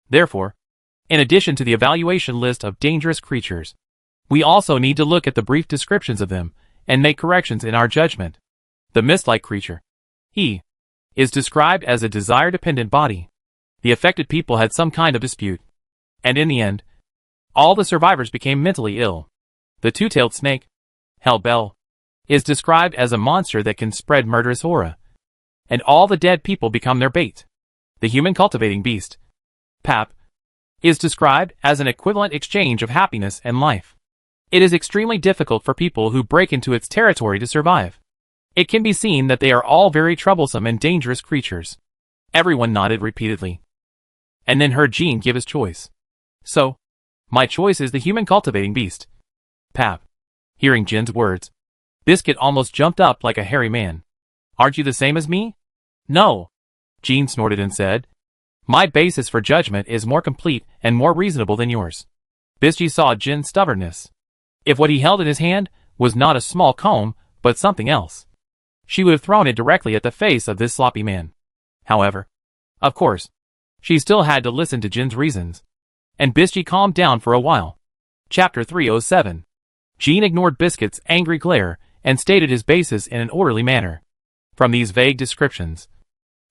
Therefore, in addition to the evaluation list of dangerous creatures, we also need to look at the brief descriptions of them and make corrections in our judgment. The mist-like creature, he, is described as a desire-dependent body. The affected people had some kind of dispute, and in the end, all the survivors became mentally ill. The two-tailed snake, Hellbell, is described as a monster that can spread murderous aura, and all the dead people become their bait. The human cultivating beast, Pap, is described as an equivalent exchange of happiness and life. It is extremely difficult for people who break into its territory to survive. It can be seen that they are all very troublesome and dangerous creatures. Everyone nodded repeatedly, and then heard Gene give his choice. So, my choice is the human cultivating beast, Pap. Hearing Jin's words, Biscuit almost jumped up like a hairy man. Aren't you the same as me? No. Gene snorted and said, my basis for judgment is more complete and more reasonable than yours. Biscuit saw Jin's stubbornness. If what he held in his hand was not a small comb, but something else. she would have thrown it directly at the face of this sloppy man. However, of course, she still had to listen to Jin's reasons. And Biscuit calmed down for a while. Chapter 307. Jin ignored Biscuit's angry glare and stated his basis in an orderly manner. From these vague descriptions,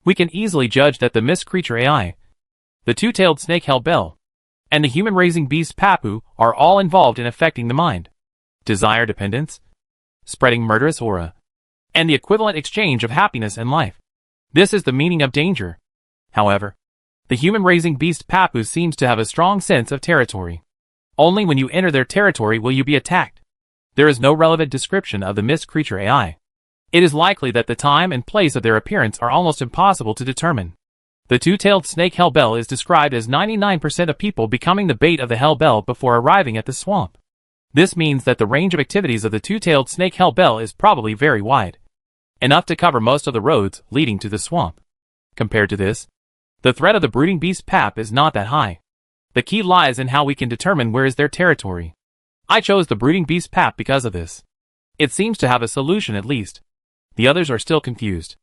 we can easily judge that the mist creature AI, the two-tailed snake Hellbell, and the human-raising beast Papu are all involved in affecting the mind, desire dependence, spreading murderous aura, and the equivalent exchange of happiness and life. This is the meaning of danger. However, the human-raising beast Papu seems to have a strong sense of territory. Only when you enter their territory will you be attacked. There is no relevant description of the mist creature AI. It is likely that the time and place of their appearance are almost impossible to determine. The two-tailed snake Hellbell is described as 99% of people becoming the bait of the Hellbell before arriving at the swamp. This means that the range of activities of the two-tailed snake Hellbell is probably very wide, enough to cover most of the roads leading to the swamp. Compared to this, the threat of the brooding beast Pap is not that high. The key lies in how we can determine where is their territory. I chose the brooding beast Pap because of this. It seems to have a solution at least. The others are still confused.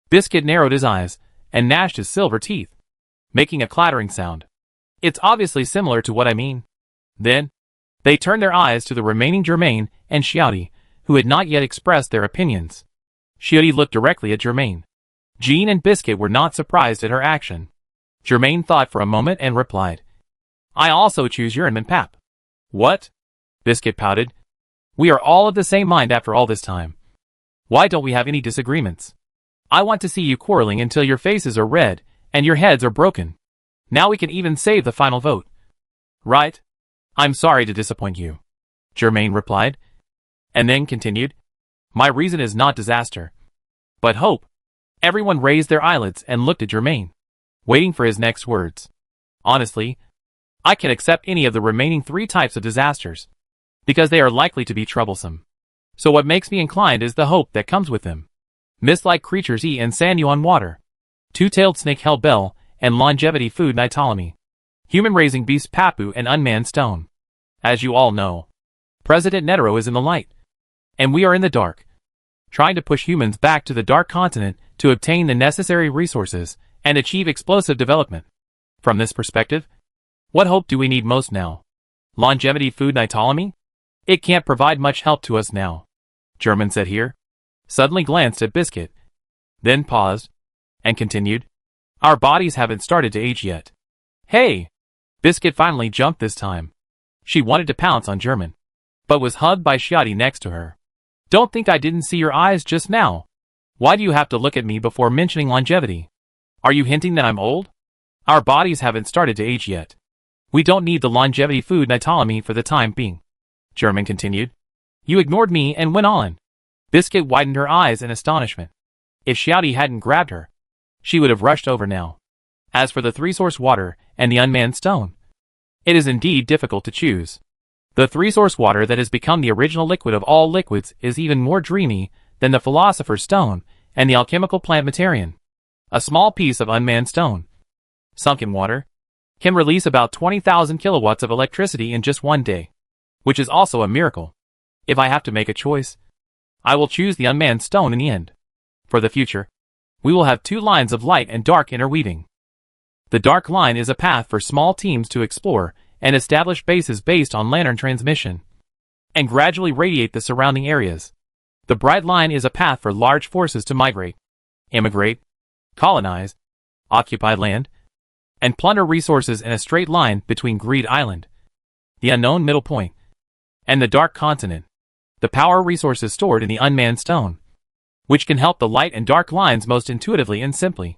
Biscuit narrowed his eyes and gnashed his silver teeth, making a clattering sound. It's obviously similar to what I mean. Then, they turned their eyes to the remaining Germain and Xiaodi, who had not yet expressed their opinions. Xiaodi looked directly at Germain. Jean and Biscuit were not surprised at her action. Germain thought for a moment and replied, I also choose Urim and Pap. What? Biscuit pouted. We are all of the same mind after all this time. Why don't we have any disagreements? I want to see you quarreling until your faces are red and your heads are broken. Now we can even save the final vote. Right? I'm sorry to disappoint you, Germain replied, and then continued. My reason is not disaster, but hope. Everyone raised their eyelids and looked at Germain, waiting for his next words. Honestly, I can accept any of the remaining 3 types of disasters, because they are likely to be troublesome. So what makes me inclined is the hope that comes with them. Mist-like creatures eat and sand you on water. Two-tailed snake Hellbell and longevity food Ptolemy. Human-raising beast Papu and unmanned stone. As you all know, President Netero is in the light, and we are in the dark, trying to push humans back to the dark continent to obtain the necessary resources and achieve explosive development. From this perspective, what hope do we need most now? Longevity food Ptolemy? It can't provide much help to us now, German said here, suddenly glanced at Biscuit, then paused, and continued. Our bodies haven't started to age yet. Hey! Biscuit finally jumped this time. She wanted to pounce on German, but was hugged by Xiaodi next to her. Don't think I didn't see your eyes just now. Why do you have to look at me before mentioning longevity? Are you hinting that I'm old? Our bodies haven't started to age yet. We don't need the longevity food Ptolemy for the time being, German continued. You ignored me and went on. Biscuit widened her eyes in astonishment. If Xiaodi hadn't grabbed her, she would have rushed over now. As for the 3-source water and the unmanned stone, it is indeed difficult to choose. The 3-source water that has become the original liquid of all liquids is even more dreamy than the philosopher's stone and the alchemical plant Materian. A small piece of unmanned stone, sunk in water, can release about 20,000 kilowatts of electricity in just one day, which is also a miracle. If I have to make a choice, I will choose the unmanned stone in the end. For the future, we will have 2 lines of light and dark interweaving. The dark line is a path for small teams to explore and establish bases based on lantern transmission, and gradually radiate the surrounding areas. The bright line is a path for large forces to migrate, immigrate, colonize, occupy land, and plunder resources in a straight line between Greed Island, the unknown middle point, and the dark continent. The power resources stored in the unmanned stone, which can help the light and dark lines most intuitively and simply,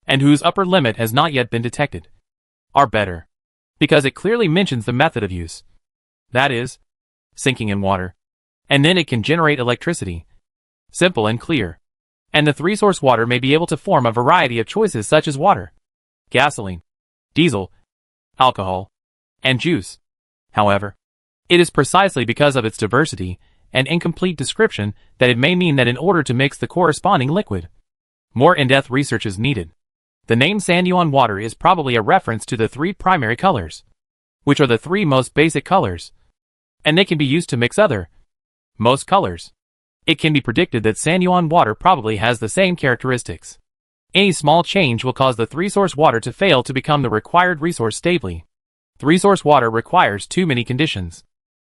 and whose upper limit has not yet been detected, are better, because it clearly mentions the method of use. That is, sinking in water, and then it can generate electricity. Simple and clear. And the 3-source water may be able to form a variety of choices such as water, gasoline, diesel, alcohol, and juice. However, it is precisely because of its diversity and incomplete description that it may mean that in order to mix the corresponding liquid, more in-depth research is needed. The name Sanyuan water is probably a reference to the 3 primary colors, which are the 3 most basic colors, and they can be used to mix other, most colors. It can be predicted that Sanyuan water probably has the same characteristics. Any small change will cause the 3-source water to fail to become the required resource stably. 3-source water requires too many conditions.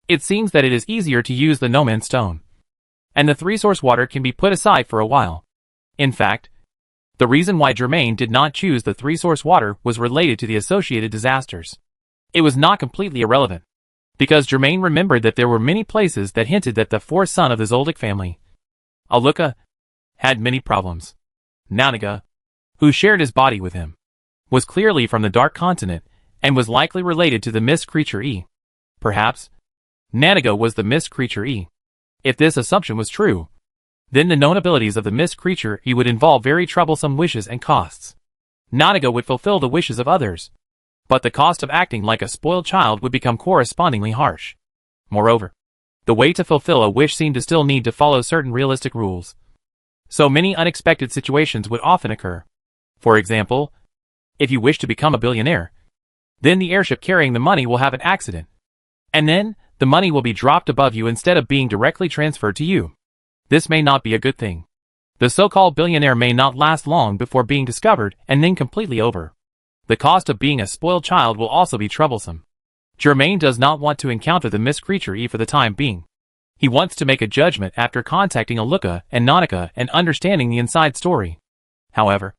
It seems that it is easier to use the no-man stone. And the 3-source water can be put aside for a while. In fact, the reason why Germain did not choose the 3-source water was related to the associated disasters. It was not completely irrelevant, because Germain remembered that there were many places that hinted that the 4th son of the Zoldyck family, Aluka, had many problems. Nanaga, who shared his body with him, was clearly from the Dark Continent and was likely related to the Mist Creature E. Perhaps, Nanaga was the Mist Creature E. If this assumption was true, then the known abilities of the Mist Creature E would involve very troublesome wishes and costs. Nanaga would fulfill the wishes of others, but the cost of acting like a spoiled child would become correspondingly harsh. Moreover, the way to fulfill a wish seemed to still need to follow certain realistic rules. So many unexpected situations would often occur. For example, if you wish to become a billionaire, then the airship carrying the money will have an accident. And then, the money will be dropped above you instead of being directly transferred to you. This may not be a good thing. The so-called billionaire may not last long before being discovered and then completely over. The cost of being a spoiled child will also be troublesome. Germain does not want to encounter the Mist Creature E for the time being. He wants to make a judgment after contacting Aluka and Nanaka and understanding the inside story. However,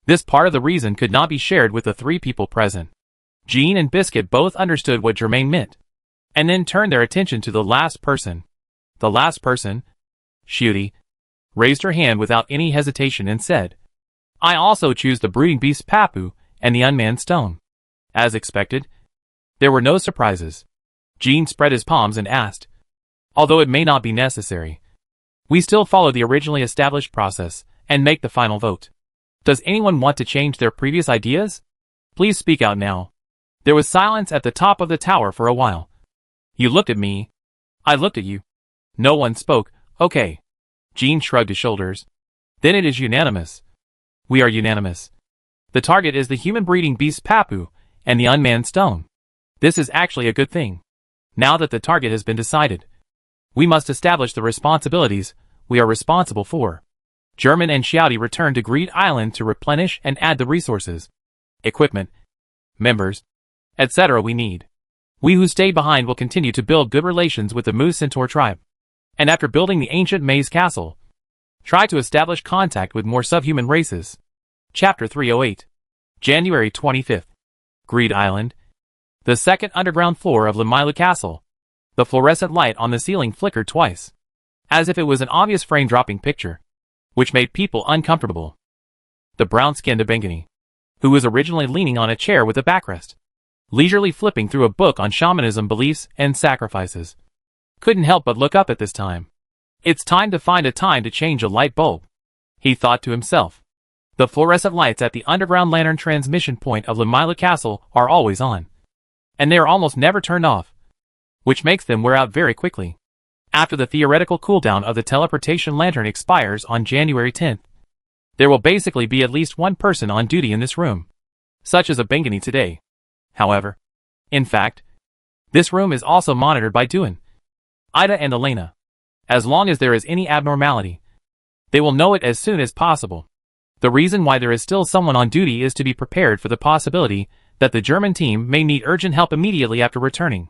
this part of the reason could not be shared with the 3 people present. Jean and Biscuit both understood what Germain meant, and then turned their attention to the last person. The last person, Shooty, raised her hand without any hesitation and said, "I also choose the Brooding Beast Papu and the Unmanned Stone." As expected, there were no surprises. Jean spread his palms and asked, "Although it may not be necessary, we still follow the originally established process and make the final vote. Does anyone want to change their previous ideas? Please speak out now." There was silence at the top of the tower for a while. You looked at me. I looked at you. No one spoke. Okay. Jean shrugged his shoulders. Then it is unanimous. We are unanimous. The target is the human breeding beast Papu and the unmanned stone. This is actually a good thing. Now that the target has been decided, we must establish the responsibilities we are responsible for. German and Xiaodi returned to Greed Island to replenish and add the resources, equipment, members, etc. we need. We who stay behind will continue to build good relations with the Moose Centaur tribe. And after building the ancient Maze Castle, try to establish contact with more subhuman races. Chapter 308. January 25th. Greed Island. The second underground floor of Lamilu Castle. The fluorescent light on the ceiling flickered twice, as if it was an obvious frame-dropping picture, which made people uncomfortable. The brown-skinned Abengani, who was originally leaning on a chair with a backrest, leisurely flipping through a book on shamanism beliefs and sacrifices, couldn't help but look up at this time. It's time to find a time to change a light bulb, he thought to himself. The fluorescent lights at the underground lantern transmission point of Lamilu Castle are always on, and they are almost never turned off, which makes them wear out very quickly. After the theoretical cooldown of the teleportation lantern expires on January 10th, there will basically be at least one person on duty in this room, such as a Bengani today. However, in fact, this room is also monitored by Duan, Ida and Elena. As long as there is any abnormality, they will know it as soon as possible. The reason why there is still someone on duty is to be prepared for the possibility that the German team may need urgent help immediately after returning.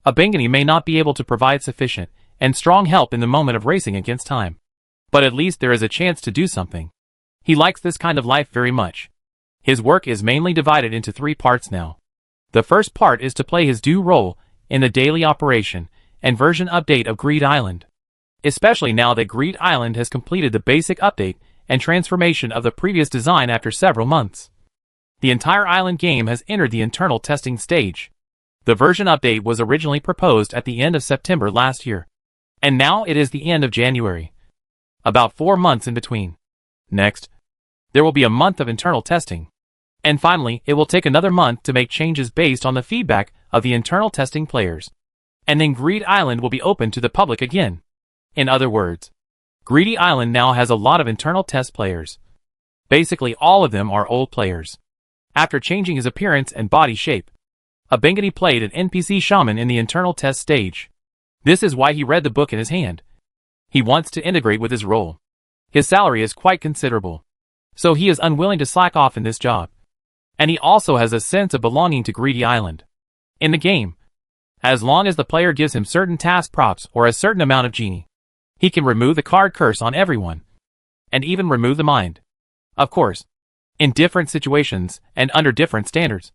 A Bengani may not be able to provide sufficient and strong help in the moment of racing against time, but at least there is a chance to do something. He likes this kind of life very much. His work is mainly divided into 3 parts now. The first part is to play his due role in the daily operation and version update of Greed Island, especially now that Greed Island has completed the basic update and transformation of the previous design after several months. The entire island game has entered the internal testing stage. The version update was originally proposed at the end of September last year, and now it is the end of January. About 4 months in between. Next, there will be a month of internal testing. And finally, it will take another month to make changes based on the feedback of the internal testing players. And then Greed Island will be open to the public again. In other words, Greedy Island now has a lot of internal test players. Basically all of them are old players. After changing his appearance and body shape, Abengani played an NPC shaman in the internal test stage. This is why he read the book in his hand. He wants to integrate with his role. His salary is quite considerable, so he is unwilling to slack off in this job. And he also has a sense of belonging to Greedy Island. In the game, as long as the player gives him certain task props or a certain amount of genie, he can remove the card curse on everyone, and even remove the mind. Of course, in different situations and under different standards,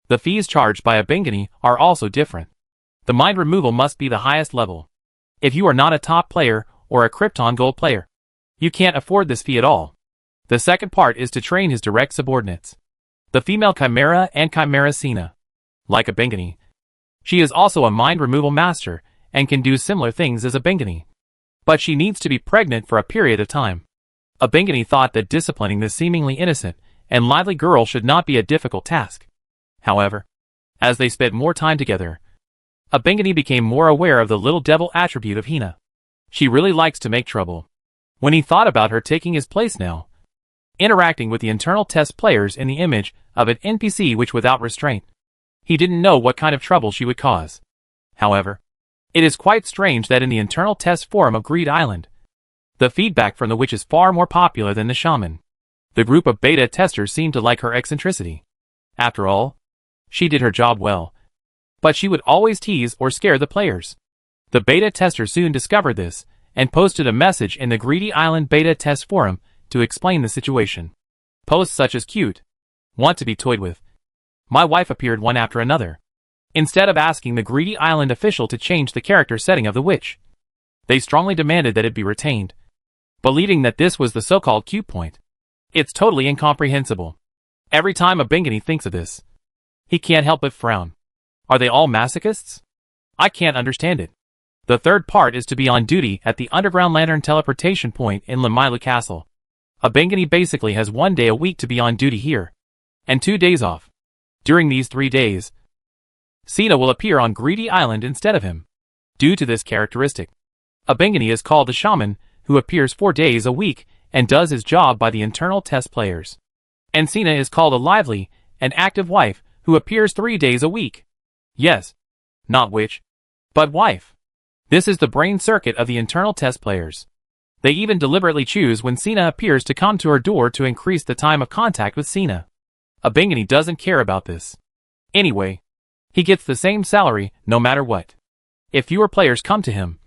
the fees charged by a Bingani are also different. The mind removal must be the highest level. If you are not a top player or a Krypton Gold player, you can't afford this fee at all. The second part is to train his direct subordinates, the female Chimera and Chimera Cena. Like a Bingani, she is also a mind removal master and can do similar things as a Bingani. But she needs to be pregnant for a period of time. A Bingani thought that disciplining this seemingly innocent and lively girl should not be a difficult task. However, as they spent more time together, a Bingani became more aware of the little devil attribute of Hina. She really likes to make trouble. When he thought about her taking his place now, interacting with the internal test players in the image of an NPC which without restraint, he didn't know what kind of trouble she would cause. However, it is quite strange that in the internal test forum of Greed Island, the feedback from the witch is far more popular than the shaman. The group of beta testers seemed to like her eccentricity. After all, she did her job well, but she would always tease or scare the players. The beta tester soon discovered this and posted a message in the Greedy Island beta test forum to explain the situation. Posts such as "cute," "want to be toyed with," "my wife" appeared one after another. Instead of asking the Greedy Island official to change the character setting of the witch, they strongly demanded that it be retained, believing that this was the so-called cute point. It's totally incomprehensible. Every time a Bingani thinks of this, he can't help but frown. Are they all masochists? I can't understand it. The third part is to be on duty at the Underground Lantern teleportation point in Lamilu Castle. A Bingani basically has 1 day a week to be on duty here, and 2 days off. During these 3 days, Cena will appear on Greedy Island instead of him. Due to this characteristic, a Bingani is called a shaman, who appears 4 days a week and does his job by the internal test players. And Cena is called a lively and active wife, who appears 3 days a week. Yes, not witch, but wife. This is the brain circuit of the internal test players. They even deliberately choose when Cena appears to come to her door to increase the time of contact with Cena. A Bingani doesn't care about this. Anyway, he gets the same salary no matter what. If fewer players come to him,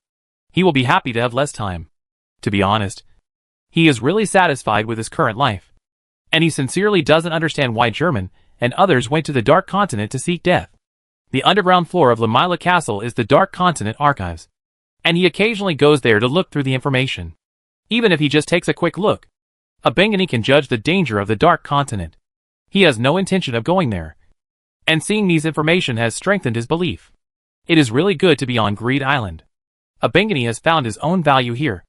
he will be happy to have less time. To be honest, he is really satisfied with his current life. And he sincerely doesn't understand why German and others went to the Dark Continent to seek death. The underground floor of Lamila Castle is the Dark Continent archives, and he occasionally goes there to look through the information. Even if he just takes a quick look, a Bingani can judge the danger of the Dark Continent. He has no intention of going there, and seeing these information has strengthened his belief. It is really good to be on Greed Island. A Bingani has found his own value here,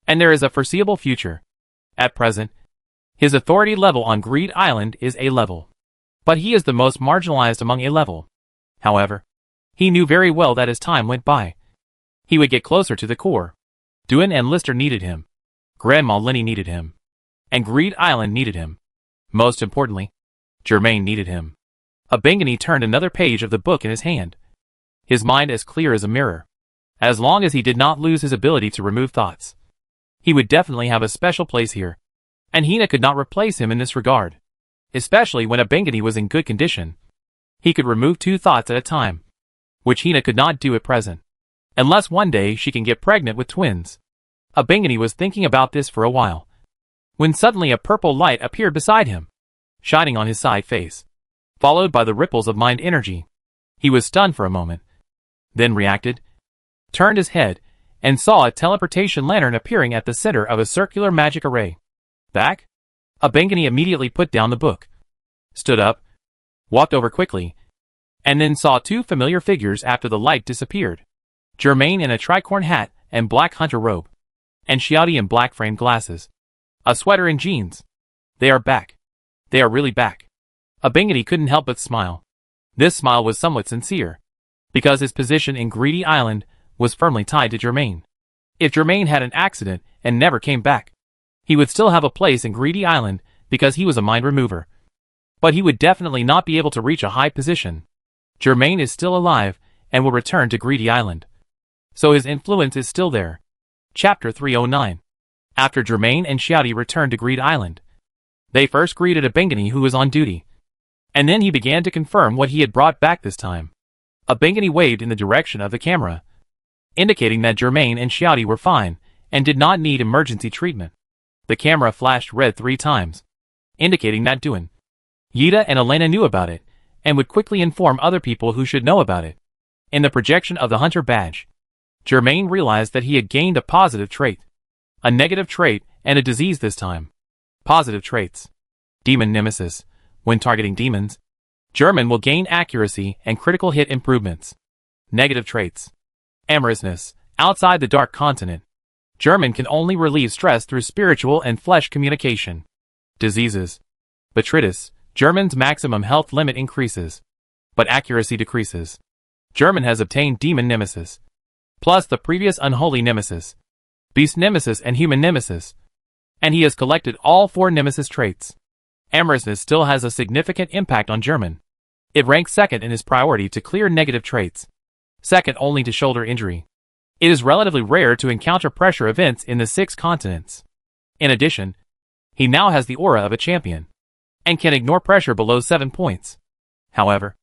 and there is a foreseeable future. At present, his authority level on Greed Island is A level, but he is the most marginalized among A level. However, he knew very well that as time went by, he would get closer to the core. Duan and Lister needed him. Grandma Lenny needed him. And Greed Island needed him. Most importantly, Germain needed him. A Bingani turned another page of the book in his hand. His mind as clear as a mirror. As long as he did not lose his ability to remove thoughts, he would definitely have a special place here. And Hina could not replace him in this regard. Especially when a Bingani was in good condition. He could remove 2 thoughts at a time, which Hina could not do at present. Unless one day she can get pregnant with twins. A Bingani was thinking about this for a while, when suddenly a purple light appeared beside him, shining on his side face, followed by the ripples of mind energy. He was stunned for a moment, then reacted, turned his head, and saw a teleportation lantern appearing at the center of a circular magic array. Back? A Bingani immediately put down the book, stood up, walked over quickly, and then saw 2 familiar figures after the light disappeared. Germain in a tricorn hat and black hunter robe, and Xiaodi in black framed glasses, a sweater and jeans. They are back. They are really back. A Bingani couldn't help but smile. This smile was somewhat sincere, because his position in Greedy Island was firmly tied to Germain. If Germain had an accident and never came back, he would still have a place in Greedy Island because he was a mind remover. But he would definitely not be able to reach a high position. Germain is still alive and will return to Greedy Island, so his influence is still there. Chapter 309. After Germain and Xiaodi returned to Greed Island, they first greeted a Bengani who was on duty, and then he began to confirm what he had brought back this time. A Bengani waved in the direction of the camera, indicating that Germain and Xiaodi were fine and did not need emergency treatment. The camera flashed red 3 times, indicating that Duan, Yida and Elena knew about it, and would quickly inform other people who should know about it. In the projection of the Hunter badge, Germain realized that he had gained a positive trait, a negative trait, and a disease this time. Positive traits. Demon Nemesis. When targeting demons, German will gain accuracy and critical hit improvements. Negative traits. Amorousness. Outside the Dark Continent, German can only relieve stress through spiritual and flesh communication. Diseases. Botrytis. German's maximum health limit increases, but accuracy decreases. German has obtained Demon Nemesis, plus the previous Unholy Nemesis, Beast Nemesis and Human Nemesis, and he has collected all 4 Nemesis traits. Amorousness still has a significant impact on German. It ranks second in his priority to clear negative traits, second only to shoulder injury. It is relatively rare to encounter pressure events in the 6 continents. In addition, he now has the aura of a champion, and can ignore pressure below 7 points. However,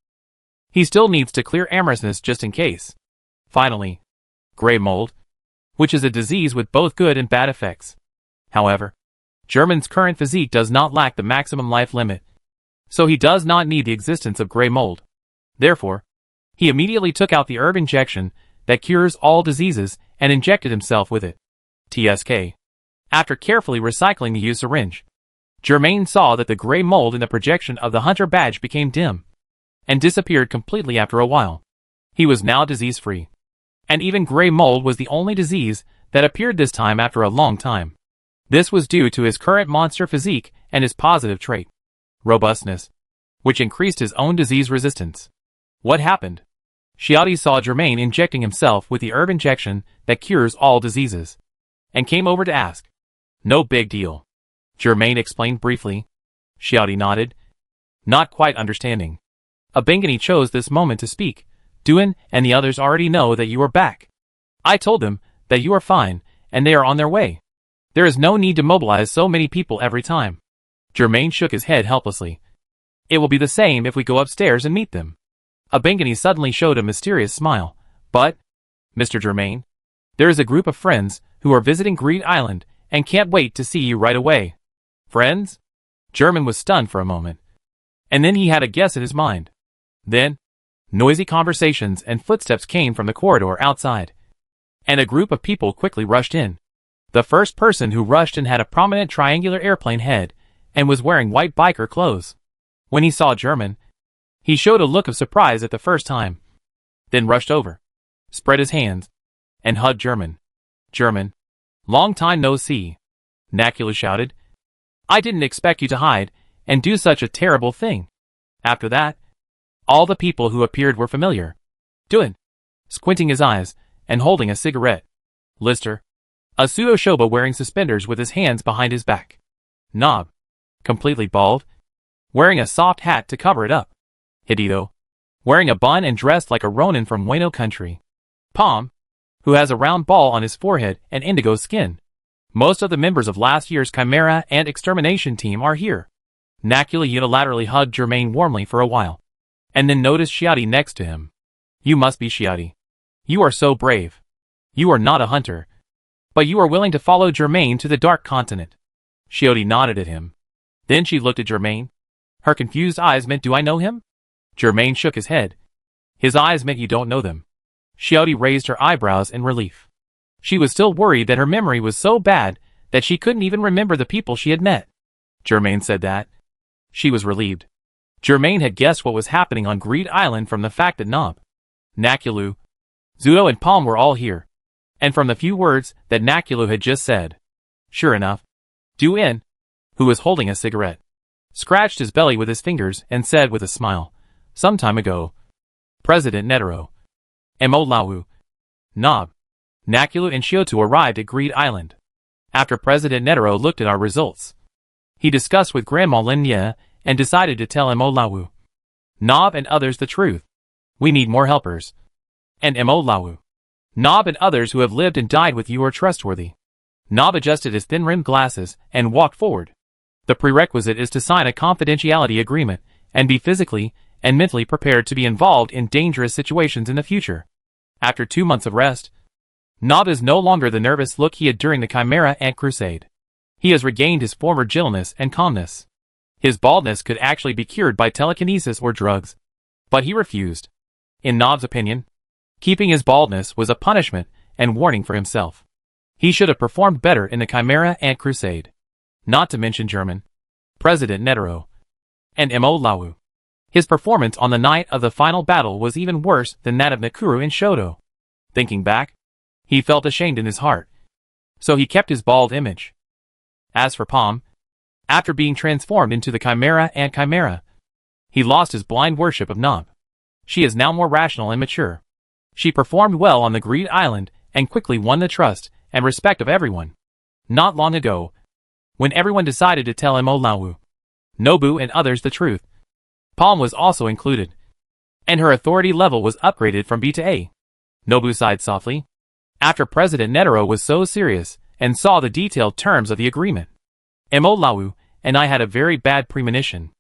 he still needs to clear amorousness just in case. Finally, Grey Mold, which is a disease with both good and bad effects. However, German's current physique does not lack the maximum life limit, so he does not need the existence of Grey Mold. Therefore, he immediately took out the herb injection that cures all diseases and injected himself with it. TSK. After carefully recycling the used syringe, Germain saw that the Grey Mold in the projection of the Hunter badge became dim, and disappeared completely after a while. He was now disease-free, and even Grey Mold was the only disease that appeared this time after a long time. This was due to his current monster physique and his positive trait, robustness, which increased his own disease resistance. What happened? Xiaodi saw Germain injecting himself with the herb injection that cures all diseases, and came over to ask. No big deal, Germain explained briefly. Xiaodi nodded, not quite understanding. A Bengani chose this moment to speak. Duan and the others already know that you are back. I told them that you are fine, and they are on their way. There is no need to mobilize so many people every time. Germain shook his head helplessly. It will be the same if we go upstairs and meet them. A Bengani suddenly showed a mysterious smile. But, Mr. Germain, there is a group of friends who are visiting Greed Island and can't wait to see you right away. Friends? German was stunned for a moment, and then he had a guess in his mind. Then, noisy conversations and footsteps came from the corridor outside, and a group of people quickly rushed in. The first person who rushed in had a prominent triangular airplane head and was wearing white biker clothes. When he saw German, he showed a look of surprise at the first time, then rushed over, spread his hands, and hugged German. German, long time no see, Nakula shouted. I didn't expect you to hide and do such a terrible thing. After that, all the people who appeared were familiar. Duan, squinting his eyes and holding a cigarette. Lister, a pseudo-shoba wearing suspenders with his hands behind his back. Nob, completely bald, wearing a soft hat to cover it up. Hidito, wearing a bun and dressed like a Ronin from Wano country. Palm, who has a round ball on his forehead and indigo skin. Most of the members of last year's Chimera and Extermination team are here. Nakula unilaterally hugged Germain warmly for a while, and then noticed Xiaodi next to him. You must be Xiaodi. You are so brave. You are not a hunter, but you are willing to follow Germain to the Dark Continent. Xiaodi nodded at him. Then she looked at Germain. Her confused eyes meant, do I know him? Germain shook his head. His eyes meant you don't know them. Xiaodi raised her eyebrows in relief. She was still worried that her memory was so bad that she couldn't even remember the people she had met. Germain said that. She was relieved. Germain had guessed what was happening on Greed Island from the fact that Nob, Nakulu, Zudo and Palm were all here, and from the few words that Nakulu had just said. Sure enough, Duan, who was holding a cigarette, scratched his belly with his fingers and said with a smile, some time ago, President Netero, Mo Lawu, Nob, Nakulu and Shiotu arrived at Greed Island. After President Netero looked at our results, he discussed with Grandma Linya and decided to tell Mo Lawu, Nob and others the truth. We need more helpers. And Mo Lawu, Nob and others who have lived and died with you are trustworthy. Nob adjusted his thin-rimmed glasses and walked forward. The prerequisite is to sign a confidentiality agreement and be physically and mentally prepared to be involved in dangerous situations in the future. After 2 months of rest, Nob is no longer the nervous look he had during the Chimera Ant Crusade. He has regained his former gentleness and calmness. His baldness could actually be cured by telekinesis or drugs. But he refused. In Nob's opinion, keeping his baldness was a punishment and warning for himself. He should have performed better in the Chimera Ant Crusade. Not to mention German President Netero and Mo Lawu. His performance on the night of the final battle was even worse than that of Nakuru in Shoto. Thinking back, he felt ashamed in his heart. So he kept his bald image. As for Palm, after being transformed into the Chimera Ant Chimera, he lost his blind worship of Nob. She is now more rational and mature. She performed well on the Greed Island and quickly won the trust and respect of everyone. Not long ago, when everyone decided to tell Mo Lawu, Nobu and others the truth, Palm was also included, and her authority level was upgraded from B to A. Nobu sighed softly, after President Netero was so serious and saw the detailed terms of the agreement. Mo Lawu and I had a very bad premonition.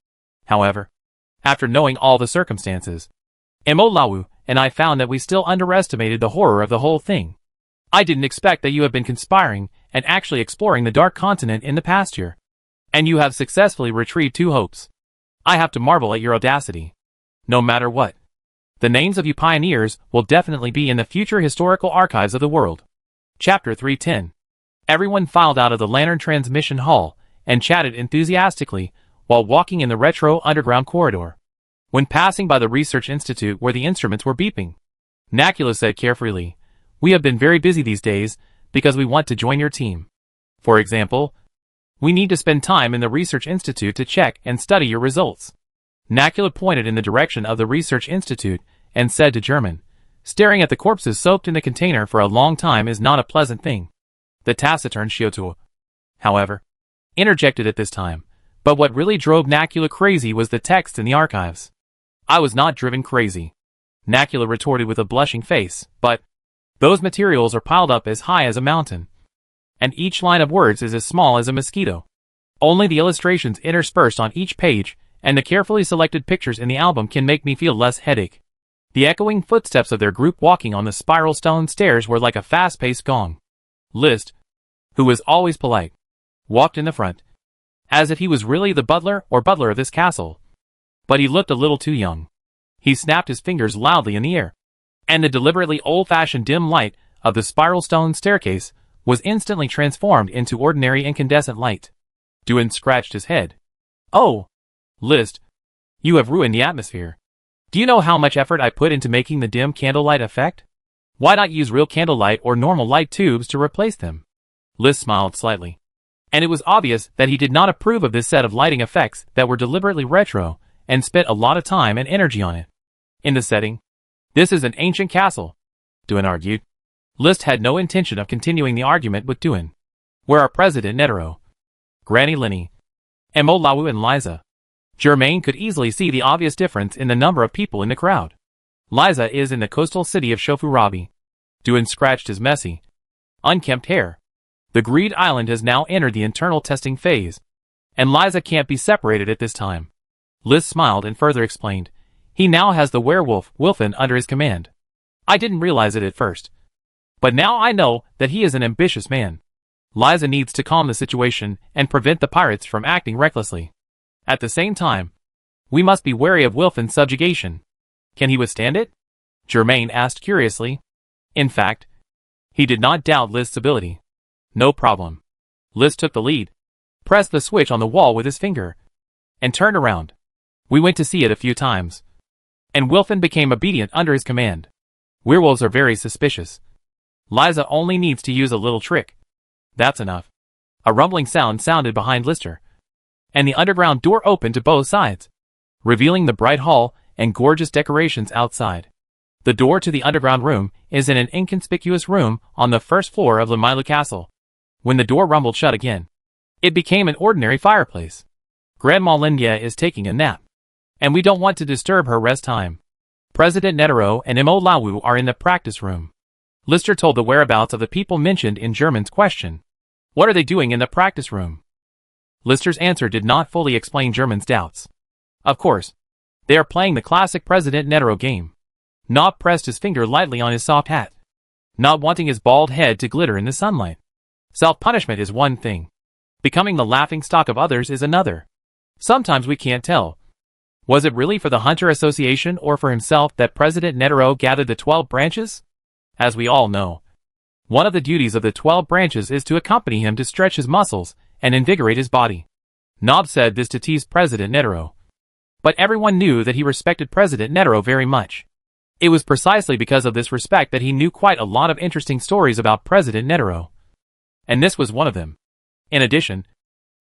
However, after knowing all the circumstances, Mo Lawu and I found that we still underestimated the horror of the whole thing. I didn't expect that you have been conspiring and actually exploring the Dark Continent in the past year. And you have successfully retrieved 2 hopes. I have to marvel at your audacity. No matter what, the names of you pioneers will definitely be in the future historical archives of the world. Chapter 310. Everyone filed out of the Lantern Transmission Hall and chatted enthusiastically while walking in the retro underground corridor. When passing by the Research Institute where the instruments were beeping, Nakula said carefree, "We have been very busy these days because we want to join your team. For example, we need to spend time in the Research Institute to check and study your results." Nakula pointed in the direction of the Research Institute and said to German, "Staring at the corpses soaked in the container for a long time is not a pleasant thing." The taciturn Shioto, however, interjected at this time, but what really drove Nakula crazy was the text in the archives. "I was not driven crazy," Nakula retorted with a blushing face, "but those materials are piled up as high as a mountain, and each line of words is as small as a mosquito. Only the illustrations interspersed on each page and the carefully selected pictures in the album can make me feel less headache." The echoing footsteps of their group walking on the spiral stone stairs were like a fast-paced gong. Liszt, who was always polite, walked in the front, as if he was really the butler of this castle. But he looked a little too young. He snapped his fingers loudly in the air, and the deliberately old-fashioned dim light of the spiral stone staircase was instantly transformed into ordinary incandescent light. Duan scratched his head. "Oh, Liszt, you have ruined the atmosphere. Do you know how much effort I put into making the dim candlelight effect? Why not use real candlelight or normal light tubes to replace them?" Liszt smiled slightly, and it was obvious that he did not approve of this set of lighting effects that were deliberately retro and spent a lot of time and energy on it. In the setting, this is an ancient castle, Duan argued. Liszt had no intention of continuing the argument with Duan. "Where are President Netero, Granny Linny, Mo Lawu and Liza?" Germain could easily see the obvious difference in the number of people in the crowd. "Liza is in the coastal city of Shofurabi." Duan scratched his messy, unkempt hair. "The Greed Island has now entered the internal testing phase, and Liza can't be separated at this time." Liszt smiled and further explained, "He now has the werewolf, Wilfin, under his command. I didn't realize it at first, but now I know that he is an ambitious man. Liza needs to calm the situation and prevent the pirates from acting recklessly. At the same time, we must be wary of Wilfin's subjugation. Can he withstand it?" Germain asked curiously. In fact, he did not doubt Liszt's ability. "No problem." Liszt took the lead, pressed the switch on the wall with his finger, and turned around. "We went to see it a few times, and Wilfin became obedient under his command. Werewolves are very suspicious. Liza only needs to use a little trick. That's enough." A rumbling sound sounded behind Lister, and the underground door opened to both sides, revealing the bright hall and gorgeous decorations outside. The door to the underground room is in an inconspicuous room on the first floor of Lamailu Castle. When the door rumbled shut again, it became an ordinary fireplace. "Grandma Lindia is taking a nap, and we don't want to disturb her rest time. President Netero and Mo Lawu are in the practice room." Lister told the whereabouts of the people mentioned in German's question. What are they doing in the practice room? Lister's answer did not fully explain German's doubts. Of course, they are playing the classic President Netero game. Nob pressed his finger lightly on his soft hat, not wanting his bald head to glitter in the sunlight. Self-punishment is one thing. Becoming the laughingstock of others is another. Sometimes we can't tell. Was it really for the Hunter Association or for himself that President Netero gathered the 12 branches? As we all know, one of the duties of the 12 branches is to accompany him to stretch his muscles and invigorate his body. Nob said this to tease President Netero. But everyone knew that he respected President Netero very much. It was precisely because of this respect that he knew quite a lot of interesting stories about President Netero. And this was one of them. In addition,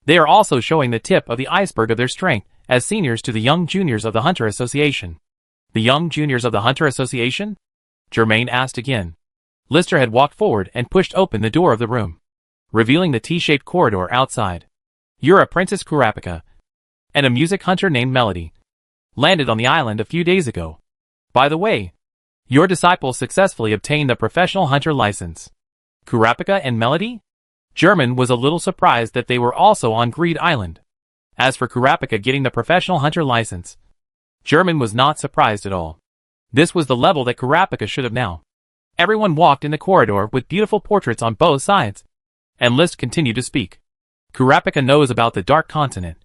they are also showing the tip of the iceberg of their strength as seniors to the young juniors of the Hunter Association. The young juniors of the Hunter Association? Germain asked again. Lister had walked forward and pushed open the door of the room, revealing the T-shaped corridor outside. You're a Princess Kurapika, and a music hunter named Melody. Landed on the island a few days ago. By the way, your disciples successfully obtained the professional hunter license. Kurapika and Melody? German was a little surprised that they were also on Greed Island. As for Kurapika getting the professional hunter license, German was not surprised at all. This was the level that Kurapika should have now. Everyone walked in the corridor with beautiful portraits on both sides, and List continued to speak. Kurapika knows about the Dark Continent,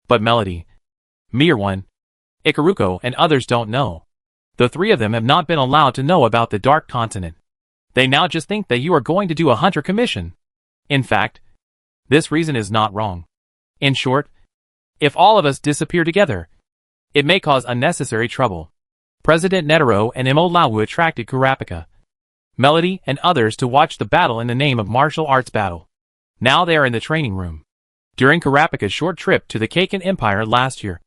but Melody, Mirwan, Ikaruko and others don't know. The three of them have not been allowed to know about the Dark Continent. They now just think that you are going to do a hunter commission. In fact, this reason is not wrong. In short, if all of us disappear together, it may cause unnecessary trouble. President Netero and Imo Lawu attracted Kurapika, Melody and others to watch the battle in the name of martial arts battle. Now they are in the training room. During Kurapika's short trip to the Kaken Empire last year,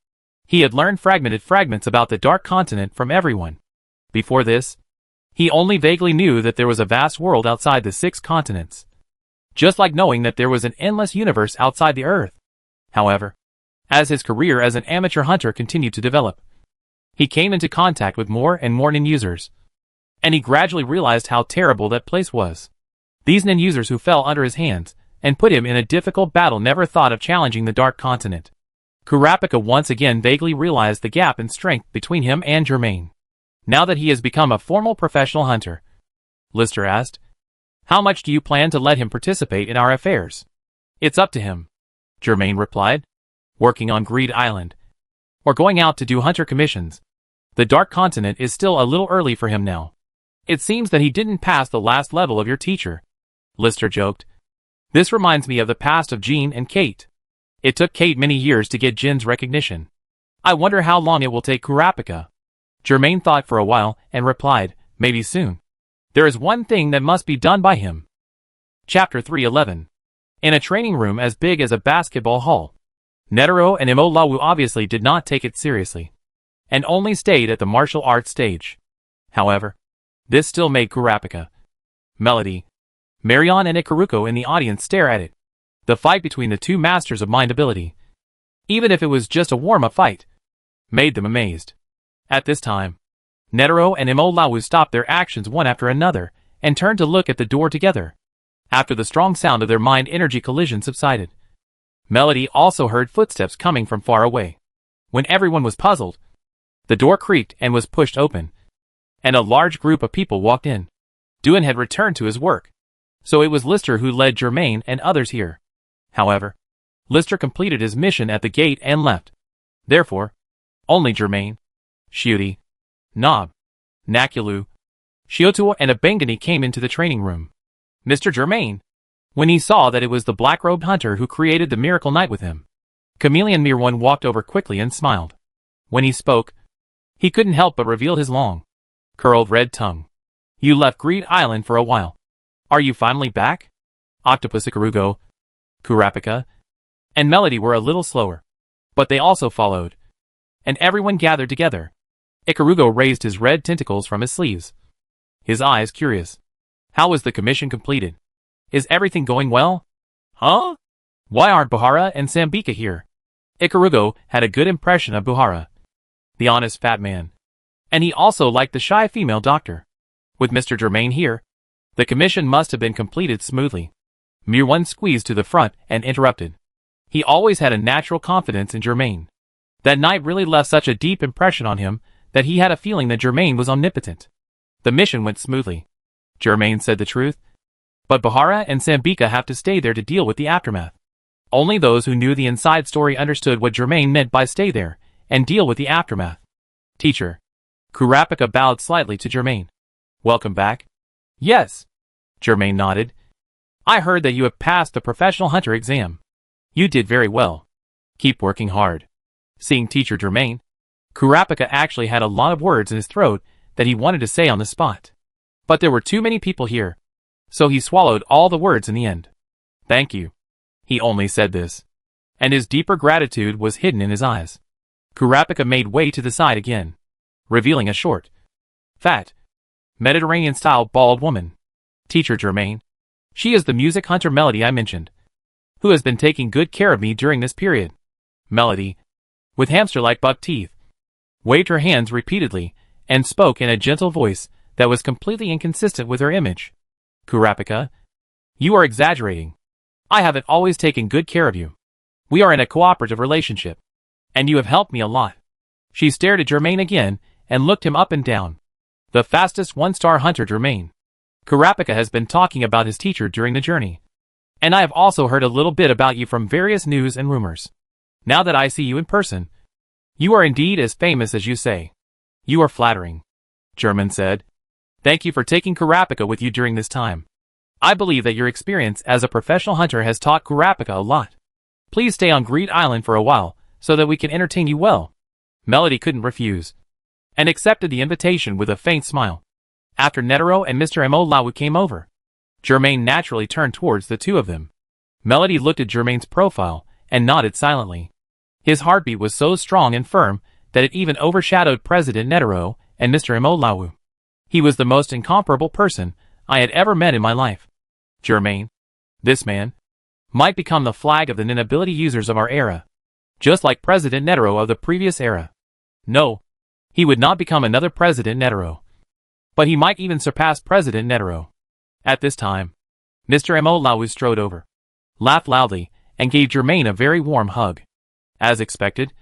he had learned fragmented fragments about the Dark Continent from everyone. Before this, he only vaguely knew that there was a vast world outside the 6 continents. Just like knowing that there was an endless universe outside the Earth. However, as his career as an amateur hunter continued to develop, he came into contact with more and more nin users, and he gradually realized how terrible that place was. These nin users who fell under his hands and put him in a difficult battle never thought of challenging the Dark Continent. Kurapika once again vaguely realized the gap in strength between him and Germain. Now that he has become a formal professional hunter, Lister asked, how much do you plan to let him participate in our affairs? It's up to him, Germain replied. Working on Greed Island, or going out to do hunter commissions. The Dark Continent is still a little early for him now. It seems that he didn't pass the last level of your teacher, Lister joked. This reminds me of the past of Jean and Kate. It took Kate many years to get Jin's recognition. I wonder how long it will take Kurapika. Germain thought for a while and replied, maybe soon. There is one thing that must be done by him. Chapter 311. In a training room as big as a basketball hall, Netero and Imo Lawu obviously did not take it seriously, and only stayed at the martial arts stage. However, this still made Kurapika, Melody, Marion and Ikaruko in the audience stare at it. The fight between the two masters of mind ability, even if it was just a warm-up fight, made them amazed. At this time, Netero and Imo Lawu stopped their actions one after another and turned to look at the door together. After the strong sound of their mind energy collision subsided, Melody also heard footsteps coming from far away. When everyone was puzzled, the door creaked and was pushed open, and a large group of people walked in. Duan had returned to his work, so it was Lister who led Germain and others here. However, Lister completed his mission at the gate and left. Therefore, only Germain, Shiuti, Nob, Nakulu, Shiotua and Abengani came into the training room. Mr. Germain, when he saw that it was the black-robed hunter who created the miracle night with him, Chameleon Mirwan walked over quickly and smiled. When he spoke, he couldn't help but reveal his long, curled red tongue. You left Greed Island for a while. Are you finally back? Octopus Ikarugo, Kurapika, and Melody were a little slower, but they also followed, and everyone gathered together. Ikarugo raised his red tentacles from his sleeves, his eyes curious. How was the commission completed? Is everything going well? Huh? Why aren't Buhara and Sambika here? Ikarugo had a good impression of Buhara, the honest fat man, and he also liked the shy female doctor. With Mr. Germain here, The commission must have been completed smoothly. Mere one squeeze to the front and interrupted. He always had a natural confidence in Germain. That night really left such a deep impression on him that he had a feeling that Germain was omnipotent. The mission went smoothly. Germain said the truth. But Bahara and Sambika have to stay there to deal with the aftermath. Only those who knew the inside story understood what Germain meant by stay there and deal with the aftermath. Teacher. Kurapika bowed slightly to Germain. Welcome back. Yes. Germain nodded. I heard that you have passed the professional hunter exam. You did very well. Keep working hard. Seeing Teacher Germain, Kurapika actually had a lot of words in his throat that he wanted to say on the spot. But there were too many people here, so he swallowed all the words in the end. Thank you. He only said this, and his deeper gratitude was hidden in his eyes. Kurapika made way to the side again, revealing a short, fat, Mediterranean-style bald woman. Teacher Germain. She is the music hunter Melody I mentioned, who has been taking good care of me during this period. Melody, with hamster-like buck teeth, waved her hands repeatedly and spoke in a gentle voice that was completely inconsistent with her image. Kurapika, you are exaggerating. I haven't always taken good care of you. We are in a cooperative relationship, and you have helped me a lot. She stared at Germain again and looked him up and down. The fastest one-star hunter Germain. Kurapika has been talking about his teacher during the journey. And I have also heard a little bit about you from various news and rumors. Now that I see you in person, you are indeed as famous as you say. You are flattering. Germain said. Thank you for taking Kurapika with you during this time. I believe that your experience as a professional hunter has taught Kurapika a lot. Please stay on Greed Island for a while, so that we can entertain you well. Melody couldn't refuse, and accepted the invitation with a faint smile. After Netero and Mr. Mo came over, Germain naturally turned towards the two of them. Melody looked at Germain's profile and nodded silently. His heartbeat was so strong and firm that it even overshadowed President Netero and Mr. Mo. He was the most incomparable person I had ever met in my life. Germain, this man, might become the flag of the ninability users of our era, just like President Netero of the previous era. No, he would not become another President Netero, but he might even surpass President Netero. At this time, Mr. Mo strode over, laughed loudly, and gave Germain a very warm hug. As expected,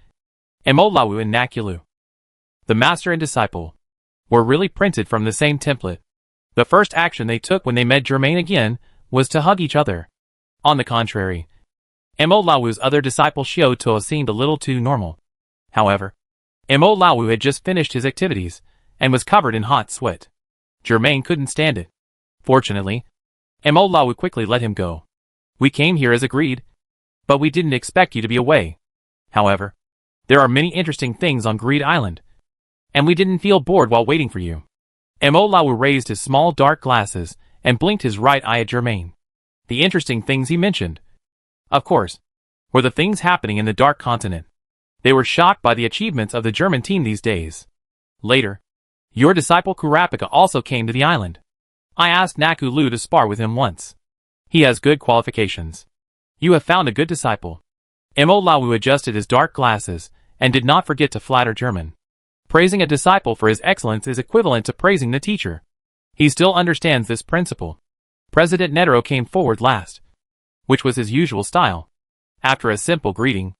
Mo and Nakulu, the master and disciple, were really printed from the same template. The first action they took when they met Germain again was to hug each other. On the contrary, Mo other disciple Xiao Toa seemed a little too normal. However, Mo had just finished his activities and was covered in hot sweat. Germain couldn't stand it. Fortunately, Mo quickly let him go. We came here as agreed, but we didn't expect you to be away. However, there are many interesting things on Greed Island, and we didn't feel bored while waiting for you. Mo raised his small dark glasses and blinked his right eye at Germain. The interesting things he mentioned, of course, were the things happening in the Dark Continent. They were shocked by the achievements of the German team these days. Later, your disciple Kurapika also came to the island. I asked Nakulu to spar with him once. He has good qualifications. You have found a good disciple. Mo adjusted his dark glasses and did not forget to flatter German. Praising a disciple for his excellence is equivalent to praising the teacher. He still understands this principle. President Netero came forward last, which was his usual style. After a simple greeting,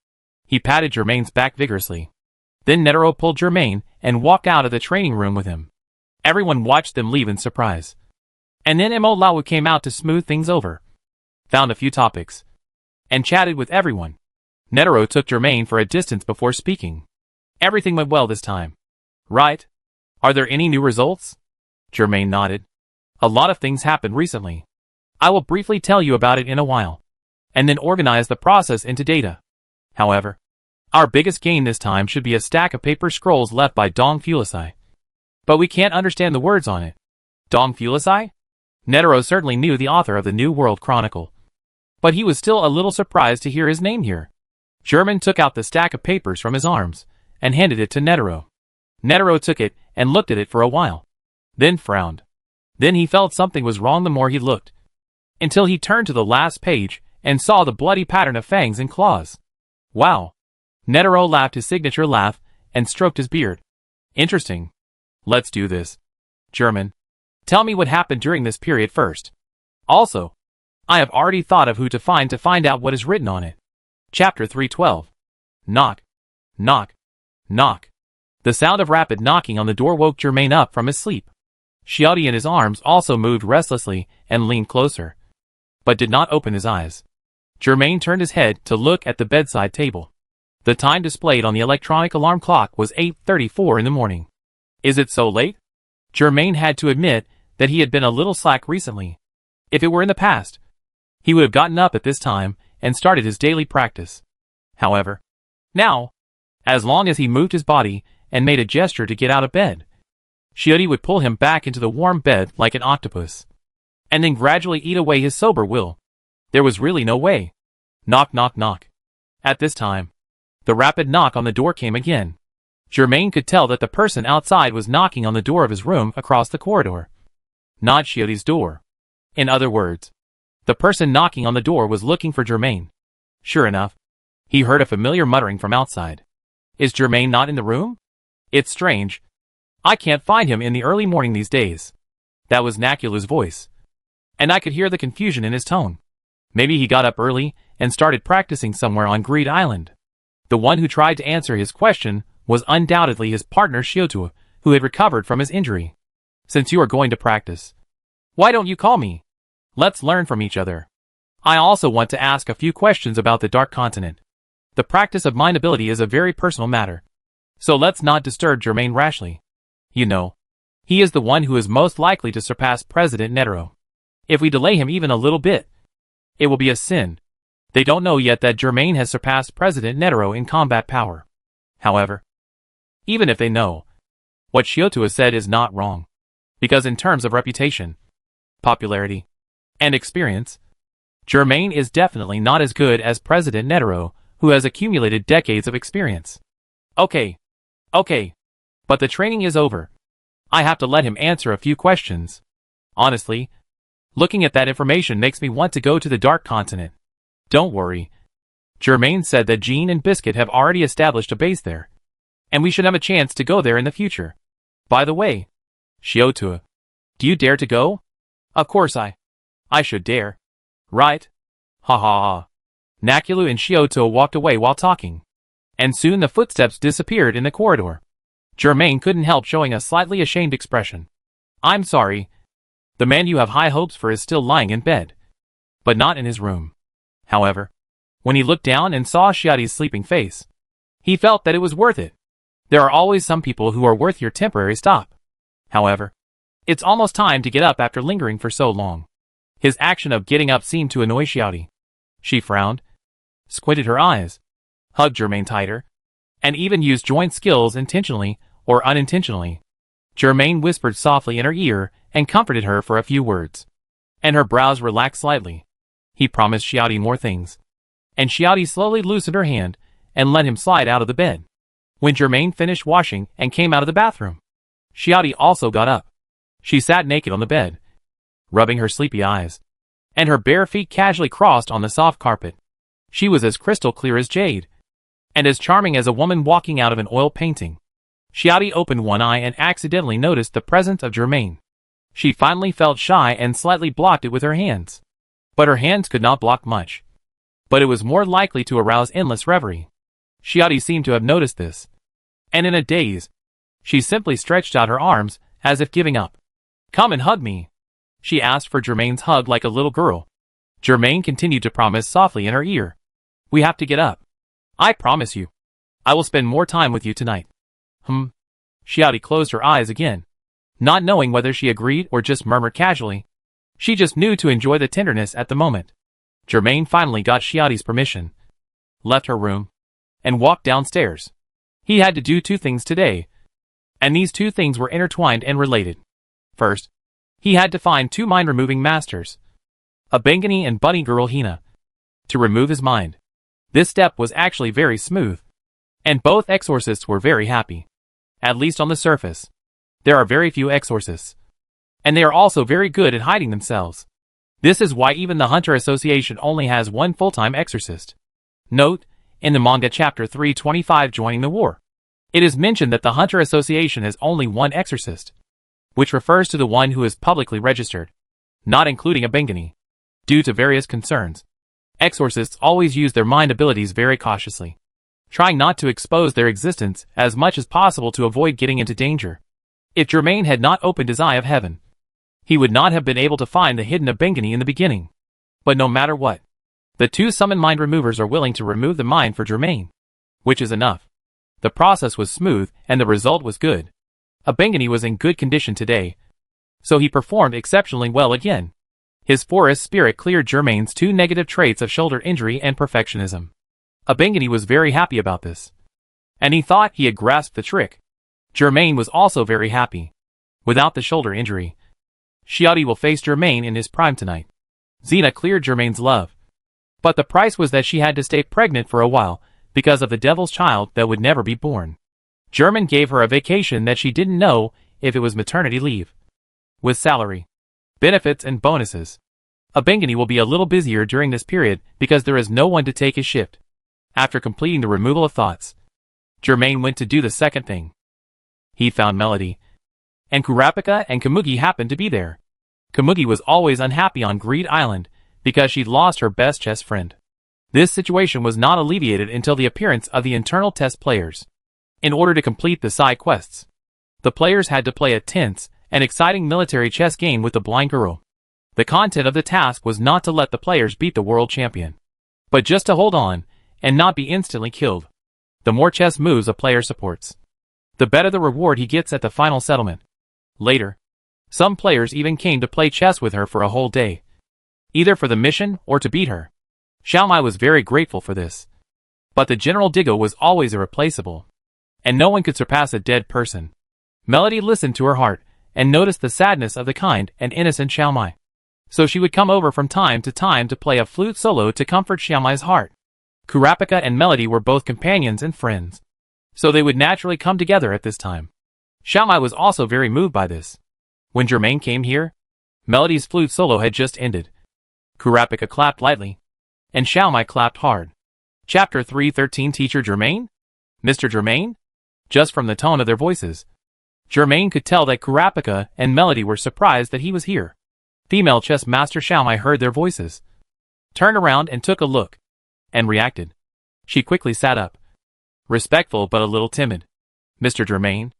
he patted Germain's back vigorously. Then Netero pulled Germain and walked out of the training room with him. Everyone watched them leave in surprise. And then Mo came out to smooth things over, found a few topics, and chatted with everyone. Netero took Germain for a distance before speaking. Everything went well this time, right? Are there any new results? Germain nodded. A lot of things happened recently. I will briefly tell you about it in a while, and then organize the process into data. However, our biggest gain this time should be a stack of paper scrolls left by Dong Fulisai. But we can't understand the words on it. Dong Fulisai? Netero certainly knew the author of the New World Chronicle, but he was still a little surprised to hear his name here. German took out the stack of papers from his arms and handed it to Netero. Netero took it and looked at it for a while, then frowned. Then he felt something was wrong the more he looked, until he turned to the last page and saw the bloody pattern of fangs and claws. Wow! Netero laughed his signature laugh and stroked his beard. Interesting. Let's do this. German, Tell me what happened during this period first. Also, I have already thought of who to find out what is written on it. Chapter 312. Knock. Knock. Knock. The sound of rapid knocking on the door woke Germain up from his sleep. Xiaodi in his arms also moved restlessly and leaned closer, but did not open his eyes. Germain turned his head to look at the bedside table. The time displayed on the electronic alarm clock was 8:34 in the morning. Is it so late? Germain had to admit that he had been a little slack recently. If it were in the past, he would have gotten up at this time and started his daily practice. However, now, as long as he moved his body and made a gesture to get out of bed, Xiaodi would pull him back into the warm bed like an octopus, and then gradually eat away his sober will. There was really no way. Knock, knock, knock. At this time, the rapid knock on the door came again. Germain could tell that the person outside was knocking on the door of his room across the corridor, not Xiaodi's door. In other words, the person knocking on the door was looking for Germain. Sure enough, he heard a familiar muttering from outside. Is Germain not in the room? It's strange. I can't find him in the early morning these days. That was Nakula's voice, and I could hear the confusion in his tone. Maybe he got up early and started practicing somewhere on Greed Island. The one who tried to answer his question was undoubtedly his partner Xiaotu, who had recovered from his injury. Since you are going to practice, why don't you call me? Let's learn from each other. I also want to ask a few questions about the Dark Continent. The practice of mind ability is a very personal matter, so let's not disturb Germain rashly. You know, he is the one who is most likely to surpass President Netero. If we delay him even a little bit, it will be a sin. They don't know yet that Germain has surpassed President Netero in combat power. However, even if they know, what Xiaotu has said is not wrong. Because in terms of reputation, popularity, and experience, Germain is definitely not as good as President Netero, who has accumulated decades of experience. Okay. But the training is over. I have to let him answer a few questions. Honestly, looking at that information makes me want to go to the Dark Continent. Don't worry. Germain said that Jean and Biscuit have already established a base there, and we should have a chance to go there in the future. By the way, Xiaotu, do you dare to go? Of course I should dare. Right? Ha ha ha. Nakulu and Xiaotu walked away while talking, and soon the footsteps disappeared in the corridor. Germain couldn't help showing a slightly ashamed expression. I'm sorry. The man you have high hopes for is still lying in bed, but not in his room. However, when he looked down and saw Xiaodi's sleeping face, he felt that it was worth it. There are always some people who are worth your temporary stop. However, it's almost time to get up after lingering for so long. His action of getting up seemed to annoy Xiaodi. She frowned, squinted her eyes, hugged Germain tighter, and even used joint skills intentionally or unintentionally. Germain whispered softly in her ear and comforted her for a few words, and her brows relaxed slightly. He promised Xiaodi more things, and Xiaodi slowly loosened her hand and let him slide out of the bed. When Germain finished washing and came out of the bathroom, Xiaodi also got up. She sat naked on the bed, rubbing her sleepy eyes, and her bare feet casually crossed on the soft carpet. She was as crystal clear as jade, and as charming as a woman walking out of an oil painting. Xiaodi opened one eye and accidentally noticed the presence of Germain. She finally felt shy and slightly blocked it with her hands. But her hands could not block much. But it was more likely to arouse endless reverie. Xiaodi seemed to have noticed this, and in a daze, she simply stretched out her arms as if giving up. Come and hug me. She asked for Germain's hug like a little girl. Germain continued to promise softly in her ear. We have to get up. I promise you. I will spend more time with you tonight. Xiaodi closed her eyes again, not knowing whether she agreed or just murmured casually. She just knew to enjoy the tenderness at the moment. Germain finally got Xiaodi's permission, left her room, and walked downstairs. He had to do two things today, and these two things were intertwined and related. First, he had to find two mind-removing masters, a Bengani and bunny girl Hina, to remove his mind. This step was actually very smooth, and both exorcists were very happy. At least on the surface. There are very few exorcists, and they are also very good at hiding themselves. This is why even the Hunter Association only has one full-time exorcist. Note, in the manga chapter 325 Joining the War, it is mentioned that the Hunter Association has only one exorcist, which refers to the one who is publicly registered, not including a Bengani. Due to various concerns, exorcists always use their mind abilities very cautiously, trying not to expose their existence as much as possible to avoid getting into danger. If Germain had not opened his eye of heaven, he would not have been able to find the hidden Bengani in the beginning. But no matter what, the two summoned mind removers are willing to remove the mind for Germain, which is enough. The process was smooth and the result was good. Bengani was in good condition today, so he performed exceptionally well again. His forest spirit cleared Germain's two negative traits of shoulder injury and perfectionism. Bengani was very happy about this, and he thought he had grasped the trick. Germain was also very happy. Without the shoulder injury, Xiaodi will face Germain in his prime tonight. Xena cleared Germain's love, but the price was that she had to stay pregnant for a while because of the devil's child that would never be born. Germain gave her a vacation that she didn't know if it was maternity leave, with salary, benefits and bonuses. Bengani will be a little busier during this period because there is no one to take his shift. After completing the removal of thoughts, Germain went to do the second thing. He found Melody, and Kurapika and Kamugi happened to be there. Kamugi was always unhappy on Greed Island because she'd lost her best chess friend. This situation was not alleviated until the appearance of the internal test players. In order to complete the side quests, the players had to play a tense and exciting military chess game with the blind girl. The content of the task was not to let the players beat the world champion, but just to hold on and not be instantly killed. The more chess moves a player supports, the better the reward he gets at the final settlement. Later, some players even came to play chess with her for a whole day, either for the mission or to beat her. Xiaomai was very grateful for this. But the General Diggo was always irreplaceable, and no one could surpass a dead person. Melody listened to her heart and noticed the sadness of the kind and innocent Xiaomai. So she would come over from time to play a flute solo to comfort Xiaomai's heart. Kurapika and Melody were both companions and friends, so they would naturally come together at this time. Xiaomai was also very moved by this. When Germain came here, Melody's flute solo had just ended. Kurapika clapped lightly, and Xiaomai clapped hard. Chapter 313 Teacher Germain? Mr. Germain? Just from the tone of their voices, Germain could tell that Kurapika and Melody were surprised that he was here. Female chess master Xiaomai heard their voices, turned around and took a look, and reacted. She quickly sat up, respectful but a little timid. Mr. Germain?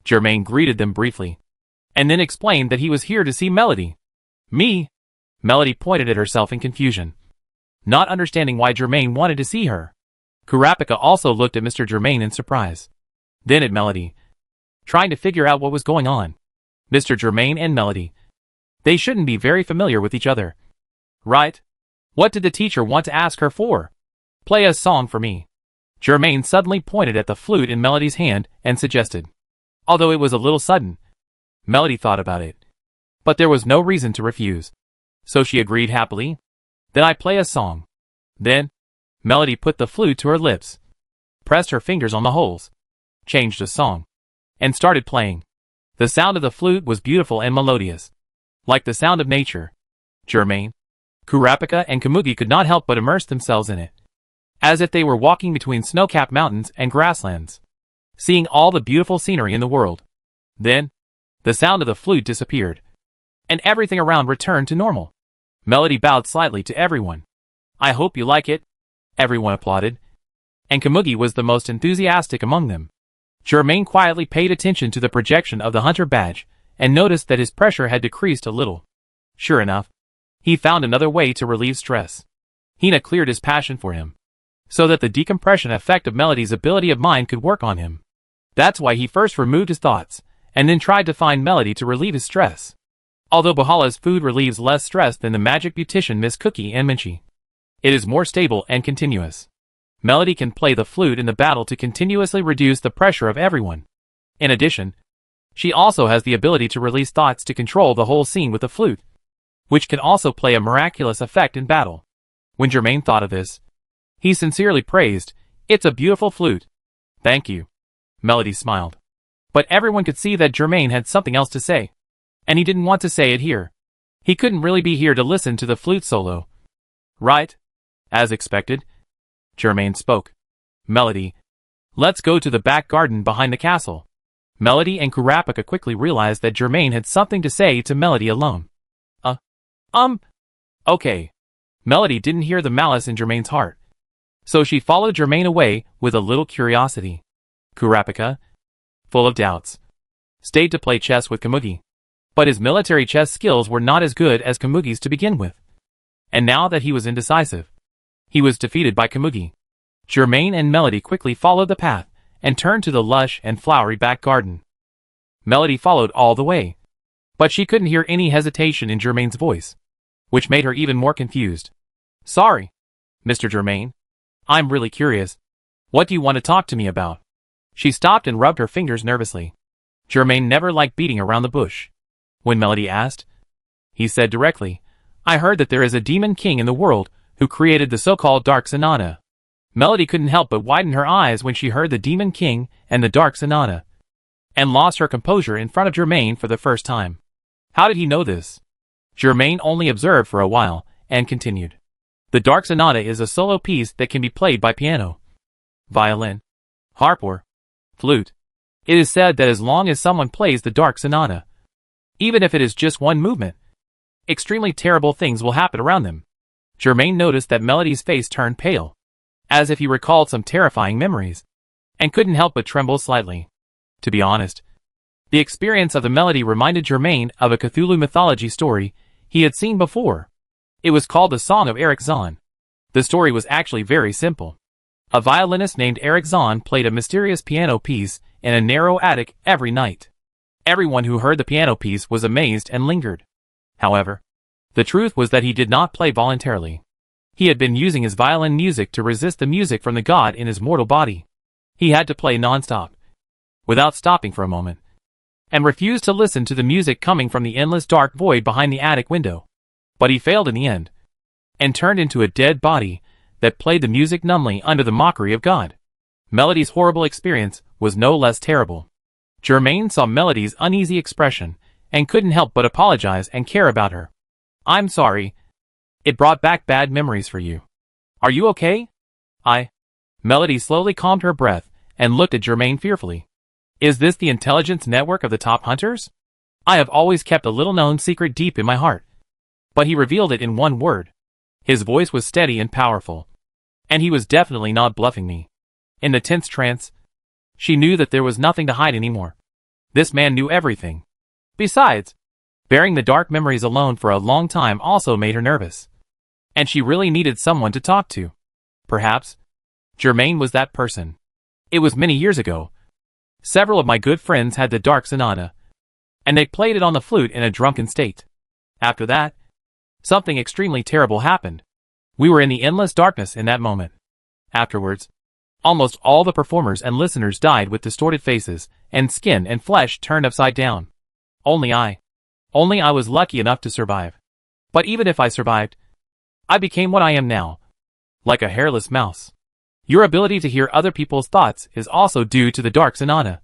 Germain greeted them briefly, and then explained that he was here to see Melody. Me? Melody pointed at herself in confusion, not understanding why Germain wanted to see her. Kurapika also looked at Mr. Germain in surprise, then at Melody, trying to figure out what was going on. Mr. Germain and Melody, they shouldn't be very familiar with each other, right? What did the teacher want to ask her for? Play a song for me. Germain suddenly pointed at the flute in Melody's hand and suggested. Although it was a little sudden, Melody thought about it, but there was no reason to refuse. So she agreed happily. Then I play a song. Then, Melody put the flute to her lips, pressed her fingers on the holes, changed a song, and started playing. The sound of the flute was beautiful and melodious, like the sound of nature. Germain, Kurapika and Kamugi could not help but immerse themselves in it, as if they were walking between snow-capped mountains and grasslands, seeing all the beautiful scenery in the world. Then, the sound of the flute disappeared, and everything around returned to normal. Melody bowed slightly to everyone. I hope you like it. Everyone applauded, and Kamugi was the most enthusiastic among them. Germain quietly paid attention to the projection of the hunter badge and noticed that his pressure had decreased a little. Sure enough, he found another way to relieve stress. Hina cleared his passion for him, so that the decompression effect of Melody's ability of mind could work on him. That's why he first removed his thoughts, and then tried to find Melody to relieve his stress. Although Bahala's food relieves less stress than the magic beautician Miss Cookie and Minchi, it is more stable and continuous. Melody can play the flute in the battle to continuously reduce the pressure of everyone. In addition, she also has the ability to release thoughts to control the whole scene with the flute, which can also play a miraculous effect in battle. When Germain thought of this, he sincerely praised, "It's a beautiful flute." "Thank you." Melody smiled. But everyone could see that Germain had something else to say, and he didn't want to say it here. He couldn't really be here to listen to the flute solo. Right? As expected, Germain spoke. Melody, let's go to the back garden behind the castle. Melody and Kurapika quickly realized that Germain had something to say to Melody alone. Okay. Melody didn't hear the malice in Germain's heart, so she followed Germain away with a little curiosity. Kurapika, full of doubts, stayed to play chess with Kamugi. But his military chess skills were not as good as Kamugi's to begin with. And now that he was indecisive, he was defeated by Kamugi. Germain and Melody quickly followed the path and turned to the lush and flowery back garden. Melody followed all the way, but she couldn't hear any hesitation in Germain's voice, which made her even more confused. Sorry, Mr. Germain. I'm really curious. What do you want to talk to me about? She stopped and rubbed her fingers nervously. Germain never liked beating around the bush. When Melody asked, he said directly, I heard that there is a demon king in the world who created the so-called Dark Sonata. Melody couldn't help but widen her eyes when she heard the demon king and the Dark Sonata, and lost her composure in front of Germain for the first time. How did he know this? Germain only observed for a while, and continued. The Dark Sonata is a solo piece that can be played by piano, violin, harp or flute. It is said that as long as someone plays the Dark Sonata, even if it is just one movement, extremely terrible things will happen around them. Germain noticed that Melody's face turned pale, as if he recalled some terrifying memories, and couldn't help but tremble slightly. To be honest, the experience of the melody reminded Germain of a Cthulhu mythology story he had seen before. It was called The Song of Eric Zahn. The story was actually very simple. A violinist named Eric Zahn played a mysterious piano piece in a narrow attic every night. Everyone who heard the piano piece was amazed and lingered. However, the truth was that he did not play voluntarily. He had been using his violin music to resist the music from the god in his mortal body. He had to play non-stop, without stopping for a moment, and refused to listen to the music coming from the endless dark void behind the attic window. But he failed in the end, and turned into a dead body that played the music numbly under the mockery of God. Melody's horrible experience was no less terrible. Germain saw Melody's uneasy expression, and couldn't help but apologize and care about her. I'm sorry. It brought back bad memories for you. Are you okay? Melody slowly calmed her breath, and looked at Germain fearfully. Is this the intelligence network of the top hunters? I have always kept a little-known secret deep in my heart. But he revealed it in one word. His voice was steady and powerful, and he was definitely not bluffing me. In the tense trance, she knew that there was nothing to hide anymore. This man knew everything. Besides, bearing the dark memories alone for a long time also made her nervous, and she really needed someone to talk to. Perhaps Germain was that person. It was many years ago. Several of my good friends had the Dark Sonata, and they played it on the flute in a drunken state. After that, something extremely terrible happened. We were in the endless darkness in that moment. Afterwards, almost all the performers and listeners died with distorted faces, and skin and flesh turned upside down. Only I was lucky enough to survive. But even if I survived, I became what I am now, like a hairless mouse. Your ability to hear other people's thoughts is also due to the Dark Sonata,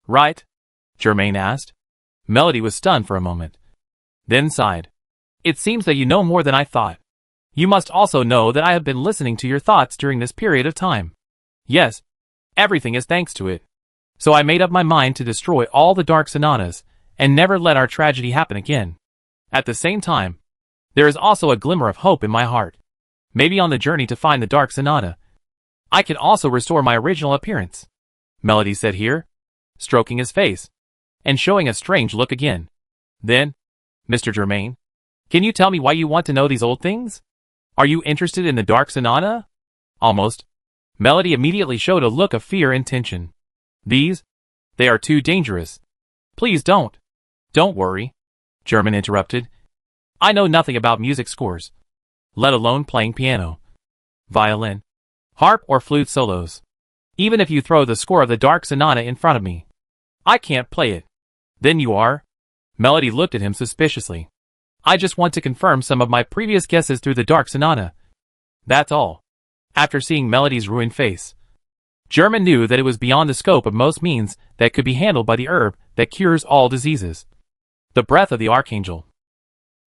right? Germain asked. Melody was stunned for a moment, then sighed. It seems that you know more than I thought. You must also know that I have been listening to your thoughts during this period of time. Yes, everything is thanks to it. So I made up my mind to destroy all the Dark Sonatas, and never let our tragedy happen again. At the same time, there is also a glimmer of hope in my heart. Maybe on the journey to find the Dark Sonata, I can also restore my original appearance. Melody said here, stroking his face, and showing a strange look again. Then, Mr. Germain, can you tell me why you want to know these old things? Are you interested in the Dark Sonata? Almost. Melody immediately showed a look of fear and tension. They are too dangerous. Please don't. Don't worry, Germain interrupted. I know nothing about music scores, let alone playing piano, violin, harp or flute solos. Even if you throw the score of the Dark Sonata in front of me, I can't play it. Then you are? Melody looked at him suspiciously. I just want to confirm some of my previous guesses through the Dark Sonata. That's all. After seeing Melody's ruined face, Germain knew that it was beyond the scope of most means that could be handled by the herb that cures all diseases. The breath of the archangel,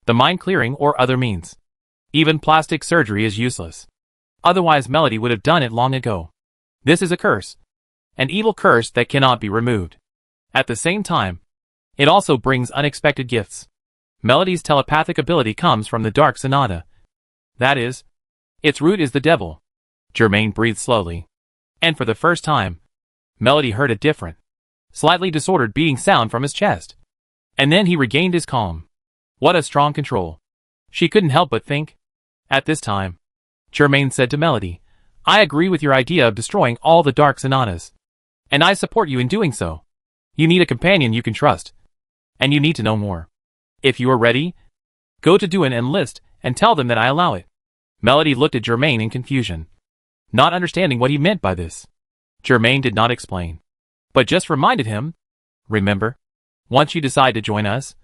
the mind clearing or other means. Even plastic surgery is useless. Otherwise Melody would have done it long ago. This is a curse. An evil curse that cannot be removed. At the same time, it also brings unexpected gifts. Melody's telepathic ability comes from the Dark Sonata. That is, its root is the devil. Germain breathed slowly. And for the first time, Melody heard a different, slightly disordered beating sound from his chest. And then he regained his calm. What a strong control. She couldn't help but think. At this time, Germain said to Melody, I agree with your idea of destroying all the Dark Sonatas. And I support you in doing so. You need a companion you can trust. And you need to know more. If you are ready, go to Duan and List and tell them that I allow it. Melody looked at Germain in confusion, not understanding what he meant by this. Germain did not explain, but just reminded him, remember, once you decide to join us,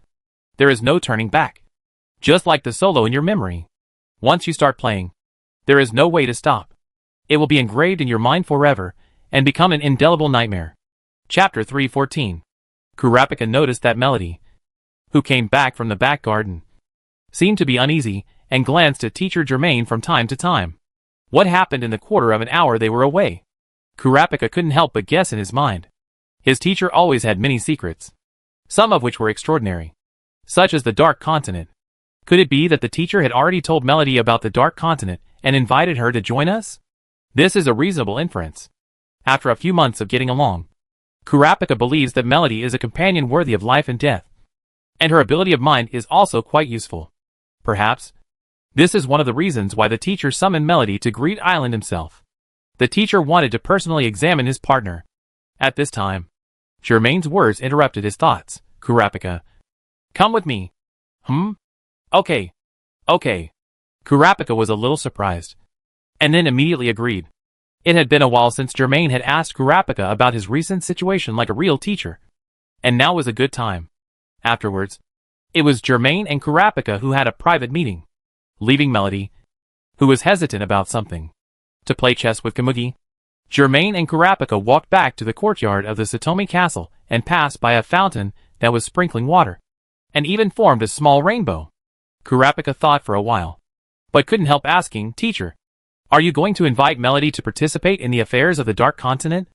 there is no turning back. Just like the solo in your memory. Once you start playing, there is no way to stop. It will be engraved in your mind forever and become an indelible nightmare. Chapter 3:14. Kurapika noticed that Melody, who came back from the back garden, seemed to be uneasy and glanced at teacher Germain from time to time. What happened in the quarter of an hour they were away? Kurapika couldn't help but guess in his mind. His teacher always had many secrets, some of which were extraordinary, such as the Dark Continent. Could it be that the teacher had already told Melody about the Dark Continent and invited her to join us? This is a reasonable inference. After a few months of getting along, Kurapika believes that Melody is a companion worthy of life and death, and her ability of mind is also quite useful. Perhaps this is one of the reasons why the teacher summoned Melody to Greed Island himself. The teacher wanted to personally examine his partner. At this time, Germain's words interrupted his thoughts. Kurapika, come with me. Okay. Kurapika was a little surprised, and then immediately agreed. It had been a while since Germain had asked Kurapika about his recent situation like a real teacher, and now was a good time. Afterwards, it was Germain and Kurapika who had a private meeting. Leaving Melody, who was hesitant about something, to play chess with Kamugi, Germain and Kurapika walked back to the courtyard of the Satomi castle and passed by a fountain that was sprinkling water, and even formed a small rainbow. Kurapika thought for a while, but couldn't help asking, Teacher, are you going to invite Melody to participate in the affairs of the Dark Continent?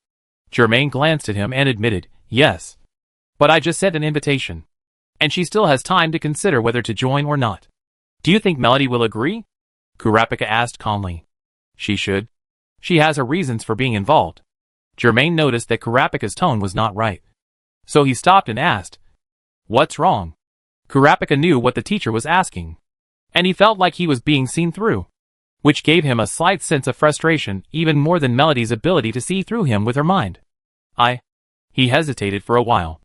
Germain glanced at him and admitted, yes. But I just sent an invitation, and she still has time to consider whether to join or not. Do you think Melody will agree? Kurapika asked calmly. She should. She has her reasons for being involved. Germain noticed that Kurapika's tone was not right, so he stopped and asked, what's wrong? Kurapika knew what the teacher was asking, and he felt like he was being seen through, which gave him a slight sense of frustration, even more than Melody's ability to see through him with her mind. He hesitated for a while,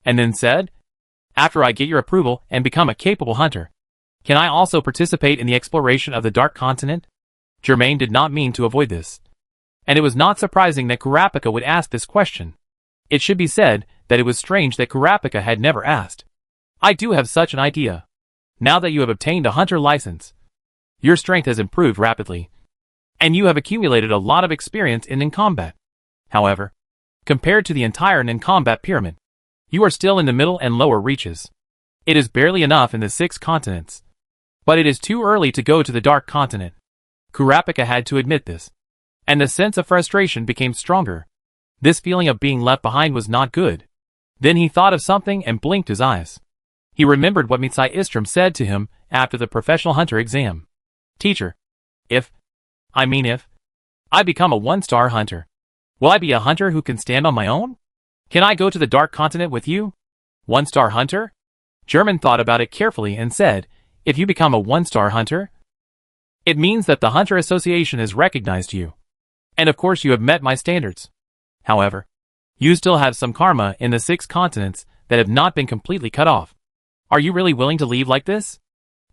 and then said, after I get your approval and become a capable hunter, can I also participate in the exploration of the Dark Continent? Germain did not mean to avoid this, and it was not surprising that Kurapika would ask this question. It should be said that it was strange that Kurapika had never asked. I do have such an idea. Now that you have obtained a hunter license, your strength has improved rapidly, and you have accumulated a lot of experience in combat. However, compared to the entire combat pyramid, you are still in the middle and lower reaches. It is barely enough in the 6 continents, but it is too early to go to the Dark Continent. Kurapika had to admit this, and the sense of frustration became stronger. This feeling of being left behind was not good. Then he thought of something and blinked his eyes. He remembered what Mitsai Istrom said to him after the professional hunter exam. Teacher, if I become a 1-star hunter, will I be a hunter who can stand on my own? Can I go to the Dark Continent with you? 1-star hunter? German thought about it carefully and said, if you become a 1-star hunter, it means that the Hunter Association has recognized you. And of course you have met my standards. However, you still have some karma in the 6 continents that have not been completely cut off. Are you really willing to leave like this?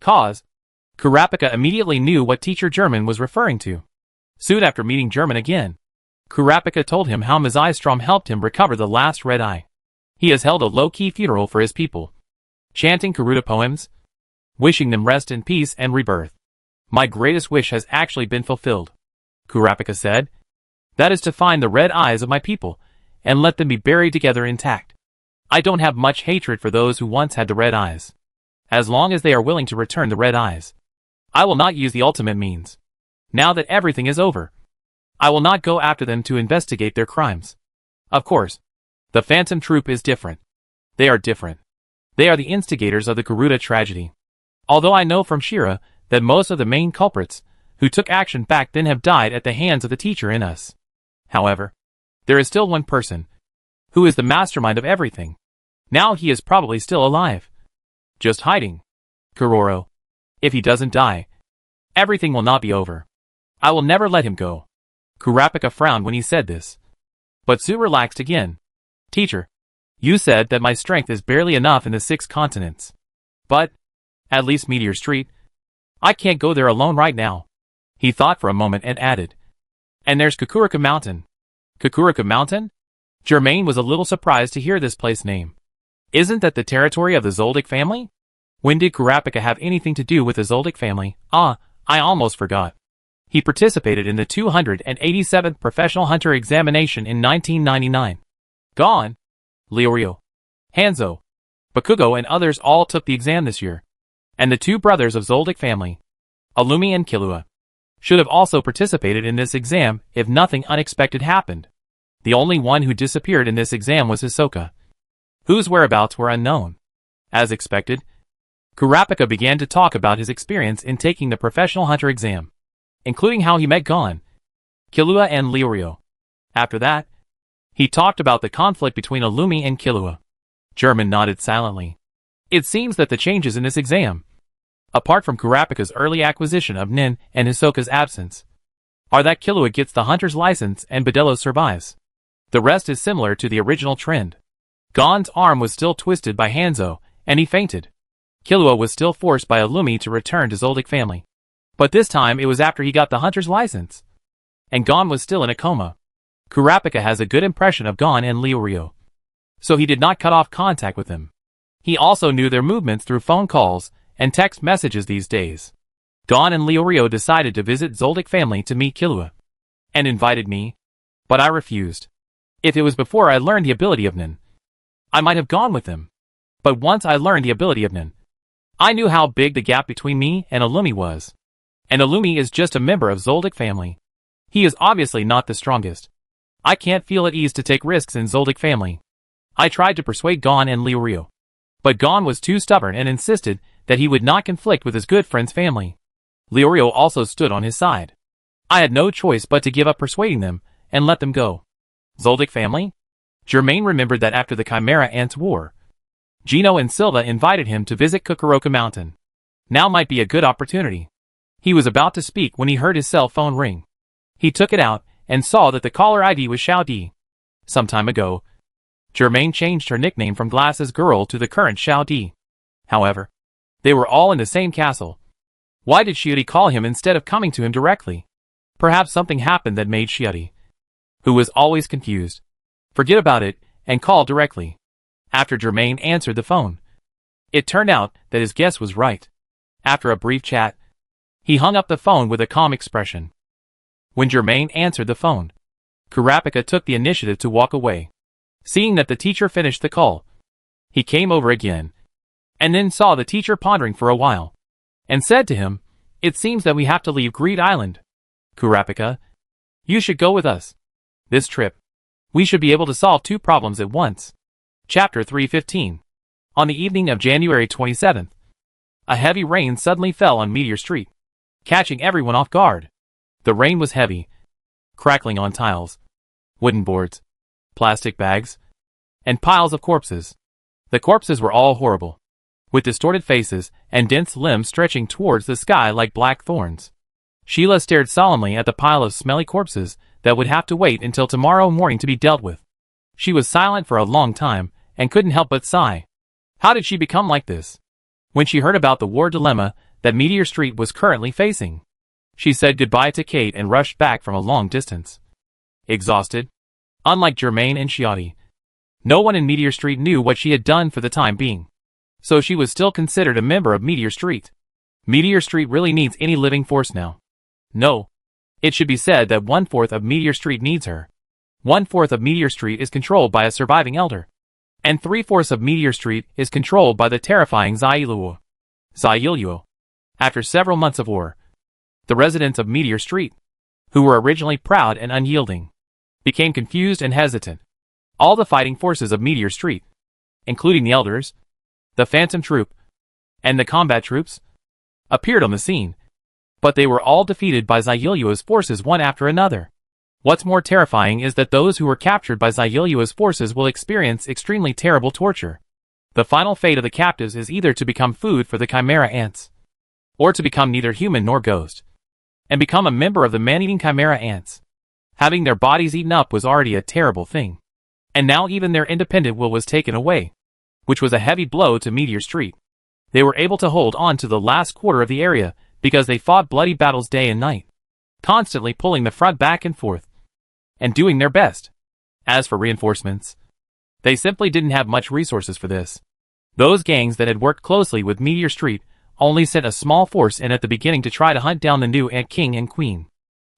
Kurapika immediately knew what teacher German was referring to. Soon after meeting German again, Kurapika told him how Mitsai Strom helped him recover the last red eye. He has held a low-key funeral for his people, chanting Karuta poems, wishing them rest in peace and rebirth. My greatest wish has actually been fulfilled, Kurapika said. That is to find the red eyes of my people, and let them be buried together intact. I don't have much hatred for those who once had the red eyes. As long as they are willing to return the red eyes, I will not use the ultimate means. Now that everything is over, I will not go after them to investigate their crimes. Of course, The Phantom Troop is different. They are different. They are the instigators of the Garuda tragedy. Although I know from Shira that most of the main culprits who took action back then have died at the hands of the teacher in us. However, there is still one person who is the mastermind of everything. Now he is probably still alive. Just hiding. Kuroro. If he doesn't die, everything will not be over. I will never let him go. Kurapika frowned when he said this. But Sue relaxed again. Teacher, you said that my strength is barely enough in the 6 continents. But, at least Meteor Street, I can't go there alone right now. He thought for a moment and added. And there's Kakurika Mountain. Kakurika Mountain? Germain was a little surprised to hear this place name. Isn't that the territory of the Zoldyck family? When did Kurapika have anything to do with the Zoldyck family? I almost forgot. He participated in the 287th Professional Hunter Examination in 1999. Gone. Leorio, Hanzo, Bakugo and others all took the exam this year. And the 2 brothers of Zoldyck family, Illumi and Killua, should have also participated in this exam if nothing unexpected happened. The only one who disappeared in this exam was Hisoka, whose whereabouts were unknown. As expected, Kurapika began to talk about his experience in taking the Professional Hunter exam, including how he met Gon, Killua and Leorio. After that, he talked about the conflict between Illumi and Killua. German nodded silently. It seems that the changes in this exam, apart from Kurapika's early acquisition of Nin and Hisoka's absence, are that Killua gets the hunter's license and Bedelo survives. The rest is similar to the original trend. Gon's arm was still twisted by Hanzo, and he fainted. Killua was still forced by Illumi to return to Zoldyck family. But this time it was after he got the hunter's license. And Gon was still in a coma. Kurapika has a good impression of Gon and Leorio, so he did not cut off contact with them. He also knew their movements through phone calls and text messages these days. Gon and Leorio decided to visit Zoldyck family to meet Killua, and invited me, but I refused. If it was before I learned the ability of Nin, I might have gone with them. But once I learned the ability of Nin, I knew how big the gap between me and Illumi was. And Illumi is just a member of Zoldyck family. He is obviously not the strongest. I can't feel at ease to take risks in Zoldyck family. I tried to persuade Gon and Leorio, but Gon was too stubborn and insisted that he would not conflict with his good friend's family. Leorio also stood on his side. I had no choice but to give up persuading them and let them go. Zoldyck family? Germain remembered that after the Chimera Ants War, Gino and Silva invited him to visit Kakarota Mountain. Now might be a good opportunity. He was about to speak when he heard his cell phone ring. He took it out and saw that the caller ID was Xiao Di. Some time ago, Germain changed her nickname from Glasses Girl to the current Xiao Di. However, they were all in the same castle. Why did Xiao Di call him instead of coming to him directly? Perhaps something happened that made Xiao Di, who was always confused, forget about it and call directly. After Germain answered the phone, it turned out that his guess was right. After a brief chat, he hung up the phone with a calm expression. When Germain answered the phone, Kurapika took the initiative to walk away. Seeing that the teacher finished the call, he came over again, and then saw the teacher pondering for a while, and said to him, "It seems that we have to leave Greed Island. Kurapika, you should go with us. This trip, we should be able to solve 2 problems at once." Chapter 315. On the evening of January 27th, a heavy rain suddenly fell on Meteor Street, catching everyone off guard. The rain was heavy, crackling on tiles, wooden boards, plastic bags, and piles of corpses. The corpses were all horrible, with distorted faces and dense limbs stretching towards the sky like black thorns. Sheila stared solemnly at the pile of smelly corpses that would have to wait until tomorrow morning to be dealt with. She was silent for a long time and couldn't help but sigh. How did she become like this? When she heard about the war dilemma that Meteor Street was currently facing, she said goodbye to Kate and rushed back from a long distance. Exhausted, unlike Germain and Xiao, no one in Meteor Street knew what she had done for the time being. So she was still considered a member of Meteor Street. Meteor Street really needs any living force now. No. It should be said that 1/4 of Meteor Street needs her. 1/4 of Meteor Street is controlled by a surviving elder. And 3/4 of Meteor Street is controlled by the terrifying Zailuo. After several months of war, the residents of Meteor Street, who were originally proud and unyielding, became confused and hesitant. All the fighting forces of Meteor Street, including the Elders, the Phantom Troop, and the combat troops, appeared on the scene, but they were all defeated by Zyulia's forces one after another. What's more terrifying is that those who were captured by Zyulia's forces will experience extremely terrible torture. The final fate of the captives is either to become food for the Chimera ants, or to become neither human nor ghost, and become a member of the man-eating Chimera ants. Having their bodies eaten up was already a terrible thing, and now even their independent will was taken away, which was a heavy blow to Meteor Street. They were able to hold on to the last quarter of the area because they fought bloody battles day and night, constantly pulling the front back and forth, and doing their best. As for reinforcements, they simply didn't have much resources for this. Those gangs that had worked closely with Meteor Street only sent a small force in at the beginning to try to hunt down the new Ant King and Queen.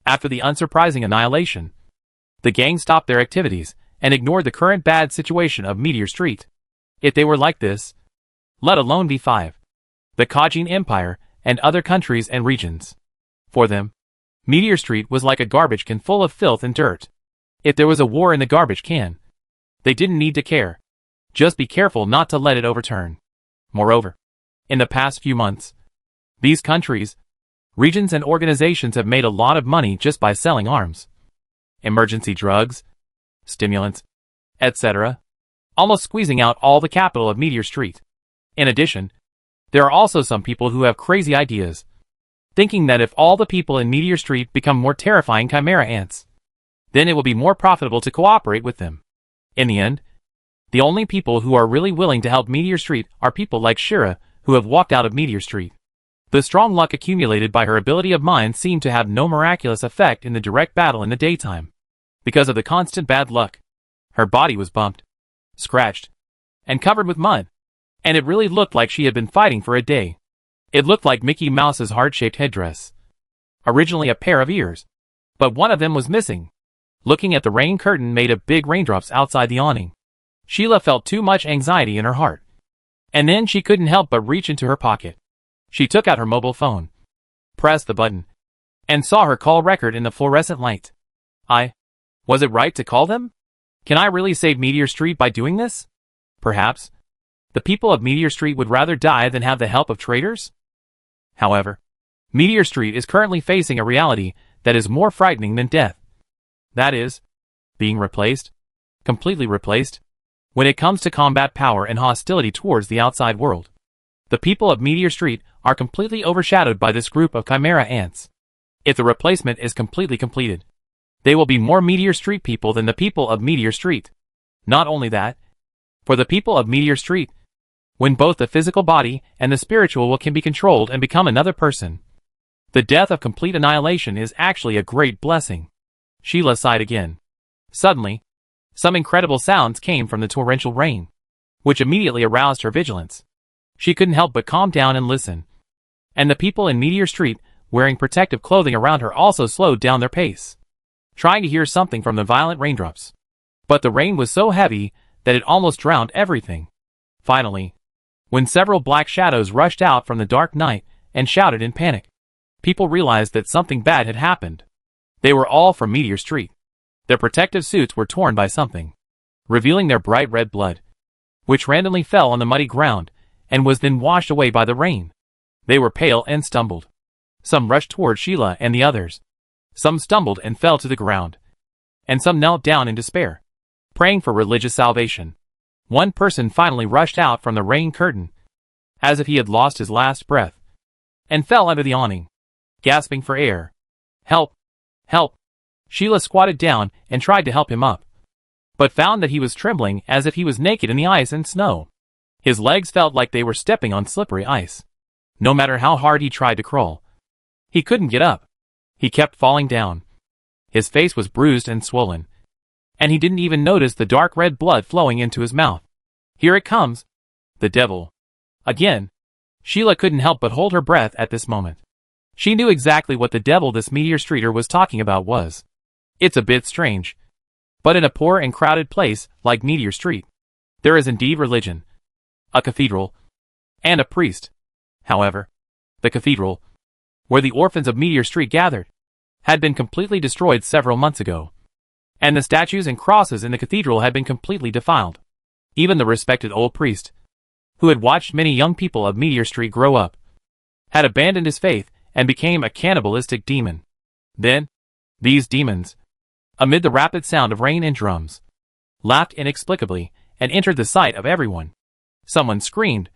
After the unsurprising annihilation, the gang stopped their activities and ignored the current bad situation of Meteor Street. If they were like this, let alone V5, the Kajin Empire, and other countries and regions. For them, Meteor Street was like a garbage can full of filth and dirt. If there was a war in the garbage can, they didn't need to care. Just be careful not to let it overturn. Moreover, in the past few months, these countries, regions and organizations have made a lot of money just by selling arms, emergency drugs, stimulants, etc., almost squeezing out all the capital of Meteor Street. In addition, there are also some people who have crazy ideas, thinking that if all the people in Meteor Street become more terrifying Chimera ants, then it will be more profitable to cooperate with them. In the end, the only people who are really willing to help Meteor Street are people like Shira, who have walked out of Meteor Street. The strong luck accumulated by her ability of mind seemed to have no miraculous effect in the direct battle in the daytime. Because of the constant bad luck, her body was bumped, scratched, and covered with mud, and it really looked like she had been fighting for a day. It looked like Mickey Mouse's heart-shaped headdress. Originally a pair of ears, but one of them was missing. Looking at the rain curtain made of big raindrops outside the awning, Sheila felt too much anxiety in her heart. And then she couldn't help but reach into her pocket. She took out her mobile phone, pressed the button, and saw her call record in the fluorescent light. Was it right to call them? Can I really save Meteor Street by doing this? Perhaps the people of Meteor Street would rather die than have the help of traitors? However, Meteor Street is currently facing a reality that is more frightening than death. That is, being replaced, completely replaced, when it comes to combat power and hostility towards the outside world. The people of Meteor Street are completely overshadowed by this group of Chimera ants. If the replacement is completely completed, they will be more Meteor Street people than the people of Meteor Street. Not only that, for the people of Meteor Street, when both the physical body and the spiritual will can be controlled and become another person, the death of complete annihilation is actually a great blessing. Sheila sighed again. Suddenly, some incredible sounds came from the torrential rain, which immediately aroused her vigilance. She couldn't help but calm down and listen. And the people in Meteor Street, wearing protective clothing around her, also slowed down their pace, trying to hear something from the violent raindrops. But the rain was so heavy that it almost drowned everything. Finally, when several black shadows rushed out from the dark night and shouted in panic, people realized that something bad had happened. They were all from Meteor Street. Their protective suits were torn by something, revealing their bright red blood, which randomly fell on the muddy ground and was then washed away by the rain. They were pale and stumbled. Some rushed toward Sheila and the others. Some stumbled and fell to the ground, and some knelt down in despair, praying for religious salvation. One person finally rushed out from the rain curtain, as if he had lost his last breath, and fell under the awning, gasping for air. Help! Help! Sheila squatted down and tried to help him up, but found that he was trembling as if he was naked in the ice and snow. His legs felt like they were stepping on slippery ice. No matter how hard he tried to crawl, he couldn't get up. He kept falling down. His face was bruised and swollen, and he didn't even notice the dark red blood flowing into his mouth. Here it comes! The devil! Again! Sheila couldn't help but hold her breath at this moment. She knew exactly what the devil this Meteor Streeter was talking about was. It's a bit strange, but in a poor and crowded place like Meteor Street, there is indeed religion, a cathedral, and a priest. However, the cathedral, where the orphans of Meteor Street gathered, had been completely destroyed several months ago, and the statues and crosses in the cathedral had been completely defiled. Even the respected old priest, who had watched many young people of Meteor Street grow up, had abandoned his faith and became a cannibalistic demon. Then, these demons, amid the rapid sound of rain and drums, laughed inexplicably and entered the sight of everyone. Someone screamed,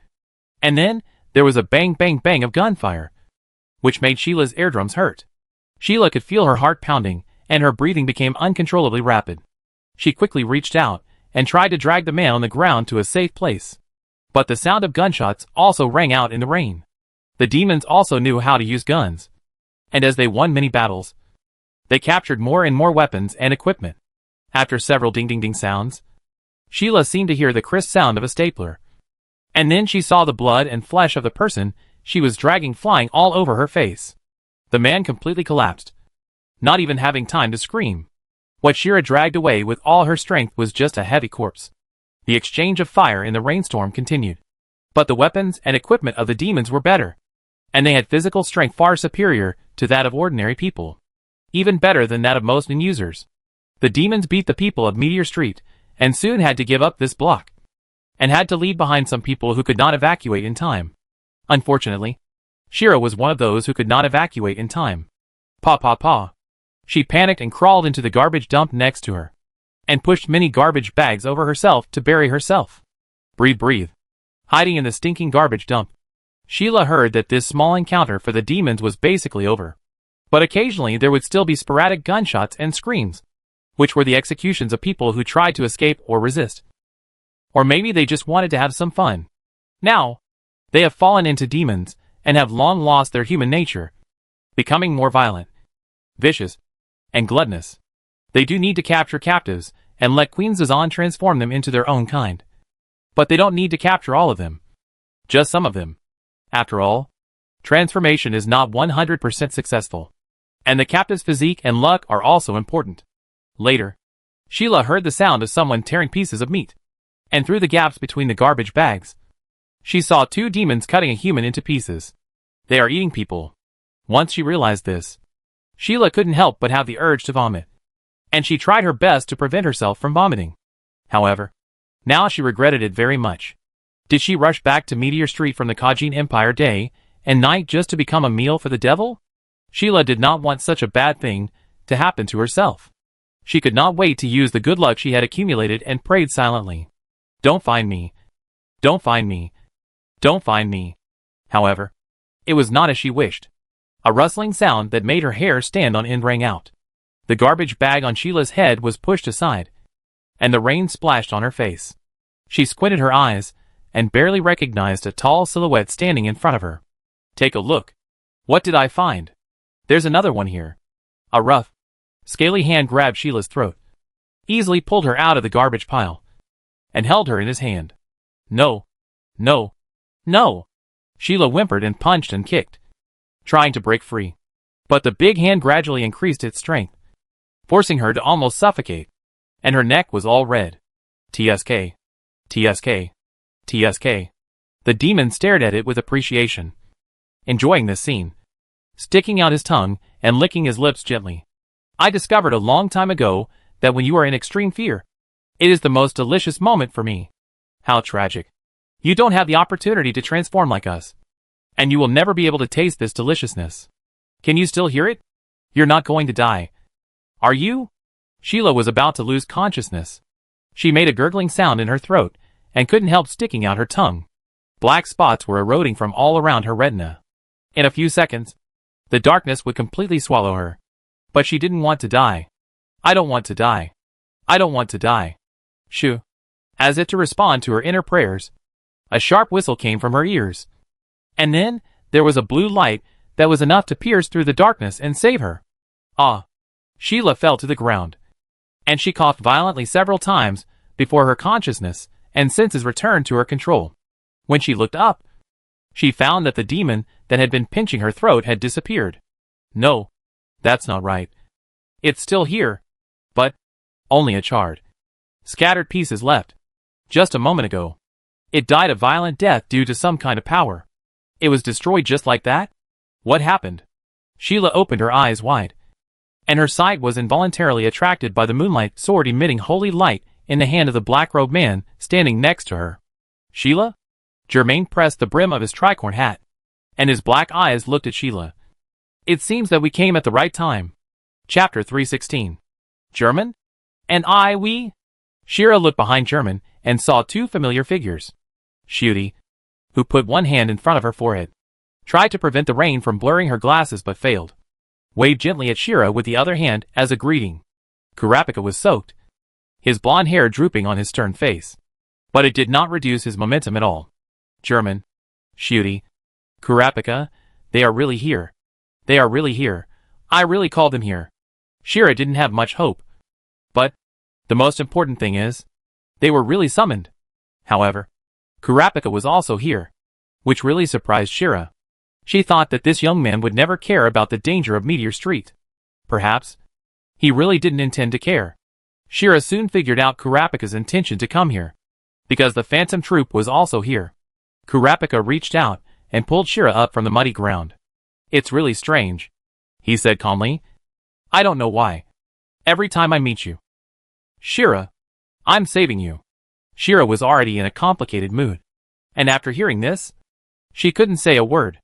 and then there was a bang bang bang of gunfire, which made Sheila's eardrums hurt. Sheila could feel her heart pounding, and her breathing became uncontrollably rapid. She quickly reached out and tried to drag the man on the ground to a safe place. But the sound of gunshots also rang out in the rain. The demons also knew how to use guns, and as they won many battles, they captured more and more weapons and equipment. After several ding-ding-ding sounds, Sheila seemed to hear the crisp sound of a stapler. And then she saw the blood and flesh of the person she was dragging flying all over her face. The man completely collapsed, not even having time to scream. What Shira dragged away with all her strength was just a heavy corpse. The exchange of fire in the rainstorm continued. But the weapons and equipment of the demons were better, and they had physical strength far superior to that of ordinary people. Even better than that of most users. The demons beat the people of Meteor Street, and soon had to give up this block, and had to leave behind some people who could not evacuate in time. Unfortunately, Shira was one of those who could not evacuate in time. Paw paw paw. She panicked and crawled into the garbage dump next to her, and pushed many garbage bags over herself to bury herself. Breathe breathe. Hiding in the stinking garbage dump, Sheila heard that this small encounter for the demons was basically over. But occasionally there would still be sporadic gunshots and screams, which were the executions of people who tried to escape or resist. Or maybe they just wanted to have some fun. Now, they have fallen into demons, and have long lost their human nature, becoming more violent, vicious, and gluttonous. They do need to capture captives, and let Queen Zazan transform them into their own kind. But they don't need to capture all of them. Just some of them. After all, transformation is not 100% successful. And the captive's physique and luck are also important. Later, Sheila heard the sound of someone tearing pieces of meat. And through the gaps between the garbage bags, she saw two demons cutting a human into pieces. They are eating people. Once she realized this, Sheila couldn't help but have the urge to vomit. And she tried her best to prevent herself from vomiting. However, now she regretted it very much. Did she rush back to Meteor Street from the Kajin Empire day and night just to become a meal for the devil? Sheila did not want such a bad thing to happen to herself. She could not wait to use the good luck she had accumulated and prayed silently. Don't find me. Don't find me. Don't find me. However, it was not as she wished. A rustling sound that made her hair stand on end rang out. The garbage bag on Sheila's head was pushed aside, and the rain splashed on her face. She squinted her eyes, and barely recognized a tall silhouette standing in front of her. Take a look. What did I find? There's another one here. A rough, scaly hand grabbed Sheila's throat, easily pulled her out of the garbage pile, and held her in his hand. No. No. No. Sheila whimpered and punched and kicked, trying to break free. But the big hand gradually increased its strength, forcing her to almost suffocate, and her neck was all red. TSK. TSK. TSK. The demon stared at it with appreciation, enjoying this scene, sticking out his tongue and licking his lips gently. I discovered a long time ago that when you are in extreme fear, it is the most delicious moment for me. How tragic. You don't have the opportunity to transform like us, and you will never be able to taste this deliciousness. Can you still hear it? You're not going to die. Are you? Sheila was about to lose consciousness. She made a gurgling sound in her throat and couldn't help sticking out her tongue. Black spots were eroding from all around her retina. In a few seconds, the darkness would completely swallow her. But she didn't want to die. I don't want to die. I don't want to die. Shoo. As if to respond to her inner prayers, a sharp whistle came from her ears. And then, there was a blue light that was enough to pierce through the darkness and save her. Ah! Sheila fell to the ground, and she coughed violently several times before her consciousness and senses returned to her control. When she looked up, she found that the demon that had been pinching her throat had disappeared. No, that's not right. It's still here, but only a charred, scattered pieces left. Just a moment ago, it died a violent death due to some kind of power. It was destroyed just like that? What happened? Sheila opened her eyes wide. and her sight was involuntarily attracted by the moonlight sword emitting holy light in the hand of the black-robed man standing next to her. Sheila? Germain pressed the brim of his tricorn hat, and his black eyes looked at Sheila. It seems that we came at the right time. Chapter 316. German? And we? Shira looked behind German and saw two familiar figures. Shooty, who put one hand in front of her forehead, tried to prevent the rain from blurring her glasses but failed. Waved gently at Shira with the other hand as a greeting. Kurapika was soaked, his blonde hair drooping on his stern face. But it did not reduce his momentum at all. German, Shooty, Kurapika, they are really here. They are really here. I really called them here. Shira didn't have much hope. But the most important thing is, they were really summoned. However, Kurapika was also here, which really surprised Shira. She thought that this young man would never care about the danger of Meteor Street. Perhaps he really didn't intend to care. Shira soon figured out Kurapika's intention to come here, because the Phantom Troop was also here. Kurapika reached out and pulled Shira up from the muddy ground. It's really strange, he said calmly. I don't know why. Every time I meet you, Shira, I'm saving you. Shira was already in a complicated mood, and after hearing this, she couldn't say a word.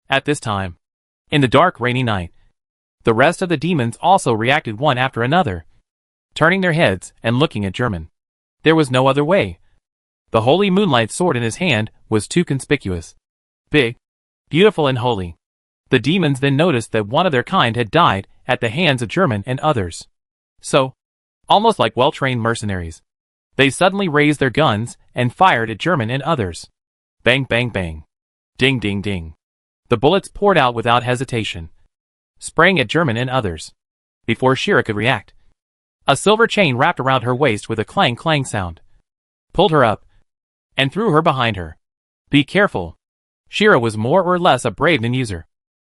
At this time, in the dark rainy night, the rest of the demons also reacted one after another, turning their heads and looking at German. There was no other way. The holy moonlight sword in his hand was too conspicuous. Big, beautiful and holy. The demons then noticed that one of their kind had died at the hands of German and others. So, almost like well-trained mercenaries, they suddenly raised their guns and fired at German and others. Bang bang bang. Ding ding ding. The bullets poured out without hesitation, spraying at German and others. Before Shira could react, a silver chain wrapped around her waist with a clang clang sound, pulled her up, and threw her behind her. Be careful. Shira was more or less a brave ninjuser,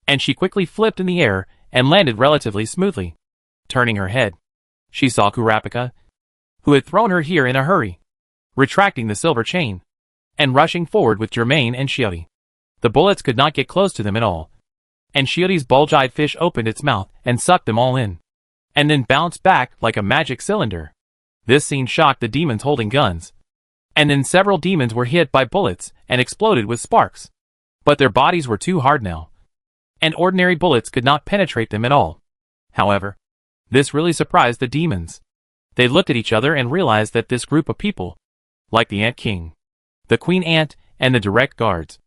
and she quickly flipped in the air and landed relatively smoothly. Turning her head, she saw Kurapika, who had thrown her here in a hurry, retracting the silver chain, and rushing forward with Germain and Shioty. The bullets could not get close to them at all, and Shioty's bulge-eyed fish opened its mouth and sucked them all in, and then bounced back like a magic cylinder. This scene shocked the demons holding guns, and then several demons were hit by bullets and exploded with sparks. But their bodies were too hard now, and ordinary bullets could not penetrate them at all. However, this really surprised the demons. They looked at each other and realized that this group of people, like the Ant King, the Queen Ant, and the Direct Guards,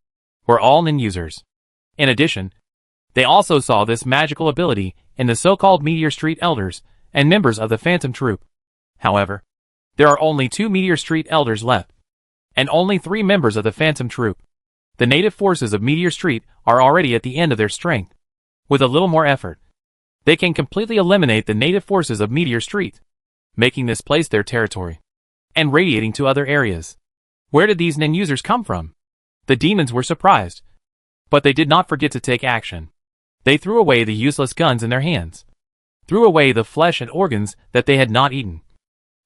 were all ninjusers. In addition, they also saw this magical ability in the so-called Meteor Street Elders and members of the Phantom Troop. However, there are only 2 Meteor Street Elders left, and only 3 members of the Phantom Troop. The native forces of Meteor Street are already at the end of their strength. With a little more effort, they can completely eliminate the native forces of Meteor Street, making this place their territory, and radiating to other areas. Where did these ninjusers come from? The demons were surprised, but they did not forget to take action. They threw away the useless guns in their hands, threw away the flesh and organs that they had not eaten,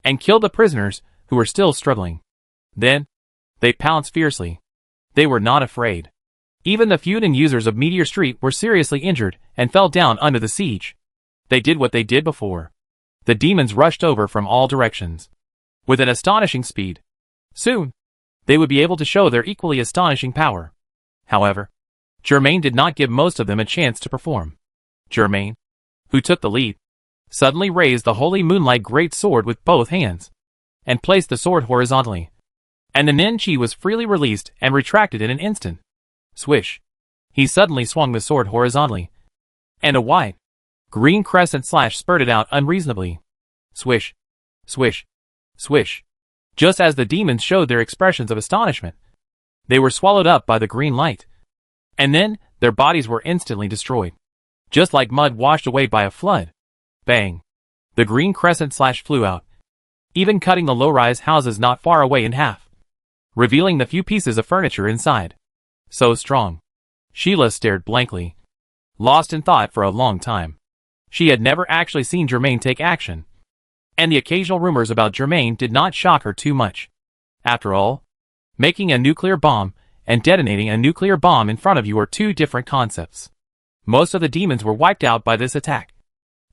and killed the prisoners who were still struggling. Then, they pounced fiercely. They were not afraid. Even the few ninjusers of Meteor Street were seriously injured and fell down under the siege. They did what they did before. The demons rushed over from all directions, with an astonishing speed. Soon, they would be able to show their equally astonishing power. However, Germain did not give most of them a chance to perform. Germain, who took the lead, suddenly raised the holy moonlight great sword with both hands, and placed the sword horizontally. And the Nen-Chi was freely released and retracted in an instant. Swish. He suddenly swung the sword horizontally, and a wide, green crescent slash spurted out unreasonably. Swish. Swish. Swish. Just as the demons showed their expressions of astonishment, they were swallowed up by the green light. And then, their bodies were instantly destroyed, just like mud washed away by a flood. Bang. The green crescent slash flew out, even cutting the low-rise houses not far away in half, revealing the few pieces of furniture inside. So strong. Sheila stared blankly, lost in thought for a long time. She had never actually seen Germain take action, and the occasional rumors about Germain did not shock her too much. After all, making a nuclear bomb and detonating a nuclear bomb in front of you are two different concepts. Most of the demons were wiped out by this attack,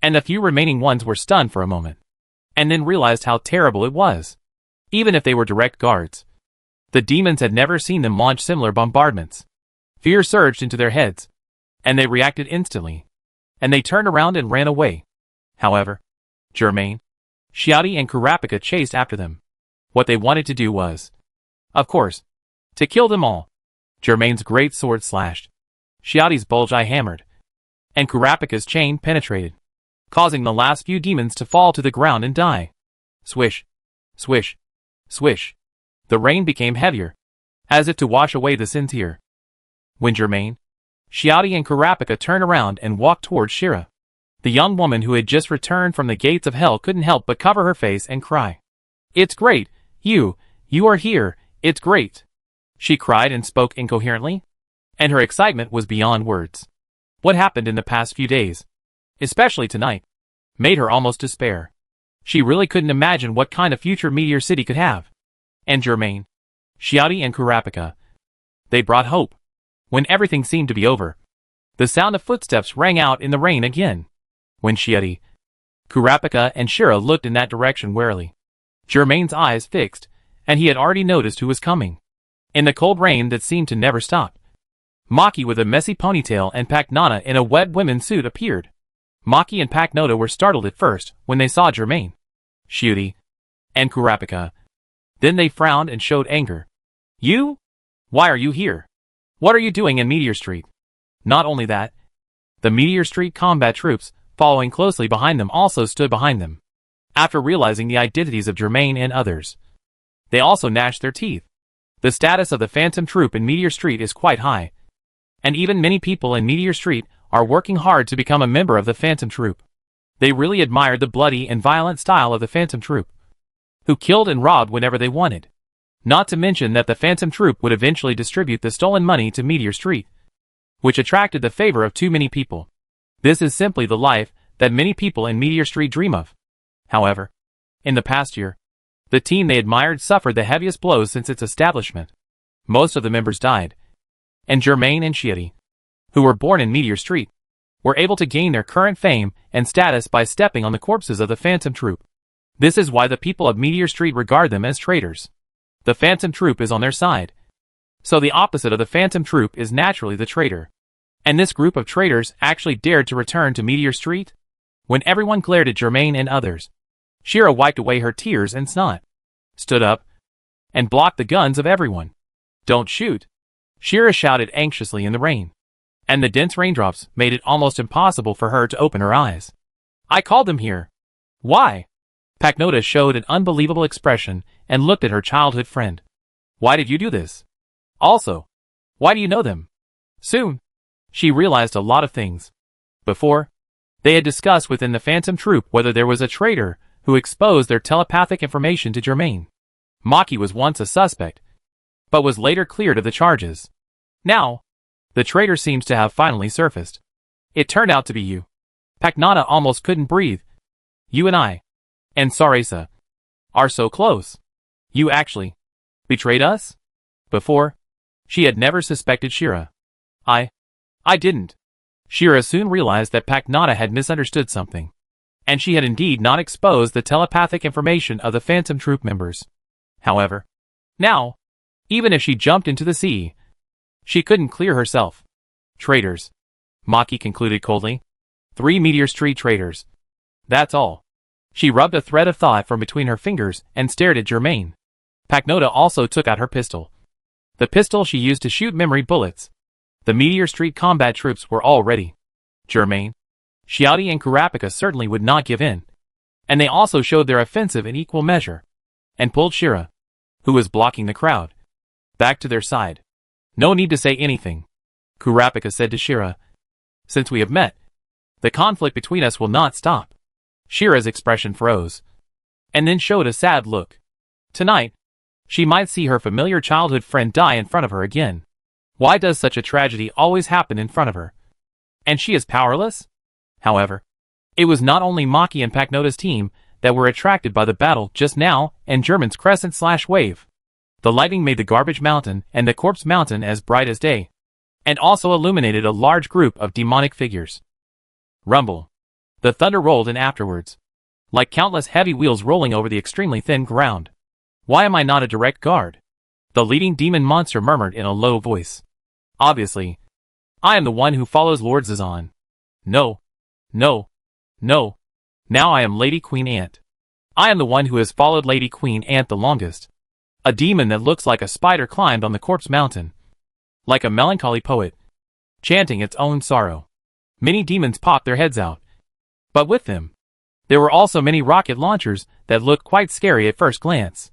and the few remaining ones were stunned for a moment, and then realized how terrible it was. Even if they were direct guards, the demons had never seen them launch similar bombardments. Fear surged into their heads, and they reacted instantly, and they turned around and ran away. However, Germain, Xiaodi and Kurapika chased after them. What they wanted to do was, of course, to kill them all. Germain's great sword slashed, Xiaodi's bulge-eye hammered, and Kurapika's chain penetrated, causing the last few demons to fall to the ground and die. Swish, swish, swish. The rain became heavier, as if to wash away the sins here. When Germain, Xiaodi and Kurapika turned around and walked towards Shira, the young woman who had just returned from the gates of hell couldn't help but cover her face and cry. "It's great! You are here! It's great!" She cried and spoke incoherently, and her excitement was beyond words. What happened in the past few days, especially tonight, made her almost despair. She really couldn't imagine what kind of future Meteor City could have. And Germain, Xiaodi and Kurapika, they brought hope. When everything seemed to be over, the sound of footsteps rang out in the rain again. When Xiaodi, Kurapika and Shira looked in that direction warily, Germain's eyes fixed, and he had already noticed who was coming. In the cold rain that seemed to never stop, Maki with a messy ponytail and Paknana in a wet women's suit appeared. Maki and Paknota were startled at first when they saw Germain, Xiaodi, and Kurapika. Then they frowned and showed anger. "You? Why are you here? What are you doing in Meteor Street?" Not only that, the Meteor Street combat troops, following closely behind them, also stood behind them. After realizing the identities of Germain and others, they also gnashed their teeth. The status of the Phantom Troop in Meteor Street is quite high, and even many people in Meteor Street are working hard to become a member of the Phantom Troop. They really admired the bloody and violent style of the Phantom Troop, who killed and robbed whenever they wanted. Not to mention that the Phantom Troop would eventually distribute the stolen money to Meteor Street, which attracted the favor of too many people. This is simply the life that many people in Meteor Street dream of. However, in the past year, the team they admired suffered the heaviest blows since its establishment. Most of the members died, and Germain and Xiaodi, who were born in Meteor Street, were able to gain their current fame and status by stepping on the corpses of the Phantom Troop. This is why the people of Meteor Street regard them as traitors. The Phantom Troop is on their side, so the opposite of the Phantom Troop is naturally the traitor. And this group of traitors actually dared to return to Meteor Street? When everyone glared at Germain and others, Shira wiped away her tears and snot, stood up, and blocked the guns of everyone. "Don't shoot!" Shira shouted anxiously in the rain, and the dense raindrops made it almost impossible for her to open her eyes. "I called them here." "Why?" Paknota showed an unbelievable expression and looked at her childhood friend. "Why did you do this? Also, why do you know them?" Soon, she realized a lot of things. Before, they had discussed within the Phantom Troop whether there was a traitor who exposed their telepathic information to Germain. Maki was once a suspect, but was later cleared of the charges. Now, the traitor seems to have finally surfaced. It turned out to be you. Paknana almost couldn't breathe. "You and Sarasa are so close. You actually betrayed us?" Before, she had never suspected Shira. I didn't." Shira soon realized that Paknata had misunderstood something, and she had indeed not exposed the telepathic information of the Phantom Troop members. However, now, even if she jumped into the sea, she couldn't clear herself. "Traitors," Maki concluded coldly. 3 Meteor Street traitors. That's all. She rubbed a thread of thought from between her fingers and stared at Germain. Paknota also took out her pistol. The pistol she used to shoot memory bullets. The Meteor Street combat troops were all ready. Germain, Xiaodi and Kurapika certainly would not give in, and they also showed their offensive in equal measure, and pulled Shira, who was blocking the crowd, back to their side. "No need to say anything," Kurapika said to Shira. "Since we have met, the conflict between us will not stop." Shira's expression froze, and then showed a sad look. Tonight, she might see her familiar childhood friend die in front of her again. Why does such a tragedy always happen in front of her? And she is powerless? However, it was not only Maki and Paknota's team that were attracted by the battle just now and German's crescent/wave. The lightning made the garbage mountain and the corpse mountain as bright as day, and also illuminated a large group of demonic figures. Rumble. The thunder rolled in afterwards, like countless heavy wheels rolling over the extremely thin ground. Why am I not a direct guard? The leading demon monster murmured in a low voice. Obviously, I am the one who follows Lord Zazan. No. No. No. Now I am Lady Queen Ant. I am the one who has followed Lady Queen Ant the longest. A demon that looks like a spider climbed on the corpse mountain. Like a melancholy poet, chanting its own sorrow. Many demons popped their heads out. But with them, there were also many rocket launchers that looked quite scary at first glance.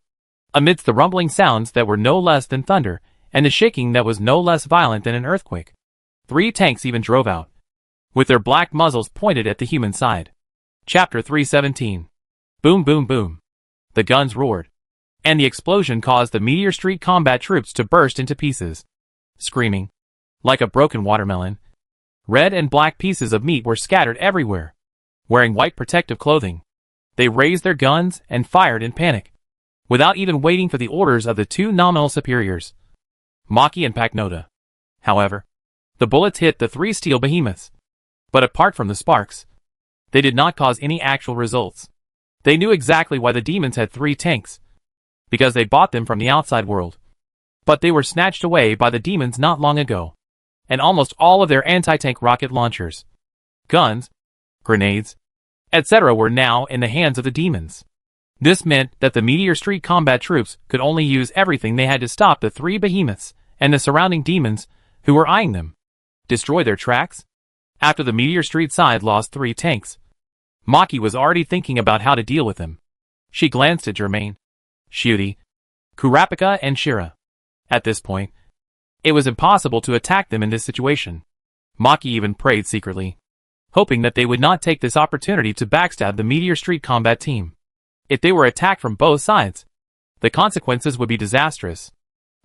Amidst the rumbling sounds that were no less than thunder, and the shaking that was no less violent than an earthquake, 3 tanks even drove out, with their black muzzles pointed at the human side. Chapter 317. Boom boom boom. The guns roared, and the explosion caused the Meteor Street combat troops to burst into pieces. Screaming, like a broken watermelon, red and black pieces of meat were scattered everywhere. Wearing white protective clothing, they raised their guns and fired in panic, without even waiting for the orders of the 2 nominal superiors, Maki and Pacnota. However, the bullets hit the 3 steel behemoths, but apart from the sparks, they did not cause any actual results. They knew exactly why the demons had 3 tanks, because they bought them from the outside world. But they were snatched away by the demons not long ago, and almost all of their anti-tank rocket launchers, guns, grenades, etc. were now in the hands of the demons. This meant that the Meteor Street combat troops could only use everything they had to stop the 3 behemoths and the surrounding demons who were eyeing them. Destroy their tracks? After the Meteor Street side lost 3 tanks, Maki was already thinking about how to deal with them. She glanced at Germain, Shuti, Kurapika and Shira. At this point, it was impossible to attack them in this situation. Maki even prayed secretly, hoping that they would not take this opportunity to backstab the Meteor Street combat team. If they were attacked from both sides, the consequences would be disastrous.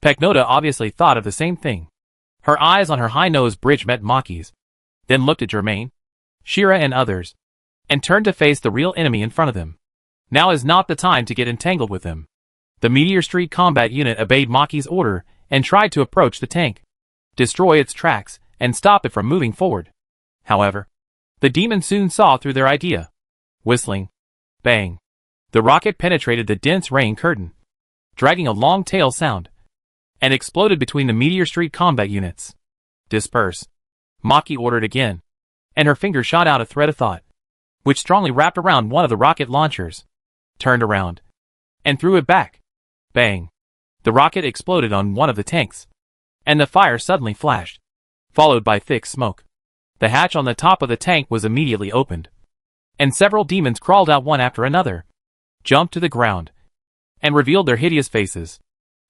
Pacnota obviously thought of the same thing. Her eyes on her high-nosed bridge met Maki's, then looked at Germain, Shira and others, and turned to face the real enemy in front of them. Now is not the time to get entangled with them. The Meteor Street combat unit obeyed Maki's order and tried to approach the tank, destroy its tracks, and stop it from moving forward. However, the demons soon saw through their idea. Whistling, bang, the rocket penetrated the dense rain curtain, dragging a long tail sound, and exploded between the Meteor Street combat units. Disperse, Maki ordered again, and her finger shot out a thread of thought, which strongly wrapped around one of the rocket launchers, turned around, and threw it back. Bang! The rocket exploded on one of the tanks, and the fire suddenly flashed, followed by thick smoke. The hatch on the top of the tank was immediately opened, and several demons crawled out one after another, jumped to the ground, and revealed their hideous faces.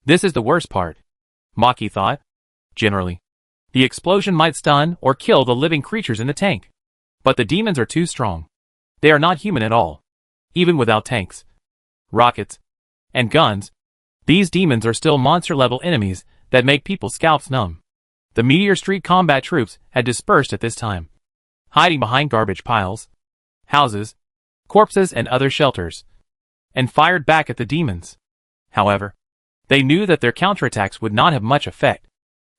This is the worst part, Maki thought. Generally, the explosion might stun or kill the living creatures in the tank, but the demons are too strong. They are not human at all, even without tanks, rockets, and guns. These demons are still monster-level enemies that make people's scalps numb. The Meteor Street combat troops had dispersed at this time, hiding behind garbage piles, houses, corpses and other shelters, and fired back at the demons. However, they knew that their counterattacks would not have much effect.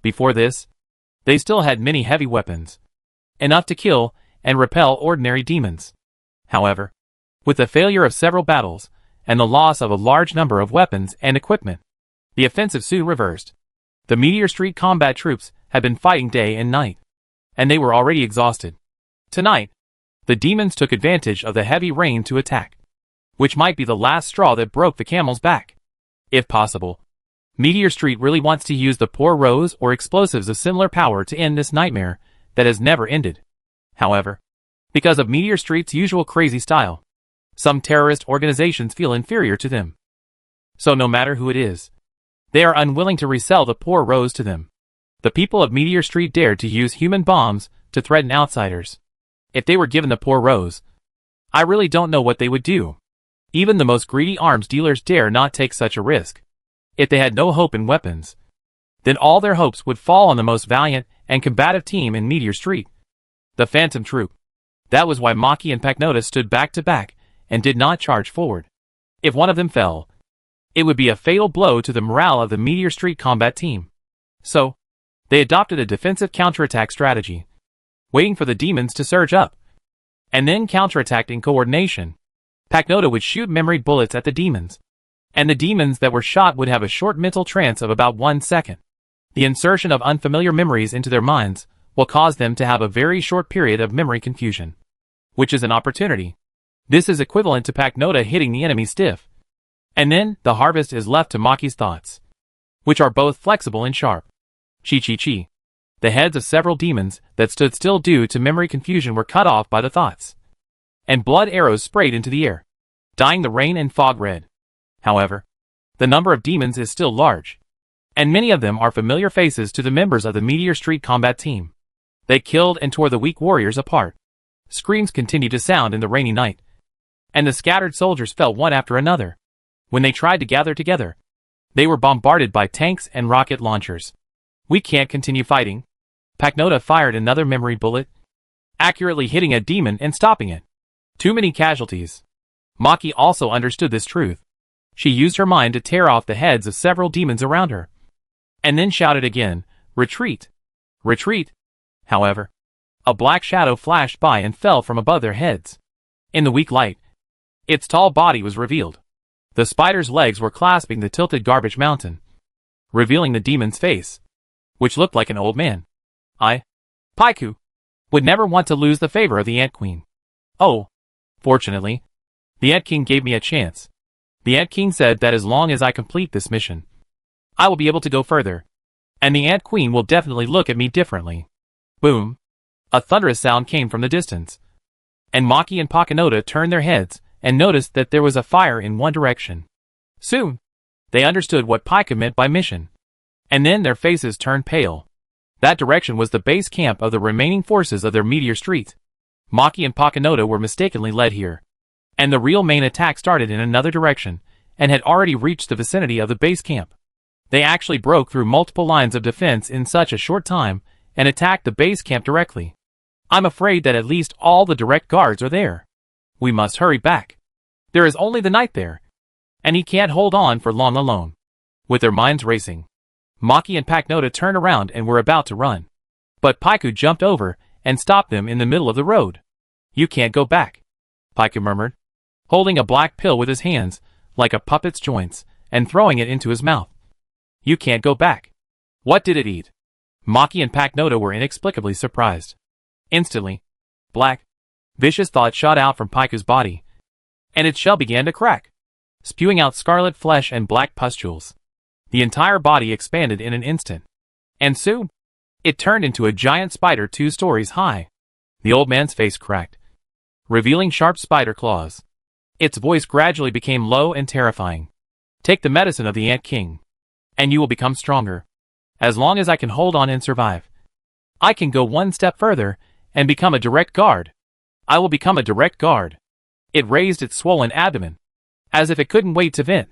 Before this, they still had many heavy weapons, enough to kill and repel ordinary demons. However, with the failure of several battles, and the loss of a large number of weapons and equipment, the offensive soon reversed. The Meteor Street combat troops had been fighting day and night, and they were already exhausted. Tonight, the demons took advantage of the heavy rain to attack, which might be the last straw that broke the camel's back. If possible, Meteor Street really wants to use the poor rose or explosives of similar power to end this nightmare that has never ended. However, because of Meteor Street's usual crazy style, some terrorist organizations feel inferior to them. So no matter who it is, they are unwilling to resell the poor rose to them. The people of Meteor Street dared to use human bombs to threaten outsiders. If they were given the poor rose, I really don't know what they would do. Even the most greedy arms dealers dare not take such a risk. If they had no hope in weapons, then all their hopes would fall on the most valiant and combative team in Meteor Street, the Phantom Troop. That was why Maki and Pacnota stood back to back and did not charge forward. If one of them fell, it would be a fatal blow to the morale of the Meteor Street combat team. So, they adopted a defensive counterattack strategy, waiting for the demons to surge up, and then counterattacked in coordination. Paknota would shoot memory bullets at the demons, and the demons that were shot would have a short mental trance of about 1 second. The insertion of unfamiliar memories into their minds will cause them to have a very short period of memory confusion, which is an opportunity. This is equivalent to Paknota hitting the enemy stiff. And then, the harvest is left to Maki's thoughts, which are both flexible and sharp. Chi. The heads of several demons that stood still due to memory confusion were cut off by the thoughts, and blood arrows sprayed into the air, dyeing the rain and fog red. However, the number of demons is still large, and many of them are familiar faces to the members of the Meteor Street combat team. They killed and tore the weak warriors apart. Screams continued to sound in the rainy night, and the scattered soldiers fell one after another. When they tried to gather together, they were bombarded by tanks and rocket launchers. We can't continue fighting. Paknota fired another memory bullet, accurately hitting a demon and stopping it. Too many casualties. Maki also understood this truth. She used her mind to tear off the heads of several demons around her, and then shouted again, "Retreat! Retreat!" However, a black shadow flashed by and fell from above their heads. In the weak light, its tall body was revealed. The spider's legs were clasping the tilted garbage mountain, revealing the demon's face, which looked like an old man. Paiku, would never want to lose the favor of the Ant Queen. Oh, fortunately, the Ant King gave me a chance. The Ant King said that as long as I complete this mission, I will be able to go further, and the Ant Queen will definitely look at me differently. Boom! A thunderous sound came from the distance, and Maki and Paknota turned their heads and noticed that there was a fire in one direction. Soon, they understood what Paiku meant by mission, and then their faces turned pale. That direction was the base camp of the remaining forces of their Meteor Street. Maki and Paknota were mistakenly led here, and the real main attack started in another direction and had already reached the vicinity of the base camp. They actually broke through multiple lines of defense in such a short time and attacked the base camp directly. I'm afraid that at least all the direct guards are there. We must hurry back. There is only the knight there, and he can't hold on for long alone. With their minds racing, Maki and Paknota turned around and were about to run, but Paiku jumped over and stopped them in the middle of the road. "You can't go back," Paiku murmured, holding a black pill with his hands, like a puppet's joints, and throwing it into his mouth. "You can't go back." What did it eat? Maki and Paknota were inexplicably surprised. Instantly, black, vicious thoughts shot out from Paiku's body, and its shell began to crack, spewing out scarlet flesh and black pustules. The entire body expanded in an instant, and soon, it turned into a giant spider 2 stories high. The old man's face cracked, revealing sharp spider claws. Its voice gradually became low and terrifying. "Take the medicine of the Ant King, and you will become stronger. As long as I can hold on and survive, I can go one step further and become a direct guard. I will become a direct guard." It raised its swollen abdomen, as if it couldn't wait to vent,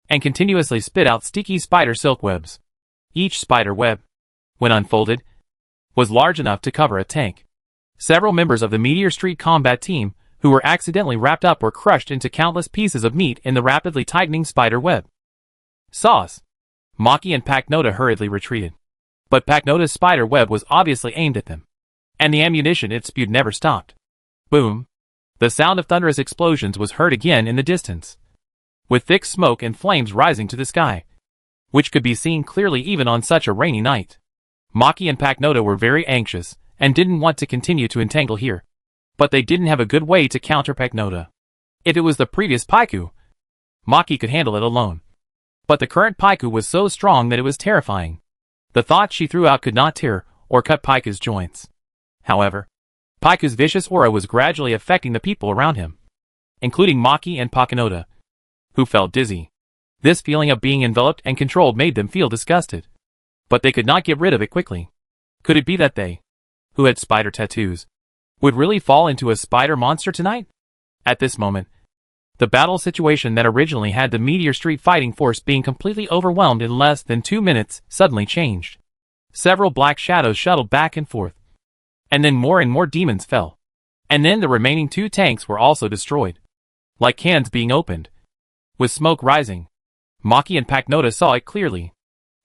and continuously spit out sticky spider silk webs. Each spider web, when unfolded, was large enough to cover a tank. Several members of the Meteor Street combat team who were accidentally wrapped up were crushed into countless pieces of meat in the rapidly tightening spider web. Sauce! Maki and Paknota hurriedly retreated, but Paknota's spider web was obviously aimed at them, and the ammunition it spewed never stopped. Boom! The sound of thunderous explosions was heard again in the distance, with thick smoke and flames rising to the sky, which could be seen clearly even on such a rainy night. Maki and Paknota were very anxious and didn't want to continue to entangle here, but they didn't have a good way to counter Paknota. If it was the previous Paiku, Maki could handle it alone, but the current Paiku was so strong that it was terrifying. The thoughts she threw out could not tear or cut Paiku's joints. However, Paiku's vicious aura was gradually affecting the people around him, including Maki and Paknota, who felt dizzy. This feeling of being enveloped and controlled made them feel disgusted, but they could not get rid of it quickly. Could it be that they, who had spider tattoos, would really fall into a spider monster tonight? At this moment, the battle situation that originally had the Meteor Street fighting force being completely overwhelmed in less than 2 minutes suddenly changed. Several black shadows shuttled back and forth, and then more and more demons fell. And then the remaining 2 tanks were also destroyed, like cans being opened. With smoke rising, Maki and Paknota saw it clearly.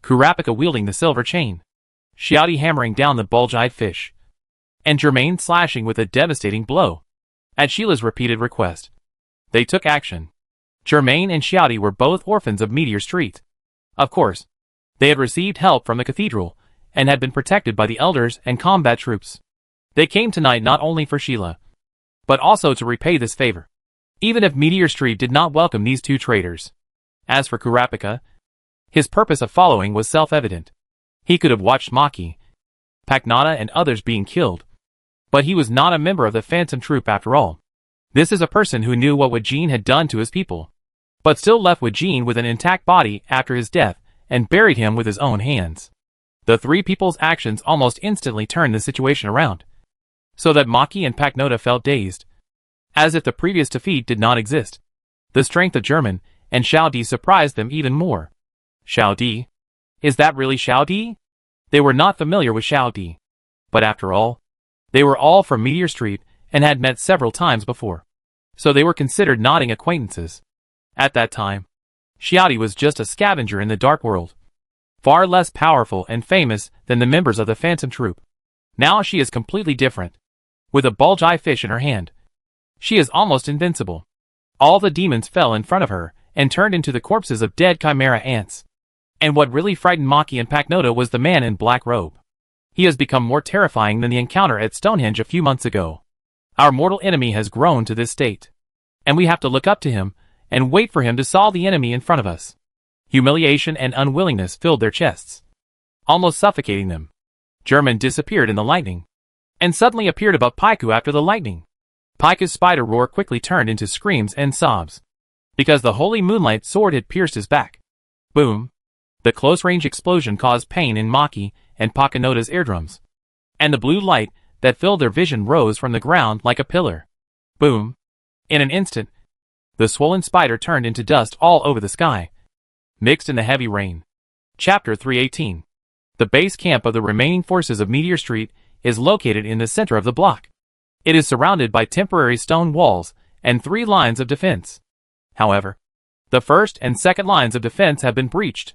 Kurapika wielding the silver chain, Xiaoti hammering down the bulge-eyed fish, and Germain slashing with a devastating blow. At Sheila's repeated request, they took action. Germain and Xiaodi were both orphans of Meteor Street. Of course, they had received help from the cathedral, and had been protected by the elders and combat troops. They came tonight not only for Sheila, but also to repay this favor. Even if Meteor Street did not welcome these two traitors. As for Kurapika, his purpose of following was self-evident. He could have watched Maki, Paknata and others being killed. But he was not a member of the Phantom Troop after all. This is a person who knew what Jean had done to his people, but still left Jean with an intact body after his death and buried him with his own hands. The three people's actions almost instantly turned the situation around, so that Maki and Paknota felt dazed, as if the previous defeat did not exist. The strength of German and Xiao Di surprised them even more. Xiao Di? Is that really Xiao Di? They were not familiar with Xiao Di. But after all, they were all from Meteor Street and had met several times before, so they were considered nodding acquaintances. At that time, Xiaodi was just a scavenger in the dark world, far less powerful and famous than the members of the Phantom Troop. Now she is completely different. With a bulge-eye fish in her hand, she is almost invincible. All the demons fell in front of her and turned into the corpses of dead chimera ants. And what really frightened Maki and Paknota was the man in black robe. He has become more terrifying than the encounter at Stonehenge a few months ago. Our mortal enemy has grown to this state, and we have to look up to him and wait for him to solve the enemy in front of us. Humiliation and unwillingness filled their chests, almost suffocating them. German disappeared in the lightning, and suddenly appeared above Paiku after the lightning. Paiku's spider roar quickly turned into screams and sobs, because the holy moonlight sword had pierced his back. Boom! The close-range explosion caused pain in Maki and Paknota's eardrums, and the blue light that filled their vision rose from the ground like a pillar. Boom! In an instant, the swollen spider turned into dust all over the sky, mixed in the heavy rain. Chapter 318. The base camp of the remaining forces of Meteor Street is located in the center of the block. It is surrounded by temporary stone walls and 3 lines of defense. However, the first and second lines of defense have been breached.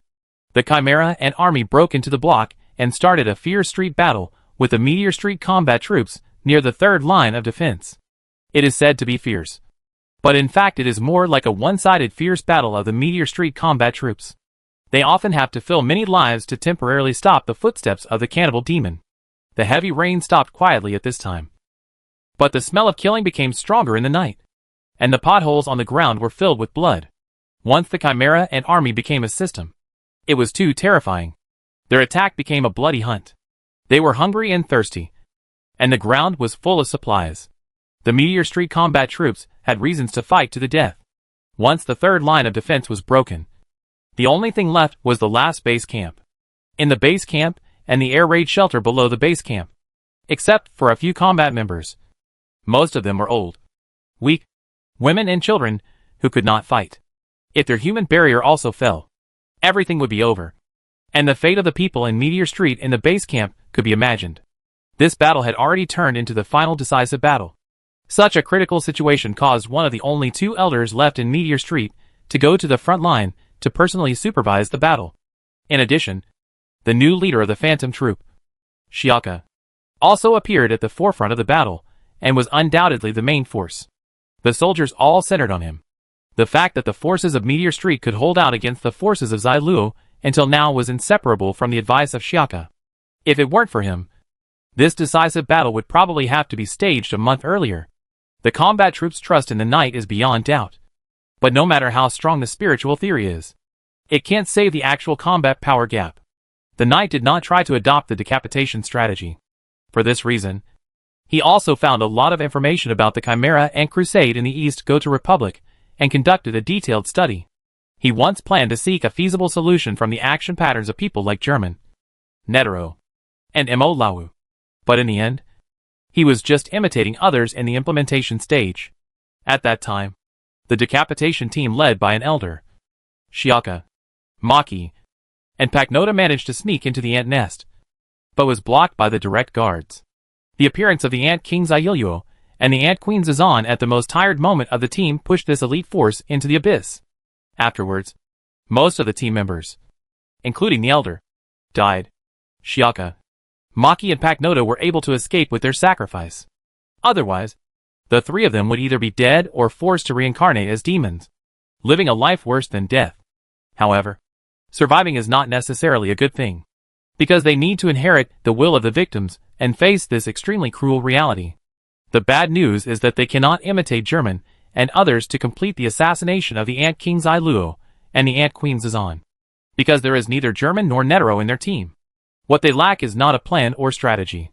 The Chimera and army broke into the block and started a fierce street battle with the Meteor Street combat troops near the third line of defense. It is said to be fierce, but in fact it is more like a one-sided fierce battle of the Meteor Street combat troops. They often have to fill many lives to temporarily stop the footsteps of the cannibal demon. The heavy rain stopped quietly at this time, but the smell of killing became stronger in the night, and the potholes on the ground were filled with blood. Once the Chimera and army became a system, it was too terrifying. Their attack became a bloody hunt. They were hungry and thirsty, and the ground was full of supplies. The Meteor Street combat troops had reasons to fight to the death. Once the third line of defense was broken, the only thing left was the last base camp. In the base camp and the air raid shelter below the base camp, except for a few combat members, most of them were old, weak, women and children who could not fight. If their human barrier also fell, everything would be over, and the fate of the people in Meteor Street in the base camp could be imagined. This battle had already turned into the final decisive battle. Such a critical situation caused one of the only 2 elders left in Meteor Street to go to the front line to personally supervise the battle. In addition, the new leader of the Phantom Troop, Shiaka, also appeared at the forefront of the battle and was undoubtedly the main force. The soldiers all centered on him. The fact that the forces of Meteor Street could hold out against the forces of Zailuo until now was inseparable from the advice of Shiaka. If it weren't for him, this decisive battle would probably have to be staged a month earlier. The combat troops' trust in the night is beyond doubt. But no matter how strong the spiritual theory is, it can't save the actual combat power gap. The knight did not try to adopt the decapitation strategy. For this reason, he also found a lot of information about the Chimera and Crusade in the East Goto Republic, and conducted a detailed study. He once planned to seek a feasible solution from the action patterns of people like German, Netero, and Mo Lawu. But in the end, he was just imitating others in the implementation stage. At that time, the decapitation team led by an elder, Shiaka, Maki, and Paknota managed to sneak into the ant nest, but was blocked by the direct guards. The appearance of the Ant King Zailuo and the Ant Queen Zazan at the most tired moment of the team pushed this elite force into the abyss. Afterwards, most of the team members, including the elder, died. Shiaka, Maki and Paknota were able to escape with their sacrifice. Otherwise, The three of them would either be dead or forced to reincarnate as demons, living a life worse than death. However, surviving is not necessarily a good thing, because they need to inherit the will of the victims and face this extremely cruel reality. The bad news is that they cannot imitate German and others to complete the assassination of the Ant King Zai Luo and the Ant Queen Zizan, because there is neither German nor Netero in their team. What they lack is not a plan or strategy,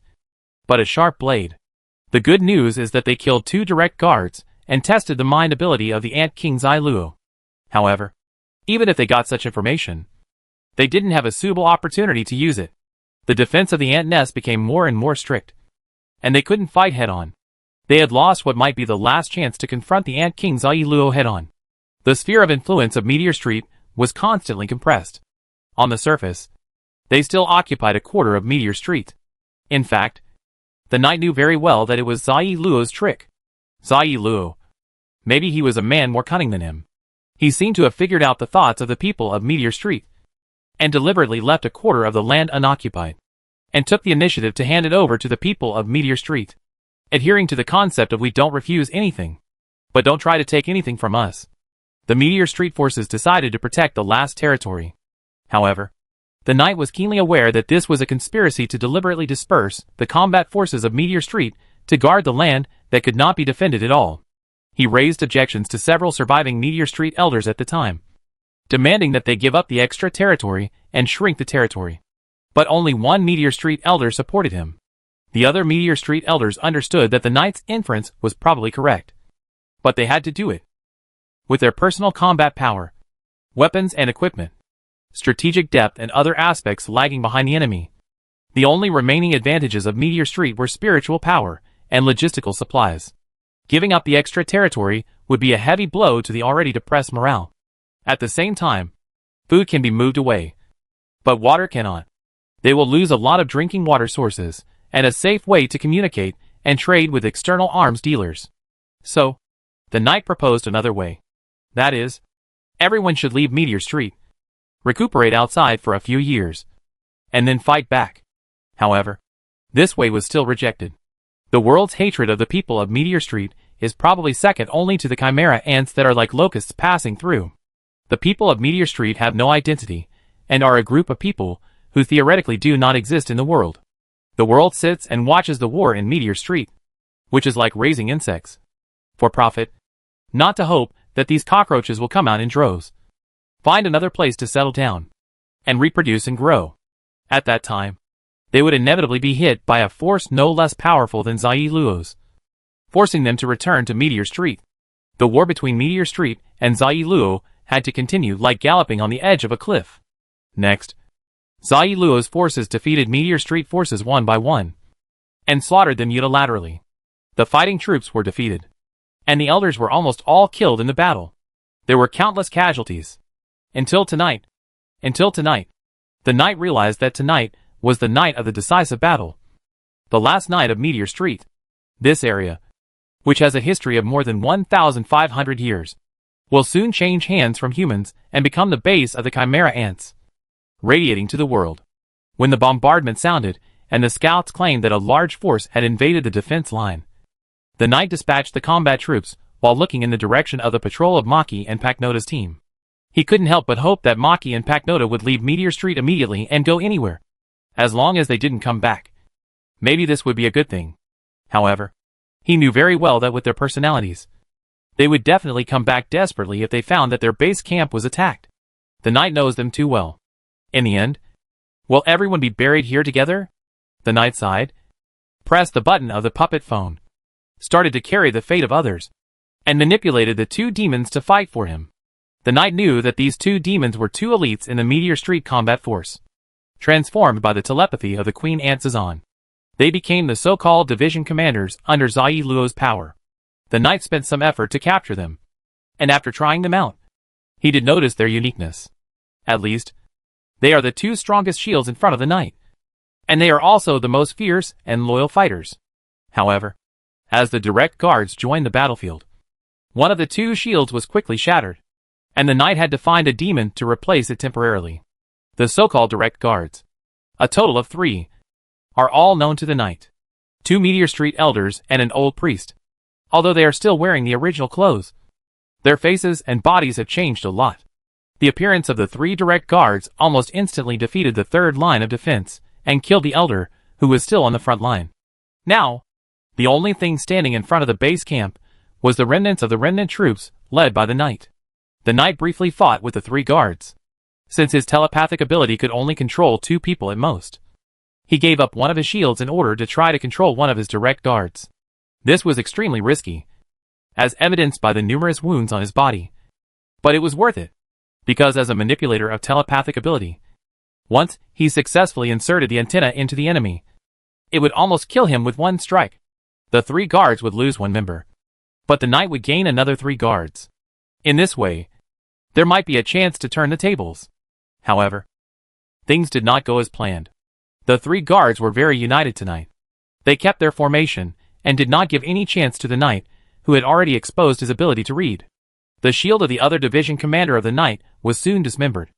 but a sharp blade. The good news is that they killed 2 direct guards and tested the mind ability of the Ant King Zai Luo. However, even if they got such information, they didn't have a suitable opportunity to use it. The defense of the ant nest became more and more strict, and they couldn't fight head-on. They had lost what might be the last chance to confront the Ant King Zai Luo head-on. The sphere of influence of Meteor Street was constantly compressed. On the surface, they still occupied a quarter of Meteor Street. In fact, the knight knew very well that it was Zai Luo's trick. Zai Luo. Maybe he was a man more cunning than him. He seemed to have figured out the thoughts of the people of Meteor Street, and deliberately left a quarter of the land unoccupied, and took the initiative to hand it over to the people of Meteor Street, adhering to the concept of we don't refuse anything, but don't try to take anything from us. The Meteor Street forces decided to protect the last territory. However, the knight was keenly aware that this was a conspiracy to deliberately disperse the combat forces of Meteor Street to guard the land that could not be defended at all. He raised objections to several surviving Meteor Street elders at the time, demanding that they give up the extra territory and shrink the territory. But only one Meteor Street elder supported him. The other Meteor Street elders understood that the knight's inference was probably correct, but they had to do it. With their personal combat power, weapons and equipment, strategic depth and other aspects lagging behind the enemy, the only remaining advantages of Meteor Street were spiritual power and logistical supplies. Giving up the extra territory would be a heavy blow to the already depressed morale. At the same time, food can be moved away, but water cannot. They will lose a lot of drinking water sources and a safe way to communicate and trade with external arms dealers. So, the knight proposed another way. That is, everyone should leave Meteor Street, recuperate outside for a few years, and then fight back. However, this way was still rejected. The world's hatred of the people of Meteor Street is probably second only to the chimera ants that are like locusts passing through. The people of Meteor Street have no identity, and are a group of people who theoretically do not exist in the world. The world sits and watches the war in Meteor Street, which is like raising insects for profit, not to hope that these cockroaches will come out in droves, find another place to settle down, and reproduce and grow. At that time, they would inevitably be hit by a force no less powerful than Zai Luo's, forcing them to return to Meteor Street. The war between Meteor Street and Zai Luo had to continue like galloping on the edge of a cliff. Next, Zai Luo's forces defeated Meteor Street forces one by one, and slaughtered them unilaterally. The fighting troops were defeated, and the elders were almost all killed in the battle. There were countless casualties. Until tonight, the knight realized that tonight was the night of the decisive battle. The last night of Meteor Street. This area, which has a history of more than 1,500 years, will soon change hands from humans and become the base of the chimera ants, radiating to the world. When the bombardment sounded, and the scouts claimed that a large force had invaded the defense line, the knight dispatched the combat troops while looking in the direction of the patrol of Maki and Paknota's team. He couldn't help but hope that Maki and Paknota would leave Meteor Street immediately and go anywhere, as long as they didn't come back. Maybe this would be a good thing. However, he knew very well that with their personalities, they would definitely come back desperately if they found that their base camp was attacked. The knight knows them too well. In the end, will everyone be buried here together? The knight sighed, pressed the button of the puppet phone, started to carry the fate of others, and manipulated the 2 demons to fight for him. The knight knew that these 2 demons were 2 elites in the Meteor Street combat force, transformed by the telepathy of the Queen Ant Zizan. They became the so-called division commanders under Zai Luo's power. The knight spent some effort to capture them, and after trying them out, he did notice their uniqueness. At least, they are the 2 strongest shields in front of the knight, and they are also the most fierce and loyal fighters. However, as the direct guards joined the battlefield, one of the 2 shields was quickly shattered, and the knight had to find a demon to replace it temporarily. The so-called direct guards, a total of 3, are all known to the knight: 2 Meteor Street elders and an old priest. although they are still wearing the original clothes. Their faces and bodies have changed a lot. The appearance of the 3 direct guards almost instantly defeated the third line of defense, and killed the elder, who was still on the front line. Now, the only thing standing in front of the base camp was the remnants of the remnant troops, led by the knight. The knight briefly fought with the 3 guards. Since his telepathic ability could only control 2 people at most, he gave up one of his shields in order to try to control one of his direct guards. This was extremely risky, as evidenced by the numerous wounds on his body. But it was worth it, because as a manipulator of telepathic ability, once he successfully inserted the antenna into the enemy, it would almost kill him with one strike. The 3 guards would lose 1 member, but the knight would gain another 3 guards. In this way, there might be a chance to turn the tables. However, things did not go as planned. The 3 guards were very united tonight. They kept their formation, and did not give any chance to the knight, who had already exposed his ability to read. The shield of the other division commander of the knight was soon dismembered,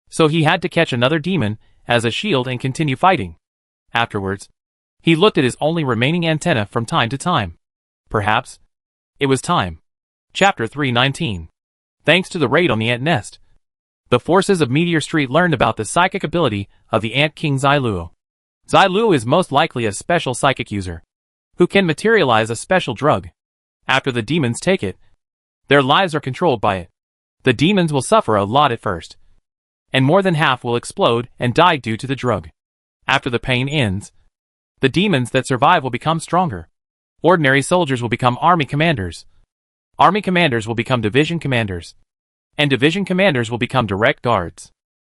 so he had to catch another demon as a shield and continue fighting. Afterwards, he looked at his only remaining antenna from time to time. Perhaps it was time. Chapter 319. Thanks to the raid on the ant nest, the forces of Meteor Street learned about the psychic ability of the Ant King Zailuo. Zailuo is most likely a special psychic user, who can materialize a special drug. After the demons take it, their lives are controlled by it. The demons will suffer a lot at first, and more than half will explode and die due to the drug. After the pain ends, the demons that survive will become stronger. Ordinary soldiers will become army commanders. Army commanders will become division commanders. And division commanders will become direct guards.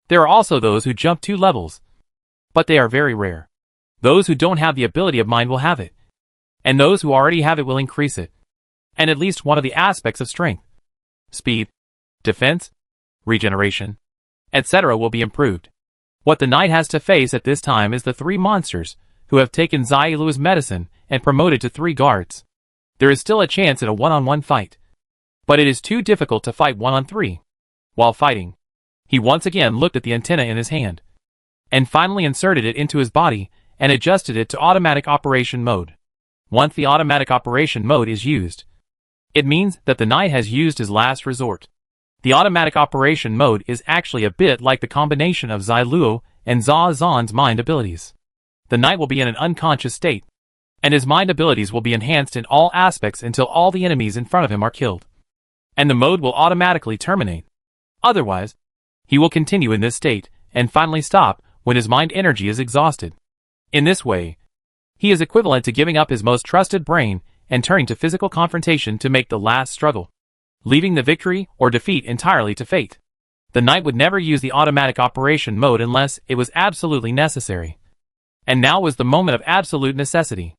There are also those who jump 2 levels, but they are very rare. Those who don't have the ability of mind will have it, and those who already have it will increase it. And at least one of the aspects of strength, speed, defense, regeneration, etc. will be improved. What the knight has to face at this time is the 3 monsters, who have taken Zailuo's medicine and promoted to 3 guards. There is still a chance in a one-on-one fight, but it is too difficult to fight 1-on-3. While fighting, he once again looked at the antenna in his hand, and finally inserted it into his body and adjusted it to automatic operation mode. Once the automatic operation mode is used, it means that the knight has used his last resort. The automatic operation mode is actually a bit like the combination of Zailuo and Zan's mind abilities. The knight will be in an unconscious state, and his mind abilities will be enhanced in all aspects until all the enemies in front of him are killed. And the mode will automatically terminate. Otherwise, he will continue in this state, and finally stop when his mind energy is exhausted. In this way, he is equivalent to giving up his most trusted brain and turning to physical confrontation to make the last struggle, leaving the victory or defeat entirely to fate. The knight would never use the automatic operation mode unless it was absolutely necessary. And now was the moment of absolute necessity.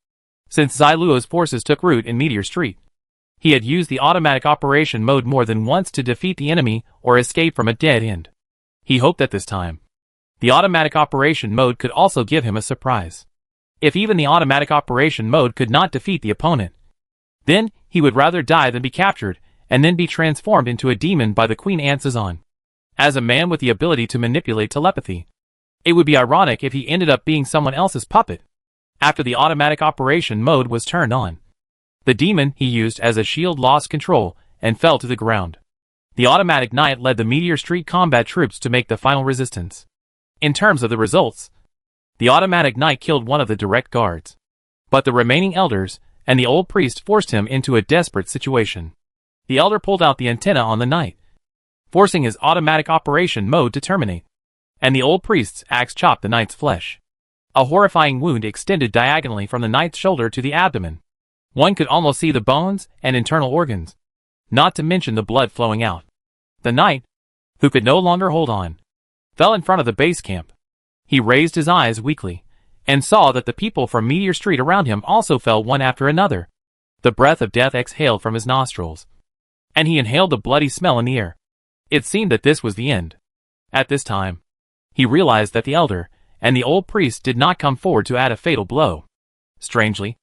Since Zailuo's forces took root in Meteor Street, he had used the automatic operation mode more than once to defeat the enemy or escape from a dead end. He hoped that this time, the automatic operation mode could also give him a surprise. If even the automatic operation mode could not defeat the opponent, then he would rather die than be captured and then be transformed into a demon by the Queen Ant Sazan. As a man with the ability to manipulate telepathy, it would be ironic if he ended up being someone else's puppet. After the automatic operation mode was turned on, the demon he used as a shield lost control and fell to the ground. The automatic knight led the Meteor Street combat troops to make the final resistance. In terms of the results, the automatic knight killed one of the direct guards, but the remaining elders and the old priest forced him into a desperate situation. The elder pulled out the antenna on the knight, forcing his automatic operation mode to terminate, and the old priest's axe chopped the knight's flesh. A horrifying wound extended diagonally from the knight's shoulder to the abdomen. One could almost see the bones and internal organs, not to mention the blood flowing out. The knight, who could no longer hold on, fell in front of the base camp. He raised his eyes weakly, and saw that the people from Meteor Street around him also fell one after another. The breath of death exhaled from his nostrils, and he inhaled the bloody smell in the air. It seemed that this was the end. At this time, he realized that the elder and the old priest did not come forward to add a fatal blow. Strangely,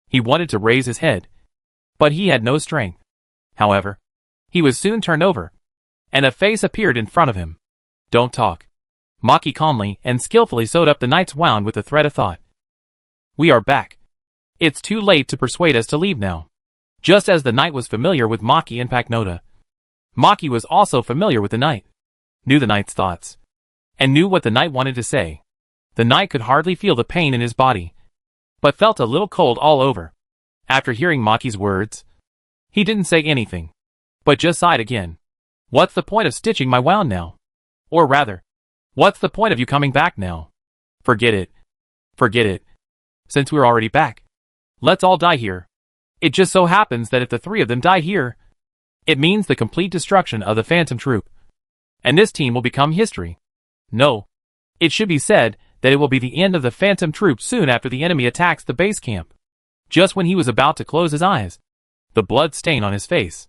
he wanted to raise his head, but he had no strength. However, he was soon turned over, and a face appeared in front of him. "Don't talk." Maki calmly and skillfully sewed up the knight's wound with a thread of thought. "We are back. It's too late to persuade us to leave now." Just as the knight was familiar with Maki and Paknota, Maki was also familiar with the knight, knew the knight's thoughts, and knew what the knight wanted to say. The knight could hardly feel the pain in his body, but felt a little cold all over. After hearing Maki's words, he didn't say anything, but just sighed again. What's the point of stitching my wound now? Or rather, what's the point of you coming back now? Forget it. Forget it. Since we're already back, let's all die here. It just so happens that if the three of them die here, it means the complete destruction of the Phantom Troop. And this team will become history. No. It should be said that it will be the end of the Phantom Troop soon after the enemy attacks the base camp. Just when he was about to close his eyes, the blood stain on his face,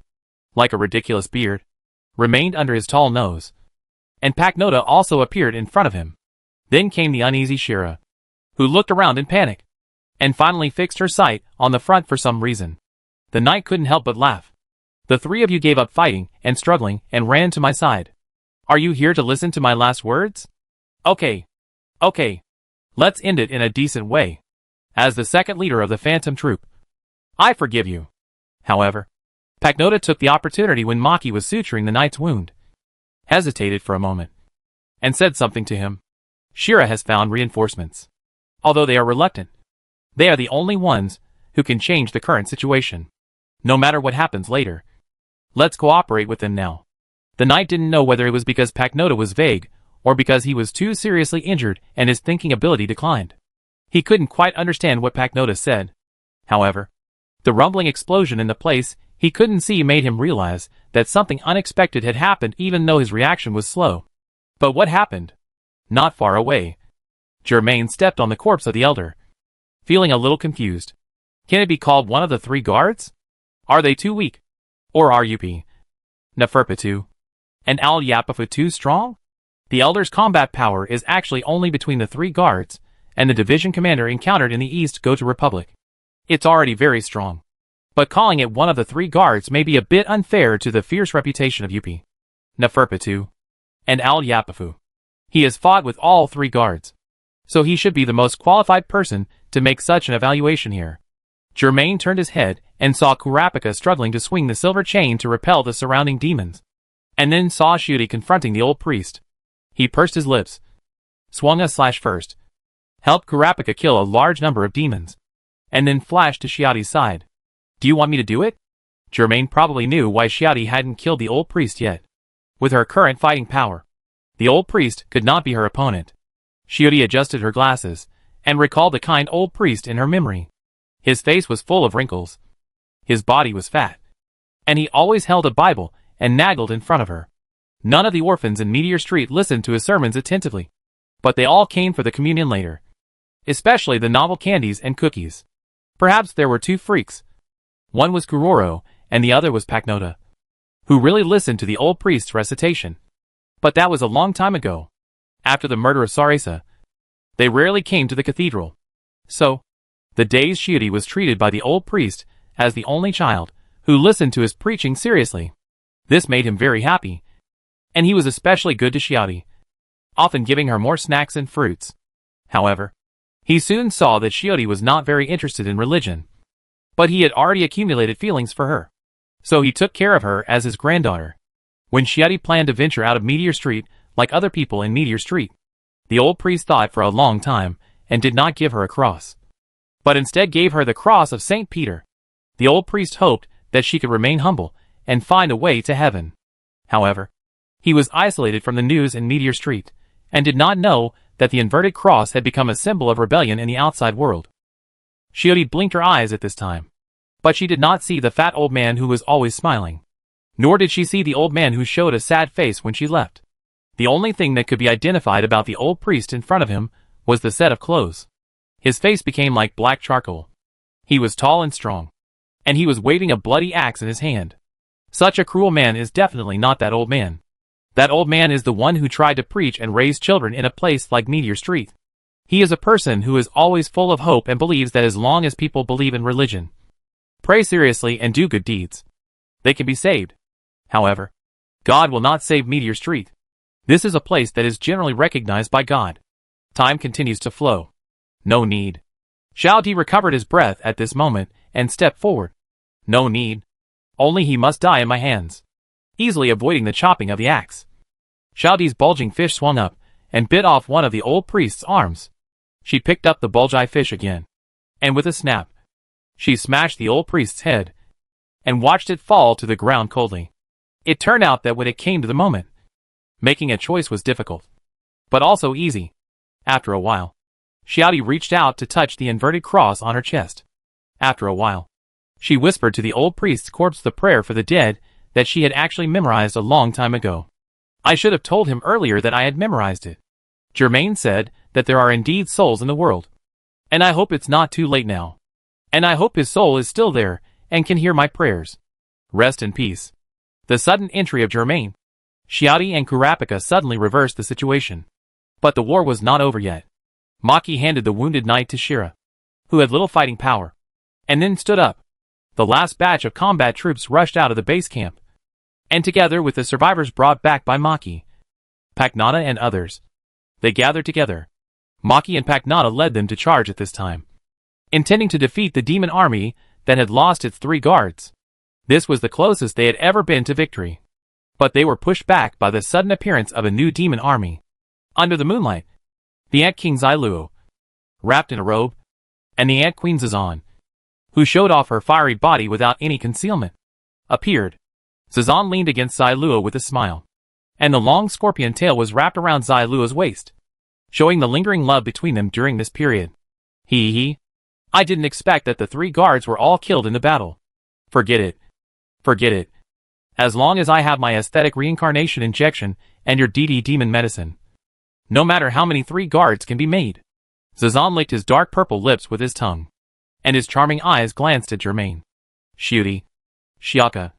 like a ridiculous beard, remained under his tall nose. And Paknota also appeared in front of him. Then came the uneasy Shira, who looked around in panic, and finally fixed her sight on the front for some reason. The knight couldn't help but laugh. The three of you gave up fighting and struggling and ran to my side. Are you here to listen to my last words? Okay. Okay. Let's end it in a decent way. As the second leader of the Phantom Troop, I forgive you. However, Paknota took the opportunity when Maki was suturing the knight's wound, hesitated for a moment, and said something to him. Shira has found reinforcements. Although they are reluctant, they are the only ones who can change the current situation. No matter what happens later, let's cooperate with them now. The knight didn't know whether it was because Paknota was vague, or because he was too seriously injured and his thinking ability declined. He couldn't quite understand what Paknota said. However, the rumbling explosion in the place he couldn't see made him realize that something unexpected had happened even though his reaction was slow. But what happened? Not far away, Germain stepped on the corpse of the elder, feeling a little confused. Can it be called one of the three guards? Are they too weak? Or are EP261 and Al-Yapafu too strong? The elder's combat power is actually only between the three guards and the division commander encountered in the East Goto Republic. It's already very strong. But calling it one of the three guards may be a bit unfair to the fierce reputation of EP261 and Al-Yapafu. He has fought with all three guards, so he should be the most qualified person to make such an evaluation here. Germain turned his head and saw Kurapika struggling to swing the silver chain to repel the surrounding demons, and then saw Shiori confronting the old priest. He pursed his lips, swung a slash first, helped Kurapika kill a large number of demons, and then flashed to Shiori's side. Do you want me to do it? Germain probably knew why Shiori hadn't killed the old priest yet. With her current fighting power, the old priest could not be her opponent. Shiori adjusted her glasses and recalled the kind old priest in her memory. His face was full of wrinkles. His body was fat. And he always held a Bible and naggled in front of her. None of the orphans in Meteor Street listened to his sermons attentively, but they all came for the communion later, especially the novel candies and cookies. Perhaps there were two freaks. One was Kuroro, and the other was Paknota, who really listened to the old priest's recitation. But that was a long time ago. After the murder of Sarasa, they rarely came to the cathedral. So, the days Shiori was treated by the old priest as the only child who listened to his preaching seriously. This made him very happy, and he was especially good to Shiori, often giving her more snacks and fruits. However, he soon saw that Shiori was not very interested in religion, but he had already accumulated feelings for her, so he took care of her as his granddaughter. When Shiori planned to venture out of Meteor Street like other people in Meteor Street, the old priest thought for a long time and did not give her a cross, but instead gave her the cross of St. Peter. The old priest hoped that she could remain humble and find a way to heaven. However, he was isolated from the news in Meteor Street and did not know that the inverted cross had become a symbol of rebellion in the outside world. Shiori blinked her eyes at this time, but she did not see the fat old man who was always smiling. Nor did she see the old man who showed a sad face when she left. The only thing that could be identified about the old priest in front of him was the set of clothes. His face became like black charcoal. He was tall and strong, and he was waving a bloody axe in his hand. Such a cruel man is definitely not that old man. That old man is the one who tried to preach and raise children in a place like Meteor Street. He is a person who is always full of hope and believes that as long as people believe in religion, pray seriously and do good deeds, they can be saved. However, God will not save Meteor Street. This is a place that is generally recognized by God. Time continues to flow. No need. Xiao Di recovered his breath at this moment and stepped forward. No need. Only he must die in my hands. Easily avoiding the chopping of the axe, Xiaodi's bulging fish swung up and bit off one of the old priest's arms. She picked up the bulgy fish again, and with a snap, she smashed the old priest's head and watched it fall to the ground coldly. It turned out that when it came to the moment, making a choice was difficult, but also easy. After a while, Xiaodi reached out to touch the inverted cross on her chest. After a while, she whispered to the old priest's corpse the prayer for the dead that she had actually memorized a long time ago. I should have told him earlier that I had memorized it. Germain said that there are indeed souls in the world. And I hope it's not too late now. And I hope his soul is still there and can hear my prayers. Rest in peace. The sudden entry of Germain, Xiaodi and Kurapika suddenly reversed the situation. But the war was not over yet. Maki handed the wounded knight to Shira, who had little fighting power, and then stood up. The last batch of combat troops rushed out of the base camp, and together with the survivors brought back by Maki, Paknata and others, they gathered together. Maki and Paknata led them to charge at this time, intending to defeat the demon army that had lost its 3 guards. This was the closest they had ever been to victory. But they were pushed back by the sudden appearance of a new demon army. Under the moonlight, the Ant King Zailuo, wrapped in a robe, and the Ant Queen Zazan, who showed off her fiery body without any concealment, appeared. Zazan leaned against Zailuo with a smile, and the long scorpion tail was wrapped around Zailuo's waist, showing the lingering love between them during this period. I didn't expect that the 3 guards were all killed in the battle. Forget it. Forget it. As long as I have my aesthetic reincarnation injection and your DD demon medicine. No matter how many 3 guards can be made. Zazan licked his dark purple lips with his tongue, and his charming eyes glanced at Germain, Xiaodi, Shiaka,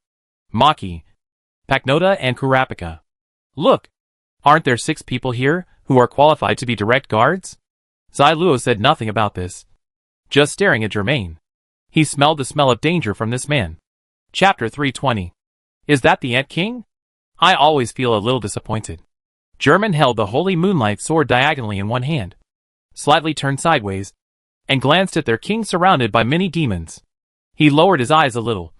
Maki, Paknota and Kurapika. Look, aren't there 6 people here who are qualified to be direct guards? Zailuo said nothing about this, just staring at Germain. He smelled the smell of danger from this man. Chapter 320. Is that the Ant King? I always feel a little disappointed. Germain held the holy moonlight sword diagonally in one hand, slightly turned sideways, and glanced at their king surrounded by many demons. He lowered his eyes a little,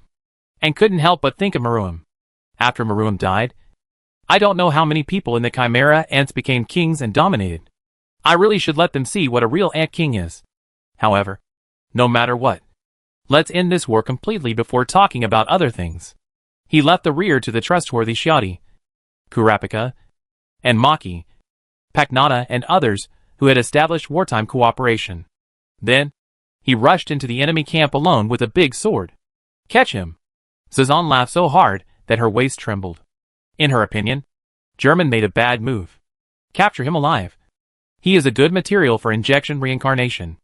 and couldn't help but think of Meruem. After Meruem died, I don't know how many people in the Chimera Ants became kings and dominated. I really should let them see what a real Ant King is. However, no matter what, let's end this war completely before talking about other things. He left the rear to the trustworthy Xiaodi, Kurapika, and Maki, Paknata and others who had established wartime cooperation. Then, he rushed into the enemy camp alone with a big sword. Catch him! Zazan laughed so hard that her waist trembled. In her opinion, Germain made a bad move. Capture him alive. He is a good material for injection reincarnation.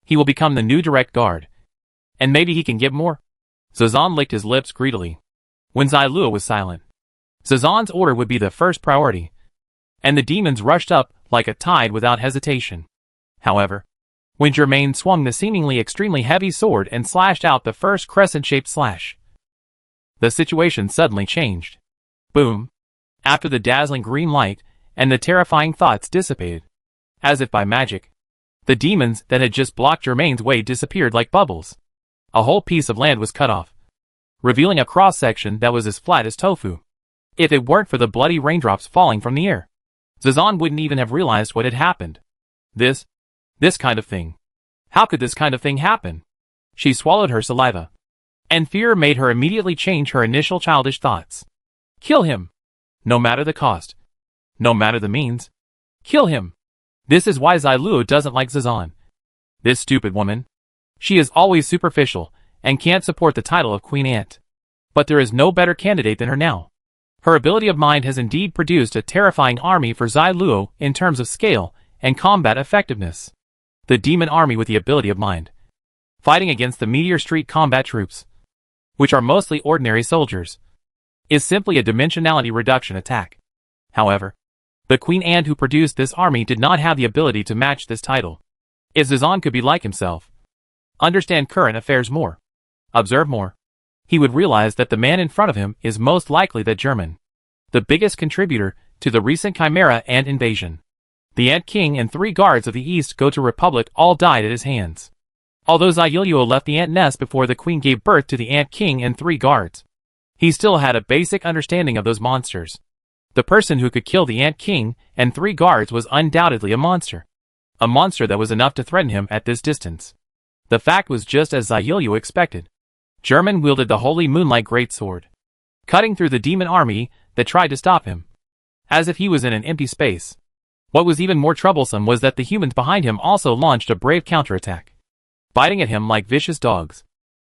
He will become the new direct guard. And maybe he can get more. Zazan licked his lips greedily. When Zailuo was silent, Zazan's order would be the first priority, and the demons rushed up like a tide without hesitation. However, when Germain swung the seemingly extremely heavy sword and slashed out the first crescent-shaped slash, the situation suddenly changed. Boom! After the dazzling green light and the terrifying thoughts dissipated, as if by magic, the demons that had just blocked Germain's way disappeared like bubbles. A whole piece of land was cut off, revealing a cross-section that was as flat as tofu. If it weren't for the bloody raindrops falling from the air, Zazan wouldn't even have realized what had happened. This kind of thing. How could this kind of thing happen? She swallowed her saliva, and fear made her immediately change her initial childish thoughts. Kill him! No matter the cost. No matter the means. Kill him! This is why Zailuo doesn't like Zazan. This stupid woman. She is always superficial, and can't support the title of Queen Ant. But there is no better candidate than her now. Her ability of mind has indeed produced a terrifying army for Zailuo in terms of scale and combat effectiveness. The demon army with the ability of mind, fighting against the Meteor Street combat troops, which are mostly ordinary soldiers, is simply a dimensionality reduction attack. However, the Queen Ant who produced this army did not have the ability to match this title. If Zazan could be like himself, understand current affairs more, observe more, he would realize that the man in front of him is most likely that German, the biggest contributor to the recent Chimera Ant invasion. The Ant King and 3 guards of the East Go to Republic all died at his hands. Although Zayuluo left the ant nest before the queen gave birth to the ant king and 3 guards, he still had a basic understanding of those monsters. The person who could kill the ant king and 3 guards was undoubtedly a monster. A monster that was enough to threaten him at this distance. The fact was just as Zayuluo expected. German wielded the Holy Moonlight Greatsword, cutting through the demon army that tried to stop him, as if he was in an empty space. What was even more troublesome was that the humans behind him also launched a brave counterattack, biting at him like vicious dogs.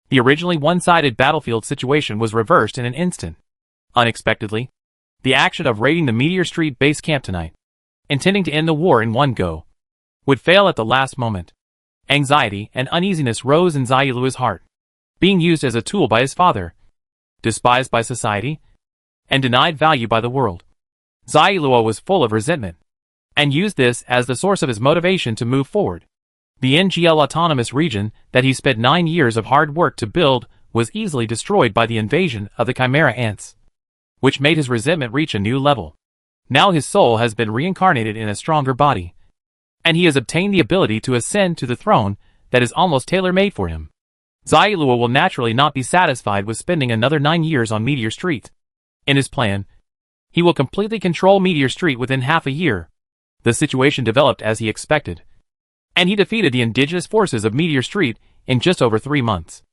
The originally one-sided battlefield situation was reversed in an instant. Unexpectedly, the action of raiding the Meteor Street base camp tonight, intending to end the war in one go, would fail at the last moment. Anxiety and uneasiness rose in Zayuluo's heart. Being used as a tool by his father, despised by society, and denied value by the world. Zayuluo was full of resentment, and used this as the source of his motivation to move forward. The NGL autonomous region that he spent 9 years of hard work to build was easily destroyed by the invasion of the Chimera ants, which made his resentment reach a new level. Now his soul has been reincarnated in a stronger body, and he has obtained the ability to ascend to the throne that is almost tailor-made for him. Zayuluo will naturally not be satisfied with spending another 9 years on Meteor Street. In his plan, he will completely control Meteor Street within half a year. The situation developed as he expected, and he defeated the indigenous forces of Meteor Street in just over 3 months.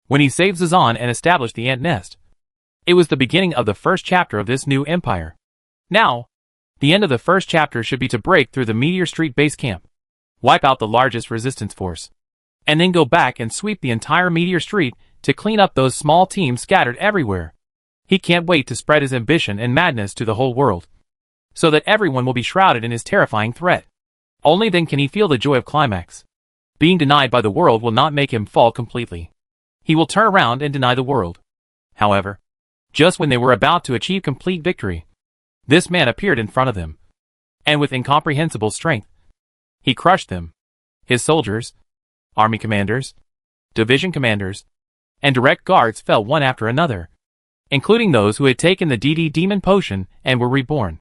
When he saved Zazan and established the ant nest, it was the beginning of the first chapter of this new empire. Now, the end of the first chapter should be to break through the Meteor Street base camp, wipe out the largest resistance force, and then go back and sweep the entire Meteor Street to clean up those small teams scattered everywhere. He can't wait to spread his ambition and madness to the whole world, so that everyone will be shrouded in his terrifying threat. Only then can he feel the joy of climax. Being denied by the world will not make him fall completely. He will turn around and deny the world. However, just when they were about to achieve complete victory, this man appeared in front of them, and with incomprehensible strength, he crushed them. His soldiers, army commanders, division commanders, and direct guards fell one after another, including those who had taken the DD demon potion and were reborn,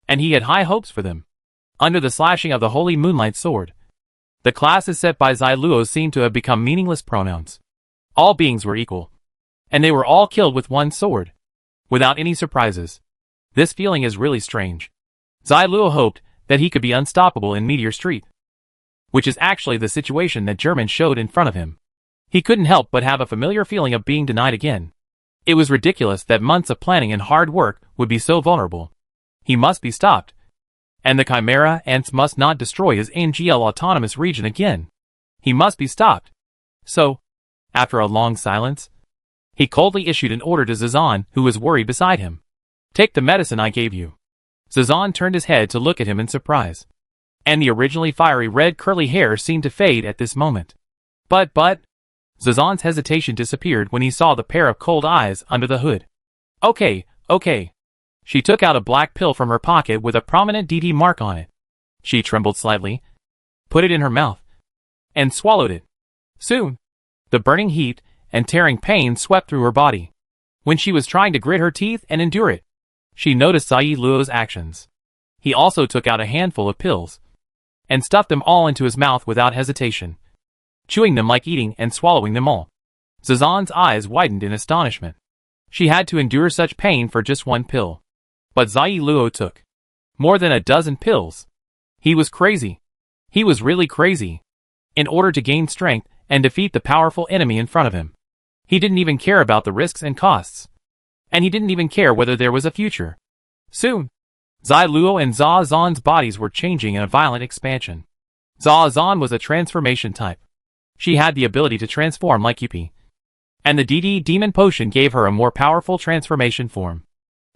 and he had high hopes for them. Under the slashing of the Holy Moonlight Sword, the classes set by Zayuluo seemed to have become meaningless pronouns. All beings were equal, and they were all killed with one sword, without any surprises. This feeling is really strange. Zayuluo hoped that he could be unstoppable in Meteor Street, which is actually the situation that German showed in front of him. He couldn't help but have a familiar feeling of being denied again. It was ridiculous that months of planning and hard work would be so vulnerable. He must be stopped, and the Chimera ants must not destroy his NGL autonomous region again. He must be stopped. So, after a long silence, he coldly issued an order to Zazan, who was worried beside him. "Take the medicine I gave you." Zazan turned his head to look at him in surprise, and the originally fiery red curly hair seemed to fade at this moment. But, Zazan's hesitation disappeared when he saw the pair of cold eyes under the hood. Okay. She took out a black pill from her pocket with a prominent DD mark on it. She trembled slightly, put it in her mouth, and swallowed it. Soon, the burning heat and tearing pain swept through her body. When she was trying to grit her teeth and endure it, she noticed Zayuluo's actions. He also took out a handful of pills, and stuffed them all into his mouth without hesitation, chewing them like eating and swallowing them all. Zazan's eyes widened in astonishment. She had to endure such pain for just one pill. But Zayuluo took more than a dozen pills. He was crazy. He was really crazy. In order to gain strength and defeat the powerful enemy in front of him, he didn't even care about the risks and costs. And he didn't even care whether there was a future. Soon, Zayuluo and Zazan's bodies were changing in a violent expansion. Zazan was a transformation type. She had the ability to transform like EP, and the DD demon potion gave her a more powerful transformation form.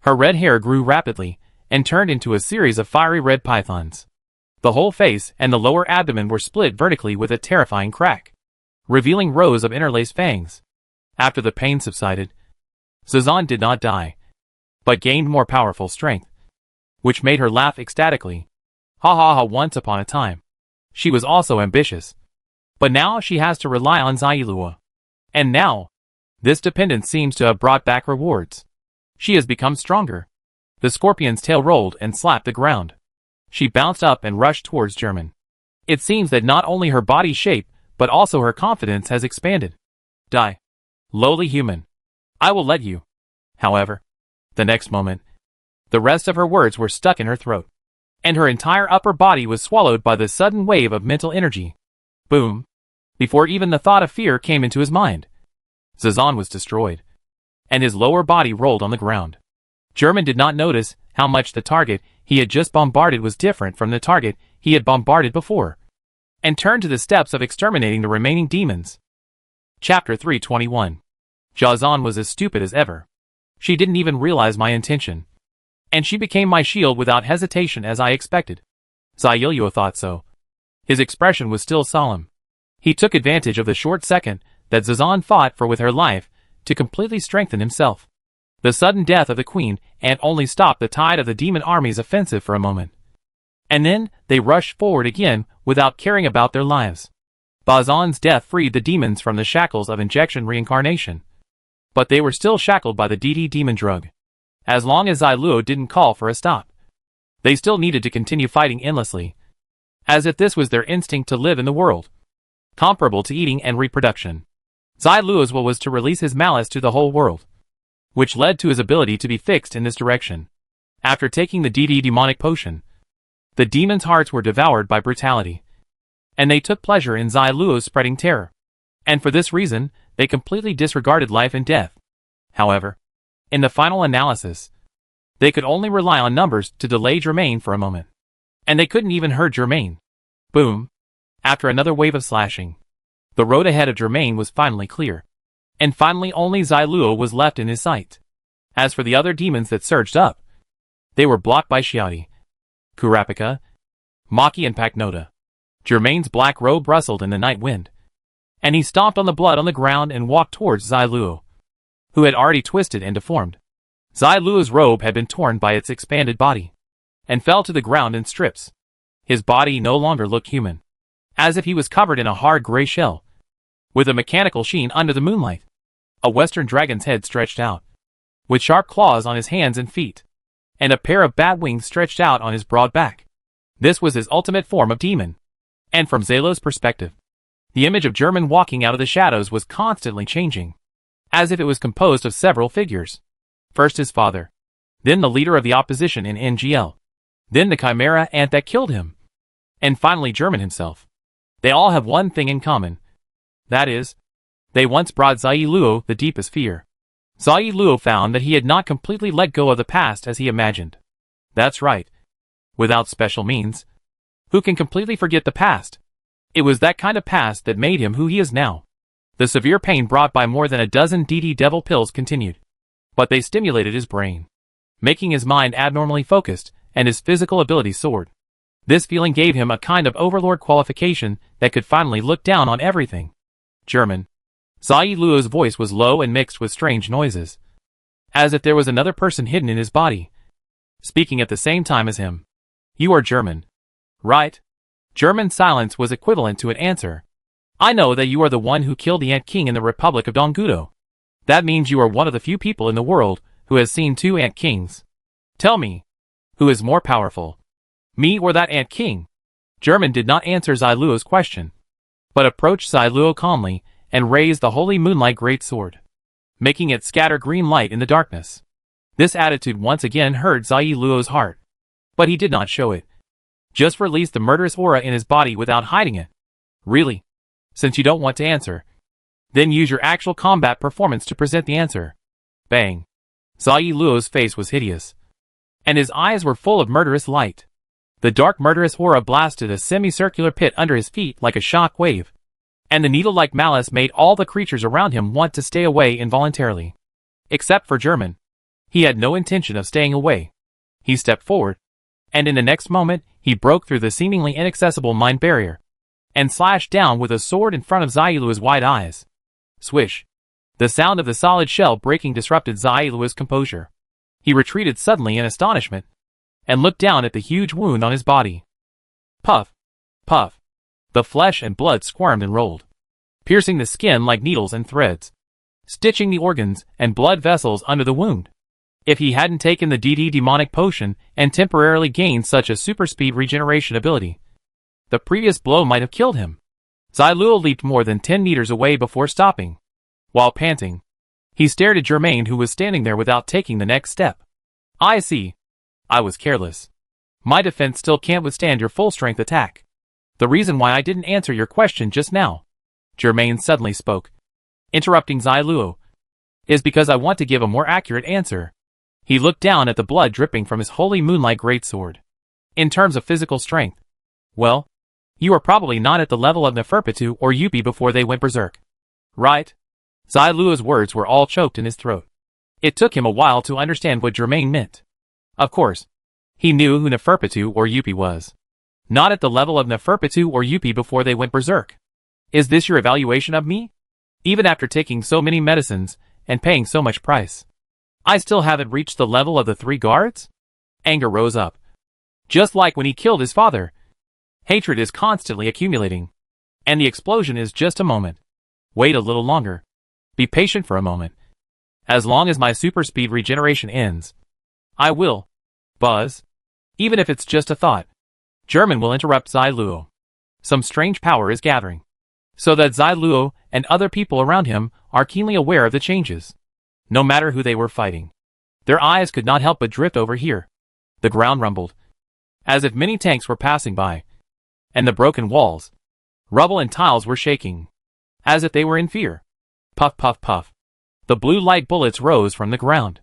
Her red hair grew rapidly, and turned into a series of fiery red pythons. The whole face and the lower abdomen were split vertically with a terrifying crack, revealing rows of interlaced fangs. After the pain subsided, Zazan did not die, but gained more powerful strength, which made her laugh ecstatically. Ha ha ha! Once upon a time, she was also ambitious, but now she has to rely on Zayuluo. And now, this dependence seems to have brought back rewards. She has become stronger. The scorpion's tail rolled and slapped the ground. She bounced up and rushed towards German. It seems that not only her body shape, but also her confidence has expanded. Die. Lowly human. I will let you. However, the next moment, the rest of her words were stuck in her throat, and her entire upper body was swallowed by the sudden wave of mental energy. Boom. Before even the thought of fear came into his mind, Zazan was destroyed, and his lower body rolled on the ground. German did not notice how much the target he had just bombarded was different from the target he had bombarded before, and turned to the steps of exterminating the remaining demons. Chapter 321. Zazan was as stupid as ever. She didn't even realize my intention, and she became my shield without hesitation as I expected. Zailuo thought so. His expression was still solemn. He took advantage of the short second that Zazan fought for with her life to completely strengthen himself. The sudden death of the queen and only stopped the tide of the demon army's offensive for a moment. And then they rushed forward again without caring about their lives. Zazan's death freed the demons from the shackles of injection reincarnation. But they were still shackled by the DD demon drug. As long as Zailuo didn't call for a stop, they still needed to continue fighting endlessly, as if this was their instinct to live in the world, comparable to eating and reproduction. Zailuo's will was to release his malice to the whole world, which led to his ability to be fixed in this direction. After taking the DD demonic potion, the demons' hearts were devoured by brutality, and they took pleasure in Zailuo's spreading terror. And for this reason, they completely disregarded life and death. However, in the final analysis, they could only rely on numbers to delay Germain for a moment. And they couldn't even hurt Germain. Boom. After another wave of slashing, the road ahead of Germain was finally clear. And finally only Zailuo was left in his sight. As for the other demons that surged up, they were blocked by Xiaodi, Kurapika, Maki and Paknota. Germain's black robe rustled in the night wind, and he stomped on the blood on the ground and walked towards Zailuo, who had already twisted and deformed. Zailuo's robe had been torn by its expanded body, and fell to the ground in strips. His body no longer looked human, as if he was covered in a hard gray shell, with a mechanical sheen under the moonlight. A western dragon's head stretched out, with sharp claws on his hands and feet, and a pair of bat wings stretched out on his broad back. This was his ultimate form of demon. And from Zailuo's perspective, the image of German walking out of the shadows was constantly changing, as if it was composed of several figures. First his father, then the leader of the opposition in NGL, then the chimera ant that killed him, and finally German himself. They all have one thing in common. That is, they once brought Zailuo the deepest fear. Zailuo found that he had not completely let go of the past as he imagined. That's right. Without special means, who can completely forget the past? It was that kind of past that made him who he is now. The severe pain brought by more than a dozen DD devil pills continued, but they stimulated his brain, making his mind abnormally focused, and his physical abilities soared. This feeling gave him a kind of overlord qualification that could finally look down on everything. German. Zailuo's voice was low and mixed with strange noises, as if there was another person hidden in his body, speaking at the same time as him. You are German, right? German's silence was equivalent to an answer. I know that you are the one who killed the Ant King in the Republic of Donggudo. That means you are one of the few people in the world who has seen two Ant Kings. Tell me, who is more powerful, me or that Ant King? German did not answer Zailuo's question, but approached Zailuo calmly and raised the holy moonlight greatsword, making it scatter green light in the darkness. This attitude once again hurt Zailuo's heart, but he did not show it. Just released the murderous aura in his body without hiding it. Really? Since you don't want to answer, then use your actual combat performance to present the answer. Bang. Zailuo's face was hideous, and his eyes were full of murderous light. The dark murderous aura blasted a semicircular pit under his feet like a shock wave, and the needle-like malice made all the creatures around him want to stay away involuntarily. Except for German. He had no intention of staying away. He stepped forward, and in the next moment, he broke through the seemingly inaccessible mind barrier, and slashed down with a sword in front of Zailuo's wide eyes. Swish. The sound of the solid shell breaking disrupted Zailuo's composure. He retreated suddenly in astonishment, and looked down at the huge wound on his body. Puff. Puff. The flesh and blood squirmed and rolled, piercing the skin like needles and threads, stitching the organs and blood vessels under the wound. If he hadn't taken the DD demonic potion and temporarily gained such a super speed regeneration ability, the previous blow might have killed him. Luo leaped more than 10 meters away before stopping. While panting, he stared at Germain, who was standing there without taking the next step. I see. I was careless. My defense still can't withstand your full-strength attack. The reason why I didn't answer your question just now, Germain suddenly spoke, interrupting Luo, is because I want to give a more accurate answer. He looked down at the blood dripping from his holy moonlight greatsword. In terms of physical strength, well, you are probably not at the level of Neferpitou or Yuppie before they went berserk. Right? Luo's words were all choked in his throat. It took him a while to understand what Germain meant. Of course, he knew who Neferpitou or Yuppie was. Not at the level of Neferpitou or Yuppie before they went berserk. Is this your evaluation of me? Even after taking so many medicines and paying so much price, I still haven't reached the level of the 3 guards? Anger rose up. Just like when he killed his father. Hatred is constantly accumulating. And the explosion is just a moment. Wait a little longer. Be patient for a moment. As long as my super speed regeneration ends, I will, Buzz. Even if it's just a thought. German will interrupt Luo. Some strange power is gathering. So that Luo and other people around him are keenly aware of the changes. No matter who they were fighting, their eyes could not help but drift over here. The ground rumbled, as if many tanks were passing by. And the broken walls, rubble and tiles were shaking, as if they were in fear. Puff, puff, puff. The blue light bullets rose from the ground,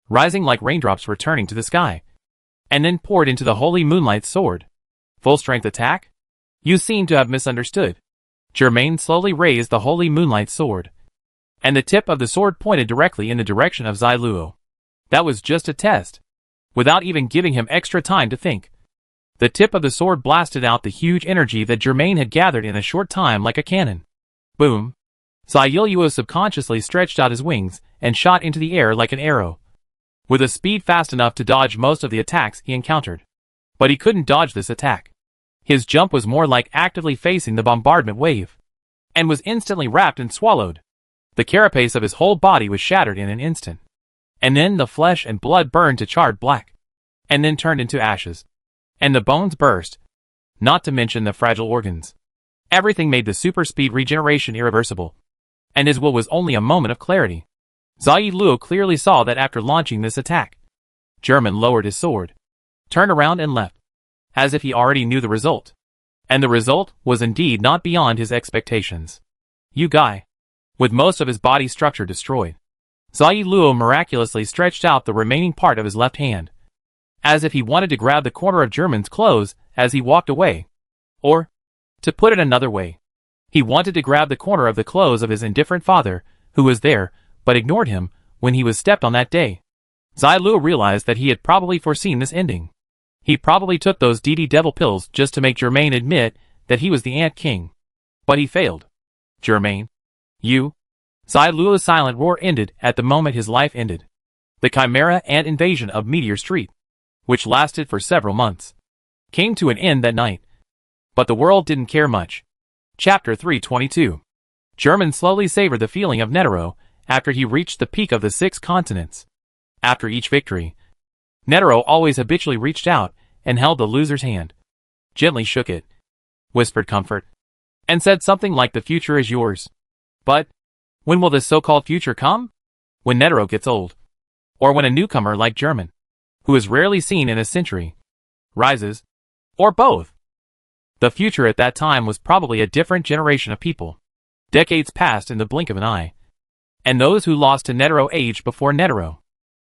rising like raindrops returning to the sky, and then poured into the holy moonlight sword. Full-strength attack? You seem to have misunderstood. Germain slowly raised the holy moonlight sword, and the tip of the sword pointed directly in the direction of Luo. That was just a test. Without even giving him extra time to think, the tip of the sword blasted out the huge energy that Germain had gathered in a short time like a cannon. Boom! Luo subconsciously stretched out his wings and shot into the air like an arrow, with a speed fast enough to dodge most of the attacks he encountered. But he couldn't dodge this attack. His jump was more like actively facing the bombardment wave, and was instantly wrapped and swallowed. The carapace of his whole body was shattered in an instant. And then the flesh and blood burned to charred black, and then turned into ashes. And the bones burst, not to mention the fragile organs. Everything made the super speed regeneration irreversible. And his will was only a moment of clarity. Luo clearly saw that after launching this attack, German lowered his sword, turned around and left, as if he already knew the result. And the result was indeed not beyond his expectations. You guy. With most of his body structure destroyed, Luo miraculously stretched out the remaining part of his left hand, as if he wanted to grab the corner of German's clothes as he walked away. Or, to put it another way, he wanted to grab the corner of the clothes of his indifferent father, who was there, but ignored him, when he was stepped on that day. Luo realized that he had probably foreseen this ending. He probably took those DD devil pills just to make Germain admit that he was the Ant King. But he failed. Germain. You? Luo's silent roar ended at the moment his life ended. The Chimera Ant invasion of Meteor Street, which lasted for several months, came to an end that night. But the world didn't care much. Chapter 322. German slowly savored the feeling of Netero after he reached the peak of the 6 continents. After each victory, Netero always habitually reached out and held the loser's hand, gently shook it, whispered comfort, and said something like the future is yours. But, when will this so-called future come? When Netero gets old. Or when a newcomer like German, who is rarely seen in a century, rises. Or both. The future at that time was probably a different generation of people. Decades passed in the blink of an eye. And those who lost to Netero aged before Netero.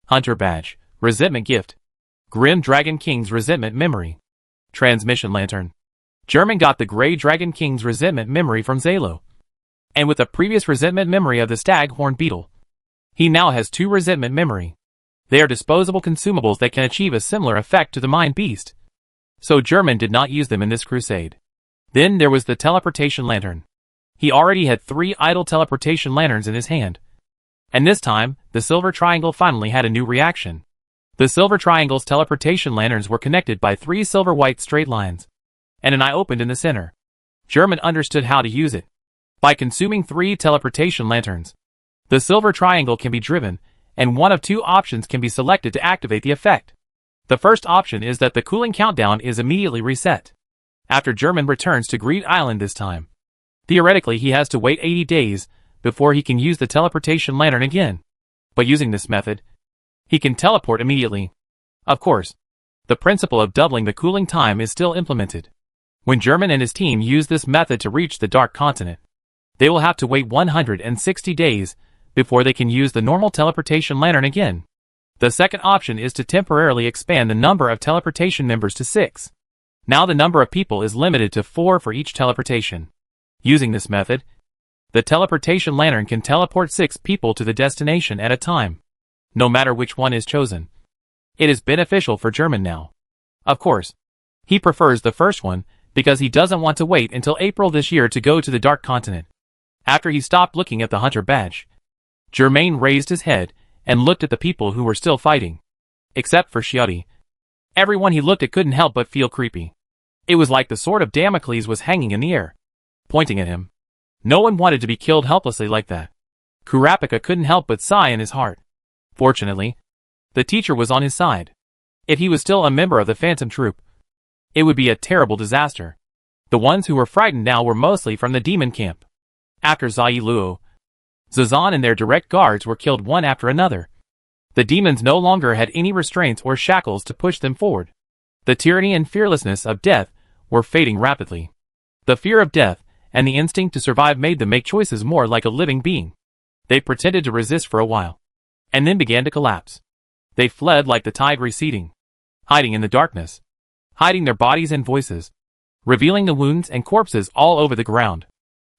Hunter Badge, Resentment Gift. Grim Dragon King's Resentment Memory. Transmission Lantern. German got the Grey Dragon King's Resentment Memory from Zalo. And with the previous Resentment Memory of the Staghorn Beetle, he now has 2 Resentment Memory. They are disposable consumables that can achieve a similar effect to the Mind Beast. So German did not use them in this crusade. Then there was the Teleportation Lantern. He already had 3 idle teleportation lanterns in his hand. And this time, the Silver Triangle finally had a new reaction. The Silver Triangle's teleportation lanterns were connected by 3 silver-white straight lines, and an eye opened in the center. German understood how to use it. By consuming 3 teleportation lanterns, the Silver Triangle can be driven, and one of 2 options can be selected to activate the effect. The first option is that the cooling countdown is immediately reset, after German returns to Greed Island this time. Theoretically, he has to wait 80 days before he can use the teleportation lantern again. But using this method, he can teleport immediately. Of course, the principle of doubling the cooling time is still implemented. When German and his team use this method to reach the Dark Continent, they will have to wait 160 days before they can use the normal teleportation lantern again. The second option is to temporarily expand the number of teleportation members to 6. Now the number of people is limited to 4 for each teleportation. Using this method, the teleportation lantern can teleport 6 people to the destination at a time, no matter which one is chosen. It is beneficial for German now. Of course, he prefers the first one because he doesn't want to wait until April this year to go to the Dark Continent. After he stopped looking at the hunter badge, Germain raised his head and looked at the people who were still fighting. Except for Xiaodi. Everyone he looked at couldn't help but feel creepy. It was like the sword of Damocles was hanging in the air, pointing at him. No one wanted to be killed helplessly like that. Kurapika couldn't help but sigh in his heart. Fortunately, the teacher was on his side. If he was still a member of the Phantom Troop, it would be a terrible disaster. The ones who were frightened now were mostly from the demon camp. After Zai Luo, Zazan and their direct guards were killed one after another. The demons no longer had any restraints or shackles to push them forward. The tyranny and fearlessness of death were fading rapidly. The fear of death and the instinct to survive made them make choices more like a living being. They pretended to resist for a while, and then began to collapse. They fled like the tide receding, hiding in the darkness, hiding their bodies and voices, revealing the wounds and corpses all over the ground.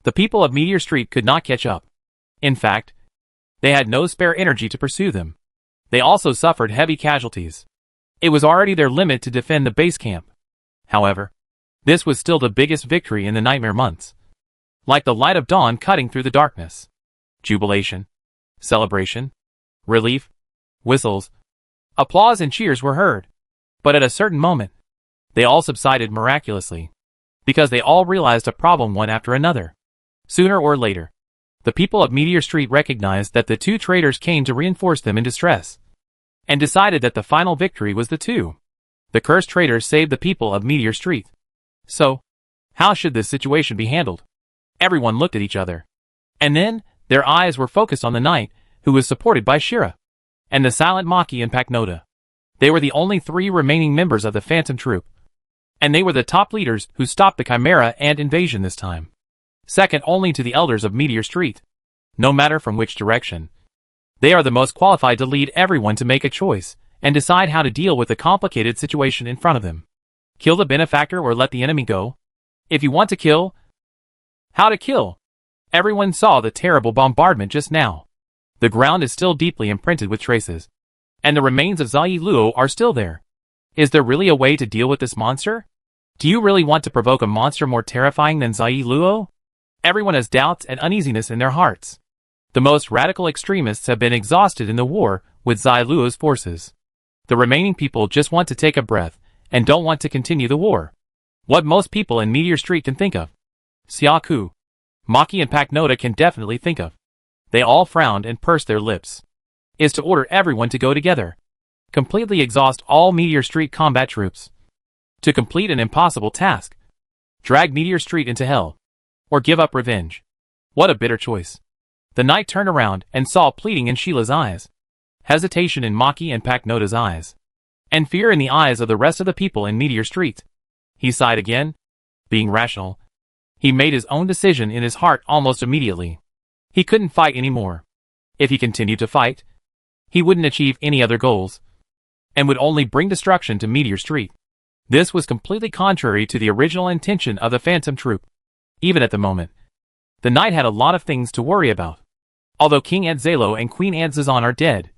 The people of Meteor Street could not catch up. In fact, they had no spare energy to pursue them. They also suffered heavy casualties. It was already their limit to defend the base camp. However, this was still the biggest victory in the nightmare months. Like the light of dawn cutting through the darkness. Jubilation, celebration, relief, whistles, applause and cheers were heard. But at a certain moment, they all subsided miraculously, because they all realized a problem one after another. Sooner or later, the people of Meteor Street recognized that the two traitors came to reinforce them in distress, and decided that the final victory was the two. The cursed traitors saved the people of Meteor Street. So, how should this situation be handled? Everyone looked at each other. And then, their eyes were focused on the knight, who was supported by Shira, and the silent Maki and Paknoda. They were the only 3 remaining members of the Phantom Troop, and they were the top leaders who stopped the Chimera and invasion this time. Second only to the elders of Meteor Street. No matter from which direction, they are the most qualified to lead everyone to make a choice and decide how to deal with the complicated situation in front of them. Kill the benefactor or let the enemy go? If you want to kill, how to kill? Everyone saw the terrible bombardment just now. The ground is still deeply imprinted with traces, and the remains of Zai Luo are still there. Is there really a way to deal with this monster? Do you really want to provoke a monster more terrifying than Zai Luo? Everyone has doubts and uneasiness in their hearts. The most radical extremists have been exhausted in the war with Zai Luo's forces. The remaining people just want to take a breath and don't want to continue the war. What most people in Meteor Street can think of, Xiaku, Maki and Paknoda can definitely think of, they all frowned and pursed their lips, is to order everyone to go together, completely exhaust all Meteor Street combat troops, to complete an impossible task, drag Meteor Street into hell, or give up revenge. What a bitter choice. The knight turned around and saw pleading in Sheila's eyes, hesitation in Maki and Paknoda's eyes, and fear in the eyes of the rest of the people in Meteor Street. He sighed again. Being rational, he made his own decision in his heart almost immediately. He couldn't fight anymore. If he continued to fight, he wouldn't achieve any other goals, and would only bring destruction to Meteor Street. This was completely contrary to the original intention of the Phantom Troop. Even at the moment, the knight had a lot of things to worry about. Although King Adzalo and Queen Adzazan are dead,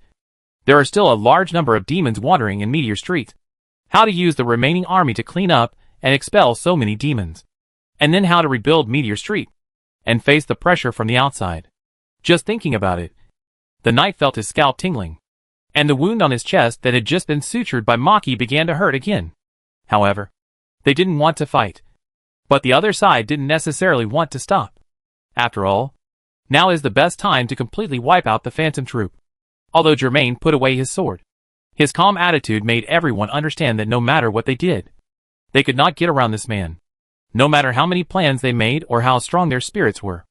there are still a large number of demons wandering in Meteor Street. How to use the remaining army to clean up and expel so many demons, and then how to rebuild Meteor Street, and face the pressure from the outside. Just thinking about it, the knight felt his scalp tingling, and the wound on his chest that had just been sutured by Maki began to hurt again. However, they didn't want to fight, but the other side didn't necessarily want to stop. After all, now is the best time to completely wipe out the Phantom Troop. Although Germain put away his sword, his calm attitude made everyone understand that no matter what they did, they could not get around this man. No matter how many plans they made or how strong their spirits were,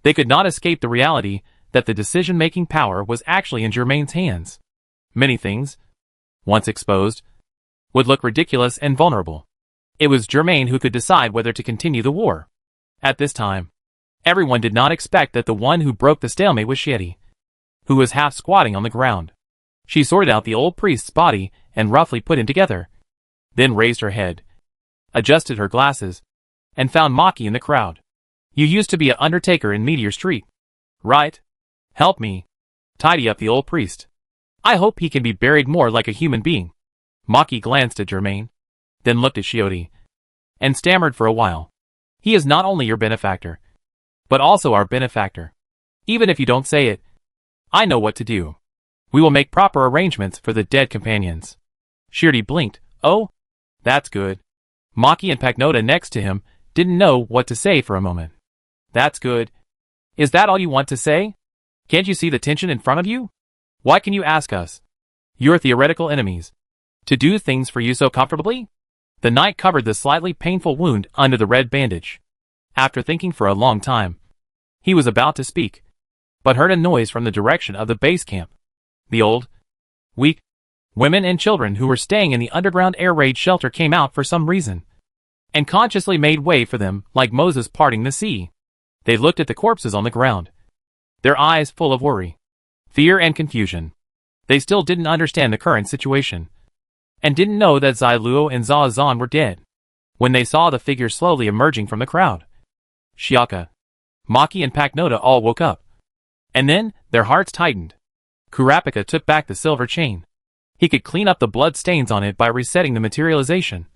they could not escape the reality that the decision-making power was actually in Germain's hands. Many things, once exposed, would look ridiculous and vulnerable. It was Germain who could decide whether to continue the war. At this time, everyone did not expect that the one who broke the stalemate was Shetty, who was half squatting on the ground. She sorted out the old priest's body and roughly put him together, then raised her head, adjusted her glasses, and found Maki in the crowd. You used to be an undertaker in Meteor Street, right? Help me tidy up the old priest. I hope he can be buried more like a human being. Maki glanced at Germain, then looked at Shioti, and stammered for a while. He is not only your benefactor, but also our benefactor. Even if you don't say it, I know what to do. We will make proper arrangements for the dead companions. Shirdi blinked. Oh, that's good. Maki and Pagnota next to him didn't know what to say for a moment. That's good. Is that all you want to say? Can't you see the tension in front of you? Why can you ask us, your theoretical enemies, to do things for you so comfortably? The knight covered the slightly painful wound under the red bandage. After thinking for a long time, he was about to speak, but heard a noise from the direction of the base camp. The old, weak, women and children who were staying in the underground air raid shelter came out for some reason, and consciously made way for them like Moses parting the sea. They looked at the corpses on the ground, their eyes full of worry, fear and confusion. They still didn't understand the current situation, and didn't know that Zai Luo and Zha Zan were dead. When they saw the figures slowly emerging from the crowd, Shiaka, Maki and Pagnota all woke up, and then their hearts tightened. Kurapika took back the silver chain. He could clean up the blood stains on it by resetting the materialization,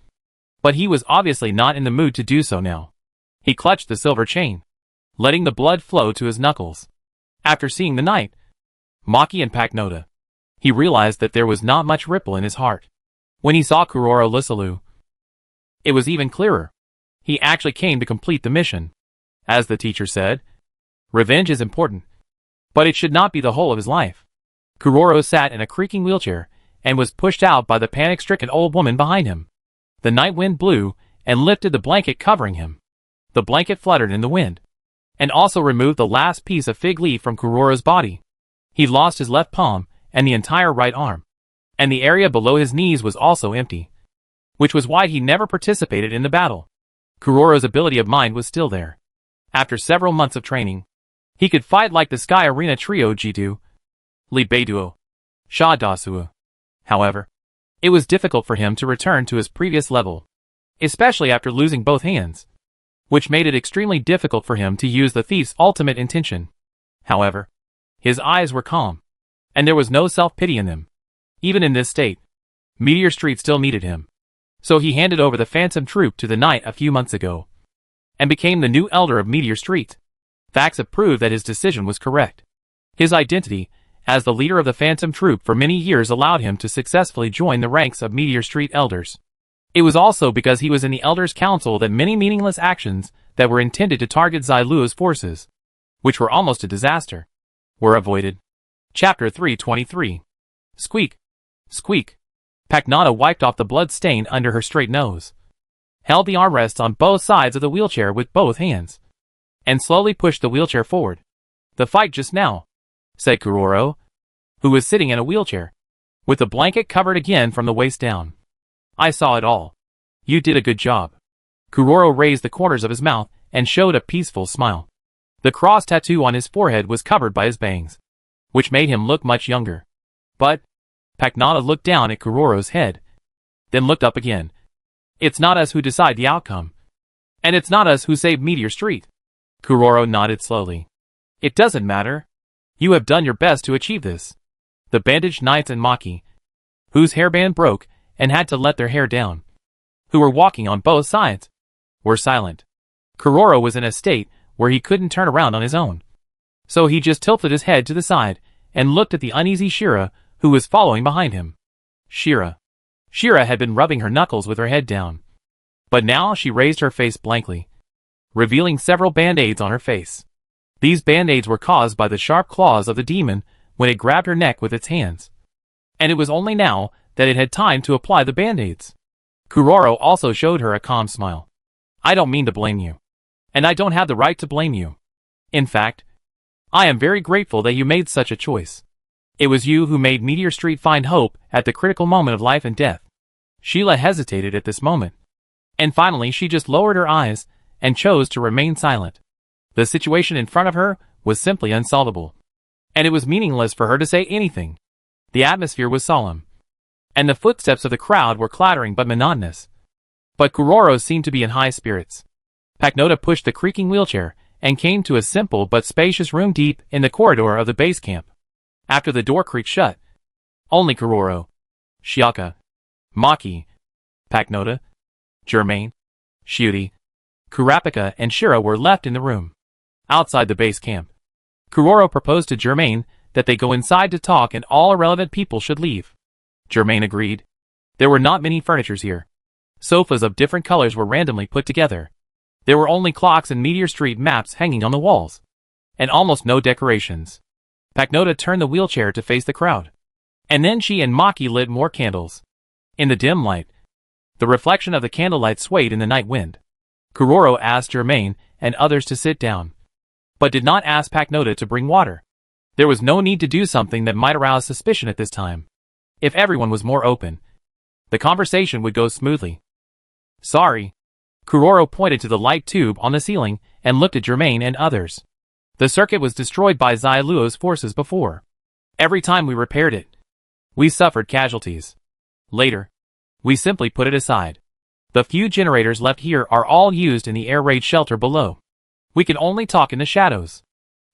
but he was obviously not in the mood to do so now. He clutched the silver chain, letting the blood flow to his knuckles. After seeing the knight, Maki and Pagnota, he realized that there was not much ripple in his heart. When he saw Kuroro Lissalu, it was even clearer. He actually came to complete the mission. As the teacher said, revenge is important, but it should not be the whole of his life. Kuroro sat in a creaking wheelchair and was pushed out by the panic-stricken old woman behind him. The night wind blew and lifted the blanket covering him. The blanket fluttered in the wind, and also removed the last piece of fig leaf from Kuroro's body. He lost his left palm and the entire right arm, and the area below his knees was also empty, which was why he never participated in the battle. Kuroro's ability of mind was still there. After several months of training, he could fight like the Sky Arena Trio Jidu, Li Beiduo, Sha Dasuo. However, it was difficult for him to return to his previous level, especially after losing both hands, which made it extremely difficult for him to use the thief's ultimate intention. However, his eyes were calm, and there was no self-pity in them. Even in this state, Meteor Street still needed him. So he handed over the Phantom Troop to the knight a few months ago, and became the new elder of Meteor Street. Facts have proved that his decision was correct. His identity as the leader of the Phantom Troop for many years allowed him to successfully join the ranks of Meteor Street elders. It was also because he was in the Elders' Council that many meaningless actions that were intended to target Zai Luo's forces, which were almost a disaster, were avoided. Chapter 323. Squeak. Squeak. Pagnota wiped off the blood stain under her straight nose, held the armrests on both sides of the wheelchair with both hands, and slowly pushed the wheelchair forward. The fight just now, said Kuroro, who was sitting in a wheelchair, with the blanket covered again from the waist down. I saw it all. You did a good job. Kuroro raised the corners of his mouth and showed a peaceful smile. The cross tattoo on his forehead was covered by his bangs, which made him look much younger. But Pagnota looked down at Kuroro's head, then looked up again. It's not us who decide the outcome. And it's not us who save Meteor Street. Kuroro nodded slowly. It doesn't matter. You have done your best to achieve this. The bandaged knights and Maki, whose hairband broke and had to let their hair down, who were walking on both sides, were silent. Kuroro was in a state where he couldn't turn around on his own. So he just tilted his head to the side and looked at the uneasy Shira, who was following behind him. Shira had been rubbing her knuckles with her head down, but now she raised her face blankly, revealing several band-aids on her face. These band-aids were caused by the sharp claws of the demon when it grabbed her neck with its hands, and it was only now that it had time to apply the band-aids. Kuroro also showed her a calm smile. I don't mean to blame you. And I don't have the right to blame you. In fact, I am very grateful that you made such a choice. It was you who made Meteor Street find hope at the critical moment of life and death. Sheila hesitated at this moment. And finally she just lowered her eyes and chose to remain silent. The situation in front of her was simply unsolvable. And it was meaningless for her to say anything. The atmosphere was solemn. And the footsteps of the crowd were clattering but monotonous. But Kuroro seemed to be in high spirits. Paknota pushed the creaking wheelchair and came to a simple but spacious room deep in the corridor of the base camp. After the door creaked shut, only Kuroro, Shiaka, Maki, Paknota, Germain, Shiuri, Kurapika and Shira were left in the room. Outside the base camp, Kuroro proposed to Germain that they go inside to talk and all irrelevant people should leave. Germain agreed. There were not many furnitures here. Sofas of different colors were randomly put together. There were only clocks and Meteor Street maps hanging on the walls. And almost no decorations. Paknota turned the wheelchair to face the crowd. And then she and Maki lit more candles. In the dim light, the reflection of the candlelight swayed in the night wind. Kuroro asked Germain and others to sit down, but did not ask Paknota to bring water. There was no need to do something that might arouse suspicion at this time. If everyone was more open, the conversation would go smoothly. Sorry. Kuroro pointed to the light tube on the ceiling and looked at Germain and others. The circuit was destroyed by Zailuo's forces before. Every time we repaired it, we suffered casualties. Later, we simply put it aside. The few generators left here are all used in the air raid shelter below. We can only talk in the shadows.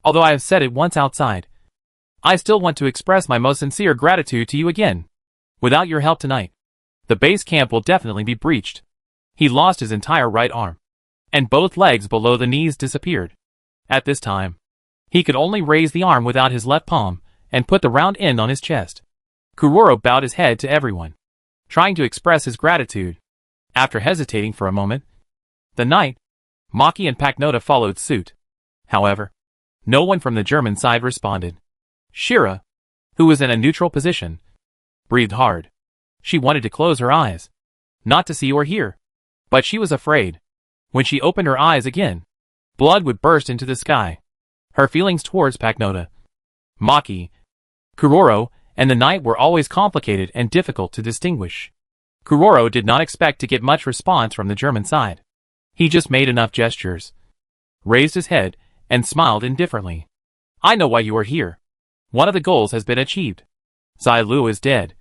Although I have said it once outside, I still want to express my most sincere gratitude to you again. Without your help tonight, the base camp will definitely be breached. He lost his entire right arm, and both legs below the knees disappeared. At this time, he could only raise the arm without his left palm and put the round end on his chest. Kuroro bowed his head to everyone, trying to express his gratitude. After hesitating for a moment, the knight, Maki and Paknota followed suit. However, no one from the German side responded. Shira, who was in a neutral position, breathed hard. She wanted to close her eyes, not to see or hear. But she was afraid. When she opened her eyes again, blood would burst into the sky. Her feelings towards Paknota, Maki, Kuroro, and the knight were always complicated and difficult to distinguish. Kuroro did not expect to get much response from the German side. He just made enough gestures, raised his head, and smiled indifferently. I know why you are here. One of the goals has been achieved. Zailuo is dead.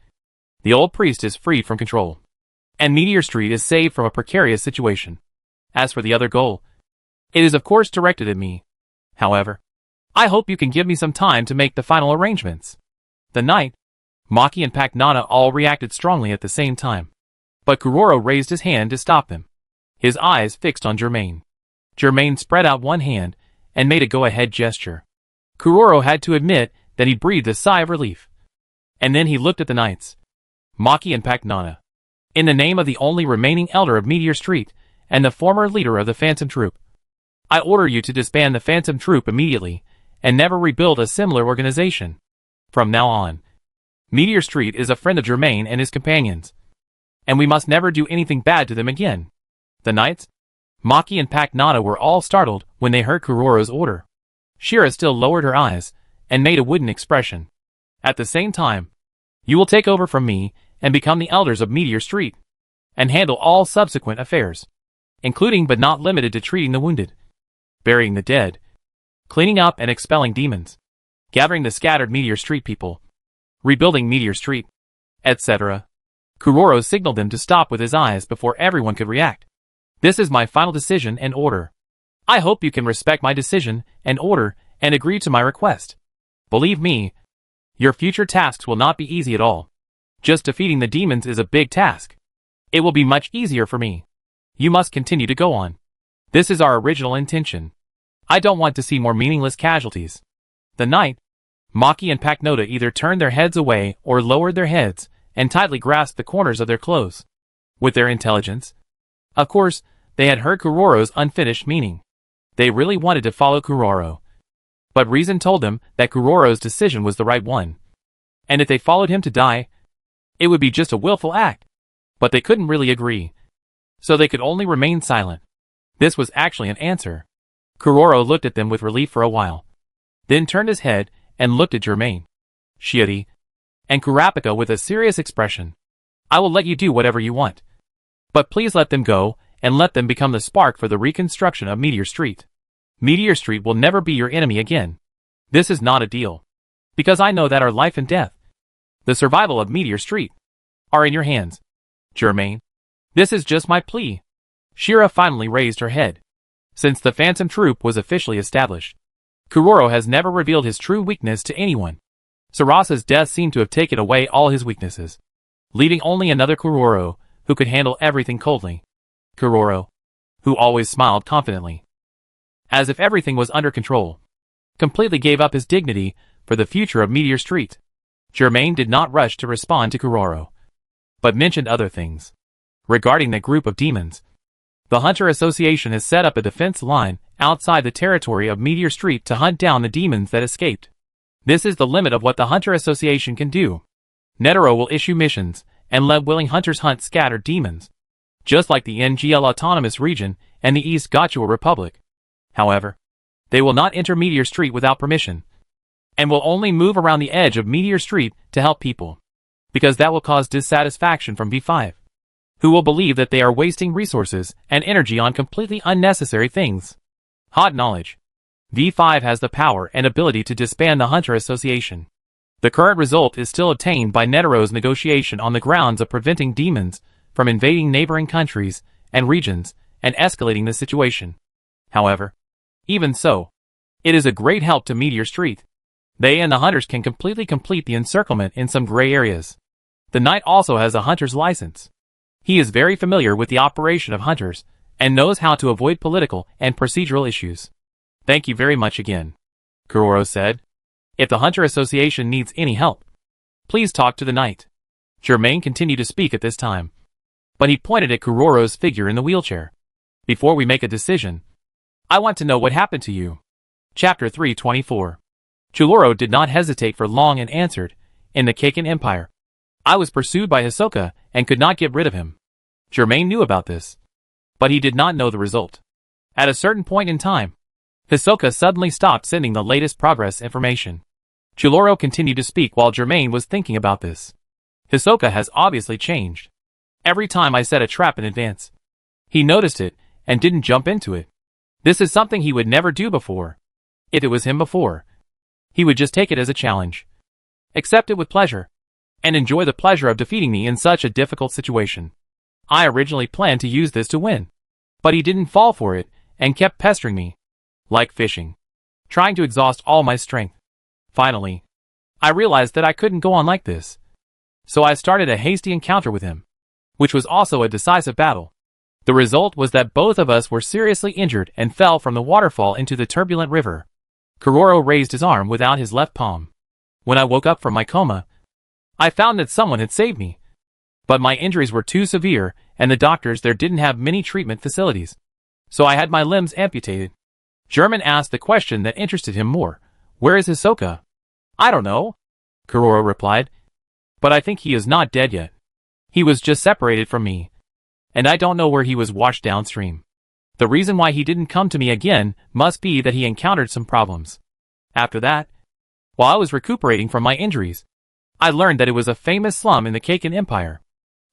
The old priest is freed from control. And Meteor Street is saved from a precarious situation. As for the other goal, it is of course directed at me. However, I hope you can give me some time to make the final arrangements. The knight, Maki and Paknota all reacted strongly at the same time. But Kuroro raised his hand to stop them. His eyes fixed on Germain. Germain spread out one hand and made a go-ahead gesture. Kuroro had to admit that he breathed a sigh of relief. And then he looked at the knights, Maki and Paknota. In the name of the only remaining elder of Meteor Street, and the former leader of the Phantom Troop, I order you to disband the Phantom Troop immediately, and never rebuild a similar organization. From now on, Meteor Street is a friend of Germain and his companions, and we must never do anything bad to them again. The knights, Maki and Paknota were all startled when they heard Kuroro's order. Shira still lowered her eyes, and made a wooden expression. At the same time, you will take over from me, and become the elders of Meteor Street, and handle all subsequent affairs, including but not limited to treating the wounded, burying the dead, cleaning up and expelling demons, gathering the scattered Meteor Street people, rebuilding Meteor Street, etc. Kuroro signaled them to stop with his eyes before everyone could react. This is my final decision and order. I hope you can respect my decision and order and agree to my request. Believe me, your future tasks will not be easy at all. Just defeating the demons is a big task. It will be much easier for me. You must continue to go on. This is our original intention. I don't want to see more meaningless casualties. The knight, Maki and Paknota either turned their heads away or lowered their heads and tightly grasped the corners of their clothes. With their intelligence, of course, they had heard Kuroro's unfinished meaning. They really wanted to follow Kuroro. But reason told them that Kuroro's decision was the right one. And if they followed him to die, it would be just a willful act. But they couldn't really agree. So they could only remain silent. This was actually an answer. Kuroro looked at them with relief for a while, then turned his head and looked at Germain, Shiori, and Kurapika with a serious expression. I will let you do whatever you want. But please let them go, and let them become the spark for the reconstruction of Meteor Street. Meteor Street will never be your enemy again. This is not a deal. Because I know that our life and death, the survival of Meteor Street, are in your hands. Germain, this is just my plea. Shira finally raised her head. Since the Phantom Troop was officially established, Kuroro has never revealed his true weakness to anyone. Sarasa's death seemed to have taken away all his weaknesses, leaving only another Kuroro who could handle everything coldly. Kuroro, who always smiled confidently, as if everything was under control, completely gave up his dignity for the future of Meteor Street. Germain did not rush to respond to Kuroro, but mentioned other things. Regarding the group of demons, the Hunter Association has set up a defense line outside the territory of Meteor Street to hunt down the demons that escaped. This is the limit of what the Hunter Association can do. Netero will issue missions and let willing hunters hunt scattered demons, just like the NGL Autonomous Region and the East Gachua Republic. However, they will not enter Meteor Street without permission, and will only move around the edge of Meteor Street to help people, because that will cause dissatisfaction from V5, who will believe that they are wasting resources and energy on completely unnecessary things. Hot knowledge. V5 has the power and ability to disband the Hunter Association. The current result is still obtained by Netero's negotiation on the grounds of preventing demons from invading neighboring countries and regions and escalating the situation. However, even so, it is a great help to Meteor Street. They and the hunters can completely complete the encirclement in some gray areas. The knight also has a hunter's license. He is very familiar with the operation of hunters and knows how to avoid political and procedural issues. Thank you very much again, Kuroro said. If the Hunter Association needs any help, please talk to the knight. Germain continued to speak at this time, but he pointed at Kuroro's figure in the wheelchair. Before we make a decision, I want to know what happened to you. Chapter 324. Chuloro did not hesitate for long and answered, in the Kaken Empire. I was pursued by Hisoka and could not get rid of him. Germain knew about this, but he did not know the result. At a certain point in time, Hisoka suddenly stopped sending the latest progress information. Chuloro continued to speak while Germain was thinking about this. Hisoka has obviously changed. Every time I set a trap in advance, he noticed it and didn't jump into it. This is something he would never do before. If it was him before, he would just take it as a challenge, accept it with pleasure, and enjoy the pleasure of defeating me in such a difficult situation. I originally planned to use this to win, but he didn't fall for it and kept pestering me, like fishing, trying to exhaust all my strength. Finally, I realized that I couldn't go on like this, so I started a hasty encounter with him, which was also a decisive battle. The result was that both of us were seriously injured and fell from the waterfall into the turbulent river. Kuroro raised his arm without his left palm. When I woke up from my coma, I found that someone had saved me. But my injuries were too severe, and the doctors there didn't have many treatment facilities, so I had my limbs amputated. German asked the question that interested him more. Where is Hisoka? I don't know, Kuroro replied, but I think he is not dead yet. He was just separated from me, and I don't know where he was washed downstream. The reason why he didn't come to me again must be that he encountered some problems. After that, while I was recuperating from my injuries, I learned that it was a famous slum in the Kaken Empire.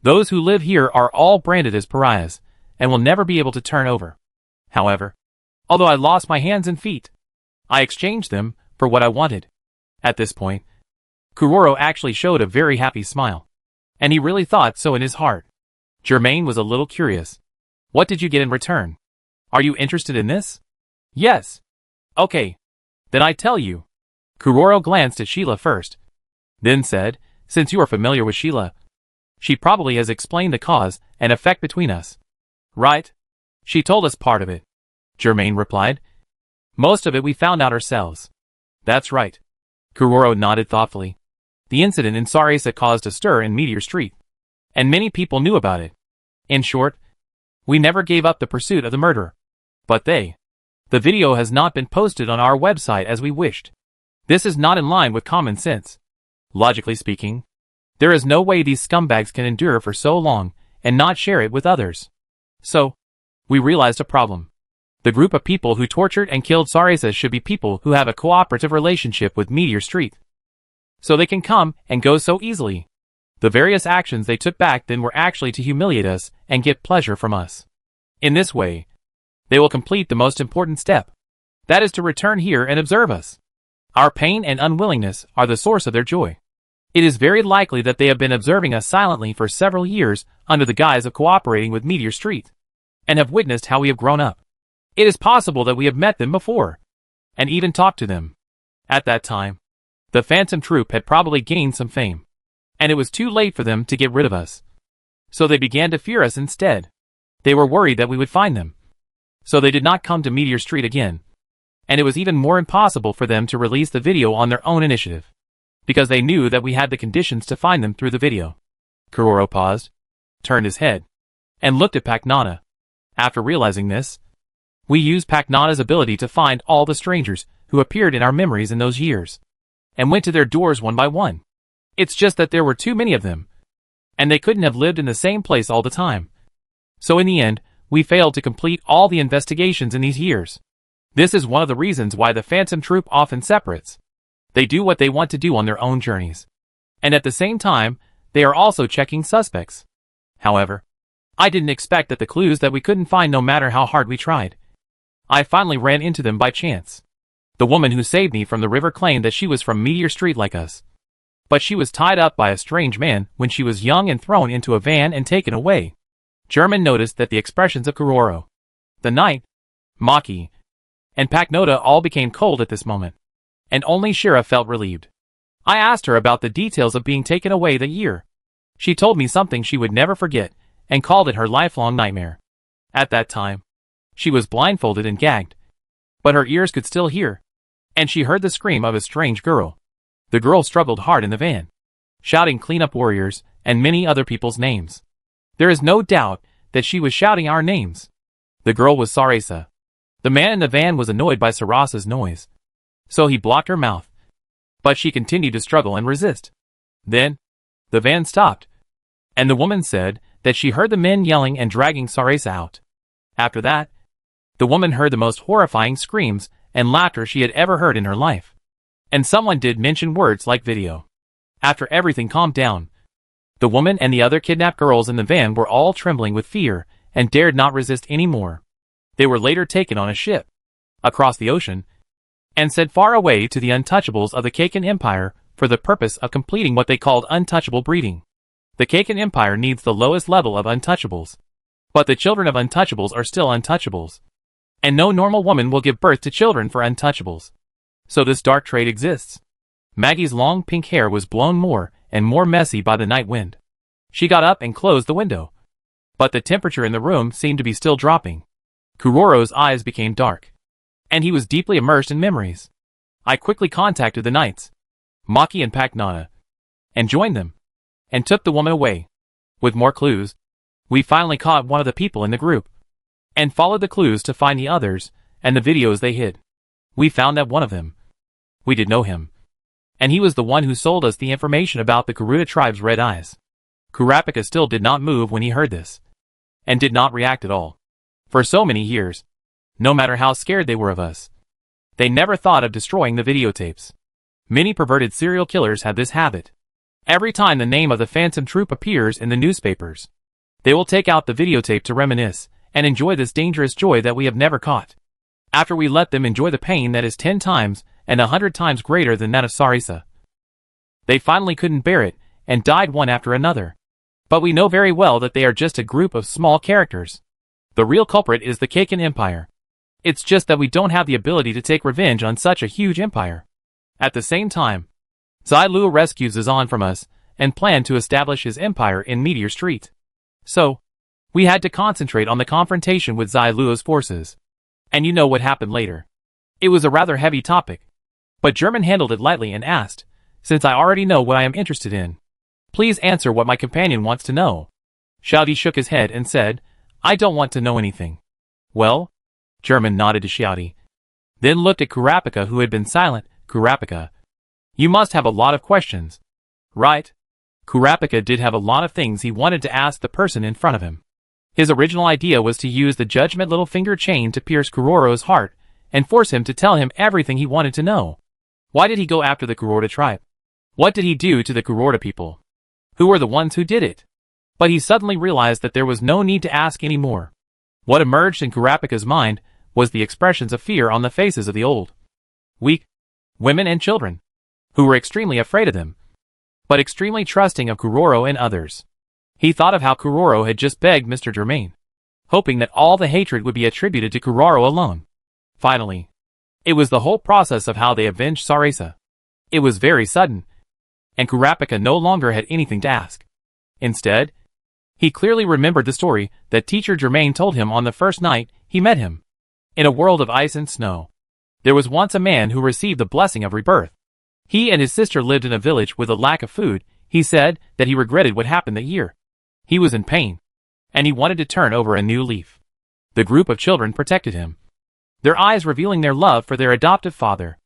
Those who live here are all branded as pariahs, and will never be able to turn over. However, although I lost my hands and feet, I exchanged them for what I wanted. At this point, Kuroro actually showed a very happy smile, and he really thought so in his heart. Germain was a little curious. What did you get in return? Are you interested in this? Yes. Okay. Then I tell you. Kuroro glanced at Sheila first, then said, since you are familiar with Sheila, she probably has explained the cause and effect between us. Right? She told us part of it, Germain replied. Most of it we found out ourselves. That's right. Kuroro nodded thoughtfully. The incident in Sarasa caused a stir in Meteor Street, and many people knew about it. In short, we never gave up the pursuit of the murderer. But the video has not been posted on our website as we wished. This is not in line with common sense. Logically speaking, there is no way these scumbags can endure for so long and not share it with others. So, we realized a problem. The group of people who tortured and killed Sarisa should be people who have a cooperative relationship with Meteor Street. So they can come and go so easily. The various actions they took back then were actually to humiliate us and get pleasure from us. In this way, they will complete the most important step. That is to return here and observe us. Our pain and unwillingness are the source of their joy. It is very likely that they have been observing us silently for several years under the guise of cooperating with Meteor Street, and have witnessed how we have grown up. It is possible that we have met them before, and even talked to them. At that time, the Phantom Troupe had probably gained some fame, and it was too late for them to get rid of us. So they began to fear us instead. They were worried that we would find them. So they did not come to Meteor Street again. And it was even more impossible for them to release the video on their own initiative, because they knew that we had the conditions to find them through the video. Kuroro paused, turned his head, and looked at Paknada. After realizing this, we used Paknada's ability to find all the strangers who appeared in our memories in those years, and went to their doors one by one. It's just that there were too many of them, and they couldn't have lived in the same place all the time. So in the end, we failed to complete all the investigations in these years. This is one of the reasons why the Phantom Troupe often separates. They do what they want to do on their own journeys. And at the same time, they are also checking suspects. However, I didn't expect that the clues that we couldn't find no matter how hard we tried. I finally ran into them by chance. The woman who saved me from the river claimed that she was from Meteor Street like us. But she was tied up by a strange man when she was young and thrown into a van and taken away. German noticed that the expressions of Kuroro, the knight, Maki, and Paknada all became cold at this moment, and only Shira felt relieved. I asked her about the details of being taken away that year. She told me something she would never forget, and called it her lifelong nightmare. At that time, she was blindfolded and gagged, but her ears could still hear, and she heard the scream of a strange girl. The girl struggled hard in the van, shouting "Clean-up warriors" and many other people's names. There is no doubt that she was shouting our names. The girl was Sarisa. The man in the van was annoyed by Sarasa's noise, so he blocked her mouth. But she continued to struggle and resist. Then, the van stopped, and the woman said that she heard the men yelling and dragging Sarisa out. After that, the woman heard the most horrifying screams and laughter she had ever heard in her life. And someone did mention words like video. After everything calmed down, the woman and the other kidnapped girls in the van were all trembling with fear and dared not resist any more. They were later taken on a ship, across the ocean, and sent far away to the untouchables of the Kaken Empire for the purpose of completing what they called untouchable breeding. The Kaken Empire needs the lowest level of untouchables, but the children of untouchables are still untouchables, and no normal woman will give birth to children for untouchables. So this dark trade exists. Maggie's long pink hair was blown more and more messy by the night wind. She got up and closed the window, but the temperature in the room seemed to be still dropping. Kuroro's eyes became dark, and he was deeply immersed in memories. I quickly contacted the knights, Maki and Paknada, and joined them, and took the woman away. With more clues, we finally caught one of the people in the group, and followed the clues to find the others and the videos they hid. We found that one of them. We did know him, and he was the one who sold us the information about the Garuda tribe's red eyes. Kurapika still did not move when he heard this, and did not react at all. For so many years, no matter how scared they were of us, they never thought of destroying the videotapes. Many perverted serial killers have this habit. Every time the name of the Phantom Troupe appears in the newspapers, they will take out the videotape to reminisce and enjoy this dangerous joy that we have never caught. After we let them enjoy the pain that is 10 times and 100 times greater than that of Sarisa, they finally couldn't bear it and died one after another. But we know very well that they are just a group of small characters. The real culprit is the Kaken Empire. It's just that we don't have the ability to take revenge on such a huge empire. At the same time, Zai Luo rescues Zazan from us and planned to establish his empire in Meteor Street. So, we had to concentrate on the confrontation with Zai Luo's forces. And you know what happened later. It was a rather heavy topic, but German handled it lightly and asked, "Since I already know what I am interested in, please answer what my companion wants to know." Xiaodi shook his head and said, "I don't want to know anything." "Well?" German nodded to Xiaodi, then looked at Kurapika, who had been silent. "Kurapika, you must have a lot of questions, right?" Kurapika did have a lot of things he wanted to ask the person in front of him. His original idea was to use the judgment little finger chain to pierce Kuroro's heart and force him to tell him everything he wanted to know. Why did he go after the Kuroda tribe? What did he do to the Kuroda people? Who were the ones who did it? But he suddenly realized that there was no need to ask any more. What emerged in Kurapika's mind was the expressions of fear on the faces of the old, weak women and children, who were extremely afraid of them, but extremely trusting of Kuroro and others. He thought of how Kuroro had just begged Mr. Germain, hoping that all the hatred would be attributed to Kuroro alone. Finally, it was the whole process of how they avenged Sarasa. It was very sudden, and Kurapika no longer had anything to ask. Instead, he clearly remembered the story that Teacher Germain told him on the first night he met him. In a world of ice and snow, there was once a man who received the blessing of rebirth. He and his sister lived in a village with a lack of food. He said that he regretted what happened that year. He was in pain, and he wanted to turn over a new leaf. The group of children protected him, their eyes revealing their love for their adoptive father.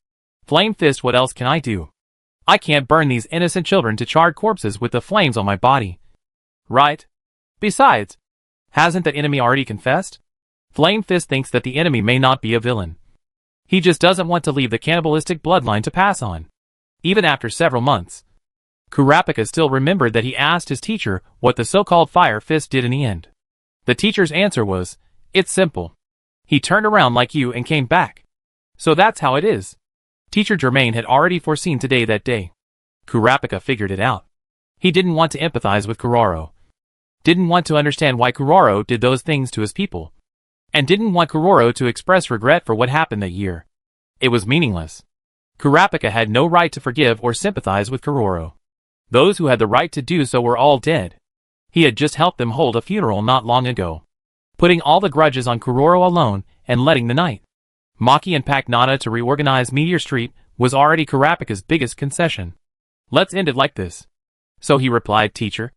Flame Fist, what else can I do? I can't burn these innocent children to charred corpses with the flames on my body. Right? Besides, hasn't the enemy already confessed? Flame Fist thinks that the enemy may not be a villain. He just doesn't want to leave the cannibalistic bloodline to pass on. Even after several months, Kurapika still remembered that he asked his teacher what the so-called Fire Fist did in the end. The teacher's answer was, "It's simple. He turned around like you and came back. So that's how it is." Teacher Germain had already foreseen today that day. Kurapika figured it out. He didn't want to empathize with Kuroro, didn't want to understand why Kuroro did those things to his people, and didn't want Kuroro to express regret for what happened that year. It was meaningless. Kurapika had no right to forgive or sympathize with Kuroro. Those who had the right to do so were all dead. He had just helped them hold a funeral not long ago, putting all the grudges on Kuroro alone and letting the night Maki and pack Nana to reorganize Meteor Street was already Kurapika's biggest concession. "Let's end it like this." So he replied, "Teacher,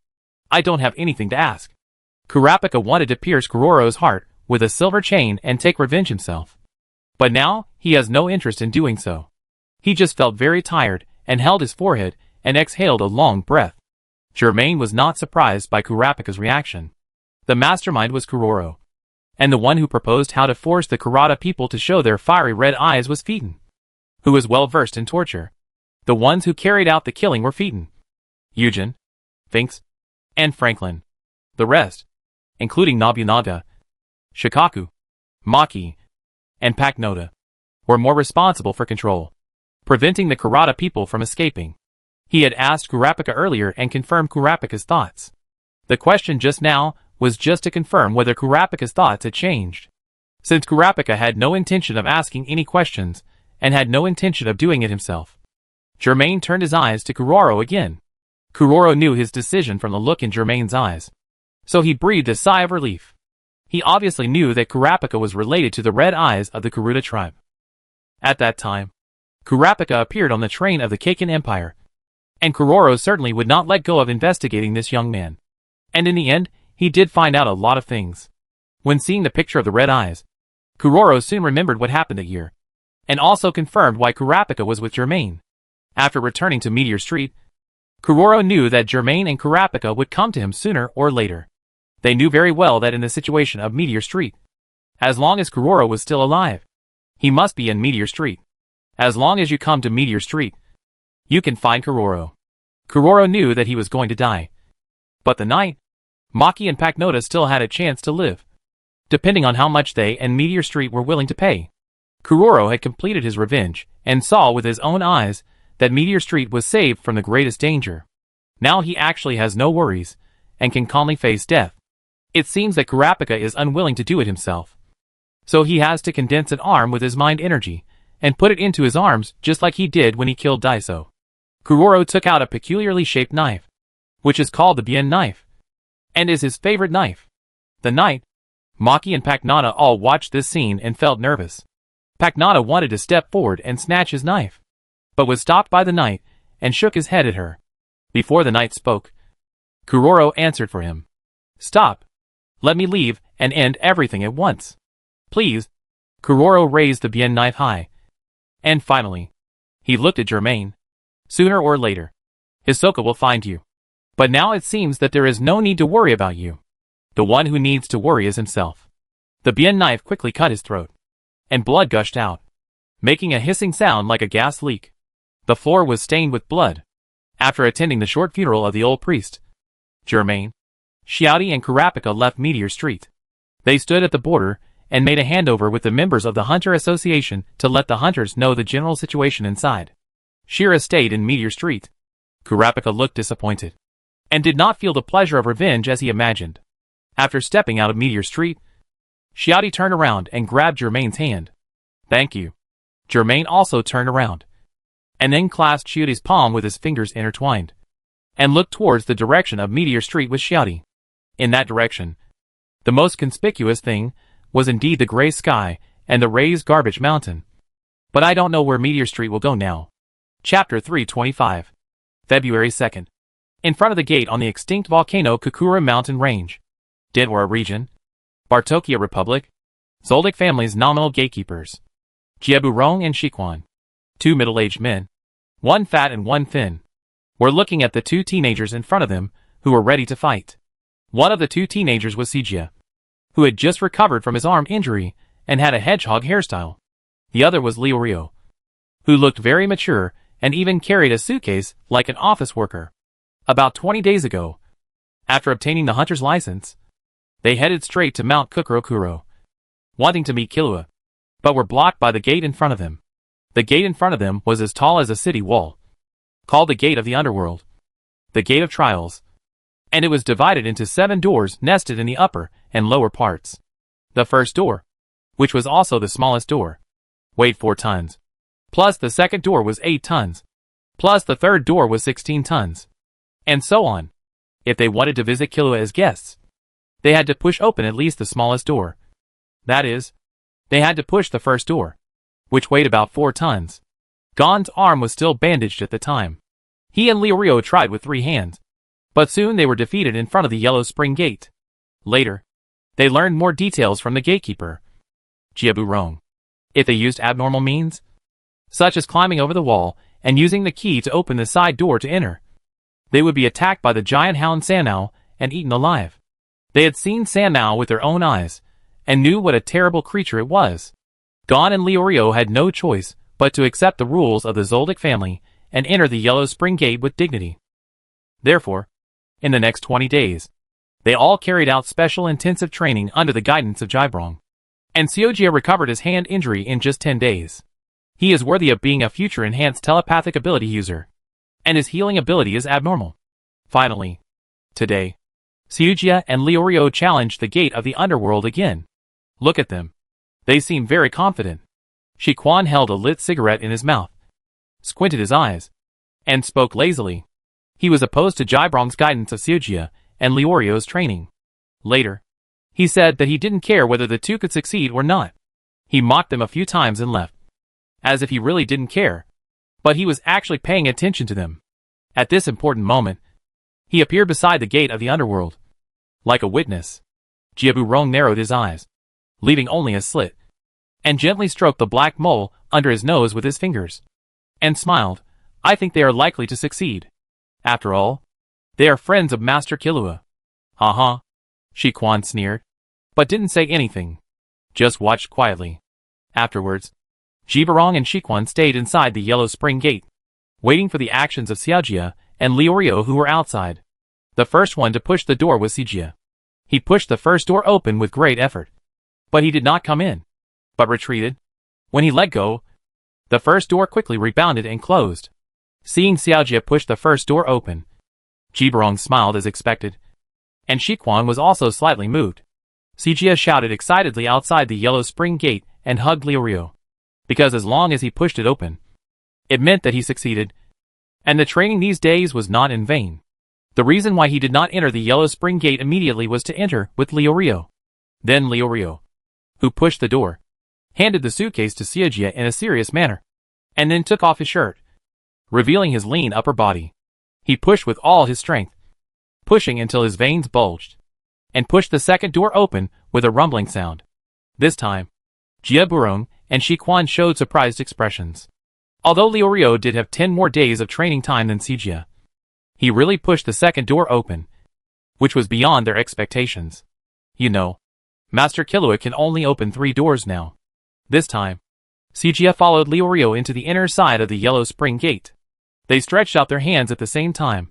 I don't have anything to ask." Kurapika wanted to pierce Kuroro's heart with a silver chain and take revenge himself. But now, he has no interest in doing so. He just felt very tired and held his forehead and exhaled a long breath. Germain was not surprised by Kurapika's reaction. The mastermind was Kuroro, and the one who proposed how to force the Kuroda people to show their fiery red eyes was Phaeton, who was well versed in torture. The ones who carried out the killing were Phaeton, Eugen, Finks, and Franklin. The rest, including Nobunaga, Shikaku, Maki, and Pack Noda, were more responsible for control, preventing the Kuroda people from escaping. He had asked Kurapika earlier and confirmed Kurapika's thoughts. The question just now was just to confirm whether Kurapika's thoughts had changed. Since Kurapika had no intention of asking any questions, and had no intention of doing it himself, Germain turned his eyes to Kuroro again. Kuroro knew his decision from the look in Germain's eyes, so he breathed a sigh of relief. He obviously knew that Kurapika was related to the red eyes of the Kuroda tribe. At that time, Kurapika appeared on the train of the Kaken Empire, and Kuroro certainly would not let go of investigating this young man. And in the end, he did find out a lot of things. When seeing the picture of the red eyes, Kuroro soon remembered what happened that year, and also confirmed why Kurapika was with Germain. After returning to Meteor Street, Kuroro knew that Germain and Kurapika would come to him sooner or later. They knew very well that in the situation of Meteor Street, as long as Kuroro was still alive, he must be in Meteor Street. As long as you come to Meteor Street, you can find Kuroro. Kuroro knew that he was going to die. But the night, Maki and Pack Noda still had a chance to live, depending on how much they and Meteor Street were willing to pay. Kuroro had completed his revenge, and saw with his own eyes that Meteor Street was saved from the greatest danger. Now he actually has no worries, and can calmly face death. It seems that Kurapika is unwilling to do it himself. So he has to condense an arm with his mind energy, and put it into his arms just like he did when he killed Daiso. Kuroro took out a peculiarly shaped knife, which is called the Bien knife, and is his favorite knife. The night, Maki and Pack Noda all watched this scene and felt nervous. Pack Noda wanted to step forward and snatch his knife, but was stopped by the knight and shook his head at her. Before the knight spoke, Kuroro answered for him. "Stop. Let me leave and end everything at once. Please." Kuroro raised the Bien knife high, and finally, he looked at Germain. "Sooner or later, Hisoka will find you. But now it seems that there is no need to worry about you. The one who needs to worry is himself. The bien knife quickly cut his throat, and blood gushed out, making a hissing sound like a gas leak. The floor was stained with blood. After attending the short funeral of the old priest, Germain, Xiaodi and Kurapika left Meteor Street. They stood at the border and made a handover with the members of the Hunter Association to let the hunters know the general situation inside. Shira stayed in Meteor Street. Kurapika looked disappointed, and did not feel the pleasure of revenge as he imagined. After stepping out of Meteor Street, Xiaodi turned around and grabbed Germain's hand. "Thank you." Germain also turned around, and then clasped Xiaodi's palm with his fingers intertwined, and looked towards the direction of Meteor Street with Xiaodi. In that direction, the most conspicuous thing was indeed the gray sky and the raised garbage mountain. But I don't know where Meteor Street will go now. Chapter 325. February 2nd. In front of the gate on the extinct volcano Kukura mountain range. Didwara region. Bartokia Republic. Zoldyck family's nominal gatekeepers. Jieburong and Shiquan, two middle-aged men, one fat and one thin, were looking at the two teenagers in front of them who were ready to fight. One of the two teenagers was Sijia, who had just recovered from his arm injury and had a hedgehog hairstyle. The other was Liurio, who looked very mature and even carried a suitcase like an office worker. About 20 days ago, after obtaining the hunter's license, they headed straight to Mount Kukurokuro, wanting to meet Killua, but were blocked by the gate in front of them. The gate in front of them was as tall as a city wall, called the Gate of the Underworld, the Gate of Trials, and it was divided into 7 doors nested in the upper and lower parts. The first door, which was also the smallest door, weighed 4 tons, plus the second door was 8 tons, plus the third door was 16 tons, and so on. If they wanted to visit Killua as guests, they had to push open at least the smallest door. That is, they had to push the first door, which weighed about 4 tons. Gon's arm was still bandaged at the time. He and Liurio tried with 3 hands, but soon they were defeated in front of the Yellow Spring Gate. Later, they learned more details from the gatekeeper, Jieburong. If they used abnormal means, such as climbing over the wall and using the key to open the side door to enter, they would be attacked by the giant hound Sanao and eaten alive. They had seen Sanao with their own eyes, and knew what a terrible creature it was. Gon and Liurio had no choice but to accept the rules of the Zoldyck family and enter the Yellow Spring Gate with dignity. Therefore, in the next 20 days, they all carried out special intensive training under the guidance of Jieburong. And Xiojia recovered his hand injury in just 10 days. He is worthy of being a future enhanced telepathic ability user, and his healing ability is abnormal. Finally, today, Xiojia and Liurio challenged the Gate of the Underworld again. Look at them. They seem very confident. Shiquan held a lit cigarette in his mouth, squinted his eyes, and spoke lazily. He was opposed to Jieburong's guidance of Xiojia and Liurio's training. Later, he said that he didn't care whether the two could succeed or not. He mocked them a few times and left, as if he really didn't care, but he was actually paying attention to them. At this important moment, he appeared beside the Gate of the Underworld. Like a witness, Jieburong narrowed his eyes, leaving only a slit, and gently stroked the black mole under his nose with his fingers, and smiled. I think they are likely to succeed. After all, they are friends of Master Killua. Ha, Shiquan sneered, but didn't say anything, just watched quietly. Afterwards, Jieburong and Shiquan stayed inside the Yellow Spring Gate, waiting for the actions of Xiojia and Liurio, who were outside. The first one to push the door was Sijia. He pushed the first door open with great effort, but he did not come in, but retreated. When he let go, the first door quickly rebounded and closed. Seeing Xiojia push the first door open, Jieburong smiled as expected, and Shiquan was also slightly moved. Sijia shouted excitedly outside the Yellow Spring Gate and hugged Liurio, because as long as he pushed it open, it meant that he succeeded, and the training these days was not in vain. The reason why he did not enter the Yellow Spring Gate immediately was to enter with Liurio. Then Liurio, who pushed the door, handed the suitcase to Xiojia in a serious manner, and then took off his shirt, revealing his lean upper body. He pushed with all his strength, pushing until his veins bulged, and pushed the second door open with a rumbling sound. This time, Jieburong and Shiquan showed surprised expressions. Although Liurio did have 10 more days of training time than Xiojia, he really pushed the second door open, which was beyond their expectations. You know, Master Killua can only open 3 doors now. This time, Sijia followed Leorio into the inner side of the yellow spring gate. They stretched out their hands at the same time,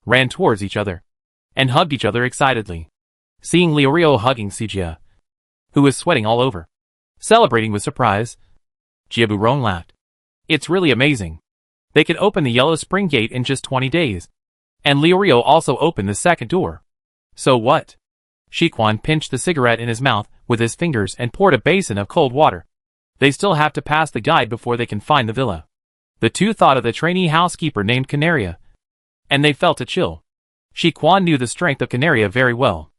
ran towards each other, and hugged each other excitedly. Seeing Leorio hugging Sijia, who was sweating all over, celebrating with surprise, Jiaburong laughed. It's really amazing. They could open the yellow spring gate in just 20 days. And Leorio also opened the second door. So what? Shiquan pinched the cigarette in his mouth with his fingers and poured a basin of cold water. They still have to pass the guide before they can find the villa. The two thought of the trainee housekeeper named Canaria, and they felt a chill. Shiquan knew the strength of Canaria very well.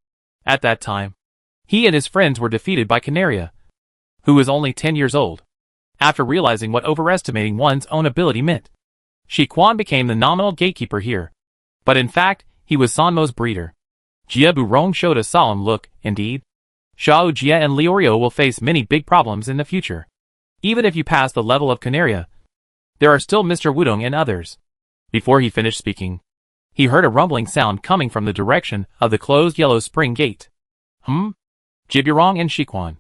At that time, he and his friends were defeated by Canaria, who was only 10 years old. After realizing what overestimating one's own ability meant, Shiquan became the nominal gatekeeper here. But in fact, he was Sanmo's breeder. Jiaburong showed a solemn look, indeed. Xiao Jia and Leorio will face many big problems in the future. Even if you pass the level of Canaria, there are still Mr. Wudong and others. Before he finished speaking, he heard a rumbling sound coming from the direction of the closed yellow spring gate. Jiaburong and Shiquan,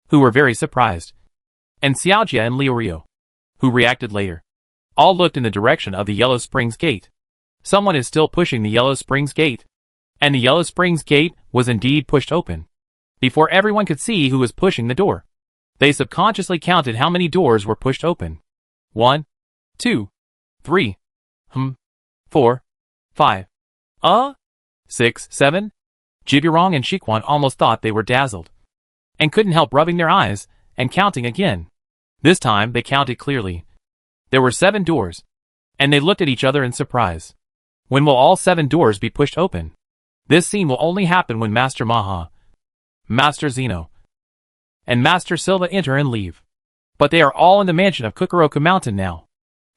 who were very surprised, and Xiaojia and Leorio, who reacted later, all looked in the direction of the Yellow Springs gate. Someone is still pushing the Yellow Springs gate. And the Yellow Springs gate was indeed pushed open. Before everyone could see who was pushing the door, they subconsciously counted how many doors were pushed open. 1, 2, 3, 4, 5, 6, 7. Jiaburong and Shiquan almost thought they were dazzled, and couldn't help rubbing their eyes and counting again. This time they counted clearly. There were 7 doors, and they looked at each other in surprise. When will all 7 doors be pushed open? This scene will only happen when Master Maha, Master Zeno, and Master Silva enter and leave. But they are all in the mansion of Kukuroku Mountain now.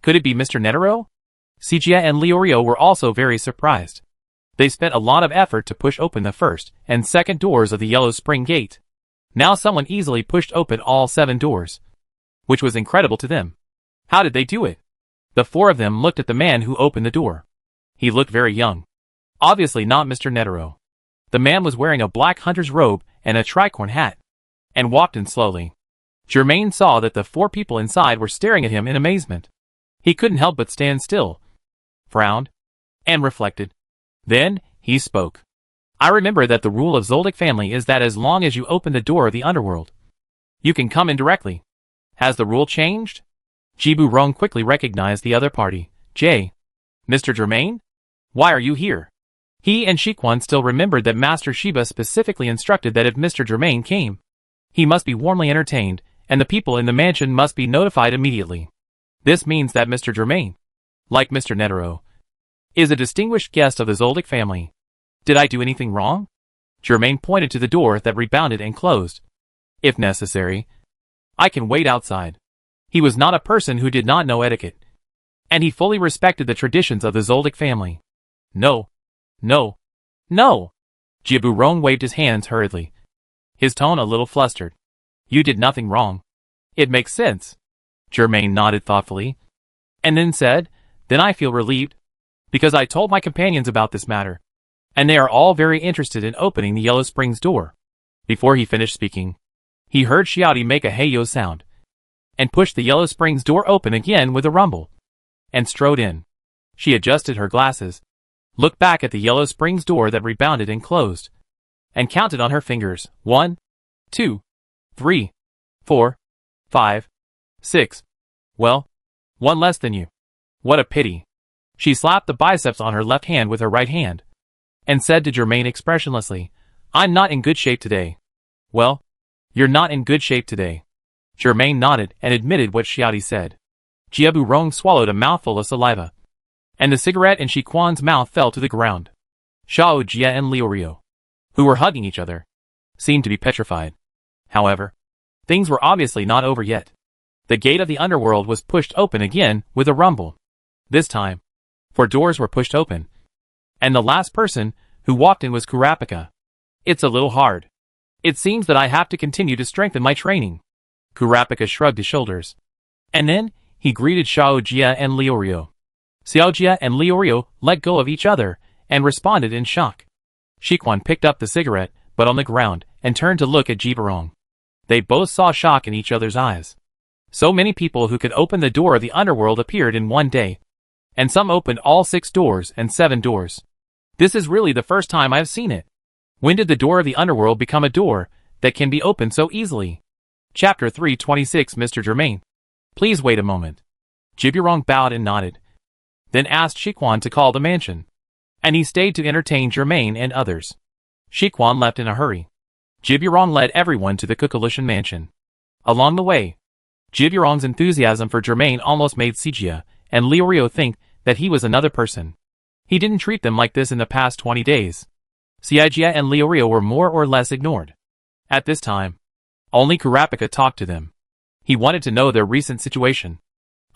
Could it be Mr. Netero? Sijia and Leorio were also very surprised. They spent a lot of effort to push open the first and second doors of the Yellow Spring Gate. Now someone easily pushed open all 7 doors, which was incredible to them. How did they do it? The 4 of them looked at the man who opened the door. He looked very young. Obviously not Mr. Netero. The man was wearing a black hunter's robe and a tricorn hat, and walked in slowly. Germain saw that the 4 people inside were staring at him in amazement. He couldn't help but stand still, frowned, and reflected. Then, he spoke. I remember that the rule of Zoldyck family is that as long as you open the door of the underworld, you can come in directly. Has the rule changed? Jiaburong quickly recognized the other party. Mr. Germain? Why are you here? He and Shiquan still remembered that Master Shiba specifically instructed that if Mr. Germain came, he must be warmly entertained, and the people in the mansion must be notified immediately. This means that Mr. Germain, like Mr. Netero, is a distinguished guest of the Zoldyck family. Did I do anything wrong? Germain pointed to the door that rebounded and closed. If necessary, I can wait outside. He was not a person who did not know etiquette, and he fully respected the traditions of the Zoldyck family. No. Jiaburong waved his hands hurriedly, his tone a little flustered. You did nothing wrong. It makes sense. Germain nodded thoughtfully, and then said, Then I feel relieved, because I told my companions about this matter, and they are all very interested in opening the Yellow Springs door. Before he finished speaking, he heard Xiaodi make a heyo sound, and pushed the Yellow Springs door open again with a rumble, and strode in. She adjusted her glasses, looked back at the Yellow Springs door that rebounded and closed, and counted on her fingers. 1, 2, 3, 4, 5, 6. Well, 1 less than you. What a pity. She slapped the biceps on her left hand with her right hand, and said to Germain expressionlessly, I'm not in good shape today. Well, you're not in good shape today. Germain nodded and admitted what Xiaodi said. Jiaburong swallowed a mouthful of saliva, and the cigarette in Shiquan's mouth fell to the ground. Xiao Jia and Leorio, who were hugging each other, seemed to be petrified. However, things were obviously not over yet. The gate of the underworld was pushed open again with a rumble. This time, 4 doors were pushed open, and the last person who walked in was Kurapika. It's a little hard. It seems that I have to continue to strengthen my training. Kurapika shrugged his shoulders, and then he greeted Xiao Jia and Leorio. Xiaojia and Leorio let go of each other and responded in shock. Shiquan picked up the cigarette, but on the ground, and turned to look at Jibarong. They both saw shock in each other's eyes. So many people who could open the door of the underworld appeared in one day. And some opened all 6 doors and 7 doors. This is really the first time I have seen it. When did the door of the underworld become a door that can be opened so easily? Chapter 326. Mr. Germain. Please wait a moment. Jibarong bowed and nodded. Then asked Shiquan to call the mansion. And he stayed to entertain Germain and others. Shiquan left in a hurry. Jibarong led everyone to the Kukulishan mansion. Along the way, Jibarong's enthusiasm for Germain almost made Sijia and Liurio think that he was another person. He didn't treat them like this in the past 20 days. Sijia and Liurio were more or less ignored. At this time, only Kurapika talked to them. He wanted to know their recent situation.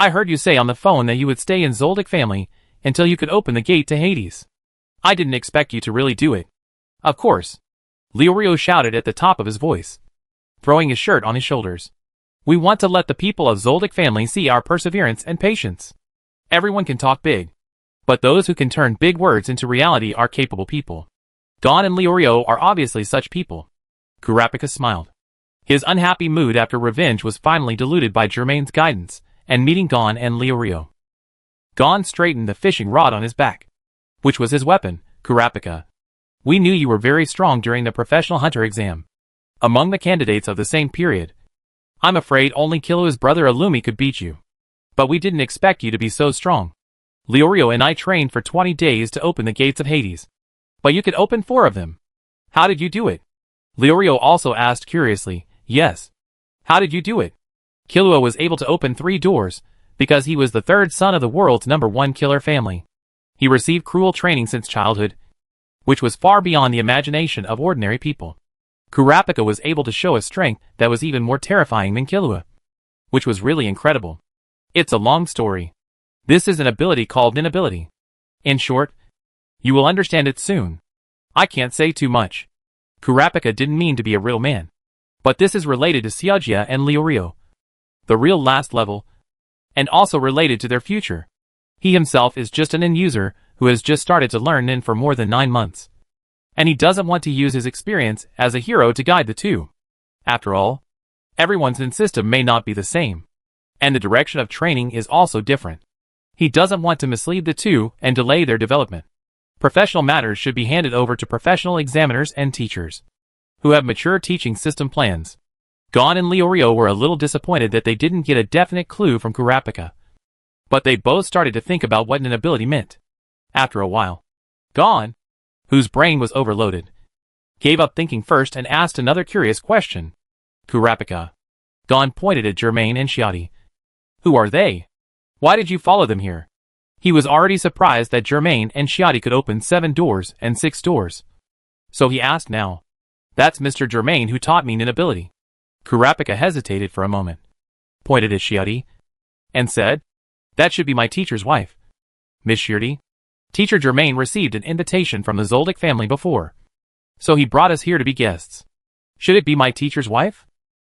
I heard you say on the phone that you would stay in Zoldyck family until you could open the gate to Hades. I didn't expect you to really do it. Of course. Liurio shouted at the top of his voice, throwing his shirt on his shoulders. We want to let the people of Zoldyck family see our perseverance and patience. Everyone can talk big, but those who can turn big words into reality are capable people. Gon and Liurio are obviously such people. Kurapika smiled. His unhappy mood after revenge was finally diluted by Germain's guidance and meeting Gon and Liurio. Gon straightened the fishing rod on his back, which was his weapon. Kurapika, we knew you were very strong during the professional hunter exam. Among the candidates of the same period, I'm afraid only Killua's brother Illumi could beat you. But we didn't expect you to be so strong. Liurio and I trained for 20 days to open the gates of Hades. But you could open 4 of them. How did you do it? Liurio also asked curiously. Yes. How did you do it? Killua was able to open 3 doors, because he was the 3rd son of the world's #1 killer family. He received cruel training since childhood, which was far beyond the imagination of ordinary people. Kurapika was able to show a strength that was even more terrifying than Killua, which was really incredible. It's a long story. This is an ability called inability. In short, you will understand it soon. I can't say too much. Kurapika didn't mean to be a real man. But this is related to Sijia and Liurio, the real last level, and also related to their future. He himself is just an end user who has just started to learn Nin for more than 9 months. And he doesn't want to use his experience as a hero to guide the two. After all, everyone's Nin system may not be the same. And the direction of training is also different. He doesn't want to mislead the two and delay their development. Professional matters should be handed over to professional examiners and teachers, who have mature teaching system plans. Gon and Liurio were a little disappointed that they didn't get a definite clue from Kurapika. But they both started to think about what an ability meant. After a while, Gon, whose brain was overloaded, gave up thinking first and asked another curious question. Kurapika. Gon pointed at Germain and Shiati. Who are they? Why did you follow them here? He was already surprised that Germain and Shiati could open 7 doors and 6 doors. So he asked now. That's Mr. Germain who taught me Nin ability. Kurapika hesitated for a moment, pointed at Shiati, and said, that should be my teacher's wife. Miss Shiati, Teacher Germain received an invitation from the Zoldyck family before, so he brought us here to be guests. Should it be my teacher's wife?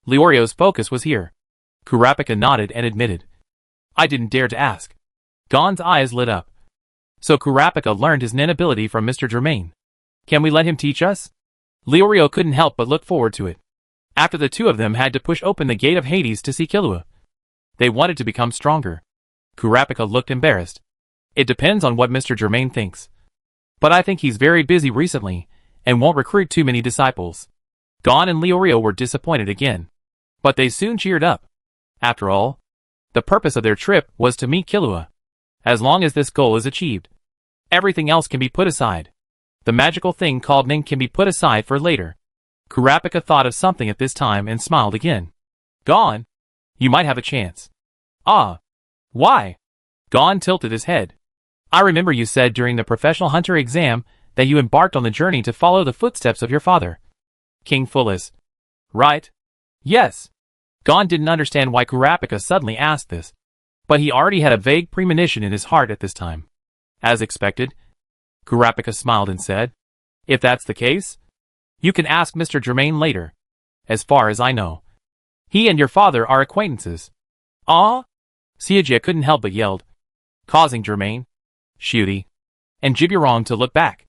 Liurio's focus was here. Kurapika nodded and admitted. I didn't dare to ask. Gon's eyes lit up. So Kurapika learned his Nin ability from Mr. Germain. Can we let him teach us? Liurio couldn't help but look forward to it. After the two of them had to push open the gate of Hades to see Killua, they wanted to become stronger. Kurapika looked embarrassed. It depends on what Mr. Germain thinks. But I think he's very busy recently, and won't recruit too many disciples. Gon and Liurio were disappointed again. But they soon cheered up. After all, the purpose of their trip was to meet Killua. As long as this goal is achieved, everything else can be put aside. The magical thing called Nin can be put aside for later. Kurapika thought of something at this time and smiled again. Gon, you might have a chance. Ah. Why? Gon tilted his head. I remember you said during the professional hunter exam that you embarked on the journey to follow the footsteps of your father, King Fullus. Right? Yes. Gon didn't understand why Kurapika suddenly asked this, but he already had a vague premonition in his heart at this time. As expected, Kurapika smiled and said, if that's the case, you can ask Mr. Germain later. As far as I know, he and your father are acquaintances. Ah? Sijia couldn't help but yelled, causing Germain, Shiati, and Jibarong to look back.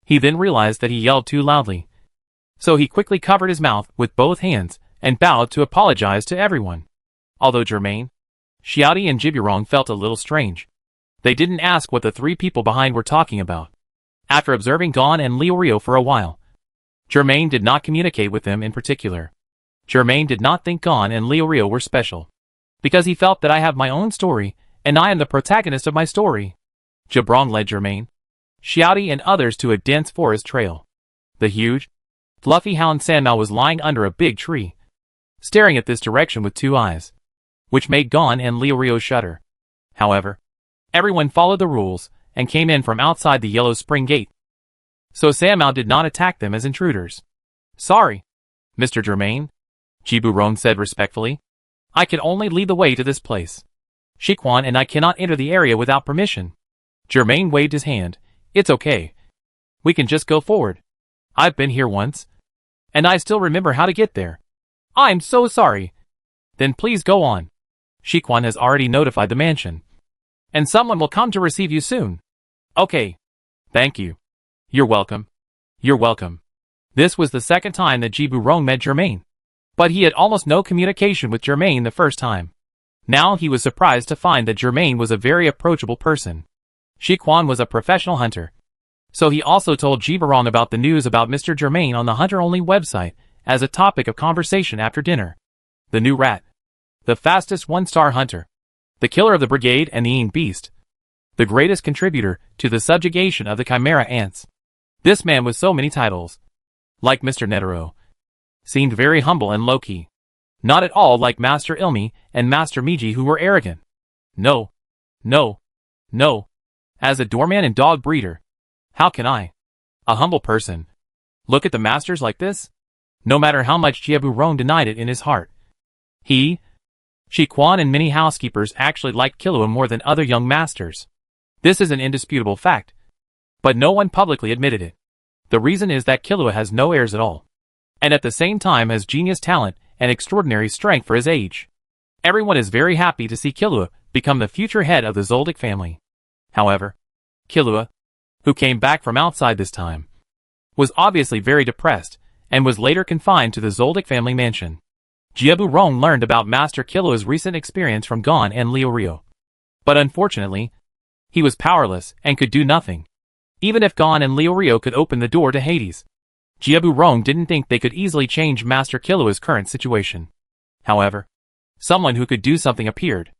He then realized that he yelled too loudly. So he quickly covered his mouth with both hands and bowed to apologize to everyone. Although Germain, Xiaodi and Jiburong felt a little strange. They didn't ask what the three people behind were talking about. After observing Gon and Liu Rio for a while, Germain did not communicate with them in particular. Germain did not think Gon and Liu Rio were special, because he felt that I have my own story, and I am the protagonist of my story. Jiburong led Germain, Xiaodi and others to a dense forest trail. The huge, fluffy hound Sandmao was lying under a big tree, staring at this direction with two eyes, which made Gon and Liu Rio shudder. However, everyone followed the rules and came in from outside the yellow spring gate, so Sandmao did not attack them as intruders. Sorry, Mr. Germain, Jiburong said respectfully. I can only lead the way to this place. Shiquan and I cannot enter the area without permission. Germain waved his hand. It's okay. We can just go forward. I've been here once, and I still remember how to get there. I'm so sorry. Then please go on. Shiquan has already notified the mansion, and someone will come to receive you soon. Okay. Thank you. You're welcome. You're welcome. This was the second time that Jiburong met Germain, but he had almost no communication with Germain the first time. Now he was surprised to find that Germain was a very approachable person. Shiquan was a professional hunter, so he also told Jiburong about the news about Mr. Germain on the hunter-only website as a topic of conversation after dinner. The new rat, the fastest one-star hunter, the killer of the brigade and the Yin beast, the greatest contributor to the subjugation of the chimera ants. This man with so many titles, like Mr. Netero, seemed very humble and low-key. Not at all like Master Ilmi and Master Miji, who were arrogant. No. No. No. As a doorman and dog breeder, how can I, a humble person, look at the masters like this? No matter how much Jiburong denied it in his heart. Shiquan and many housekeepers actually liked Killua more than other young masters. This is an indisputable fact, but no one publicly admitted it. The reason is that Killua has no heirs at all, and at the same time has genius talent and extraordinary strength for his age. Everyone is very happy to see Killua become the future head of the Zoldyck family. However, Killua, who came back from outside this time, was obviously very depressed and was later confined to the Zoldyck family mansion. Jiburong learned about Master Killua's recent experience from Gon and Liu Rio, but unfortunately, he was powerless and could do nothing. Even if Gon and Liu Rio could open the door to Hades, Jiburong didn't think they could easily change Master Killua's current situation. However, someone who could do something appeared.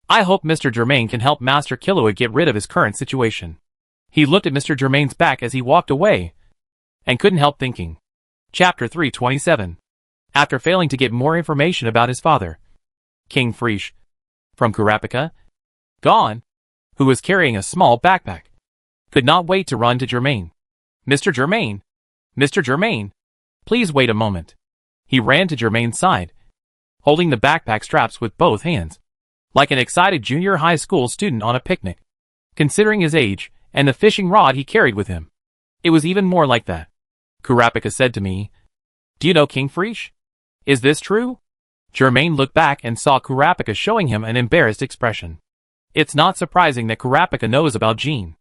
I hope Mr. Germain can help Master Killua get rid of his current situation. He looked at Mr. Germain's back as he walked away, and couldn't help thinking. Chapter 327. After failing to get more information about his father, King Frisch, from Kurapika, Gon, who was carrying a small backpack, could not wait to run to Germain. Mr. Germain! Mr. Germain! Please wait a moment. He ran to Germain's side, holding the backpack straps with both hands, like an excited junior high school student on a picnic. Considering his age and the fishing rod he carried with him, it was even more like that. Kurapika said to me, "Do you know King Frisch? Is this true?" Germain looked back and saw Kurapika showing him an embarrassed expression. It's not surprising that Kurapika knows about Jean.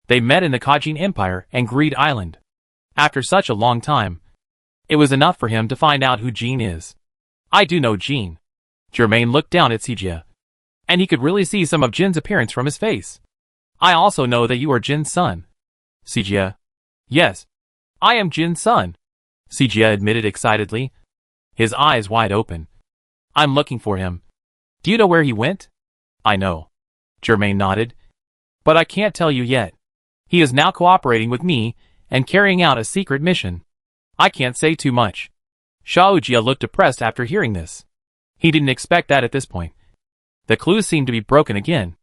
They met in the Kajin Empire and Greed Island. After such a long time, it was enough for him to find out who Jean is. I do know Jean. Germain looked down at Sijia, and he could really see some of Jin's appearance from his face. I also know that you are Jin's son. Sijia. Yes, I am Jin's son, Sijia admitted excitedly, his eyes wide open. I'm looking for him. Do you know where he went? I know. Germain nodded. But I can't tell you yet. He is now cooperating with me and carrying out a secret mission. I can't say too much. Xiaojia looked depressed after hearing this. He didn't expect that at this point. The clues seemed to be broken again.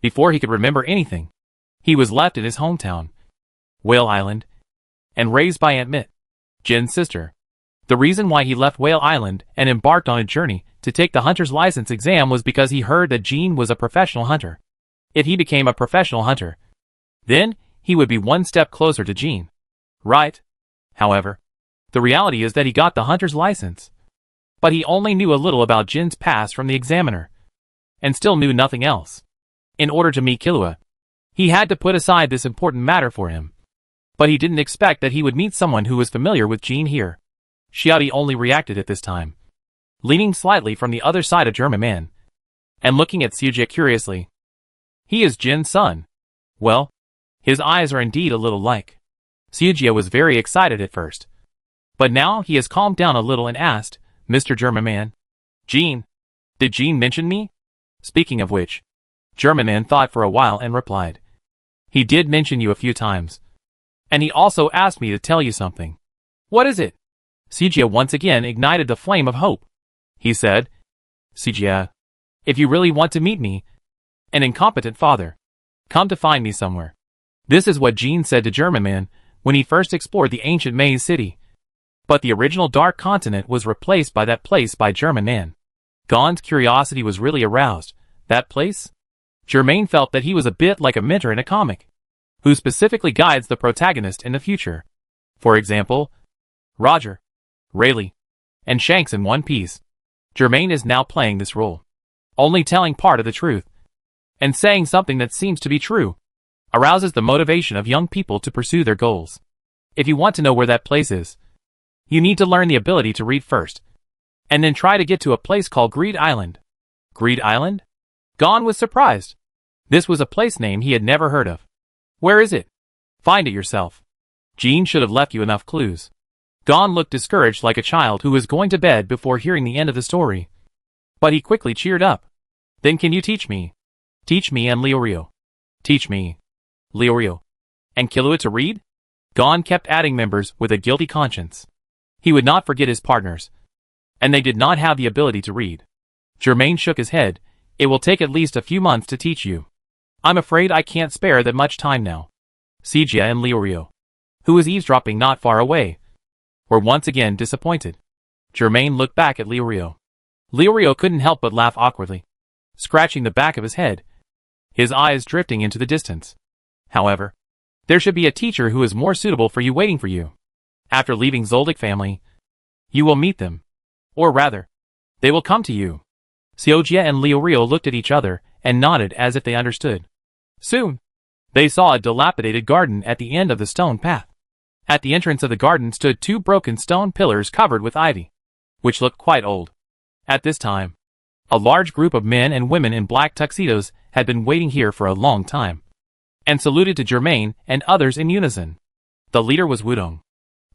Before he could remember anything, he was left in his hometown, Whale Island, and raised by Aunt Mit, Jin's sister. The reason why he left Whale Island and embarked on a journey to take the hunter's license exam was because he heard that Jean was a professional hunter. If he became a professional hunter, then he would be one step closer to Jean. Right? However, the reality is that he got the hunter's license, but he only knew a little about Jin's past from the examiner, and still knew nothing else. In order to meet Killua, he had to put aside this important matter for him. But he didn't expect that he would meet someone who was familiar with Jean here. Xiaodi only reacted at this time, leaning slightly from the other side of German man, and looking at Xujia curiously. He is Jin's son. Well, his eyes are indeed a little like. Xujia was very excited at first, but now he has calmed down a little and asked, Mr. German man, Jin, did Jin mention me? Speaking of which, German man thought for a while and replied, he did mention you a few times. And he also asked me to tell you something. What is it? Xujia once again ignited the flame of hope. He said, Xujia, if you really want to meet me, an incompetent father, come to find me somewhere. This is what Jin said to German man when he first explored the ancient Maze City. But the original Dark Continent was replaced by that place by German man. Gon's curiosity was really aroused. That place? Germain felt that he was a bit like a mentor in a comic, who specifically guides the protagonist in the future. For example, Roger, Rayleigh, and Shanks in One Piece. Germain is now playing this role, only telling part of the truth, and saying something that seems to be true, arouses the motivation of young people to pursue their goals. If you want to know where that place is, you need to learn the ability to read first, and then try to get to a place called Greed Island. Greed Island? Gon was surprised. This was a place name he had never heard of. Where is it? Find it yourself. Jin should have left you enough clues. Gon looked discouraged like a child who was going to bed before hearing the end of the story. But he quickly cheered up. Then can you teach me? Teach me and Liurio. Teach me, Liurio, and Killua to read? Gon kept adding members with a guilty conscience. He would not forget his partners, and they did not have the ability to read. Germain shook his head. It will take at least a few months to teach you. I'm afraid I can't spare that much time now. Xujia and Liurio, who was eavesdropping not far away, were once again disappointed. Germain looked back at Liurio. Liurio couldn't help but laugh awkwardly, scratching the back of his head, his eyes drifting into the distance. However, there should be a teacher who is more suitable for you waiting for you. After leaving Zoldyck family, you will meet them. Or rather, they will come to you. Xujia and Liurio looked at each other and nodded as if they understood. Soon, they saw a dilapidated garden at the end of the stone path. At the entrance of the garden stood two broken stone pillars covered with ivy, which looked quite old. At this time, a large group of men and women in black tuxedos had been waiting here for a long time, and saluted to Germain and others in unison. The leader was Wudong,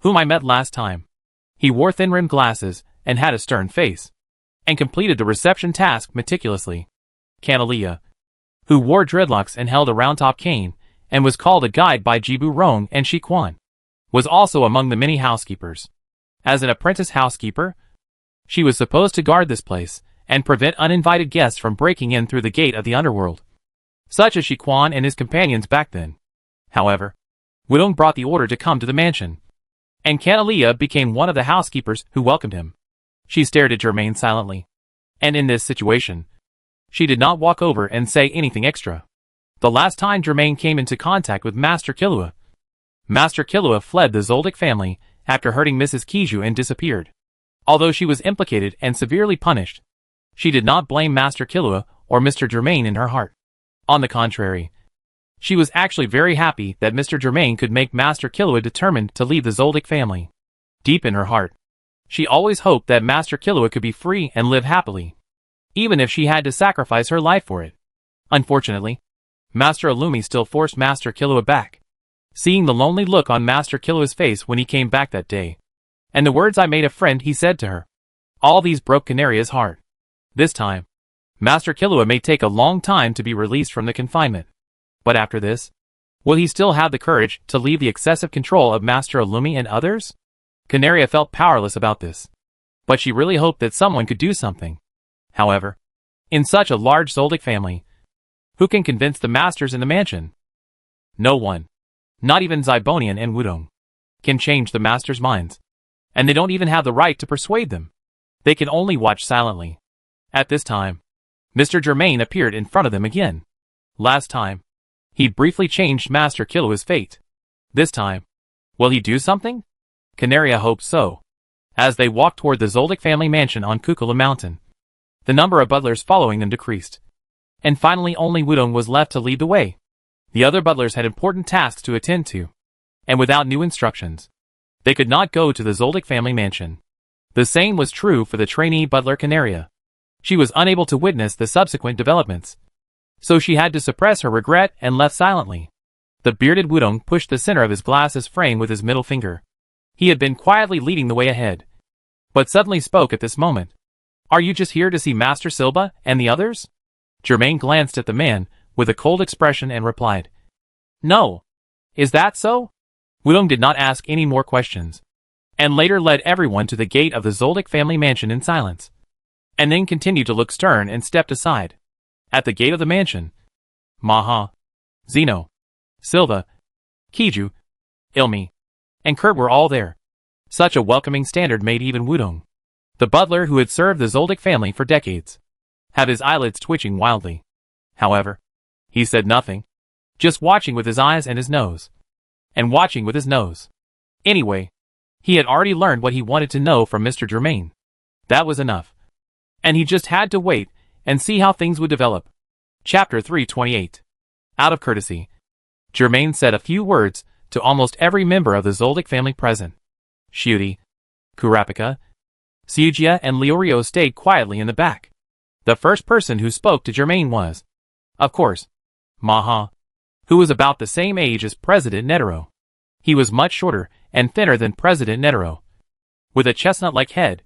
whom I met last time. He wore thin-rimmed glasses and had a stern face, and completed the reception task meticulously. Canalia, who wore dreadlocks and held a round-top cane, and was called a guide by Jibu Rong and Shi Quan, was also among the many housekeepers. As an apprentice housekeeper, she was supposed to guard this place, and prevent uninvited guests from breaking in through the gate of the underworld, such as Shi Quan and his companions back then. However, Wudong brought the order to come to the mansion, and Canalia became one of the housekeepers who welcomed him. She stared at Germain silently, and in this situation, she did not walk over and say anything extra. The last time Germain came into contact with Master Killua, Master Killua fled the Zoldyck family after hurting Mrs. Kiju and disappeared. Although she was implicated and severely punished, she did not blame Master Killua or Mr. Germain in her heart. On the contrary, she was actually very happy that Mr. Germain could make Master Killua determined to leave the Zoldyck family. Deep in her heart, she always hoped that Master Killua could be free and live happily, even if she had to sacrifice her life for it. Unfortunately, Master Illumi still forced Master Killua back. Seeing the lonely look on Master Killua's face when he came back that day, and the words I made a friend, he said to her, all these broke Canaria's heart. This time, Master Killua may take a long time to be released from the confinement. But after this, will he still have the courage to leave the excessive control of Master Illumi and others? Canaria felt powerless about this, but she really hoped that someone could do something. However, in such a large Zoldyck family, who can convince the masters in the mansion? No one, not even Zybonian and Wudong, can change the masters' minds, and they don't even have the right to persuade them. They can only watch silently. At this time, Mr. Germain appeared in front of them again. Last time, he briefly changed Master Killua's fate. This time, will he do something? Canaria hoped so. As they walked toward the Zoldyck family mansion on Kukula Mountain, the number of butlers following them decreased, and finally only Wudong was left to lead the way. The other butlers had important tasks to attend to, and without new instructions, they could not go to the Zoldyck family mansion. The same was true for the trainee butler Canaria. She was unable to witness the subsequent developments, so she had to suppress her regret and left silently. The bearded Wudong pushed the center of his glasses frame with his middle finger. He had been quietly leading the way ahead, but suddenly spoke at this moment. "Are you just here to see Master Silva and the others?" Germain glanced at the man with a cold expression and replied, "No. Is that so?" Wudong did not ask any more questions, and later led everyone to the gate of the Zoldyck family mansion in silence, and then continued to look stern and stepped aside. At the gate of the mansion, Maha, Zeno, Silva, Kiju, Ilmi, and Kurt were all there. Such a welcoming standard made even Wudong, the butler who had served the Zoldyck family for decades, have his eyelids twitching wildly. However, he said nothing, just watching with his eyes and his nose, and watching with his nose. Anyway, he had already learned what he wanted to know from Mr. Germain. That was enough, and he just had to wait and see how things would develop. Chapter 328. Out of courtesy, Germain said a few words to almost every member of the Zoldyck family present. Shuti, Kurapika, Sujia and Leorio stayed quietly in the back. The first person who spoke to Germain was, of course, Maha, who was about the same age as President Netero. He was much shorter and thinner than President Netero, with a chestnut-like head,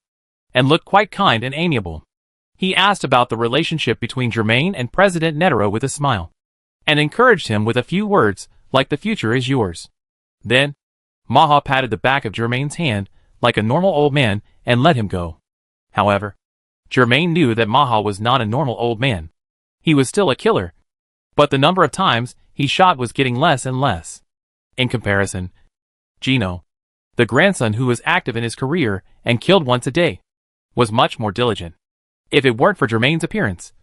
and looked quite kind and amiable. He asked about the relationship between Germain and President Netero with a smile, and encouraged him with a few words like "the future is yours." Then, Maha patted the back of Germain's hand like a normal old man and let him go. However, Germain knew that Maha was not a normal old man. He was still a killer, but the number of times he shot was getting less and less. In comparison, Gino, the grandson who was active in his career and killed once a day, was much more diligent. If it weren't for Germain's appearance,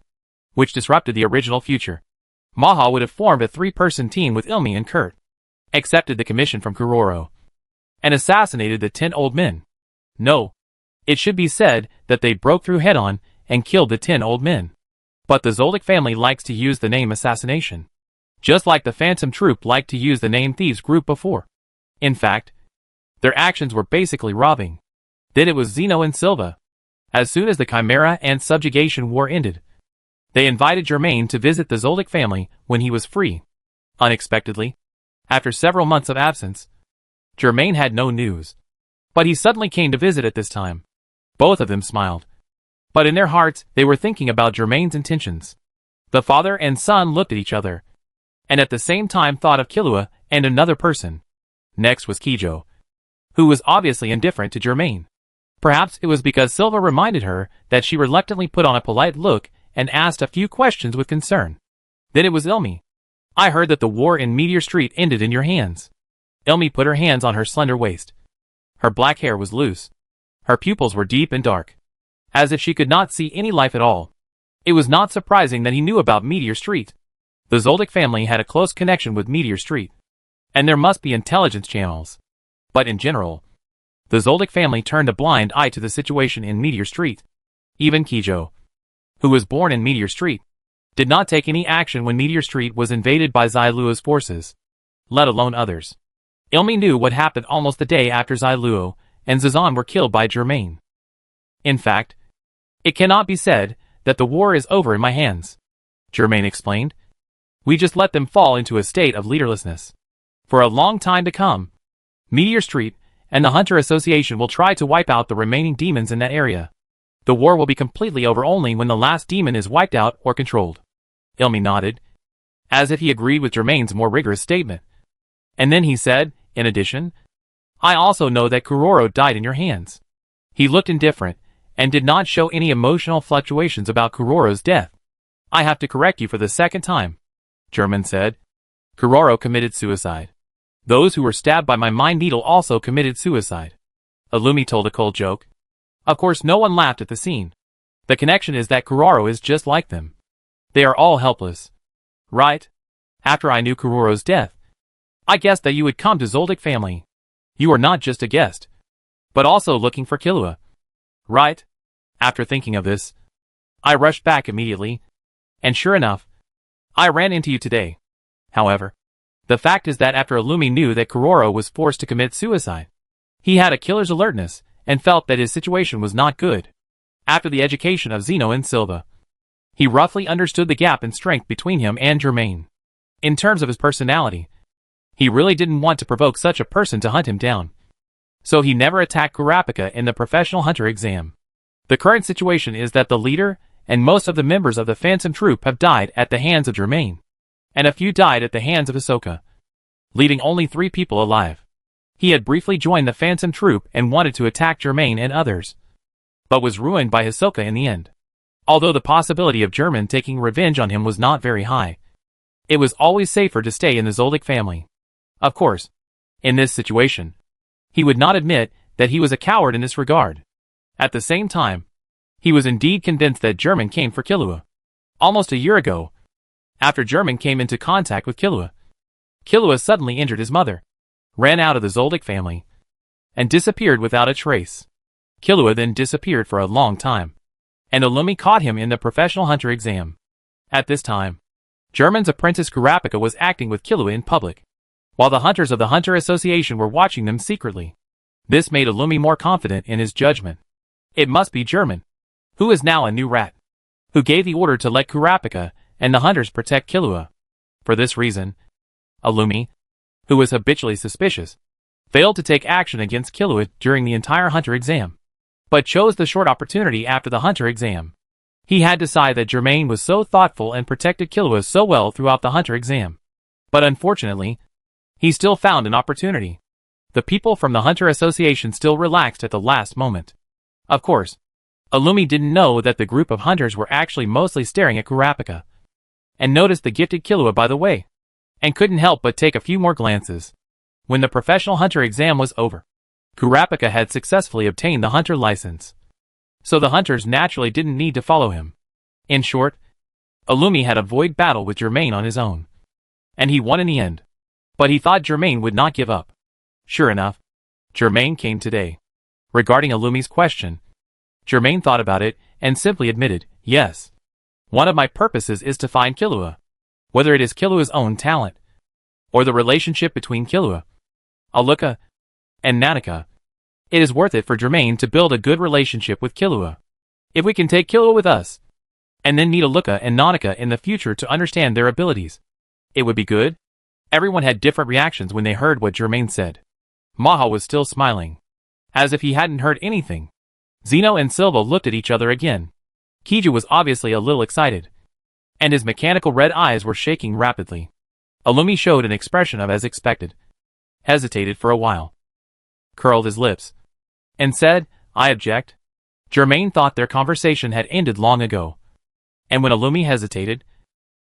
which disrupted the original future, Maha would have formed a 3-person team with Ilmi and Kurt, accepted the commission from Kuroro, and assassinated the 10 old men. No, it should be said that they broke through head-on and killed the 10 old men. But the Zoldyck family likes to use the name assassination, just like the Phantom Troop liked to use the name Thieves Group before. In fact, their actions were basically robbing. Then it was Zeno and Silva. As soon as the Chimera and Subjugation War ended, they invited Germain to visit the Zoldyck family when he was free. Unexpectedly, after several months of absence, Germain had no news, but he suddenly came to visit at this time. Both of them smiled, but in their hearts they were thinking about Germain's intentions. The father and son looked at each other, and at the same time thought of Killua and another person. Next was Kijo, who was obviously indifferent to Germain. Perhaps it was because Silva reminded her that she reluctantly put on a polite look and asked a few questions with concern. Then it was Ilmi. "I heard that the war in Meteor Street ended in your hands." Ilmi put her hands on her slender waist. Her black hair was loose. Her pupils were deep and dark, as if she could not see any life at all. It was not surprising that he knew about Meteor Street. The Zoldyck family had a close connection with Meteor Street, and there must be intelligence channels. But in general, the Zoldyck family turned a blind eye to the situation in Meteor Street. Even Kijo, who was born in Meteor Street, did not take any action when Meteor Street was invaded by Zailuo's forces, let alone others. Ilmi knew what happened almost the day after Zailuo and Zazan were killed by Germain. "In fact, it cannot be said that the war is over in my hands," Germain explained. "We just let them fall into a state of leaderlessness. For a long time to come, Meteor Street and the Hunter Association will try to wipe out the remaining demons in that area. The war will be completely over only when the last demon is wiped out or controlled." Ilmi nodded, as if he agreed with Germain's more rigorous statement. And then he said, "In addition, I also know that Kuroro died in your hands." He looked indifferent, and did not show any emotional fluctuations about Kuroro's death. "I have to correct you for the second time," Germain said. "Kuroro committed suicide. Those who were stabbed by my mind needle also committed suicide." Illumi told a cold joke. Of course no one laughed at the scene. The connection is that Kuroro is just like them. They are all helpless. Right? After I knew Kuroro's death, I guessed that you would come to Zoldyck family. You are not just a guest, but also looking for Killua. Right? After thinking of this, I rushed back immediately, and sure enough, I ran into you today. However, the fact is that after Illumi knew that Kuroro was forced to commit suicide, he had a killer's alertness and felt that his situation was not good. After the education of Zeno and Silva, he roughly understood the gap in strength between him and Germain. In terms of his personality, he really didn't want to provoke such a person to hunt him down. So he never attacked Kurapika in the professional hunter exam. The current situation is that the leader and most of the members of the Phantom Troop have died at the hands of Germain, and a few died at the hands of Hisoka, leaving only 3 people alive. He had briefly joined the Phantom Troop and wanted to attack Germain and others, but was ruined by Hisoka in the end. Although the possibility of Germain taking revenge on him was not very high, it was always safer to stay in the Zoldyck family. Of course, in this situation, he would not admit that he was a coward in this regard. At the same time, he was indeed convinced that Germain came for Killua. Almost a year ago, after Germain came into contact with Killua, Killua suddenly injured his mother, ran out of the Zoldyck family, and disappeared without a trace. Killua then disappeared for a long time, and Illumi caught him in the professional hunter exam. At this time, Germain's apprentice Kurapika was acting with Killua in public, while the hunters of the Hunter Association were watching them secretly. This made Illumi more confident in his judgment. It must be Germain, who is now a new rat, who gave the order to let Kurapika and the hunters protect Killua. For this reason, Illumi, who was habitually suspicious, failed to take action against Killua during the entire hunter exam, but chose the short opportunity after the hunter exam. He had decided that Germain was so thoughtful and protected Killua so well throughout the hunter exam. But unfortunately, he still found an opportunity. The people from the Hunter Association still relaxed at the last moment. Of course, Illumi didn't know that the group of hunters were actually mostly staring at Kurapika, and noticed the gifted Killua by the way, and couldn't help but take a few more glances. When the professional hunter exam was over, Kurapika had successfully obtained the hunter license, so the hunters naturally didn't need to follow him. In short, Illumi had a void battle with Germain on his own, and he won in the end. But he thought Germain would not give up. Sure enough, Germain came today. Regarding Illumi's question, Germain thought about it and simply admitted, yes. One of my purposes is to find Killua. Whether it is Killua's own talent, or the relationship between Killua, Aluka, and Nanika, it is worth it for Germain to build a good relationship with Killua. If we can take Killua with us, and then meet Aluka and Nanika in the future to understand their abilities, it would be good. Everyone had different reactions when they heard what Germain said. Maha was still smiling, as if he hadn't heard anything. Zeno and Silva looked at each other again. Kiju was obviously a little excited, and his mechanical red eyes were shaking rapidly. Illumi showed an expression of as expected, hesitated for a while, curled his lips, and said, I object. Germain thought their conversation had ended long ago, and when Illumi hesitated,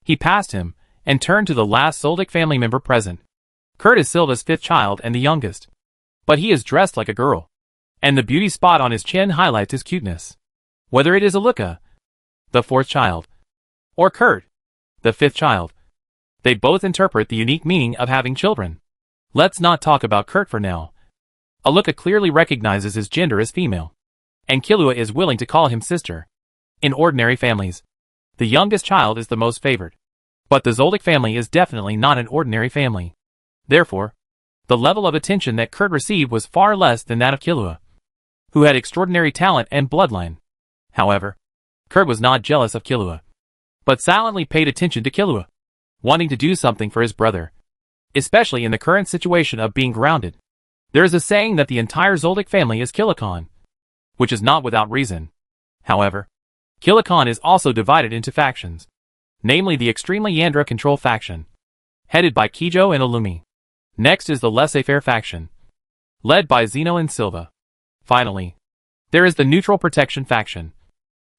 he passed him, and turned to the last Zoldyck family member present. Kurt is Silva's 5th child and the youngest, but he is dressed like a girl, and the beauty spot on his chin highlights his cuteness. Whether it is Aluka, the 4th child, or Kurt, the 5th child, they both interpret the unique meaning of having children. Let's not talk about Kurt for now. Aluka clearly recognizes his gender as female, and Killua is willing to call him sister. In ordinary families, the youngest child is the most favored. But the Zoldyck family is definitely not an ordinary family. Therefore, the level of attention that Kurt received was far less than that of Killua, who had extraordinary talent and bloodline. However, Kurt was not jealous of Killua, but silently paid attention to Killua, wanting to do something for his brother, especially in the current situation of being grounded. There is a saying that the entire Zoldyck family is Killikon, which is not without reason. However, Killikon is also divided into factions, namely the extremely Yandra control faction, headed by Kijo and Illumi. Next is the laissez-faire faction, led by Zeno and Silva. Finally, there is the neutral protection faction,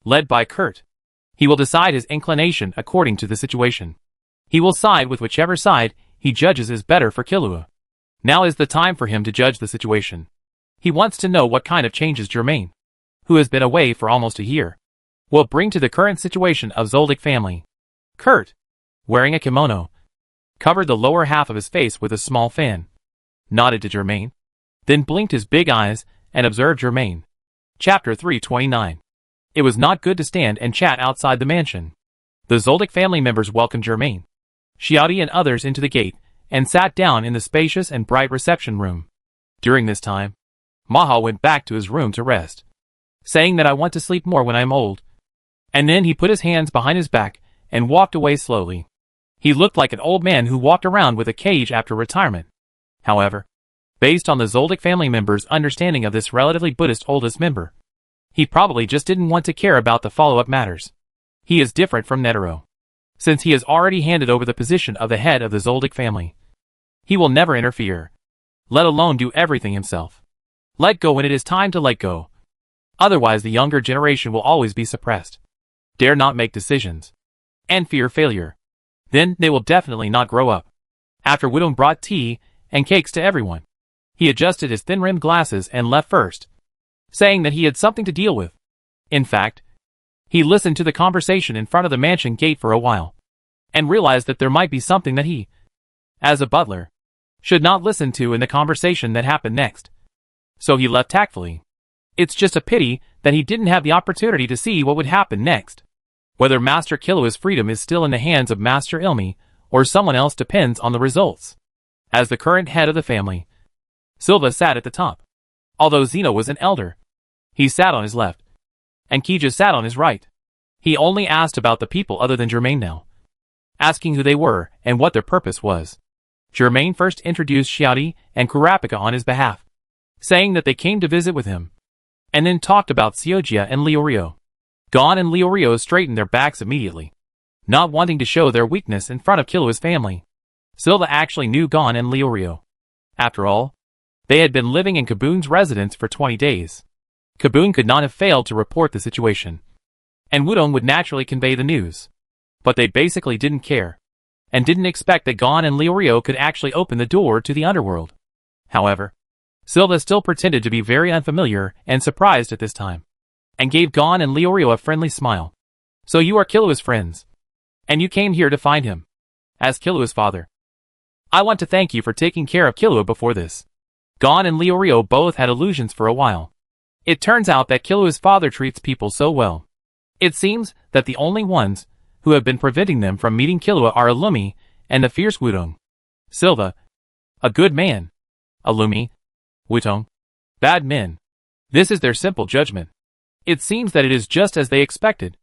led by Kurt. He will decide his inclination according to the situation. He will side with whichever side he judges is better for Killua. Now is the time for him to judge the situation. He wants to know what kind of changes Germain, who has been away for almost a year, will bring to the current situation of Zoldyck family. Kurt, wearing a kimono, covered the lower half of his face with a small fan, nodded to Germain, then blinked his big eyes and observed Germain. Chapter 329. It was not good to stand and chat outside the mansion. The Zoldyck family members welcomed Germain, Xiaodi and others into the gate, and sat down in the spacious and bright reception room. During this time, Maha went back to his room to rest, saying that I want to sleep more when I am old. And then he put his hands behind his back and walked away slowly. He looked like an old man who walked around with a cage after retirement. However, based on the Zoldyck family member's understanding of this relatively Buddhist oldest member, he probably just didn't want to care about the follow-up matters. He is different from Netero, since he has already handed over the position of the head of the Zoldyck family. He will never interfere, let alone do everything himself. Let go when it is time to let go. Otherwise the younger generation will always be suppressed, dare not make decisions, and fear failure. Then they will definitely not grow up. After Wudong brought tea and cakes to everyone, he adjusted his thin-rimmed glasses and left first, saying that he had something to deal with. In fact, he listened to the conversation in front of the mansion gate for a while, and realized that there might be something that he, as a butler, should not listen to in the conversation that happened next. So he left tactfully. It's just a pity that he didn't have the opportunity to see what would happen next. Whether Master Killua's freedom is still in the hands of Master Ilmi, or someone else depends on the results. As the current head of the family, Silva sat at the top. Although Zeno was an elder, he sat on his left, and Kija sat on his right. He only asked about the people other than Germain now, asking who they were and what their purpose was. Germain first introduced Xiaodi and Kurapika on his behalf, saying that they came to visit with him, and then talked about Xiojia and Leorio. Gon and Leorio straightened their backs immediately, not wanting to show their weakness in front of Killua's family. Silva actually knew Gon and Leorio. After all, they had been living in Kaboon's residence for 20 days. Kaboon could not have failed to report the situation, and Wudong would naturally convey the news. But they basically didn't care, and didn't expect that Gon and Leorio could actually open the door to the underworld. However, Silva still pretended to be very unfamiliar and surprised at this time, and gave Gon and Leorio a friendly smile. So you are Killua's friends, and you came here to find him. As Killua's father, I want to thank you for taking care of Killua before this. Gon and Leorio both had illusions for a while. It turns out that Killua's father treats people so well. It seems that the only ones who have been preventing them from meeting Killua are Illumi and the fierce Wudong. Silva, a good man. Illumi, Wudong, bad men. This is their simple judgment. It seems that it is just as they expected.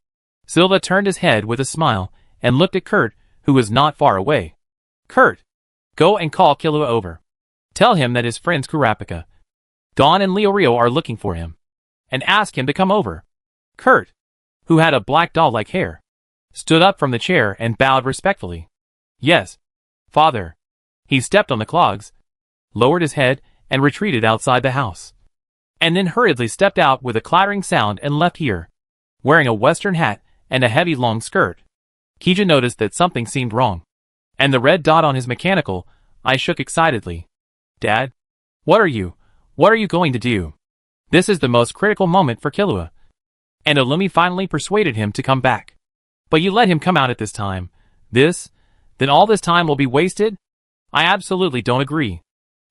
Silva turned his head with a smile and looked at Kurt, who was not far away. Kurt, go and call Killua over. Tell him that his friends Kurapika, Gon and Leorio are looking for him, and ask him to come over. Kurt, who had a black doll-like hair, stood up from the chair and bowed respectfully. Yes, father. He stepped on the clogs, lowered his head, and retreated outside the house, and then hurriedly stepped out with a clattering sound and left here, wearing a western hat and a heavy long skirt. Kija noticed that something seemed wrong, and the red dot on his mechanical eye shook excitedly. Dad? What are you going to do? This is the most critical moment for Killua. And Illumi finally persuaded him to come back. But you let him come out at this time. Then all this time will be wasted? I absolutely don't agree.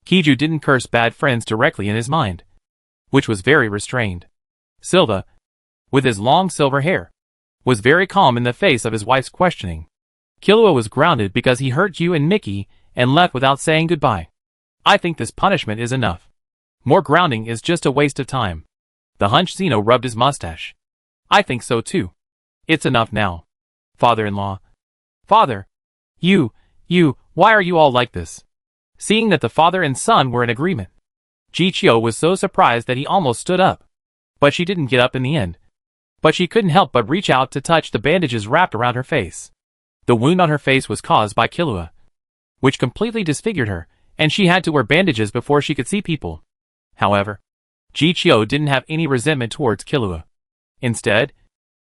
Kiju didn't curse bad friends directly in his mind, which was very restrained. Silva, with his long silver hair, was very calm in the face of his wife's questioning. Killua was grounded because he hurt you and Mickey and left without saying goodbye. I think this punishment is enough. More grounding is just a waste of time. The hunch Zeno rubbed his mustache. I think so too. It's enough now. Father-in-law. Father. Why are you all like this? Seeing that the father and son were in agreement, Jichio was so surprised that he almost stood up. But she didn't get up in the end. But she couldn't help but reach out to touch the bandages wrapped around her face. The wound on her face was caused by Killua, which completely disfigured her, and she had to wear bandages before she could see people. However, Jichio didn't have any resentment towards Killua. Instead,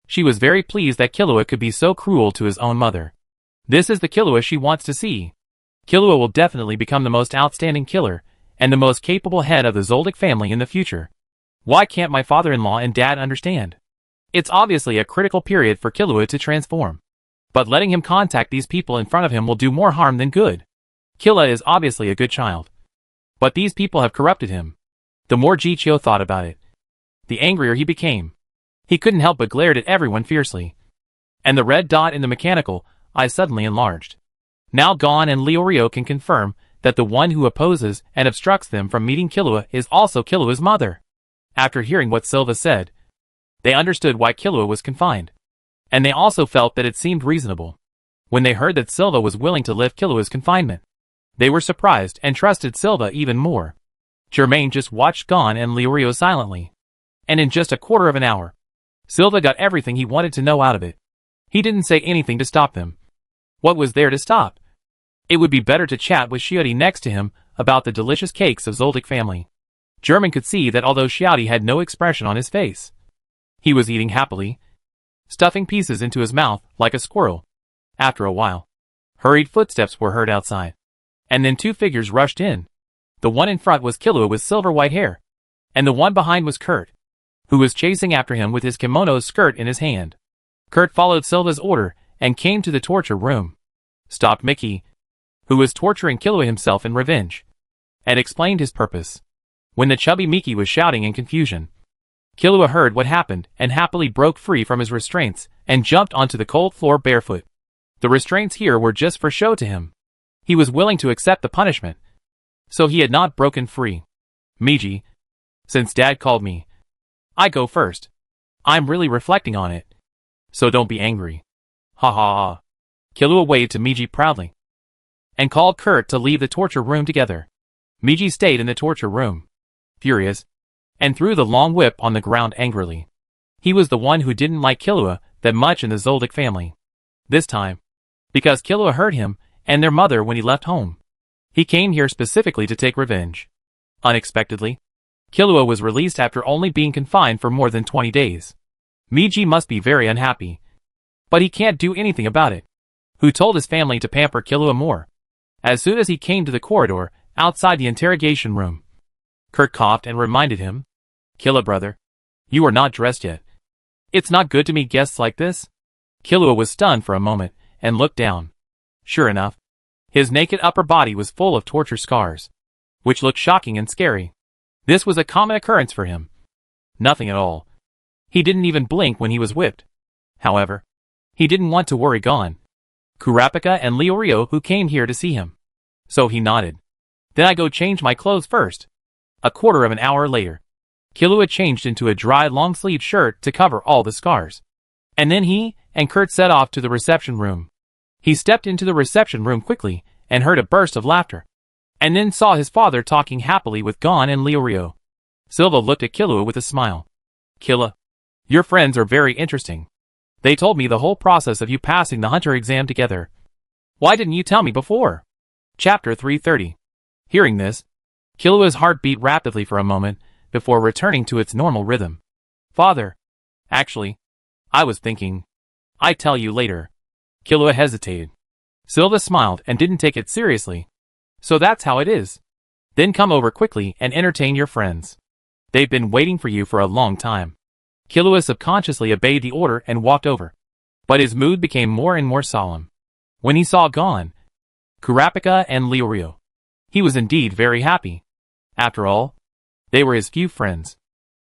she was very pleased that Killua could be so cruel to his own mother. This is the Killua she wants to see. Killua will definitely become the most outstanding killer, and the most capable head of the Zoldyck family in the future. Why can't my father-in-law and dad understand? It's obviously a critical period for Killua to transform. But letting him contact these people in front of him will do more harm than good. Killua is obviously a good child, but these people have corrupted him. The more Jichio thought about it, the angrier he became. He couldn't help but glared at everyone fiercely. And the red dot in the mechanical eye suddenly enlarged. Now Gon and Leorio can confirm that the one who opposes and obstructs them from meeting Killua is also Killua's mother. After hearing what Silva said, they understood why Killua was confined. And they also felt that it seemed reasonable. When they heard that Silva was willing to lift Killua's confinement, they were surprised and trusted Silva even more. Germain just watched Gon and Leorio silently. And in just a quarter of an hour, Silva got everything he wanted to know out of it. He didn't say anything to stop them. What was there to stop? It would be better to chat with Xiaodi next to him about the delicious cakes of Zoldyck family. German could see that although Xiaodi had no expression on his face, he was eating happily, stuffing pieces into his mouth like a squirrel. After a while, hurried footsteps were heard outside. And then two figures rushed in. The one in front was Killua with silver-white hair, and the one behind was Kurt, who was chasing after him with his kimono skirt in his hand. Kurt followed Silva's order and came to the torture room, stopped Mickey, who was torturing Killua himself in revenge, and explained his purpose. When the chubby Mickey was shouting in confusion, Killua heard what happened and happily broke free from his restraints and jumped onto the cold floor barefoot. The restraints here were just for show to him. He was willing to accept the punishment, so he had not broken free. Miji, since Dad called me, I go first. I'm really reflecting on it, so don't be angry. Ha ha ha. Killua waved to Miji proudly, and called Kurt to leave the torture room together. Miji stayed in the torture room, furious, and threw the long whip on the ground angrily. He was the one who didn't like Killua that much in the Zoldyck family. This time, because Killua hurt him and their mother when he left home, he came here specifically to take revenge. Unexpectedly, Killua was released after only being confined for more than 20 days. Miji must be very unhappy, but he can't do anything about it. Who told his family to pamper Killua more? As soon as he came to the corridor outside the interrogation room, Kurt coughed and reminded him, Killua brother, you are not dressed yet. It's not good to meet guests like this. Killua was stunned for a moment and looked down. Sure enough, his naked upper body was full of torture scars, which looked shocking and scary. This was a common occurrence for him. Nothing at all. He didn't even blink when he was whipped. However, he didn't want to worry Gon, Kurapika and Leorio who came here to see him. So he nodded. Then I go change my clothes first. A quarter of an hour later, Killua changed into a dry long-sleeved shirt to cover all the scars. And then he and Kurt set off to the reception room. He stepped into the reception room quickly and heard a burst of laughter, and then saw his father talking happily with Gon and Leorio. Silva looked at Killua with a smile. Killua, your friends are very interesting. They told me the whole process of you passing the hunter exam together. Why didn't you tell me before? Chapter 330. Hearing this, Killua's heart beat rapidly for a moment before returning to its normal rhythm. Father, actually, I was thinking, I'd tell you later. Killua hesitated. Silva smiled and didn't take it seriously. So that's how it is. Then come over quickly and entertain your friends. They've been waiting for you for a long time. Killua subconsciously obeyed the order and walked over. But his mood became more and more solemn. When he saw Gon, Kurapika and Leorio, he was indeed very happy. After all, they were his few friends.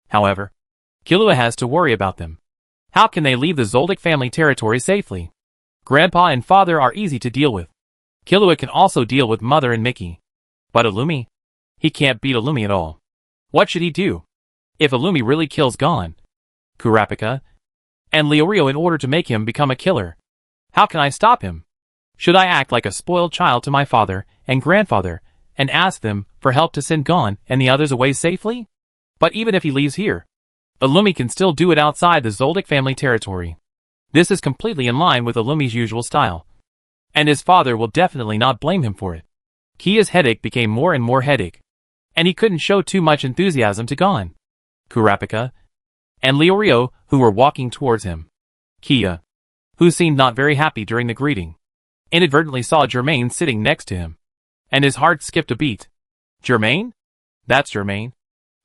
However, Killua has to worry about them. How can they leave the Zoldyck family territory safely? Grandpa and father are easy to deal with. Killua can also deal with Mother and Mickey. But Illumi? He can't beat Illumi at all. What should he do? If Illumi really kills Gon, Kurapika, and Leorio in order to make him become a killer, how can I stop him? Should I act like a spoiled child to my father and grandfather and ask them for help to send Gon and the others away safely? But even if he leaves here, Illumi can still do it outside the Zoldyck family territory. This is completely in line with Illumi's usual style, and his father will definitely not blame him for it. Kia's headache became more and more headache, and he couldn't show too much enthusiasm to Gon, Kurapika, and Leorio who were walking towards him. Kia, who seemed not very happy during the greeting, inadvertently saw Germain sitting next to him, and his heart skipped a beat. Germain? That's Germain.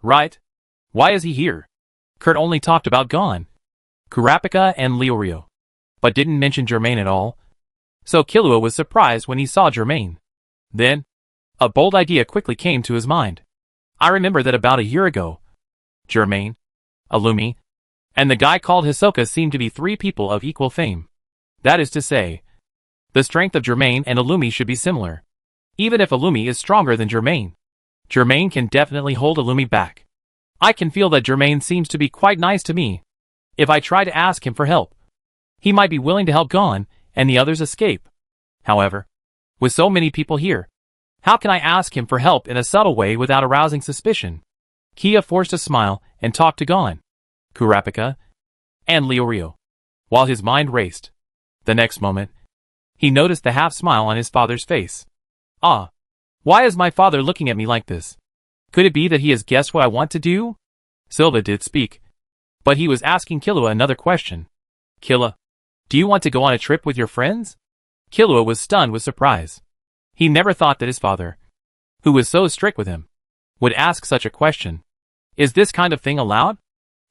Right. Why is he here? Kurt only talked about Gon, Kurapika and Leorio, but didn't mention Germain at all. So Killua was surprised when he saw Germain. Then, a bold idea quickly came to his mind. I remember that about a year ago, Germain, Illumi, and the guy called Hisoka seemed to be three people of equal fame. That is to say, the strength of Germain and Illumi should be similar. Even if Illumi is stronger than Germain, Germain can definitely hold Illumi back. I can feel that Germain seems to be quite nice to me. If I try to ask him for help, he might be willing to help Gon and the others escape. However, with so many people here, how can I ask him for help in a subtle way without arousing suspicion? Kia forced a smile and talked to Gon, Kurapika, and Leorio, while his mind raced. The next moment, he noticed the half-smile on his father's face. Ah, why is my father looking at me like this? Could it be that he has guessed what I want to do? Silva did speak, but he was asking Killua another question. Killa, do you want to go on a trip with your friends? Killua was stunned with surprise. He never thought that his father, who was so strict with him, would ask such a question. Is this kind of thing allowed?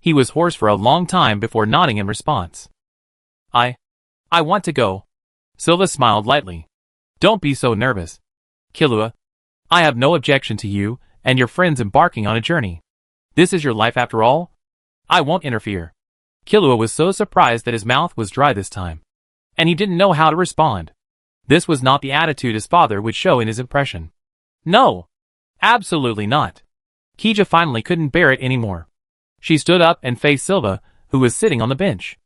He was hoarse for a long time before nodding in response. I want to go. Silva smiled lightly. Don't be so nervous. Killua, I have no objection to you and your friends embarking on a journey. This is your life after all. I won't interfere. Killua was so surprised that his mouth was dry this time, and he didn't know how to respond. This was not the attitude his father would show in his impression. No, absolutely not. Kija finally couldn't bear it anymore. She stood up and faced Silva, who was sitting on the bench.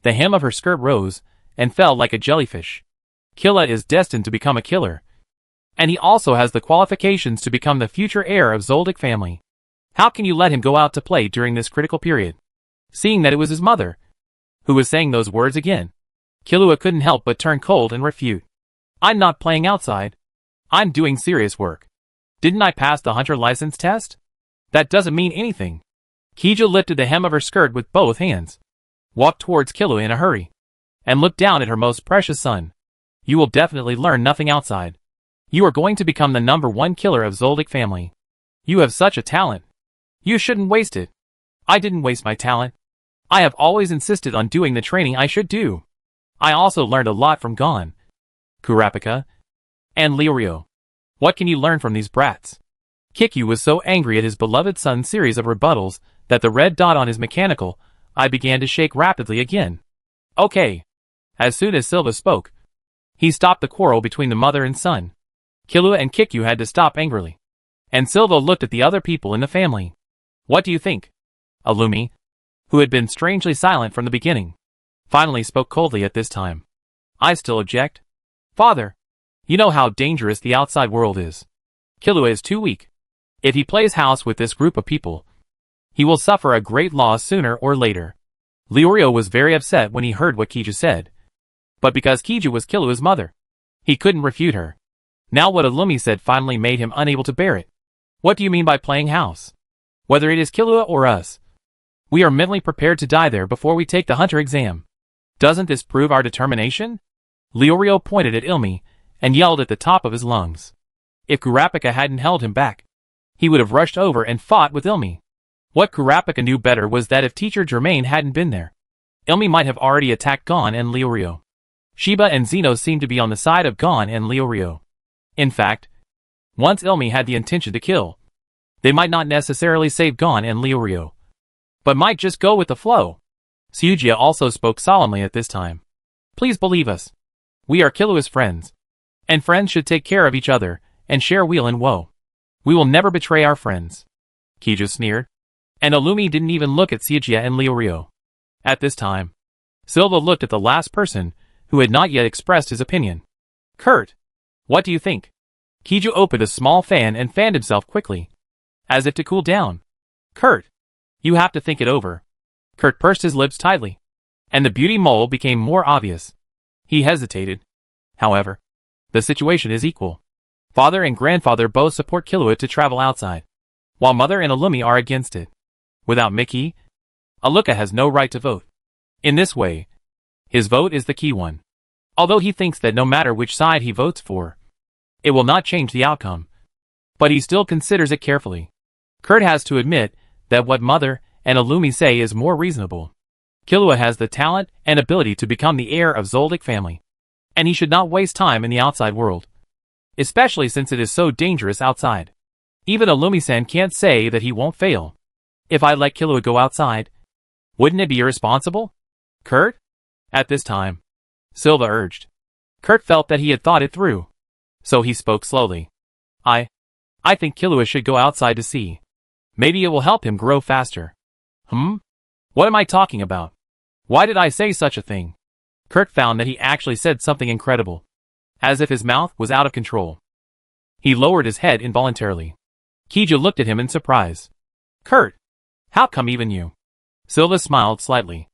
The hem of her skirt rose and fell like a jellyfish. Killa is destined to become a killer, and he also has the qualifications to become the future heir of Zoldyck family. How can you let him go out to play during this critical period? Seeing that it was his mother who was saying those words again, Killua couldn't help but turn cold and refute. I'm not playing outside. I'm doing serious work. Didn't I pass the hunter license test? That doesn't mean anything. Kija lifted the hem of her skirt with both hands, walked towards Killua in a hurry, and looked down at her most precious son. You will definitely learn nothing outside. You are going to become the #1 killer of Zoldyck family. You have such a talent. You shouldn't waste it. I didn't waste my talent. I have always insisted on doing the training I should do. I also learned a lot from Gon, Kurapika, and Leorio. What can you learn from these brats? Kikyu was so angry at his beloved son's series of rebuttals that the red dot on his mechanical eye began to shake rapidly again. Okay. As soon as Silva spoke, he stopped the quarrel between the mother and son. Killua and Kikyu had to stop angrily, and Silva looked at the other people in the family. What do you think? Illumi, who had been strangely silent from the beginning, finally spoke coldly at this time. I still object. Father, you know how dangerous the outside world is. Killua is too weak. If he plays house with this group of people, he will suffer a great loss sooner or later. Leorio was very upset when he heard what Kija said, but because Kija was Killua's mother, he couldn't refute her. Now what Illumi said finally made him unable to bear it. What do you mean by playing house? Whether it is Killua or us, we are mentally prepared to die there before we take the hunter exam. Doesn't this prove our determination? Leorio pointed at Illumi and yelled at the top of his lungs. If Kurapika hadn't held him back, he would have rushed over and fought with Illumi. What Kurapika knew better was that if Teacher Germain hadn't been there, Illumi might have already attacked Gon and Leorio. Shiba and Zeno seemed to be on the side of Gon and Leorio. In fact, once Illumi had the intention to kill, they might not necessarily save Gon and Leorio, but might just go with the flow. Suijia also spoke solemnly at this time. Please believe us. We are Killua's friends, and friends should take care of each other and share weal and woe. We will never betray our friends. Kija sneered, and Illumi didn't even look at Suijia and Leorio. At this time, Silva looked at the last person who had not yet expressed his opinion. Kurt, what do you think? Kiju opened a small fan and fanned himself quickly, as if to cool down. Kurt, you have to think it over. Kurt pursed his lips tightly, and the beauty mole became more obvious. He hesitated. However, the situation is equal. Father and grandfather both support Killua to travel outside, while mother and Illumi are against it. Without Mickey, Aluka has no right to vote. In this way, his vote is the key one. Although he thinks that no matter which side he votes for, it will not change the outcome, but he still considers it carefully. Kurt has to admit that what mother and Illumi say is more reasonable. Killua has the talent and ability to become the heir of Zoldyck family, and he should not waste time in the outside world, especially since it is so dangerous outside. Even Illumi-san can't say that he won't fail. If I let Killua go outside, wouldn't it be irresponsible? Kurt? At this time, Silva urged. Kurt felt that he had thought it through. So he spoke slowly. I think Killua should go outside to see. Maybe it will help him grow faster. What am I talking about? Why did I say such a thing? Kurt found that he actually said something incredible. As if his mouth was out of control. He lowered his head involuntarily. Kija looked at him in surprise. Kurt! How come even you? Silva smiled slightly.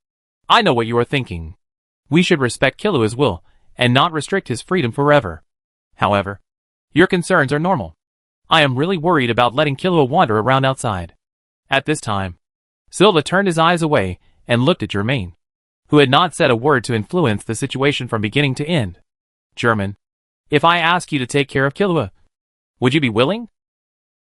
I know what you are thinking. We should respect Killua's will, and not restrict his freedom forever. However, your concerns are normal. I am really worried about letting Killua wander around outside. At this time, Silva turned his eyes away and looked at Germain, who had not said a word to influence the situation from beginning to end. German, if I ask you to take care of Killua, would you be willing?